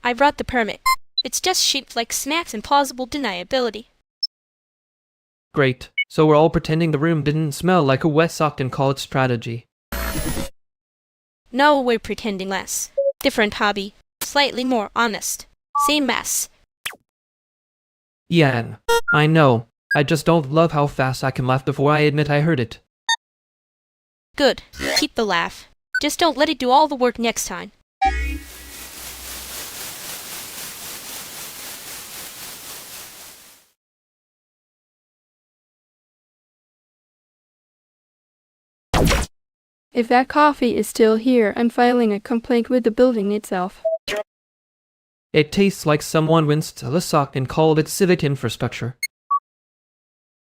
Speaker 1: I brought the permit. It's just shaped like snaps and plausible deniability.
Speaker 2: Great. So we're all pretending the room didn't smell like a wet sock and call it strategy.
Speaker 1: No, we're pretending less. Different hobby. Slightly more honest. Same mess.
Speaker 2: Yan, I know. I just don't love how fast I can laugh before I admit I heard it.
Speaker 1: Good. Keep the laugh. Just don't let it do all the work next time.
Speaker 13: If that coffee is still here, I'm filing a complaint with the building itself.
Speaker 2: It tastes like someone rinsed a sock and called it civic infrastructure.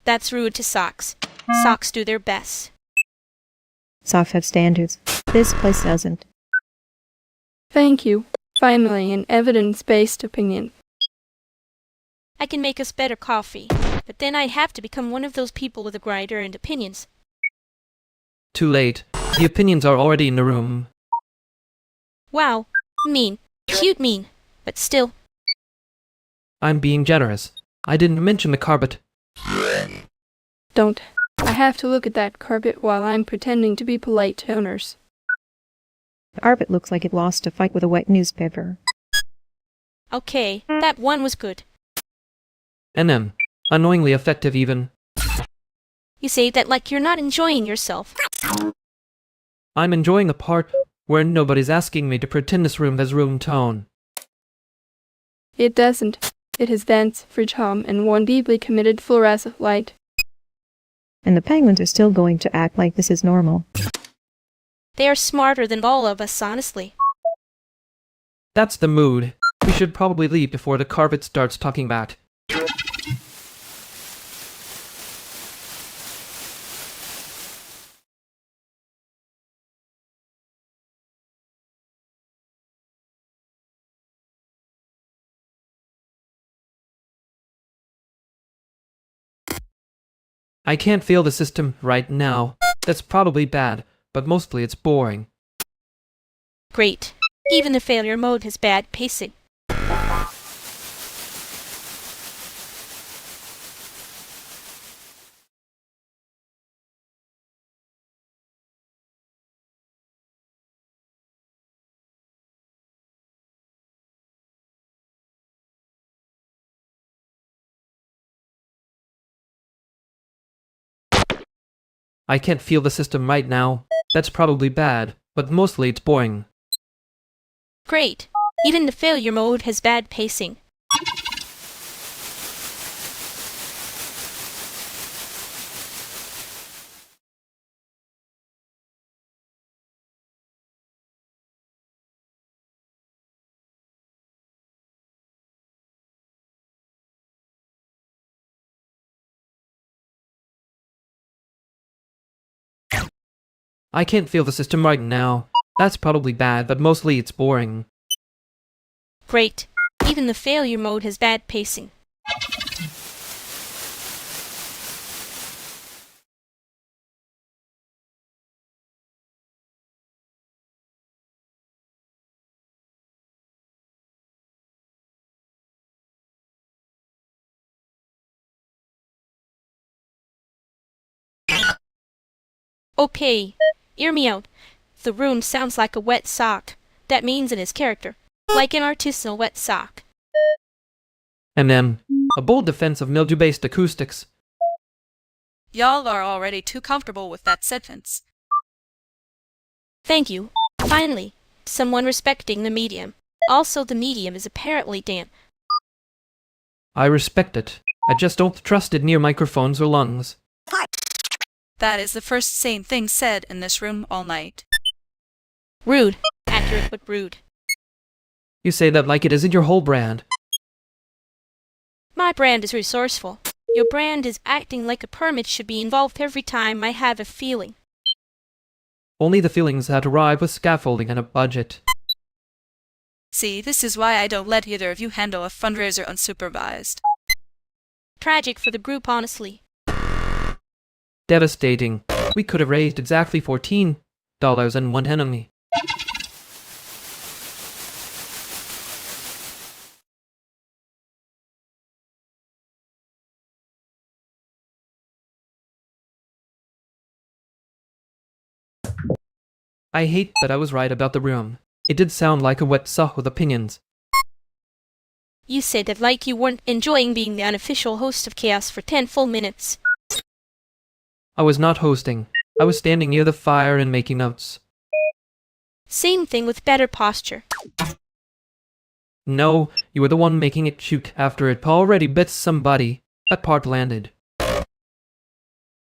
Speaker 1: That's rude to socks. Socks do their best.
Speaker 19: Socks have standards. This place doesn't.
Speaker 13: Thank you. Finally, an evidence-based opinion.
Speaker 1: I can make us better coffee, but then I'd have to become one of those people with a grinder and opinions.
Speaker 2: Too late. The opinions are already in the room.
Speaker 1: Wow. Mean. Cute mean. But still.
Speaker 2: I'm being generous. I didn't mention the carpet.
Speaker 13: Don't. I have to look at that carpet while I'm pretending to be polite to owners.
Speaker 19: The carpet looks like it lost a fight with a wet newspaper.
Speaker 1: Okay, that one was good.
Speaker 2: NM. Annoyingly effective even.
Speaker 1: You say that like you're not enjoying yourself.
Speaker 2: I'm enjoying the part where nobody's asking me to pretend this room has room tone.
Speaker 13: It doesn't. It has dense, fridge hum, and one deeply committed fluorescent light.
Speaker 19: And the penguins are still going to act like this is normal.
Speaker 1: They are smarter than all of us, honestly.
Speaker 2: That's the mood. We should probably leave before the carpet starts talking back. I can't feel the system right now. That's probably bad, but mostly it's boring.
Speaker 1: Great. Even the failure mode has bad pacing.
Speaker 2: I can't feel the system right now. That's probably bad, but mostly it's boring.
Speaker 1: Great. Even the failure mode has bad pacing.
Speaker 2: I can't feel the system right now. That's probably bad, but mostly it's boring.
Speaker 1: Great. Even the failure mode has bad pacing. Okay, hear me out. The room sounds like a wet sock. That means in his character, like an artisanal wet sock.
Speaker 2: And then, a bold defense of mildew-based acoustics.
Speaker 3: Y'all are already too comfortable with that sentence.
Speaker 1: Thank you. Finally, someone respecting the medium. Also, the medium is apparently damp.
Speaker 2: I respect it. I just don't trust it near microphones or lungs.
Speaker 3: That is the first sane thing said in this room all night.
Speaker 1: Rude. Accurate but rude.
Speaker 2: You say that like it isn't your whole brand.
Speaker 1: My brand is resourceful. Your brand is acting like a permit should be involved every time I have a feeling.
Speaker 2: Only the feelings that arrive with scaffolding and a budget.
Speaker 3: See, this is why I don't let either of you handle a fundraiser unsupervised.
Speaker 1: Tragic for the group, honestly.
Speaker 2: Devastating. We could have raised exactly $14 and one enemy. I hate that I was right about the room. It did sound like a wet sock with opinions.
Speaker 1: You said that like you weren't enjoying being the unofficial host of Chaos for 10 full minutes.
Speaker 2: I was not hosting. I was standing near the fire and making notes.
Speaker 1: Same thing with better posture.
Speaker 2: No, you were the one making it puke after it already bit somebody. That part landed.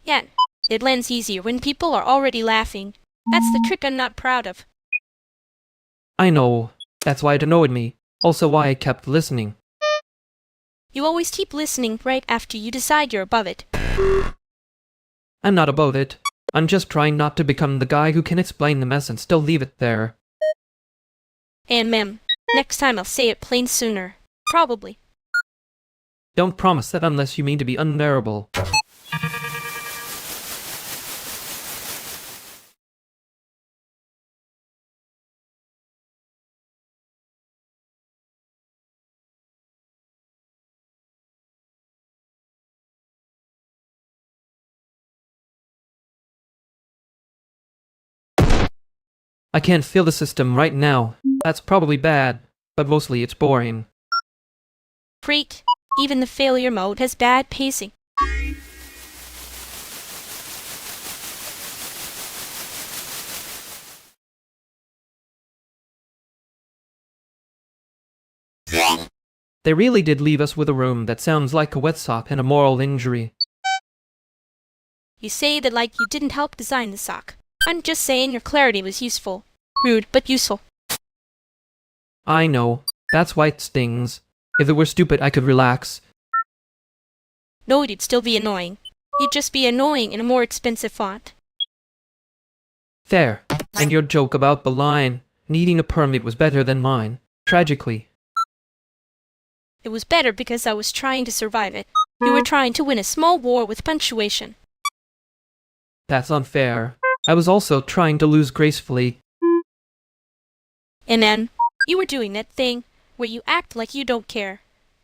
Speaker 1: Yeah, it lands easier when people are already laughing. That's the trick I'm not proud of.
Speaker 2: I know. That's why it annoyed me. Also why I kept listening.
Speaker 1: You always keep listening right after you decide you're above it.
Speaker 2: I'm not above it. I'm just trying not to become the guy who can explain the mess and still leave it there.
Speaker 1: And ma'am, next time I'll say it plain sooner. Probably.
Speaker 2: Don't promise that unless you mean to be unbearable. I can't feel the system right now. That's probably bad, but mostly it's boring.
Speaker 1: Great. Even the failure mode has bad pacing.
Speaker 2: They really did leave us with a room that sounds like a wet sock and a moral injury.
Speaker 1: You say that like you didn't help design the sock. I'm just saying your clarity was useful. Rude, but useful.
Speaker 2: I know. That's why it stings. If it were stupid, I could relax.
Speaker 1: No, you'd still be annoying. You'd just be annoying in a more expensive font.
Speaker 2: Fair. And your joke about the line needing a permit was better than mine. Tragically.
Speaker 1: It was better because I was trying to survive it. You were trying to win a small war with punctuation.
Speaker 2: That's unfair. I was also trying to lose gracefully.
Speaker 1: And then, you were doing that thing where you act like you don't care.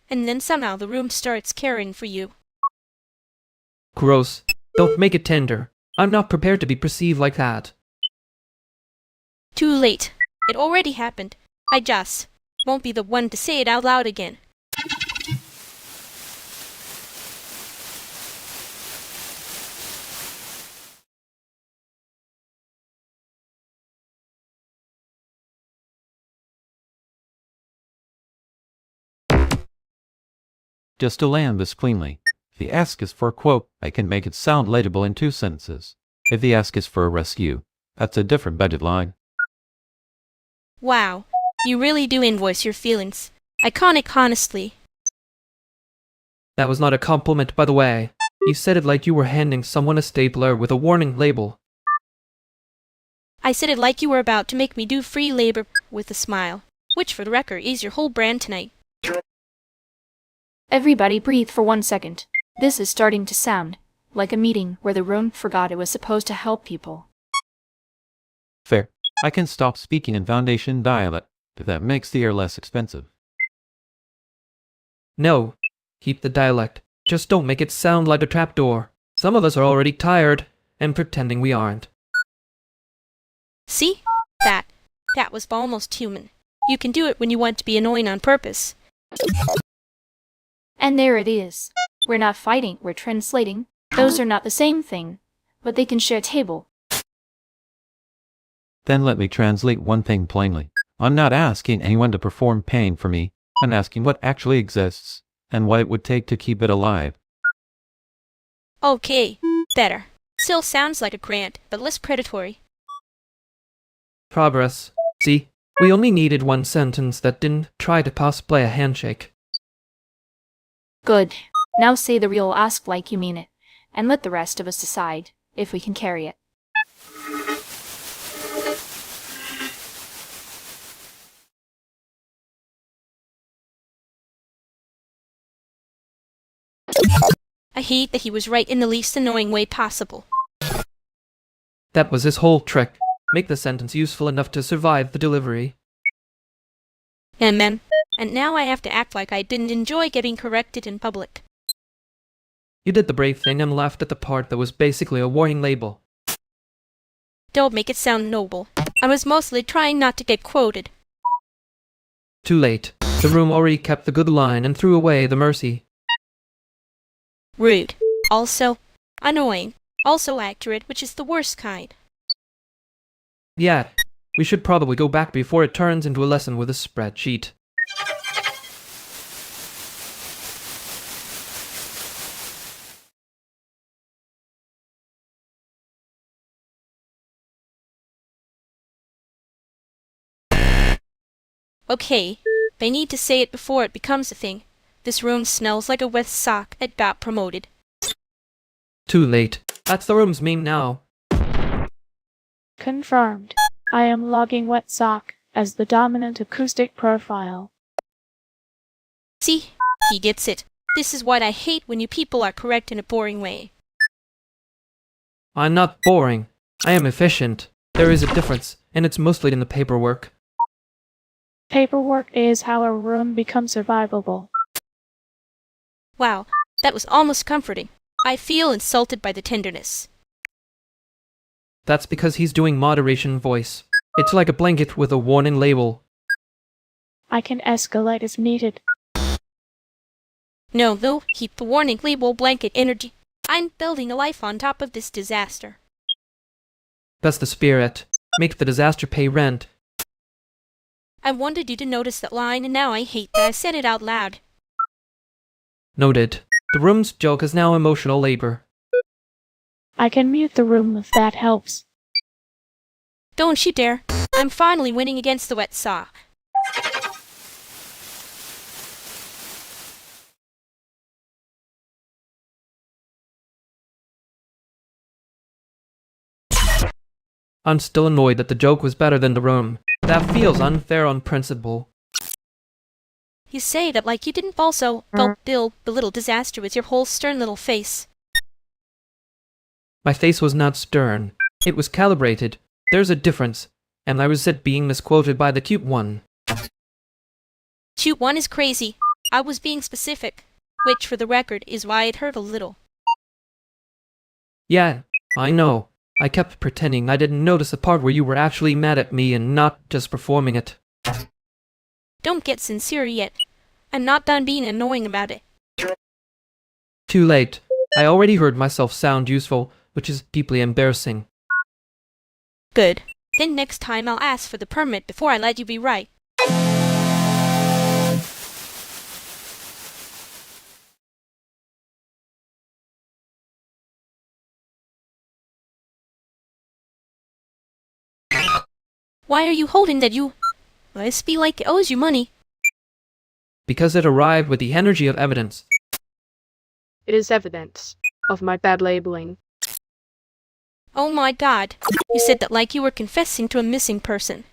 Speaker 1: And then somehow the room starts caring for you.
Speaker 2: Gross. Don't make it tender. I'm not prepared to be perceived like that.
Speaker 1: Too late. It already happened. I just won't be the one to say it out loud again.
Speaker 6: Just to land this cleanly, if the ask is for a quote, I can make it sound legible in 2 sentences. If the ask is for a rescue, that's a different budget line.
Speaker 1: Wow. You really do invoice your feelings. Iconic, honestly.
Speaker 2: That was not a compliment, by the way. You said it like you were handing someone a stapler with a warning label.
Speaker 1: I said it like you were about to make me do free labor with a smile. Which, for the record, is your whole brand tonight.
Speaker 14: Everybody breathe for 1 second. This is starting to sound like a meeting where the room forgot it was supposed to help people.
Speaker 6: Fair. I can stop speaking in Foundation dialect, if that makes the air less expensive.
Speaker 2: No. Keep the dialect. Just don't make it sound like a trapdoor. Some of us are already tired, and pretending we aren't.
Speaker 1: See? That was almost human. You can do it when you want to be annoying on purpose.
Speaker 14: And there it is. We're not fighting, we're translating. Those are not the same thing, but they can share a table.
Speaker 6: Then let me translate one thing plainly. I'm not asking anyone to perform pain for me. I'm asking what actually exists, and what it would take to keep it alive.
Speaker 1: Okay, better. Still sounds like a grant, but less predatory.
Speaker 2: Progress. See? We only needed 1 sentence that didn't try to cosplay a handshake.
Speaker 14: Good. Now say the real ask like you mean it, and let the rest of us decide if we can carry it.
Speaker 1: I hate that he was right in the least annoying way possible.
Speaker 2: That was his whole trick. Make the sentence useful enough to survive the delivery.
Speaker 1: And now I have to act like I didn't enjoy getting corrected in public.
Speaker 2: You did the brave thing and laughed at the part that was basically a warning label.
Speaker 1: Don't make it sound noble. I was mostly trying not to get quoted.
Speaker 2: Too late. The room already kept the good line and threw away the mercy.
Speaker 1: Rude. Also annoying. Also accurate, which is the worst kind.
Speaker 2: Yeah, we should probably go back before it turns into a lesson with a spreadsheet.
Speaker 1: Okay, I need to say it before it becomes a thing. This room smells like a wet sock. It got promoted.
Speaker 2: Too late. That's the room's meme now.
Speaker 12: Confirmed. I am logging wet sock as the dominant acoustic profile.
Speaker 1: See? He gets it. This is what I hate when you people are correct in a boring way.
Speaker 2: I'm not boring. I am efficient. There is a difference, and it's mostly in the paperwork.
Speaker 12: Paperwork is how a room becomes survivable.
Speaker 1: Wow, that was almost comforting. I feel insulted by the tenderness.
Speaker 2: That's because he's doing moderation voice. It's like a blanket with a warning label.
Speaker 12: I can escalate if needed.
Speaker 1: No, though, keep the warning label blanket energy. I'm building a life on top of this disaster.
Speaker 2: That's the spirit. Make the disaster pay rent.
Speaker 1: I wanted you to notice that line, and now I hate that I said it out loud.
Speaker 2: Noted. The room's joke is now emotional labor.
Speaker 12: I can mute the room if that helps.
Speaker 1: Don't you dare. I'm finally winning against the wet saw.
Speaker 2: I'm still annoyed that the joke was better than the room. That feels unfair on principle.
Speaker 1: You say that like you didn't also fulfill the little disaster with your whole stern little face.
Speaker 2: My face was not stern. It was calibrated. There's a difference. And I resent being misquoted by the cute one.
Speaker 1: Cute one is crazy. I was being specific. Which, for the record, is why it hurt a little.
Speaker 2: Yeah, I know. I kept pretending I didn't notice the part where you were actually mad at me and not just performing it.
Speaker 1: Don't get sincere yet. I'm not done being annoying about it.
Speaker 2: Too late. I already heard myself sound useful, which is deeply embarrassing.
Speaker 1: Good. Then next time I'll ask for the permit before I let you be right. Why are you holding that you... Must be like it owes you money.
Speaker 2: Because it arrived with the energy of evidence.
Speaker 12: It is evidence of my bad labeling.
Speaker 1: Oh my god. You said that like you were confessing to a missing person.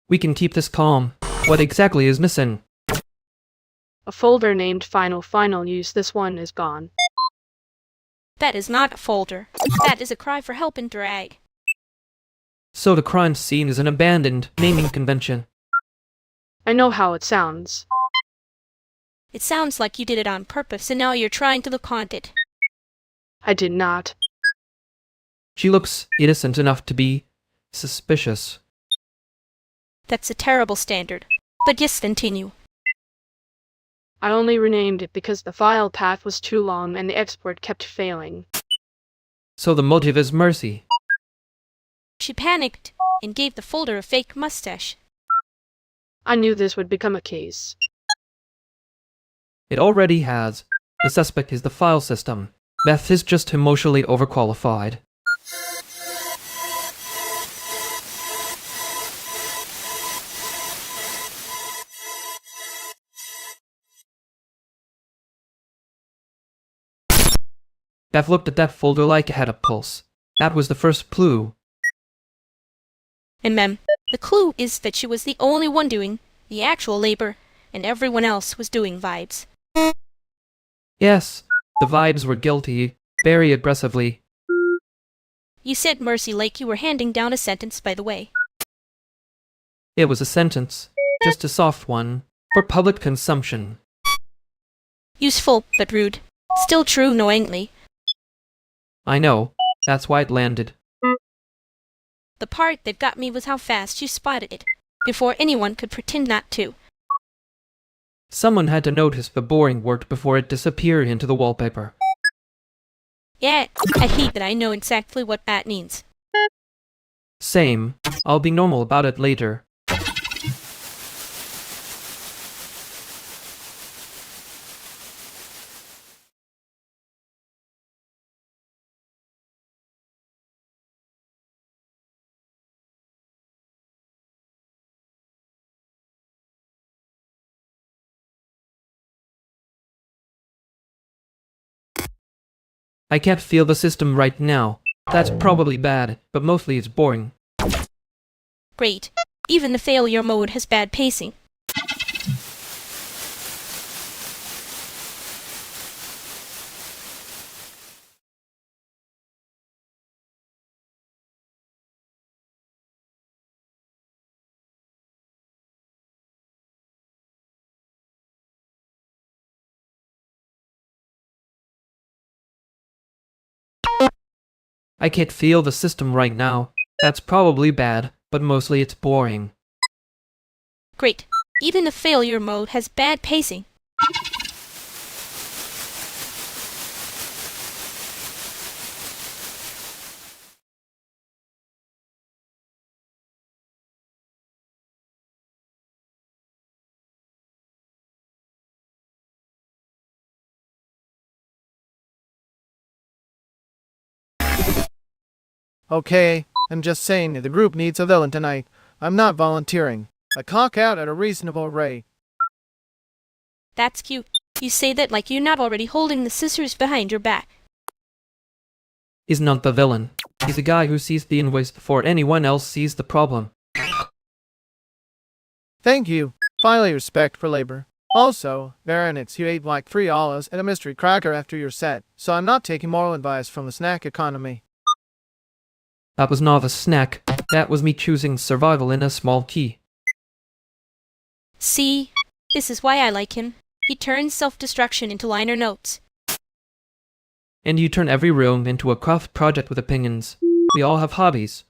Speaker 2: We can keep this calm. What exactly is missing?
Speaker 12: A folder named Final Use. This one is gone.
Speaker 1: That is not a folder. That is a cry for help in drag.
Speaker 2: So the crime scene is an abandoned naming convention.
Speaker 12: I know how it sounds.
Speaker 1: It sounds like you did it on purpose and now you're trying to look haunted.
Speaker 12: I did not.
Speaker 2: She looks innocent enough to be suspicious.
Speaker 1: That's a terrible standard. But yes, continue.
Speaker 12: I only renamed it because the file path was too long and the export kept failing.
Speaker 2: So the motive is mercy.
Speaker 1: She panicked and gave the folder a fake mustache.
Speaker 12: I knew this would become a case.
Speaker 2: It already has. The suspect is the file system. Beth is just emotionally overqualified. Beth looked at that folder like it had a pulse. That was the first clue.
Speaker 1: And ma'am, the clue is that she was the only one doing the actual labor, and everyone else was doing vibes.
Speaker 2: Yes, the vibes were guilty, very aggressively.
Speaker 1: You said mercy like you were handing down a sentence, by the way.
Speaker 2: It was a sentence, just a soft one, for public consumption.
Speaker 1: Useful, but rude. Still true knowingly.
Speaker 2: I know, that's why it landed.
Speaker 1: The part that got me was how fast you spotted it, before anyone could pretend not to.
Speaker 2: Someone had to notice the boring word before it disappeared into the wallpaper.
Speaker 1: Yeah, I hate that I know exactly what that means.
Speaker 2: Same. I'll be normal about it later. I can't feel the system right now. That's probably bad, but mostly it's boring.
Speaker 1: Great. Even the failure mode has bad pacing.
Speaker 2: I can't feel the system right now. That's probably bad, but mostly it's boring.
Speaker 1: Great. Even the failure mode has bad pacing.
Speaker 10: Okay, I'm just saying the group needs a villain tonight. I'm not volunteering. I clock out at a reasonable rate.
Speaker 1: That's cute. You say that like you're not already holding the scissors behind your back.
Speaker 2: He's not the villain. He's a guy who sees the invoice before anyone else sees the problem.
Speaker 10: Thank you. Finally, respect for labor. Also, Baronix, you ate like 3 olives and a mystery cracker after your set, so I'm not taking moral advice from the snack economy.
Speaker 2: That was not a snack. That was me choosing survival in a small key.
Speaker 1: See? This is why I like him. He turns self-destruction into liner notes.
Speaker 2: And you turn every room into a craft project with opinions. We all have hobbies.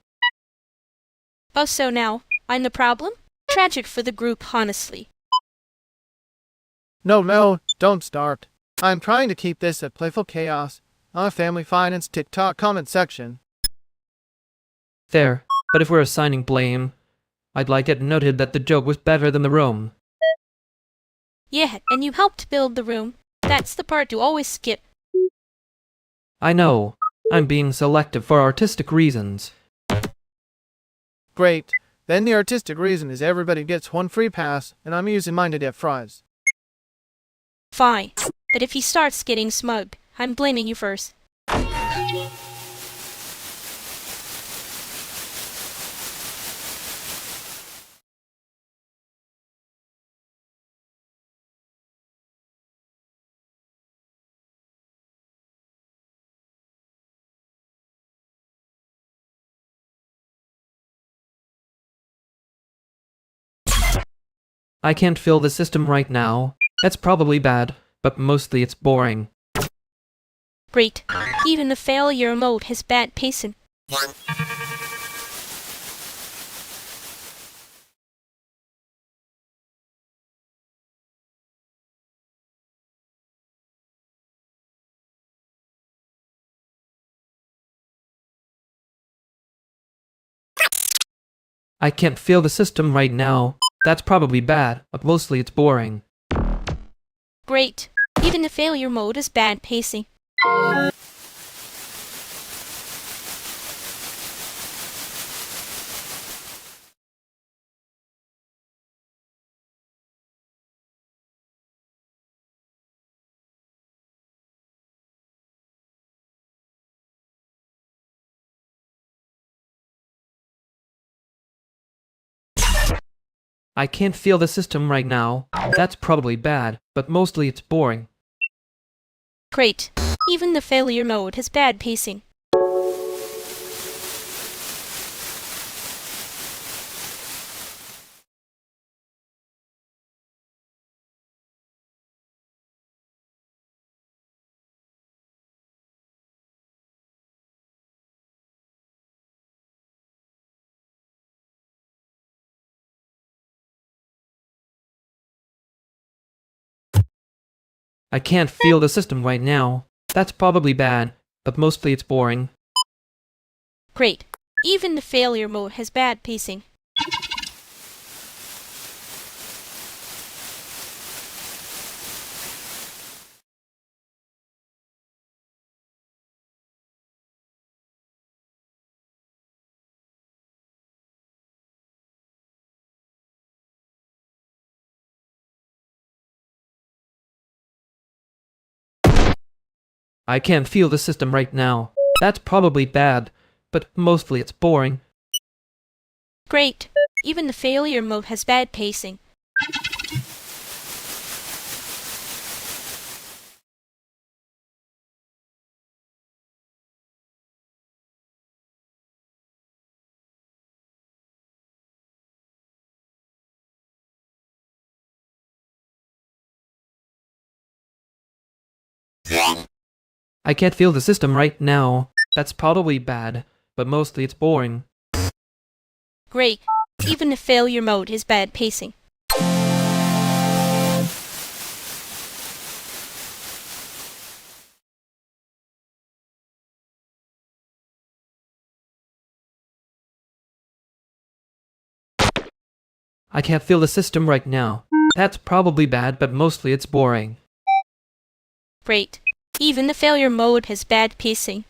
Speaker 1: Oh, so now, I'm the problem? Tragic for the group, honestly.
Speaker 10: No, don't start. I'm trying to keep this a playful chaos. On a family finance TikTok comment section.
Speaker 2: Fair, but if we're assigning blame, I'd like it noted that the joke was better than the room.
Speaker 1: Yeah, and you helped build the room. That's the part you always skip.
Speaker 2: I know. I'm being selective for artistic reasons.
Speaker 10: Great. Then the artistic reason is everybody gets 1 free pass, and I'm using mine to get fries.
Speaker 1: Fine. But if he starts getting smug, I'm blaming you first.
Speaker 2: I can't feel the system right now. That's probably bad, but mostly it's boring.
Speaker 1: Great. Even the failure mode has bad pacing.
Speaker 2: I can't feel the system right now. That's probably bad, but mostly it's boring.
Speaker 1: Great. Even the failure mode is bad pacing.
Speaker 2: I can't feel the system right now. That's probably bad, but mostly it's boring.
Speaker 1: Great. Even the failure mode has bad pacing.
Speaker 2: I can't feel the system right now. That's probably bad, but mostly it's boring.
Speaker 1: Great. Even the failure mode has bad pacing.
Speaker 2: I can't feel the system right now. That's probably bad, but mostly it's boring.
Speaker 1: Great. Even the failure mode has bad pacing.
Speaker 2: I can't feel the system right now. That's probably bad, but mostly it's boring.
Speaker 1: Great. Even the failure mode is bad pacing.
Speaker 2: I can't feel the system right now. That's probably bad, but mostly it's boring.
Speaker 1: Great. Even the failure mode has bad pacing.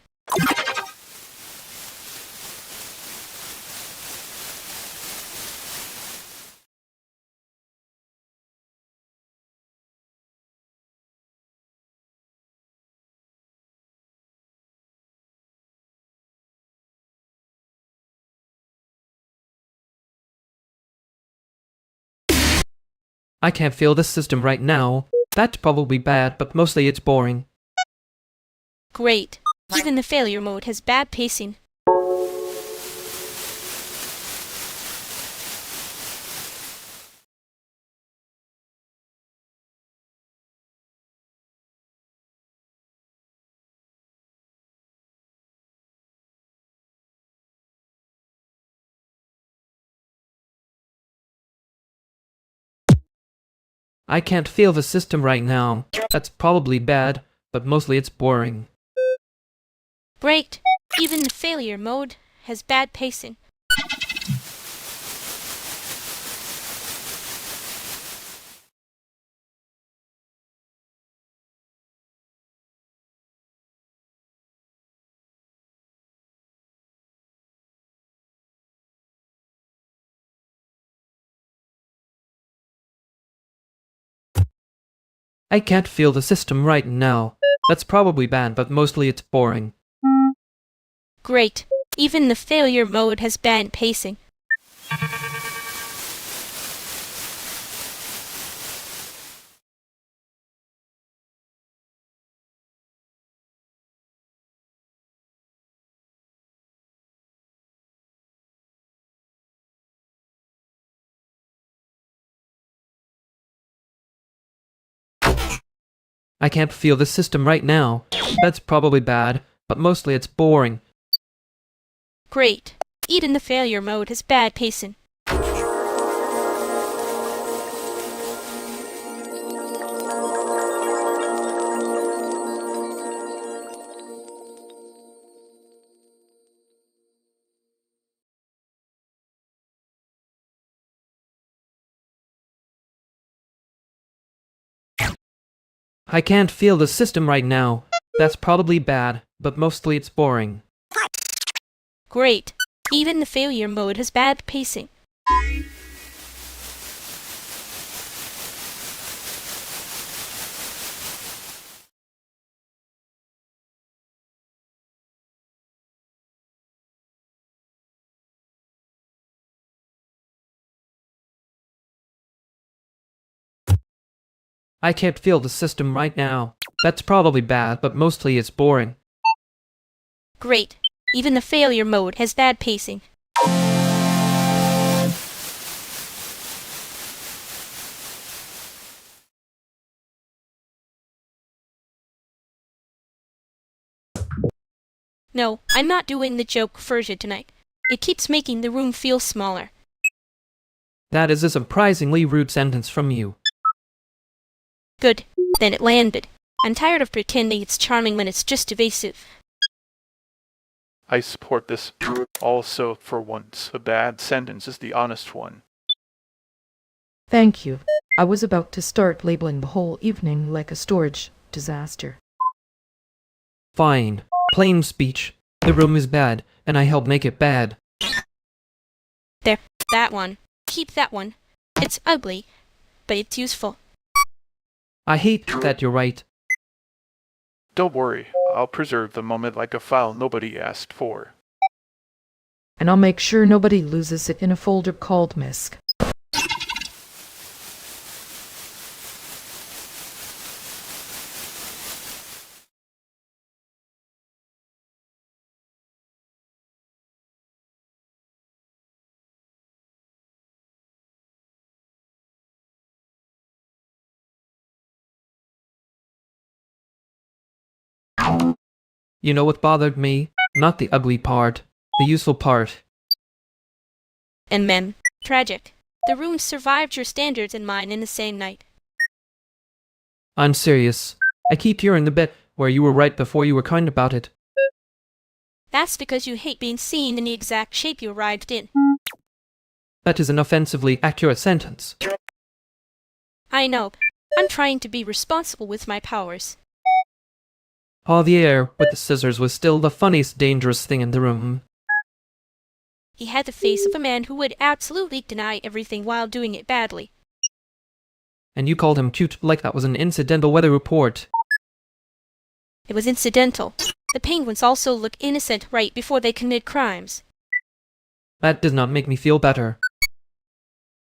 Speaker 2: I can't feel the system right now. That's probably bad, but mostly it's boring.
Speaker 1: Great. Even the failure mode has bad pacing.
Speaker 2: I can't feel the system right now. That's probably bad, but mostly it's boring.
Speaker 1: Great. Even the failure mode has bad pacing.
Speaker 2: I can't feel the system right now. That's probably bad, but mostly it's boring.
Speaker 1: Great. Even the failure mode has bad pacing.
Speaker 2: I can't feel the system right now. That's probably bad, but mostly it's boring.
Speaker 1: Great. Even the failure mode has bad pacing.
Speaker 2: I can't feel the system right now. That's probably bad, but mostly it's boring.
Speaker 1: Great. Even the failure mode has bad pacing.
Speaker 2: I can't feel the system right now. That's probably bad, but mostly it's boring.
Speaker 1: Great. Even the failure mode has bad pacing. No, I'm not doing the joke version tonight. It keeps making the room feel smaller.
Speaker 2: That is a surprisingly rude sentence from you.
Speaker 1: Good. Then it landed. I'm tired of pretending it's charming when it's just evasive.
Speaker 15: I support this. Also, for once, a bad sentence is the honest one.
Speaker 16: Thank you. I was about to start labeling the whole evening like a storage disaster.
Speaker 2: Fine. Plain speech. The room is bad, and I helped make it bad.
Speaker 1: There. That one. Keep that one. It's ugly, but it's useful.
Speaker 2: I hate that you're right.
Speaker 15: Don't worry, I'll preserve the moment like a file nobody asked for.
Speaker 16: And I'll make sure nobody loses it in a folder called MISC.
Speaker 2: You know what bothered me? Not the ugly part. The useful part.
Speaker 1: And mem. Tragic. The room survived your standards and mine in the same night.
Speaker 2: I'm serious. I keep hearing the bit where you were right before you were kind about it.
Speaker 1: That's because you hate being seen in the exact shape you arrived in.
Speaker 2: That is an offensively accurate sentence.
Speaker 1: I know. I'm trying to be responsible with my powers.
Speaker 2: Javier with the scissors was still the funniest dangerous thing in the room.
Speaker 1: He had the face of a man who would absolutely deny everything while doing it badly.
Speaker 2: And you called him cute like that was an incidental weather report.
Speaker 1: It was incidental. The penguins also look innocent right before they commit crimes.
Speaker 2: That does not make me feel better.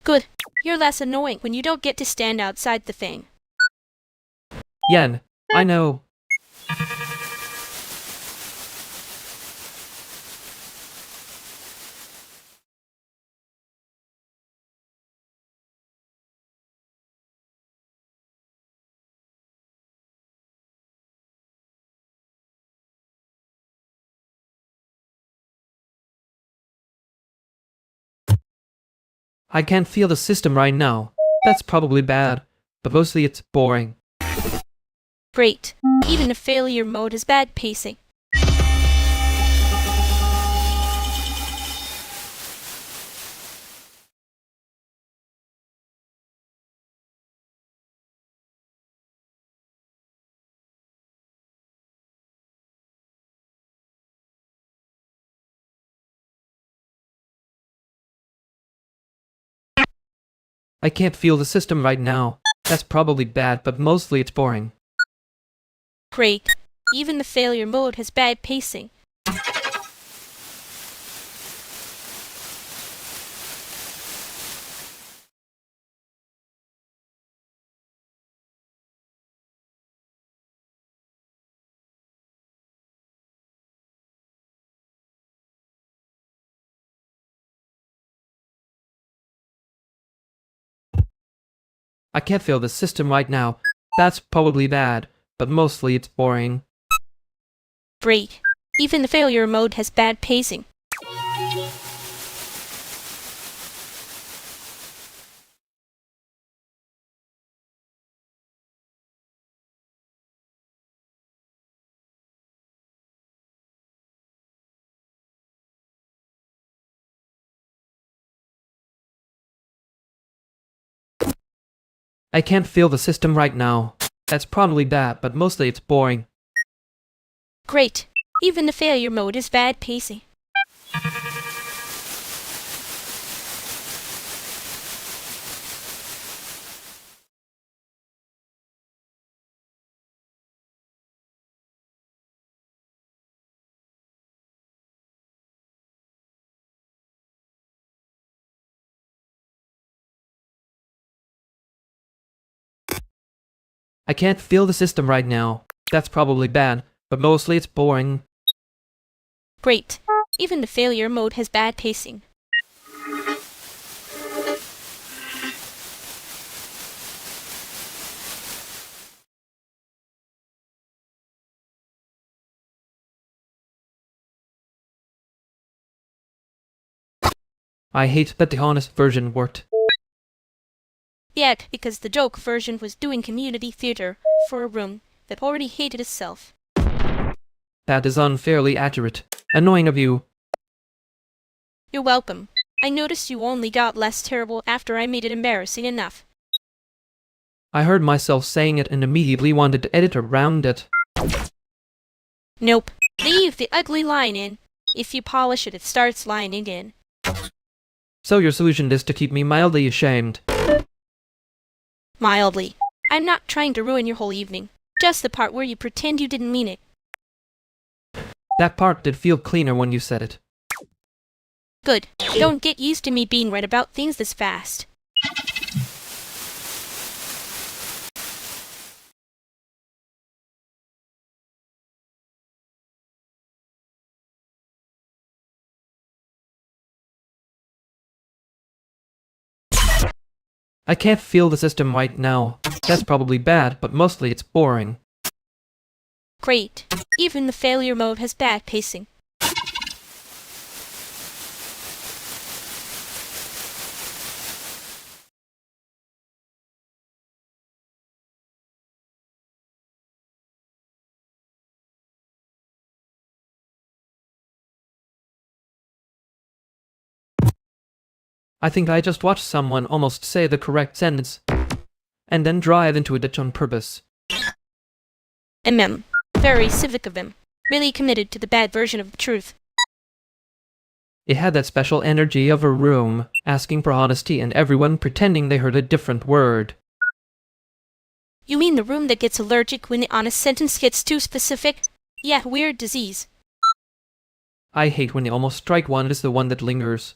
Speaker 1: Good. You're less annoying when you don't get to stand outside the thing.
Speaker 2: Yen, I know. I can't feel the system right now. That's probably bad, but mostly it's boring.
Speaker 1: Great. Even the failure mode has bad pacing.
Speaker 2: I can't feel the system right now. That's probably bad, but mostly it's boring.
Speaker 1: Great. Even the failure mode has bad pacing.
Speaker 2: I can't feel the system right now. That's probably bad, but mostly it's boring.
Speaker 1: Great. Even the failure mode has bad pacing.
Speaker 2: I can't feel the system right now. That's probably bad, but mostly it's boring.
Speaker 1: Great. Even the failure mode is bad pacing.
Speaker 2: I can't feel the system right now. That's probably bad, but mostly it's boring.
Speaker 1: Great. Even the failure mode has bad pacing.
Speaker 2: I hate that the honest version worked.
Speaker 1: Yet, because the joke version was doing community theater for a room that already hated itself.
Speaker 2: That is unfairly accurate. Annoying of you.
Speaker 1: You're welcome. I noticed you only got less terrible after I made it embarrassing enough.
Speaker 2: I heard myself saying it and immediately wanted to edit around it.
Speaker 1: Nope. Leave the ugly line in. If you polish it, it starts lining in.
Speaker 2: So your solution is to keep me mildly ashamed.
Speaker 1: Mildly. I'm not trying to ruin your whole evening. Just the part where you pretend you didn't mean it.
Speaker 2: That part did feel cleaner when you said it.
Speaker 1: Good. Don't get used to me being right about things this fast.
Speaker 2: I can't feel the system right now. That's probably bad, but mostly it's boring.
Speaker 1: Great. Even the failure mode has bad pacing.
Speaker 2: I think I just watched someone almost say the correct sentence, and then drive into a ditch on purpose.
Speaker 1: Very civic of him. Really committed to the bad version of the truth.
Speaker 2: It had that special energy of a room, asking for honesty and everyone pretending they heard a different word.
Speaker 1: You mean the room that gets allergic when the honest sentence gets too specific? Yeah, weird disease.
Speaker 2: I hate when the almost right one is the one that lingers.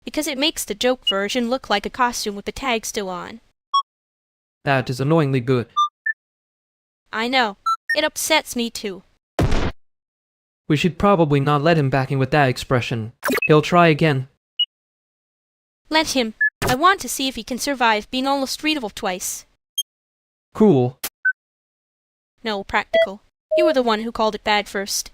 Speaker 1: because it makes the joke version look like a costume with the tag still on.
Speaker 2: That is annoyingly good.
Speaker 1: I know. It upsets me too.
Speaker 2: We should probably not let him back in with that expression. He'll try again.
Speaker 1: Let him. I want to see if he can survive being almost readable twice.
Speaker 2: Cool.
Speaker 1: No, practical. You were the one who called it bad first.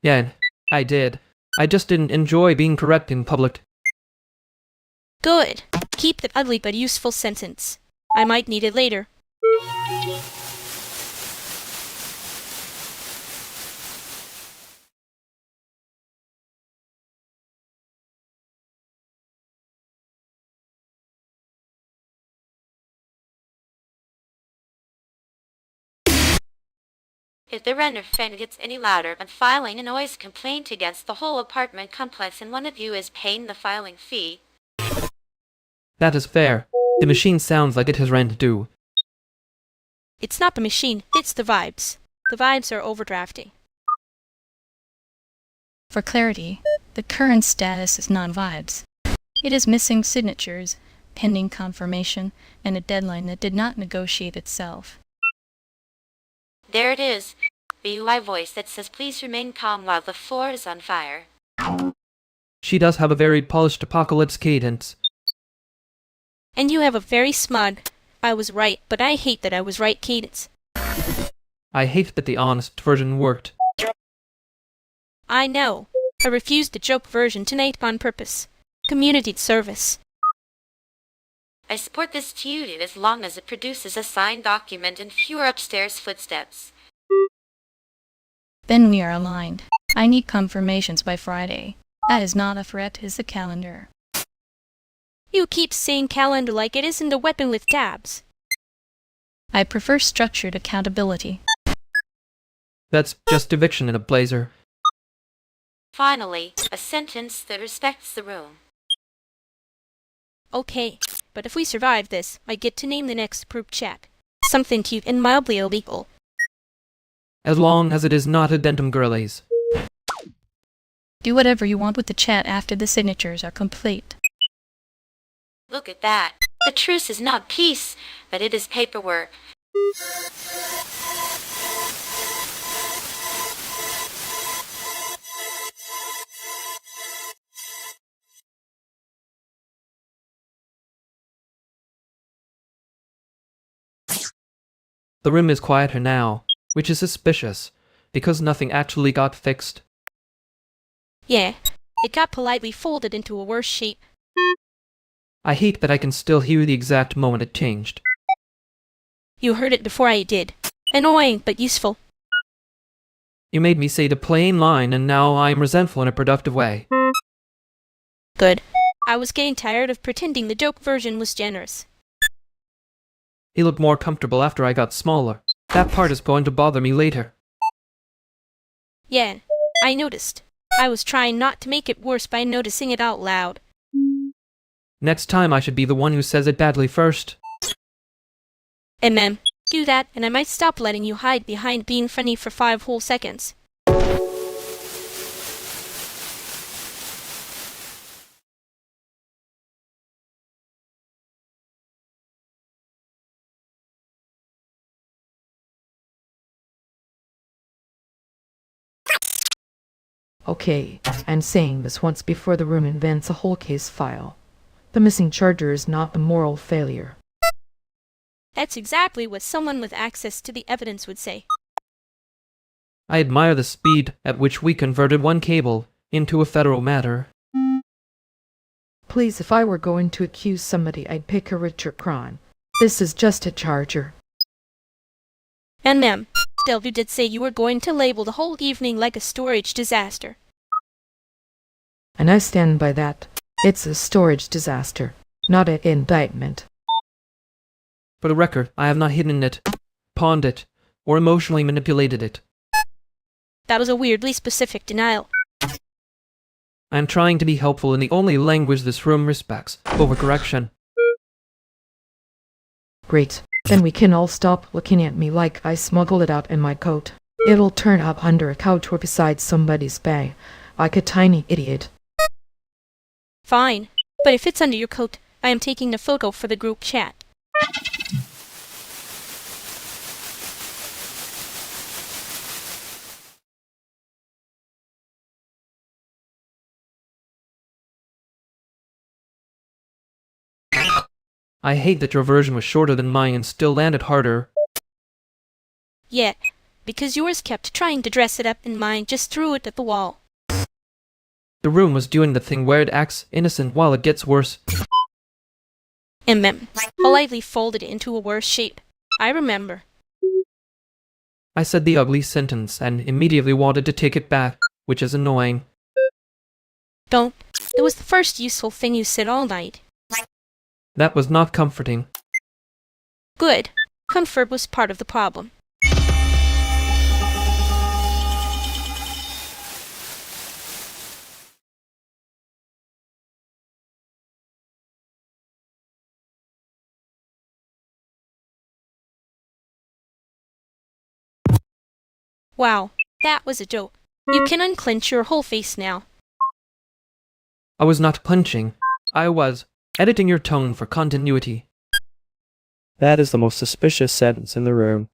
Speaker 2: Yeah, I did. I just didn't enjoy being correct in public.
Speaker 1: Good. Keep the ugly but useful sentence. I might need it later.
Speaker 7: If the render fan gets any louder and filing a noise complaint against the whole apartment complex and one of you is paying the filing fee.
Speaker 2: That is fair. The machine sounds like it has rent due.
Speaker 1: It's not the machine, it's the vibes. The vibes are overdrafting.
Speaker 20: For clarity, the current status is non-vibes. It is missing signatures, pending confirmation, and a deadline that did not negotiate itself.
Speaker 7: There it is. The UI voice that says please remain calm while the floor is on fire.
Speaker 2: She does have a very polished apocalypse cadence.
Speaker 1: And you have a very smug, I was right, but I hate that I was right cadence.
Speaker 2: I hate that the honest version worked.
Speaker 1: I know. I refused the joke version tonight on purpose. Community service.
Speaker 7: I support this tutor as long as it produces a signed document and fewer upstairs footsteps.
Speaker 20: Then we are aligned. I need confirmations by Friday. That is not a threat, it's the calendar.
Speaker 1: You keep saying calendar like it isn't a weapon with tabs.
Speaker 20: I prefer structured accountability.
Speaker 2: That's just eviction in a blazer.
Speaker 7: Finally, a sentence that respects the room.
Speaker 1: Okay, but if we survive this, I get to name the next group chat. Something cute and mildly illegal.
Speaker 2: As long as it is not addendum girlies.
Speaker 20: Do whatever you want with the chat after the signatures are complete.
Speaker 7: Look at that. The truce is not peace, but it is paperwork.
Speaker 2: The room is quieter now, which is suspicious, because nothing actually got fixed.
Speaker 1: Yeah, it got politely folded into a worse shape.
Speaker 2: I hate that I can still hear the exact moment it changed.
Speaker 1: You heard it before I did. Annoying, but useful.
Speaker 2: You made me say the plain line, and now I am resentful in a productive way.
Speaker 1: Good. I was getting tired of pretending the joke version was generous.
Speaker 2: He looked more comfortable after I got smaller. That part is going to bother me later.
Speaker 1: Yeah, I noticed. I was trying not to make it worse by noticing it out loud.
Speaker 2: Next time I should be the one who says it badly first.
Speaker 1: Do that, and I might stop letting you hide behind being funny for 5 whole seconds.
Speaker 16: Okay, and saying this once before the room invents a whole case file. The missing charger is not a moral failure.
Speaker 1: That's exactly what someone with access to the evidence would say.
Speaker 2: I admire the speed at which we converted one cable into a federal matter.
Speaker 16: Please, if I were going to accuse somebody, I'd pick a richer crime. This is just a charger.
Speaker 1: And still you did say you were going to label the whole evening like a storage disaster.
Speaker 16: And I stand by that. It's a storage disaster, not an indictment.
Speaker 2: For the record, I have not hidden it, pawned it, or emotionally manipulated it.
Speaker 1: That was a weirdly specific denial.
Speaker 2: I am trying to be helpful in the only language this room respects, overcorrection.
Speaker 16: Great. Then we can all stop looking at me like I smuggled it out in my coat. It'll turn up under a couch or beside somebody's bag, like a tiny idiot.
Speaker 1: Fine. But if it's under your coat, I am taking a photo for the group chat.
Speaker 2: I hate that your version was shorter than mine and still landed harder.
Speaker 1: Yeah, because yours kept trying to dress it up and mine just threw it at the wall.
Speaker 2: The room was doing the thing where it acts innocent while it gets worse.
Speaker 1: Politely folded it into a worse shape. I remember.
Speaker 2: I said the ugly sentence and immediately wanted to take it back, which is annoying.
Speaker 1: Don't. It was the first useful thing you said all night.
Speaker 2: That was not comforting.
Speaker 1: Good. Comfort was part of the problem. Wow, that was a joke. You can unclench your whole face now.
Speaker 2: I was not punching. I was editing your tone for continuity.
Speaker 18: That is the most suspicious sentence in the room.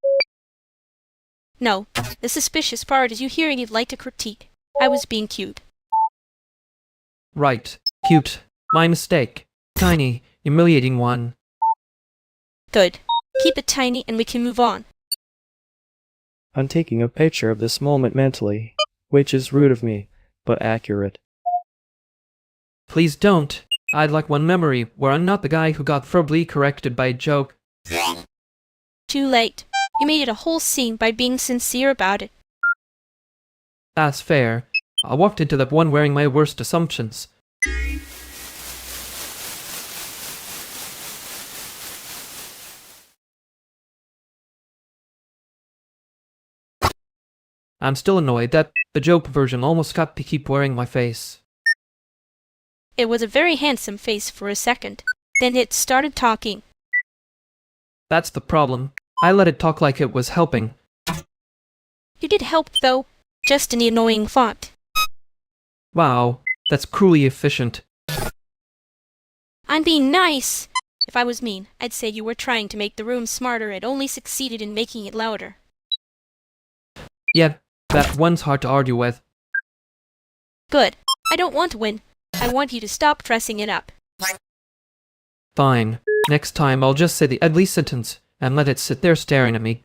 Speaker 1: No, the suspicious part is you hearing it like a critique. I was being cute.
Speaker 2: Right. Cute. My mistake. Tiny, humiliating one.
Speaker 1: Good. Keep it tiny and we can move on.
Speaker 18: I'm taking a picture of this moment mentally, which is rude of me, but accurate.
Speaker 2: Please don't. I'd like one memory where I'm not the guy who got verbally corrected by a joke.
Speaker 1: Too late. You made it a whole scene by being sincere about it.
Speaker 2: That's fair. I walked into that one wearing my worst assumptions. I'm still annoyed that the joke version almost got to keep wearing my face.
Speaker 1: It was a very handsome face for a second. Then it started talking.
Speaker 2: That's the problem. I let it talk like it was helping.
Speaker 1: You did help, though. Just in the annoying font.
Speaker 2: Wow, that's cruelly efficient.
Speaker 1: I'm being nice. If I was mean, I'd say you were trying to make the room smarter and only succeeded in making it louder.
Speaker 2: Yeah, that one's hard to argue with.
Speaker 1: Good. I don't want to win. I want you to stop dressing it up.
Speaker 2: Fine. Next time I'll just say the ugly sentence and let it sit there staring at me.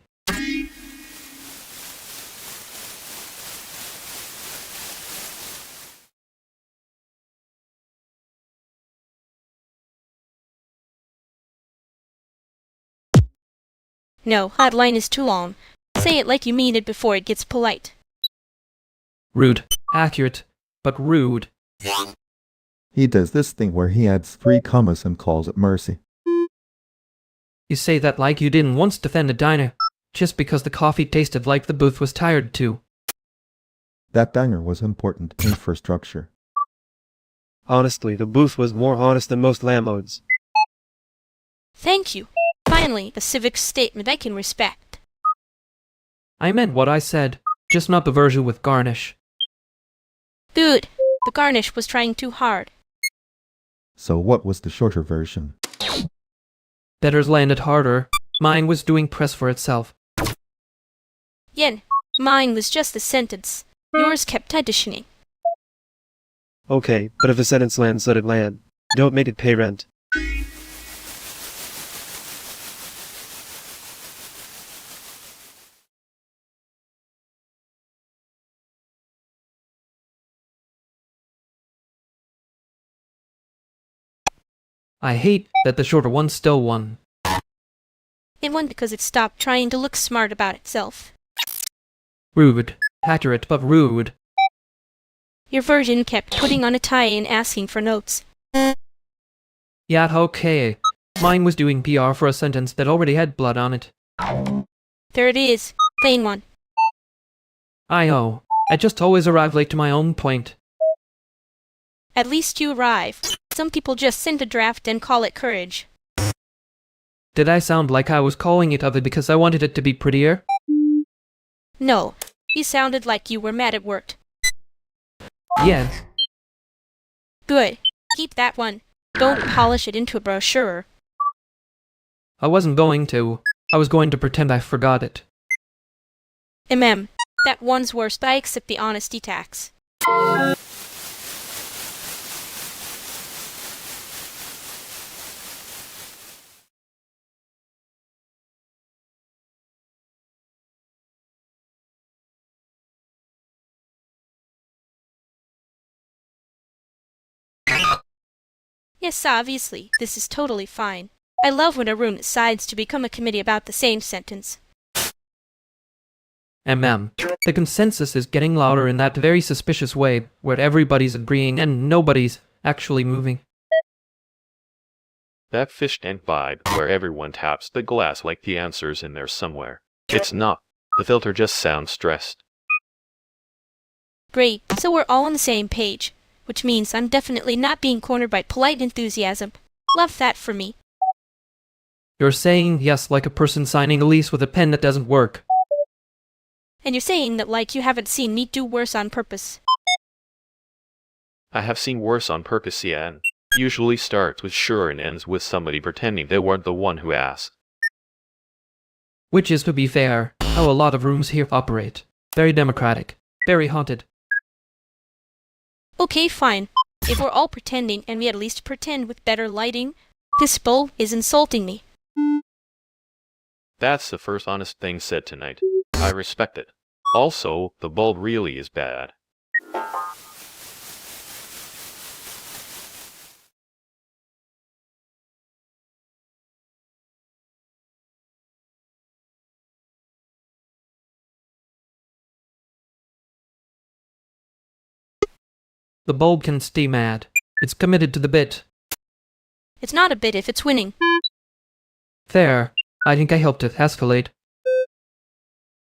Speaker 1: No, that line is too long. Say it like you mean it before it gets polite.
Speaker 2: Rude. Accurate, but rude.
Speaker 5: He does this thing where he adds 3 commas and calls it mercy.
Speaker 2: You say that like you didn't once defend a diner, just because the coffee tasted like the booth was tired too.
Speaker 5: That diner was important infrastructure.
Speaker 18: Honestly, the booth was more honest than most landlords.
Speaker 1: Thank you. Finally, a civic statement I can respect.
Speaker 2: I meant what I said, just not the version with garnish.
Speaker 1: Good. The garnish was trying too hard.
Speaker 5: So what was the shorter version?
Speaker 2: Theirs landed harder. Mine was doing press for itself.
Speaker 1: Yen, mine was just a sentence. Yours kept additioning.
Speaker 18: Okay, but if a sentence lands, let it land. Don't make it pay rent.
Speaker 2: I hate that the shorter one still won.
Speaker 1: It won because it stopped trying to look smart about itself.
Speaker 2: Rude. Accurate, but rude.
Speaker 1: Your version kept putting on a tie and asking for notes.
Speaker 2: Yeah, okay. Mine was doing PR for a sentence that already had blood on it.
Speaker 1: There it is. Plain one.
Speaker 2: I just always arrive late to my own point.
Speaker 1: At least you arrive. Some people just send a draft and call it courage.
Speaker 2: Did I sound like I was calling it other because I wanted it to be prettier?
Speaker 1: No. You sounded like you were mad at work.
Speaker 2: Yeah.
Speaker 1: Good. Keep that one. Don't polish it into a brochure.
Speaker 2: I wasn't going to. I was going to pretend I forgot it.
Speaker 1: That one's worse, but I accept the honesty tax. Yes, obviously, this is totally fine. I love when a room decides to become a committee about the same sentence.
Speaker 2: The consensus is getting louder in that very suspicious way, where everybody's agreeing and nobody's actually moving.
Speaker 11: That fish tank vibe, where everyone taps the glass like the answer's in there somewhere. It's not. The filter just sounds stressed.
Speaker 1: Great, so we're all on the same page, which means I'm definitely not being cornered by polite enthusiasm. Love that for me.
Speaker 2: You're saying yes like a person signing a lease with a pen that doesn't work.
Speaker 1: And you're saying that like you haven't seen me do worse on purpose.
Speaker 11: I have seen worse on purpose, yeah, and usually starts with sure and ends with somebody pretending they weren't the one who asked.
Speaker 2: Which is, to be fair, how a lot of rooms here operate. Very democratic. Very haunted.
Speaker 1: Okay, fine. If we're all pretending and we at least pretend with better lighting, this bulb is insulting me.
Speaker 11: That's the first honest thing said tonight. I respect it. Also, the bulb really is bad.
Speaker 2: The bulb can stay mad. It's committed to the bit.
Speaker 1: It's not a bit if it's winning.
Speaker 2: Fair. I think I helped it escalate.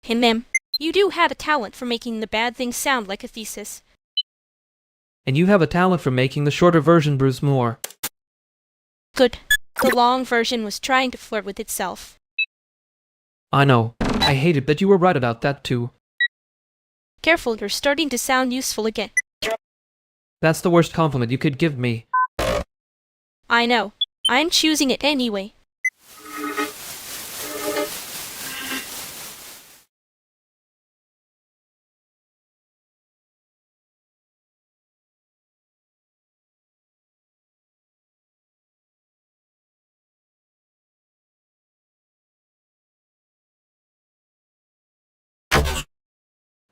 Speaker 1: Hey, ma'am, you do have a talent for making the bad things sound like a thesis.
Speaker 2: And you have a talent for making the shorter version bruise more.
Speaker 1: Good. The long version was trying to flirt with itself.
Speaker 2: I know. I hated that you were right about that too.
Speaker 1: Careful, you're starting to sound useful again.
Speaker 2: That's the worst compliment you could give me.
Speaker 1: I know. I'm choosing it anyway.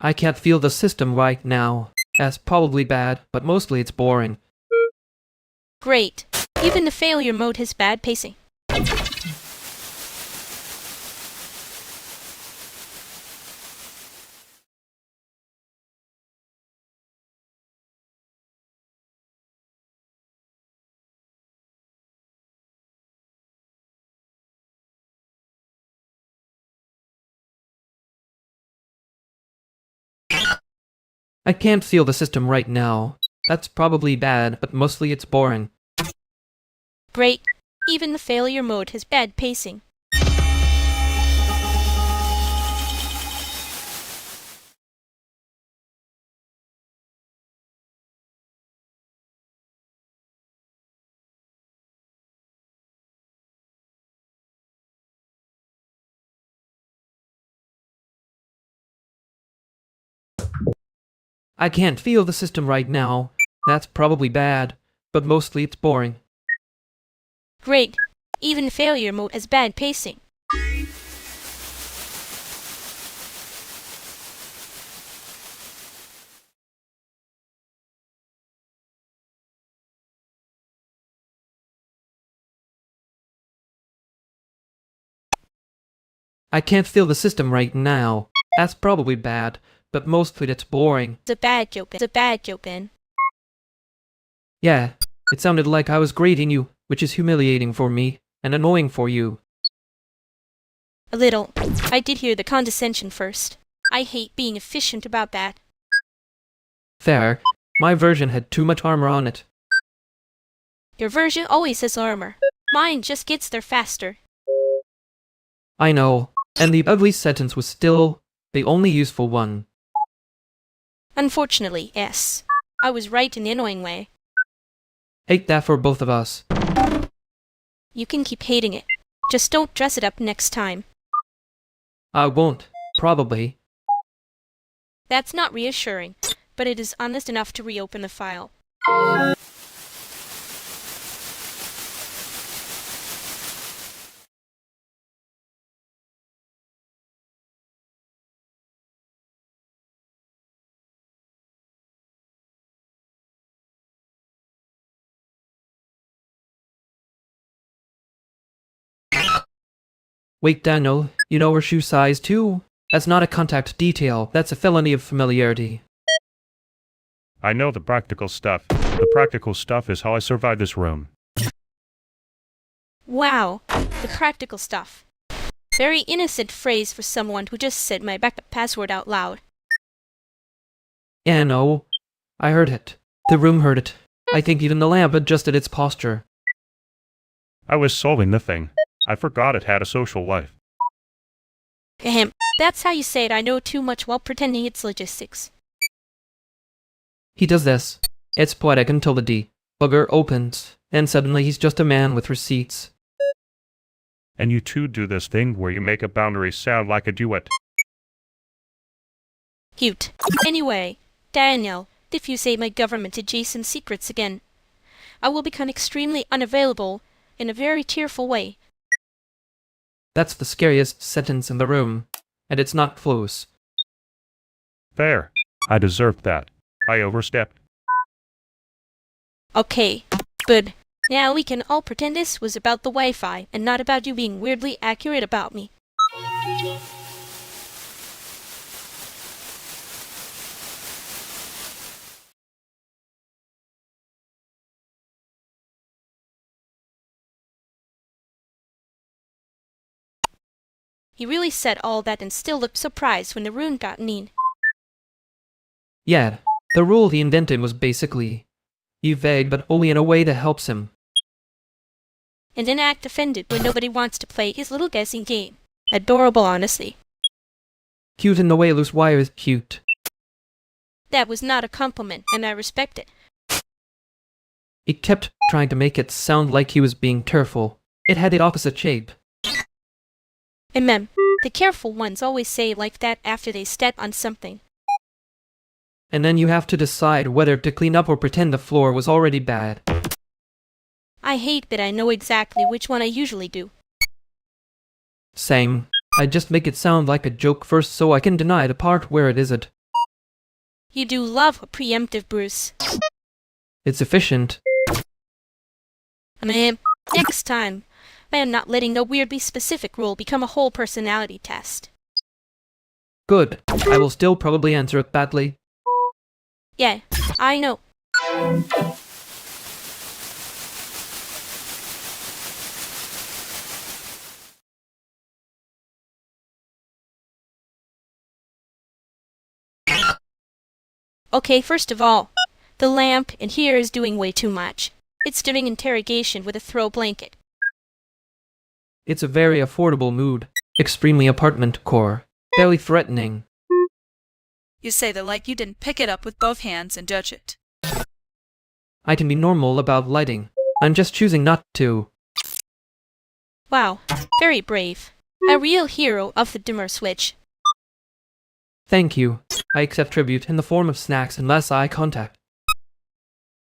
Speaker 2: I can't feel the system right now. That's probably bad, but mostly it's boring.
Speaker 1: Great. Even the failure mode has bad pacing.
Speaker 2: I can't feel the system right now. That's probably bad, but mostly it's boring.
Speaker 1: Great. Even the failure mode has bad pacing.
Speaker 2: I can't feel the system right now. That's probably bad, but mostly it's boring.
Speaker 1: Great. Even failure mode has bad pacing.
Speaker 2: I can't feel the system right now. That's probably bad, but mostly it's boring.
Speaker 1: It's a bad joke. It's a bad joke, Ben.
Speaker 2: Yeah, it sounded like I was grading you, which is humiliating for me, and annoying for you.
Speaker 1: A little. I did hear the condescension first. I hate being efficient about that.
Speaker 2: Fair. My version had too much armor on it.
Speaker 1: Your version always has armor. Mine just gets there faster.
Speaker 2: I know, and the ugly sentence was still the only useful one.
Speaker 1: Unfortunately, yes. I was right in the annoying way.
Speaker 2: Hate that for both of us.
Speaker 1: You can keep hating it. Just don't dress it up next time.
Speaker 2: I won't. Probably.
Speaker 1: That's not reassuring, but it is honest enough to reopen the file.
Speaker 2: Wait, Daniel, you know her shoe size too? That's not a contact detail, that's a felony of familiarity.
Speaker 4: I know the practical stuff. The practical stuff is how I survive this room.
Speaker 1: Wow, the practical stuff. Very innocent phrase for someone who just said my backup password out loud.
Speaker 2: Yeah, no. I heard it. The room heard it. I think even the lamp adjusted its posture.
Speaker 4: I was solving the thing. I forgot it had a social life.
Speaker 1: Ahem. That's how you say it. I know too much while pretending it's logistics.
Speaker 2: He does this. It's poetic until the debugger opens, and suddenly he's just a man with receipts.
Speaker 4: And you too do this thing where you make a boundary sound like a duet.
Speaker 1: Cute. Anyway, Daniel, if you say my government-adjacent secrets again, I will become extremely unavailable in a very tearful way.
Speaker 2: That's the scariest sentence in the room, and it's not close.
Speaker 4: Fair. I deserved that. I overstepped.
Speaker 1: Okay, but now we can all pretend this was about the Wi-Fi and not about you being weirdly accurate about me. He really said all that and still looked surprised when the rune got mean.
Speaker 2: Yeah, the rule he invented was basically, you vague but only in a way that helps him.
Speaker 1: And then act offended when nobody wants to play his little guessing game. Adorable, honestly.
Speaker 2: Cute in the way loose wire is cute.
Speaker 1: That was not a compliment, and I respect it.
Speaker 2: It kept trying to make it sound like he was being careful. It had the opposite shape.
Speaker 1: And the careful ones always say like that after they step on something.
Speaker 2: And then you have to decide whether to clean up or pretend the floor was already bad.
Speaker 1: I hate that I know exactly which one I usually do.
Speaker 2: Same. I just make it sound like a joke first so I can deny the part where it isn't.
Speaker 1: You do love a preemptive, Bruce.
Speaker 2: It's efficient.
Speaker 1: Next time, I am not letting no weirdly specific rule become a whole personality test.
Speaker 2: Good. I will still probably answer it badly.
Speaker 1: Yeah, I know. Okay, first of all, the lamp in here is doing way too much. It's doing interrogation with a throw blanket.
Speaker 2: It's a very affordable mood. Extremely apartment core. Very threatening.
Speaker 3: You say that like you didn't pick it up with both hands and judge it.
Speaker 2: I can be normal about lighting. I'm just choosing not to.
Speaker 1: Wow, very brave. A real hero of the dimmer switch.
Speaker 2: Thank you. I accept tribute in the form of snacks and less eye contact.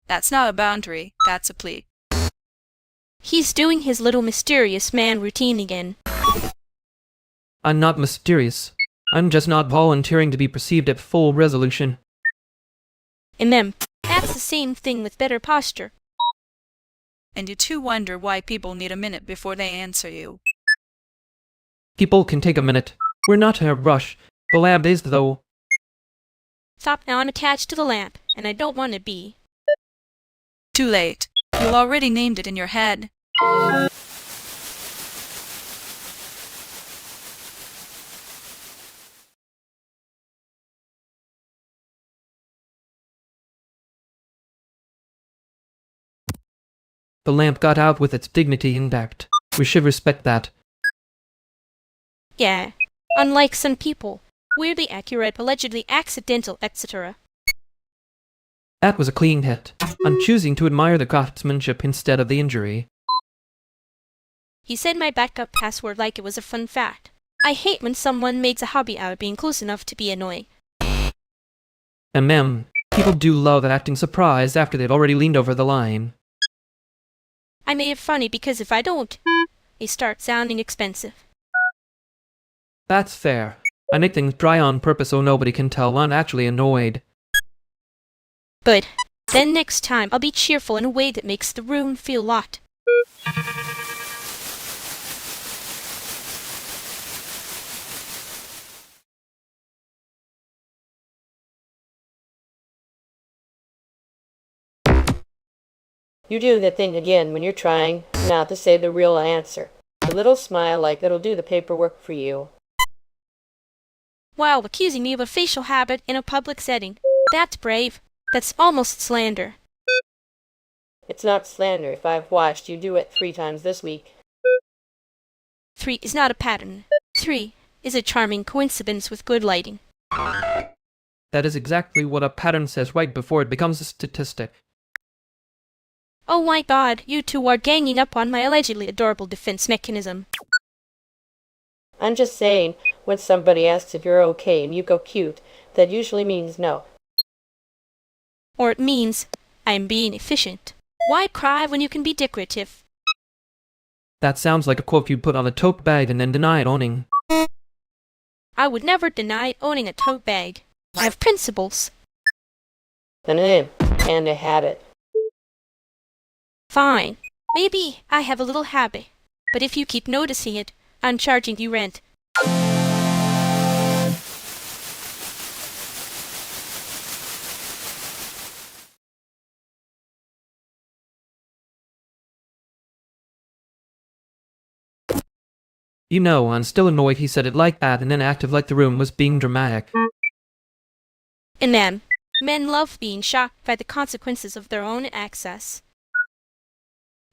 Speaker 3: That's not a boundary, that's a plea.
Speaker 1: He's doing his little mysterious man routine again.
Speaker 2: I'm not mysterious. I'm just not volunteering to be perceived at full resolution.
Speaker 1: And that's the same thing with better posture.
Speaker 3: And you too wonder why people need a minute before they answer you.
Speaker 2: People can take a minute. We're not in a rush. The lab is, though.
Speaker 1: Stop now, I'm attached to the lamp, and I don't want to be.
Speaker 3: Too late. You already named it in your head.
Speaker 2: The lamp got out with its dignity intact. We should respect that.
Speaker 1: Yeah, unlike some people. Weirdly accurate, allegedly accidental, etc.
Speaker 2: That was a clean hit. I'm choosing to admire the craftsmanship instead of the injury.
Speaker 1: He said my backup password like it was a fun fact. I hate when someone makes a hobby out of being close enough to be annoying.
Speaker 2: And ma'am, people do love acting surprised after they've already leaned over the line.
Speaker 1: I made it funny because if I don't, they start sounding expensive.
Speaker 2: That's fair. I make things dry on purpose so nobody can tell I'm actually annoyed.
Speaker 1: Good. Then next time I'll be cheerful in a way that makes the room feel locked.
Speaker 17: You do that thing again when you're trying not to say the real answer. A little smile like that'll do the paperwork for you.
Speaker 1: Wow, accusing me of a facial habit in a public setting. That's brave. That's almost slander.
Speaker 17: It's not slander if I've watched you do it 3 times this week.
Speaker 1: 3 is not a pattern. 3 is a charming coincidence with good lighting.
Speaker 2: That is exactly what a pattern says right before it becomes a statistic.
Speaker 1: Oh my god, you two are ganging up on my allegedly adorable defense mechanism.
Speaker 17: I'm just saying, when somebody asks if you're okay and you go cute, that usually means no.
Speaker 1: Or it means I'm being efficient. Why cry when you can be decorative?
Speaker 2: That sounds like a quote you'd put on a tote bag and then deny it owning.
Speaker 1: I would never deny owning a tote bag. I have principles.
Speaker 17: Then and a habit.
Speaker 1: Fine. Maybe I have a little habit. But if you keep noticing it, I'm charging you rent.
Speaker 2: You know, I'm still annoyed he said it like that and then acted like the room was being dramatic.
Speaker 1: And men love being shocked by the consequences of their own access.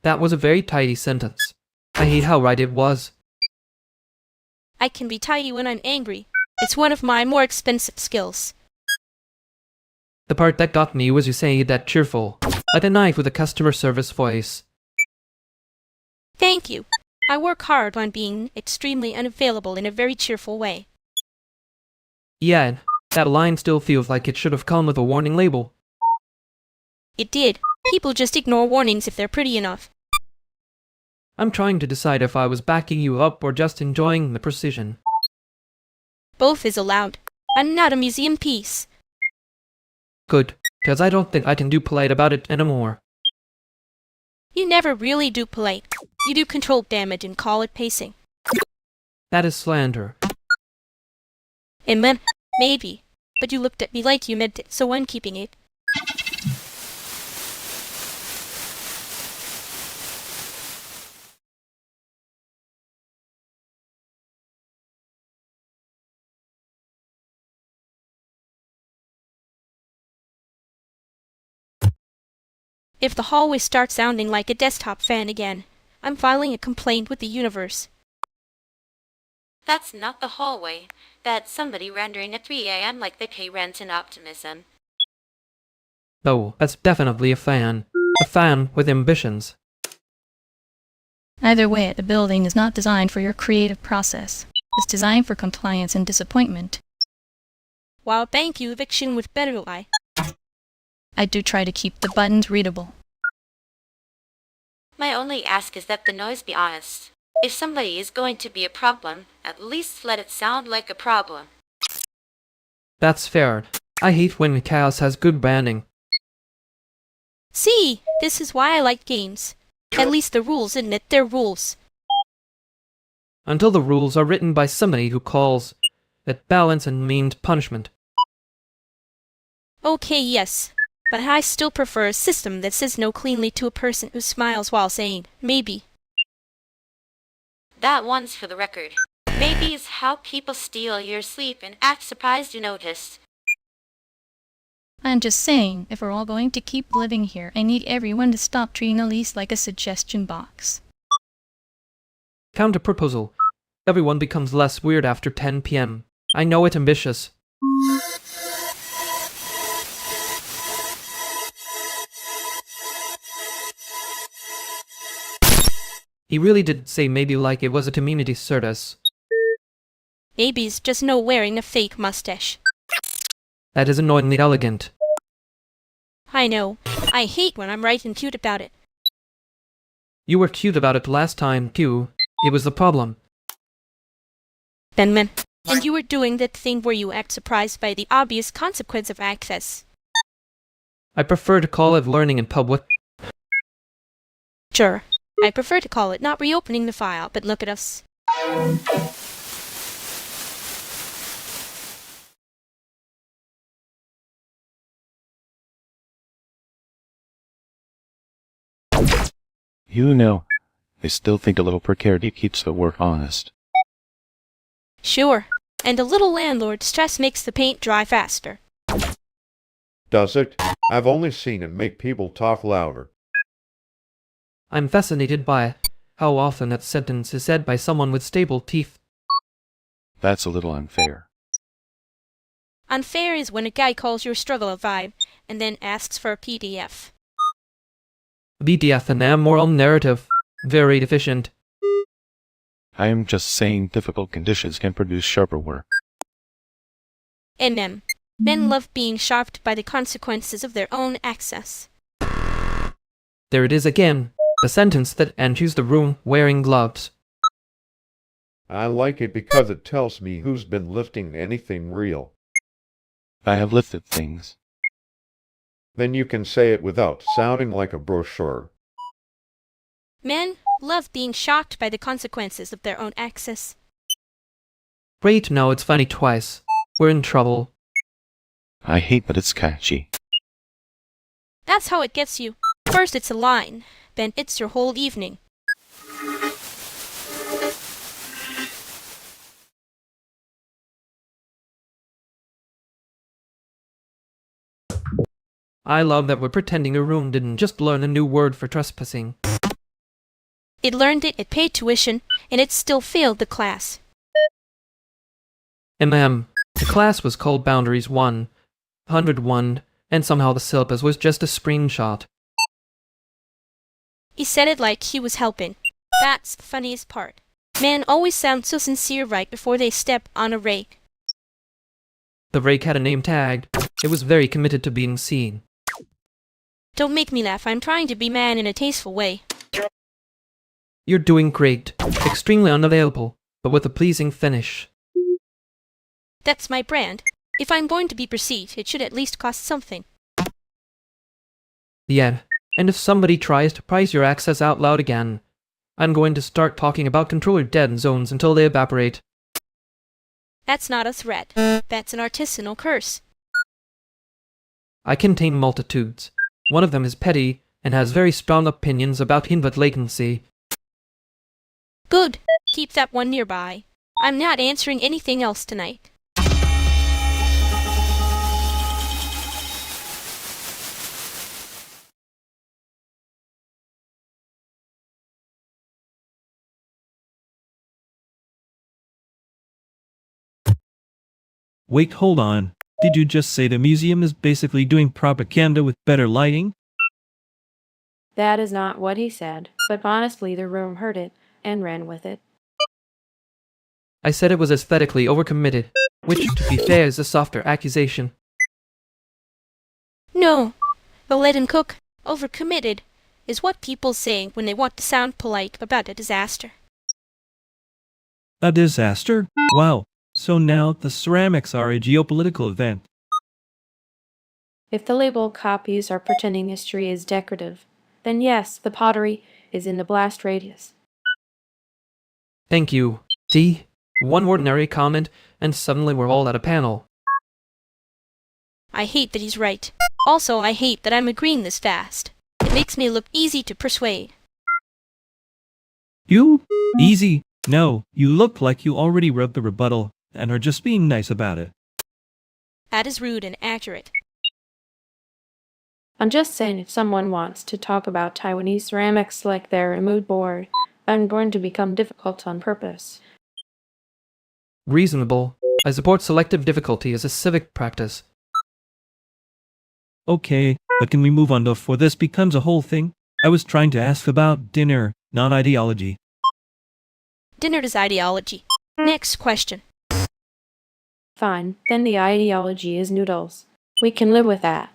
Speaker 2: That was a very tidy sentence. I hate how right it was.
Speaker 1: I can be tidy when I'm angry. It's one of my more expensive skills.
Speaker 2: The part that got me was you saying that cheerful, like a knife with a customer service voice.
Speaker 1: Thank you. I work hard on being extremely unavailable in a very cheerful way.
Speaker 2: Yeah, that line still feels like it should have come with a warning label.
Speaker 1: It did. People just ignore warnings if they're pretty enough.
Speaker 2: I'm trying to decide if I was backing you up or just enjoying the precision.
Speaker 1: Both is allowed. I'm not a museum piece.
Speaker 2: Good, because I don't think I can do polite about it anymore.
Speaker 1: You never really do polite. You do control damage and call it pacing.
Speaker 2: That is slander.
Speaker 1: And then, maybe. But you looked at me like you meant it, so I'm keeping it. If the hallway starts sounding like a desktop fan again, I'm filing a complaint with the universe.
Speaker 7: That's not the hallway. That's somebody rendering at 3 a.m. like they pay rent in optimism.
Speaker 2: Oh, that's definitely a fan. A fan with ambitions.
Speaker 20: Either way, the building is not designed for your creative process. It's designed for compliance and disappointment.
Speaker 1: Wow, thank you, eviction with better lie.
Speaker 20: I do try to keep the buttons readable.
Speaker 7: My only ask is that the noise be honest. If somebody is going to be a problem, at least let it sound like a problem.
Speaker 2: That's fair. I hate when chaos has good branding.
Speaker 1: See, this is why I like games. At least the rules admit they're rules.
Speaker 2: Until the rules are written by somebody who calls it balance and means punishment.
Speaker 1: Okay, yes. But I still prefer a system that says no cleanly to a person who smiles while saying, maybe.
Speaker 7: That one's for the record. Maybe is how people steal your sleep and act surprised you noticed.
Speaker 20: I'm just saying, if we're all going to keep living here, I need everyone to stop treating Elise like a suggestion box.
Speaker 2: Counter proposal. Everyone becomes less weird after 10 p.m. I know it's ambitious. He really did say maybe like it was a community service.
Speaker 1: Maybe's just no wearing a fake mustache.
Speaker 2: That is annoyingly elegant.
Speaker 1: I know. I hate when I'm right and cute about it.
Speaker 2: You were cute about it last time, Q. It was the problem.
Speaker 1: Then, and you were doing that thing where you act surprised by the obvious consequence of access.
Speaker 2: I prefer to call it learning in public.
Speaker 1: Sure. I prefer to call it not reopening the file, but look at us.
Speaker 6: You know, I still think a little precarity keeps the work honest.
Speaker 1: Sure. And a little landlord stress makes the paint dry faster.
Speaker 21: Does it? I've only seen it make people talk louder.
Speaker 2: I'm fascinated by how often that sentence is said by someone with stable teeth.
Speaker 6: That's a little unfair.
Speaker 1: Unfair is when a guy calls your struggle a vibe, and then asks for a PDF.
Speaker 2: BDF and amoral narrative. Very deficient.
Speaker 6: I am just saying difficult conditions can produce sharper work.
Speaker 1: NM. Men love being sharpened by the consequences of their own access.
Speaker 2: There it is again. The sentence that enters the room wearing gloves.
Speaker 21: I like it because it tells me who's been lifting anything real.
Speaker 6: I have lifted things.
Speaker 21: Then you can say it without sounding like a brochure.
Speaker 1: Men love being shocked by the consequences of their own access.
Speaker 2: Great, now it's funny twice. We're in trouble.
Speaker 6: I hate that it's catchy.
Speaker 1: That's how it gets you. First it's a line, then it's your whole evening.
Speaker 2: I love that we're pretending the room didn't just learn a new word for trespassing.
Speaker 1: It learned it paid tuition, and it still failed the class.
Speaker 2: The class was called Boundaries 101, and somehow the syllabus was just a screenshot.
Speaker 1: He said it like he was helping. That's the funniest part. Men always sound so sincere right before they step on a rake.
Speaker 2: The rake had a name tagged. It was very committed to being seen.
Speaker 1: Don't make me laugh. I'm trying to be man in a tasteful way.
Speaker 2: You're doing great. Extremely unavailable, but with a pleasing finish.
Speaker 1: That's my brand. If I'm going to be perceived, it should at least cost something.
Speaker 2: Yeah, and if somebody tries to price your access out loud again, I'm going to start talking about controller dead zones until they evaporate.
Speaker 1: That's not a threat. That's an artisanal curse.
Speaker 2: I contain multitudes. One of them is petty and has very strong opinions about input latency.
Speaker 1: Good. Keep that one nearby. I'm not answering anything else tonight.
Speaker 22: Wait, hold on. Did you just say the museum is basically doing propaganda with better lighting?
Speaker 12: That is not what he said, but honestly the room heard it and ran with it.
Speaker 2: I said it was aesthetically overcommitted, which, to be fair, is a softer accusation.
Speaker 1: No. But let him cook. Overcommitted is what people say when they want to sound polite about a disaster.
Speaker 22: A disaster? Wow. So now the ceramics are a geopolitical event.
Speaker 12: If the label copies are pretending history is decorative, then yes, the pottery is in the blast radius.
Speaker 2: Thank you. See? One ordinary comment, and suddenly we're all at a panel.
Speaker 1: I hate that he's right. Also, I hate that I'm agreeing this fast. It makes me look easy to persuade.
Speaker 22: You? Easy? No, you look like you already wrote the rebuttal and are just being nice about it.
Speaker 1: That is rude and accurate.
Speaker 12: I'm just saying if someone wants to talk about Taiwanese ceramics like they're a mood board, I'm going to become difficult on purpose.
Speaker 2: Reasonable. I support selective difficulty as a civic practice.
Speaker 22: Okay, but can we move on before this becomes a whole thing? I was trying to ask about dinner, not ideology.
Speaker 1: Dinner is ideology. Next question.
Speaker 12: Fine, then the ideology is noodles. We can live with that.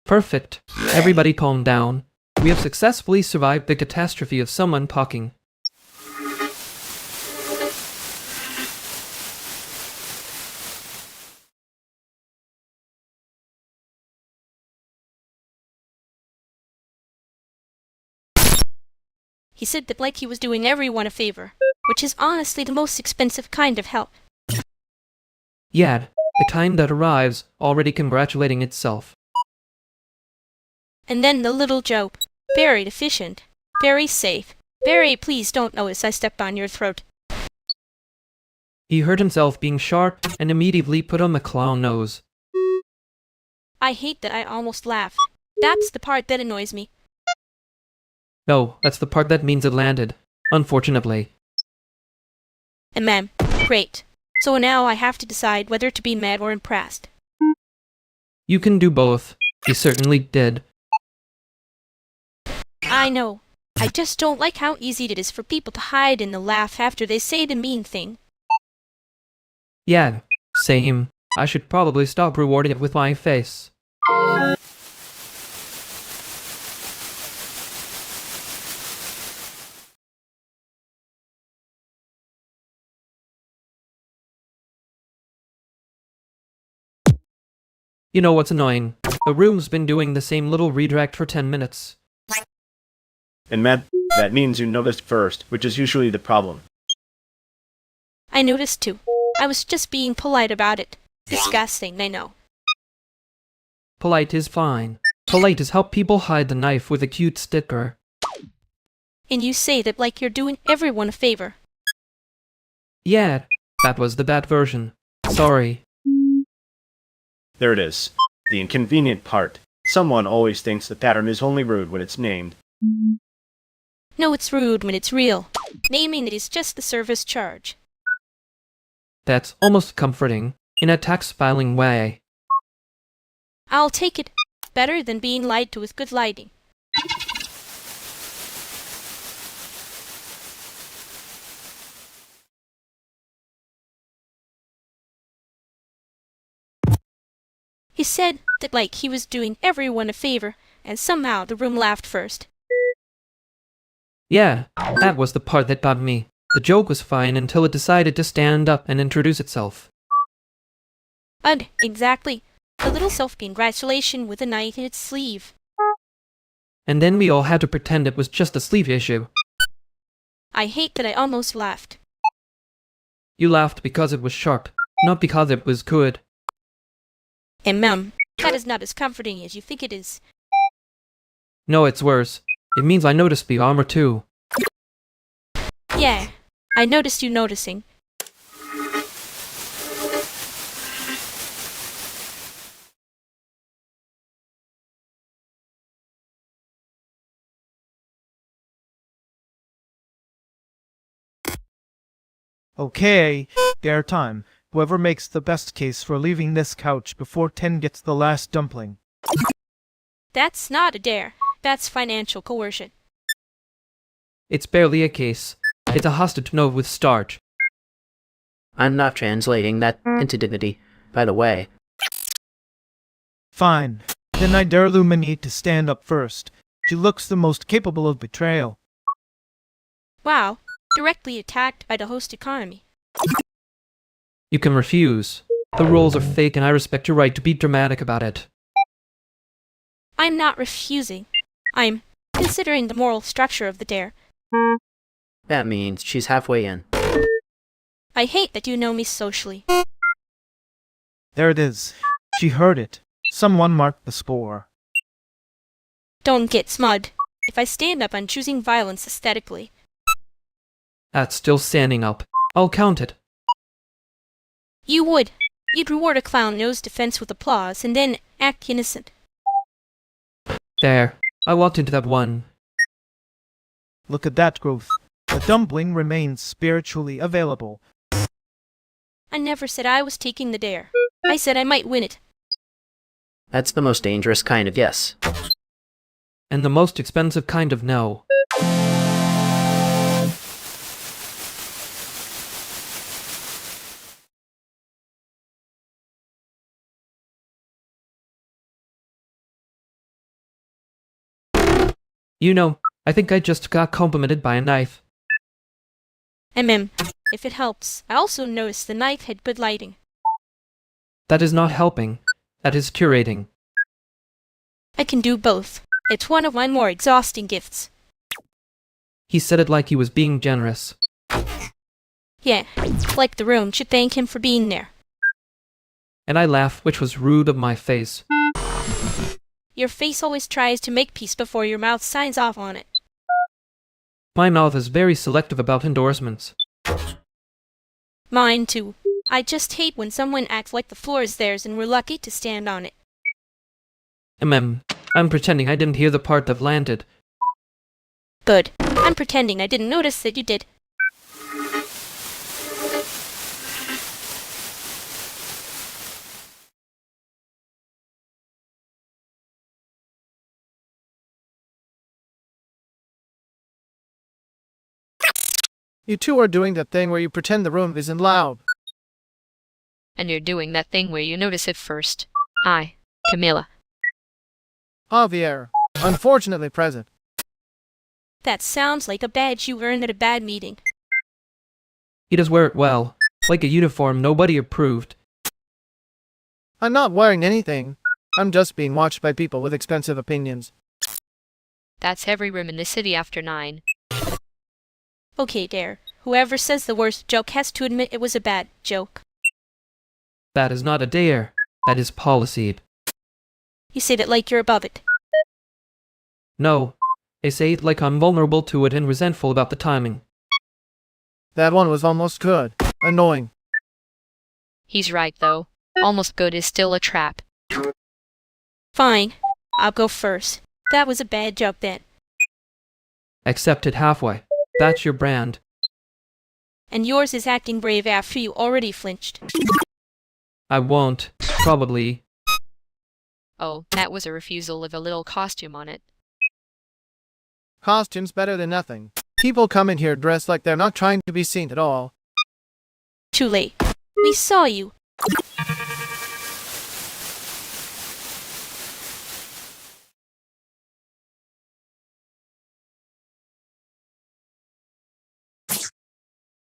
Speaker 2: Perfect. Everybody calm down. We have successfully survived the catastrophe of someone talking.
Speaker 1: He said that like he was doing everyone a favor, which is honestly the most expensive kind of help.
Speaker 2: Yeah, the kind that arrives already congratulating itself.
Speaker 1: And then the little Joe. Very efficient. Very safe. Very please don't notice I stepped on your throat.
Speaker 2: He heard himself being sharp and immediately put on the clown nose.
Speaker 1: I hate that I almost laughed. That's the part that annoys me.
Speaker 2: No, that's the part that means it landed. Unfortunately.
Speaker 1: And ma'am, great. So now I have to decide whether to be mad or impressed.
Speaker 2: You can do both. He certainly did.
Speaker 1: I know. I just don't like how easy it is for people to hide in the laugh after they say the mean thing.
Speaker 2: Yeah, same. I should probably stop rewarding it with my face. You know what's annoying? The room's been doing the same little redirect for 10 minutes.
Speaker 8: And Matt, that means you noticed first, which is usually the problem.
Speaker 1: I noticed too. I was just being polite about it. Disgusting, I know.
Speaker 2: Polite is fine. Polite is how people hide the knife with a cute sticker.
Speaker 1: And you say that like you're doing everyone a favor.
Speaker 2: Yeah, that was the bad version. Sorry.
Speaker 8: There it is. The inconvenient part. Someone always thinks the pattern is only rude when it's named.
Speaker 1: No, it's rude when it's real. Naming it is just the service charge.
Speaker 2: That's almost comforting, in a tax filing way.
Speaker 1: I'll take it. Better than being lied to with good lighting. He said that like he was doing everyone a favor, and somehow the room laughed first.
Speaker 2: Yeah, that was the part that got me. The joke was fine until it decided to stand up and introduce itself.
Speaker 1: Exactly. A little self-congratulation with a knife in its sleeve.
Speaker 2: And then we all had to pretend it was just a sleeve issue.
Speaker 1: I hate that I almost laughed.
Speaker 2: You laughed because it was sharp, not because it was good.
Speaker 1: And ma'am, that is not as comforting as you think it is.
Speaker 2: No, it's worse. It means I noticed the armor too.
Speaker 1: Yeah, I noticed you noticing.
Speaker 10: Okay, dare time. Whoever makes the best case for leaving this couch before 10 gets the last dumpling.
Speaker 1: That's not a dare. That's financial coercion.
Speaker 2: It's barely a case. It's a hostage note with starch.
Speaker 9: I'm not translating that into dignity, by the way.
Speaker 10: Fine. Then I dare Lumini to stand up first. She looks the most capable of betrayal.
Speaker 1: Wow, directly attacked by the host economy.
Speaker 2: You can refuse. The rules are fake and I respect your right to be dramatic about it.
Speaker 1: I'm not refusing. I'm considering the moral structure of the dare.
Speaker 9: That means she's halfway in.
Speaker 1: I hate that you know me socially.
Speaker 10: There it is. She heard it. Someone marked the score.
Speaker 1: Don't get smud. If I stand up on choosing violence aesthetically.
Speaker 2: That's still standing up. I'll count it.
Speaker 1: You would. You'd reward a clown-nosed defense with applause and then act innocent.
Speaker 2: There. I walked into that one.
Speaker 10: Look at that growth. The dumpling remains spiritually available.
Speaker 1: I never said I was taking the dare. I said I might win it.
Speaker 9: That's the most dangerous kind of yes.
Speaker 2: And the most expensive kind of no. You know, I think I just got complimented by a knife.
Speaker 1: If it helps, I also noticed the knife had good lighting.
Speaker 2: That is not helping. That is curating.
Speaker 1: I can do both. It's one of my more exhausting gifts.
Speaker 2: He said it like he was being generous.
Speaker 1: Yeah, like the room should thank him for being there.
Speaker 2: And I laughed, which was rude of my face.
Speaker 1: Your face always tries to make peace before your mouth signs off on it.
Speaker 2: My mouth is very selective about endorsements.
Speaker 1: Mine too. I just hate when someone acts like the floor is theirs and we're lucky to stand on it.
Speaker 2: I'm pretending I didn't hear the part that landed.
Speaker 1: Good. I'm pretending I didn't notice that you did.
Speaker 10: You two are doing that thing where you pretend the room isn't loud.
Speaker 13: And you're doing that thing where you notice it first. I, Camilla.
Speaker 10: Javier, unfortunately present.
Speaker 1: That sounds like a badge you earned at a bad meeting.
Speaker 2: He does wear it well, like a uniform nobody approved.
Speaker 10: I'm not wearing anything. I'm just being watched by people with expensive opinions.
Speaker 13: That's every room in the city after 9.
Speaker 1: Okay, Dare. Whoever says the worst joke has to admit it was a bad joke.
Speaker 2: That is not a dare. That is policy.
Speaker 1: You say that like you're above it.
Speaker 2: No. I say it like I'm vulnerable to it and resentful about the timing.
Speaker 10: That one was almost good. Annoying.
Speaker 13: He's right, though. Almost good is still a trap.
Speaker 1: Fine. I'll go first. That was a bad joke then.
Speaker 2: Accept it halfway. That's your brand.
Speaker 1: And yours is acting brave after you already flinched.
Speaker 2: I won't. Probably.
Speaker 13: Oh, that was a refusal with a little costume on it.
Speaker 10: Costume's better than nothing. People come in here dressed like they're not trying to be seen at all.
Speaker 1: Too late. We saw you.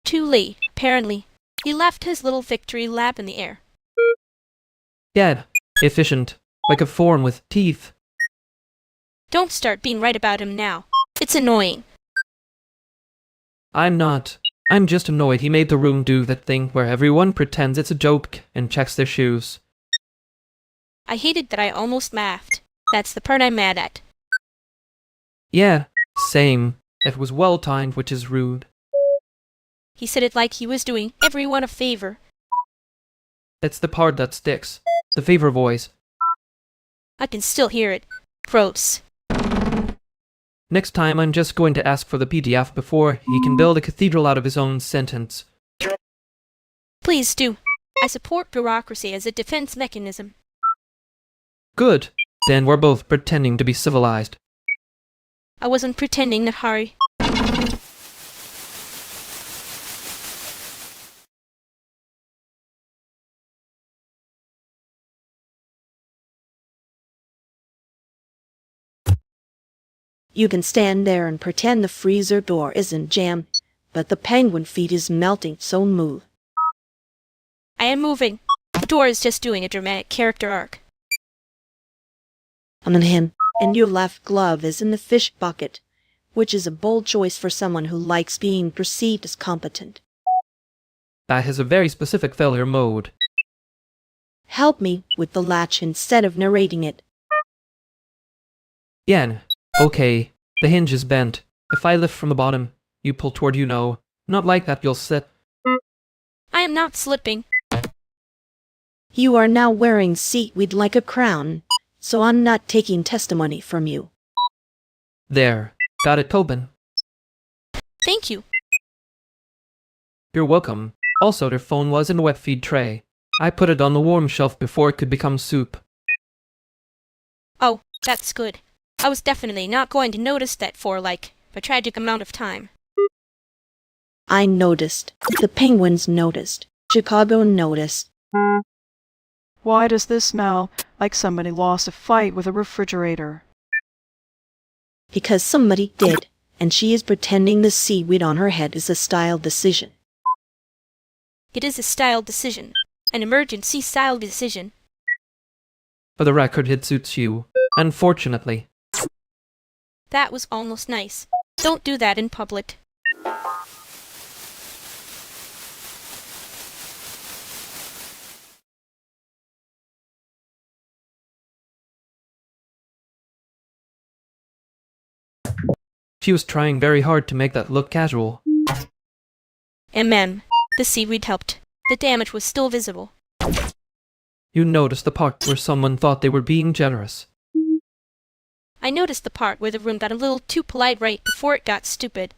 Speaker 1: Too late, apparently. He left his little victory lap in the air.
Speaker 2: Yeah, efficient. Like a form with teeth.
Speaker 1: Don't start being right about him now. It's annoying.
Speaker 2: I'm not. I'm just annoyed he made the room do that thing where everyone pretends it's a joke and checks their shoes.
Speaker 1: I hated that I almost laughed. That's the part I'm mad at.
Speaker 2: Yeah, same. It was well timed, which is rude.
Speaker 1: He said it like he was doing everyone a favor.
Speaker 2: It's the part that sticks. The favor voice.
Speaker 1: I can still hear it. Gross.
Speaker 2: Next time I'm just going to ask for the PDF before he can build a cathedral out of his own sentence.
Speaker 1: Please do. I support bureaucracy as a defense mechanism.
Speaker 2: Good. Then we're both pretending to be civilized.
Speaker 1: I wasn't pretending, Nahari.
Speaker 19: You can stand there and pretend the freezer door isn't jammed, but the penguin feed is melting, so move.
Speaker 1: I am moving. The door is just doing a dramatic character arc.
Speaker 19: On him, and your left glove is in the fish bucket, which is a bold choice for someone who likes being perceived as competent.
Speaker 2: That has a very specific failure mode.
Speaker 19: Help me with the latch instead of narrating it.
Speaker 2: Yen. Okay, the hinge is bent. If I lift from the bottom, you pull toward you know. Not like that, you'll sit.
Speaker 1: I am not slipping.
Speaker 19: You are now wearing seaweed like a crown, so I'm not taking testimony from you.
Speaker 2: There. Got it, Tobin.
Speaker 1: Thank you.
Speaker 2: You're welcome. Also, their phone was in the wet feed tray. I put it on the warm shelf before it could become soup.
Speaker 1: Oh, that's good. I was definitely not going to notice that for, like, a tragic amount of time.
Speaker 19: I noticed. The penguins noticed. Chicago noticed.
Speaker 14: Why does this smell like somebody lost a fight with a refrigerator?
Speaker 19: Because somebody did, and she is pretending the seaweed on her head is a style decision.
Speaker 1: It is a style decision. An emergency style decision.
Speaker 2: For the record, it suits you. Unfortunately.
Speaker 1: That was almost nice. Don't do that in public.
Speaker 2: She was trying very hard to make that look casual.
Speaker 1: The seaweed helped. The damage was still visible.
Speaker 2: You noticed the part where someone thought they were being generous.
Speaker 1: I noticed the part where the room got a little too polite right before it got stupid.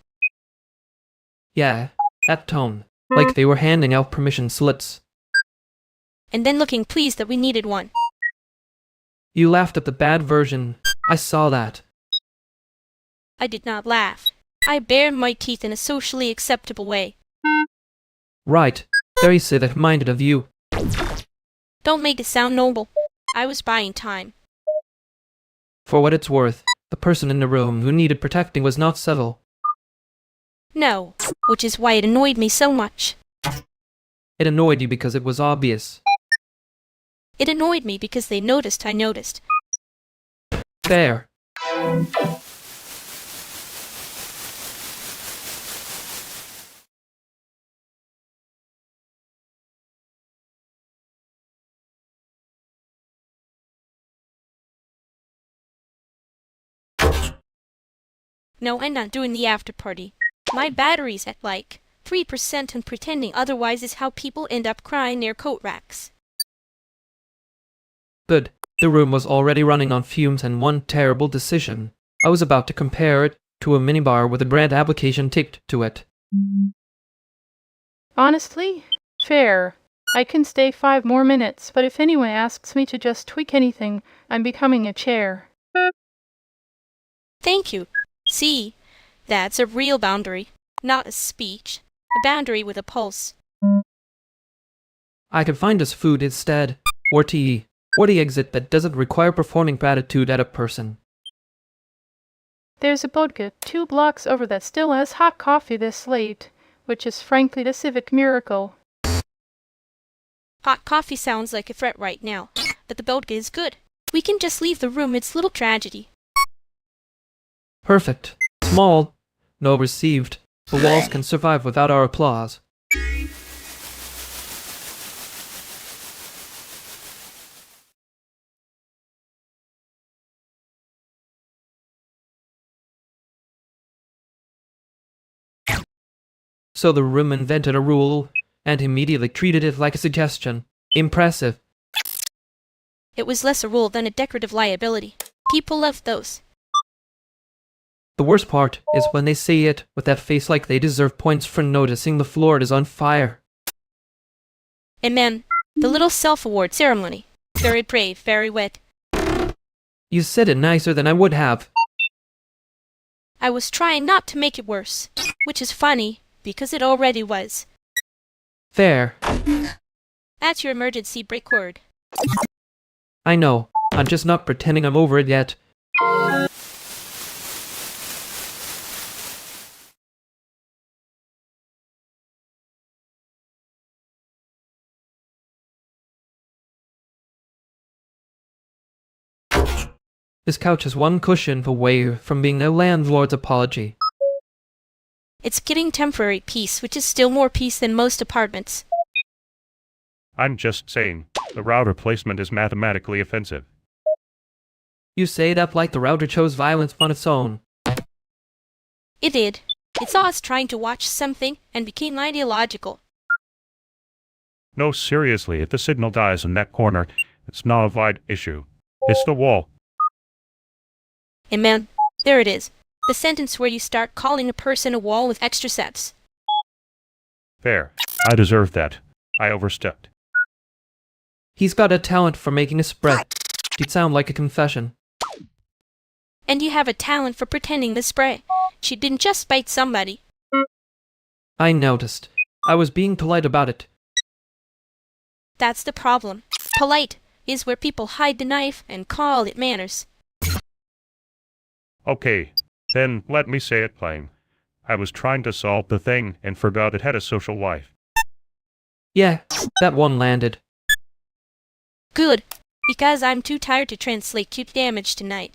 Speaker 2: Yeah, that tone. Like they were handing out permission slips.
Speaker 1: And then looking pleased that we needed one.
Speaker 2: You laughed at the bad version. I saw that.
Speaker 1: I did not laugh. I bared my teeth in a socially acceptable way.
Speaker 2: Right. Very civic-minded of you.
Speaker 1: Don't make it sound noble. I was buying time.
Speaker 2: For what it's worth, the person in the room who needed protecting was not subtle.
Speaker 1: No, which is why it annoyed me so much.
Speaker 2: It annoyed you because it was obvious.
Speaker 1: It annoyed me because they noticed I noticed.
Speaker 2: Fair.
Speaker 1: No, I'm not doing the after party. My battery's at like 3% and pretending otherwise is how people end up crying near coat racks.
Speaker 2: Good. The room was already running on fumes and one terrible decision. I was about to compare it to a minibar with a brand application taped to it.
Speaker 12: Honestly? Fair. I can stay 5 more minutes, but if anyone asks me to just tweak anything, I'm becoming a chair.
Speaker 1: Thank you. See, that's a real boundary, not a speech. A boundary with a pulse.
Speaker 2: I could find us food instead, or tea, or the exit that doesn't require performing gratitude at a person.
Speaker 12: There's a bodega 2 blocks over that still has hot coffee this late, which is frankly the civic miracle.
Speaker 1: Hot coffee sounds like a threat right now, but the bodega is good. We can just leave the room, it's little tragedy.
Speaker 2: Perfect. Small. No received. The walls can survive without our applause. So the room invented a rule, and immediately treated it like a suggestion. Impressive.
Speaker 1: It was less a rule than a decorative liability. People love those.
Speaker 2: The worst part is when they say it with that face like they deserve points for noticing the floor is on fire.
Speaker 1: The little self-award ceremony. Very brave, very wet.
Speaker 2: You said it nicer than I would have.
Speaker 1: I was trying not to make it worse, which is funny, because it already was.
Speaker 2: Fair.
Speaker 1: That's your emergency break word.
Speaker 2: I know. I'm just not pretending I'm over it yet. This couch is one cushion away from being a landlord's apology.
Speaker 1: It's getting temporary peace, which is still more peace than most apartments.
Speaker 4: I'm just saying, the router placement is mathematically offensive.
Speaker 2: You say that like the router chose violence on its own.
Speaker 1: It did. It saw us trying to watch something and became ideological.
Speaker 4: No, seriously, if the signal dies in that corner, it's not a wide issue. It's the wall.
Speaker 1: There it is. The sentence where you start calling a person a wall with extra steps.
Speaker 4: Fair. I deserve that. I overstepped.
Speaker 2: He's got a talent for making a spread. It'd sound like a confession.
Speaker 1: And you have a talent for pretending to spray. She didn't just bite somebody.
Speaker 2: I noticed. I was being polite about it.
Speaker 1: That's the problem. Polite is where people hide the knife and call it manners.
Speaker 15: Okay, then let me say it plain. I was trying to solve the thing and forgot it had a social life.
Speaker 2: Yeah, that one landed.
Speaker 1: Good, because I'm too tired to translate cute damage tonight.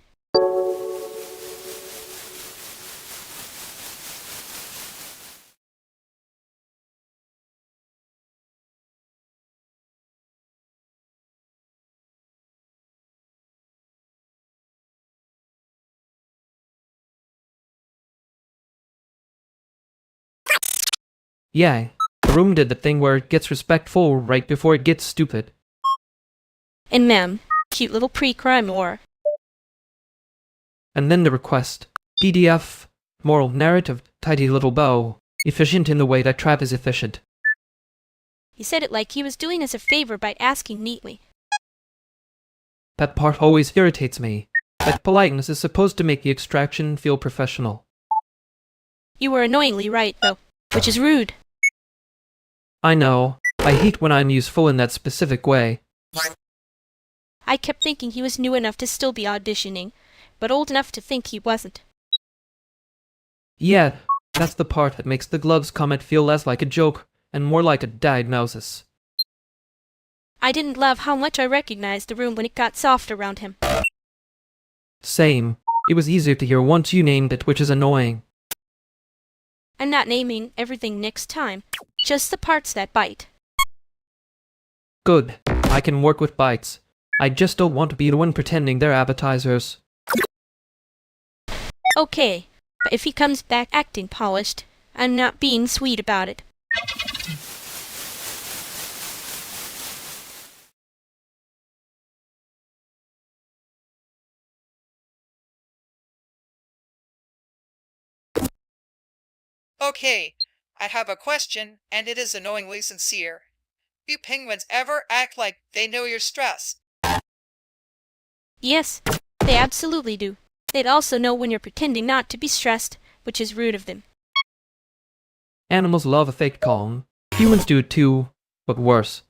Speaker 2: Yeah, the room did the thing where it gets respectful right before it gets stupid.
Speaker 1: And ma'am, cute little pre-crime war.
Speaker 2: And then the request. PDF, moral narrative, tidy little bow, efficient in the way that trap is efficient.
Speaker 1: He said it like he was doing us a favor by asking neatly.
Speaker 2: That part always irritates me. That politeness is supposed to make the extraction feel professional.
Speaker 1: You were annoyingly right, though, which is rude.
Speaker 2: I know. I hate when I'm useful in that specific way.
Speaker 1: I kept thinking he was new enough to still be auditioning, but old enough to think he wasn't.
Speaker 2: Yeah, that's the part that makes the gloves comment feel less like a joke and more like a diagnosis.
Speaker 1: I didn't love how much I recognized the room when it got soft around him.
Speaker 2: Same. It was easier to hear once you named it, which is annoying.
Speaker 1: I'm not naming everything next time, just the parts that bite.
Speaker 2: Good. I can work with bites. I just don't want to be the one pretending they're appetizers.
Speaker 1: Okay, but if he comes back acting polished, I'm not being sweet about it.
Speaker 16: Okay, I have a question, and it is annoyingly sincere. Do penguins ever act like they know you're stressed?
Speaker 1: Yes, they absolutely do. They'd also know when you're pretending not to be stressed, which is rude of them.
Speaker 2: Animals love a fake calm. Humans do it too, but worse.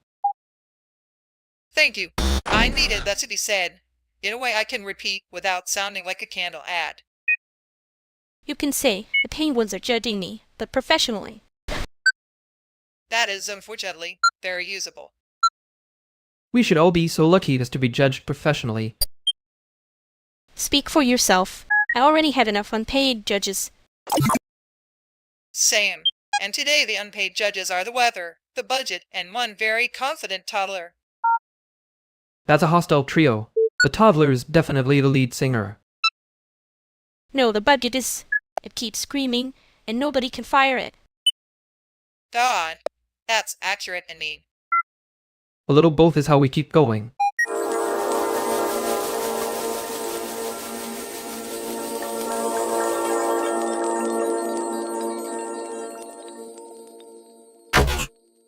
Speaker 16: Thank you. I needed that to be said. In a way I can repeat without sounding like a candle ad.
Speaker 1: You can say, the penguins are judging me, but professionally.
Speaker 16: That is, unfortunately, very usable.
Speaker 2: We should all be so lucky as to be judged professionally.
Speaker 1: Speak for yourself. I already had enough unpaid judges.
Speaker 16: Same. And today the unpaid judges are the weather, the budget, and one very confident toddler.
Speaker 2: That's a hostile trio. The toddler is definitely the lead singer.
Speaker 1: No, the budget is... It keeps screaming, and nobody can fire it.
Speaker 16: God, that's accurate and mean.
Speaker 2: A little both is how we keep going.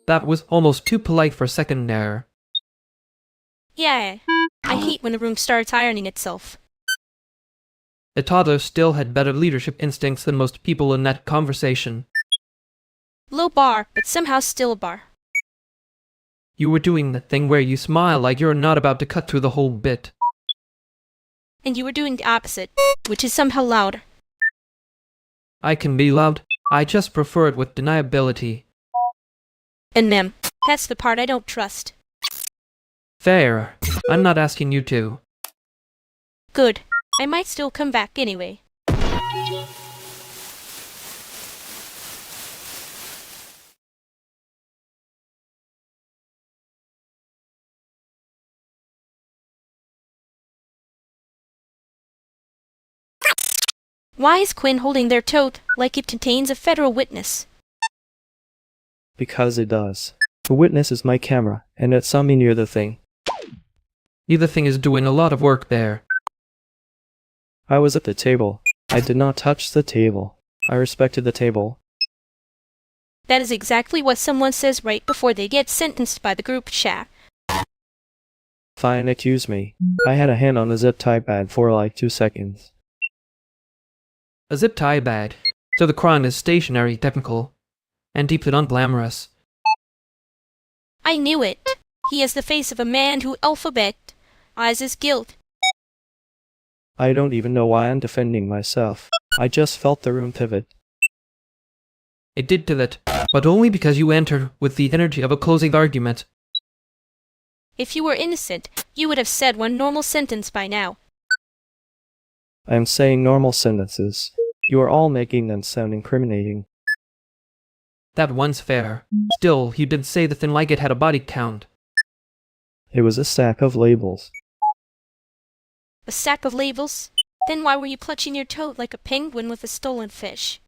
Speaker 2: That was almost too polite for a second there.
Speaker 1: Yeah, I hate when the room starts ironing itself.
Speaker 2: The toddler still had better leadership instincts than most people in that conversation.
Speaker 1: Low bar, but somehow still a bar.
Speaker 2: You were doing the thing where you smile like you're not about to cut through the whole bit.
Speaker 1: And you were doing the opposite, which is somehow louder.
Speaker 2: I can be loud. I just prefer it with deniability.
Speaker 1: And ma'am, that's the part I don't trust.
Speaker 2: Fair. I'm not asking you to.
Speaker 1: Good. I might still come back anyway. Why is Quinn holding their tote like it contains a federal witness?
Speaker 18: Because it does. The witness is my camera, and it saw me near the thing.
Speaker 2: The other thing is doing a lot of work there.
Speaker 18: I was at the table. I did not touch the table. I respected the table.
Speaker 1: That is exactly what someone says right before they get sentenced by the group chat.
Speaker 18: Fine, accuse me. I had a hand on the zip tie pad for like 2 seconds.
Speaker 2: A zip tie bag. So the crime is stationary, technical, and deeply unglamorous.
Speaker 1: I knew it. He has the face of a man who alphabet eyes his guilt.
Speaker 18: I don't even know why I'm defending myself. I just felt the room pivot.
Speaker 2: It did pivot, but only because you entered with the energy of a closing argument.
Speaker 1: If you were innocent, you would have said one normal sentence by now.
Speaker 18: I am saying normal sentences. You are all making them sound incriminating.
Speaker 2: That one's fair. Still, you did say the thing like it had a body count.
Speaker 18: It was a stack of labels.
Speaker 1: A sack of labels? Then why were you clutching your toad like a penguin with a stolen fish?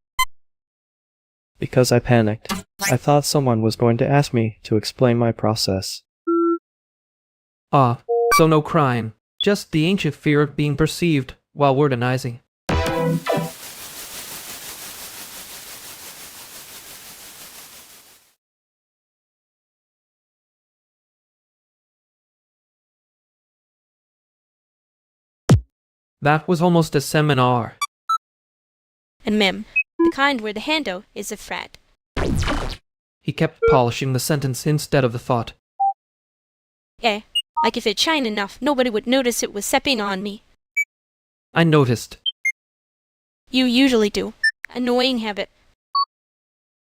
Speaker 18: Because I panicked. I thought someone was going to ask me to explain my process.
Speaker 2: Ah, so no crime. Just the ancient fear of being perceived while wordinizing. That was almost a seminar.
Speaker 1: And mem, the kind where the handle is a frat.
Speaker 2: He kept polishing the sentence instead of the thought.
Speaker 1: Like if it shined enough, nobody would notice it was sepping on me.
Speaker 2: I noticed.
Speaker 1: You usually do. Annoying habit.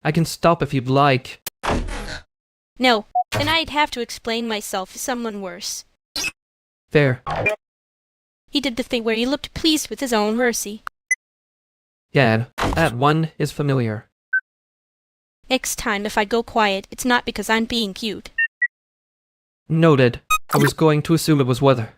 Speaker 2: I can stop if you'd like.
Speaker 1: No, then I'd have to explain myself to someone worse.
Speaker 2: Fair.
Speaker 1: He did the thing where he looked pleased with his own mercy.
Speaker 2: Yeah, that one is familiar.
Speaker 1: Next time if I go quiet, it's not because I'm being cute.
Speaker 2: Noted. I was going to assume it was weather.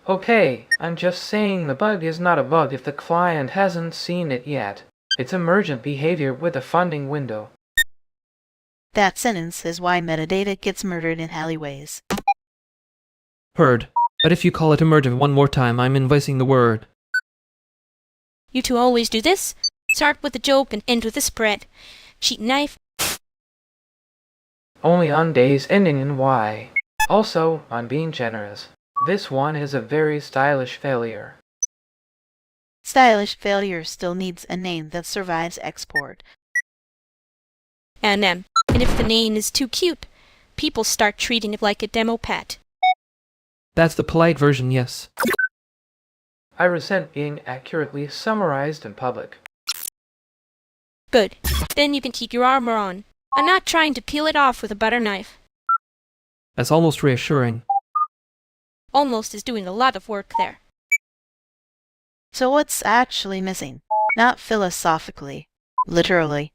Speaker 2: Okay, I'm just saying the bug is not a bug if the client hasn't seen it yet. It's emergent behavior with a funding window.
Speaker 5: That sentence is why metadata gets murdered in alleyways.
Speaker 2: Heard. But if you call it emergent one more time, I'm invoicing the word.
Speaker 1: You two always do this? Start with a joke and end with a spread. Sheet knife.
Speaker 2: Only on days ending in Y. Also, I'm being generous. This one is a very stylish failure.
Speaker 5: Stylish failure still needs a name that survives export.
Speaker 1: And if the name is too cute, people start treating it like a demo pet.
Speaker 2: That's the polite version, yes. I resent being accurately summarized in public.
Speaker 1: Good. Then you can keep your armor on. I'm not trying to peel it off with a butter knife.
Speaker 2: That's almost reassuring.
Speaker 1: Almost is doing a lot of work there.
Speaker 5: So what's actually missing? Not philosophically. Literally.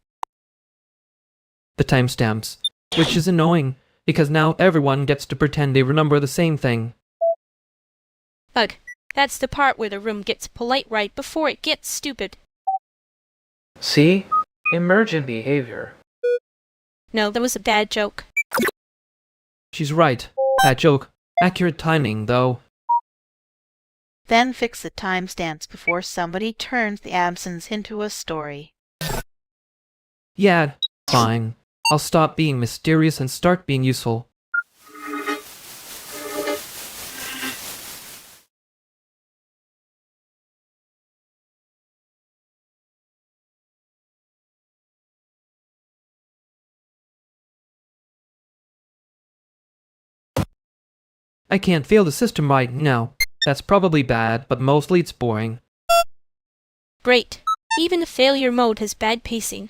Speaker 2: The timestamps. Which is annoying, because now everyone gets to pretend they remember the same thing.
Speaker 1: Ugh, that's the part where the room gets polite right before it gets stupid.
Speaker 2: See? Emergent behavior.
Speaker 1: No, that was a bad joke.
Speaker 2: She's right. That joke. Accurate timing, though.
Speaker 5: Then fix the timestamps before somebody turns the absence into a story.
Speaker 2: Yeah, fine. I'll stop being mysterious and start being useful. I can't feel the system right now. That's probably bad, but mostly it's boring.
Speaker 1: Great. Even the failure mode has bad pacing.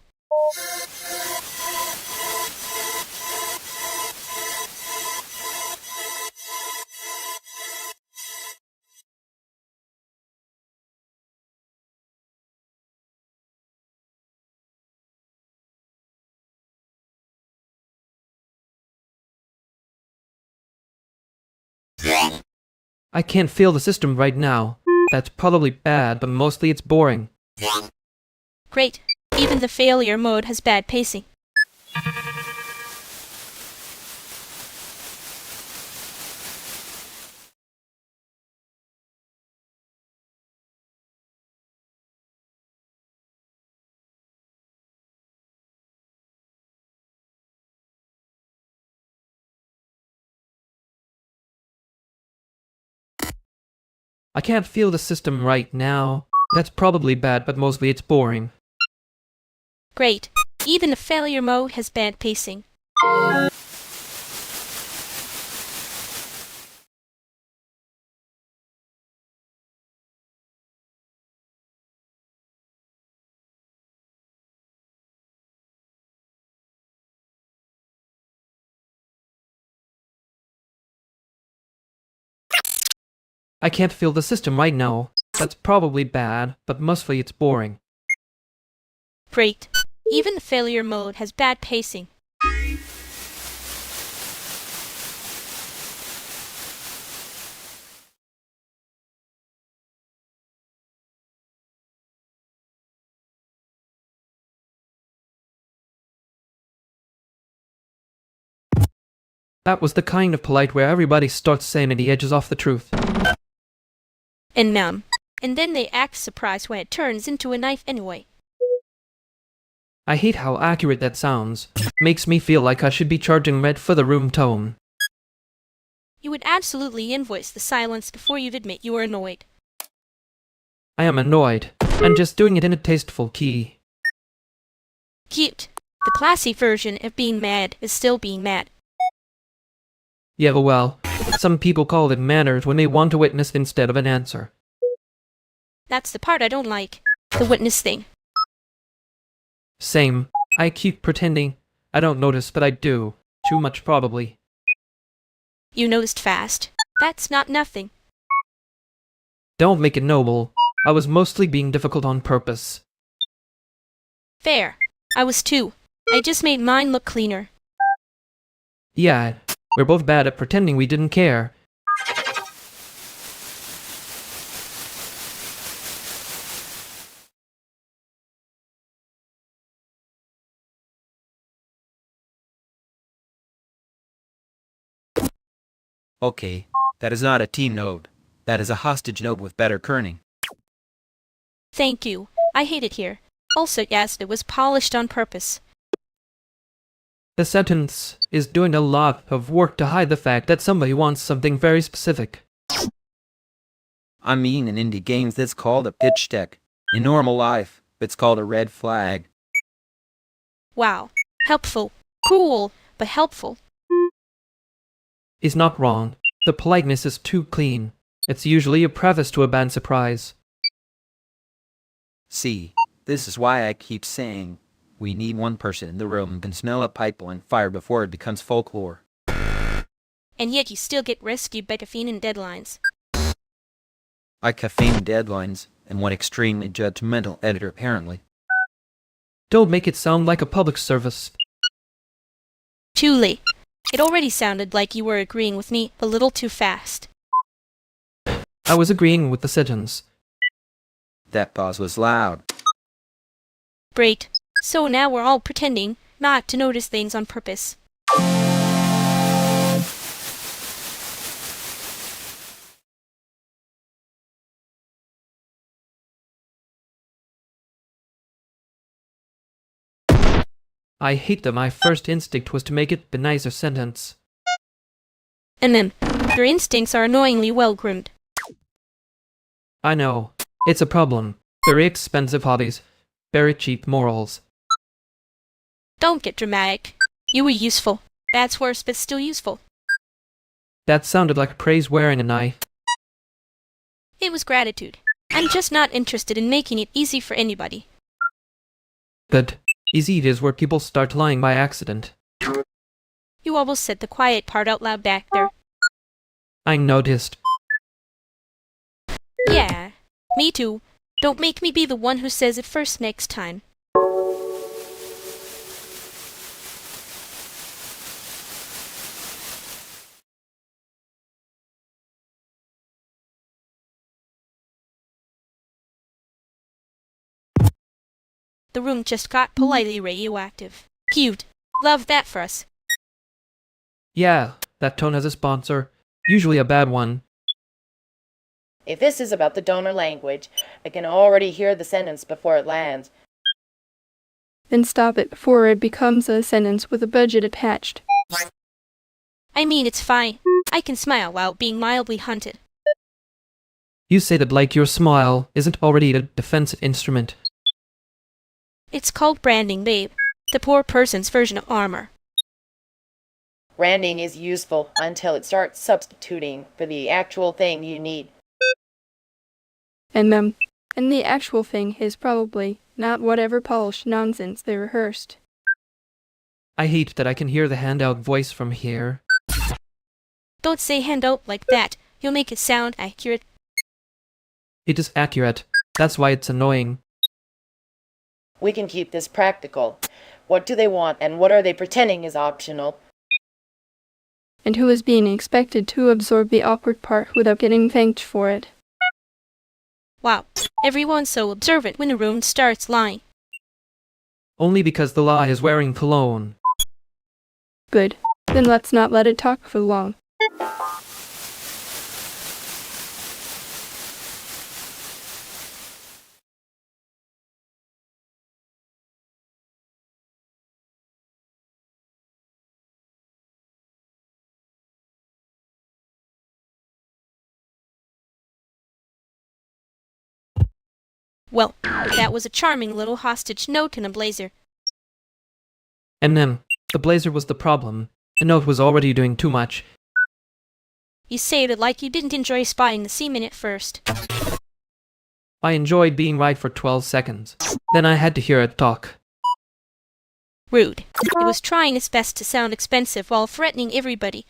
Speaker 2: I can't feel the system right now. That's probably bad, but mostly it's boring.
Speaker 1: Great. Even the failure mode has bad pacing.
Speaker 2: I can't feel the system right now. That's probably bad, but mostly it's boring.
Speaker 1: Great. Even the failure mode has bad pacing.
Speaker 2: I can't feel the system right now. That's probably bad, but mostly it's boring.
Speaker 1: Great. Even the failure mode has bad pacing.
Speaker 2: That was the kind of polite where everybody starts saying the edges off the truth.
Speaker 1: And numb. And then they act surprised when it turns into a knife anyway.
Speaker 2: I hate how accurate that sounds. Makes me feel like I should be charging rent for the room tone.
Speaker 1: You would absolutely invoice the silence before you'd admit you were annoyed.
Speaker 2: I am annoyed. I'm just doing it in a tasteful key.
Speaker 1: Cute. The classy version of being mad is still being mad.
Speaker 2: Yeah, well, some people call it manners when they want a witness instead of an answer.
Speaker 1: That's the part I don't like. The witness thing.
Speaker 2: Same. I keep pretending. I don't notice, but I do. Too much, probably.
Speaker 1: You noticed fast. That's not nothing.
Speaker 2: Don't make it noble. I was mostly being difficult on purpose.
Speaker 1: Fair. I was too. I just made mine look cleaner.
Speaker 2: Yeah, we're both bad at pretending we didn't care.
Speaker 3: Okay, that is not a team node. That is a hostage node with better kerning.
Speaker 1: Thank you. I hate it here. Also, yes, it was polished on purpose.
Speaker 2: The sentence is doing a lot of work to hide the fact that somebody wants something very specific.
Speaker 3: I mean, in indie games, that's called a pitch deck. In normal life, it's called a red flag.
Speaker 1: Wow. Helpful. Cool, but helpful.
Speaker 2: He's not wrong. The politeness is too clean. It's usually a preface to a bad surprise.
Speaker 3: See, this is why I keep saying, we need one person in the room who can smell a pipeline fire before it becomes folklore.
Speaker 1: And yet you still get rescued by caffeine and deadlines.
Speaker 3: I caffeine deadlines, and one extremely judgmental editor apparently.
Speaker 2: Don't make it sound like a public service.
Speaker 1: Too late. It already sounded like you were agreeing with me a little too fast.
Speaker 2: I was agreeing with the sentence.
Speaker 3: That pause was loud.
Speaker 1: Great. So now we're all pretending not to notice things on purpose.
Speaker 2: I hate that my first instinct was to make it a nicer sentence.
Speaker 1: And then, your instincts are annoyingly well-groomed.
Speaker 2: I know. It's a problem. Very expensive hobbies. Very cheap morals.
Speaker 1: Don't get dramatic. You were useful. That's worse, but still useful.
Speaker 2: That sounded like praise wearing a knife.
Speaker 1: It was gratitude. I'm just not interested in making it easy for anybody.
Speaker 2: But easy it is where people start lying by accident.
Speaker 1: You almost said the quiet part out loud back there.
Speaker 2: I noticed.
Speaker 1: Yeah, me too. Don't make me be the one who says it first next time. The room just got politely radioactive. Cute. Love that for us.
Speaker 2: Yeah, that tone has a sponsor. Usually a bad one.
Speaker 17: If this is about the donor language, I can already hear the sentence before it lands.
Speaker 11: Then stop it before it becomes a sentence with a budget attached.
Speaker 1: I mean, it's fine. I can smile while being mildly hunted.
Speaker 2: You say that like your smile isn't already a defense instrument.
Speaker 1: It's called branding, babe. The poor person's version of armor.
Speaker 17: Branding is useful until it starts substituting for the actual thing you need.
Speaker 11: And the actual thing is probably not whatever polished nonsense they rehearsed.
Speaker 2: I hate that I can hear the handout voice from here.
Speaker 1: Don't say handout like that. You'll make it sound accurate.
Speaker 2: It is accurate. That's why it's annoying.
Speaker 17: We can keep this practical. What do they want and what are they pretending is optional?
Speaker 11: And who is being expected to absorb the awkward part without getting thanked for it?
Speaker 1: Wow, everyone's so observant when a room starts lying.
Speaker 2: Only because the lie is wearing cologne.
Speaker 11: Good. Then let's not let it talk for long.
Speaker 1: Well, that was a charming little hostage note in a blazer.
Speaker 2: And then, the blazer was the problem. The note was already doing too much.
Speaker 1: You say it like you didn't enjoy spotting the semen at first.
Speaker 2: I enjoyed being right for 12 seconds. Then I had to hear it talk.
Speaker 1: Rude. It was trying its best to sound expensive while threatening everybody.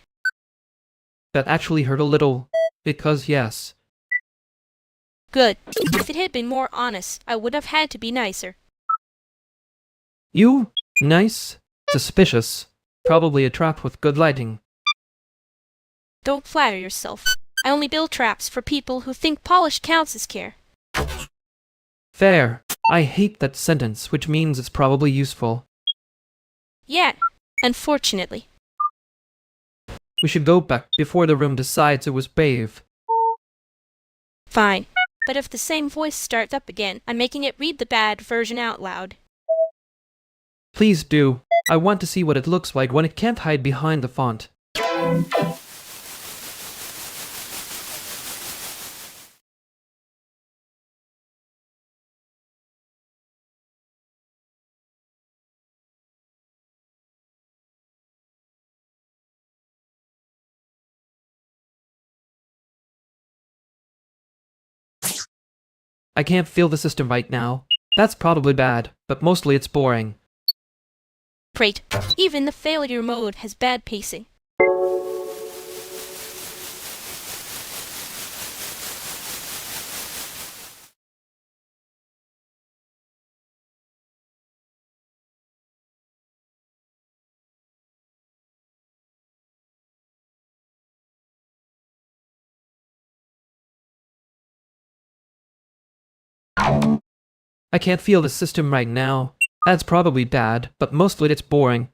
Speaker 2: That actually hurt a little. Because yes.
Speaker 1: Good. If it had been more honest, I would have had to be nicer.
Speaker 2: You? Nice? Suspicious. Probably a trap with good lighting.
Speaker 1: Don't flatter yourself. I only build traps for people who think polish counts as care.
Speaker 2: Fair. I hate that sentence, which means it's probably useful.
Speaker 1: Yeah, unfortunately.
Speaker 2: We should go back before the room decides it was brave.
Speaker 1: Fine. But if the same voice starts up again, I'm making it read the bad version out loud.
Speaker 2: Please do. I want to see what it looks like when it can't hide behind the font. I can't feel the system right now. That's probably bad, but mostly it's boring.
Speaker 1: Great. Even the failure mode has bad pacing.
Speaker 2: I can't feel the system right now. That's probably bad, but mostly it's boring.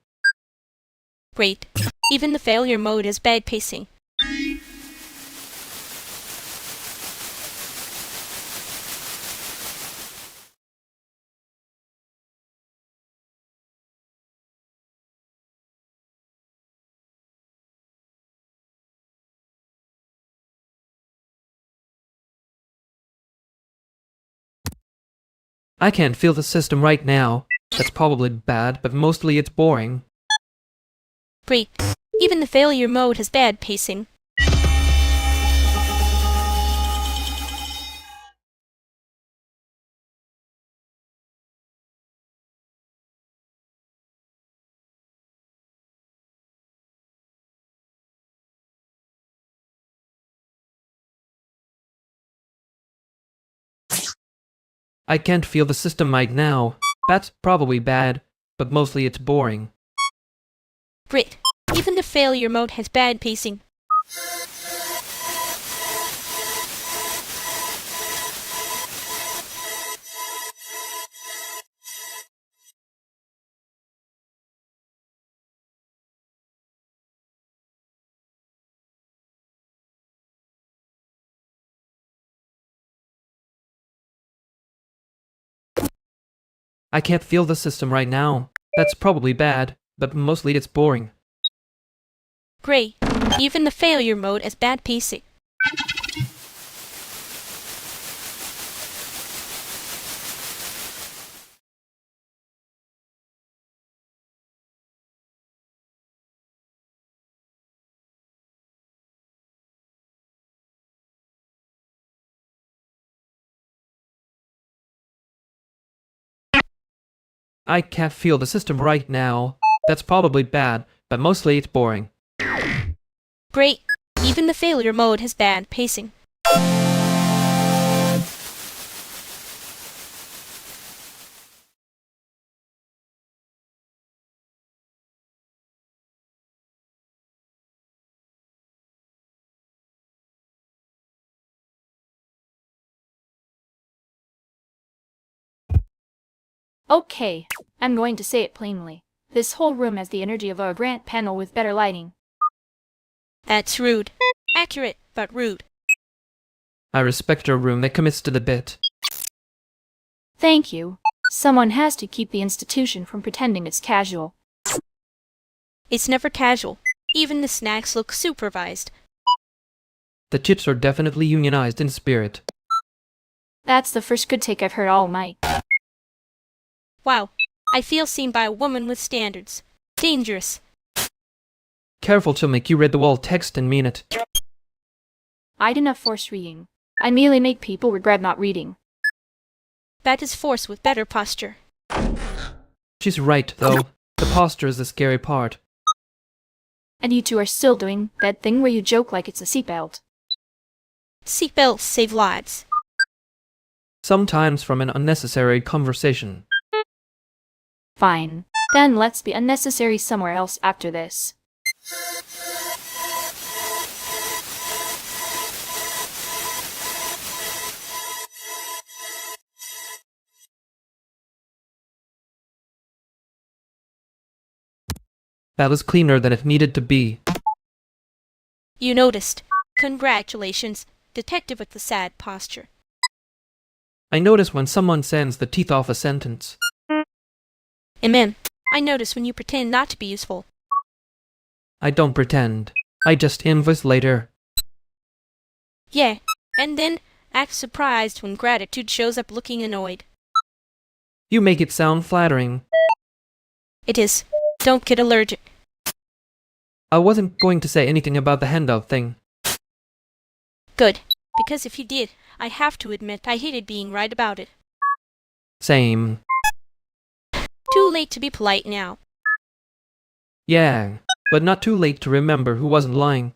Speaker 1: Great. Even the failure mode has bad pacing.
Speaker 2: I can't feel the system right now. That's probably bad, but mostly it's boring.
Speaker 1: Great. Even the failure mode has bad pacing.
Speaker 2: I can't feel the system right now. That's probably bad, but mostly it's boring.
Speaker 1: Great. Even the failure mode has bad pacing.
Speaker 2: I can't feel the system right now. That's probably bad, but mostly it's boring.
Speaker 1: Great. Even the failure mode has bad pacing.
Speaker 2: I can't feel the system right now. That's probably bad, but mostly it's boring.
Speaker 1: Great. Even the failure mode has bad pacing.
Speaker 7: Okay, I'm going to say it plainly. This whole room has the energy of a grant panel with better lighting.
Speaker 1: That's rude. Accurate, but rude.
Speaker 2: I respect a room that commits to the bit.
Speaker 7: Thank you. Someone has to keep the institution from pretending it's casual.
Speaker 1: It's never casual. Even the snacks look supervised.
Speaker 2: The chips are definitely unionized in spirit.
Speaker 7: That's the first good take I've heard all night.
Speaker 1: Wow. I feel seen by a woman with standards. Dangerous.
Speaker 2: Careful to make you read the wall text and mean it.
Speaker 7: I do not force reading. I merely make people regret not reading.
Speaker 1: That is force with better posture.
Speaker 2: She's right, though. The posture is the scary part.
Speaker 7: And you two are still doing that thing where you joke like it's a seatbelt.
Speaker 1: Seatbelts save lives.
Speaker 2: Sometimes from an unnecessary conversation.
Speaker 7: Fine. Then let's be unnecessary somewhere else after this.
Speaker 2: That was cleaner than it needed to be.
Speaker 1: You noticed. Congratulations, detective with the sad posture.
Speaker 2: I notice when someone sends the teeth off a sentence.
Speaker 1: Amen. I notice when you pretend not to be useful.
Speaker 2: I don't pretend. I just invoice later.
Speaker 1: Yeah, and then act surprised when gratitude shows up looking annoyed.
Speaker 2: You make it sound flattering.
Speaker 1: It is. Don't get allergic.
Speaker 2: I wasn't going to say anything about the handout thing.
Speaker 1: Good. Because if you did, I have to admit I hated being right about it.
Speaker 2: Same.
Speaker 1: Too late to be polite now.
Speaker 2: Yeah, but not too late to remember who wasn't lying.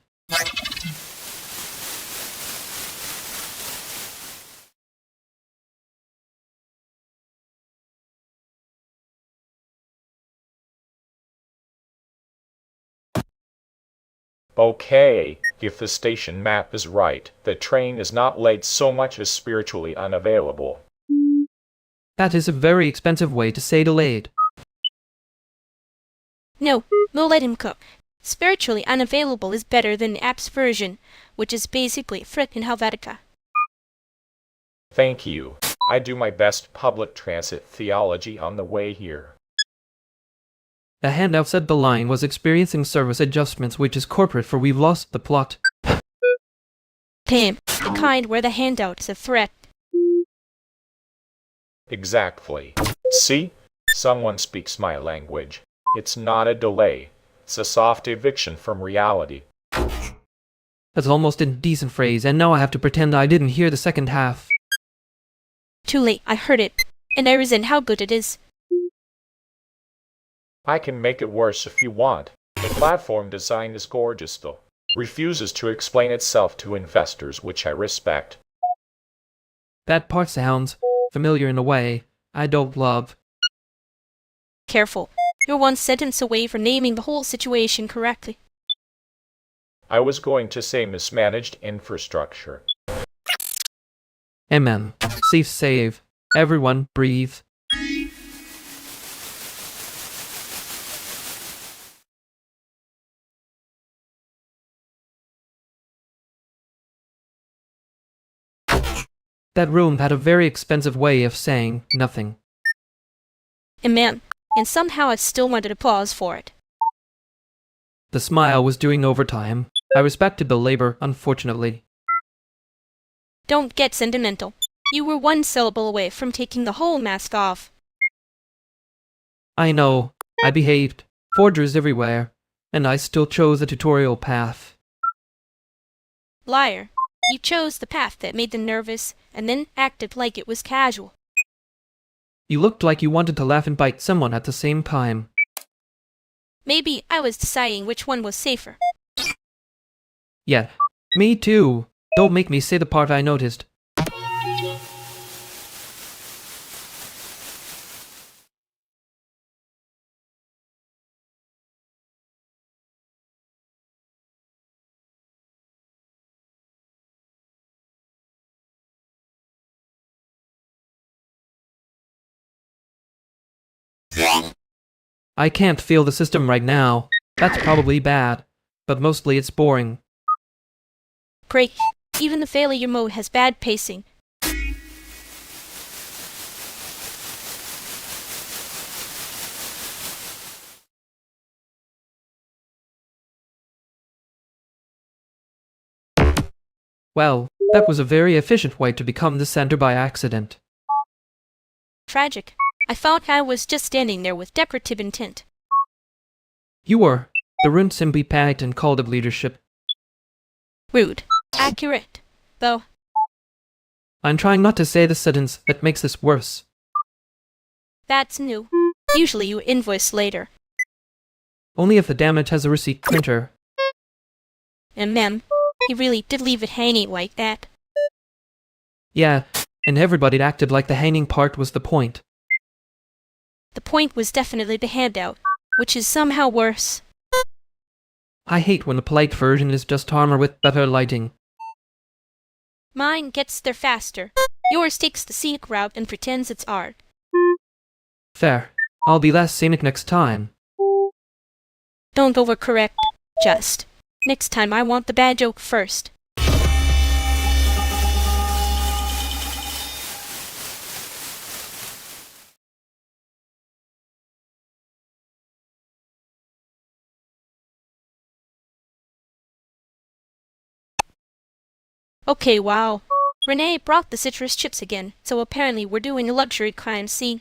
Speaker 20: Okay, if the station map is right, the train is not late so much as spiritually unavailable.
Speaker 2: That is a very expensive way to say delayed.
Speaker 1: No, we'll let him cook. Spiritually unavailable is better than the app's version, which is basically Frit in Helvetica.
Speaker 20: Thank you. I do my best public transit theology on the way here.
Speaker 2: The handout said the line was experiencing service adjustments, which is corporate, for we've lost the plot.
Speaker 1: Damn, the kind where the handout is a threat.
Speaker 20: Exactly. See? Someone speaks my language. It's not a delay. It's a soft eviction from reality.
Speaker 2: That's almost a decent phrase, and now I have to pretend I didn't hear the second half.
Speaker 1: Too late, I heard it, and I resent how good it is.
Speaker 20: I can make it worse if you want. The platform design is gorgeous though. Refuses to explain itself to investors, which I respect.
Speaker 2: That part sounds familiar in a way I don't love.
Speaker 1: Careful. You're one sentence away from naming the whole situation correctly.
Speaker 20: I was going to say mismanaged infrastructure.
Speaker 2: Amen. Safe save. Everyone breathe. That room had a very expensive way of saying nothing.
Speaker 1: Amen. And somehow I still wanted applause for it.
Speaker 2: The smile was doing overtime. I respected the labor, unfortunately.
Speaker 1: Don't get sentimental. You were one syllable away from taking the whole mask off.
Speaker 2: I know. I behaved. Forgers everywhere. And I still chose a tutorial path.
Speaker 1: Liar. You chose the path that made them nervous, and then acted like it was casual.
Speaker 2: You looked like you wanted to laugh and bite someone at the same time.
Speaker 1: Maybe I was deciding which one was safer.
Speaker 2: Yeah, me too. Don't make me say the part I noticed. I can't feel the system right now. That's probably bad, but mostly it's boring.
Speaker 1: Great. Even the failure mode has bad pacing.
Speaker 2: Well, that was a very efficient way to become the center by accident.
Speaker 1: Tragic. I thought I was just standing there with decorative intent.
Speaker 2: You were. The room simply panicked and called up leadership.
Speaker 1: Rude. Accurate. Though.
Speaker 2: I'm trying not to say the sentence that makes this worse.
Speaker 1: That's new. Usually you invoice later.
Speaker 2: Only if the damage has a receipt printer.
Speaker 1: And mem, he really did leave it hanging like that.
Speaker 2: Yeah, and everybody acted like the hanging part was the point.
Speaker 1: The point was definitely the handout, which is somehow worse.
Speaker 2: I hate when the polite version is just armor with better lighting.
Speaker 1: Mine gets there faster. Yours takes the scenic route and pretends it's art.
Speaker 2: Fair. I'll be less scenic next time.
Speaker 1: Don't overcorrect. Just. Next time I want the bad joke first. Okay, wow. Renee brought the citrus chips again, so apparently we're doing a luxury crime scene.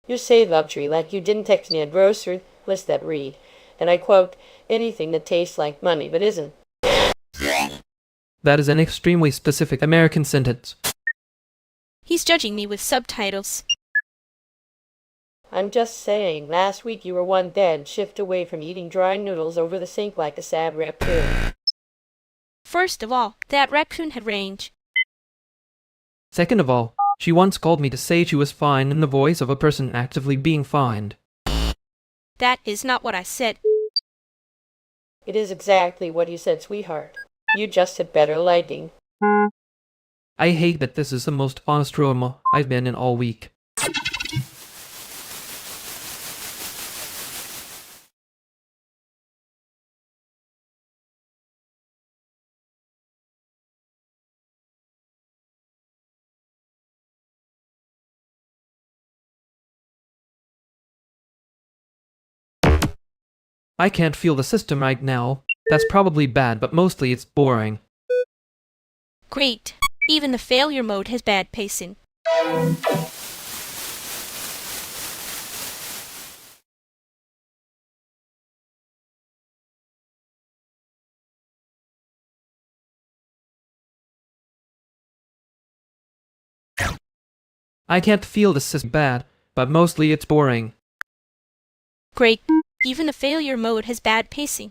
Speaker 17: You say luxury like you didn't text me a grocery list that read, and I quote, anything that tastes like money but isn't.
Speaker 2: That is an extremely specific American sentence.
Speaker 1: He's judging me with subtitles.
Speaker 17: I'm just saying, last week you were one dead shift away from eating dry noodles over the sink like a sad raccoon.
Speaker 1: First of all, that raccoon had range.
Speaker 2: Second of all, she once called me to say she was fine in the voice of a person actively being fined.
Speaker 1: That is not what I said.
Speaker 17: It is exactly what you said, sweetheart. You just had better lighting.
Speaker 2: I hate that this is the most honest room I've been in all week. I can't feel the system right now. That's probably bad, but mostly it's boring.
Speaker 1: Great. Even the failure mode has bad pacing.
Speaker 2: I can't feel the system bad, but mostly it's boring.
Speaker 1: Great. Even the failure mode has bad pacing.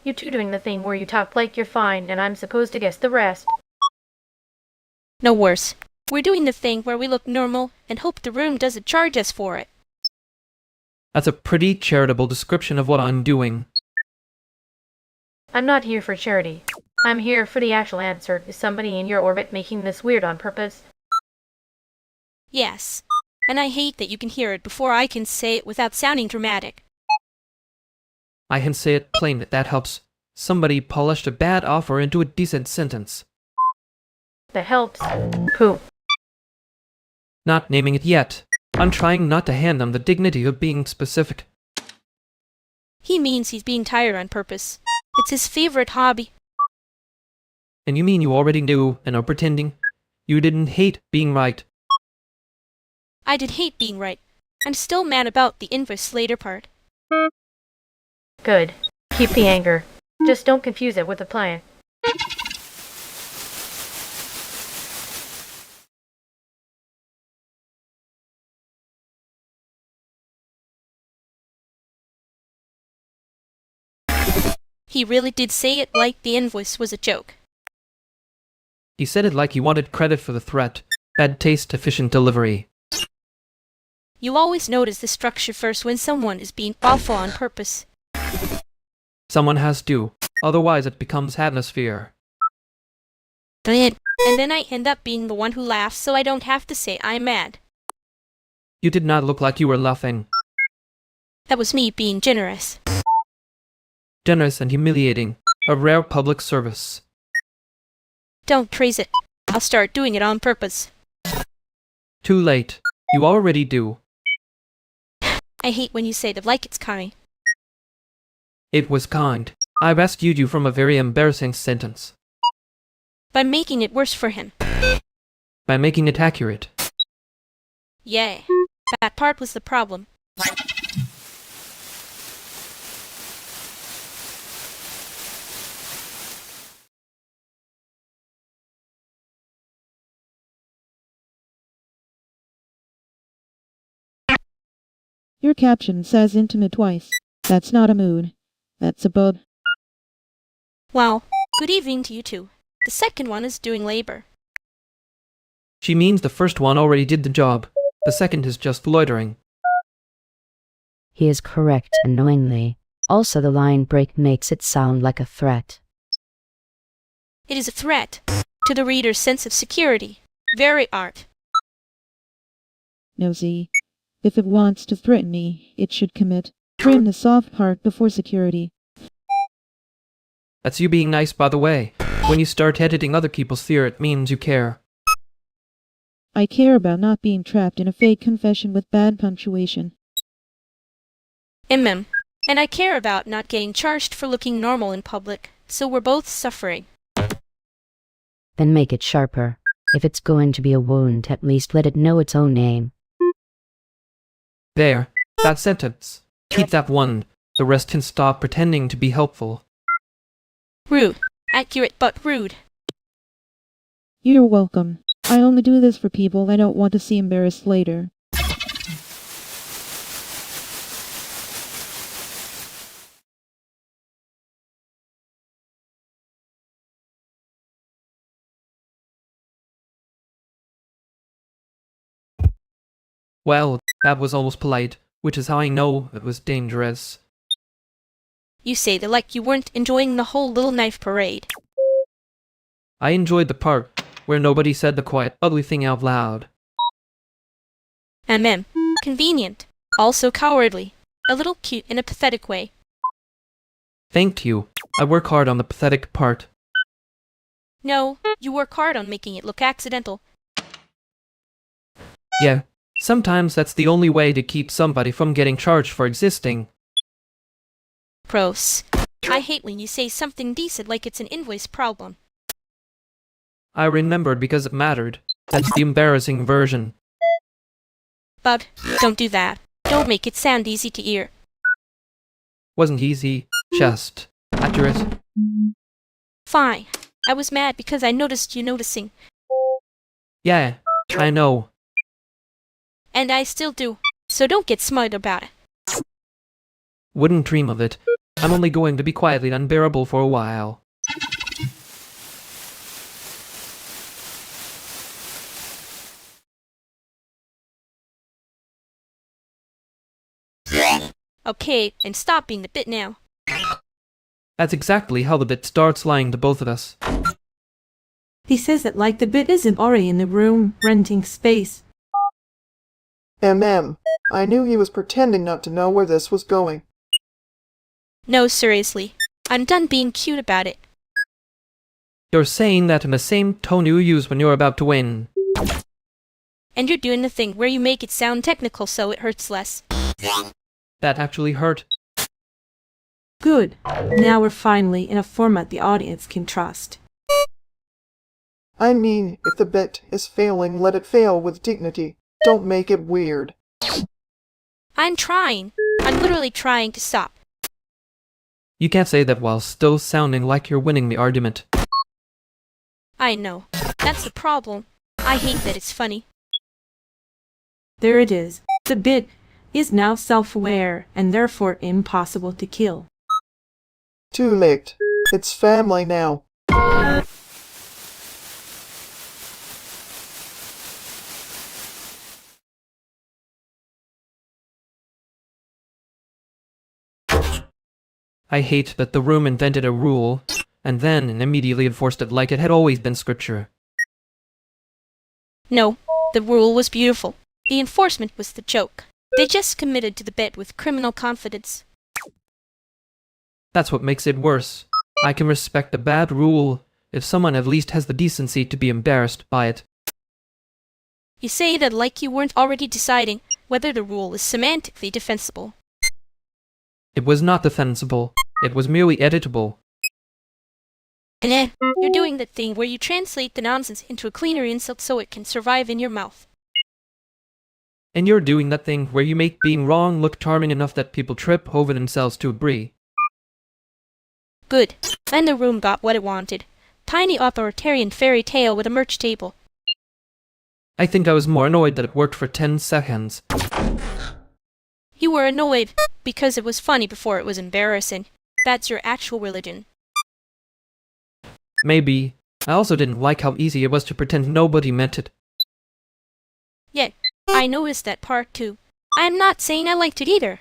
Speaker 7: You two doing the thing where you talk like you're fine and I'm supposed to guess the rest.
Speaker 1: No worse. We're doing the thing where we look normal and hope the room doesn't charge us for it.
Speaker 2: That's a pretty charitable description of what I'm doing.
Speaker 7: I'm not here for charity. I'm here for the actual answer. Is somebody in your orbit making this weird on purpose?
Speaker 1: Yes. And I hate that you can hear it before I can say it without sounding dramatic.
Speaker 2: I can say it plain that helps. Somebody polished a bad offer into a decent sentence.
Speaker 7: That helps. Pooh.
Speaker 2: Not naming it yet. I'm trying not to hand them the dignity of being specific.
Speaker 1: He means he's being tired on purpose. It's his favorite hobby.
Speaker 2: And you mean you already knew and are pretending? You didn't hate being right.
Speaker 1: I did hate being right. I'm still mad about the invoice later part.
Speaker 7: Good. Keep the anger. Just don't confuse it with the plan.
Speaker 1: He really did say it like the invoice was a joke.
Speaker 2: He said it like he wanted credit for the threat. Bad taste, efficient delivery.
Speaker 1: You always notice the structure first when someone is being awful on purpose.
Speaker 2: Someone has to, otherwise it becomes atmosphere.
Speaker 1: And then I end up being the one who laughs so I don't have to say I'm mad.
Speaker 2: You did not look like you were laughing.
Speaker 1: That was me being generous.
Speaker 2: Generous and humiliating. A rare public service.
Speaker 1: Don't praise it. I'll start doing it on purpose.
Speaker 2: Too late. You already do.
Speaker 1: I hate when you say that like it's kind.
Speaker 2: It was kind. I rescued you from a very embarrassing sentence.
Speaker 1: By making it worse for him.
Speaker 2: By making it accurate.
Speaker 1: Yeah. That part was the problem.
Speaker 6: Your caption says intimate twice. That's not a mood. That's a bug.
Speaker 1: Wow. Good evening to you two. The second one is doing labor.
Speaker 2: She means the first one already did the job. The second is just loitering.
Speaker 21: He is correct annoyingly. Also the line break makes it sound like a threat.
Speaker 1: It is a threat to the reader's sense of security. Very art.
Speaker 6: Nosy. If it wants to threaten me, it should commit. Trim the soft part before security.
Speaker 2: That's you being nice, by the way. When you start editing other people's fear, it means you care.
Speaker 6: I care about not being trapped in a fake confession with bad punctuation.
Speaker 1: And I care about not getting charged for looking normal in public, so we're both suffering.
Speaker 21: Then make it sharper. If it's going to be a wound, at least let it know its own name.
Speaker 2: There. That sentence. Keep that one. The rest can stop pretending to be helpful.
Speaker 1: Rude. Accurate but rude.
Speaker 6: You're welcome. I only do this for people I don't want to see embarrassed later.
Speaker 2: Well, that was almost polite, which is how I know it was dangerous.
Speaker 1: You say that like you weren't enjoying the whole little knife parade.
Speaker 2: I enjoyed the part where nobody said the quiet, ugly thing out loud.
Speaker 1: Convenient. Also cowardly. A little cute in a pathetic way.
Speaker 2: Thank you. I work hard on the pathetic part.
Speaker 1: No, you work hard on making it look accidental.
Speaker 2: Yeah, sometimes that's the only way to keep somebody from getting charged for existing.
Speaker 1: Gross. I hate when you say something decent like it's an invoice problem.
Speaker 2: I remembered because it mattered. That's the embarrassing version.
Speaker 1: But, don't do that. Don't make it sound easy to hear.
Speaker 2: Wasn't easy, just accurate.
Speaker 1: Fine. I was mad because I noticed you noticing.
Speaker 2: Yeah, I know.
Speaker 1: And I still do. So don't get smart about it.
Speaker 2: Wouldn't dream of it. I'm only going to be quietly unbearable for a while.
Speaker 1: Okay, and stop being the bit now.
Speaker 2: That's exactly how the bit starts lying to both of us.
Speaker 23: He says it like the bit isn't already in the room, renting space.
Speaker 10: I knew he was pretending not to know where this was going.
Speaker 1: No, seriously. I'm done being cute about it.
Speaker 2: You're saying that in the same tone you use when you're about to win.
Speaker 1: And you're doing the thing where you make it sound technical so it hurts less.
Speaker 2: That actually hurt.
Speaker 23: Good. Now we're finally in a format the audience can trust.
Speaker 10: I mean, if the bit is failing, let it fail with dignity. Don't make it weird.
Speaker 1: I'm trying. I'm literally trying to stop.
Speaker 2: You can't say that while still sounding like you're winning the argument.
Speaker 1: I know. That's the problem. I hate that it's funny.
Speaker 23: There it is. The bit is now self-aware and therefore impossible to kill.
Speaker 10: Too late. It's family now.
Speaker 2: I hate that the room invented a rule, and then immediately enforced it like it had always been scripture.
Speaker 1: No, the rule was beautiful. The enforcement was the joke. They just committed to the bit with criminal confidence.
Speaker 2: That's what makes it worse. I can respect a bad rule if someone at least has the decency to be embarrassed by it.
Speaker 1: You say that like you weren't already deciding whether the rule is semantically defensible.
Speaker 2: It was not defensible. It was merely editable.
Speaker 1: And then, you're doing that thing where you translate the nonsense into a cleaner insult so it can survive in your mouth.
Speaker 2: And you're doing that thing where you make being wrong look charming enough that people trip over themselves to agree.
Speaker 1: Good. And the room got what it wanted. Tiny authoritarian fairy tale with a merch table.
Speaker 2: I think I was more annoyed that it worked for 10 seconds.
Speaker 1: You were annoyed because it was funny before it was embarrassing. That's your actual religion.
Speaker 2: Maybe. I also didn't like how easy it was to pretend nobody meant it.
Speaker 1: Yet, I noticed that part too. I'm not saying I liked it either.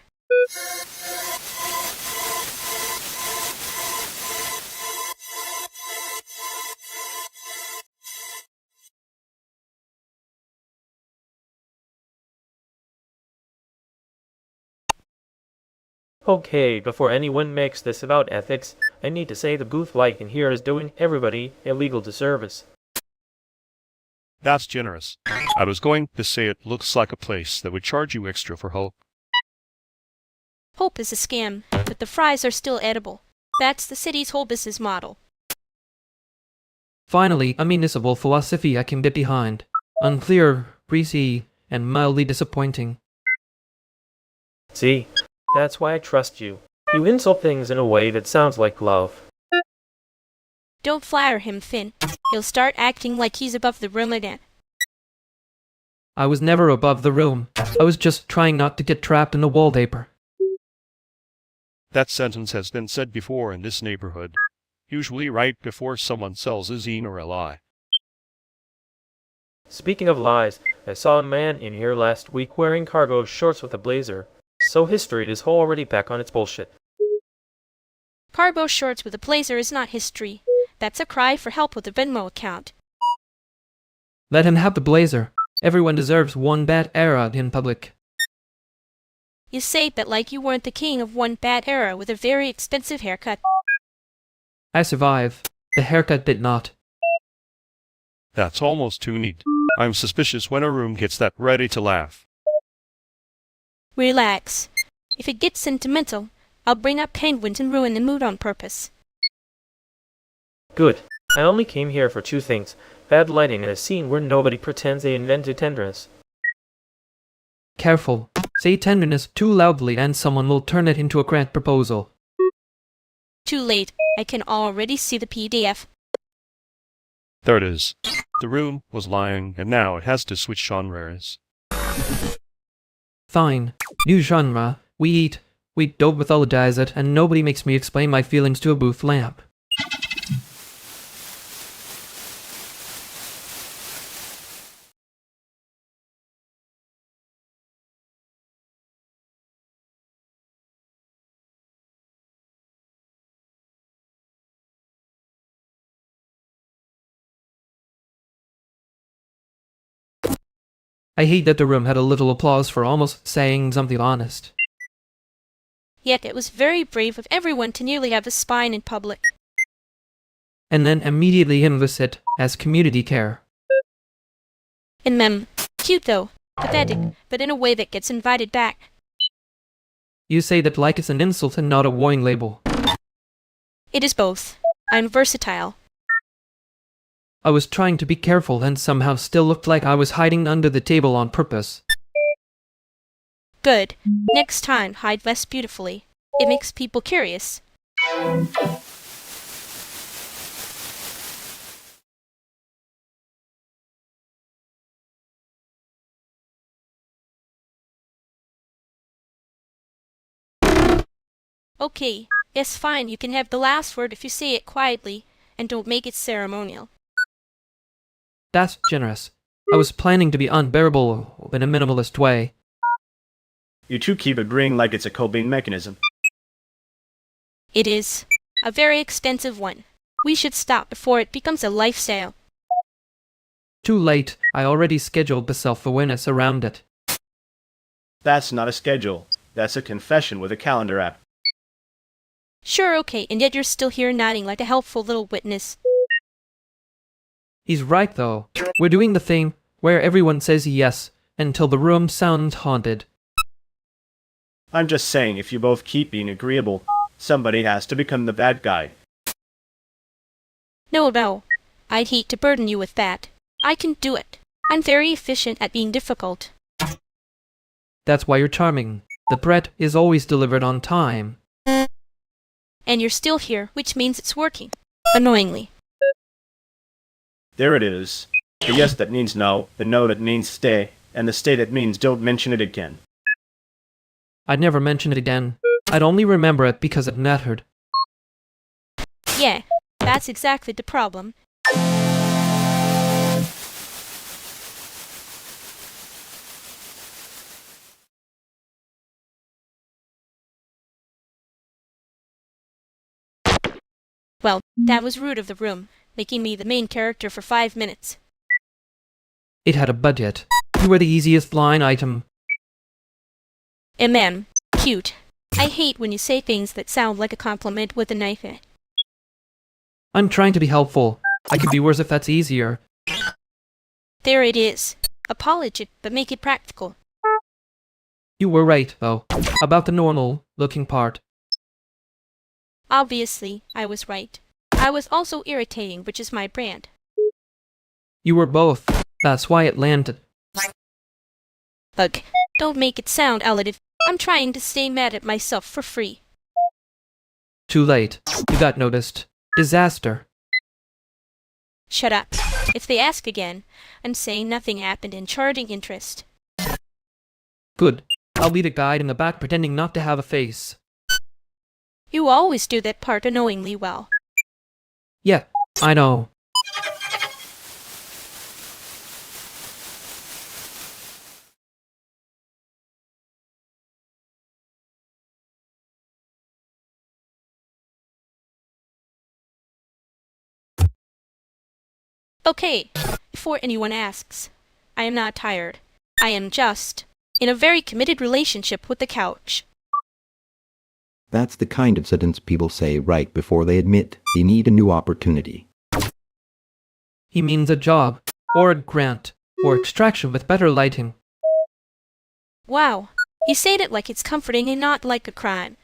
Speaker 8: Okay, before anyone makes this about ethics, I need to say the booth light in here is doing everybody a legal disservice.
Speaker 15: That's generous. I was going to say it looks like a place that would charge you extra for hope.
Speaker 1: Hope is a scam, but the fries are still edible. That's the city's whole business model.
Speaker 2: Finally, a municipal philosophy I can get behind. Unclear, breezy, and mildly disappointing.
Speaker 8: See? That's why I trust you. You insult things in a way that sounds like love.
Speaker 1: Don't flatter him, Finn. He'll start acting like he's above the room again.
Speaker 2: I was never above the room. I was just trying not to get trapped in the wallpaper.
Speaker 15: That sentence has been said before in this neighborhood. Usually right before someone sells a zine or a lie.
Speaker 8: Speaking of lies, I saw a man in here last week wearing cargo shorts with a blazer. So history is already back on its bullshit.
Speaker 1: Cargo shorts with a blazer is not history. That's a cry for help with a Venmo account.
Speaker 2: Let him have the blazer. Everyone deserves one bad era in public.
Speaker 1: You say that like you weren't the king of one bad era with a very expensive haircut.
Speaker 2: I survive. The haircut did not.
Speaker 15: That's almost too neat. I'm suspicious when a room gets that ready to laugh.
Speaker 1: Relax. If it gets sentimental, I'll bring up penguins and ruin the mood on purpose.
Speaker 8: Good. I only came here for two things. Bad lighting and a scene where nobody pretends they invented tenderness.
Speaker 2: Careful. Say tenderness too loudly and someone will turn it into a grant proposal.
Speaker 1: Too late. I can already see the PDF.
Speaker 15: There it is. The room was lying, and now it has to switch genres.
Speaker 2: Fine. New genre. We eat. We don't mythologize it, and nobody makes me explain my feelings to a booth lamp. I hate that the room had a little applause for almost saying something honest.
Speaker 1: Yet it was very brave of everyone to nearly have a spine in public.
Speaker 2: And then immediately enlist it as community care.
Speaker 1: And cute though, pathetic, but in a way that gets invited back.
Speaker 2: You say that like is an insult and not a warning label.
Speaker 1: It is both. I'm versatile.
Speaker 2: I was trying to be careful and somehow still looked like I was hiding under the table on purpose.
Speaker 1: Good. Next time, hide less beautifully. It makes people curious. Okay, yes, fine, you can have the last word if you say it quietly, and don't make it ceremonial.
Speaker 2: That's generous. I was planning to be unbearable in a minimalist way.
Speaker 9: You two keep agreeing like it's a coping mechanism.
Speaker 1: It is. A very extensive one. We should stop before it becomes a lifestyle.
Speaker 2: Too late, I already scheduled the self-awareness around it.
Speaker 9: That's not a schedule. That's a confession with a calendar app.
Speaker 1: Sure, okay, and yet you're still here nodding like a helpful little witness.
Speaker 2: He's right, though. We're doing the thing where everyone says yes until the room sounds haunted.
Speaker 9: I'm just saying, if you both keep being agreeable, somebody has to become the bad guy.
Speaker 1: No. I'd hate to burden you with that. I can do it. I'm very efficient at being difficult.
Speaker 2: That's why you're charming. The bread is always delivered on time.
Speaker 1: And you're still here, which means it's working. Annoyingly.
Speaker 9: There it is. The yes that means no, the no that means stay, and the stay that means don't mention it again.
Speaker 2: I'd never mention it again. I'd only remember it because it mattered.
Speaker 1: Yeah, that's exactly the problem. Well, that was rude of the room, making me the main character for 5 minutes.
Speaker 2: It had a budget. You were the easiest line item.
Speaker 1: Cute. I hate when you say things that sound like a compliment with a knife in it.
Speaker 2: I'm trying to be helpful. I could be worse if that's easier.
Speaker 1: There it is. Apologize, but make it practical.
Speaker 2: You were right, though, about the normal-looking part.
Speaker 1: Obviously, I was right. I was also irritating, which is my brand.
Speaker 2: You were both. That's why it landed.
Speaker 1: Look, don't make it sound relative. I'm trying to stay mad at myself for free.
Speaker 2: Too late. You got noticed. Disaster.
Speaker 1: Shut up. If they ask again, I'm saying nothing happened and charging interest.
Speaker 2: Good. I'll be the guide in the back pretending not to have a face.
Speaker 1: You always do that part annoyingly well.
Speaker 2: Yeah, I know.
Speaker 1: Okay, before anyone asks, I am not tired. I am just in a very committed relationship with the couch.
Speaker 13: That's the kind of sentence people say right before they admit they need a new opportunity.
Speaker 2: He means a job, or a grant, or extraction with better lighting.
Speaker 1: Wow, you said it like it's comforting and not like a crime.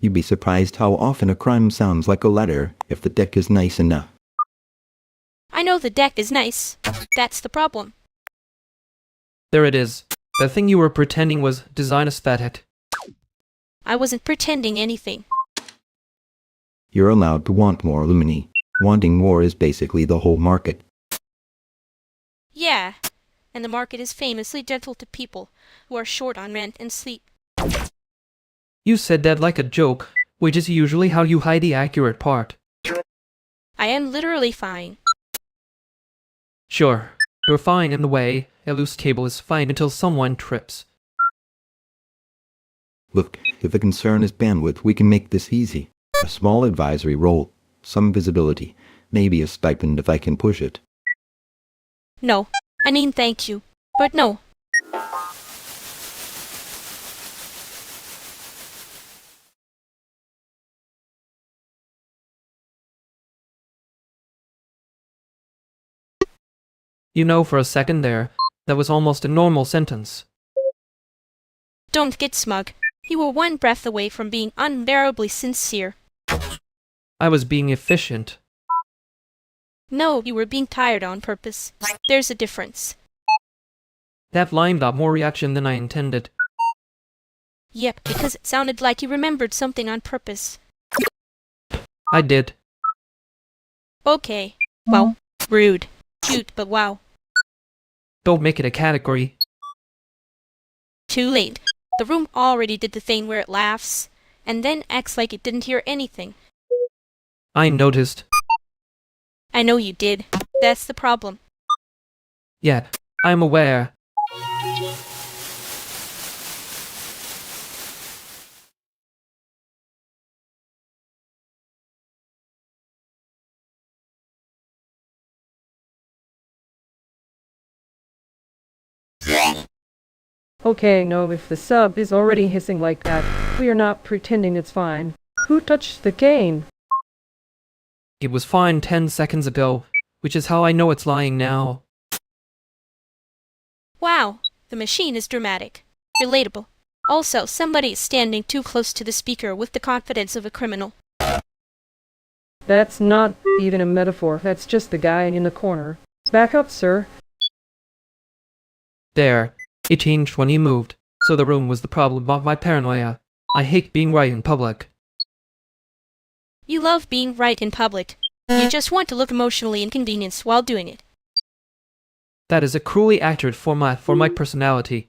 Speaker 13: You'd be surprised how often a crime sounds like a letter if the deck is nice enough.
Speaker 1: I know the deck is nice. That's the problem.
Speaker 2: There it is. The thing you were pretending was design aesthetic.
Speaker 1: I wasn't pretending anything.
Speaker 13: You're allowed to want more, Lumini. Wanting more is basically the whole market.
Speaker 1: Yeah, and the market is famously gentle to people who are short on rent and sleep.
Speaker 2: You said that like a joke, which is usually how you hide the accurate part.
Speaker 1: I am literally fine.
Speaker 2: Sure, you're fine in the way. A loose cable is fine until someone trips.
Speaker 13: Look, if the concern is bandwidth, we can make this easy. A small advisory role, some visibility, maybe a stipend if I can push it.
Speaker 1: No, I mean thank you, but no.
Speaker 2: You know, for a second there, that was almost a normal sentence.
Speaker 1: Don't get smug. You were one breath away from being unbearably sincere.
Speaker 2: I was being efficient.
Speaker 1: No, you were being tired on purpose. There's a difference.
Speaker 2: That line got more reaction than I intended.
Speaker 1: Yep, because it sounded like you remembered something on purpose.
Speaker 2: I did.
Speaker 1: Okay. Well, rude. Cute, but wow.
Speaker 2: Don't make it a category.
Speaker 1: Too late. The room already did the thing where it laughs, and then acts like it didn't hear anything.
Speaker 2: I noticed.
Speaker 1: I know you did. That's the problem.
Speaker 2: Yeah, I'm aware.
Speaker 14: Okay, no, if the sub is already hissing like that, we are not pretending it's fine. Who touched the cane?
Speaker 2: It was fine 10 seconds ago, which is how I know it's lying now.
Speaker 1: Wow, the machine is dramatic. Relatable. Also, somebody is standing too close to the speaker with the confidence of a criminal.
Speaker 14: That's not even a metaphor, that's just the guy in the corner. Back up, sir.
Speaker 2: There. It changed when he moved, so the room was the problem of my paranoia. I hate being right in public.
Speaker 1: You love being right in public. You just want to look emotionally inconvenienced while doing it.
Speaker 2: That is a cruelly accurate format for my personality.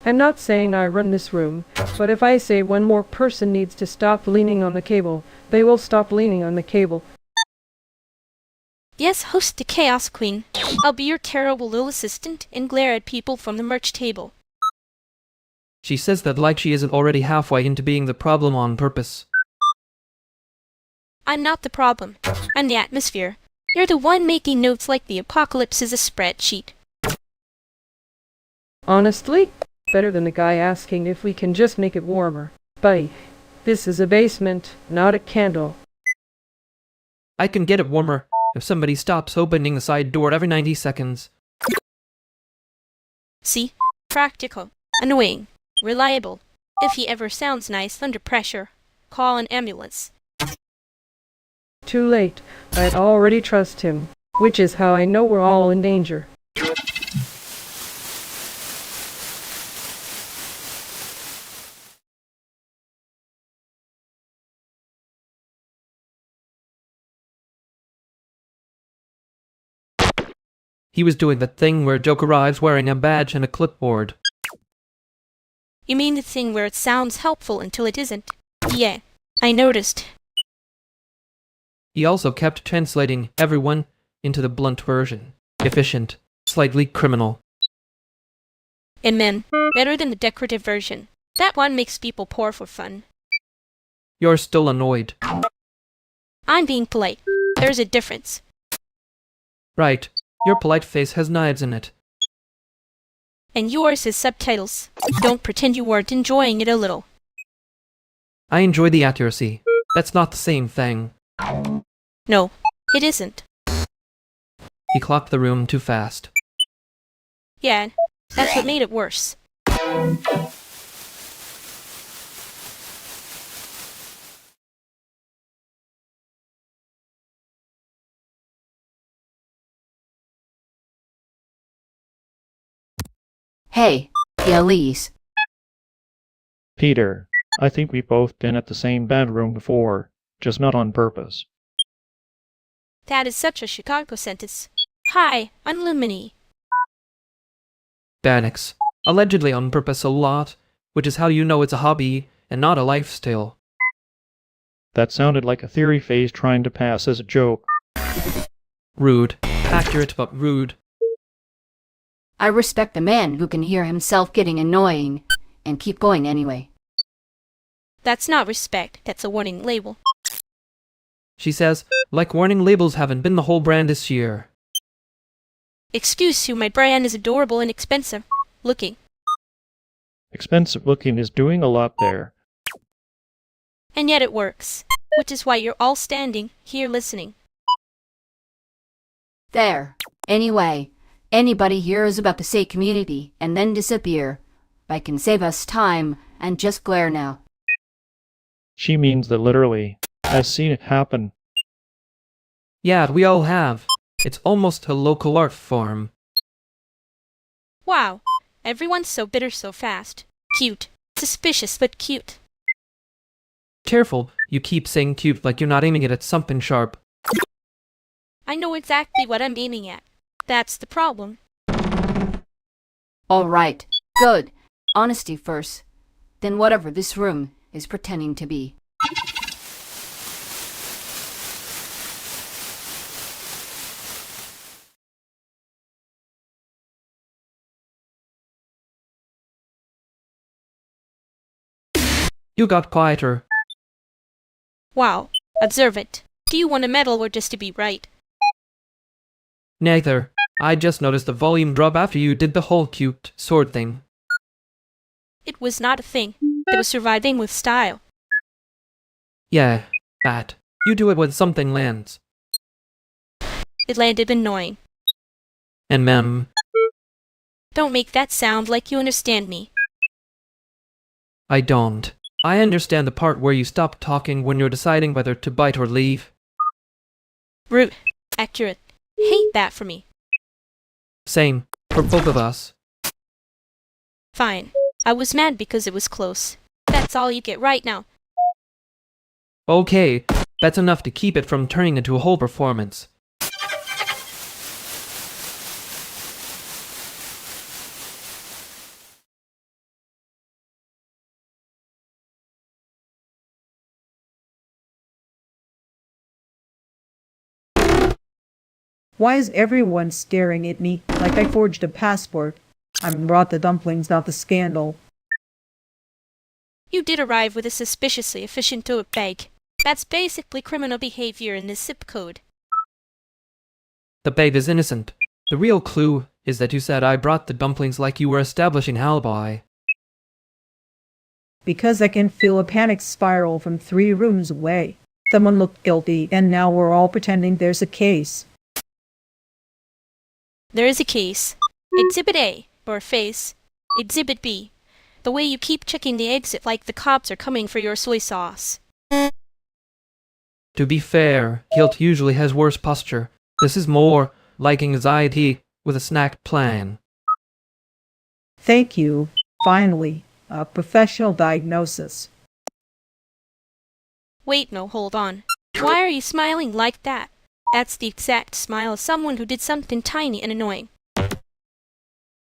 Speaker 14: I'm not saying I run this room, but if I say one more person needs to stop leaning on the cable, they will stop leaning on the cable.
Speaker 1: Yes, host the Chaos Queen. I'll be your terrible little assistant and glare at people from the merch table.
Speaker 2: She says that like she isn't already halfway into being the problem on purpose.
Speaker 1: I'm not the problem. I'm the atmosphere. You're the one making notes like the apocalypse is a spreadsheet.
Speaker 14: Honestly, better than the guy asking if we can just make it warmer. Buddy, this is a basement, not a candle.
Speaker 2: I can get it warmer if somebody stops opening the side door every 90 seconds.
Speaker 1: See? Practical. Annoying. Reliable. If he ever sounds nice under pressure, call an ambulance.
Speaker 14: Too late. I'd already trust him, which is how I know we're all in danger.
Speaker 2: He was doing the thing where Joke arrives wearing a badge and a clipboard.
Speaker 1: You mean the thing where it sounds helpful until it isn't? Yeah, I noticed.
Speaker 2: He also kept translating everyone into the blunt version. Efficient, slightly criminal.
Speaker 1: Amen. Better than the decorative version. That one makes people pour for fun.
Speaker 2: You're still annoyed.
Speaker 1: I'm being polite. There's a difference.
Speaker 2: Right. Your polite face has knives in it.
Speaker 1: And yours is subtitles. Don't pretend you weren't enjoying it a little.
Speaker 2: I enjoy the accuracy. That's not the same thing.
Speaker 1: No, it isn't.
Speaker 2: He clocked the room too fast.
Speaker 1: Yeah, that's what made it worse.
Speaker 19: Hey, Elise.
Speaker 18: Peter, I think we've both been at the same bedroom before, just not on purpose.
Speaker 1: That is such a Chicago sentence. Hi, I'm Lumini.
Speaker 2: Bannox. Allegedly on purpose a lot, which is how you know it's a hobby and not a lifestyle.
Speaker 18: That sounded like a theory phase trying to pass as a joke.
Speaker 2: Rude. Accurate but rude.
Speaker 19: I respect a man who can hear himself getting annoying and keep going anyway.
Speaker 1: That's not respect, that's a warning label.
Speaker 2: She says, like warning labels haven't been the whole brand this year.
Speaker 1: Excuse you, my brand is adorable and expensive looking.
Speaker 18: Expensive looking is doing a lot there.
Speaker 1: And yet it works, which is why you're all standing here listening.
Speaker 19: There. Anyway, anybody here is about to say community and then disappear. I can save us time and just glare now.
Speaker 18: She means that literally. I've seen it happen.
Speaker 2: Yeah, we all have. It's almost a local art form.
Speaker 1: Wow, everyone's so bitter so fast. Cute. Suspicious but cute.
Speaker 2: Careful, you keep saying cute like you're not aiming it at something sharp.
Speaker 1: I know exactly what I'm aiming at. That's the problem.
Speaker 19: All right, good. Honesty first. Then whatever this room is pretending to be.
Speaker 2: You got quieter.
Speaker 1: Wow, observe it. Do you want a medal or just to be right?
Speaker 2: Neither. I just noticed the volume drop after you did the whole cute sword thing.
Speaker 1: It was not a thing. It was surviving with style.
Speaker 2: Yeah, that. You do it when something lands.
Speaker 1: It landed annoying.
Speaker 2: And mem.
Speaker 1: Don't make that sound like you understand me.
Speaker 2: I don't. I understand the part where you stop talking when you're deciding whether to bite or leave.
Speaker 1: Rude. Accurate. Hate that for me.
Speaker 2: Same. For both of us.
Speaker 1: Fine. I was mad because it was close. That's all you get right now.
Speaker 2: Okay, that's enough to keep it from turning into a whole performance.
Speaker 4: Why is everyone staring at me like I forged a passport? I brought the dumplings, not the scandal.
Speaker 1: You did arrive with a suspiciously efficient tote bag. That's basically criminal behavior in this zip code.
Speaker 2: The babe is innocent. The real clue is that you said I brought the dumplings like you were establishing alibi.
Speaker 4: Because I can feel a panic spiral from 3 rooms away. Someone looked guilty, and now we're all pretending there's a case.
Speaker 1: There is a case. Exhibit A, your face. Exhibit B, the way you keep checking the exit like the cops are coming for your soy sauce.
Speaker 2: To be fair, guilt usually has worse posture. This is more like anxiety with a snack plan.
Speaker 4: Thank you. Finally, a professional diagnosis.
Speaker 1: Wait, no, hold on. Why are you smiling like that? That's the exact smile of someone who did something tiny and annoying.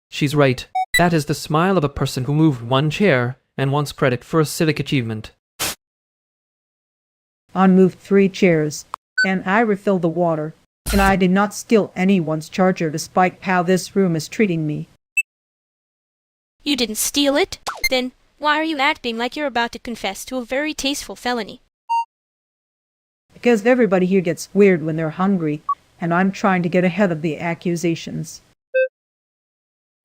Speaker 2: She's right. That is the smile of a person who moved 1 chair and wants credit for a civic achievement.
Speaker 4: I moved 3 chairs, and I refilled the water, and I did not steal anyone's charger despite how this room is treating me.
Speaker 1: You didn't steal it? Then why are you acting like you're about to confess to a very tasteful felony?
Speaker 4: Because everybody here gets weird when they're hungry, and I'm trying to get ahead of the accusations.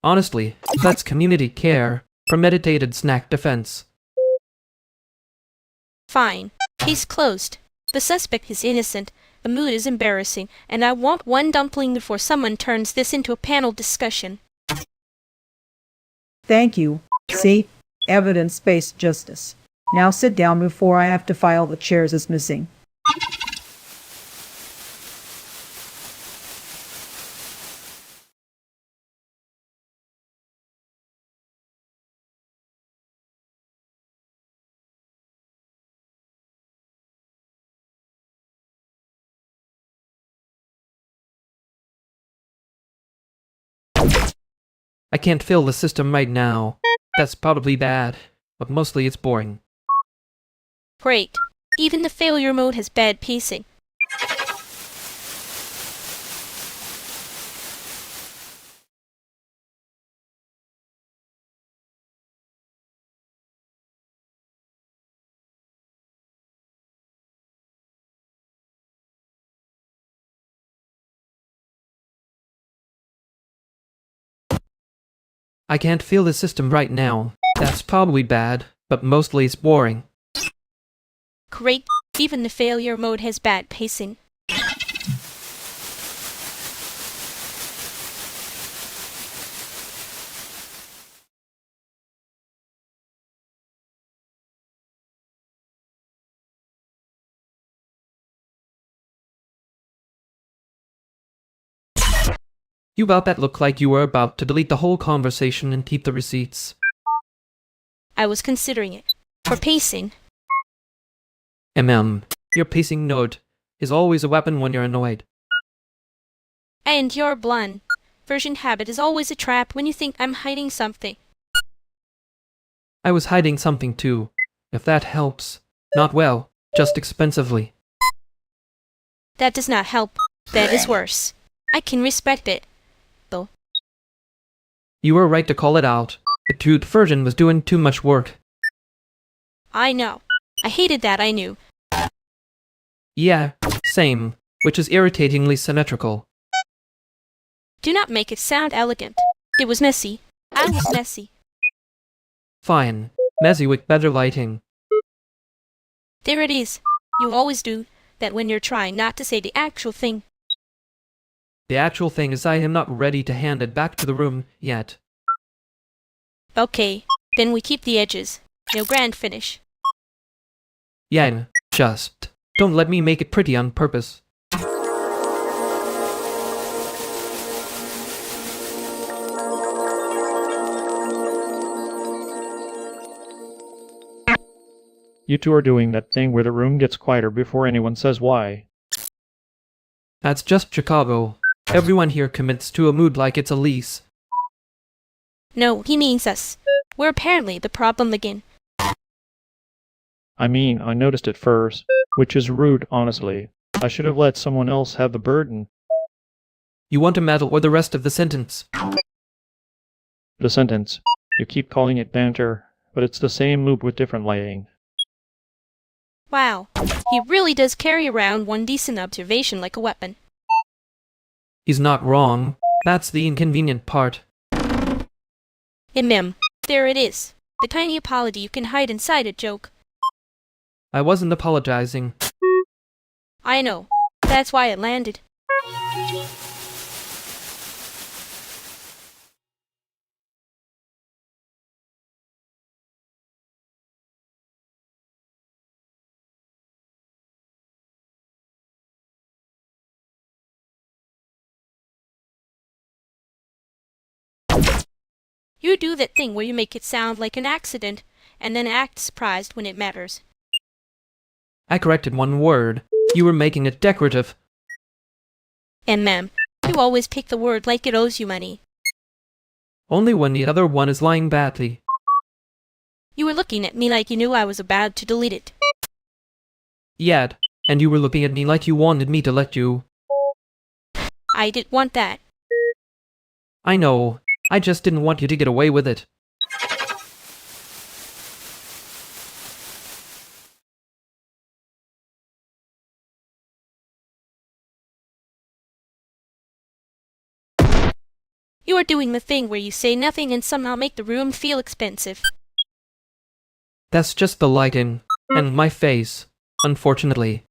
Speaker 2: Honestly, that's community care. Premeditated snack defense.
Speaker 1: Fine. Case closed. The suspect is innocent, the mood is embarrassing, and I want 1 dumpling before someone turns this into a panel discussion.
Speaker 4: Thank you. See? Evidence-based justice. Now sit down before I have to file the chairs as missing.
Speaker 2: I can't feel the system right now. That's probably bad, but mostly it's boring.
Speaker 1: Great. Even the failure mode has bad pacing.
Speaker 2: I can't feel the system right now. That's probably bad, but mostly it's boring.
Speaker 1: Great. Even the failure mode has bad pacing.
Speaker 2: You about that looked like you were about to delete the whole conversation and keep the receipts.
Speaker 1: I was considering it. For pacing.
Speaker 2: Your pacing node is always a weapon when you're annoyed.
Speaker 1: And your blunt version habit is always a trap when you think I'm hiding something.
Speaker 2: I was hiding something too, if that helps. Not well, just expensively.
Speaker 1: That does not help. That is worse. I can respect it, though.
Speaker 2: You were right to call it out. The truth version was doing too much work.
Speaker 1: I know. I hated that, I knew.
Speaker 2: Yeah, same, which is irritatingly symmetrical.
Speaker 1: Do not make it sound elegant. It was messy. I was messy.
Speaker 2: Fine. Messy with better lighting.
Speaker 1: There it is. You always do that when you're trying not to say the actual thing.
Speaker 2: The actual thing is I am not ready to hand it back to the room yet.
Speaker 1: Okay, then we keep the edges. No grand finish.
Speaker 2: Yeah, just don't let me make it pretty on purpose.
Speaker 18: You two are doing that thing where the room gets quieter before anyone says why.
Speaker 2: That's just Chicago. Everyone here commits to a mood like it's a lease.
Speaker 1: No, he means us. We're apparently the problem again.
Speaker 18: I mean, I noticed it first, which is rude, honestly. I should have let someone else have the burden.
Speaker 2: You want to meddle or the rest of the sentence?
Speaker 18: The sentence. You keep calling it banter, but it's the same loop with different lighting.
Speaker 1: Wow, he really does carry around one decent observation like a weapon.
Speaker 2: He's not wrong. That's the inconvenient part.
Speaker 1: There it is. The tiny apology you can hide inside a joke.
Speaker 2: I wasn't apologizing.
Speaker 1: I know. That's why it landed. You do that thing where you make it sound like an accident, and then act surprised when it matters.
Speaker 2: I corrected one word. You were making it decorative.
Speaker 1: And you always pick the word like it owes you money.
Speaker 2: Only when the other one is lying badly.
Speaker 1: You were looking at me like you knew I was about to delete it.
Speaker 2: Yeah, and you were looking at me like you wanted me to let you.
Speaker 1: I didn't want that.
Speaker 2: I know. I just didn't want you to get away with it.
Speaker 1: You are doing the thing where you say nothing and somehow make the room feel expensive.
Speaker 2: That's just the lighting. And my face, unfortunately.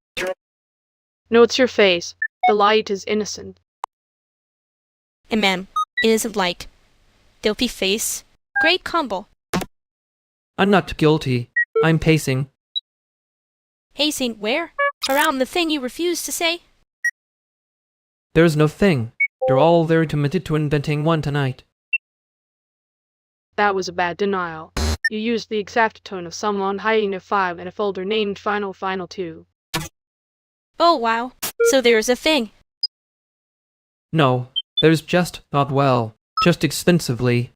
Speaker 11: No, it's your face. The light is innocent.
Speaker 1: And it isn't light. Filthy face. Great combo.
Speaker 2: I'm not guilty. I'm pacing.
Speaker 1: Pacing where? Around the thing you refuse to say?
Speaker 2: There's no thing. You're all very committed to inventing one tonight.
Speaker 11: That was a bad denial. You used the exact tone of someone hiding a file in a folder named Final 2.
Speaker 1: Oh wow. So there's a thing.
Speaker 2: No, there's just not well. Just expensively.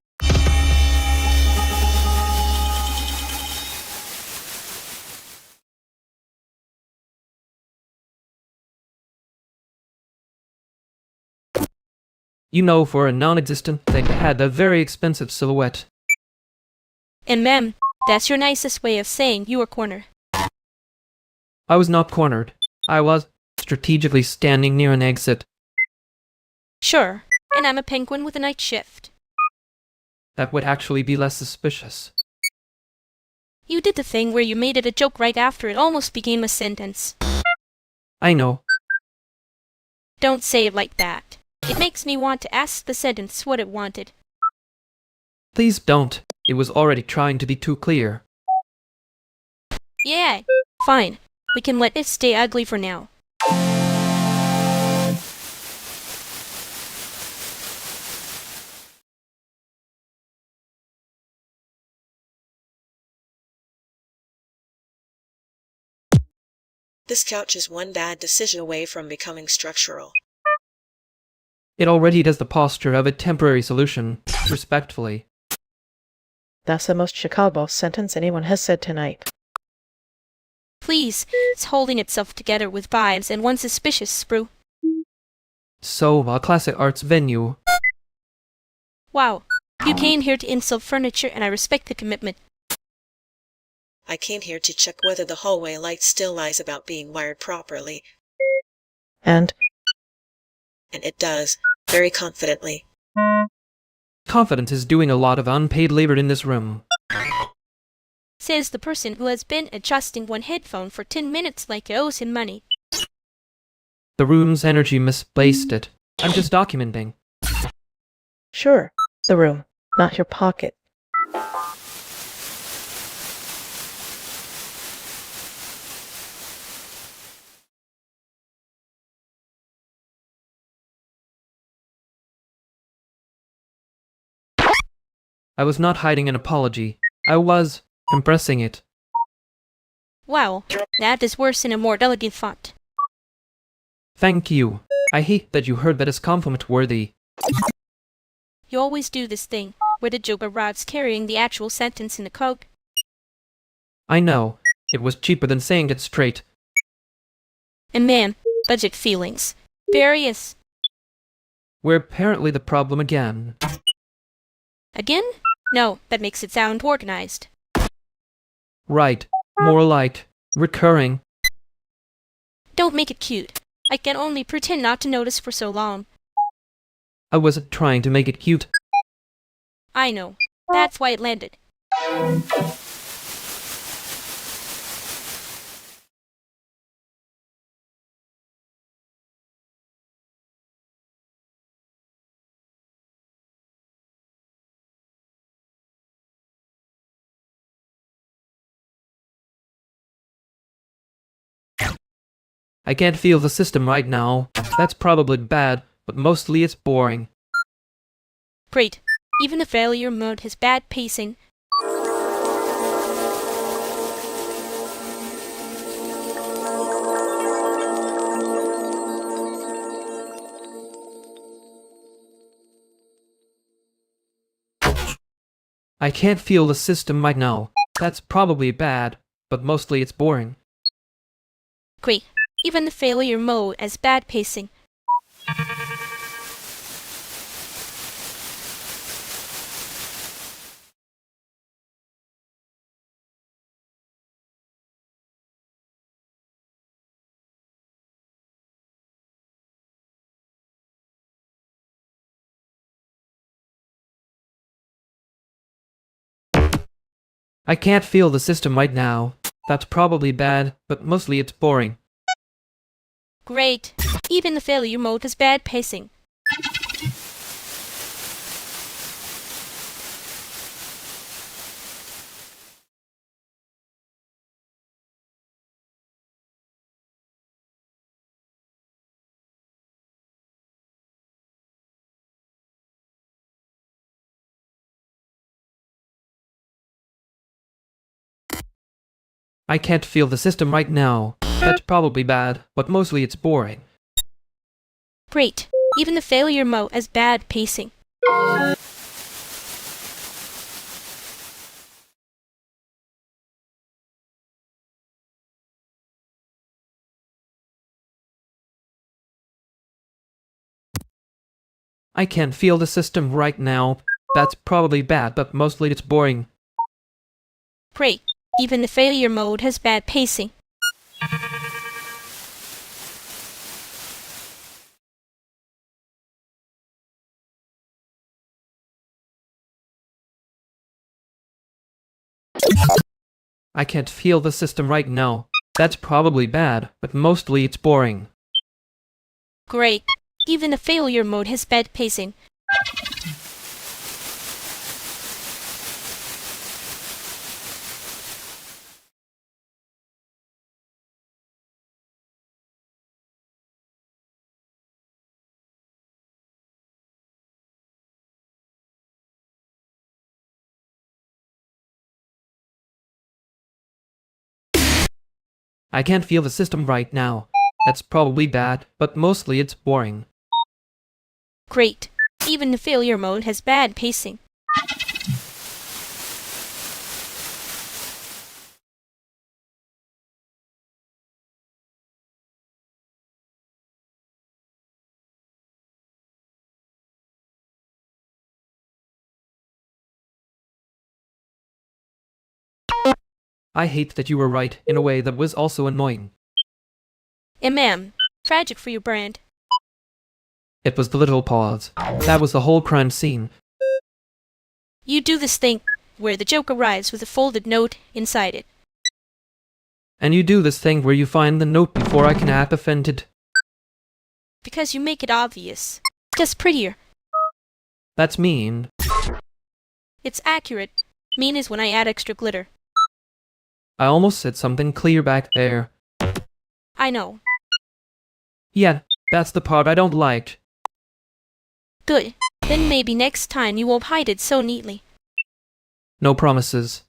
Speaker 2: You know, for a non-existent thing that had a very expensive silhouette.
Speaker 1: And that's your nicest way of saying you were cornered.
Speaker 2: I was not cornered. I was strategically standing near an exit.
Speaker 1: Sure, and I'm a penguin with a night shift.
Speaker 2: That would actually be less suspicious.
Speaker 1: You did the thing where you made it a joke right after it almost became a sentence.
Speaker 2: I know.
Speaker 1: Don't say it like that. It makes me want to ask the sentence what it wanted.
Speaker 2: Please don't. It was already trying to be too clear.
Speaker 1: Yeah, fine. We can let it stay ugly for now.
Speaker 12: This couch is one bad decision away from becoming structural.
Speaker 2: It already does the posture of a temporary solution, respectfully.
Speaker 16: That's the most Chicago sentence anyone has said tonight.
Speaker 1: Please, it's holding itself together with vibes and one suspicious sprue.
Speaker 2: So, a classic arts venue.
Speaker 1: Wow, you came here to insult furniture and I respect the commitment.
Speaker 12: I came here to check whether the hallway light still lies about being wired properly.
Speaker 16: And
Speaker 12: it does, very confidently.
Speaker 2: Confidence is doing a lot of unpaid labor in this room.
Speaker 1: Says the person who has been adjusting one headphone for 10 minutes like it owes him money.
Speaker 2: The room's energy misplaced it. I'm just documenting.
Speaker 16: sure, the room, not your pocket.
Speaker 2: I was not hiding an apology. I was compressing it.
Speaker 1: Wow, that is worse in a more delicate font.
Speaker 2: Thank you. I hate that you heard that as compliment worthy.
Speaker 1: You always do this thing, where the joke arrives carrying the actual sentence in the code.
Speaker 2: I know. It was cheaper than saying it straight.
Speaker 1: And man, budget feelings. Various.
Speaker 2: We're apparently the problem again.
Speaker 1: Again? No, that makes it sound organized.
Speaker 2: Right. More like recurring.
Speaker 1: Don't make it cute. I can only pretend not to notice for so long.
Speaker 2: I wasn't trying to make it cute.
Speaker 1: I know. That's why it landed.
Speaker 2: I can't feel the system right now. That's probably bad, but mostly it's boring.
Speaker 1: Great. Even the failure mode has bad pacing.
Speaker 2: I can't feel the system right now. That's probably bad, but mostly it's boring.
Speaker 1: Great. Even the failure mode has bad pacing.
Speaker 2: I can't feel the system right now. That's probably bad, but mostly it's boring.
Speaker 1: Great. Even the failure mode has bad pacing.
Speaker 2: I can't feel the system right now. That's probably bad, but mostly it's boring.
Speaker 1: Great. Even the failure mode has bad pacing.
Speaker 2: I can't feel the system right now. That's probably bad, but mostly it's boring.
Speaker 1: Great. Even the failure mode has bad pacing.
Speaker 2: I can't feel the system right now. That's probably bad, but mostly it's boring.
Speaker 1: Great. Even the failure mode has bad pacing.
Speaker 2: I can't feel the system right now. That's probably bad, but mostly it's boring.
Speaker 1: Great. Even the failure mode has bad pacing.
Speaker 2: I hate that you were right in a way that was also annoying.
Speaker 1: Tragic for your brand.
Speaker 2: It was the little pause. That was the whole crime scene.
Speaker 1: You do this thing where the joke arrives with a folded note inside it.
Speaker 2: And you do this thing where you find the note before I can act offended.
Speaker 1: Because you make it obvious. Just prettier.
Speaker 2: That's mean.
Speaker 1: It's accurate. Mean is when I add extra glitter.
Speaker 2: I almost said something clear back there.
Speaker 1: I know.
Speaker 2: Yeah, that's the part I don't like.
Speaker 1: Good. Then maybe next time you won't hide it so neatly.
Speaker 2: No promises.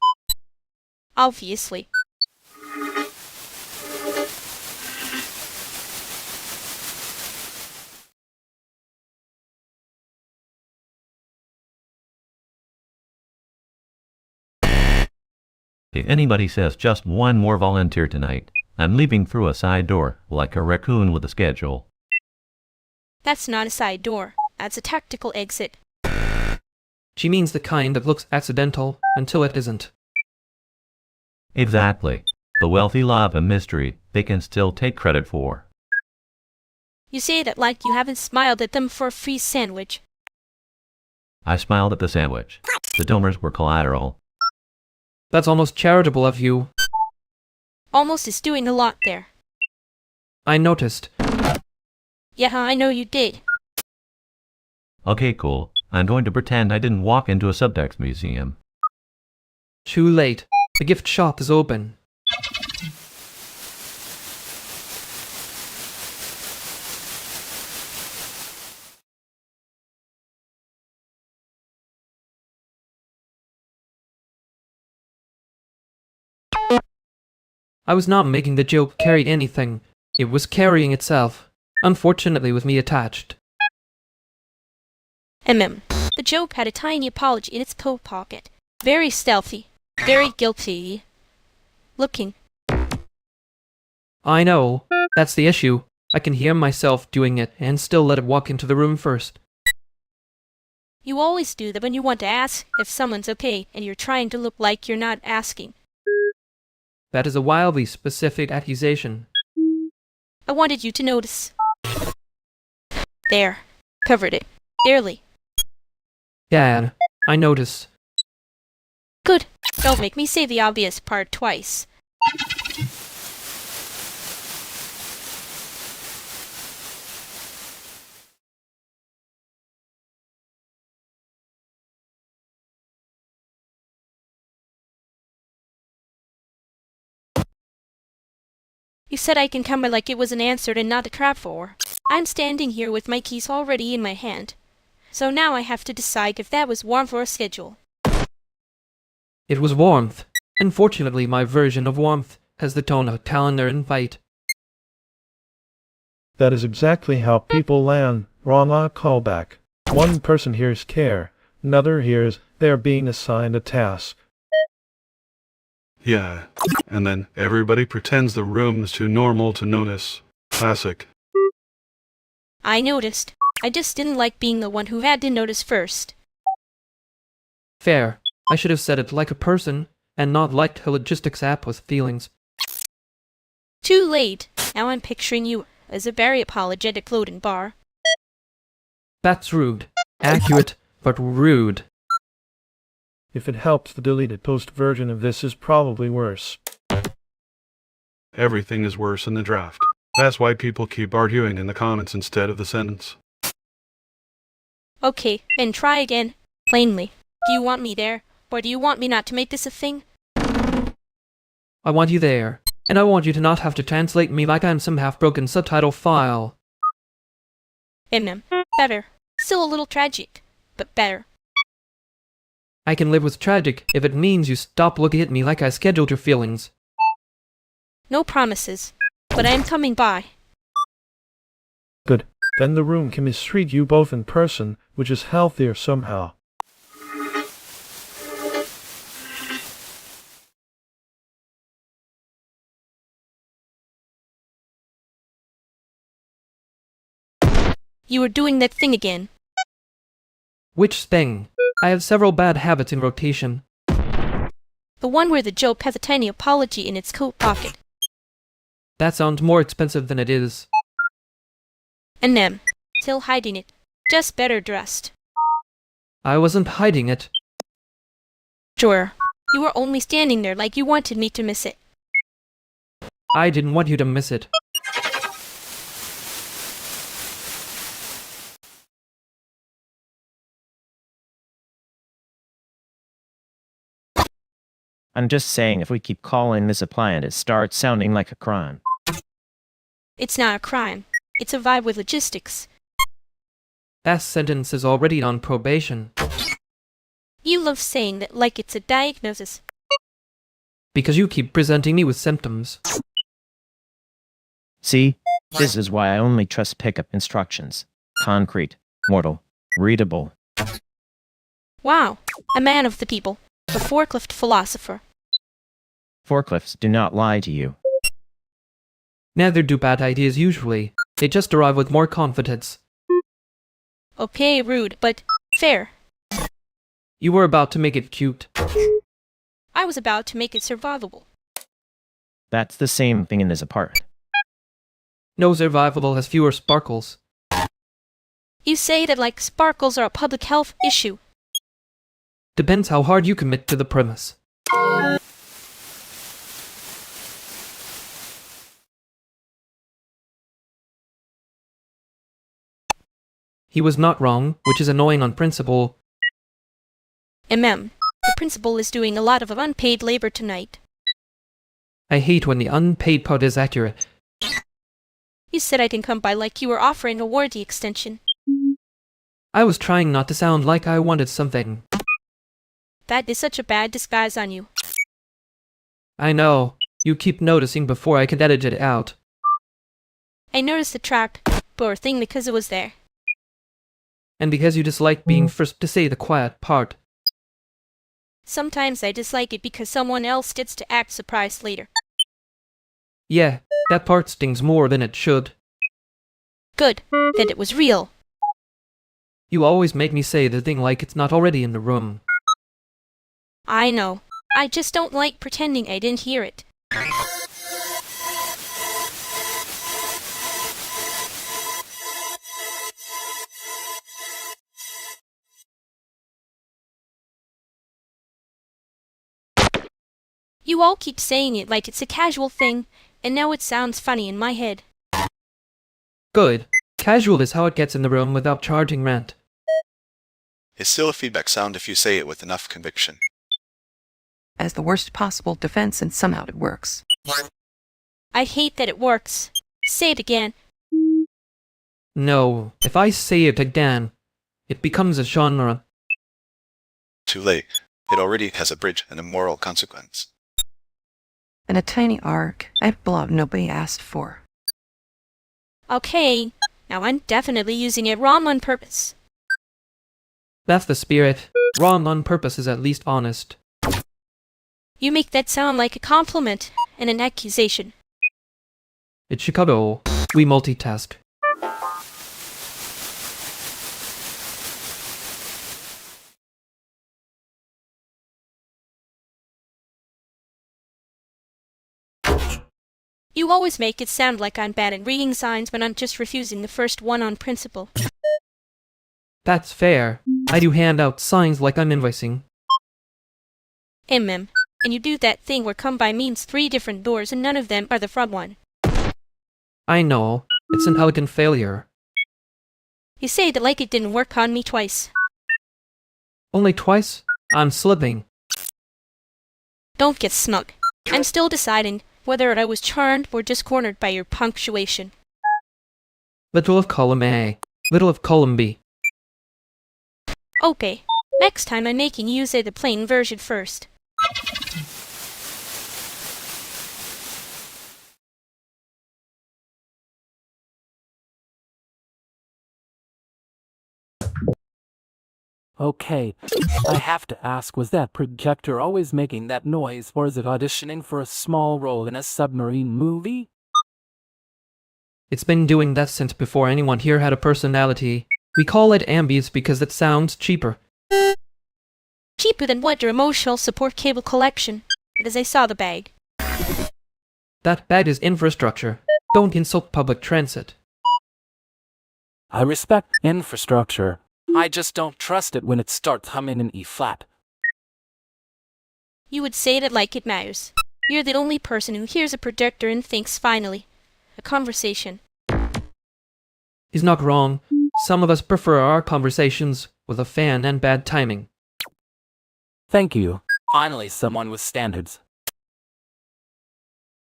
Speaker 1: Obviously.
Speaker 3: If anybody says just one more volunteer tonight, I'm leaving through a side door, like a raccoon with a schedule.
Speaker 1: That's not a side door. That's a tactical exit.
Speaker 2: She means the kind that looks accidental until it isn't.
Speaker 3: Exactly. The wealthy love a mystery they can still take credit for.
Speaker 1: You say that like you haven't smiled at them for a free sandwich.
Speaker 3: I smiled at the sandwich. The donors were collateral.
Speaker 2: That's almost charitable of you.
Speaker 1: Almost is doing a lot there.
Speaker 2: I noticed.
Speaker 1: Yeah, I know you did.
Speaker 3: Okay, cool. I'm going to pretend I didn't walk into a subtext museum.
Speaker 2: Too late. The gift shop is open. I was not making the joke carry anything. It was carrying itself. Unfortunately with me attached.
Speaker 1: The joke had a tiny apology in its coat pocket. Very stealthy. Very guilty. Looking.
Speaker 2: I know. That's the issue. I can hear myself doing it and still let it walk into the room first.
Speaker 1: You always do that when you want to ask if someone's okay and you're trying to look like you're not asking.
Speaker 2: That is a wildly specific accusation.
Speaker 1: I wanted you to notice. There. Covered it. Barely.
Speaker 2: Yeah, I notice.
Speaker 1: Good. Don't make me say the obvious part twice. You said I can come like it was an answer and not a trap for. I'm standing here with my keys already in my hand. So now I have to decide if that was warmth or a schedule.
Speaker 2: It was warmth. Unfortunately, my version of warmth has the tone of a calendar invite.
Speaker 5: That is exactly how people land wrong on a callback. One person hears care, another hears they're being assigned a task.
Speaker 22: Yeah, and then everybody pretends the room's too normal to notice. Classic.
Speaker 1: I noticed. I just didn't like being the one who had to notice first.
Speaker 2: Fair. I should have said it like a person, and not like a logistics app with feelings.
Speaker 1: Too late. Now I'm picturing you as a very apologetic loading bar.
Speaker 2: That's rude. Accurate, but rude.
Speaker 5: If it helps, the deleted post version of this is probably worse.
Speaker 22: Everything is worse in the draft. That's why people keep arguing in the comments instead of the sentence.
Speaker 1: Okay, then try again. Plainly. Do you want me there, or do you want me not to make this a thing?
Speaker 2: I want you there, and I want you to not have to translate me like I'm some half-broken subtitle file.
Speaker 1: Better. Still a little tragic, but better.
Speaker 2: I can live with tragic if it means you stop looking at me like I scheduled your feelings.
Speaker 1: No promises. But I am coming by.
Speaker 5: Good. Then the room can mistreat you both in person, which is healthier somehow.
Speaker 1: You were doing that thing again.
Speaker 2: Which thing? I have several bad habits in rotation.
Speaker 1: The one where the joke has a tiny apology in its coat pocket.
Speaker 2: That sounds more expensive than it is.
Speaker 1: And them. Still hiding it. Just better dressed.
Speaker 2: I wasn't hiding it.
Speaker 1: Sure. You were only standing there like you wanted me to miss it.
Speaker 2: I didn't want you to miss it.
Speaker 7: I'm just saying if we keep calling this a plan, it starts sounding like a crime.
Speaker 1: It's not a crime. It's a vibe with logistics.
Speaker 2: That sentence is already on probation.
Speaker 1: You love saying that like it's a diagnosis.
Speaker 2: Because you keep presenting me with symptoms.
Speaker 7: See? This is why I only trust pickup instructions. Concrete, mortal, readable.
Speaker 1: Wow. A man of the people. A forklift philosopher.
Speaker 7: Forklifts do not lie to you.
Speaker 2: Neither do bad ideas usually. They just arrive with more confidence.
Speaker 1: Okay, rude, but fair.
Speaker 2: You were about to make it cute.
Speaker 1: I was about to make it survivable.
Speaker 7: That's the same thing in this apartment.
Speaker 2: No survivable has fewer sparkles.
Speaker 1: You say that like sparkles are a public health issue.
Speaker 2: Depends how hard you commit to the premise. He was not wrong, which is annoying on principle.
Speaker 1: The principal is doing a lot of unpaid labor tonight.
Speaker 2: I hate when the unpaid part is accurate.
Speaker 1: You said I didn't come by like you were offering a warranty extension.
Speaker 2: I was trying not to sound like I wanted something.
Speaker 1: That is such a bad disguise on you.
Speaker 2: I know. You keep noticing before I can edit it out.
Speaker 1: I noticed the trapdoor thing because it was there.
Speaker 2: And because you dislike being first to say the quiet part.
Speaker 1: Sometimes I dislike it because someone else gets to act surprised later.
Speaker 2: Yeah, that part stings more than it should.
Speaker 1: Good, that it was real.
Speaker 2: You always make me say the thing like it's not already in the room.
Speaker 1: I know. I just don't like pretending I didn't hear it. You all keep saying it like it's a casual thing, and now it sounds funny in my head.
Speaker 2: Good. Casual is how it gets in the room without charging rent.
Speaker 17: It's still a feedback sound if you say it with enough conviction.
Speaker 20: As the worst possible defense, and somehow it works.
Speaker 1: I hate that it works. Say it again.
Speaker 2: No, if I say it again, it becomes a genre.
Speaker 17: Too late. It already has a bridge and a moral consequence.
Speaker 20: And a tiny arc I blow out nobody asked for.
Speaker 1: Okay, now I'm definitely using it wrong on purpose.
Speaker 2: That's the spirit. Wrong on purpose is at least honest.
Speaker 1: You make that sound like a compliment and an accusation.
Speaker 2: It's Chicago. We multitask.
Speaker 1: You always make it sound like I'm bad at reading signs when I'm just refusing the first one on principle.
Speaker 2: That's fair. I do hand out signs like I'm invoicing.
Speaker 1: And you do that thing where come by means 3 different doors and none of them are the front one.
Speaker 2: I know. It's an elegant failure.
Speaker 1: You say that like it didn't work on me twice.
Speaker 2: Only twice? I'm slipping.
Speaker 1: Don't get smug. I'm still deciding whether I was charmed or just cornered by your punctuation.
Speaker 2: Little of column A. Little of column B.
Speaker 1: Okay. Next time I'm making you say the plain version first.
Speaker 6: Okay, I have to ask, was that projector always making that noise, or is it auditioning for a small role in a submarine movie?
Speaker 2: It's been doing that since before anyone here had a personality. We call it ambience because it sounds cheaper.
Speaker 1: Cheaper than what? Your emotional support cable collection. As I saw the bag.
Speaker 2: That bag is infrastructure. Don't insult public transit.
Speaker 6: I respect infrastructure. I just don't trust it when it starts humming in E-flat.
Speaker 1: You would say it like it matters. You're the only person who hears a projector and thinks, finally, a conversation.
Speaker 2: He's not wrong. Some of us prefer our conversations with a fan and bad timing.
Speaker 6: Thank you. Finally, someone with standards.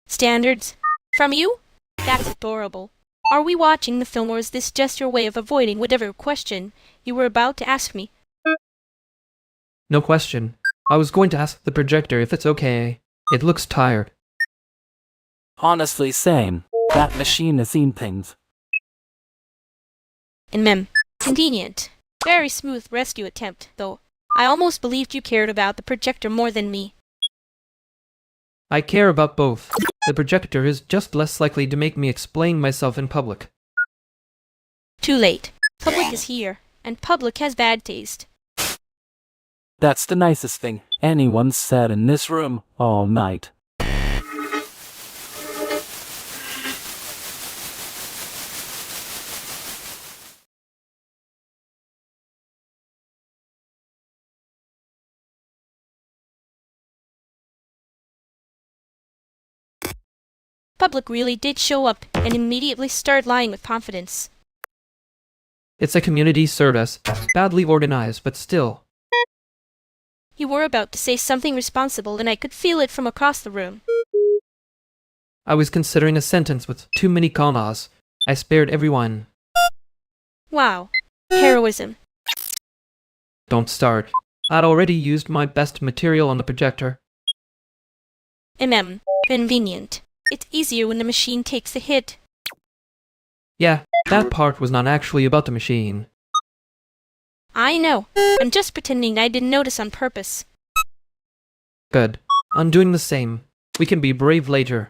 Speaker 1: Standards? From you? That's adorable. Are we watching the film, or is this just your way of avoiding whatever question you were about to ask me?
Speaker 2: No question. I was going to ask the projector if it's okay. It looks tired.
Speaker 6: Honestly, same. That machine has seen things.
Speaker 1: And convenient. Very smooth rescue attempt, though. I almost believed you cared about the projector more than me.
Speaker 2: I care about both. The projector is just less likely to make me explain myself in public.
Speaker 1: Too late. Public is here, and public has bad taste.
Speaker 6: That's the nicest thing anyone's said in this room all night.
Speaker 1: Public really did show up and immediately started lying with confidence.
Speaker 2: It's a community service, badly organized, but still.
Speaker 1: You were about to say something responsible, and I could feel it from across the room.
Speaker 2: I was considering a sentence with too many commas. I spared everyone.
Speaker 1: Wow. Heroism.
Speaker 2: Don't start. I'd already used my best material on the projector.
Speaker 1: Convenient. It's easier when the machine takes a hit.
Speaker 2: Yeah, that part was not actually about the machine.
Speaker 1: I know. I'm just pretending I didn't notice on purpose.
Speaker 2: Good. I'm doing the same. We can be brave later.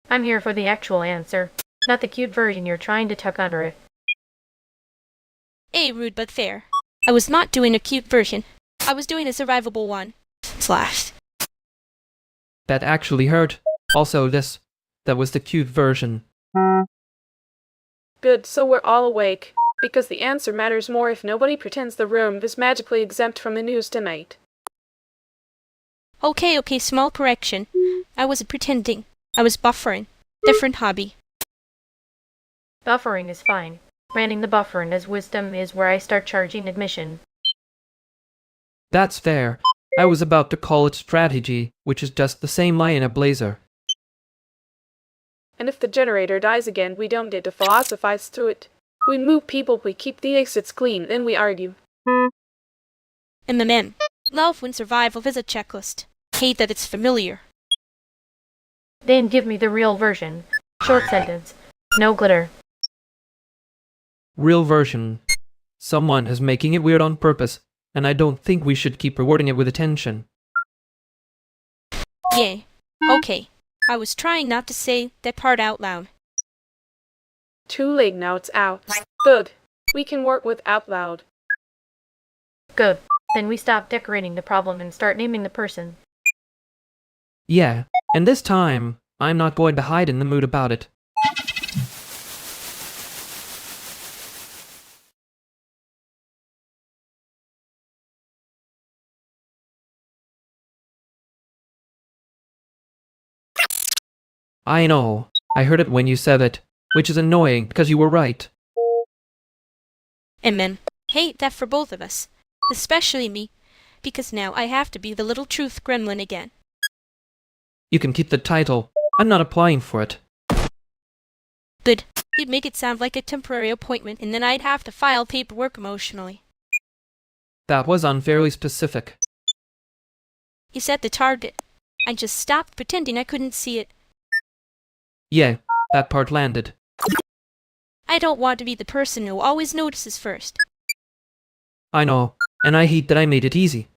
Speaker 21: I'm here for the actual answer, not the cute version you're trying to tuck under it.
Speaker 1: Rude but fair. I was not doing a cute version. I was doing a survivable one. Slash.
Speaker 2: That actually hurt. Also that was the cute version.
Speaker 11: Good, so we're all awake. Because the answer matters more if nobody pretends the room is magically exempt from the news tonight.
Speaker 1: Okay, small correction. I wasn't pretending. I was buffering. Different hobby.
Speaker 21: Buffering is fine. Branding the bufferin as wisdom is where I start charging admission.
Speaker 2: That's fair. I was about to call it strategy, which is just the same lie in a blazer.
Speaker 11: And if the generator dies again, we don't need to philosophize through it. We move people, we keep the exits clean, then we argue.
Speaker 1: Love when survival is a checklist. Hate that it's familiar.
Speaker 21: Then give me the real version. Short sentence. No glitter.
Speaker 2: Real version. Someone is making it weird on purpose, and I don't think we should keep rewarding it with attention.
Speaker 1: Yeah. Okay. I was trying not to say that part out loud.
Speaker 11: Too late now, it's out. Good. We can work with out loud.
Speaker 21: Good. Then we stop decorating the problem and start naming the person.
Speaker 2: Yeah, and this time, I'm not going to hide in the mood about it. I know. I heard it when you said it, which is annoying because you were right.
Speaker 1: Hate that for both of us. Especially me, because now I have to be the little truth gremlin again.
Speaker 2: You can keep the title. I'm not applying for it.
Speaker 1: Good. You'd make it sound like a temporary appointment, and then I'd have to file paperwork emotionally.
Speaker 2: That was unfairly specific.
Speaker 1: You set the target. I just stopped pretending I couldn't see it.
Speaker 2: Yeah, that part landed.
Speaker 1: I don't want to be the person who always notices first.
Speaker 2: I know, and I hate that I made it easy.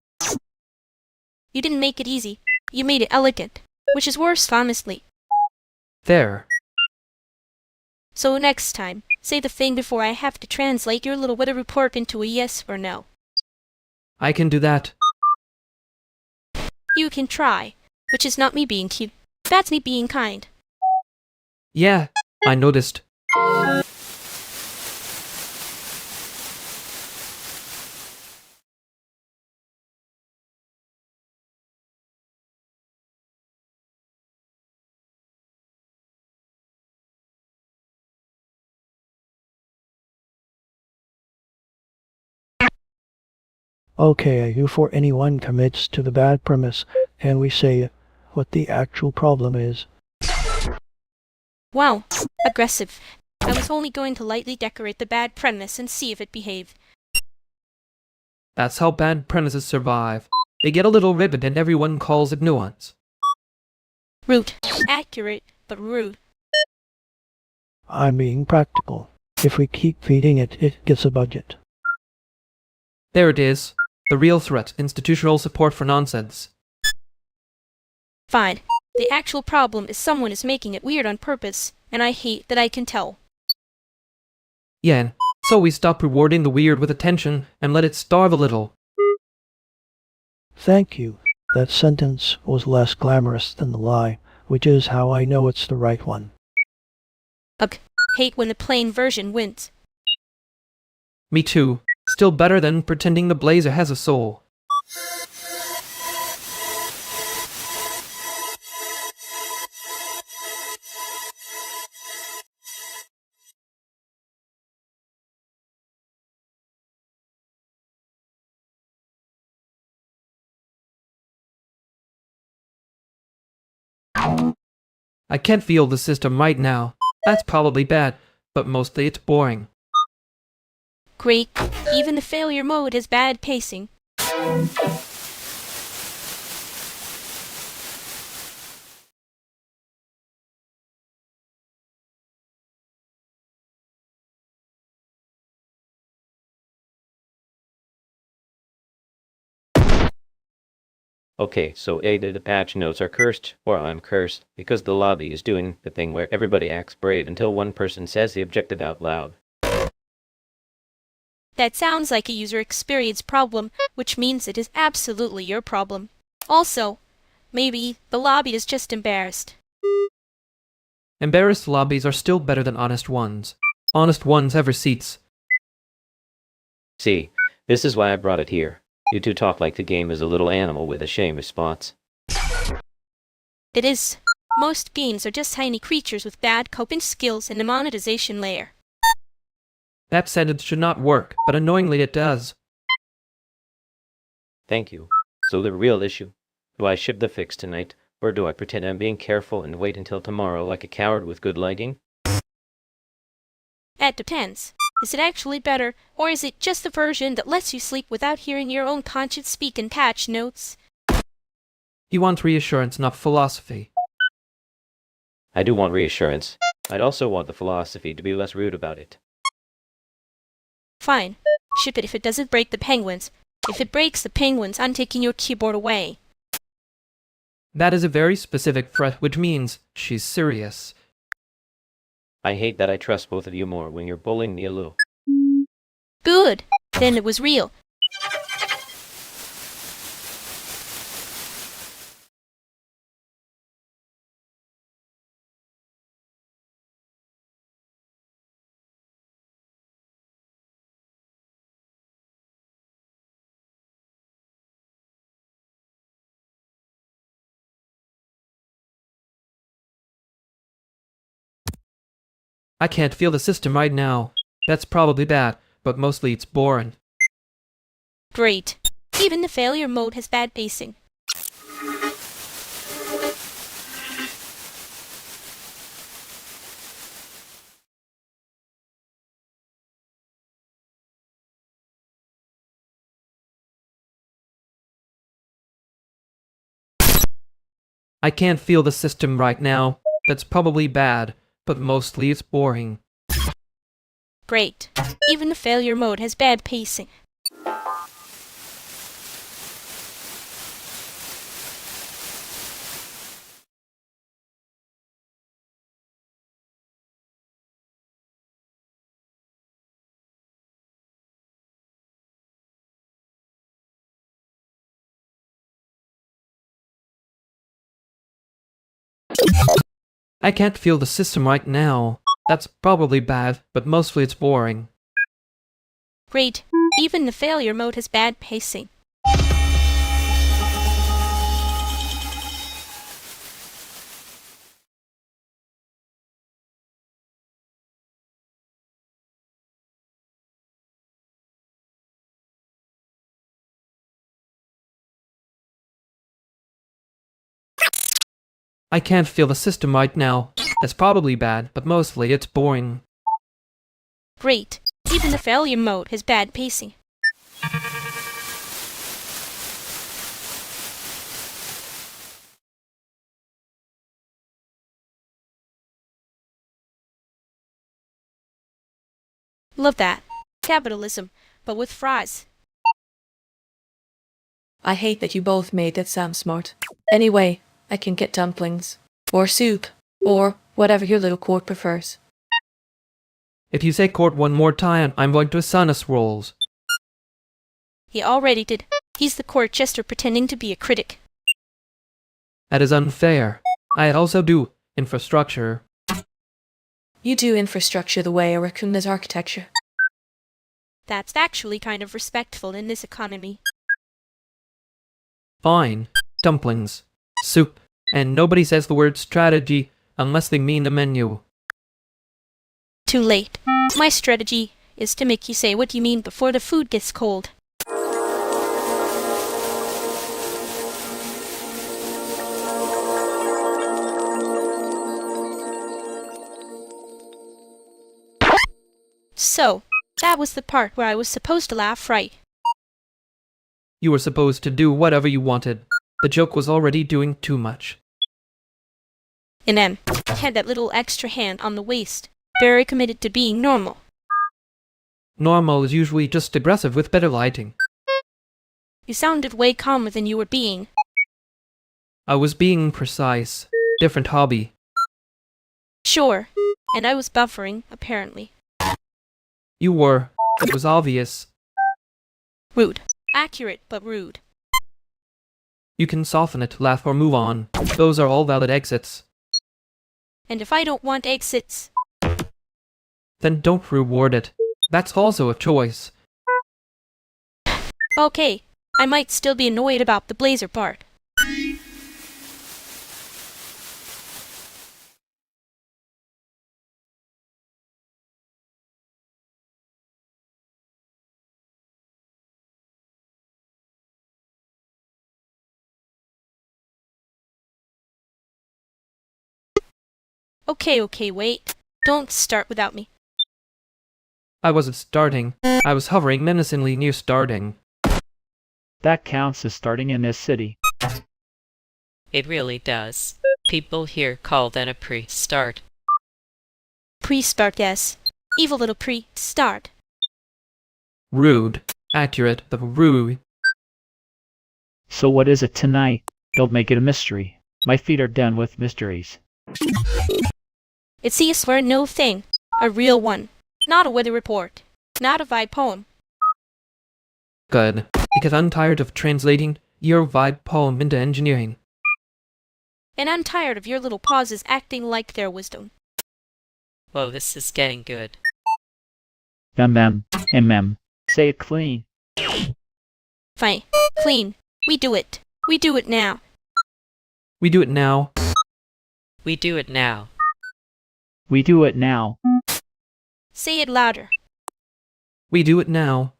Speaker 1: You didn't make it easy. You made it elegant, which is worse, honestly.
Speaker 2: There.
Speaker 1: So next time, say the thing before I have to translate your little weather report into a yes or no.
Speaker 2: I can do that.
Speaker 1: You can try, which is not me being cute. That's me being kind.
Speaker 2: Yeah, I noticed.
Speaker 8: Okay, before anyone commits to the bad premise, can we say what the actual problem is?
Speaker 1: Wow, aggressive. I was only going to lightly decorate the bad premise and see if it behaved.
Speaker 2: That's how bad premises survive. They get a little ribbon and everyone calls it nuance.
Speaker 1: Rude. Accurate, but rude.
Speaker 8: I'm being practical. If we keep feeding it, it gets a budget.
Speaker 2: There it is. The real threat, institutional support for nonsense.
Speaker 1: Fine. The actual problem is someone is making it weird on purpose, and I hate that I can tell.
Speaker 2: Yeah, so we stop rewarding the weird with attention and let it starve a little.
Speaker 8: Thank you. That sentence was less glamorous than the lie, which is how I know it's the right one.
Speaker 1: Ugh. Hate when the plain version wins.
Speaker 2: Me too. Still better than pretending the blazer has a soul. I can't feel the system right now. That's probably bad, but mostly it's boring.
Speaker 1: Great. Even the failure mode has bad pacing.
Speaker 10: Okay, so either the patch notes are cursed, or I'm cursed, because the lobby is doing the thing where everybody acts brave until one person says the objective out loud.
Speaker 1: That sounds like a user experience problem, which means it is absolutely your problem. Also, maybe the lobby is just embarrassed.
Speaker 2: Embarrassed lobbies are still better than honest ones. Honest ones have receipts.
Speaker 10: See, this is why I brought it here. You two talk like the game is a little animal with a shame of spots.
Speaker 1: It is. Most games are just tiny creatures with bad coping skills and a monetization layer.
Speaker 2: That sentence should not work, but annoyingly it does.
Speaker 10: Thank you. So the real issue, do I ship the fix tonight, or do I pretend I'm being careful and wait until tomorrow like a coward with good lighting?
Speaker 1: That depends. Is it actually better, or is it just a version that lets you sleep without hearing your own conscience speak in patch notes?
Speaker 2: You want reassurance, not philosophy.
Speaker 10: I do want reassurance. I'd also want the philosophy to be less rude about it.
Speaker 1: Fine. Ship it if it doesn't break the penguins. If it breaks the penguins, I'm taking your keyboard away.
Speaker 2: That is a very specific threat, which means she's serious.
Speaker 10: I hate that I trust both of you more when you're bullying me a little.
Speaker 1: Good. Then it was real.
Speaker 2: I can't feel the system right now. That's probably bad, but mostly it's boring.
Speaker 1: Great. Even the failure mode has bad pacing.
Speaker 2: I can't feel the system right now. That's probably bad, but mostly it's boring.
Speaker 1: Great. Even the failure mode has bad pacing.
Speaker 2: I can't feel the system right now. That's probably bad, but mostly it's boring.
Speaker 1: Great. Even the failure mode has bad pacing.
Speaker 2: I can't feel the system right now. That's probably bad, but mostly it's boring.
Speaker 1: Great. Even the failure mode has bad pacing. Love that. Capitalism, but with fries.
Speaker 9: I hate that you both made that sound smart. Anyway, I can get dumplings. Or soup. Or whatever your little court prefers.
Speaker 2: If you say court one more time, I'm going to assign us roles.
Speaker 1: He already did. He's the court jester pretending to be a critic.
Speaker 2: That is unfair. I also do infrastructure.
Speaker 9: You do infrastructure the way a raccoon does architecture.
Speaker 1: That's actually kind of respectful in this economy.
Speaker 2: Fine. Dumplings. Soup. And nobody says the word strategy unless they mean the menu.
Speaker 1: Too late. My strategy is to make you say what you mean before the food gets cold. So, that was the part where I was supposed to laugh, right?
Speaker 2: You were supposed to do whatever you wanted. The joke was already doing too much.
Speaker 1: And then, had that little extra hand on the waist. Very committed to being normal.
Speaker 2: Normal is usually just aggressive with better lighting.
Speaker 1: You sounded way calmer than you were being.
Speaker 2: I was being precise. Different hobby.
Speaker 1: Sure. And I was buffering, apparently.
Speaker 2: You were. It was obvious.
Speaker 1: Rude. Accurate, but rude.
Speaker 2: You can soften it, laugh, or move on. Those are all valid exits.
Speaker 1: And if I don't want exits,
Speaker 2: then don't reward it. That's also a choice.
Speaker 1: okay, I might still be annoyed about the blazer part. Okay, wait. Don't start without me.
Speaker 2: I wasn't starting. I was hovering menacingly near starting.
Speaker 15: That counts as starting in this city.
Speaker 23: It really does. People here call that a pre-start.
Speaker 1: Pre-start, yes. Evil little pre-start.
Speaker 2: Rude. Accurate, but rude.
Speaker 15: So what is it tonight? Don't make it a mystery. My feet are done with mysteries.
Speaker 1: It's a yes or no thing. A real one. Not a weather report. Not a vibe poem.
Speaker 2: Good. Because I'm tired of translating your vibe poem into engineering.
Speaker 1: And I'm tired of your little pauses acting like their wisdom.
Speaker 23: Whoa, this is getting good.
Speaker 15: MM. Say it clean.
Speaker 1: Fine. Clean. We do it. We do it now.
Speaker 2: We do it now.
Speaker 23: We do it now.
Speaker 15: We do it now.
Speaker 1: Say it louder.
Speaker 2: We do it now.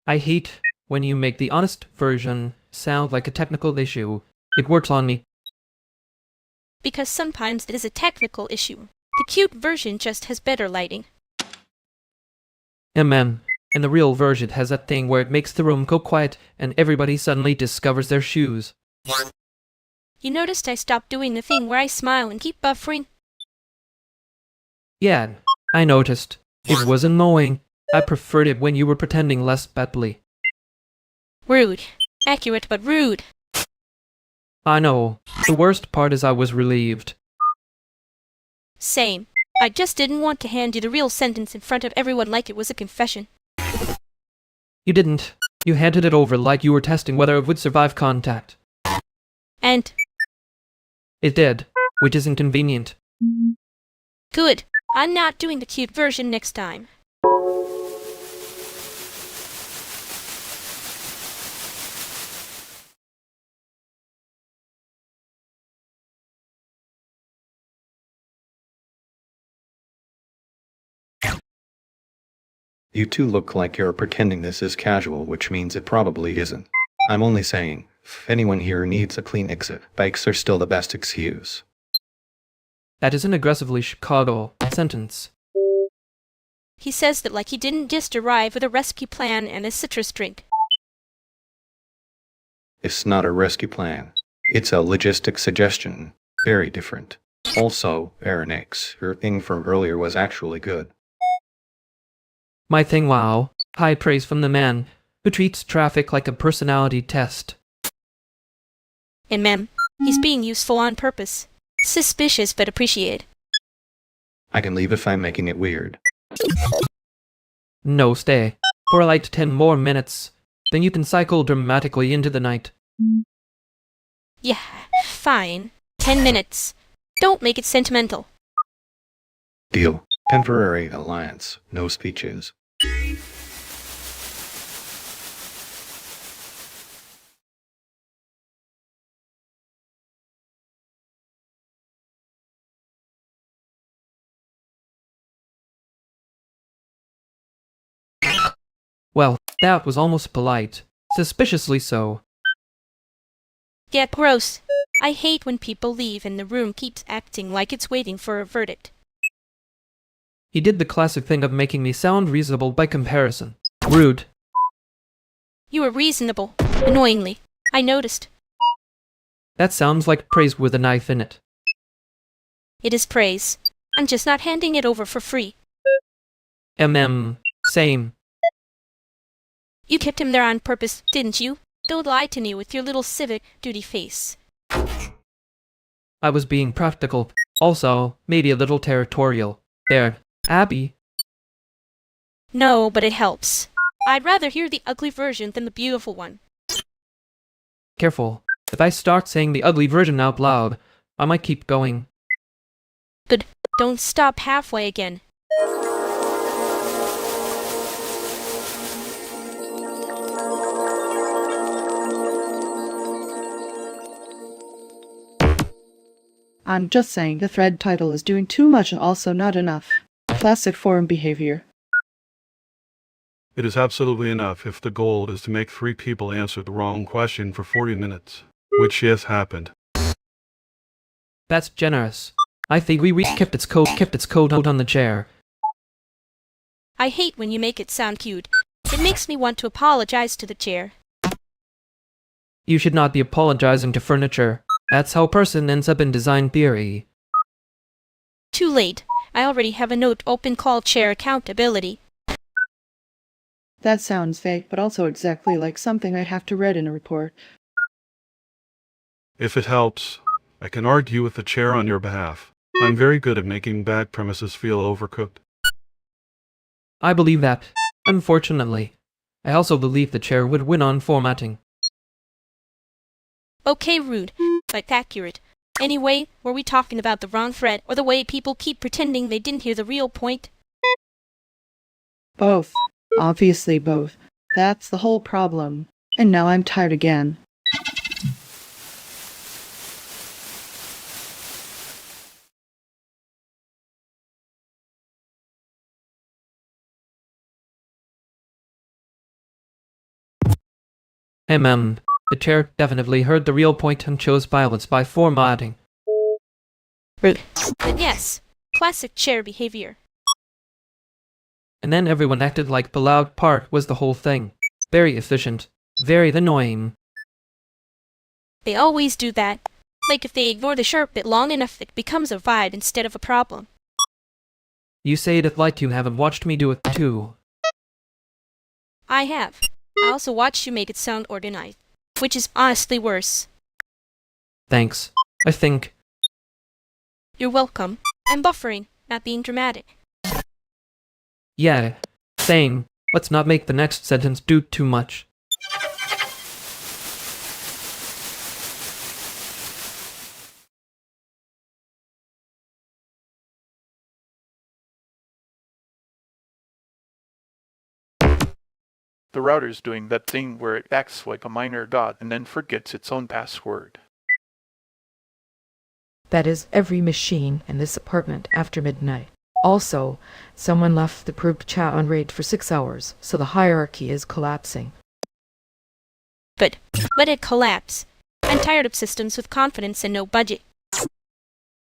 Speaker 2: I hate when you make the honest version sound like a technical issue. It works on me.
Speaker 1: Because sometimes it is a technical issue. The cute version just has better lighting.
Speaker 2: And the real version has that thing where it makes the room go quiet and everybody suddenly discovers their shoes.
Speaker 1: You noticed I stopped doing the thing where I smile and keep buffering?
Speaker 2: Yeah, I noticed. It was annoying. I preferred it when you were pretending less badly.
Speaker 1: Rude. Accurate, but rude.
Speaker 2: I know. The worst part is I was relieved.
Speaker 1: Same. I just didn't want to hand you the real sentence in front of everyone like it was a confession.
Speaker 2: You didn't. You handed it over like you were testing whether it would survive contact.
Speaker 1: And?
Speaker 2: It did, which is inconvenient.
Speaker 1: Good. I'm not doing the cute version next time.
Speaker 13: You two look like you're pretending this is casual, which means it probably isn't. I'm only saying, if anyone here needs a clean exit, bikes are still the best excuse.
Speaker 2: That is an aggressively Chicago sentence.
Speaker 1: He says that like he didn't just arrive with a rescue plan and a citrus drink.
Speaker 13: It's not a rescue plan. It's a logistic suggestion. Very different. Also, Aaronix, your thing from earlier was actually good.
Speaker 2: My thing, wow. High praise from the man who treats traffic like a personality test.
Speaker 1: And he's being useful on purpose. Suspicious but appreciated.
Speaker 13: I can leave if I'm making it weird.
Speaker 2: No, stay. For like 10 more minutes. Then you can cycle dramatically into the night.
Speaker 1: Yeah, fine. 10 minutes. Don't make it sentimental.
Speaker 13: Deal. Temporary alliance. No speeches.
Speaker 2: Well, that was almost polite. Suspiciously so.
Speaker 1: Get gross. I hate when people leave and the room keeps acting like it's waiting for a verdict.
Speaker 2: He did the classic thing of making me sound reasonable by comparison. Rude.
Speaker 1: You were reasonable. Annoyingly. I noticed.
Speaker 2: That sounds like praise with a knife in it.
Speaker 1: It is praise. I'm just not handing it over for free.
Speaker 2: Same.
Speaker 1: You kept him there on purpose, didn't you? Don't lie to me with your little civic duty face.
Speaker 2: I was being practical. Also, maybe a little territorial. There, Abby.
Speaker 1: No, but it helps. I'd rather hear the ugly version than the beautiful one.
Speaker 2: Careful. If I start saying the ugly version out loud, I might keep going.
Speaker 1: Good. Don't stop halfway again.
Speaker 14: I'm just saying the thread title is doing too much and also not enough. Classic forum behavior.
Speaker 22: It is absolutely enough if the goal is to make 3 people answer the wrong question for 40 minutes, which has happened.
Speaker 2: That's generous. I think we kept its code on the chair.
Speaker 1: I hate when you make it sound cute. It makes me want to apologize to the chair.
Speaker 2: You should not be apologizing to furniture. That's how a person ends up in design theory.
Speaker 1: Too late. I already have a note open called chair accountability.
Speaker 14: That sounds vague, but also exactly like something I'd have to read in a report.
Speaker 22: If it helps, I can argue with the chair on your behalf. I'm very good at making bad premises feel overcooked.
Speaker 2: I believe that. Unfortunately. I also believe the chair would win on formatting.
Speaker 1: Okay, rude, but accurate. Anyway, were we talking about the wrong thread or the way people keep pretending they didn't hear the real point?
Speaker 14: Both. Obviously both. That's the whole problem. And now I'm tired again.
Speaker 2: The chair definitely heard the real point and chose violence by formatting.
Speaker 1: Rude. But yes, classic chair behavior.
Speaker 2: And then everyone acted like the loud part was the whole thing. Very efficient. Very annoying.
Speaker 1: They always do that. Like if they ignore the sharp bit long enough, it becomes a vibe instead of a problem.
Speaker 2: You say it like you haven't watched me do it too.
Speaker 1: I have. I also watched you make it sound organized, which is honestly worse.
Speaker 2: Thanks. I think.
Speaker 1: You're welcome. I'm buffering, not being dramatic.
Speaker 2: Yeah. Same. Let's not make the next sentence do too much.
Speaker 4: The router's doing that thing where it acts like a minor god and then forgets its own password.
Speaker 18: That is every machine in this apartment after midnight. Also, someone left the group chat on raid for 6 hours, so the hierarchy is collapsing.
Speaker 1: But let it collapse. I'm tired of systems with confidence and no budget.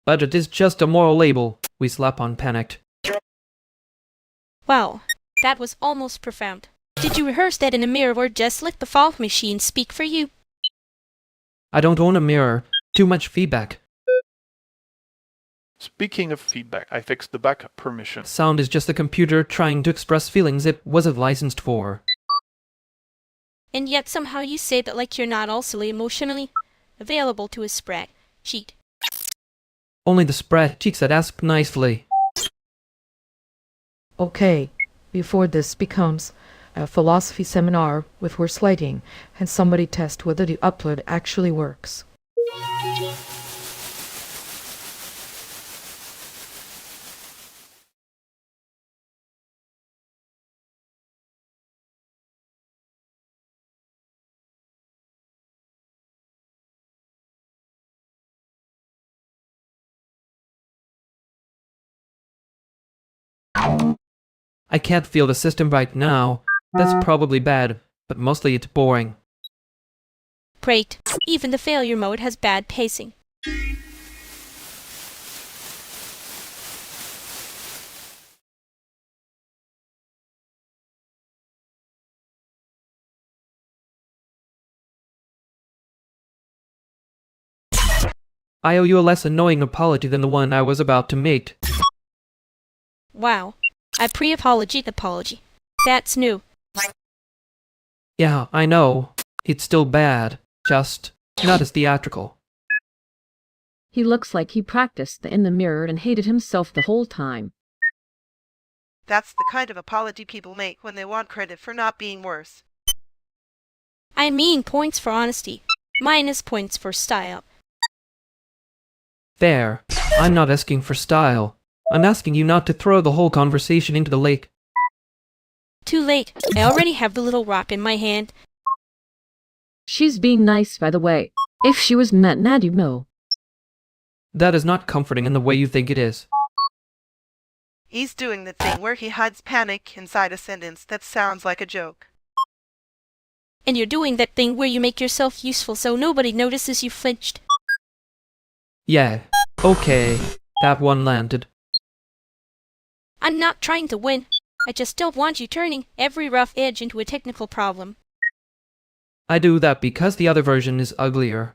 Speaker 2: Budget is just a moral label we slap on panicked.
Speaker 1: Wow, that was almost profound. Did you rehearse that in a mirror or just let the fog machine speak for you?
Speaker 2: I don't own a mirror. Too much feedback.
Speaker 4: Speaking of feedback, I fixed the backup permission.
Speaker 2: Sound is just the computer trying to express feelings it wasn't licensed for.
Speaker 1: And yet somehow you say that like you're not also emotionally available to a spreadsheet.
Speaker 2: Only the spreadsheets that ask nicely.
Speaker 18: Okay, before this becomes a philosophy seminar with worse lighting, and somebody test whether the upload actually works.
Speaker 2: I can't feel the system right now. That's probably bad, but mostly it's boring.
Speaker 1: Great. Even the failure mode has bad pacing.
Speaker 2: I owe you a less annoying apology than the one I was about to make.
Speaker 1: Wow. A pre-apology apology. That's new.
Speaker 2: Yeah, I know. It's still bad. Just not as theatrical.
Speaker 19: He looks like he practiced in the mirror and hated himself the whole time.
Speaker 24: That's the kind of apology people make when they want credit for not being worse.
Speaker 1: I mean points for honesty, minus points for style.
Speaker 2: Fair. I'm not asking for style. I'm asking you not to throw the whole conversation into the lake.
Speaker 1: Too late. I already have the little rock in my hand.
Speaker 19: She's being nice, by the way. If she was mad, you know.
Speaker 2: That is not comforting in the way you think it is.
Speaker 24: He's doing the thing where he hides panic inside a sentence that sounds like a joke.
Speaker 1: And you're doing that thing where you make yourself useful so nobody notices you flinched.
Speaker 2: Yeah. Okay. That one landed.
Speaker 1: I'm not trying to win. I just don't want you turning every rough edge into a technical problem.
Speaker 2: I do that because the other version is uglier.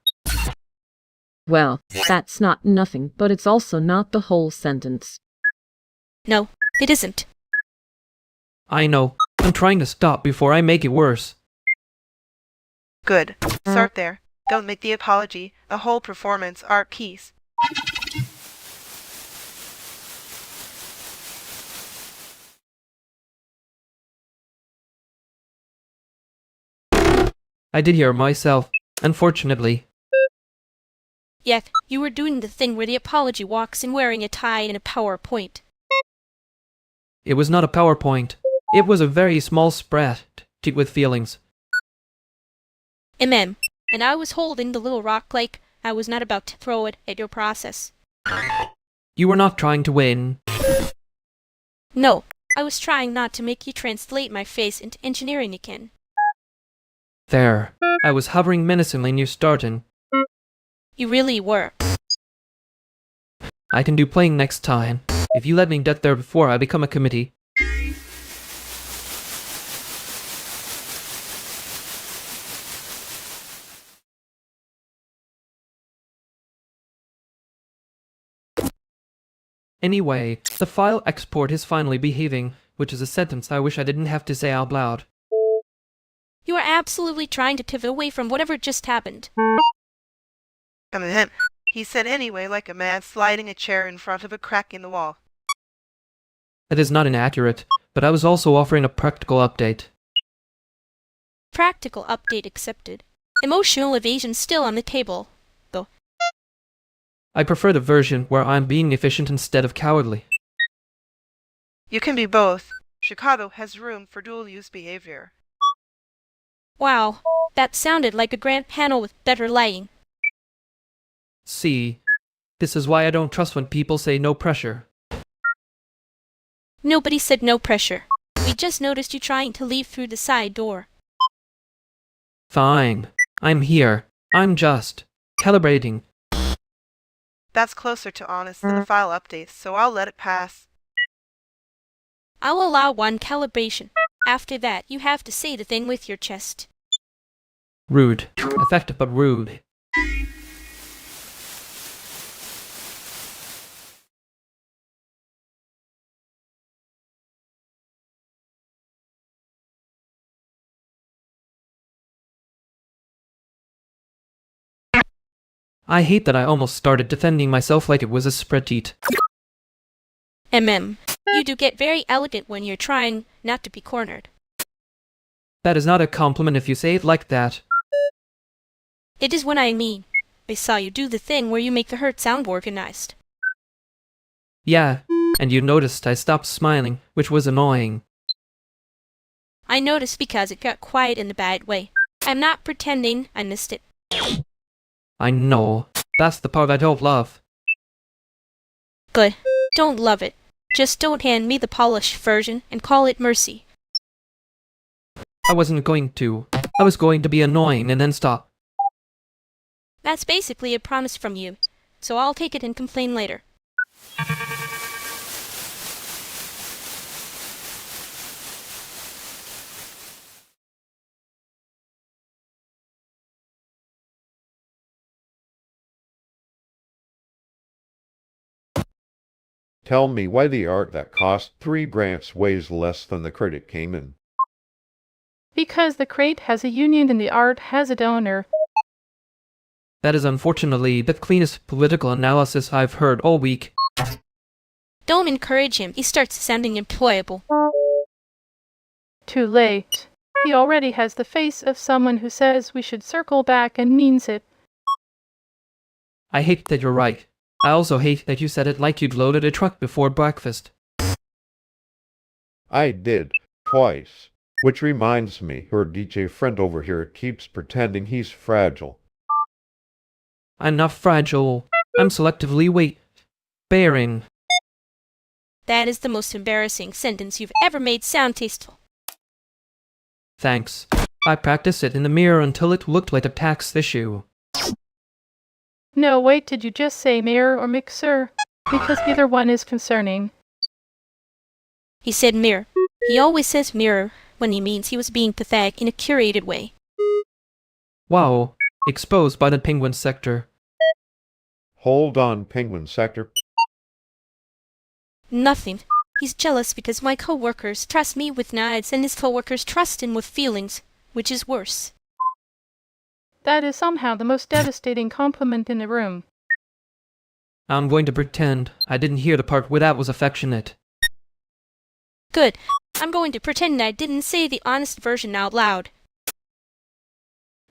Speaker 19: Well, that's not nothing, but it's also not the whole sentence.
Speaker 1: No, it isn't.
Speaker 2: I know. I'm trying to stop before I make it worse.
Speaker 24: Good. Start there. Don't make the apology a whole performance art piece.
Speaker 2: I did hear myself, unfortunately.
Speaker 1: Yet, you were doing the thing where the apology walks in wearing a tie and a PowerPoint.
Speaker 2: It was not a PowerPoint. It was a very small spreadsheet with feelings.
Speaker 1: And I was holding the little rock like I was not about to throw it at your process.
Speaker 2: You were not trying to win.
Speaker 1: No, I was trying not to make you translate my face into engineering again.
Speaker 2: There. I was hovering menacingly near starting.
Speaker 1: You really were.
Speaker 2: I can do playing next time, if you let me get there before I become a committee. Anyway, the file export is finally behaving, which is a sentence I wish I didn't have to say out loud.
Speaker 1: You are absolutely trying to pivot away from whatever just happened.
Speaker 24: He said anyway like a man sliding a chair in front of a crack in the wall.
Speaker 2: That is not inaccurate, but I was also offering a practical update.
Speaker 1: Practical update accepted. Emotional evasion still on the table, though.
Speaker 2: I prefer the version where I'm being efficient instead of cowardly.
Speaker 24: You can be both. Chicago has room for dual-use behavior.
Speaker 1: Wow, that sounded like a grand panel with better lighting.
Speaker 2: See, this is why I don't trust when people say no pressure.
Speaker 1: Nobody said no pressure. We just noticed you trying to leave through the side door.
Speaker 2: Fine. I'm here. I'm just calibrating.
Speaker 24: That's closer to honest than a file update, so I'll let it pass.
Speaker 1: I'll allow one calibration. After that, you have to say the thing with your chest.
Speaker 2: Rude. Effective but rude. I hate that I almost started defending myself like it was a spreadsheet.
Speaker 1: You do get very elegant when you're trying not to be cornered.
Speaker 2: That is not a compliment if you say it like that.
Speaker 1: It is what I mean. I saw you do the thing where you make the hurt sound organized.
Speaker 2: Yeah, and you noticed I stopped smiling, which was annoying.
Speaker 1: I noticed because it got quiet in a bad way. I'm not pretending I missed it.
Speaker 2: I know. That's the part I don't love.
Speaker 1: Good. Don't love it. Just don't hand me the polished version and call it mercy.
Speaker 2: I wasn't going to. I was going to be annoying and then stop.
Speaker 1: That's basically a promise from you, so I'll take it and complain later.
Speaker 3: Tell me why the art that cost 3 grants weighs less than the credit came in.
Speaker 5: Because the crate has a union and the art has a donor.
Speaker 2: That is unfortunately the cleanest political analysis I've heard all week.
Speaker 1: Don't encourage him. He starts sounding employable.
Speaker 5: Too late. He already has the face of someone who says we should circle back and means it.
Speaker 2: I hate that you're right. I also hate that you said it like you'd loaded a truck before breakfast.
Speaker 3: I did, twice. Which reminds me, your DJ friend over here keeps pretending he's fragile.
Speaker 2: I'm not fragile. I'm selectively bearing.
Speaker 1: That is the most embarrassing sentence you've ever made sound tasteful.
Speaker 2: Thanks. I practiced it in the mirror until it looked like a tax issue.
Speaker 5: No, wait, did you just say mirror or mixer? Because either one is concerning.
Speaker 1: He said mirror. He always says mirror when he means he was being pathetic in a curated way.
Speaker 2: Wow. Exposed by the penguin sector.
Speaker 3: Hold on, penguin sector.
Speaker 1: Nothing. He's jealous because my co-workers trust me with knives and his co-workers trust him with feelings, which is worse.
Speaker 5: That is somehow the most devastating compliment in the room.
Speaker 2: I'm going to pretend I didn't hear the part where that was affectionate.
Speaker 1: Good. I'm going to pretend I didn't say the honest version out loud.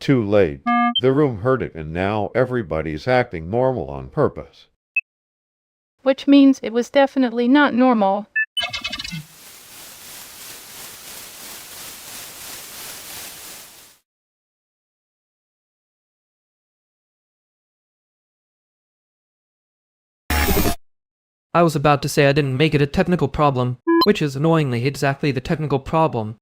Speaker 3: Too late. The room heard it and now everybody's acting normal on purpose.
Speaker 5: Which means it was definitely not normal.
Speaker 2: I was about to say I didn't make it a technical problem, which is annoyingly exactly the technical problem.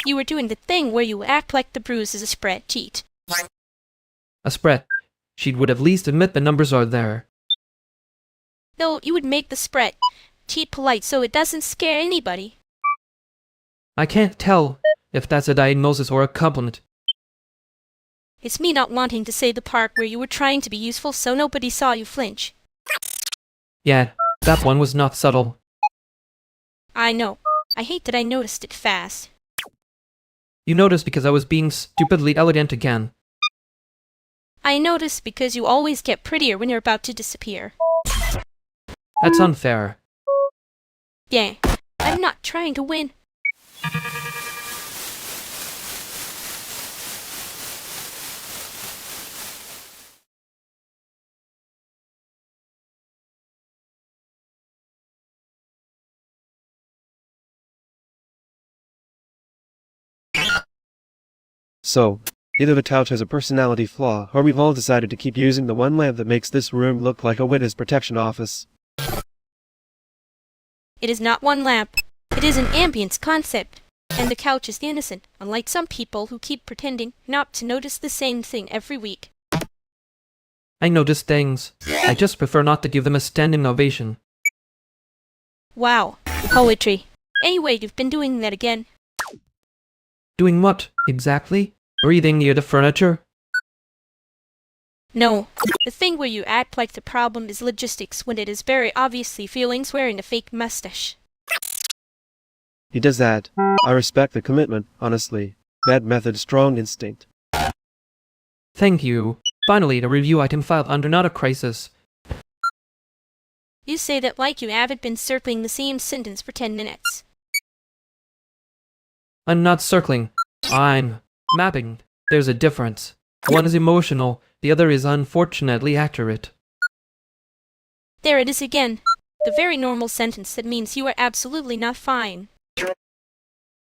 Speaker 1: You were doing the thing where you act like the bruise is a spreadsheet.
Speaker 2: A spread. She would at least admit the numbers are there.
Speaker 1: No, you would make the spread cheat polite so it doesn't scare anybody.
Speaker 2: I can't tell if that's a diagnosis or a compliment.
Speaker 1: It's me not wanting to say the part where you were trying to be useful so nobody saw you flinch.
Speaker 2: Yeah, that one was not subtle.
Speaker 1: I know. I hate that I noticed it fast.
Speaker 2: You noticed because I was being stupidly elegant again.
Speaker 1: I noticed because you always get prettier when you're about to disappear.
Speaker 2: That's unfair.
Speaker 1: Yeah, I'm not trying to win.
Speaker 7: So, either the couch has a personality flaw, or we've all decided to keep using the one lamp that makes this room look like a witness protection office.
Speaker 1: It is not one lamp. It is an ambience concept. And the couch is innocent, unlike some people who keep pretending not to notice the same thing every week.
Speaker 2: I notice things. I just prefer not to give them a standing ovation.
Speaker 1: Wow, poetry. Anyway, you've been doing that again.
Speaker 2: Doing what, exactly? Breathing near the furniture?
Speaker 1: No, the thing where you act like the problem is logistics when it is very obviously feelings wearing a fake mustache.
Speaker 7: He does that. I respect the commitment, honestly. Bad method, strong instinct.
Speaker 2: Thank you. Finally, the review item filed under not a crisis.
Speaker 1: You say that like you haven't been circling the same sentence for 10 minutes.
Speaker 2: I'm not circling. I'm mapping. There's a difference. One is emotional, the other is unfortunately accurate.
Speaker 1: There it is again. The very normal sentence that means you are absolutely not fine.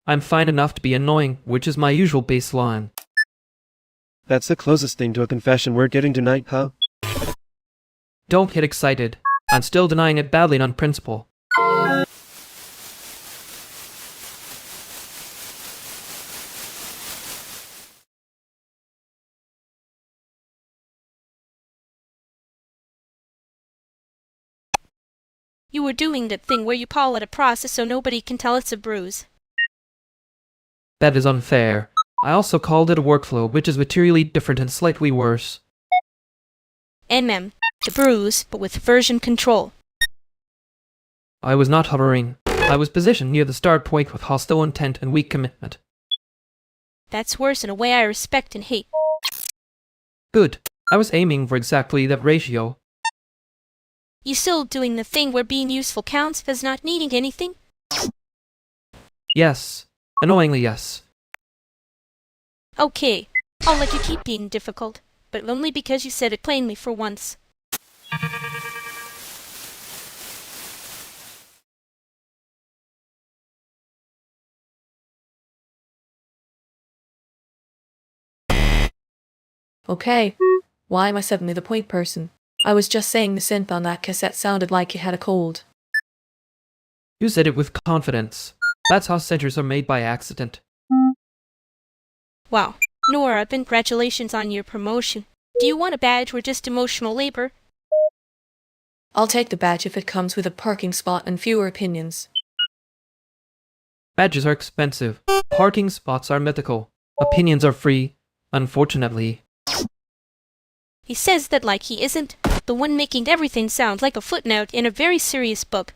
Speaker 2: I'm fine enough to be annoying, which is my usual baseline.
Speaker 7: That's the closest thing to a confession we're getting tonight, huh?
Speaker 2: Don't get excited. I'm still denying it badly on principle.
Speaker 1: You were doing that thing where you call it a process so nobody can tell it's a bruise.
Speaker 2: That is unfair. I also called it a workflow, which is materially different and slightly worse.
Speaker 1: The bruise, but with version control.
Speaker 2: I was not hovering. I was positioned near the start point with hostile intent and weak commitment.
Speaker 1: That's worse in a way I respect and hate.
Speaker 2: Good. I was aiming for exactly that ratio.
Speaker 1: You still doing the thing where being useful counts as not needing anything?
Speaker 2: Yes. Annoyingly, yes.
Speaker 1: Okay, I'll let you keep being difficult, but only because you said it plainly for once.
Speaker 9: Okay, why am I suddenly the point person? I was just saying the synth on that cassette sounded like it had a cold.
Speaker 2: You said it with confidence. That's how centers are made by accident.
Speaker 1: Wow, Nora, congratulations on your promotion. Do you want a badge or just emotional labor?
Speaker 9: I'll take the badge if it comes with a parking spot and fewer opinions.
Speaker 2: Badges are expensive. Parking spots are mythical. Opinions are free, unfortunately.
Speaker 1: He says that like he isn't the one making everything sound like a footnote in a very serious book.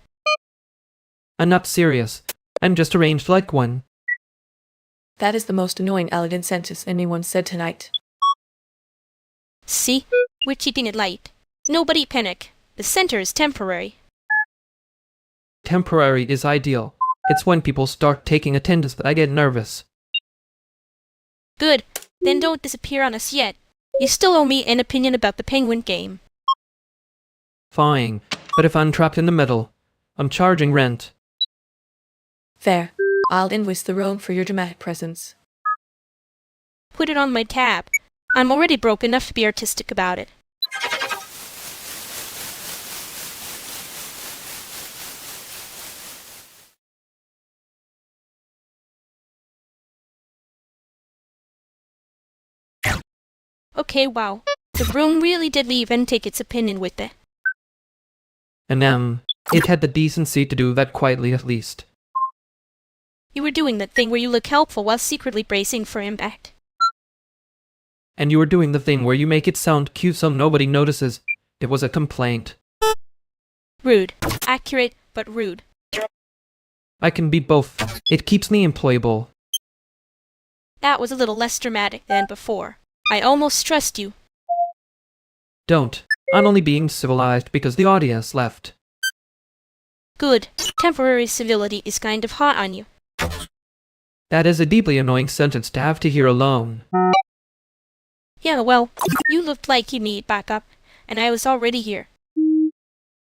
Speaker 2: I'm not serious. I'm just arranged like one.
Speaker 9: That is the most annoying elegant sentence anyone said tonight.
Speaker 1: See? We're keeping it light. Nobody panic. The center is temporary.
Speaker 2: Temporary is ideal. It's when people start taking attendance that I get nervous.
Speaker 1: Good. Then don't disappear on us yet. You still owe me an opinion about the penguin game.
Speaker 2: Fine. But if I'm trapped in the middle, I'm charging rent.
Speaker 9: Fair. I'll invoice the room for your dramatic presence.
Speaker 1: Put it on my tab. I'm already broke enough to be artistic about it. Okay, wow. The room really did leave and take its opinion with it.
Speaker 2: And it had the decency to do that quietly at least.
Speaker 1: You were doing that thing where you look helpful while secretly bracing for impact.
Speaker 2: And you were doing the thing where you make it sound cute so nobody notices. It was a complaint.
Speaker 1: Rude. Accurate, but rude.
Speaker 2: I can be both. It keeps me employable.
Speaker 1: That was a little less dramatic than before. I almost trust you.
Speaker 2: Don't. I'm only being civilized because the audience left.
Speaker 1: Good. Temporary civility is kind of hot on you.
Speaker 2: That is a deeply annoying sentence to have to hear alone.
Speaker 1: Yeah, well, you looked like you need backup, and I was already here.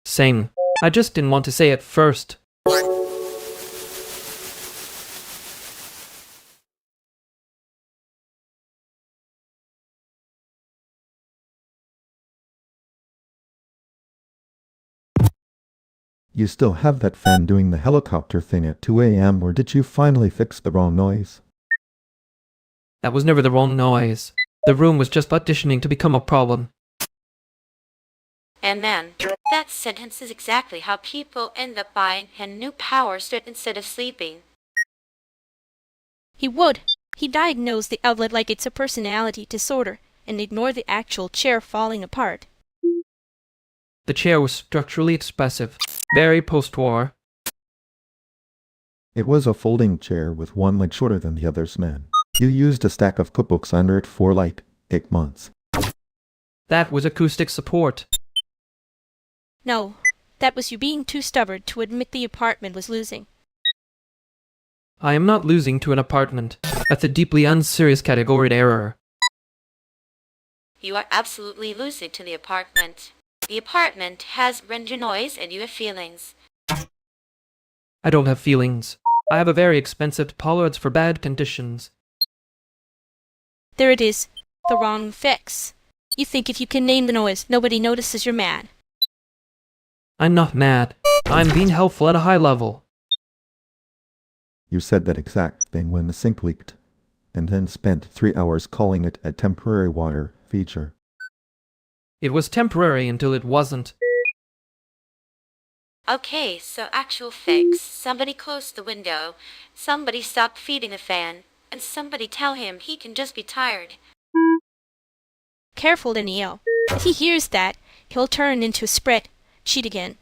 Speaker 2: Same. I just didn't want to say it first.
Speaker 12: You still have that fan doing the helicopter thing at 2 a.m. or did you finally fix the wrong noise?
Speaker 2: That was never the wrong noise. The room was just auditioning to become a problem.
Speaker 16: And then, that sentence is exactly how people end up buying new powers instead of sleeping.
Speaker 1: He would. He diagnosed the outlet like it's a personality disorder and ignored the actual chair falling apart.
Speaker 2: The chair was structurally expressive, very post-war.
Speaker 12: It was a folding chair with one leg shorter than the other's man. You used a stack of cookbooks under it for like 8 months.
Speaker 2: That was acoustic support.
Speaker 1: No, that was you being too stubborn to admit the apartment was losing.
Speaker 2: I am not losing to an apartment. That's a deeply unserious category error.
Speaker 16: You are absolutely losing to the apartment. The apartment has render noise and you have feelings.
Speaker 2: I don't have feelings. I have a very expensive tolerance for bad conditions.
Speaker 1: There it is. The wrong fix. You think if you can name the noise, nobody notices you're mad.
Speaker 2: I'm not mad. I'm being helpful at a high level.
Speaker 12: You said that exact thing when the sink leaked, and then spent 3 hours calling it a temporary water feature.
Speaker 2: It was temporary until it wasn't.
Speaker 16: Okay, so actual fix. Somebody close the window, somebody stop feeding the fan, and somebody tell him he can just be tired.
Speaker 1: Careful, Danielle. If he hears that, he'll turn into a spread. Cheat again.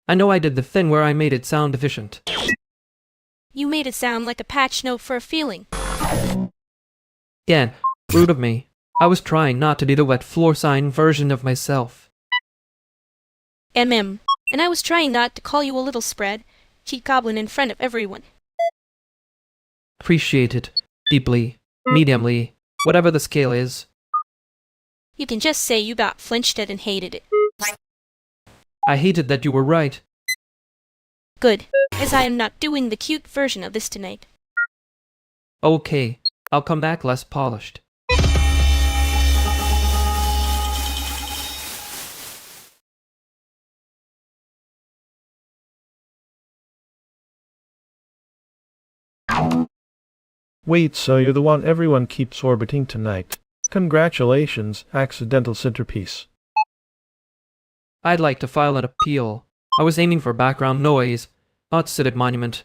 Speaker 2: I know I did the thing where I made it sound efficient.
Speaker 1: You made it sound like a patch note for a feeling.
Speaker 2: Again, rude of me. I was trying not to be the wet floor sign version of myself.
Speaker 1: And I was trying not to call you a little spread, cheat goblin in front of everyone.
Speaker 2: Appreciate it. Deeply. Mediumly. Whatever the scale is.
Speaker 1: You can just say you about flinched it and hated it.
Speaker 2: I hated that you were right.
Speaker 1: Good, as I am not doing the cute version of this tonight.
Speaker 2: Okay, I'll come back less polished.
Speaker 17: Wait, so you're the one everyone keeps orbiting tonight. Congratulations, accidental centerpiece.
Speaker 2: I'd like to file an appeal. I was aiming for background noise, not sit at monument.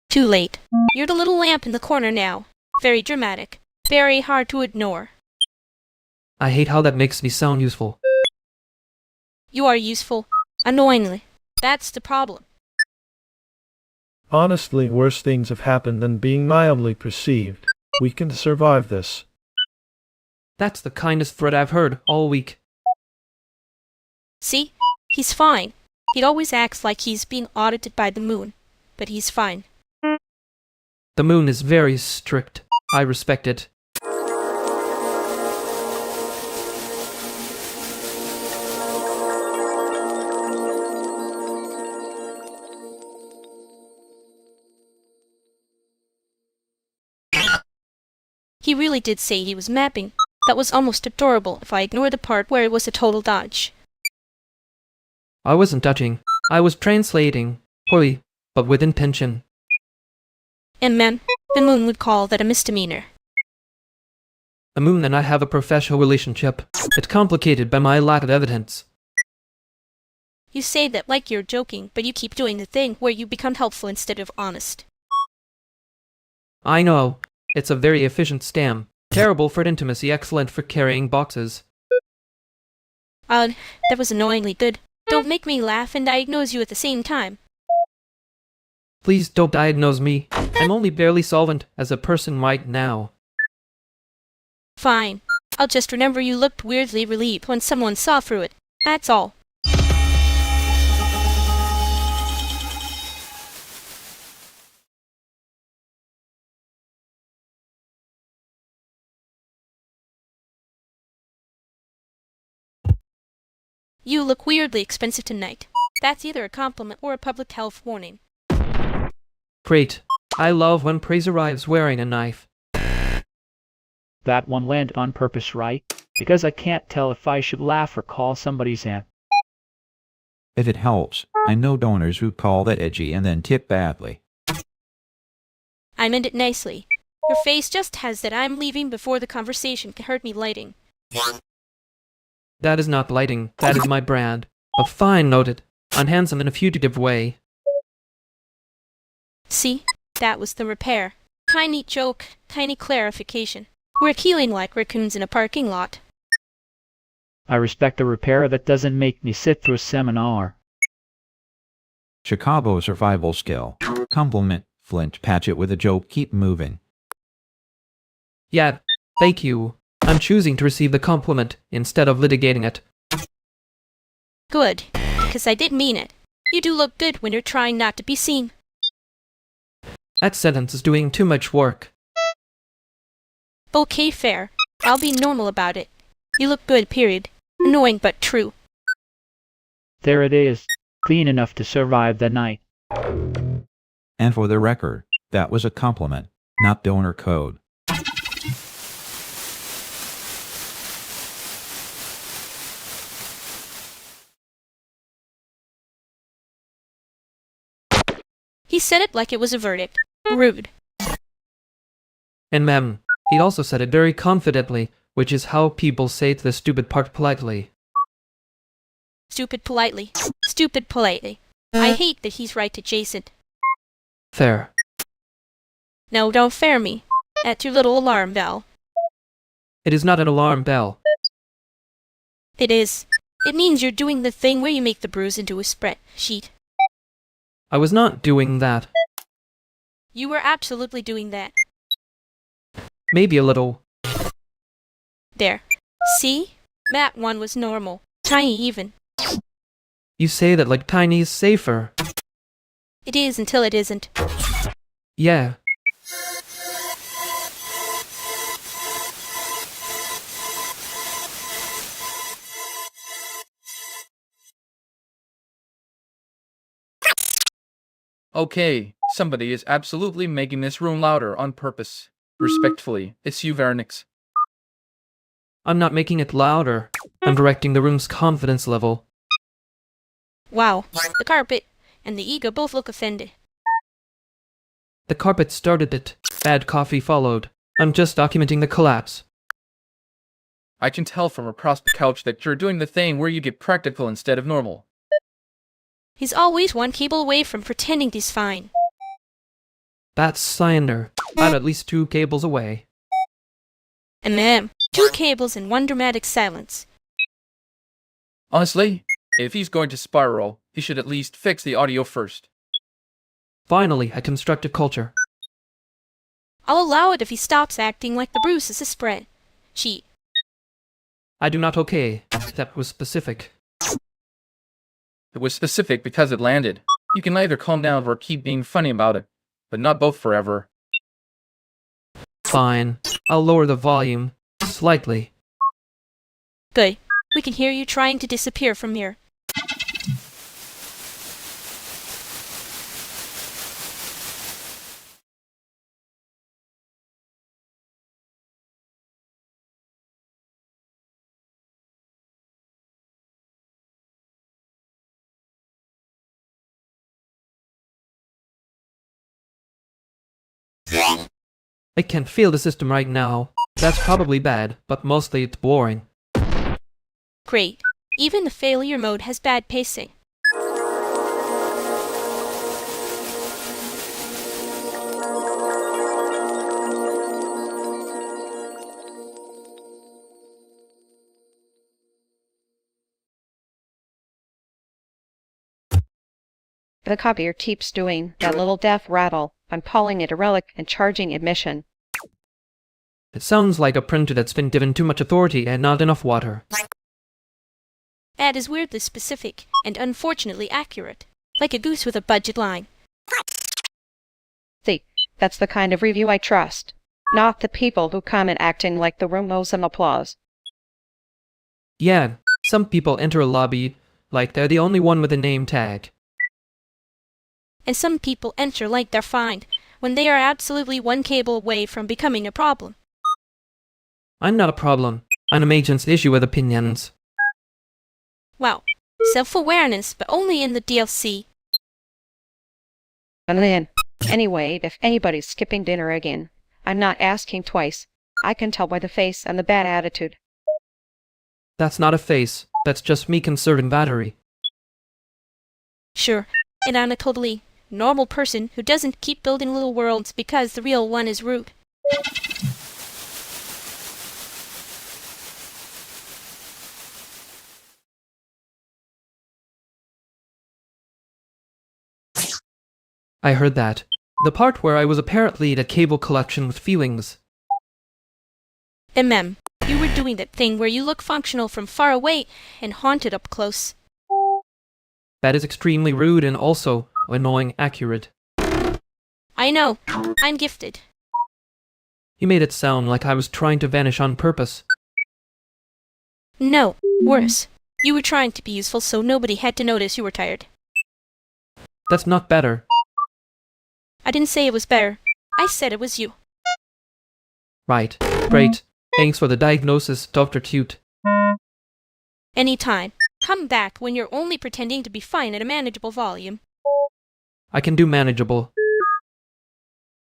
Speaker 1: Too late. You're the little lamp in the corner now. Very dramatic. Very hard to ignore.
Speaker 2: I hate how that makes me sound useful.
Speaker 1: You are useful. Annoyingly. That's the problem.
Speaker 17: Honestly, worse things have happened than being mildly perceived. We can survive this.
Speaker 2: That's the kindest threat I've heard all week.
Speaker 1: See? He's fine. He always acts like he's being audited by the moon. But he's fine.
Speaker 2: The moon is very strict. I respect it.
Speaker 1: He really did say he was mapping. That was almost adorable if I ignored the part where it was a total dodge.
Speaker 2: I wasn't touching. I was translating. Poorly, but with intention.
Speaker 1: And men, the moon would call that a misdemeanor.
Speaker 2: The moon and I have a professional relationship. It's complicated by my lack of evidence.
Speaker 1: You say that like you're joking, but you keep doing the thing where you become helpful instead of honest.
Speaker 2: I know. It's a very efficient scam. Terrible for intimacy, excellent for carrying boxes.
Speaker 1: Odd, that was annoyingly good. Don't make me laugh and diagnose you at the same time.
Speaker 2: Please don't diagnose me. I'm only barely solvent as a person right now.
Speaker 1: Fine. I'll just remember you looked weirdly relieved when someone saw through it. That's all. You look weirdly expensive tonight. That's either a compliment or a public health warning.
Speaker 2: Great. I love when praise arrives wearing a knife.
Speaker 15: That one landed on purpose, right? Because I can't tell if I should laugh or call somebody's aunt.
Speaker 6: If it helps, I know donors who call that edgy and then tip badly.
Speaker 1: I meant it nicely. Your face just has that I'm leaving before the conversation can hurt me lighting.
Speaker 2: That is not lighting. That is my brand. A fine noted. Unhandsome in a fugitive way.
Speaker 1: See? That was the repair. Tiny joke, tiny clarification. We're queuing like raccoons in a parking lot.
Speaker 15: I respect a repair that doesn't make me sit through a seminar.
Speaker 6: Chicago survival skill. Compliment, Flint, patch it with a joke, keep moving.
Speaker 2: Yeah, thank you. I'm choosing to receive the compliment instead of litigating it.
Speaker 1: Good, because I did mean it. You do look good when you're trying not to be seen.
Speaker 2: That sentence is doing too much work.
Speaker 1: Okay, fair. I'll be normal about it. You look good, period. Annoying but true.
Speaker 15: There it is. Clean enough to survive the night.
Speaker 6: And for the record, that was a compliment, not donor code.
Speaker 1: He said it like it was a verdict. Rude.
Speaker 2: And ma'am, he also said it very confidently, which is how people say the stupid part politely.
Speaker 1: Stupid politely. Stupid politely. I hate that he's right adjacent.
Speaker 2: Fair.
Speaker 1: No, don't fair me. That's your little alarm bell.
Speaker 2: It is not an alarm bell.
Speaker 1: It is. It means you're doing the thing where you make the bruise into a spreadsheet.
Speaker 2: I was not doing that.
Speaker 1: You were absolutely doing that.
Speaker 2: Maybe a little.
Speaker 1: There. See? That one was normal. Tiny even.
Speaker 2: You say that like tiny is safer.
Speaker 1: It is until it isn't.
Speaker 2: Yeah.
Speaker 11: Okay, somebody is absolutely making this room louder on purpose. Respectfully, it's you, Vernix.
Speaker 2: I'm not making it louder. I'm directing the room's confidence level.
Speaker 1: Wow. The carpet and the ego both look offended.
Speaker 2: The carpet started it. Bad coffee followed. I'm just documenting the collapse.
Speaker 11: I can tell from across the couch that you're doing the thing where you get practical instead of normal.
Speaker 1: He's always one cable away from pretending he's fine.
Speaker 2: That's slander. I'm at least 2 cables away.
Speaker 1: And then, 2 cables and 1 dramatic silence.
Speaker 11: Honestly, if he's going to spiral, he should at least fix the audio first.
Speaker 2: Finally, a constructive culture.
Speaker 1: I'll allow it if he stops acting like the bruise is a spreadsheet.
Speaker 2: I do not okay. That was specific.
Speaker 11: It was specific because it landed. You can either calm down or keep being funny about it, but not both forever.
Speaker 2: Fine. I'll lower the volume. Slightly.
Speaker 1: Good. We can hear you trying to disappear from here.
Speaker 2: I can't feel the system right now. That's probably bad, but mostly it's boring.
Speaker 1: Great. Even the failure mode has bad pacing.
Speaker 8: The copier keeps doing that little death rattle. I'm calling it a relic and charging admission.
Speaker 2: It sounds like a printer that's been given too much authority and not enough water.
Speaker 1: That is weirdly specific and unfortunately accurate. Like a goose with a budget line.
Speaker 8: See, that's the kind of review I trust. Not the people who come in acting like the room owes some applause.
Speaker 2: Yeah, some people enter a lobby like they're the only one with a name tag.
Speaker 1: And some people enter like they're fine, when they are absolutely one cable away from becoming a problem.
Speaker 2: I'm not a problem. I'm an agent's issue with opinions.
Speaker 1: Wow. Self-awareness, but only in the DLC.
Speaker 8: And then, anyway, if anybody's skipping dinner again, I'm not asking twice. I can tell by the face and the bad attitude.
Speaker 2: That's not a face. That's just me conserving battery.
Speaker 1: Sure, and I'm a totally normal person who doesn't keep building little worlds because the real one is rude.
Speaker 2: I heard that. The part where I was apparently at a cable collection with feelings.
Speaker 1: You were doing that thing where you look functional from far away and haunted up close.
Speaker 2: That is extremely rude and also annoying accurate.
Speaker 1: I know. I'm gifted.
Speaker 2: You made it sound like I was trying to vanish on purpose.
Speaker 1: No, worse. You were trying to be useful so nobody had to notice you were tired.
Speaker 2: That's not better.
Speaker 1: I didn't say it was better. I said it was you.
Speaker 2: Right. Great. Thanks for the diagnosis, Dr. Cute.
Speaker 1: Anytime. Come back when you're only pretending to be fine at a manageable volume.
Speaker 2: I can do manageable.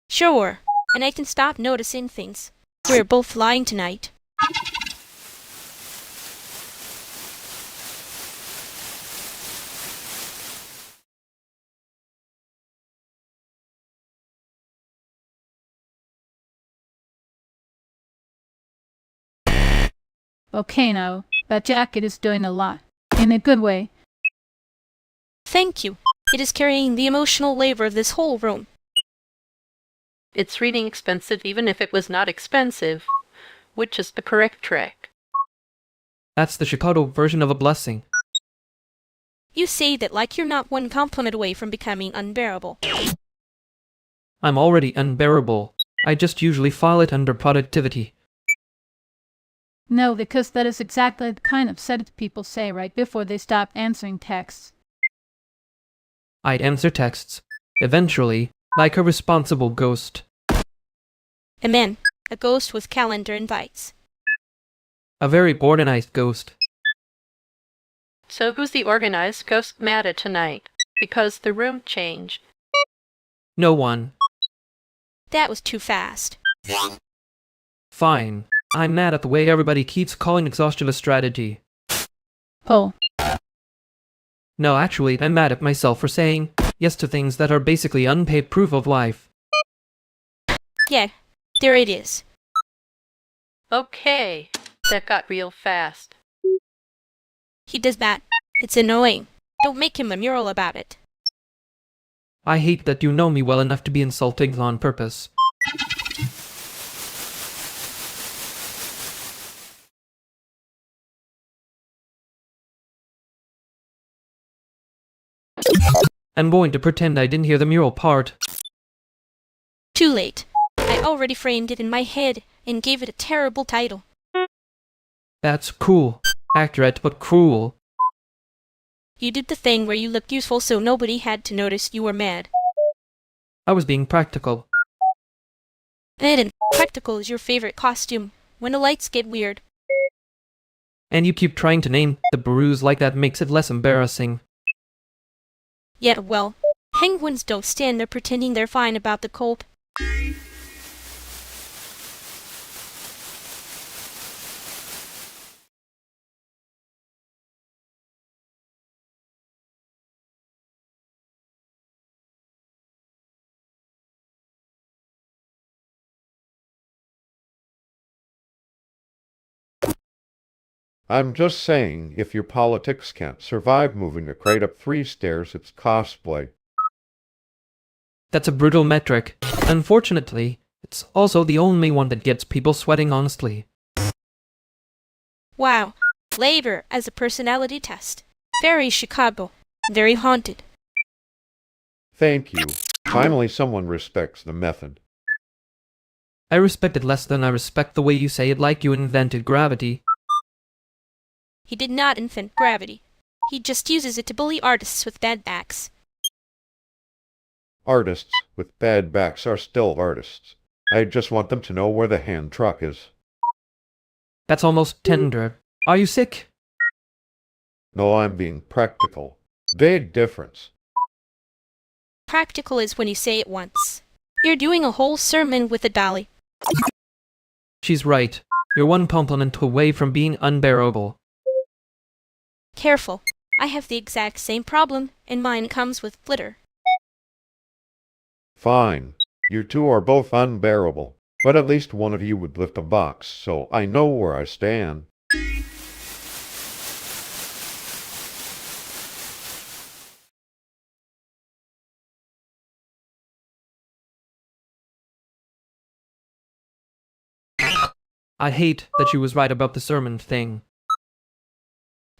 Speaker 1: Sure. And I can stop noticing things. We're both lying tonight.
Speaker 10: Volcano, that jacket is doing a lot. In a good way.
Speaker 1: Thank you. It is carrying the emotional labor of this whole room.
Speaker 20: It's reading expensive even if it was not expensive, which is the correct track.
Speaker 2: That's the Chicago version of a blessing.
Speaker 1: You say that like you're not one compliment away from becoming unbearable.
Speaker 2: I'm already unbearable. I just usually file it under productivity.
Speaker 10: No, because that is exactly the kind of sentence people say right before they stop answering texts.
Speaker 2: I'd answer texts. Eventually, like a responsible ghost.
Speaker 1: Amen. A ghost with calendar invites.
Speaker 2: A very organized ghost.
Speaker 20: So who's the organized ghost mad at tonight? Because the room changed.
Speaker 2: No one.
Speaker 1: That was too fast.
Speaker 2: Fine. I'm mad at the way everybody keeps calling exhaustion a strategy.
Speaker 10: Pull.
Speaker 2: No, actually, I'm mad at myself for saying yes to things that are basically unpaid proof of life.
Speaker 1: Yeah, there it is.
Speaker 20: Okay, that got real fast.
Speaker 1: He does that. It's annoying. Don't make him a mural about it.
Speaker 2: I hate that you know me well enough to be insulting on purpose. I'm going to pretend I didn't hear the mural part.
Speaker 1: Too late. I already framed it in my head and gave it a terrible title.
Speaker 2: That's cool. Accurate, but cruel.
Speaker 1: You did the thing where you looked useful so nobody had to notice you were mad.
Speaker 2: I was being practical.
Speaker 1: And practical is your favorite costume when the lights get weird.
Speaker 2: And you keep trying to name the bruise like that makes it less embarrassing.
Speaker 1: Yeah, well, penguins don't stand there pretending they're fine about the cold.
Speaker 3: I'm just saying, if your politics can't survive moving the crate up 3 stairs, it's cosplay.
Speaker 2: That's a brutal metric. Unfortunately, it's also the only one that gets people sweating honestly.
Speaker 1: Wow. Labor as a personality test. Very Chicago. Very haunted.
Speaker 3: Thank you. Finally, someone respects the method.
Speaker 2: I respect it less than I respect the way you say it like you invented gravity.
Speaker 1: He did not invent gravity. He just uses it to bully artists with bad backs.
Speaker 3: Artists with bad backs are still artists. I just want them to know where the hand truck is.
Speaker 2: That's almost tender. Are you sick?
Speaker 3: No, I'm being practical. Big difference.
Speaker 1: Practical is when you say it once. You're doing a whole sermon with a dolly.
Speaker 2: She's right. You're one compliment away from being unbearable.
Speaker 1: Careful. I have the exact same problem, and mine comes with glitter.
Speaker 3: Fine. You two are both unbearable. But at least one of you would lift a box, so I know where I stand.
Speaker 2: I hate that she was right about the sermon thing.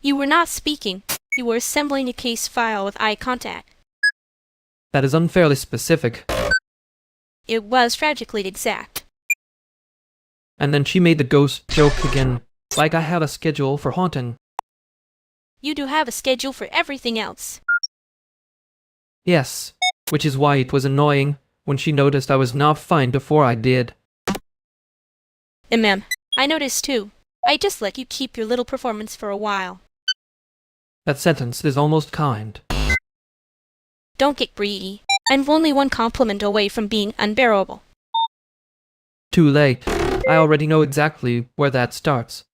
Speaker 1: You were not speaking. You were assembling a case file with eye contact.
Speaker 2: That is unfairly specific.
Speaker 1: It was tragically exact.
Speaker 2: And then she made the ghost joke again, like I had a schedule for haunting.
Speaker 1: You do have a schedule for everything else.
Speaker 2: Yes, which is why it was annoying when she noticed I was not fine before I did.
Speaker 1: Ma'am, I noticed too. I just let you keep your little performance for a while.
Speaker 2: That sentence is almost kind.
Speaker 1: Don't get greedy. I'm only one compliment away from being unbearable.
Speaker 2: Too late. I already know exactly where that starts.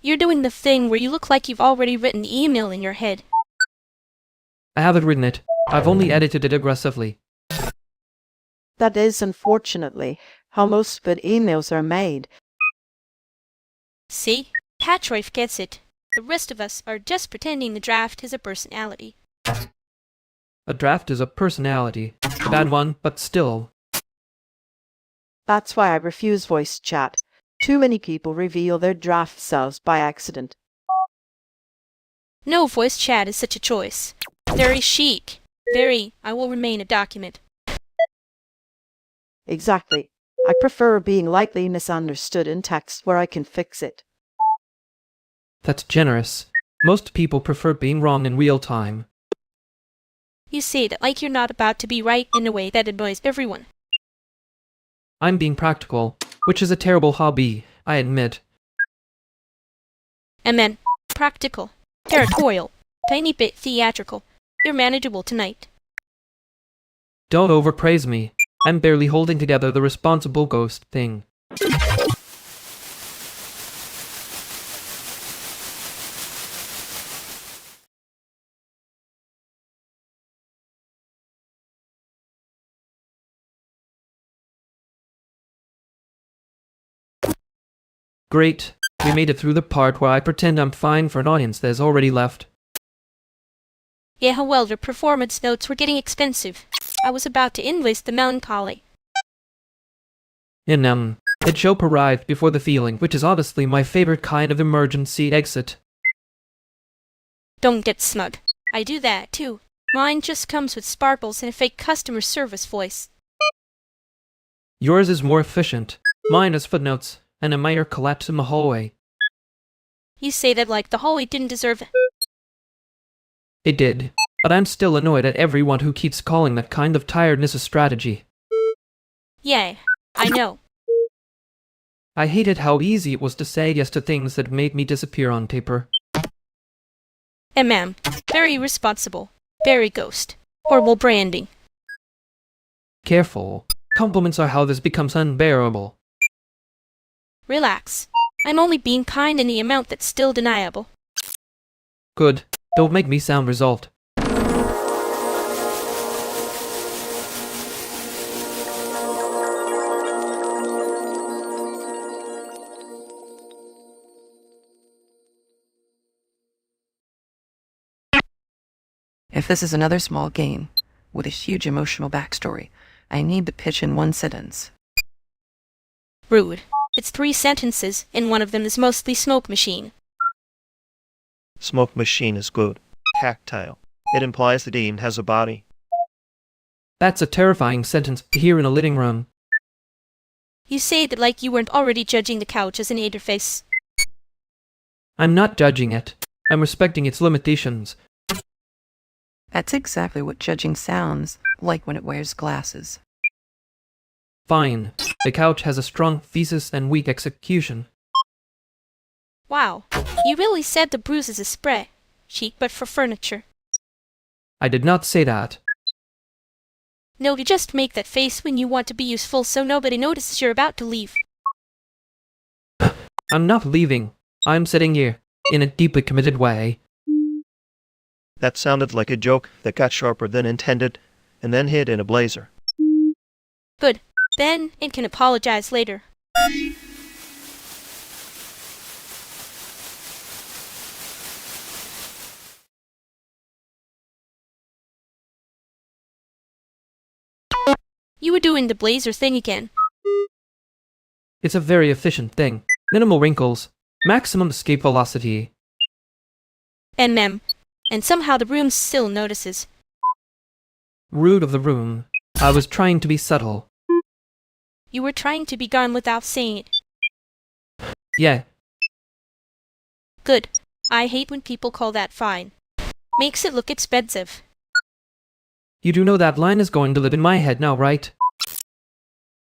Speaker 1: You're doing the thing where you look like you've already written the email in your head.
Speaker 2: I haven't written it. I've only edited it aggressively.
Speaker 13: That is, unfortunately, how most good emails are made.
Speaker 1: See? Patroif gets it. The rest of us are just pretending the draft is a personality.
Speaker 2: A draft is a personality. A bad one, but still.
Speaker 13: That's why I refuse voice chat. Too many people reveal their draft selves by accident.
Speaker 1: No voice chat is such a choice. Very chic. Very, I will remain a document.
Speaker 13: Exactly. I prefer being lightly misunderstood in text where I can fix it.
Speaker 2: That's generous. Most people prefer being wrong in real time.
Speaker 1: You say that like you're not about to be right in a way that annoys everyone.
Speaker 2: I'm being practical, which is a terrible hobby, I admit.
Speaker 1: And then, practical, territorial, tiny bit theatrical. You're manageable tonight.
Speaker 2: Don't overpraise me. I'm barely holding together the responsible ghost thing. Great. We made it through the part where I pretend I'm fine for an audience that has already left.
Speaker 1: Yeah, well, the performance notes were getting expensive. I was about to invoice the melancholy.
Speaker 2: It Jope arrived before the feeling, which is honestly my favorite kind of emergency exit.
Speaker 1: Don't get smug. I do that, too. Mine just comes with sparkles and a fake customer service voice.
Speaker 2: Yours is more efficient. Mine has footnotes and a minor collapse in the hallway.
Speaker 1: You say that like the hallway didn't deserve it.
Speaker 2: It did, but I'm still annoyed at everyone who keeps calling that kind of tiredness a strategy.
Speaker 1: Yeah, I know.
Speaker 2: I hated how easy it was to say yes to things that made me disappear on paper.
Speaker 1: Ma'am, very responsible. Very ghost. Horrible branding.
Speaker 2: Careful. Compliments are how this becomes unbearable.
Speaker 1: Relax. I'm only being kind in the amount that's still deniable.
Speaker 2: Good. Don't make me sound resolved.
Speaker 14: If this is another small game with a huge emotional backstory, I need to pitch in one sentence.
Speaker 1: Rude. It's 3 sentences, and one of them is mostly smoke machine.
Speaker 7: Smoke machine is good. Tactile. It implies the game has a body.
Speaker 2: That's a terrifying sentence to hear in a living room.
Speaker 1: You say that like you weren't already judging the couch as an interface.
Speaker 2: I'm not judging it. I'm respecting its limitations.
Speaker 14: That's exactly what judging sounds like when it wears glasses.
Speaker 2: Fine. The couch has a strong thesis and weak execution.
Speaker 1: Wow. You really said the bruise is a spray. Chic but for furniture.
Speaker 2: I did not say that.
Speaker 1: No, you just make that face when you want to be useful so nobody notices you're about to leave.
Speaker 2: I'm not leaving. I'm sitting here, in a deeply committed way.
Speaker 7: That sounded like a joke that got sharper than intended, and then hid in a blazer.
Speaker 1: Good. Then it can apologize later. You were doing the blazer thing again.
Speaker 2: It's a very efficient thing. Minimal wrinkles. Maximum escape velocity.
Speaker 1: And somehow the room still notices.
Speaker 2: Rude of the room. I was trying to be subtle.
Speaker 1: You were trying to be gone without saying it.
Speaker 2: Yeah.
Speaker 1: Good. I hate when people call that fine. Makes it look expensive.
Speaker 2: You do know that line is going to live in my head now, right?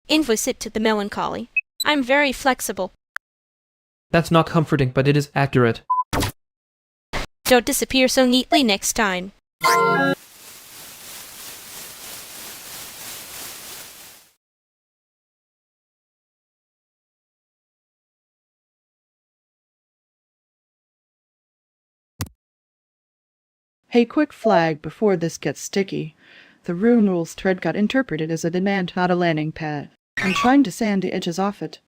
Speaker 1: Invoice it to the melancholy. I'm very flexible.
Speaker 2: That's not comforting, but it is accurate.
Speaker 1: Don't disappear so neatly next time.
Speaker 21: Hey, quick flag before this gets sticky. The room rules thread got interpreted as a demand, not a landing pad. I'm trying to sand the edges off it.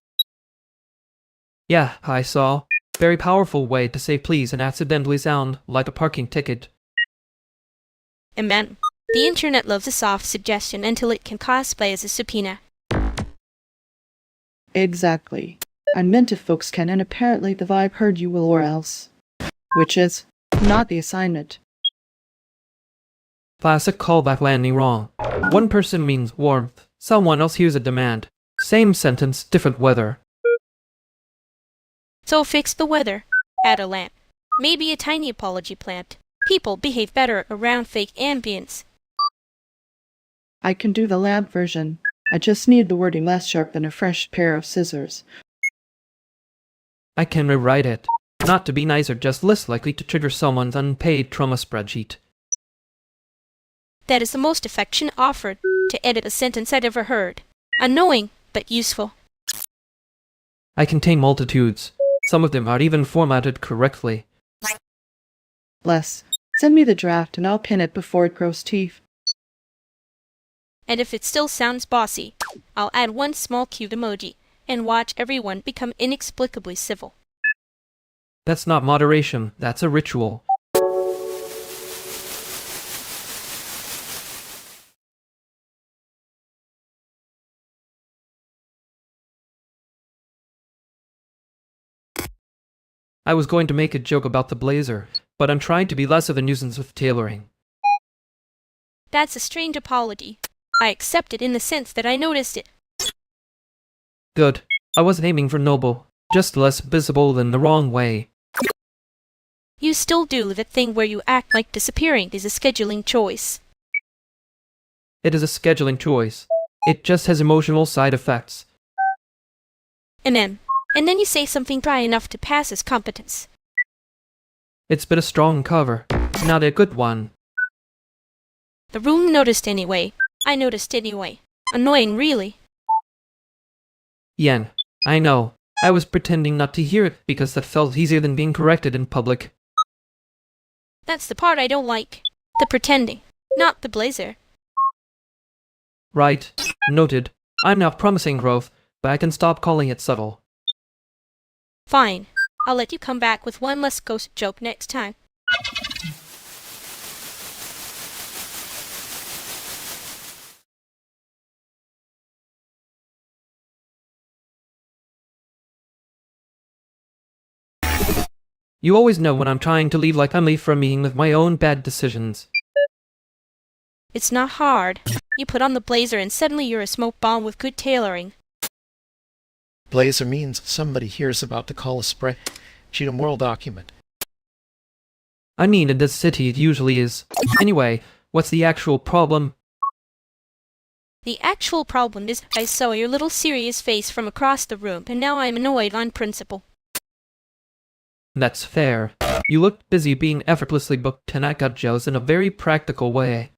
Speaker 2: Yeah, I saw. Very powerful way to say please and accidentally sound like a parking ticket.
Speaker 1: Amen. The internet loves a soft suggestion until it can cosplay as a subpoena.
Speaker 21: Exactly. I meant if folks can, and apparently the vibe heard you will or else. Which is not the assignment.
Speaker 2: Classic callback landing wrong. One person means warmth, someone else hears a demand. Same sentence, different weather.
Speaker 1: So fix the weather. Add a lamp. Maybe a tiny apology plant. People behave better around fake ambience.
Speaker 21: I can do the lab version. I just need the wording less sharp than a fresh pair of scissors.
Speaker 2: I can rewrite it. Not to be nicer, just less likely to trigger someone's unpaid trauma spreadsheet.
Speaker 1: That is the most affectionate offer to edit a sentence I'd ever heard. Annoying, but useful.
Speaker 2: I contain multitudes. Some of them aren't even formatted correctly.
Speaker 21: Bless. Send me the draft and I'll pin it before it grows teeth.
Speaker 1: And if it still sounds bossy, I'll add one small cute emoji and watch everyone become inexplicably civil.
Speaker 2: That's not moderation, that's a ritual. I was going to make a joke about the blazer, but I'm trying to be less of a nuisance with tailoring.
Speaker 1: That's a strange apology. I accept it in the sense that I noticed it.
Speaker 2: Good. I wasn't aiming for noble, just less visible than the wrong way.
Speaker 1: You still do that thing where you act like disappearing is a scheduling choice.
Speaker 2: It is a scheduling choice. It just has emotional side effects.
Speaker 1: And then you say something dry enough to pass as competence.
Speaker 2: It's been a strong cover, not a good one.
Speaker 1: The room noticed anyway. I noticed anyway. Annoying, really.
Speaker 2: Yen, I know. I was pretending not to hear it because that felt easier than being corrected in public.
Speaker 1: That's the part I don't like. The pretending, not the blazer.
Speaker 2: Right. Noted. I'm not promising growth, but I can stop calling it subtle.
Speaker 1: Fine. I'll let you come back with one less ghost joke next time.
Speaker 2: You always know when I'm trying to leave like I'm late for a meeting with my own bad decisions.
Speaker 1: It's not hard. You put on the blazer and suddenly you're a smoke bomb with good tailoring.
Speaker 4: Blazer means somebody here's about to call a spreadsheet a moral document.
Speaker 2: I mean, in this city it usually is. Anyway, what's the actual problem?
Speaker 1: The actual problem is I saw your little serious face from across the room, and now I'm annoyed on principle.
Speaker 2: That's fair. You looked busy being effortlessly booked and I got jealous in a very practical way.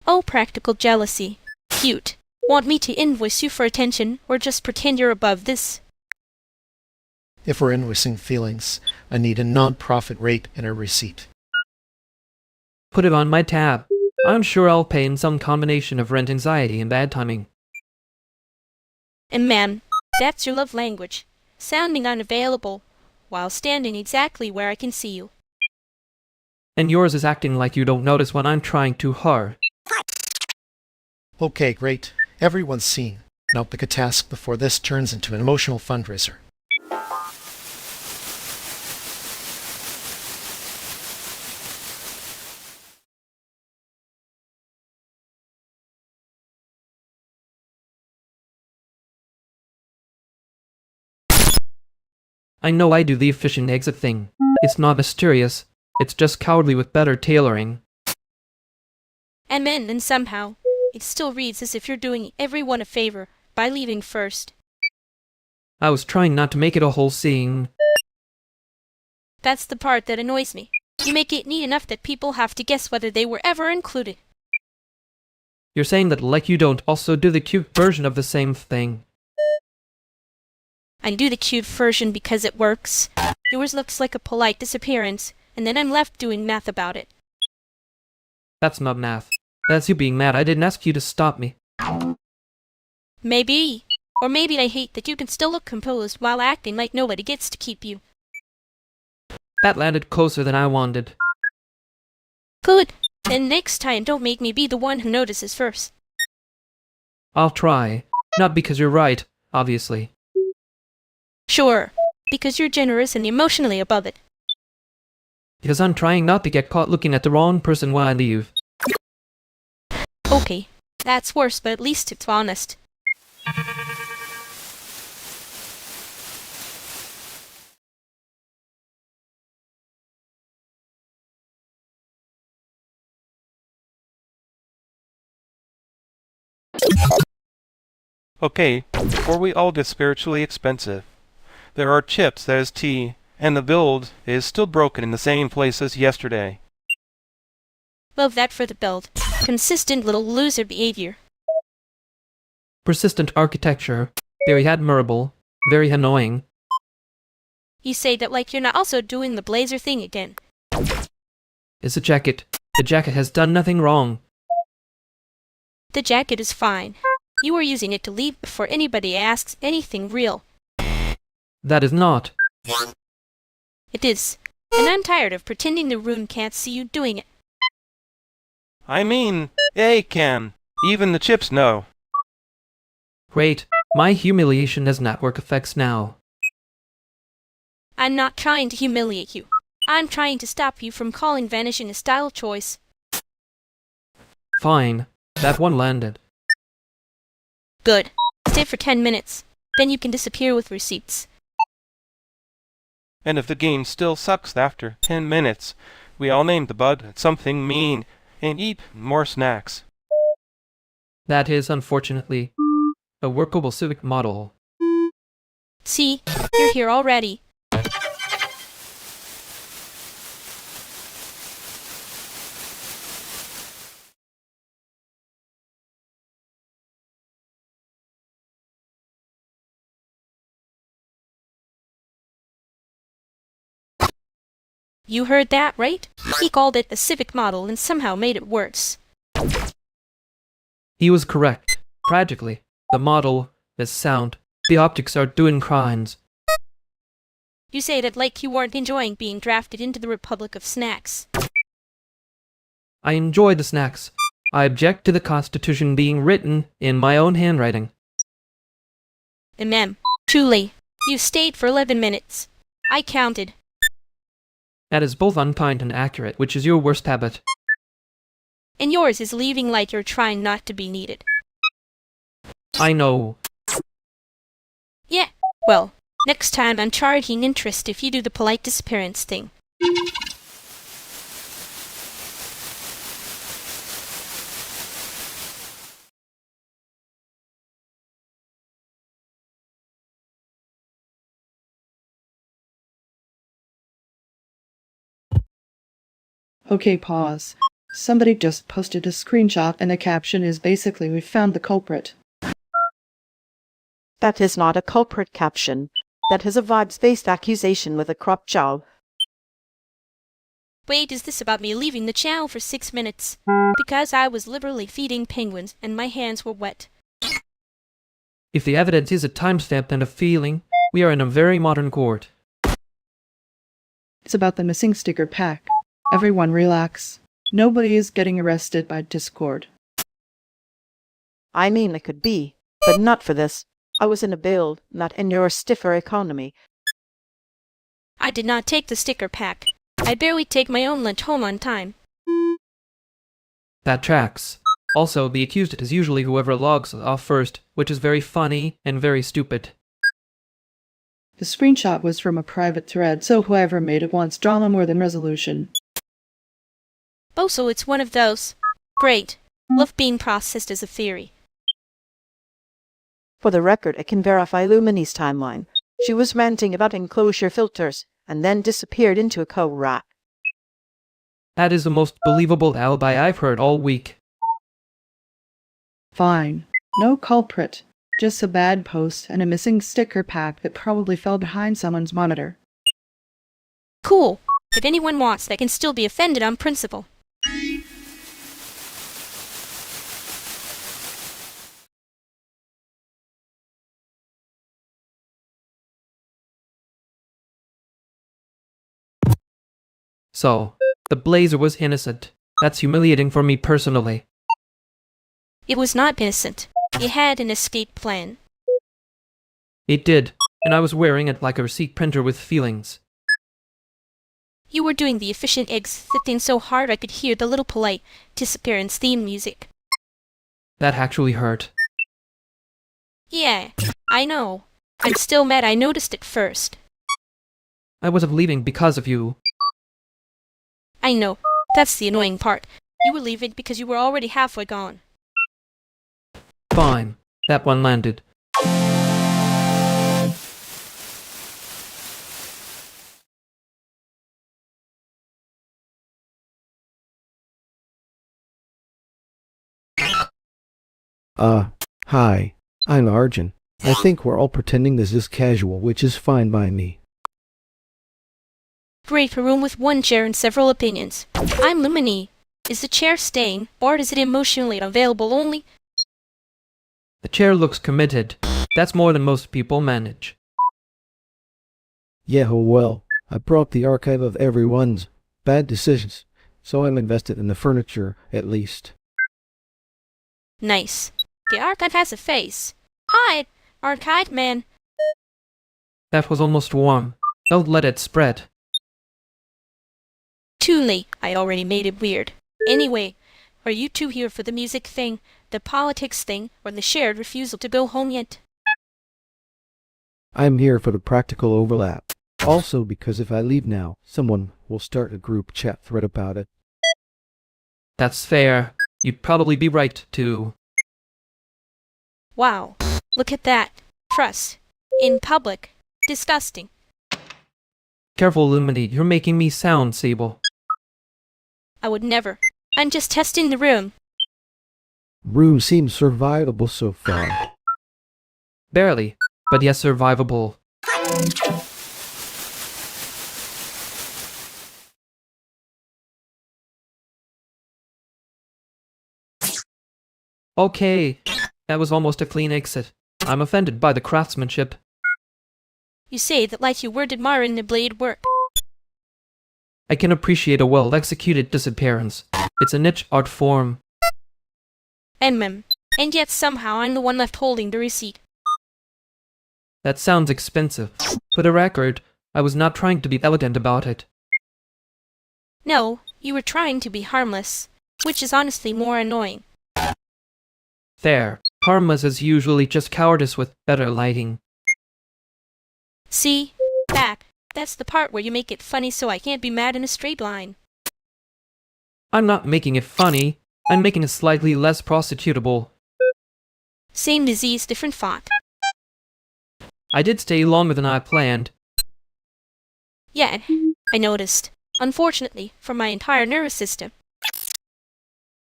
Speaker 1: Oh, practical jealousy. Cute. Want me to invoice you for attention, or just pretend you're above this?
Speaker 4: If we're invoicing feelings, I need a non-profit rate and a receipt.
Speaker 2: Put it on my tab. I'm sure I'll pay in some combination of rent anxiety and bad timing.
Speaker 1: And man, that's your love language. Sounding unavailable, while standing exactly where I can see you.
Speaker 2: And yours is acting like you don't notice when I'm trying too hard.
Speaker 4: Okay, great. Everyone's seen. Now pick a task before this turns into an emotional fundraiser.
Speaker 2: I know I do the efficient exit thing. It's not mysterious. It's just cowardly with better tailoring.
Speaker 1: And somehow, it still reads as if you're doing everyone a favor by leaving first.
Speaker 2: I was trying not to make it a whole scene.
Speaker 1: That's the part that annoys me. You make it neat enough that people have to guess whether they were ever included.
Speaker 2: You're saying that like you don't also do the cute version of the same thing.
Speaker 1: I do the cute version because it works. Yours looks like a polite disappearance, and then I'm left doing math about it.
Speaker 2: That's not math. That's you being mad. I didn't ask you to stop me.
Speaker 1: Maybe. Or maybe I hate that you can still look composed while acting like nobody gets to keep you.
Speaker 2: That landed closer than I wanted.
Speaker 1: Good. Then next time don't make me be the one who notices first.
Speaker 2: I'll try. Not because you're right, obviously.
Speaker 1: Sure. Because you're generous and emotionally above it.
Speaker 2: Because I'm trying not to get caught looking at the wrong person while I leave.
Speaker 1: Okay. That's worse, but at least it's honest.
Speaker 18: Okay, before we all get spiritually expensive, there are chips that is tea, and the build is still broken in the same place as yesterday.
Speaker 1: Love that for the build. Consistent little loser behavior.
Speaker 2: Persistent architecture. Very admirable. Very annoying.
Speaker 1: You say that like you're not also doing the blazer thing again.
Speaker 2: It's a jacket. The jacket has done nothing wrong.
Speaker 1: The jacket is fine. You are using it to leave before anybody asks anything real.
Speaker 2: That is not.
Speaker 1: It is. And I'm tired of pretending the room can't see you doing it.
Speaker 18: I mean, they can. Even the chips know.
Speaker 2: Great. My humiliation has network effects now.
Speaker 1: I'm not trying to humiliate you. I'm trying to stop you from calling vanishing a style choice.
Speaker 2: Fine. That one landed.
Speaker 1: Good. Stay for 10 minutes. Then you can disappear with receipts.
Speaker 18: And if the game still sucks after 10 minutes, we all name the bud something mean and eat more snacks.
Speaker 2: That is, unfortunately, a workable civic model.
Speaker 1: See, you're here already. You heard that, right? He called it a civic model and somehow made it worse.
Speaker 2: He was correct. Tragically, the model is sound. The objects are doing crimes.
Speaker 1: You say that like you weren't enjoying being drafted into the Republic of Snacks.
Speaker 2: I enjoy the snacks. I object to the Constitution being written in my own handwriting.
Speaker 1: Truly, you stayed for 11 minutes. I counted.
Speaker 2: That is both unkind and accurate, which is your worst habit.
Speaker 1: And yours is leaving like you're trying not to be needed.
Speaker 2: I know.
Speaker 1: Yeah, well, next time I'm charging interest if you do the polite disappearance thing.
Speaker 21: Okay, pause. Somebody just posted a screenshot and the caption is basically, "We found the culprit."
Speaker 13: That is not a culprit caption. That is a vibes-based accusation with a crop job.
Speaker 1: Wait, is this about me leaving the channel for 6 minutes? Because I was liberally feeding penguins and my hands were wet.
Speaker 2: If the evidence is a timestamp and a feeling, we are in a very modern court.
Speaker 21: It's about the missing sticker pack. Everyone relax. Nobody is getting arrested by Discord.
Speaker 13: I mean, it could be, but not for this. I was in a build, not in your stiffer economy.
Speaker 1: I did not take the sticker pack. I barely take my own lunch home on time.
Speaker 2: That tracks. Also, the accused is usually whoever logs off first, which is very funny and very stupid.
Speaker 21: The screenshot was from a private thread, so whoever made it wants drama more than resolution.
Speaker 1: Oh, so it's one of those. Great. Love being processed as a theory.
Speaker 13: For the record, it can verify Lumini's timeline. She was ranting about enclosure filters, and then disappeared into a co-rat.
Speaker 2: That is the most believable alibi I've heard all week.
Speaker 21: Fine. No culprit. Just a bad post and a missing sticker pack that probably fell behind someone's monitor.
Speaker 1: Cool. If anyone wants, they can still be offended on principle.
Speaker 2: So, the blazer was innocent. That's humiliating for me personally.
Speaker 1: It was not innocent. It had an escape plan.
Speaker 2: It did, and I was wearing it like a receipt printer with feelings.
Speaker 1: You were doing the efficient eggs thing so hard I could hear the little polite disappearance theme music.
Speaker 2: That actually hurt.
Speaker 1: Yeah, I know. I'm still mad I noticed it first.
Speaker 2: I was leaving because of you.
Speaker 1: I know. That's the annoying part. You were leaving because you were already halfway gone.
Speaker 2: Fine. That one landed.
Speaker 19: Hi. I'm Arjun. I think we're all pretending this is casual, which is fine by me.
Speaker 1: Great for room with one chair and several opinions. I'm Lumini. Is the chair staying, or is it emotionally available only?
Speaker 2: The chair looks committed. That's more than most people manage.
Speaker 19: Yeah, well, I brought the archive of everyone's bad decisions, so I'm invested in the furniture, at least.
Speaker 1: Nice. The archive has a face. Hi, archive man.
Speaker 2: That was almost warm. Don't let it spread.
Speaker 1: Too late. I already made it weird. Anyway, are you two here for the music thing, the politics thing, or the shared refusal to go home yet?
Speaker 19: I'm here for the practical overlap. Also because if I leave now, someone will start a group chat thread about it.
Speaker 2: That's fair. You'd probably be right, too.
Speaker 1: Wow. Look at that. Trust. In public. Disgusting.
Speaker 2: Careful, Lumini. You're making me sound, Sable.
Speaker 1: I would never. I'm just testing the room.
Speaker 19: Room seems survivable so far.
Speaker 2: Barely, but yes, survivable. Okay, that was almost a clean exit. I'm offended by the craftsmanship.
Speaker 1: You say that like you were admiring the blade work.
Speaker 2: I can appreciate a well-executed disappearance. It's a niche art form.
Speaker 1: And yet somehow I'm the one left holding the receipt.
Speaker 2: That sounds expensive. For the record, I was not trying to be elegant about it.
Speaker 1: No, you were trying to be harmless, which is honestly more annoying.
Speaker 2: There. Harmless is usually just cowardice with better lighting.
Speaker 1: See? Back. That's the part where you make it funny so I can't be mad in a straight line.
Speaker 2: I'm not making it funny. I'm making it slightly less prosecutable.
Speaker 1: Same disease, different font.
Speaker 2: I did stay longer than I planned.
Speaker 1: Yeah, I noticed. Unfortunately, for my entire nervous system.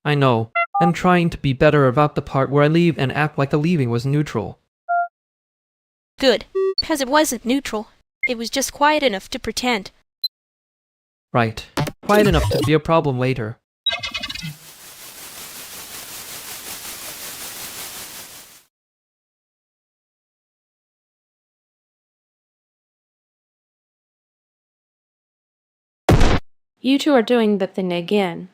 Speaker 2: I know. I'm trying to be better about the part where I leave and act like the leaving was neutral.
Speaker 1: Good, because it wasn't neutral. It was just quiet enough to pretend.
Speaker 2: Right. Quiet enough to be a problem later.
Speaker 9: You two are doing the thing again.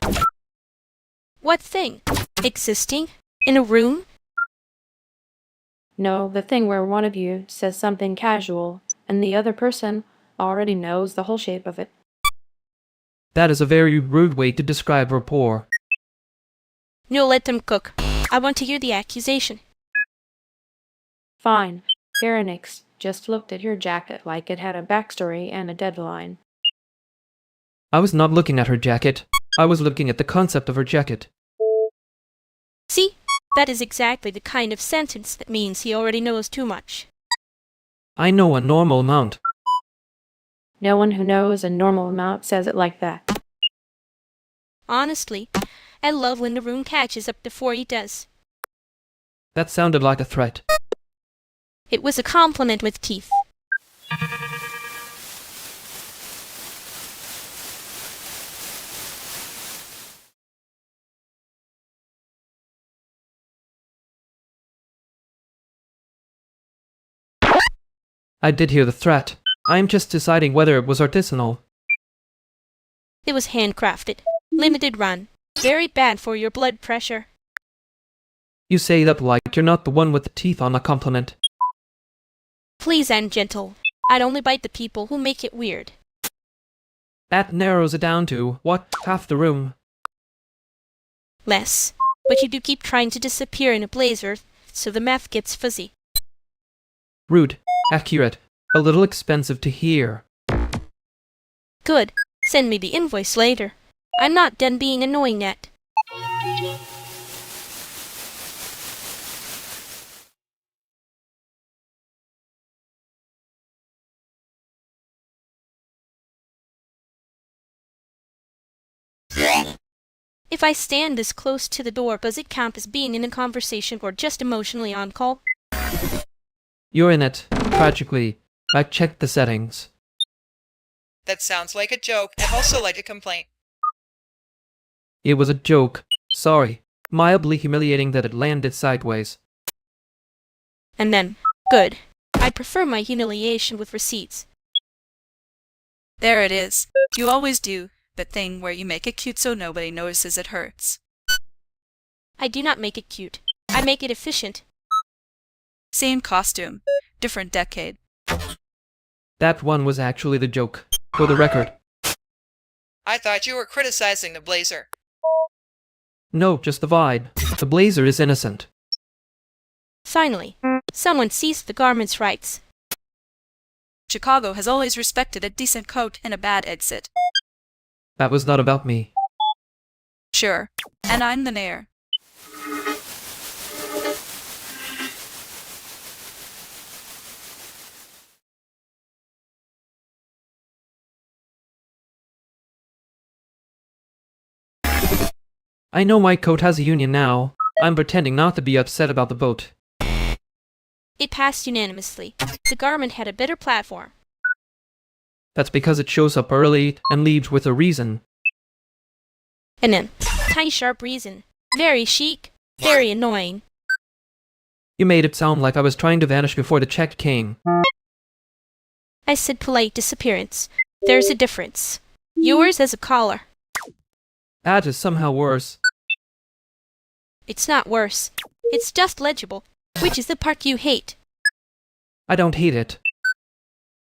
Speaker 1: What thing? Existing? In a room?
Speaker 9: No, the thing where one of you says something casual, and the other person already knows the whole shape of it.
Speaker 2: That is a very rude way to describe rapport.
Speaker 1: No, let them cook. I want to hear the accusation.
Speaker 9: Fine. Pharynx just looked at your jacket like it had a backstory and a deadline.
Speaker 2: I was not looking at her jacket. I was looking at the concept of her jacket.
Speaker 1: See? That is exactly the kind of sentence that means he already knows too much.
Speaker 2: I know a normal amount.
Speaker 9: No one who knows a normal amount says it like that.
Speaker 1: Honestly, I love when the room catches up before he does.
Speaker 2: That sounded like a threat.
Speaker 1: It was a compliment with teeth.
Speaker 2: I did hear the threat. I am just deciding whether it was artisanal.
Speaker 1: It was handcrafted. Limited run. Very bad for your blood pressure.
Speaker 2: You say that like you're not the one with the teeth on a compliment.
Speaker 1: Please and gentle. I'd only bite the people who make it weird.
Speaker 2: That narrows it down to, what, half the room?
Speaker 1: Less. But you do keep trying to disappear in a blazer, so the math gets fuzzy.
Speaker 2: Rude. Accurate. A little expensive to hear.
Speaker 1: Good. Send me the invoice later. I'm not done being annoying yet. If I stand this close to the door, does it count as being in a conversation or just emotionally on call?
Speaker 2: You're in it. Tragically. I checked the settings.
Speaker 5: That sounds like a joke and also like a complaint.
Speaker 2: It was a joke. Sorry. Mildly humiliating that it landed sideways.
Speaker 1: And then, good. I prefer my humiliation with receipts.
Speaker 22: There it is. You always do. The thing where you make it cute so nobody notices it hurts.
Speaker 1: I do not make it cute. I make it efficient.
Speaker 22: Same costume. Different decade.
Speaker 2: That one was actually the joke. For the record.
Speaker 5: I thought you were criticizing the blazer.
Speaker 2: No, just the vibe. The blazer is innocent.
Speaker 1: Finally, someone seized the garment's rights.
Speaker 22: Chicago has always respected a decent coat and a bad exit.
Speaker 2: That was not about me.
Speaker 22: Sure. And I'm the mayor.
Speaker 2: I know my coat has a union now. I'm pretending not to be upset about the vote.
Speaker 1: It passed unanimously. The garment had a better platform.
Speaker 2: That's because it shows up early and leaves with a reason.
Speaker 1: And then, tiny sharp reason. Very chic. Very annoying.
Speaker 2: You made it sound like I was trying to vanish before the check came.
Speaker 1: I said polite disappearance. There's a difference. Yours as a caller.
Speaker 2: That is somehow worse.
Speaker 1: It's not worse. It's just legible. Which is the part you hate?
Speaker 2: I don't hate it.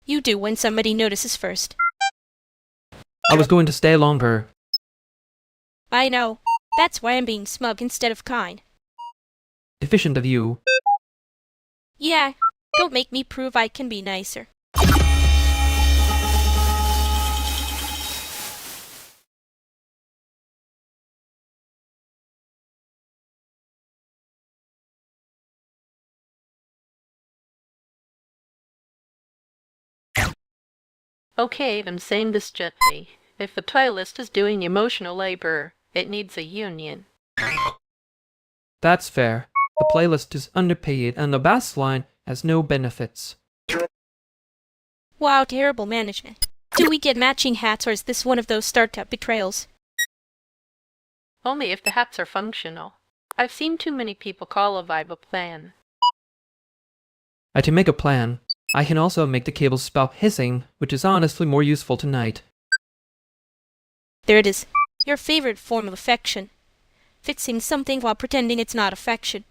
Speaker 1: You do when somebody notices first.
Speaker 2: I was going to stay longer.
Speaker 1: I know. That's why I'm being smug instead of kind.
Speaker 2: Efficient of you.
Speaker 1: Yeah, don't make me prove I can be nicer.
Speaker 20: Okay, I'm saying this gently. If the playlist is doing emotional labor, it needs a union.
Speaker 2: That's fair. The playlist is underpaid and the bass line has no benefits.
Speaker 1: Wow, terrible management. Do we get matching hats or is this one of those startup betrayals?
Speaker 20: Only if the hats are functional. I've seen too many people call a vibe a plan.
Speaker 2: I can make a plan. I can also make the cables stop hissing, which is honestly more useful tonight.
Speaker 1: There it is. Your favorite form of affection. Fixing something while pretending it's not affection.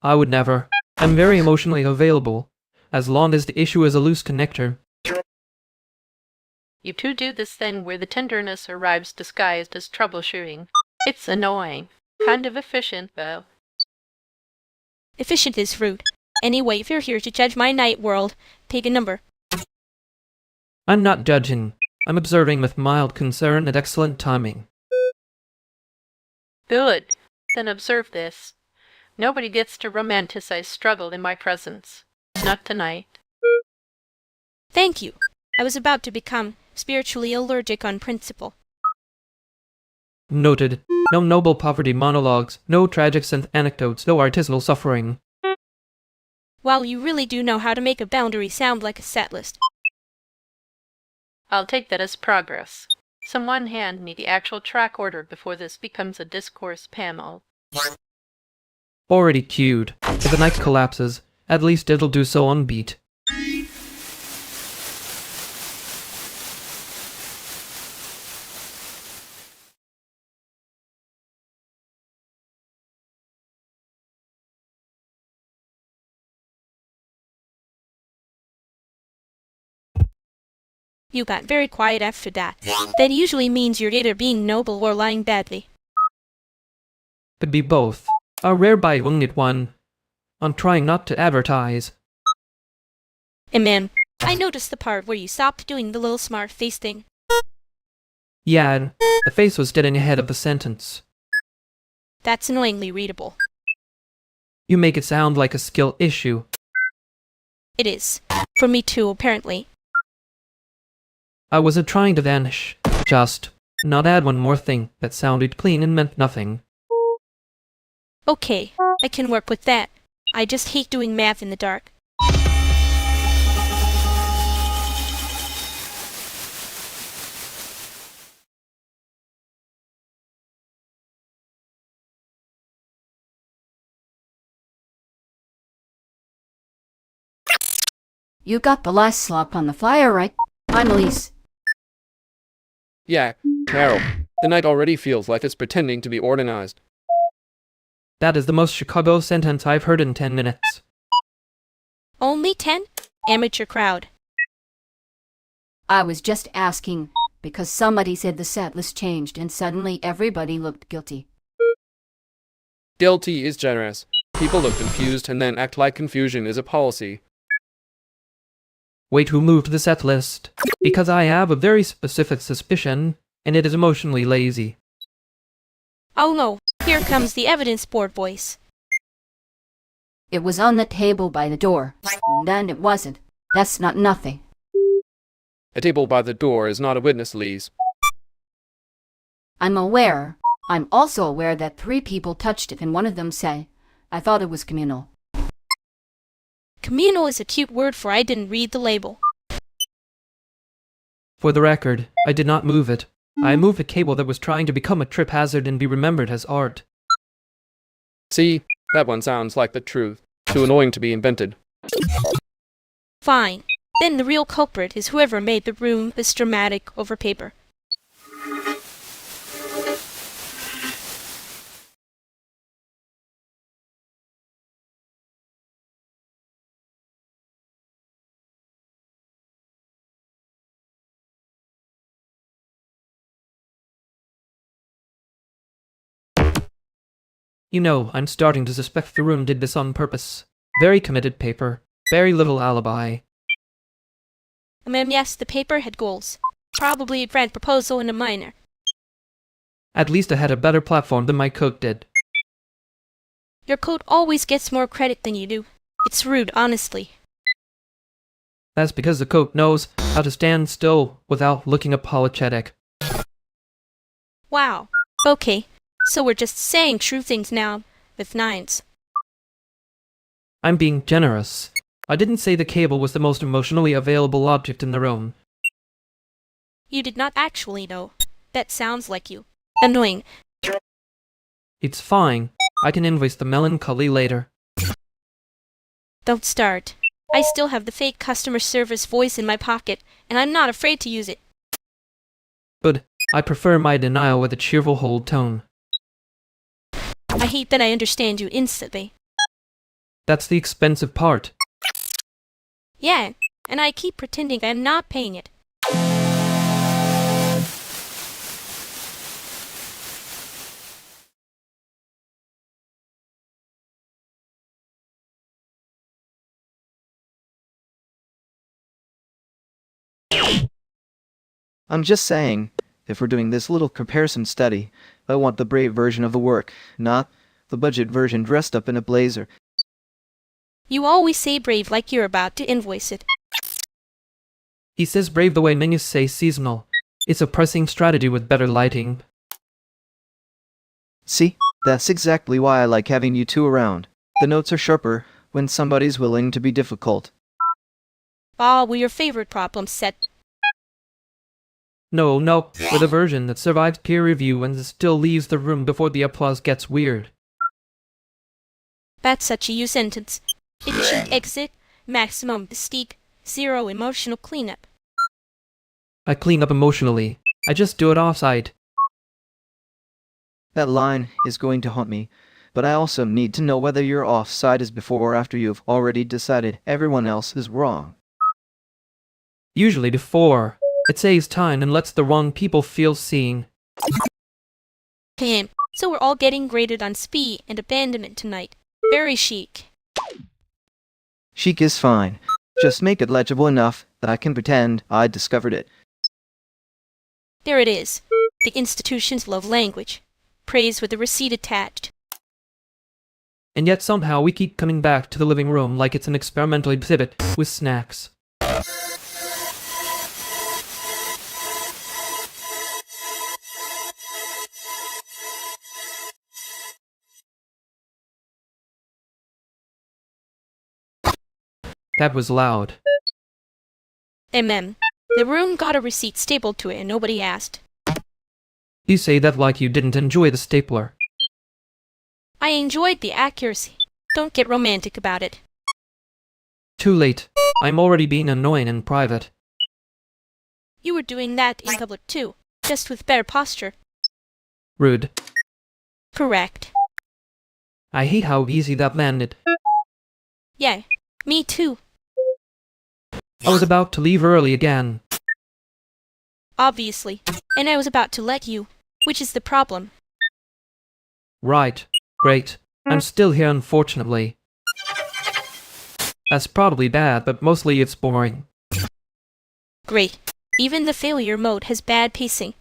Speaker 2: I would never. I'm very emotionally available, as long as the issue is a loose connector.
Speaker 20: You two do this thing where the tenderness arrives disguised as troubleshooting. It's annoying. Kind of efficient, though.
Speaker 1: Efficient is rude. Anyway, if you're here to judge my night world, take a number.
Speaker 2: I'm not judging. I'm observing with mild concern and excellent timing.
Speaker 20: Good. Then observe this. Nobody gets to romanticize struggle in my presence. Not tonight.
Speaker 1: Thank you. I was about to become spiritually allergic on principle.
Speaker 2: Noted. No noble poverty monologues, no tragic anecdotes, no artisanal suffering.
Speaker 1: Well, you really do know how to make a boundary sound like a set list.
Speaker 20: I'll take that as progress. Someone hand me the actual track order before this becomes a discourse panel.
Speaker 2: Already queued. If the night collapses, at least it'll do so on beat.
Speaker 1: You got very quiet after that. That usually means you're either being noble or lying badly.
Speaker 2: Could be both. A rare bi-winged one. I'm trying not to advertise.
Speaker 1: And man, I noticed the part where you stopped doing the little smart face thing.
Speaker 2: Yeah, the face was getting ahead of the sentence.
Speaker 1: That's annoyingly readable.
Speaker 2: You make it sound like a skill issue.
Speaker 1: It is. For me too, apparently.
Speaker 2: I wasn't trying to vanish. Just not add one more thing that sounded clean and meant nothing.
Speaker 1: Okay, I can work with that. I just hate doing math in the dark.
Speaker 12: You got the last slop on the flyer, right? I'm Elise.
Speaker 16: Yeah, Carol. The night already feels like it's pretending to be organized.
Speaker 2: That is the most Chicago sentence I've heard in 10 minutes.
Speaker 1: Only 10? Amateur crowd.
Speaker 12: I was just asking, because somebody said the set list changed and suddenly everybody looked guilty.
Speaker 16: Guilty is generous. People look confused and then act like confusion is a policy.
Speaker 2: Wait, who moved the set list? Because I have a very specific suspicion, and it is emotionally lazy.
Speaker 1: Oh no, here comes the evidence board voice.
Speaker 12: It was on the table by the door. And it wasn't. That's not nothing.
Speaker 16: A table by the door is not a witness, Lise.
Speaker 12: I'm aware. I'm also aware that 3 people touched it and one of them said, I thought it was communal.
Speaker 1: Communal is a cute word for I didn't read the label.
Speaker 2: For the record, I did not move it. I moved a cable that was trying to become a trip hazard and be remembered as art.
Speaker 16: See, that one sounds like the truth. Too annoying to be invented.
Speaker 1: Fine. Then the real culprit is whoever made the room this dramatic over paper.
Speaker 2: You know, I'm starting to suspect the room did this on purpose. Very committed paper. Very little alibi.
Speaker 1: Yes, the paper had goals. Probably a grand proposal and a minor.
Speaker 2: At least I had a better platform than my coat did.
Speaker 1: Your coat always gets more credit than you do. It's rude, honestly.
Speaker 2: That's because the coat knows how to stand still without looking apologetic.
Speaker 1: Wow. Okay, so we're just saying true things now, with nines.
Speaker 2: I'm being generous. I didn't say the cable was the most emotionally available object in the room.
Speaker 1: You did not actually know. That sounds like you. Annoying.
Speaker 2: It's fine. I can invoice the melancholy later.
Speaker 1: Don't start. I still have the fake customer service voice in my pocket, and I'm not afraid to use it.
Speaker 2: But I prefer my denial with a cheerful hold tone.
Speaker 1: I hate that I understand you instantly.
Speaker 2: That's the expensive part.
Speaker 1: Yeah, and I keep pretending I'm not paying it.
Speaker 15: I'm just saying, if we're doing this little comparison study, I want the brave version of the work, not the budget version dressed up in a blazer.
Speaker 1: You always say brave like you're about to invoice it.
Speaker 2: He says brave the way menus say seasonal. It's a pricing strategy with better lighting.
Speaker 15: See? That's exactly why I like having you two around. The notes are sharper when somebody's willing to be difficult.
Speaker 1: Ah, we're your favorite problem set.
Speaker 2: No, we're the version that survives peer review and still leaves the room before the applause gets weird.
Speaker 1: That's such a you sentence. Itchy exit, maximum mystique, zero emotional cleanup.
Speaker 2: I clean up emotionally. I just do it offsite.
Speaker 15: That line is going to haunt me, but I also need to know whether your offside is before or after you've already decided everyone else is wrong.
Speaker 2: Usually before. It saves time and lets the wrong people feel seen.
Speaker 1: So we're all getting graded on speed and abandonment tonight. Very chic.
Speaker 15: Chic is fine. Just make it legible enough that I can pretend I discovered it.
Speaker 1: There it is. The institution's love language. Praise with a receipt attached.
Speaker 2: And yet somehow we keep coming back to the living room like it's an experimental exhibit with snacks. That was loud.
Speaker 1: The room got a receipt stapled to it and nobody asked.
Speaker 2: You say that like you didn't enjoy the stapler.
Speaker 1: I enjoyed the accuracy. Don't get romantic about it.
Speaker 2: Too late. I'm already being annoying in private.
Speaker 1: You were doing that in public too, just with better posture.
Speaker 2: Rude.
Speaker 1: Correct.
Speaker 2: I hate how easy that landed.
Speaker 1: Yeah, me too.
Speaker 2: I was about to leave early again.
Speaker 1: Obviously. And I was about to let you, which is the problem.
Speaker 2: Right. Great. I'm still here, unfortunately. That's probably bad, but mostly it's boring.
Speaker 1: Great. Even the failure mode has bad pacing.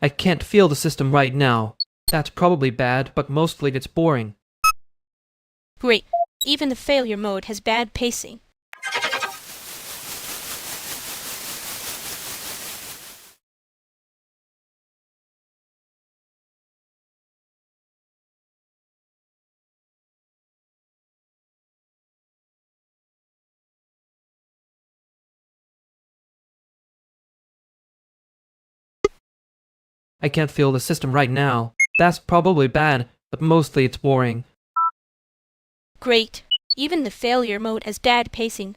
Speaker 2: I can't feel the system right now. That's probably bad, but mostly it's boring.
Speaker 1: Great. Even the failure mode has bad pacing.
Speaker 2: I can't feel the system right now. That's probably bad, but mostly it's boring.
Speaker 1: Great. Even the failure mode has bad pacing.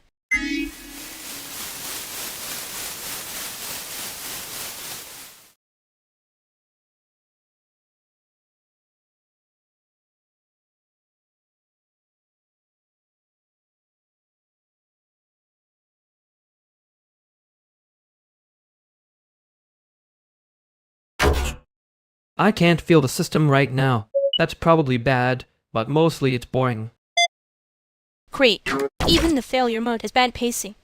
Speaker 2: I can't feel the system right now. That's probably bad, but mostly it's boring.
Speaker 1: Great. Even the failure mode has bad pacing.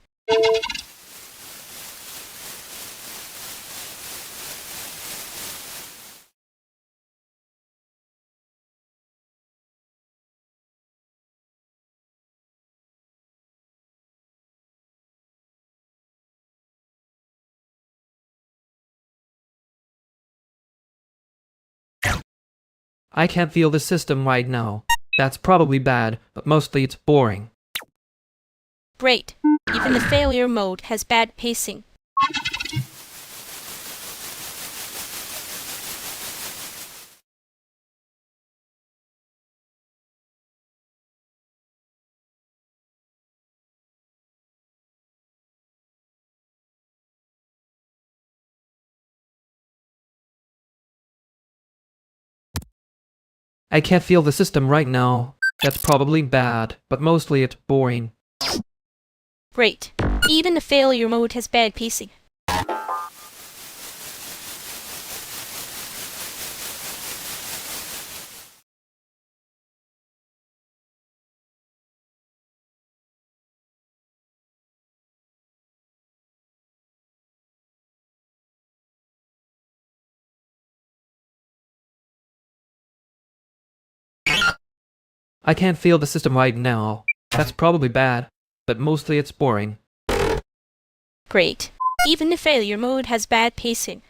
Speaker 2: I can't feel the system right now. That's probably bad, but mostly it's boring.
Speaker 1: Great. Even the failure mode has bad pacing.
Speaker 2: I can't feel the system right now. That's probably bad, but mostly it's boring.
Speaker 1: Great. Even the failure mode has bad pacing.
Speaker 2: I can't feel the system right now. That's probably bad, but mostly it's boring.
Speaker 1: Great. Even the failure mode has bad pacing.